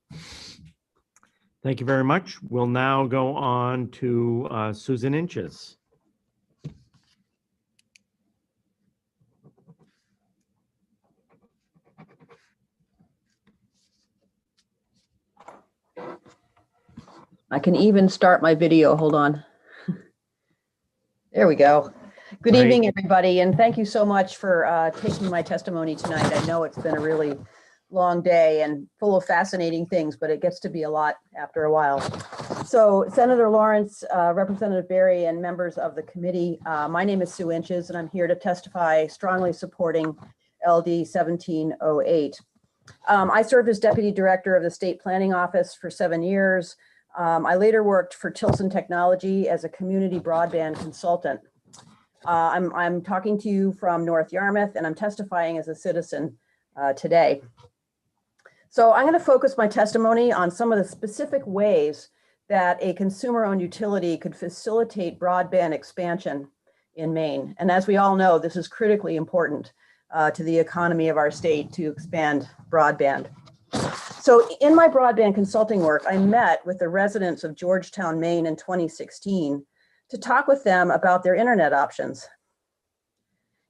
Thank you very much. We'll now go on to Susan Inches. I can even start my video. Hold on. There we go. Good evening, everybody, and thank you so much for taking my testimony tonight. I know it's been a really long day and full of fascinating things, but it gets to be a lot after a while. So Senator Lawrence, Representative Berry, and members of the committee, my name is Sue Inches, and I'm here to testify strongly supporting LD 1708. I served as Deputy Director of the State Planning Office for 7 years. I later worked for Tilson Technology as a community broadband consultant. I'm talking to you from North Yarmouth, and I'm testifying as a citizen today. So I'm going to focus my testimony on some of the specific ways that a consumer-owned utility could facilitate broadband expansion in Maine. And as we all know, this is critically important to the economy of our state to expand broadband. So in my broadband consulting work, I met with the residents of Georgetown, Maine in 2016 to talk with them about their internet options.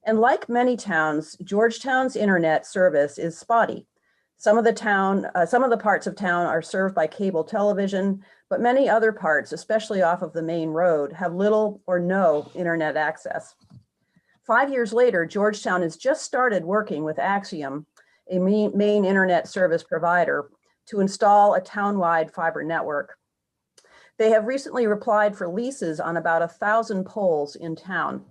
And like many towns, Georgetown's internet service is spotty. Some of the parts of town are served by cable television, but many other parts, especially off of the main road, have little or no internet access. 5 years later, Georgetown has just started working with Axiom, a main internet service provider, to install a town-wide fiber network. They have recently applied for leases on about 1,000 poles in town.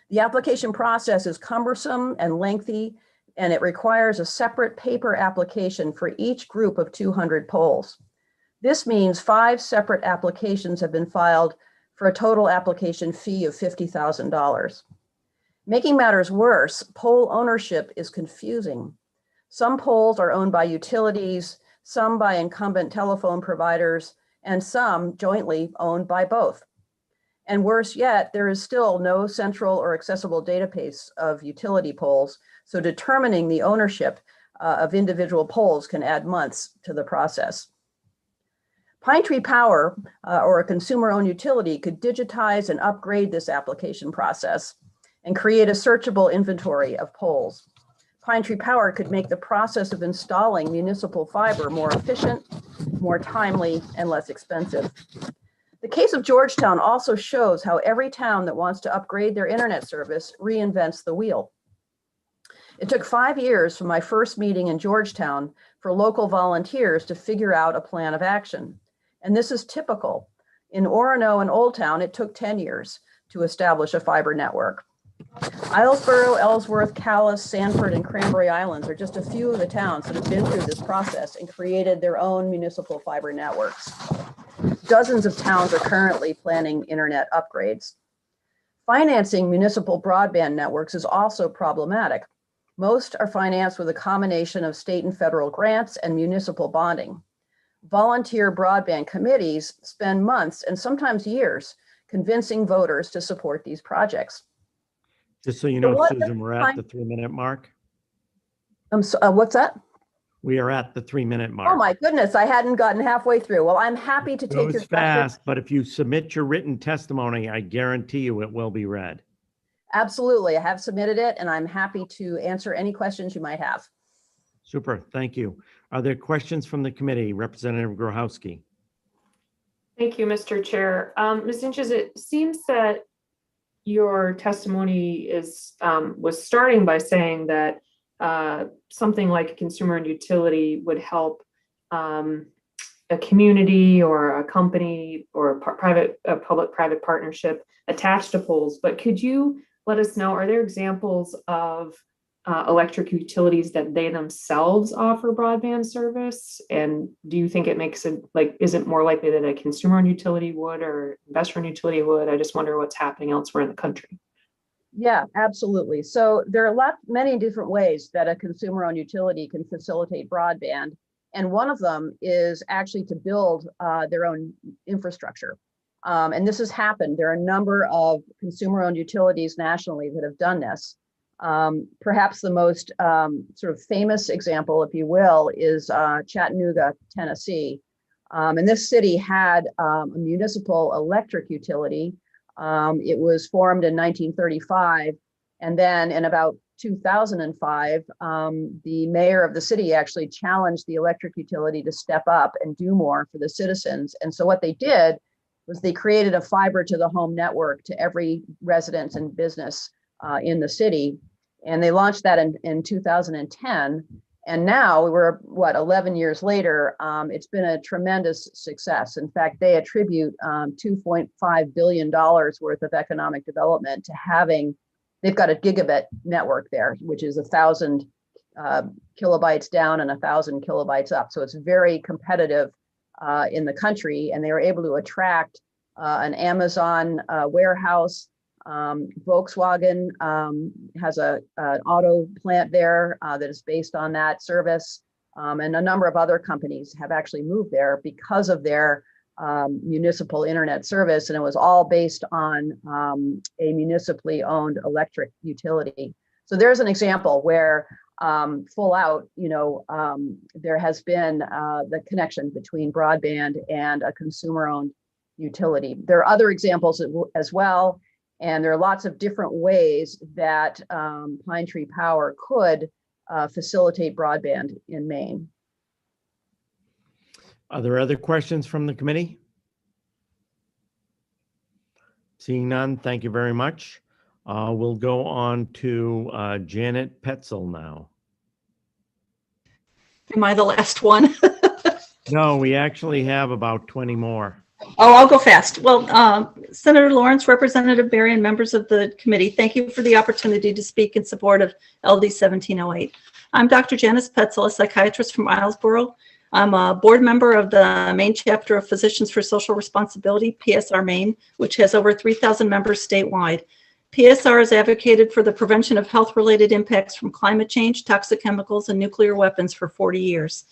The application process is cumbersome and lengthy, and it requires a separate paper application for each group of 200 poles. This means 5 separate applications have been filed for a total application fee of $50,000. Making matters worse, pole ownership is confusing. Some poles are owned by utilities, some by incumbent telephone providers, and some jointly owned by both. And worse yet, there is still no central or accessible database of utility poles, so determining the ownership of individual poles can add months to the process. Pine Tree Power, or a consumer-owned utility, could digitize and upgrade this application process and create a searchable inventory of poles. Pine Tree Power could make the process of installing municipal fiber more efficient, more timely, and less expensive. The case of Georgetown also shows how every town that wants to upgrade their internet service reinvents the wheel. It took 5 years from my first meeting in Georgetown for local volunteers to figure out a plan of action. And this is typical. In Orono and Old Town, it took 10 years to establish a fiber network. Islesboro, Ellsworth, Calais, Sanford, and Cranberry Islands are just a few of the towns that have been through this process and created their own municipal fiber networks. Dozens of towns are currently planning internet upgrades. Financing municipal broadband networks is also problematic. Most are financed with a combination of state and federal grants and municipal bonding. Volunteer broadband committees spend months and sometimes years convincing voters to support these projects. Just so you know, Susan, we're at the 3-minute mark. What's that? We are at the 3-minute mark. Oh my goodness, I hadn't gotten halfway through. Well, I'm happy to take your questions. Fast, but if you submit your written testimony, I guarantee you it will be read. Absolutely, I have submitted it and I'm happy to answer any questions you might have. Super, thank you. Are there questions from the committee? Representative Grochowski. Thank you, Mr. Chair. Ms. Inches, it seems that your testimony was starting by saying that something like a consumer and utility would help a community or a company or a public-private partnership attached to poles. But could you let us know, are there examples of electric utilities that they themselves offer broadband service? And do you think it makes it is it more likely that a consumer-owned utility would or investor-owned utility would? I just wonder what's happening elsewhere in the country. Yeah, absolutely. So there are many different ways that a consumer-owned utility can facilitate broadband. And one of them is actually to build their own infrastructure. And this has happened. There are a number of consumer-owned utilities nationally that have done this. Perhaps the most sort of famous example, if you will, is Chattanooga, Tennessee. And this city had a municipal electric utility. It was formed in 1935. And then in about 2005, the mayor of the city actually challenged the electric utility to step up and do more for the citizens. And so what they did was they created a fiber to the home network to every residence and business in the city. And they launched that in 2010. And now we're, 11 years later, it's been a tremendous success. In fact, they attribute $2.5 billion worth of economic development to having, they've got a gigabit network there, which is 1,000 kilobytes down and 1,000 kilobytes up. So it's very competitive in the country. And they were able to attract an Amazon warehouse. Volkswagen has an auto plant there that is based on that service. And a number of other companies have actually moved there because of their municipal internet service. And it was all based on a municipally owned electric utility. So there's an example where full out, there has been the connection between broadband and a consumer-owned utility. There are other examples as well. And there are lots of different ways that Pine Tree Power could facilitate broadband in Maine. Are there other questions from the committee? Seeing none, thank you very much. We'll go on to Janet Petzel now. Am I the last one? No, we actually have about 20 more. Oh, I'll go fast. Well, Senator Lawrence, Representative Berry, and members of the committee, thank you for the opportunity to speak in support of LD 1708. I'm Dr. Janice Petzel, a psychiatrist from Islesboro. I'm a board member of the Maine chapter of Physicians for Social Responsibility, PSR Maine, which has over 3,000 members statewide. PSR has advocated for the prevention of health-related impacts from climate change, toxic chemicals, and nuclear weapons for 40 years.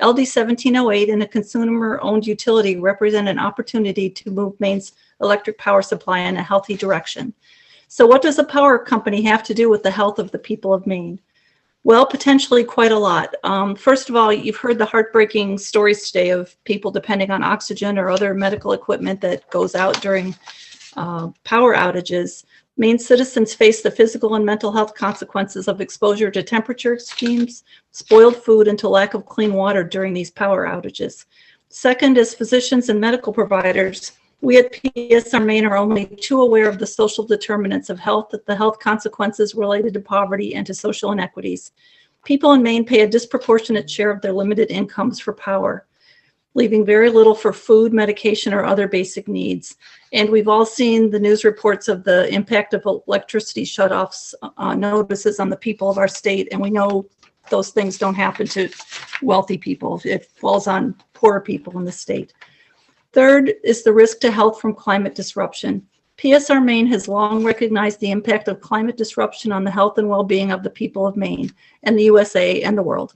LD 1708 and a consumer-owned utility represent an opportunity to move Maine's electric power supply in a healthy direction. So what does a power company have to do with the health of the people of Maine? Well, potentially quite a lot. First of all, you've heard the heartbreaking stories today of people depending on oxygen or other medical equipment that goes out during power outages. Maine citizens face the physical and mental health consequences of exposure to temperature extremes, spoiled food, and to lack of clean water during these power outages. Second, as physicians and medical providers, we at PSR Maine are only too aware of the social determinants of health, the health consequences related to poverty and to social inequities. People in Maine pay a disproportionate share of their limited incomes for power, leaving very little for food, medication, or other basic needs. And we've all seen the news reports of the impact of electricity shutoffs notices on the people of our state, and we know those things don't happen to wealthy people. It falls on poorer people in the state. Third is the risk to health from climate disruption. PSR Maine has long recognized the impact of climate disruption on the health and well-being of the people of Maine and the USA and the world.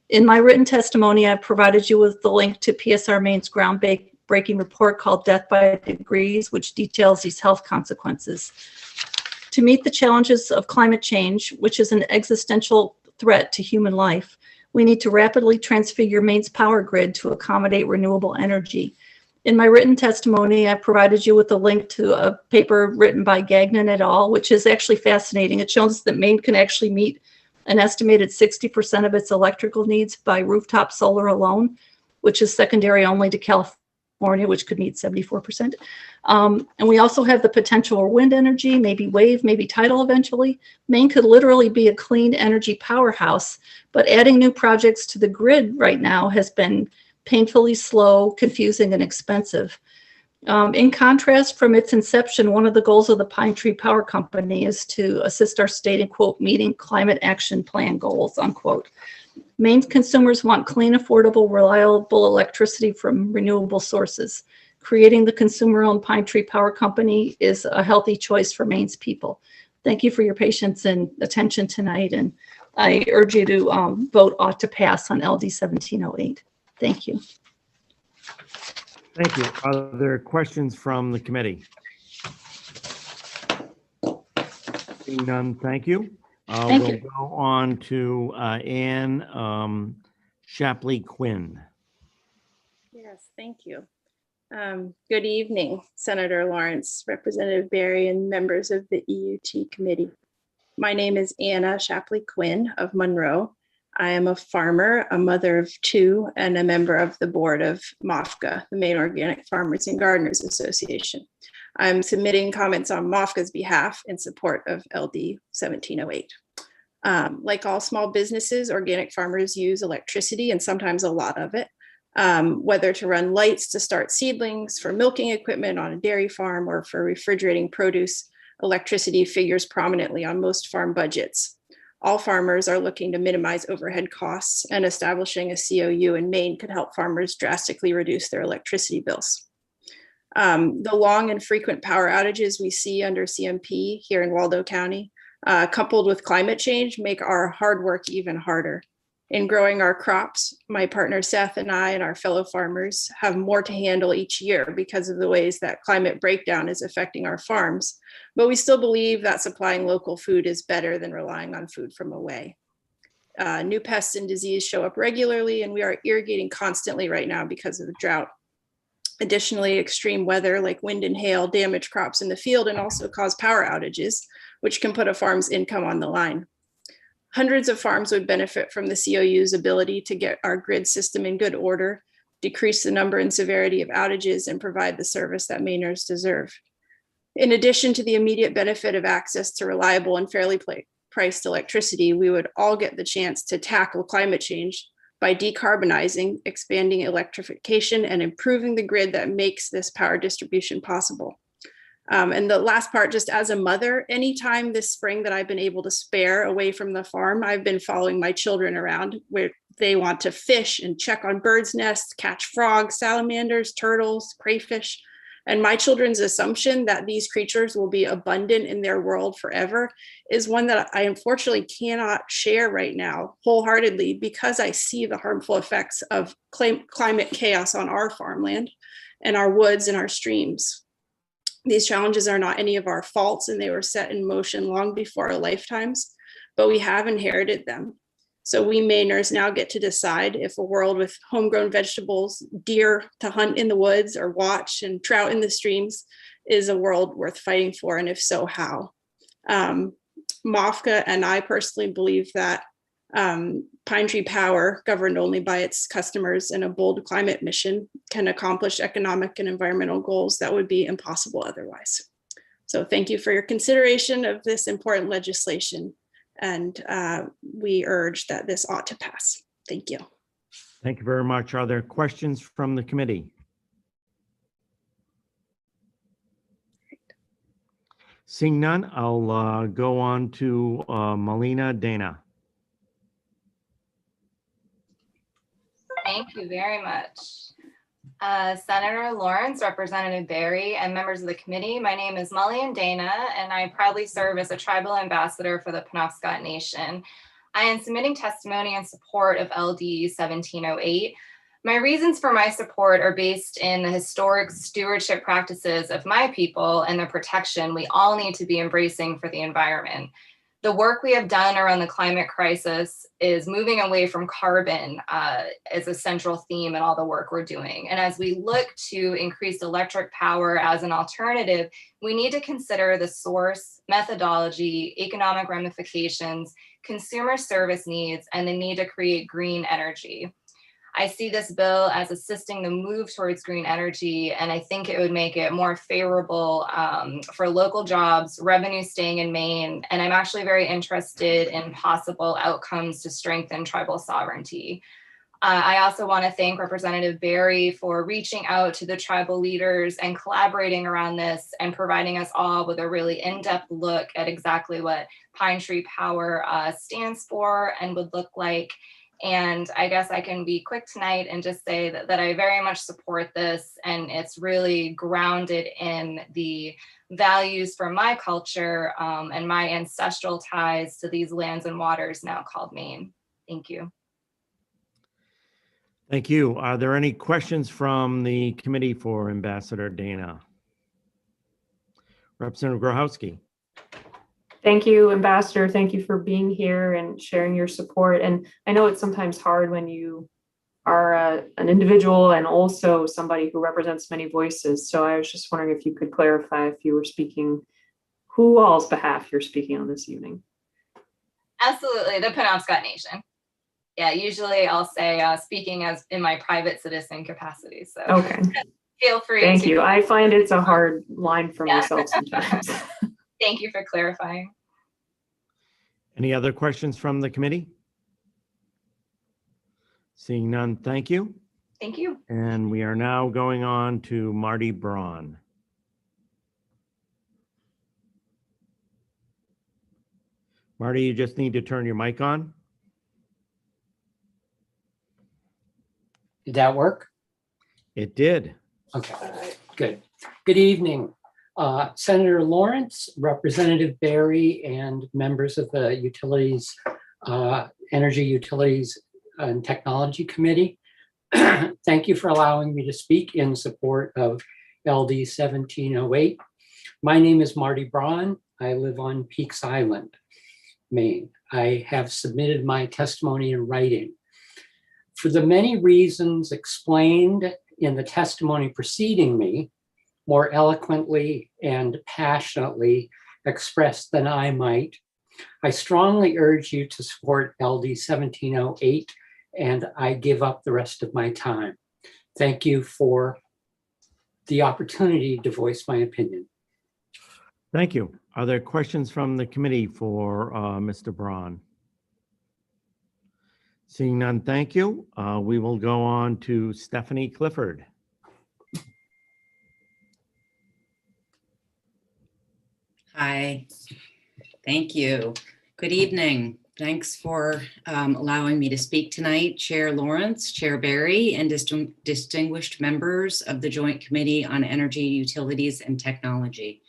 In my written testimony, I've provided you with the link to PSR Maine's groundbreaking report called Death by Degrees, which details these health consequences. To meet the challenges of climate change, which is an existential threat to human life, we need to rapidly transfigure Maine's power grid to accommodate renewable energy. In my written testimony, I provided you with a link to a paper written by Gagnon et al., which is actually fascinating. It shows that Maine can actually meet an estimated 60% of its electrical needs by rooftop solar alone, which is secondary only to California, which could meet 74%. And we also have the potential for wind energy, maybe wave, maybe tidal eventually. Maine could literally be a clean energy powerhouse, but adding new projects to the grid right now has been painfully slow, confusing, and expensive. In contrast, from its inception, one of the goals of the Pine Tree Power Company is to assist our state in, quote, meeting climate action plan goals, unquote. Maine's consumers want clean, affordable, reliable electricity from renewable sources. Creating the consumer-owned Pine Tree Power Company is a healthy choice for Maine's people. Thank you for your patience and attention tonight, and I urge you to vote ought to pass on LD 1708. Thank you. Thank you. Are there questions from the committee? Seeing none, thank you. We'll go on to Anne Shapley Quinn. Yes, thank you. Good evening, Senator Lawrence, Representative Berry, and members of the EUT committee. My name is Anna Shapley Quinn of Monroe. I am a farmer, a mother of two, and a member of the board of MOFGA, the Maine Organic Farmers and Gardeners Association. I'm submitting comments on MOFGA's behalf in support of LD 1708. Like all small businesses, organic farmers use electricity and sometimes a lot of it, whether to run lights to start seedlings, for milking equipment on a dairy farm, or for refrigerating produce. Electricity figures prominently on most farm budgets. All farmers are looking to minimize overhead costs, and establishing a COU in Maine could help farmers drastically reduce their electricity bills. The long and frequent power outages we see under CMP here in Waldo County, coupled with climate change, make our hard work even harder. In growing our crops, my partner Seth and I and our fellow farmers have more to handle each year because of the ways that climate breakdown is affecting our farms, but we still believe that supplying local food is better than relying on food from away. New pests and disease show up regularly, and we are irrigating constantly right now because of the drought. Additionally, extreme weather like wind and hail damage crops in the field and also cause power outages, which can put a farm's income on the line. Hundreds of farms would benefit from the COU's ability to get our grid system in good order, decrease the number and severity of outages, and provide the service that Mainers deserve. In addition to the immediate benefit of access to reliable and fairly priced electricity, we would all get the chance to tackle climate change by decarbonizing, expanding electrification, and improving the grid that makes this power distribution possible. And the last part, just as a mother, anytime this spring that I've been able to spare away from the farm, I've been following my children around where they want to fish and check on birds' nests, catch frogs, salamanders, turtles, crayfish. And my children's assumption that these creatures will be abundant in their world forever is one that I unfortunately cannot share right now wholeheartedly, because I see the harmful effects of climate chaos on our farmland and our woods and our streams. These challenges are not any of our faults, and they were set in motion long before our lifetimes, but we have inherited them. So we Mainers now get to decide if a world with homegrown vegetables, deer to hunt in the woods or watch, and trout in the streams is a world worth fighting for, and if so, how? MOFCA and I personally believe that Pine Tree Power, governed only by its customers and a bold climate mission, can accomplish economic and environmental goals that would be impossible otherwise. So thank you for your consideration of this important legislation. And we urge that this ought to pass. Thank you. Thank you very much. Are there questions from the committee? Seeing none, I'll go on to Melina Dana. Thank you very much. Senator Lawrence, Representative Berry, and members of the committee, my name is Mullian Dana, and I proudly serve as a tribal ambassador for the Penobscot Nation. I am submitting testimony in support of LD 1708. My reasons for my support are based in the historic stewardship practices of my people and the protection we all need to be embracing for the environment. The work we have done around the climate crisis is moving away from carbon as a central theme in all the work we're doing. And as we look to increase electric power as an alternative, we need to consider the source, methodology, economic ramifications, consumer service needs, and the need to create green energy. I see this bill as assisting the move towards green energy, and I think it would make it more favorable for local jobs, revenue staying in Maine, and I'm actually very interested in possible outcomes to strengthen tribal sovereignty. I also want to thank Representative Berry for reaching out to the tribal leaders and collaborating around this and providing us all with a really in-depth look at exactly what Pine Tree Power stands for and would look like. And I guess I can be quick tonight and just say that I very much support this, and it's really grounded in the values from my culture and my ancestral ties to these lands and waters now called Maine. Thank you. Thank you. Are there any questions from the committee for Ambassador Dana? Representative Grochowski. Thank you, Ambassador. Thank you for being here and sharing your support. And I know it's sometimes hard when you are an individual and also somebody who represents many voices. So I was just wondering if you could clarify if you were speaking, who all's behalf you're speaking on this evening. Absolutely, the Penobscot Nation. Yeah, usually I'll say speaking as in my private citizen capacity. So okay. Feel free. Thank you. I find it's a hard line for myself sometimes. Thank you for clarifying. Any other questions from the committee? Seeing none, thank you. Thank you. And we are now going on to Marty Braun. Marty, you just need to turn your mic on. Did that work? It did. Okay, good. Good evening. Senator Lawrence, Representative Berry, and members of the Utilities, Energy Utilities and Technology Committee. Thank you for allowing me to speak in support of LD 1708. My name is Marty Braun. I live on Peaks Island, Maine. I have submitted my testimony in writing. For the many reasons explained in the testimony preceding me, more eloquently and passionately expressed than I might, I strongly urge you to support LD 1708, and I give up the rest of my time. Thank you for the opportunity to voice my opinion. Thank you. Are there questions from the committee for Mr. Braun? Seeing none, thank you. We will go on to Stephanie Clifford. Hi, thank you. Good evening. Thanks for allowing me to speak tonight, Chair Lawrence, Chair Barry, and distinguished members of the Joint Committee on Energy, Utilities, and Technology.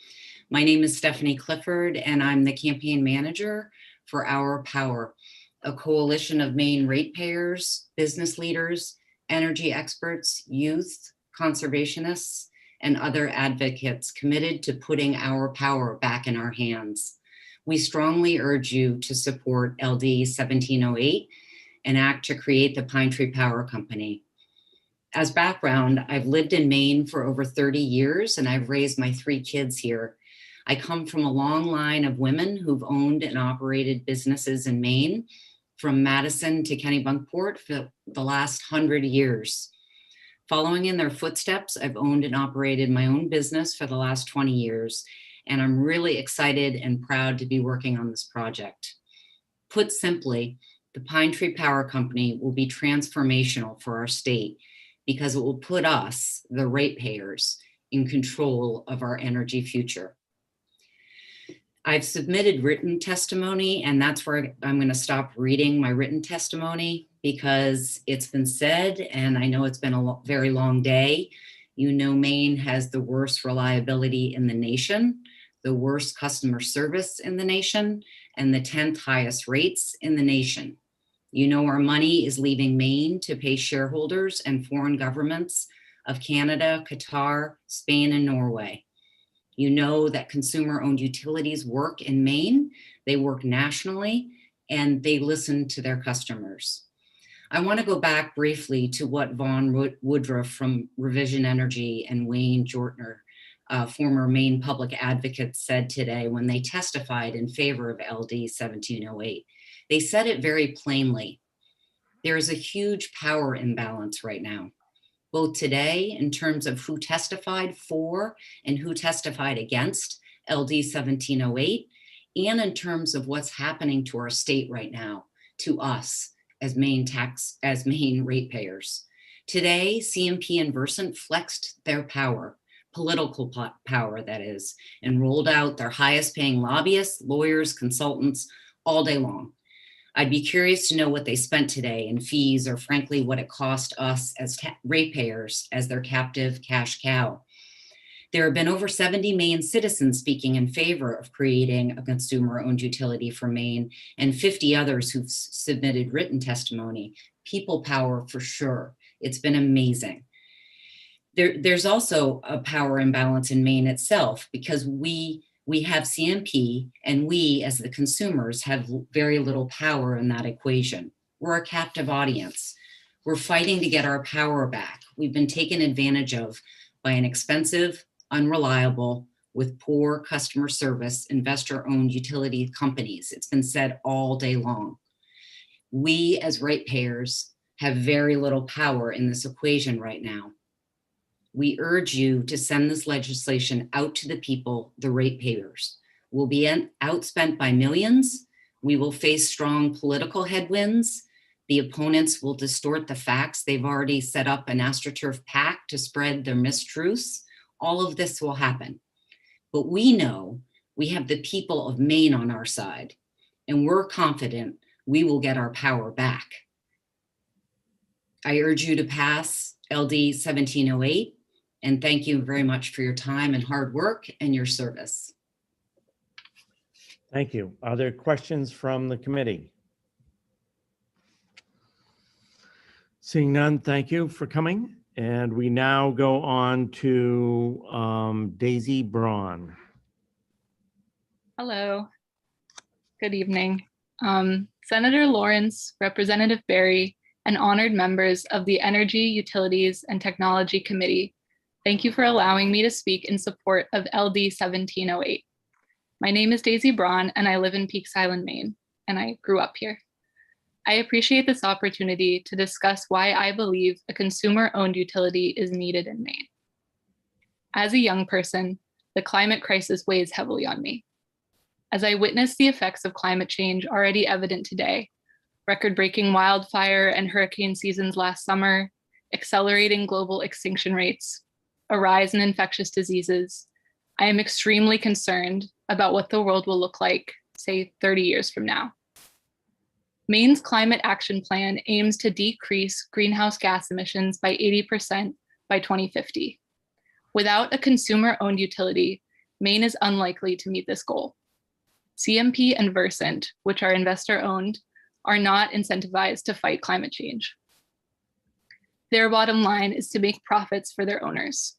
My name is Stephanie Clifford, and I'm the campaign manager for Our Power, a coalition of Maine ratepayers, business leaders, energy experts, youth, conservationists, and other advocates committed to putting our power back in our hands. We strongly urge you to support LD 1708 and act to create the Pine Tree Power Company. As background, I've lived in Maine for over 30 years and I've raised my 3 kids here. I come from a long line of women who've owned and operated businesses in Maine, from Madison to Kennebunkport for the last 100 years. Following in their footsteps, I've owned and operated my own business for the last 20 years. And I'm really excited and proud to be working on this project. Put simply, the Pine Tree Power Company will be transformational for our state because it will put us, the ratepayers, in control of our energy future. I've submitted written testimony, and that's where I'm going to stop reading my written testimony because it's been said, and I know it's been a very long day. You know, Maine has the worst reliability in the nation, the worst customer service in the nation, and the 10th highest rates in the nation. You know, our money is leaving Maine to pay shareholders and foreign governments of Canada, Qatar, Spain, and Norway. You know that consumer-owned utilities work in Maine, they work nationally, and they listen to their customers. I want to go back briefly to what Vaughn Woodruff from Revision Energy and Wayne Jortner, former Maine public advocates, said today when they testified in favor of LD 1708. They said it very plainly. There is a huge power imbalance right now, both today in terms of who testified for and who testified against LD 1708, and in terms of what's happening to our state right now, to us as Maine ratepayers. Today, CMP and Versant flexed their power, political power that is, and rolled out their highest paying lobbyists, lawyers, consultants all day long. I'd be curious to know what they spent today in fees, or frankly, what it cost us as ratepayers as their captive cash cow. There have been over 70 Maine citizens speaking in favor of creating a consumer-owned utility for Maine, and 50 others who've submitted written testimony. People power for sure. It's been amazing. There's also a power imbalance in Maine itself because we have CMP and we as the consumers have very little power in that equation. We're a captive audience. We're fighting to get our power back. We've been taken advantage of by an expensive, unreliable, with poor customer service, investor-owned utility companies. It's been said all day long. We as ratepayers have very little power in this equation right now. We urge you to send this legislation out to the people, the ratepayers. We'll be outspent by millions. We will face strong political headwinds. The opponents will distort the facts. They've already set up an AstroTurf PAC to spread their mistruths. All of this will happen. But we know we have the people of Maine on our side, and we're confident we will get our power back. I urge you to pass LD 1708. And thank you very much for your time and hard work and your service. Thank you. Are there questions from the committee? Seeing none, thank you for coming. And we now go on to Daisy Braun. Hello. Good evening. Senator Lawrence, Representative Barry, and honored members of the Energy, Utilities, and Technology Committee, thank you for allowing me to speak in support of LD 1708. My name is Daisy Braun, and I live in Peaks Island, Maine, and I grew up here. I appreciate this opportunity to discuss why I believe a consumer-owned utility is needed in Maine. As a young person, the climate crisis weighs heavily on me. As I witness the effects of climate change already evident today, record-breaking wildfire and hurricane seasons last summer, accelerating global extinction rates, a rise in infectious diseases, I am extremely concerned about what the world will look like, say, 30 years from now. Maine's Climate Action Plan aims to decrease greenhouse gas emissions by 80% by 2050. Without a consumer-owned utility, Maine is unlikely to meet this goal. CMP and Versant, which are investor-owned, are not incentivized to fight climate change. Their bottom line is to make profits for their owners.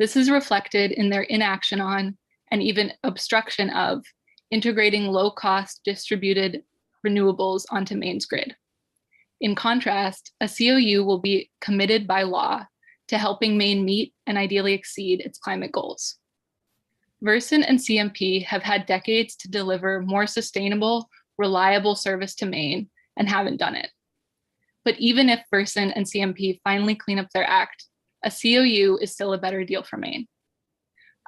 This is reflected in their inaction on, and even obstruction of, integrating low-cost distributed renewables onto Maine's grid. In contrast, a COU will be committed by law to helping Maine meet and ideally exceed its climate goals. Versant and CMP have had decades to deliver more sustainable, reliable service to Maine and haven't done it. But even if Versant and CMP finally clean up their act, a COU is still a better deal for Maine.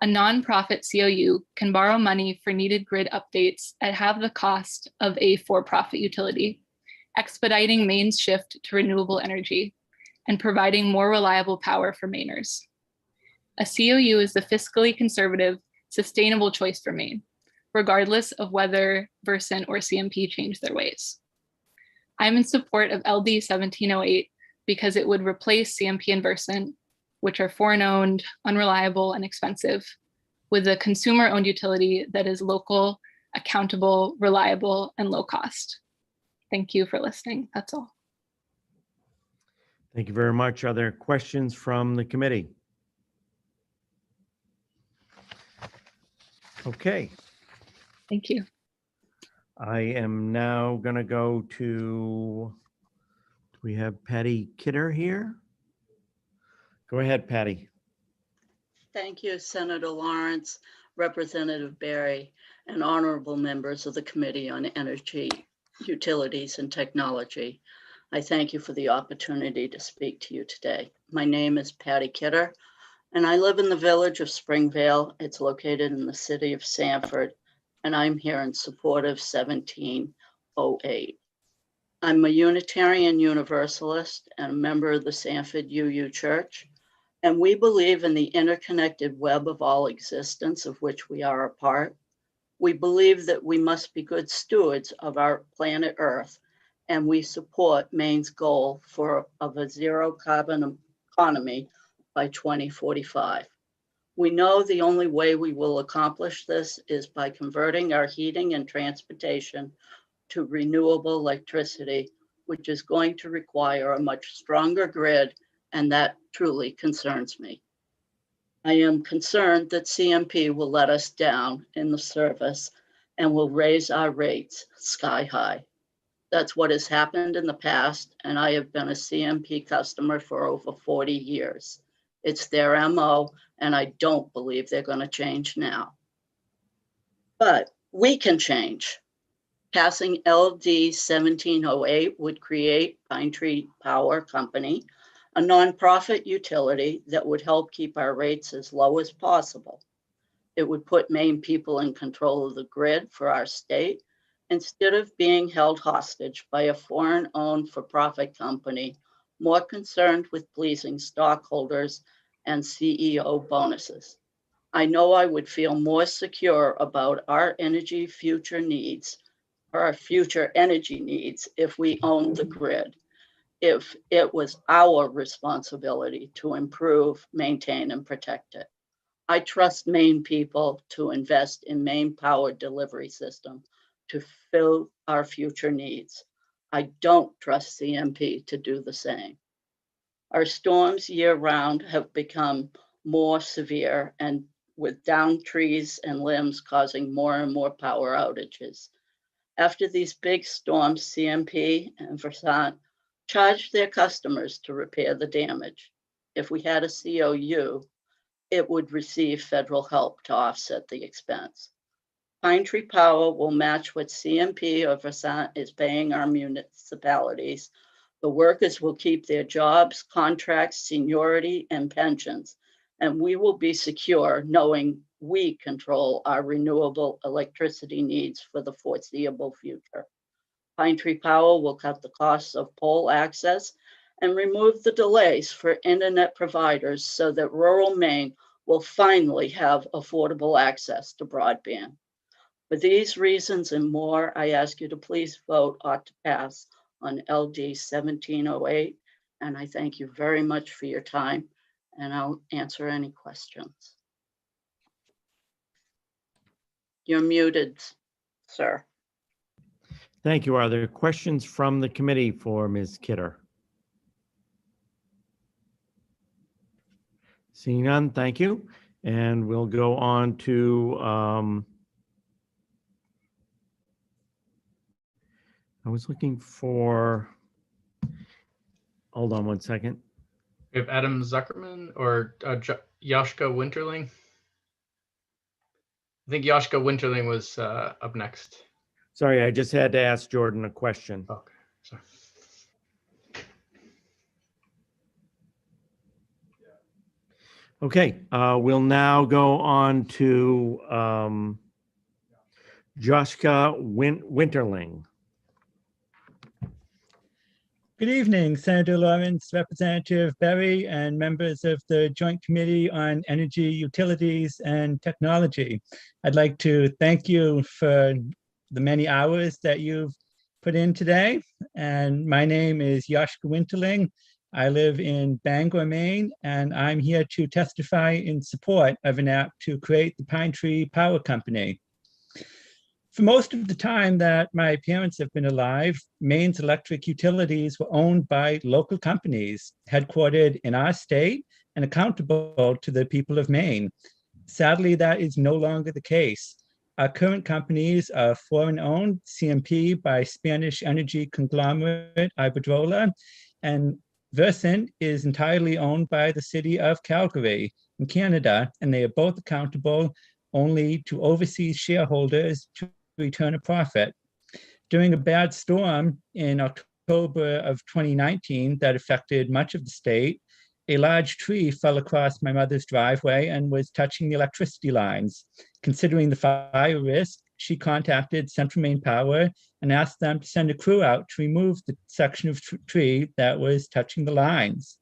A nonprofit COU can borrow money for needed grid updates at half the cost of a for-profit utility, expediting Maine's shift to renewable energy and providing more reliable power for Mainers. A COU is the fiscally conservative, sustainable choice for Maine, regardless of whether Versant or CMP change their ways. I'm in support of LD 1708 because it would replace CMP and Versant, which are foreign-owned, unreliable, and expensive, with a consumer-owned utility that is local, accountable, reliable, and low cost. Thank you for listening. That's all. Thank you very much. Are there questions from the committee? Okay. Thank you. I am now going to go to, do we have Patty Kidder here? Go ahead, Patty. Thank you, Senator Lawrence, Representative Berry, and honorable members of the Committee on Energy, Utilities, and Technology. I thank you for the opportunity to speak to you today. My name is Patty Kidder, and I live in the village of Springvale. It's located in the city of Sanford, and I'm here in support of 1708. I'm a Unitarian Universalist and a member of the Sanford UU Church, and we believe in the interconnected web of all existence of which we are a part. We believe that we must be good stewards of our planet Earth, and we support Maine's goal of a zero carbon economy by 2045. We know the only way we will accomplish this is by converting our heating and transportation to renewable electricity, which is going to require a much stronger grid, and that truly concerns me. I am concerned that CMP will let us down in the service and will raise our rates sky high. That's what has happened in the past, and I have been a CMP customer for over 40 years. It's their MO, and I don't believe they're going to change now. But we can change. Passing LD 1708 would create Pine Tree Power Company, a nonprofit utility that would help keep our rates as low as possible. It would put Maine people in control of the grid for our state instead of being held hostage by a foreign-owned for-profit company more concerned with pleasing stockholders and CEO bonuses. I know I would feel more secure about our energy future needs, or our future energy needs, if we owned the grid, if it was our responsibility to improve, maintain, and protect it. I trust Maine people to invest in Maine power delivery system to fill our future needs. I don't trust CMP to do the same. Our storms year-round have become more severe, and with downed trees and limbs causing more and more power outages. After these big storms, CMP and Versant charged their customers to repair the damage. If we had a COU, it would receive federal help to offset the expense. Pine Tree Power will match what CMP or Versant is paying our municipalities. The workers will keep their jobs, contracts, seniority, and pensions, and we will be secure knowing we control our renewable electricity needs for the foreseeable future. Pine Tree Power will cut the costs of pole access and remove the delays for internet providers so that rural Maine will finally have affordable access to broadband. For these reasons and more, I ask you to please vote ought to pass on LD 1708. And I thank you very much for your time, and I'll answer any questions. You're muted, sir. Thank you. Are there questions from the committee for Ms. Kidder? Seeing none, thank you. And we'll go on to, I was looking for, hold on one second. We have Adam Zuckerman or Yoshka Winterling. I think Yoshka Winterling was up next. Sorry, I just had to ask Jordan a question. Okay, sorry. Okay, we'll now go on to Joshka Winterling. Good evening, Senator Lawrence, Representative Berry, and members of the Joint Committee on Energy, Utilities, and Technology. I'd like to thank you for the many hours that you've put in today. And my name is Yoshka Winterling. I live in Bangor, Maine, and I'm here to testify in support of an act to create the Pine Tree Power Company. For most of the time that my parents have been alive, Maine's electric utilities were owned by local companies, headquartered in our state and accountable to the people of Maine. Sadly, that is no longer the case. Our current companies are foreign-owned, CMP by Spanish energy conglomerate Iberdrola, and Versant is entirely owned by the city of Calgary in Canada, and they are both accountable only to overseas shareholders to return a profit. During a bad storm in October of 2019 that affected much of the state, a large tree fell across my mother's driveway and was touching the electricity lines. Considering the fire risk, she contacted Central Maine Power and asked them to send a crew out to remove the section of tree that was touching the lines.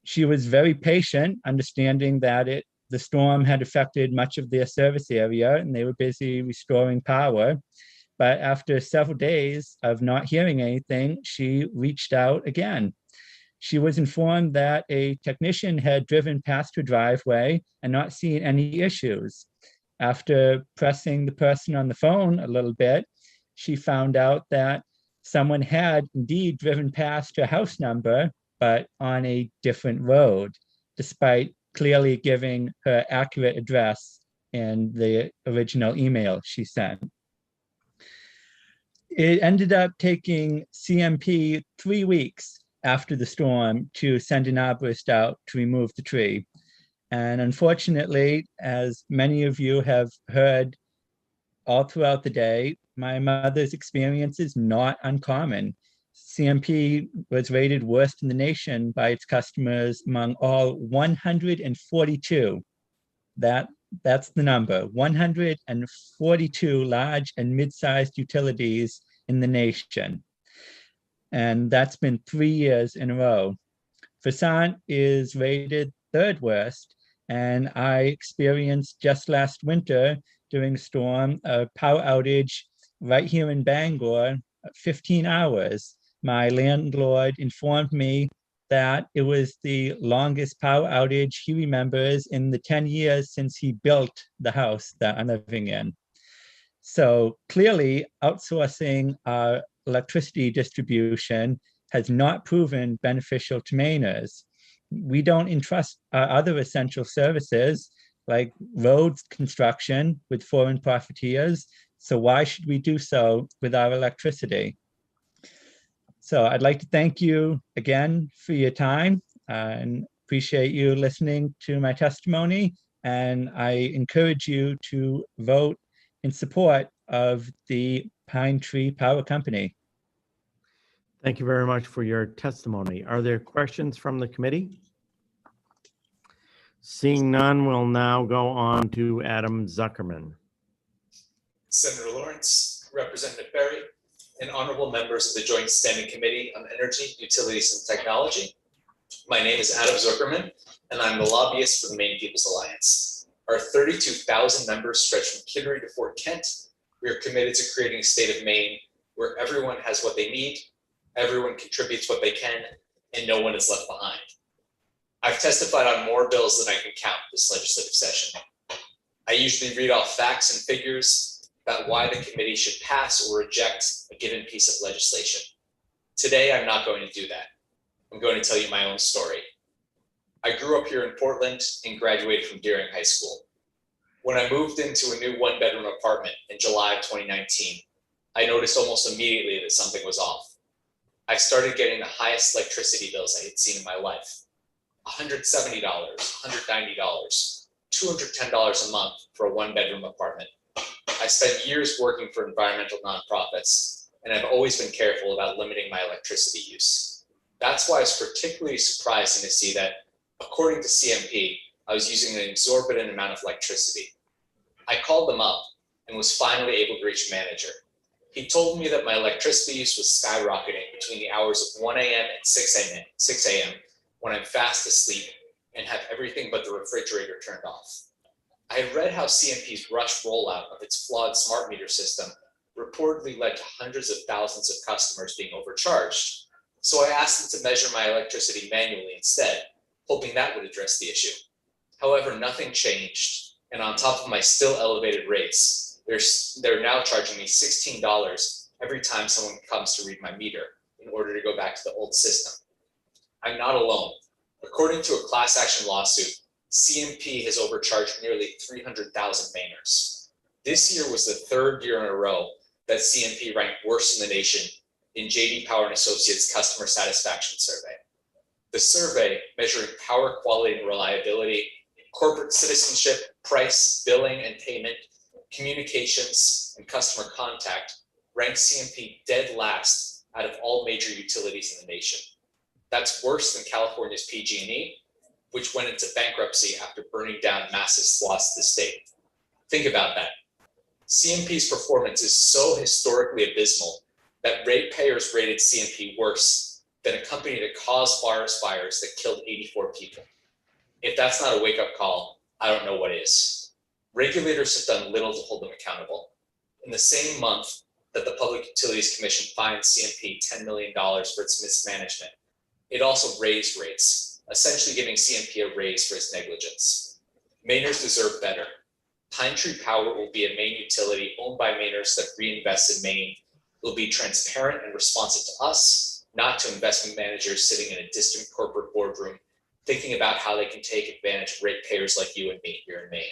She was very patient, understanding that the storm had affected much of their service area and they were busy restoring power. But after several days of not hearing anything, she reached out again. She was informed that a technician had driven past her driveway and not seen any issues. After pressing the person on the phone a little bit, she found out that someone had indeed driven past her house number, but on a different road, despite clearly giving her accurate address in the original email she sent. It ended up taking CMP 3 weeks after the storm to send an arborist out to remove the tree. And unfortunately, as many of you have heard all throughout the day, my mother's experience is not uncommon. CMP was rated worst in the nation by its customers among all 142. That's the number, 142 large and mid-sized utilities in the nation. And that's been 3 years in a row. Versant is rated third worst, and I experienced just last winter during a storm a power outage right here in Bangor, 15 hours. My landlord informed me that it was the longest power outage he remembers in the 10 years since he built the house that I'm living in. So clearly, outsourcing our electricity distribution has not proven beneficial to Mainers. We don't entrust our other essential services like roads construction with foreign profiteers. So why should we do so with our electricity? So I'd like to thank you again for your time and appreciate you listening to my testimony. And I encourage you to vote in support of the Pine Tree Power Company. Thank you very much for your testimony. Are there questions from the committee? Seeing none, we'll now go on to Adam Zuckerman. Senator Lawrence, Representative Berry, and honorable members of the Joint Standing Committee on Energy, Utilities, and Technology. My name is Adam Zuckerman, and I'm the lobbyist for the Maine People's Alliance. Our 32,000 members stretch from Kittery to Fort Kent. We are committed to creating a state of Maine where everyone has what they need, everyone contributes what they can, and no one is left behind. I've testified on more bills than I can count this legislative session. I usually read off facts and figures about why the committee should pass or reject a given piece of legislation. Today, I'm not going to do that. I'm going to tell you my own story. I grew up here in Portland and graduated from Deering High School. When I moved into a new one-bedroom apartment in July of 2019, I noticed almost immediately that something was off. I started getting the highest electricity bills I had seen in my life. $170, $190, $210 a month for a one-bedroom apartment. I spent years working for environmental nonprofits, and I've always been careful about limiting my electricity use. That's why it's particularly surprising to see that, according to CMP, I was using an exorbitant amount of electricity. I called them up and was finally able to reach a manager. He told me that my electricity use was skyrocketing between the hours of 1 a.m. and 6 a.m. when I'm fast asleep and have everything but the refrigerator turned off. I had read how CMP's rushed rollout of its flawed smart meter system reportedly led to hundreds of thousands of customers being overcharged. So I asked them to measure my electricity manually instead, hoping that would address the issue. However, nothing changed. And on top of my still elevated rates, they're now charging me $16 every time someone comes to read my meter in order to go back to the old system. I'm not alone. According to a class action lawsuit, CMP has overcharged nearly 300,000 Mainers. This year was the third year in a row that CMP ranked worst in the nation in J.D. Power and Associates Customer Satisfaction Survey. The survey, measuring power quality and reliability, corporate citizenship, price, billing and payment, communications, and customer contact, ranked CMP dead last out of all major utilities in the nation. That's worse than California's PG&E, which went into bankruptcy after burning down massive swaths of the state. Think about that. CMP's performance is so historically abysmal that ratepayers rated CMP worse than a company that caused forest fires that killed 84 people. If that's not a wake-up call, I don't know what is. Regulators have done little to hold them accountable. In the same month that the Public Utilities Commission fined CMP $10 million for its mismanagement, it also raised rates, essentially giving CMP a raise for its negligence. Mainers deserve better. Pine Tree Power will be a Maine utility owned by Mainers that reinvests in Maine. It will be transparent and responsive to us, not to investment managers sitting in a distant corporate boardroom thinking about how they can take advantage of ratepayers like you and me here in Maine.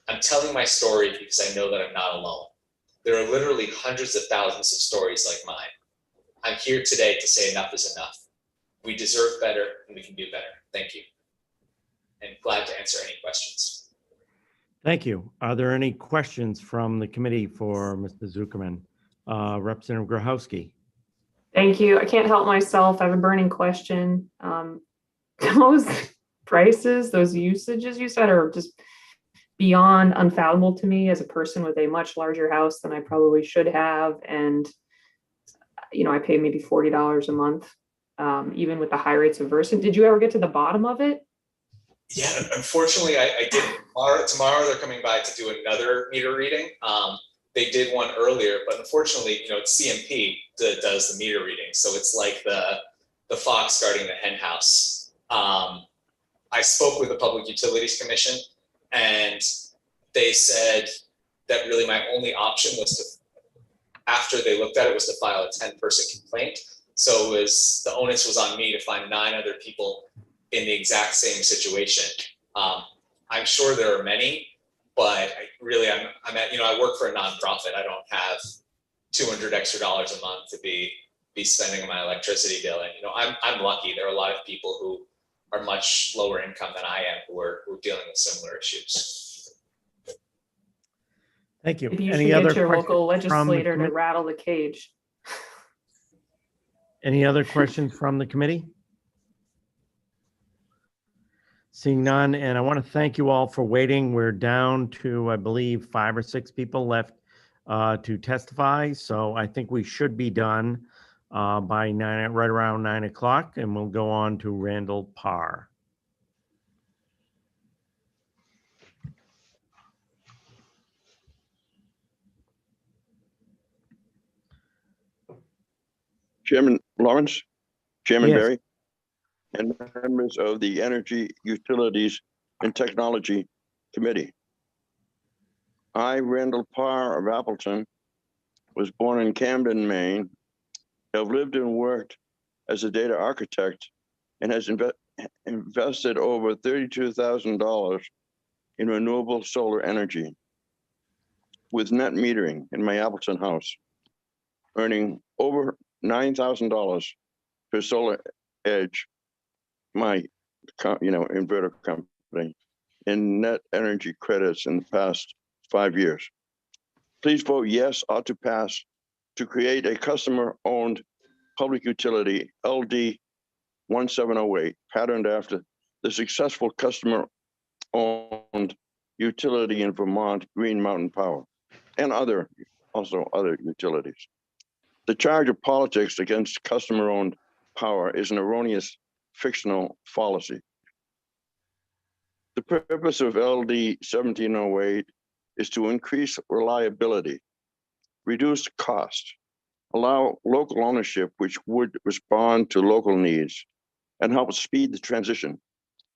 I'm telling my story because I know that I'm not alone. There are literally hundreds of thousands of stories like mine. I'm here today to say enough is enough. We deserve better and we can do better. Thank you. And glad to answer any questions. Thank you. Are there any questions from the committee for Mr. Zuckerman? Representative Grochowski. Thank you. I can't help myself. I have a burning question. Those prices, those usages you said are just beyond unfathomable to me as a person with a much larger house than I probably should have. And, you know, I pay maybe $40 a month, even with the high rates of Versant. Did you ever get to the bottom of it? Yeah, unfortunately, I didn't. Tomorrow they're coming by to do another meter reading. They did one earlier, but unfortunately, you know, it's CMP that does the meter reading. So it's like the fox guarding the hen house. I spoke with the Public Utilities Commission, and they said that really my only option was to, after they looked at it, was to file a 10-person complaint. So the onus was on me to find 9 other people in the exact same situation. I'm sure there are many, but I'm at, you know, I work for a nonprofit. I don't have $200 extra a month to be spending on my electricity bill. And, you know, I'm lucky. There are a lot of people who are much lower income than I am who are dealing with similar issues. Thank you. Maybe you Any should other get your questions local from the legislator to committee? rattle the cage. Any other questions from the committee? Seeing none, and I want to thank you all for waiting. We're down to, I believe, 5 or 6 people left to testify. So I think we should be done by right around 9 o'clock, and we'll go on to Randall Parr. Chairman Lawrence, Chairman Yes. Berry, and members of the Energy, Utilities, and Technology Committee. I, Randall Parr of Appleton, was born in Camden, Maine, have lived and worked as a data architect, and has invested over $32,000 in renewable solar energy with net metering in my Appleton house, earning over $9,000 for Solar Edge, my inverter company, in net energy credits in the past 5 years. Please vote yes or to pass to create a customer-owned public utility, LD 1708, patterned after the successful customer-owned utility in Vermont, Green Mountain Power, and other utilities. The charge of politics against customer-owned power is an erroneous fictional fallacy. The purpose of LD 1708 is to increase reliability, reduce cost, allow local ownership, which would respond to local needs, and help speed the transition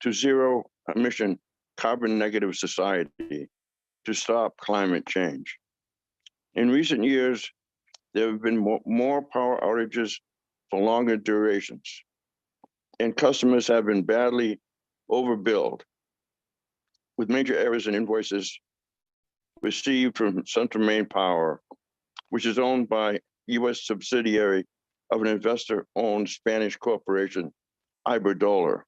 to zero emission, carbon negative society to stop climate change. In recent years, there have been more power outages for longer durations, and customers have been badly overbilled, with major errors in invoices received from Central Maine Power, which is owned by U.S. subsidiary of an investor-owned Spanish corporation, Iberdrola.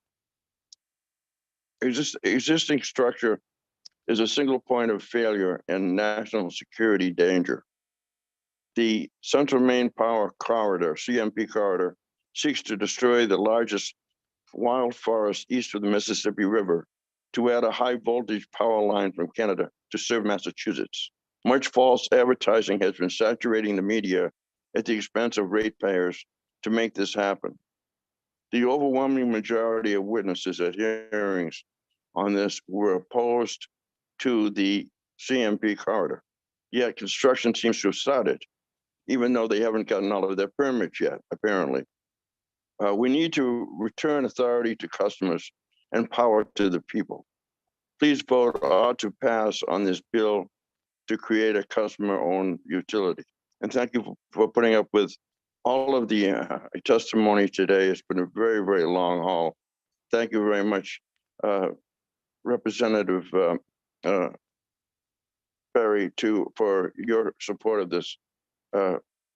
Existing structure is a single point of failure and national security danger. The Central Maine Power Corridor, CMP corridor, seeks to destroy the largest wild forest east of the Mississippi River to add a high voltage power line from Canada to serve Massachusetts. Much false advertising has been saturating the media at the expense of ratepayers to make this happen. The overwhelming majority of witnesses at hearings on this were opposed to the CMP corridor, yet construction seems to have started, even though they haven't gotten all of their permits yet, apparently. We need to return authority to customers and power to the people. Please vote or to pass on this bill to create a customer-owned utility. And thank you for putting up with all of the testimony today. It's been a very, very long haul. Thank you very much, Representative Berry, for your support of this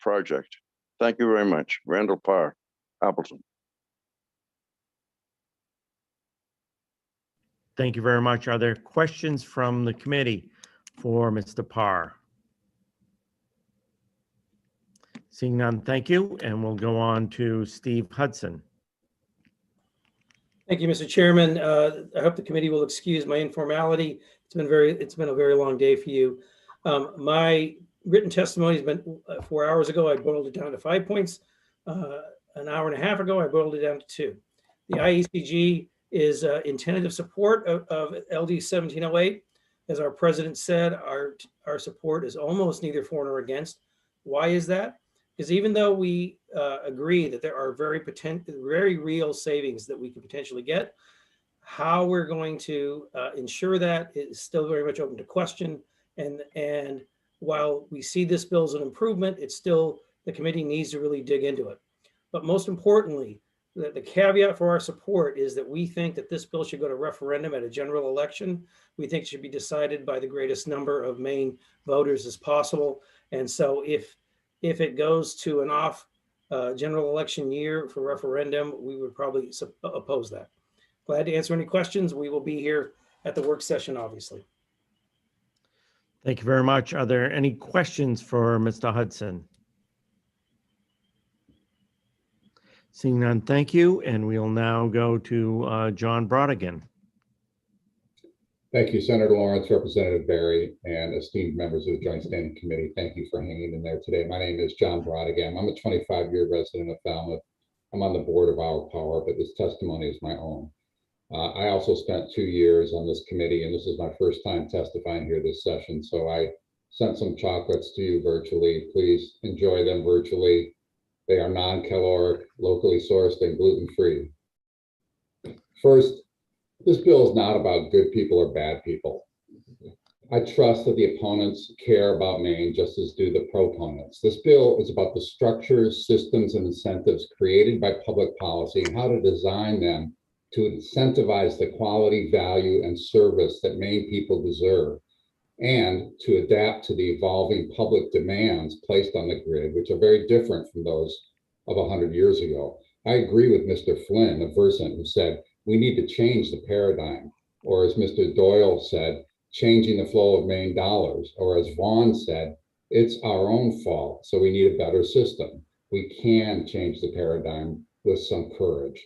project. Thank you very much. Randall Parr, Appleton. Thank you very much. Are there questions from the committee for Mr. Parr? Seeing none, thank you. And we'll go on to Steve Hudson. Thank you, Mr. Chairman. I hope the committee will excuse my informality. It's been a very long day for you. My written testimony has been 4 hours ago. I boiled it down to 5 points. An hour and a half ago, I boiled it down to 2. The IECG is in tentative support of LD 1708. As our president said, our support is almost neither for nor against. Why is that? Because even though we agree that there are very real savings that we can potentially get, how we're going to ensure that is still very much open to question. And while we see this bill as an improvement, it's still, the committee needs to really dig into it. But most importantly, the caveat for our support is that we think that this bill should go to referendum at a general election. We think it should be decided by the greatest number of Maine voters as possible. And so if it goes to an off general election year for referendum, we would probably oppose that. Glad to answer any questions. We will be here at the work session, obviously. Thank you very much. Are there any questions for Mr. Hudson? Seeing none, thank you. And we'll now go to John Brodigan. Thank you, Senator Lawrence, Representative Berry, and esteemed members of the Joint Standing Committee. Thank you for hanging in there today. My name is John Brodigan. I'm a 25-year resident of Falmouth. I'm on the board of Our Power, but this testimony is my own. I also spent 2 years on this committee, and this is my first time testifying here this session. So I sent some chocolates to you virtually. Please enjoy them virtually. They are non-caloric, locally sourced, and gluten-free. First, this bill is not about good people or bad people. I trust that the opponents care about Maine just as do the proponents. This bill is about the structures, systems, and incentives created by public policy and how to design them to incentivize the quality, value, and service that Maine people deserve, and to adapt to the evolving public demands placed on the grid, which are very different from those of 100 years ago. I agree with Mr. Flynn of Versant, who said, we need to change the paradigm, or as Mr. Doyle said, changing the flow of Maine dollars, or as Vaughn said, it's our own fault, so we need a better system. We can change the paradigm with some courage.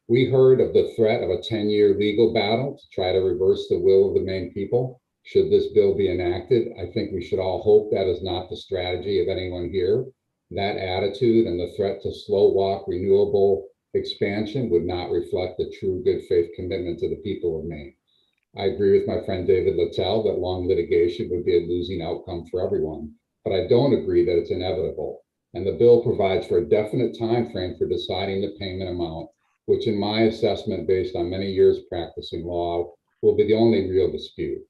We heard of the threat of a 10-year legal battle to try to reverse the will of the Maine people. Should this bill be enacted, I think we should all hope that is not the strategy of anyone here. That attitude and the threat to slow walk renewable expansion would not reflect the true good faith commitment to the people of Maine. I agree with my friend David Littell that long litigation would be a losing outcome for everyone, but I don't agree that it's inevitable. And the bill provides for a definite time frame for deciding the payment amount, which in my assessment, based on many years practicing law, will be the only real dispute.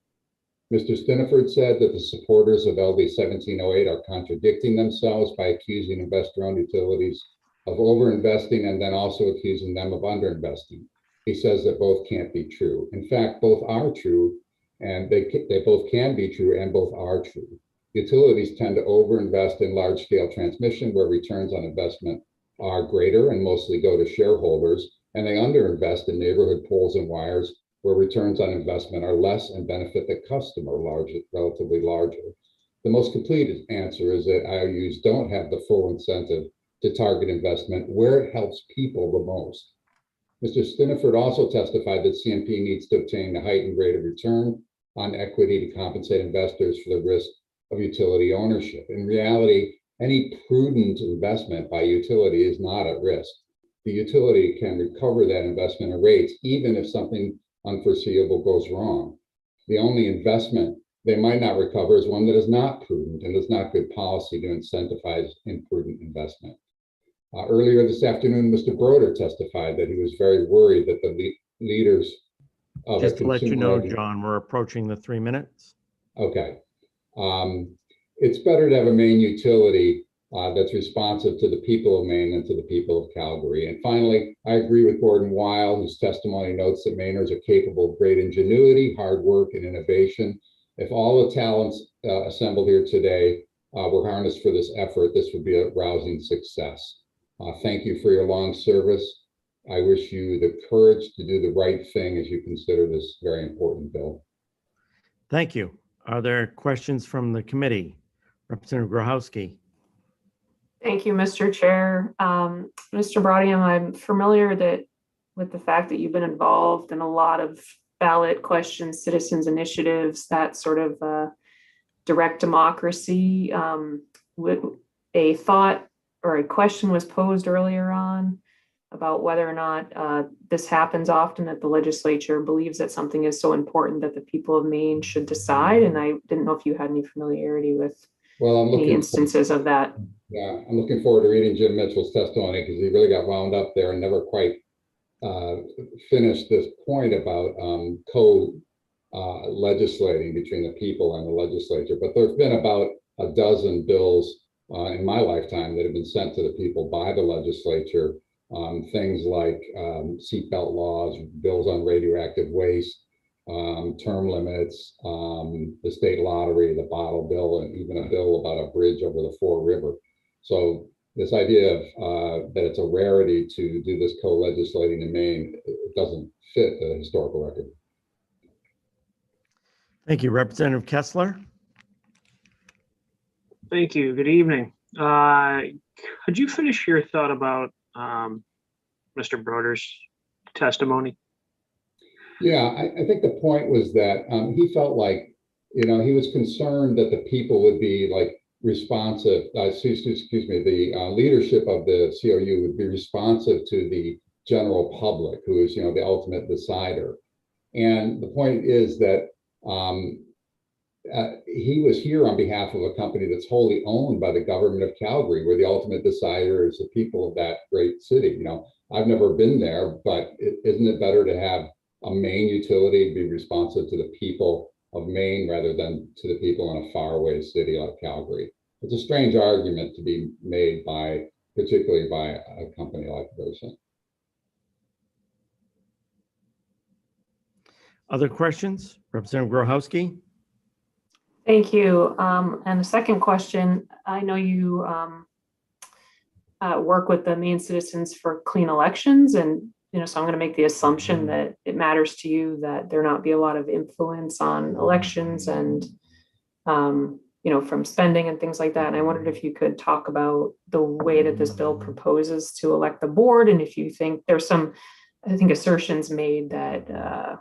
Mr. Stiniford said that the supporters of LD 1708 are contradicting themselves by accusing investor-owned utilities of overinvesting and then also accusing them of underinvesting. He says that both can't be true. In fact, both are true, and they both can be true and both are true. Utilities tend to overinvest in large-scale transmission where returns on investment are greater and mostly go to shareholders, and they underinvest in neighborhood poles and wires where returns on investment are less and benefit the customer relatively larger. The most complete answer is that IOUs don't have the full incentive to target investment where it helps people the most. Mr. Stiniford also testified that CMP needs to obtain a heightened rate of return on equity to compensate investors for the risk of utility ownership. In reality, any prudent investment by utility is not at risk. The utility can recover that investment at rates even if something unforeseeable goes wrong. The only investment they might not recover is one that is not prudent and is not good policy to incentivize imprudent investment. Earlier this afternoon, Mr. Broder testified that he was very worried that the leaders of Just to let you know, consumer- John, we're approaching the 3 minutes. Okay. It's better to have a Maine utility that's responsive to the people of Maine than to the people of Calgary. And finally, I agree with Gordon Weil, whose testimony notes that Mainers are capable of great ingenuity, hard work, and innovation. If all the talents assembled here today were harnessed for this effort, this would be a rousing success. Thank you for your long service. I wish you the courage to do the right thing as you consider this very important bill. Thank you. Are there questions from the committee? Representative Grochowski. Thank you, Mr. Chair. Mr. Brodiam, I'm familiar with the fact that you've been involved in a lot of ballot questions, citizens initiatives, that sort of direct democracy. A thought or a question was posed earlier on about whether or not this happens often, that the legislature believes that something is so important that the people of Maine should decide. And I didn't know if you had any familiarity with any instances of that. Yeah, I'm looking forward to reading Jim Mitchell's testimony because he really got wound up there and never quite finished this point about legislating between the people and the legislature. But there's been about a dozen bills in my lifetime that have been sent to the people by the legislature. Things like seatbelt laws, bills on radioactive waste, term limits, the state lottery, the bottle bill, and even a bill about a bridge over the Fore River. So this idea of that it's a rarity to do this co-legislating in Maine, it doesn't fit the historical record. Thank you. Representative Kessler. Thank you. Good evening. Could you finish your thought about Mr. Broder's testimony? Yeah, I think the point was that he felt like, he was concerned that the people would be like responsive, excuse me, the leadership of the COU would be responsive to the general public, who is, the ultimate decider. And the point is that he was here on behalf of a company that's wholly owned by the government of Calgary, where the ultimate decider is the people of that great city. You know, I've never been there, but isn't it better to have a Maine utility be responsive to the people of Maine rather than to the people in a faraway city like Calgary? It's a strange argument to be made by, particularly by a company like Versant. Other questions? Representative Grochowski? Thank you. And the second question, I know you work with the Maine Citizens for Clean Elections, and so I'm going to make the assumption that it matters to you that there not be a lot of influence on elections and from spending and things like that. And I wondered if you could talk about the way that this bill proposes to elect the board, and if you think there's some, assertions made that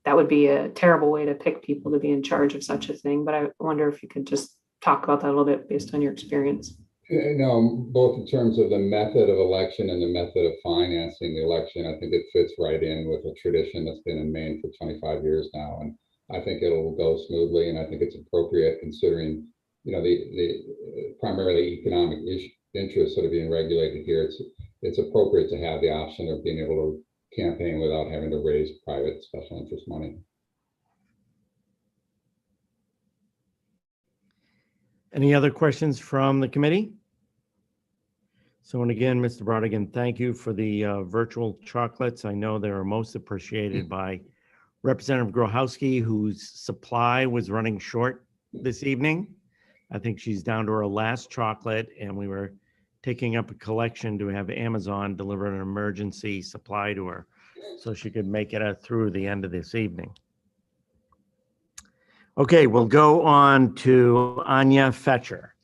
that would be a terrible way to pick people to be in charge of such a thing. But I wonder if you could just talk about that a little bit based on your experience. No, both in terms of the method of election and the method of financing the election, I think it fits right in with a tradition that's been in Maine for 25 years now. And I think it'll go smoothly, and I think it's appropriate considering, the primarily economic interests that are being regulated here. It's appropriate to have the option of being able to campaign without having to raise private special interest money. Any other questions from the committee? So, and again, Mr. Brodigan, thank you for the virtual chocolates. I know they are most appreciated by Representative Grochowski, whose supply was running short this evening. I think she's down to her last chocolate, and we were taking up a collection to have Amazon deliver an emergency supply to her so she could make it through the end of this evening. Okay, we'll go on to Anya Fetcher.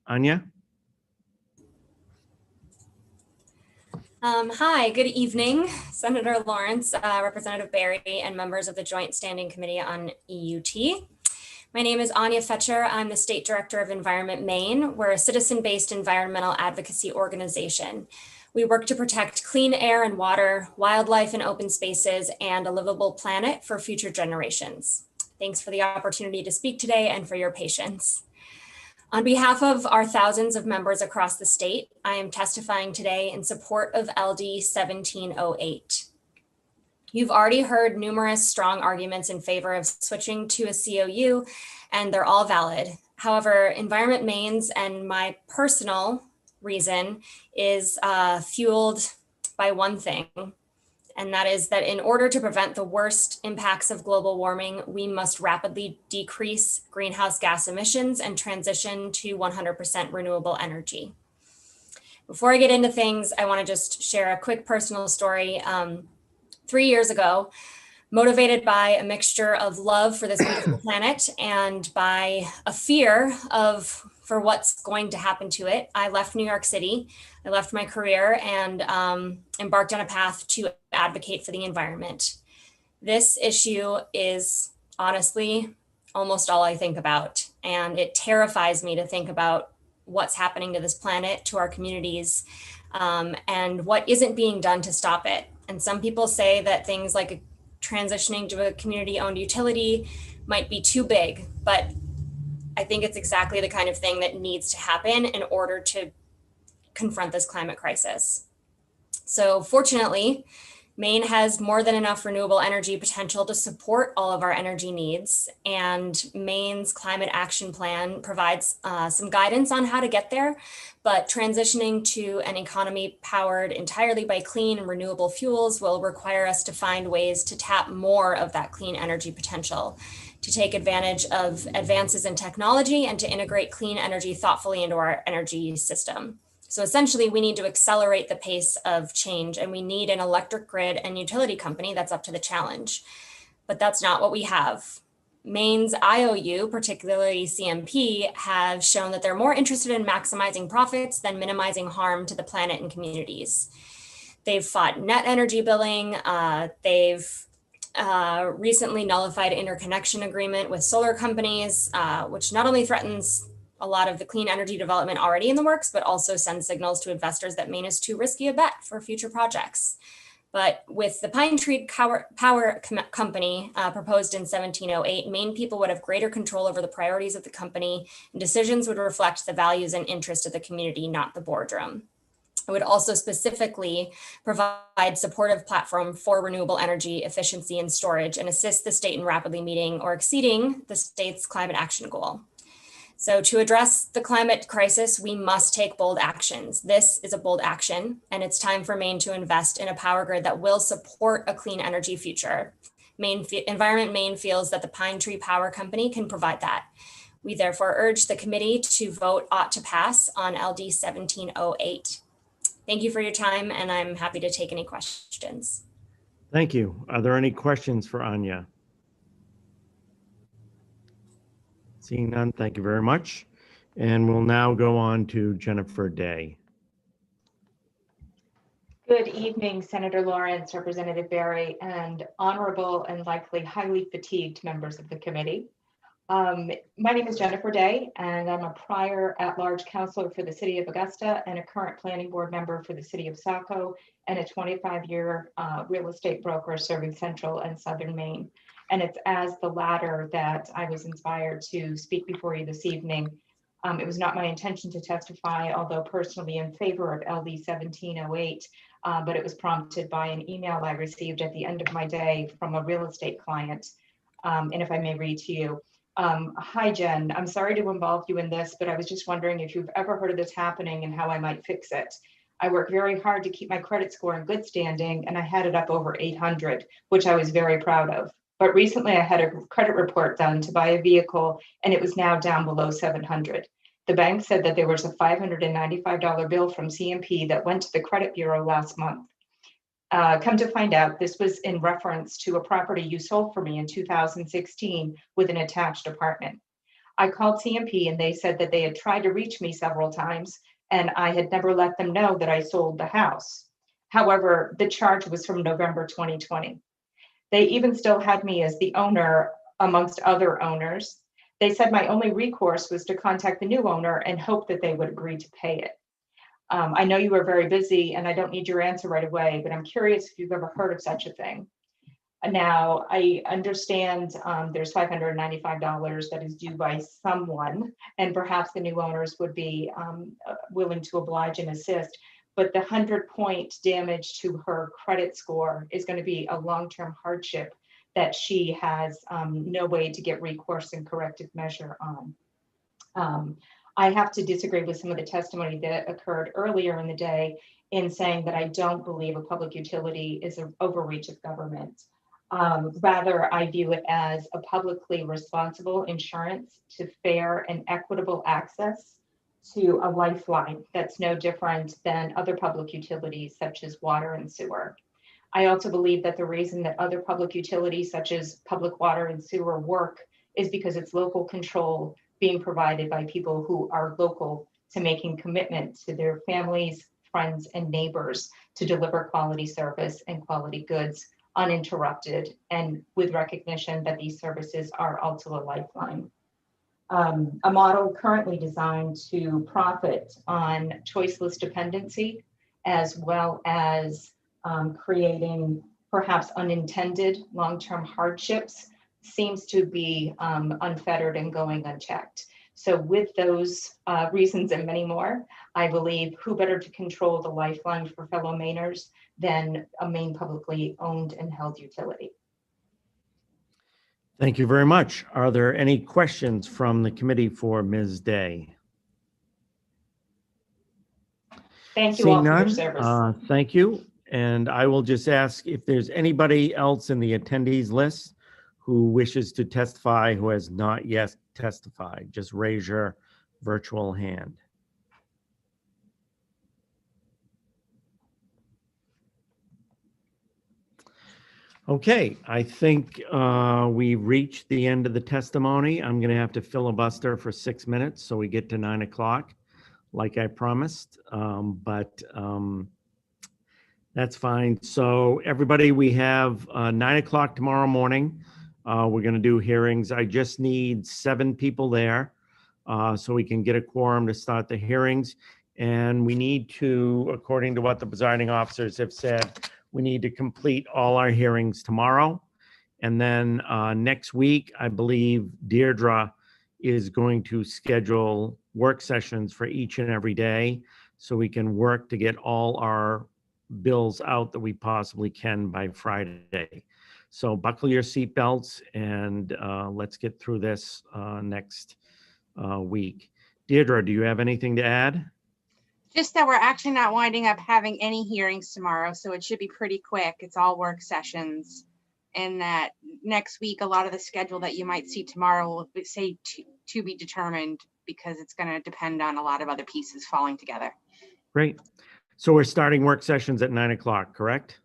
Anya? Hi, good evening, Senator Lawrence, Representative Berry, and members of the Joint Standing Committee on EUT. My name is Anya Fetcher. I'm the State Director of Environment Maine. We're a citizen-based environmental advocacy organization. We work to protect clean air and water, wildlife and open spaces, and a livable planet for future generations. Thanks for the opportunity to speak today and for your patience. On behalf of our thousands of members across the state, I am testifying today in support of LD 1708. You've already heard numerous strong arguments in favor of switching to a COU, and they're all valid. However, Environment Maine's and my personal reason is fueled by one thing, and that is that in order to prevent the worst impacts of global warming, we must rapidly decrease greenhouse gas emissions and transition to 100% renewable energy. Before I get into things, I want to just share a quick personal story. 3 years ago, motivated by a mixture of love for this beautiful planet and by a fear for what's going to happen to it, I left New York City. I left my career and embarked on a path to advocate for the environment. This issue is honestly almost all I think about, and it terrifies me to think about what's happening to this planet, to our communities, and what isn't being done to stop it. And some people say that things like transitioning to a community-owned utility might be too big, but I think it's exactly the kind of thing that needs to happen in order to confront this climate crisis. So fortunately, Maine has more than enough renewable energy potential to support all of our energy needs, and Maine's climate action plan provides some guidance on how to get there, but transitioning to an economy powered entirely by clean and renewable fuels will require us to find ways to tap more of that clean energy potential, to take advantage of advances in technology and to integrate clean energy thoughtfully into our energy system. So essentially, we need to accelerate the pace of change, and we need an electric grid and utility company that's up to the challenge. But that's not what we have. Maine's IOU, particularly CMP, have shown that they're more interested in maximizing profits than minimizing harm to the planet and communities. They've fought net energy billing. They've recently nullified interconnection agreement with solar companies, which not only threatens a lot of the clean energy development already in the works, but also sends signals to investors that Maine is too risky a bet for future projects. But with the Pine Tree Power Company proposed in 1708, Maine people would have greater control over the priorities of the company, and decisions would reflect the values and interests of the community, not the boardroom. It would also specifically provide supportive platform for renewable energy efficiency and storage and assist the state in rapidly meeting or exceeding the state's climate action goal. So to address the climate crisis, we must take bold actions. This is a bold action, and it's time for Maine to invest in a power grid that will support a clean energy future. Environment Maine feels that the Pine Tree Power Company can provide that. We therefore urge the committee to vote ought to pass on LD 1708. Thank you for your time, and I'm happy to take any questions. Thank you. Are there any questions for Anya? Seeing none, thank you very much. And we'll now go on to Jennifer Day. Good evening, Senator Lawrence, Representative Berry, and honorable and likely highly fatigued members of the committee. My name is Jennifer Day, and I'm a prior at-large counselor for the City of Augusta and a current planning board member for the City of Saco and a 25-year real estate broker serving Central and Southern Maine. And it's as the latter that I was inspired to speak before you this evening. It was not my intention to testify, although personally in favor of LD 1708, but it was prompted by an email I received at the end of my day from a real estate client. And if I may read to you. Hi, Jen. I'm sorry to involve you in this, but I was just wondering if you've ever heard of this happening and how I might fix it. I work very hard to keep my credit score in good standing, and I had it up over 800, which I was very proud of. But recently I had a credit report done to buy a vehicle, and it was now down below 700. The bank said that there was a $595 bill from CMP that went to the credit bureau last month. Come to find out, this was in reference to a property you sold for me in 2016 with an attached apartment. I called CMP and they said that they had tried to reach me several times and I had never let them know that I sold the house. However, the charge was from November 2020. They even still had me as the owner amongst other owners. They said my only recourse was to contact the new owner and hope that they would agree to pay it. I know you are very busy and I don't need your answer right away, but I'm curious if you've ever heard of such a thing. Now, I understand there's $595 that is due by someone, and perhaps the new owners would be willing to oblige and assist, but the 100-point damage to her credit score is going to be a long-term hardship that she has no way to get recourse and corrective measure on. I have to disagree with some of the testimony that occurred earlier in the day in saying that I don't believe a public utility is an overreach of government. Rather, I view it as a publicly responsible insurance to fair and equitable access to a lifeline that's no different than other public utilities such as water and sewer. I also believe that the reason that other public utilities such as public water and sewer work is because it's local control being provided by people who are local to making commitment to their families, friends, and neighbors to deliver quality service and quality goods uninterrupted and with recognition that these services are also a lifeline. A model currently designed to profit on choiceless dependency, as well as creating perhaps unintended long-term hardships, seems to be unfettered and going unchecked. So with those reasons and many more, I believe who better to control the lifeline for fellow Mainers than a Maine publicly owned and held utility. Thank you very much. Are there any questions from the committee for Ms. Day? Thank you Seeing all for your none, service. thank you. And I will just ask if there's anybody else in the attendees list who wishes to testify who has not yet testified. Just raise your virtual hand. Okay, I think we reached the end of the testimony. I'm going to have to filibuster for 6 minutes so we get to 9 o'clock, like I promised. That's fine. So everybody, we have 9 o'clock tomorrow morning. We're going to do hearings. I just need 7 people there so we can get a quorum to start the hearings. And we need to, according to what the presiding officers have said, We need to complete all our hearings tomorrow. And then next week, I believe Deirdre is going to schedule work sessions for each and every day so we can work to get all our bills out that we possibly can by Friday. So buckle your seatbelts and let's get through this next week. Deirdre, do you have anything to add? Just that we're actually not winding up having any hearings tomorrow, so it should be pretty quick. It's all work sessions. And that next week, a lot of the schedule that you might see tomorrow will say to be determined, because it's going to depend on a lot of other pieces falling together. Great. So we're starting work sessions at 9 o'clock, correct?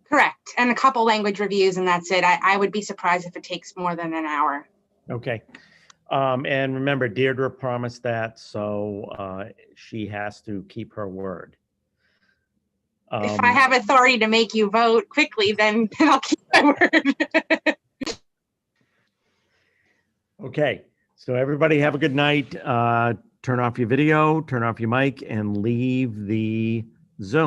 Correct. And a couple language reviews, and that's it. I would be surprised if it takes more than an hour. Okay. And remember, Deirdre promised that, so she has to keep her word. If I have authority to make you vote quickly, then I'll keep my word. Okay, so everybody have a good night. Turn off your video, turn off your mic, and leave the Zoom.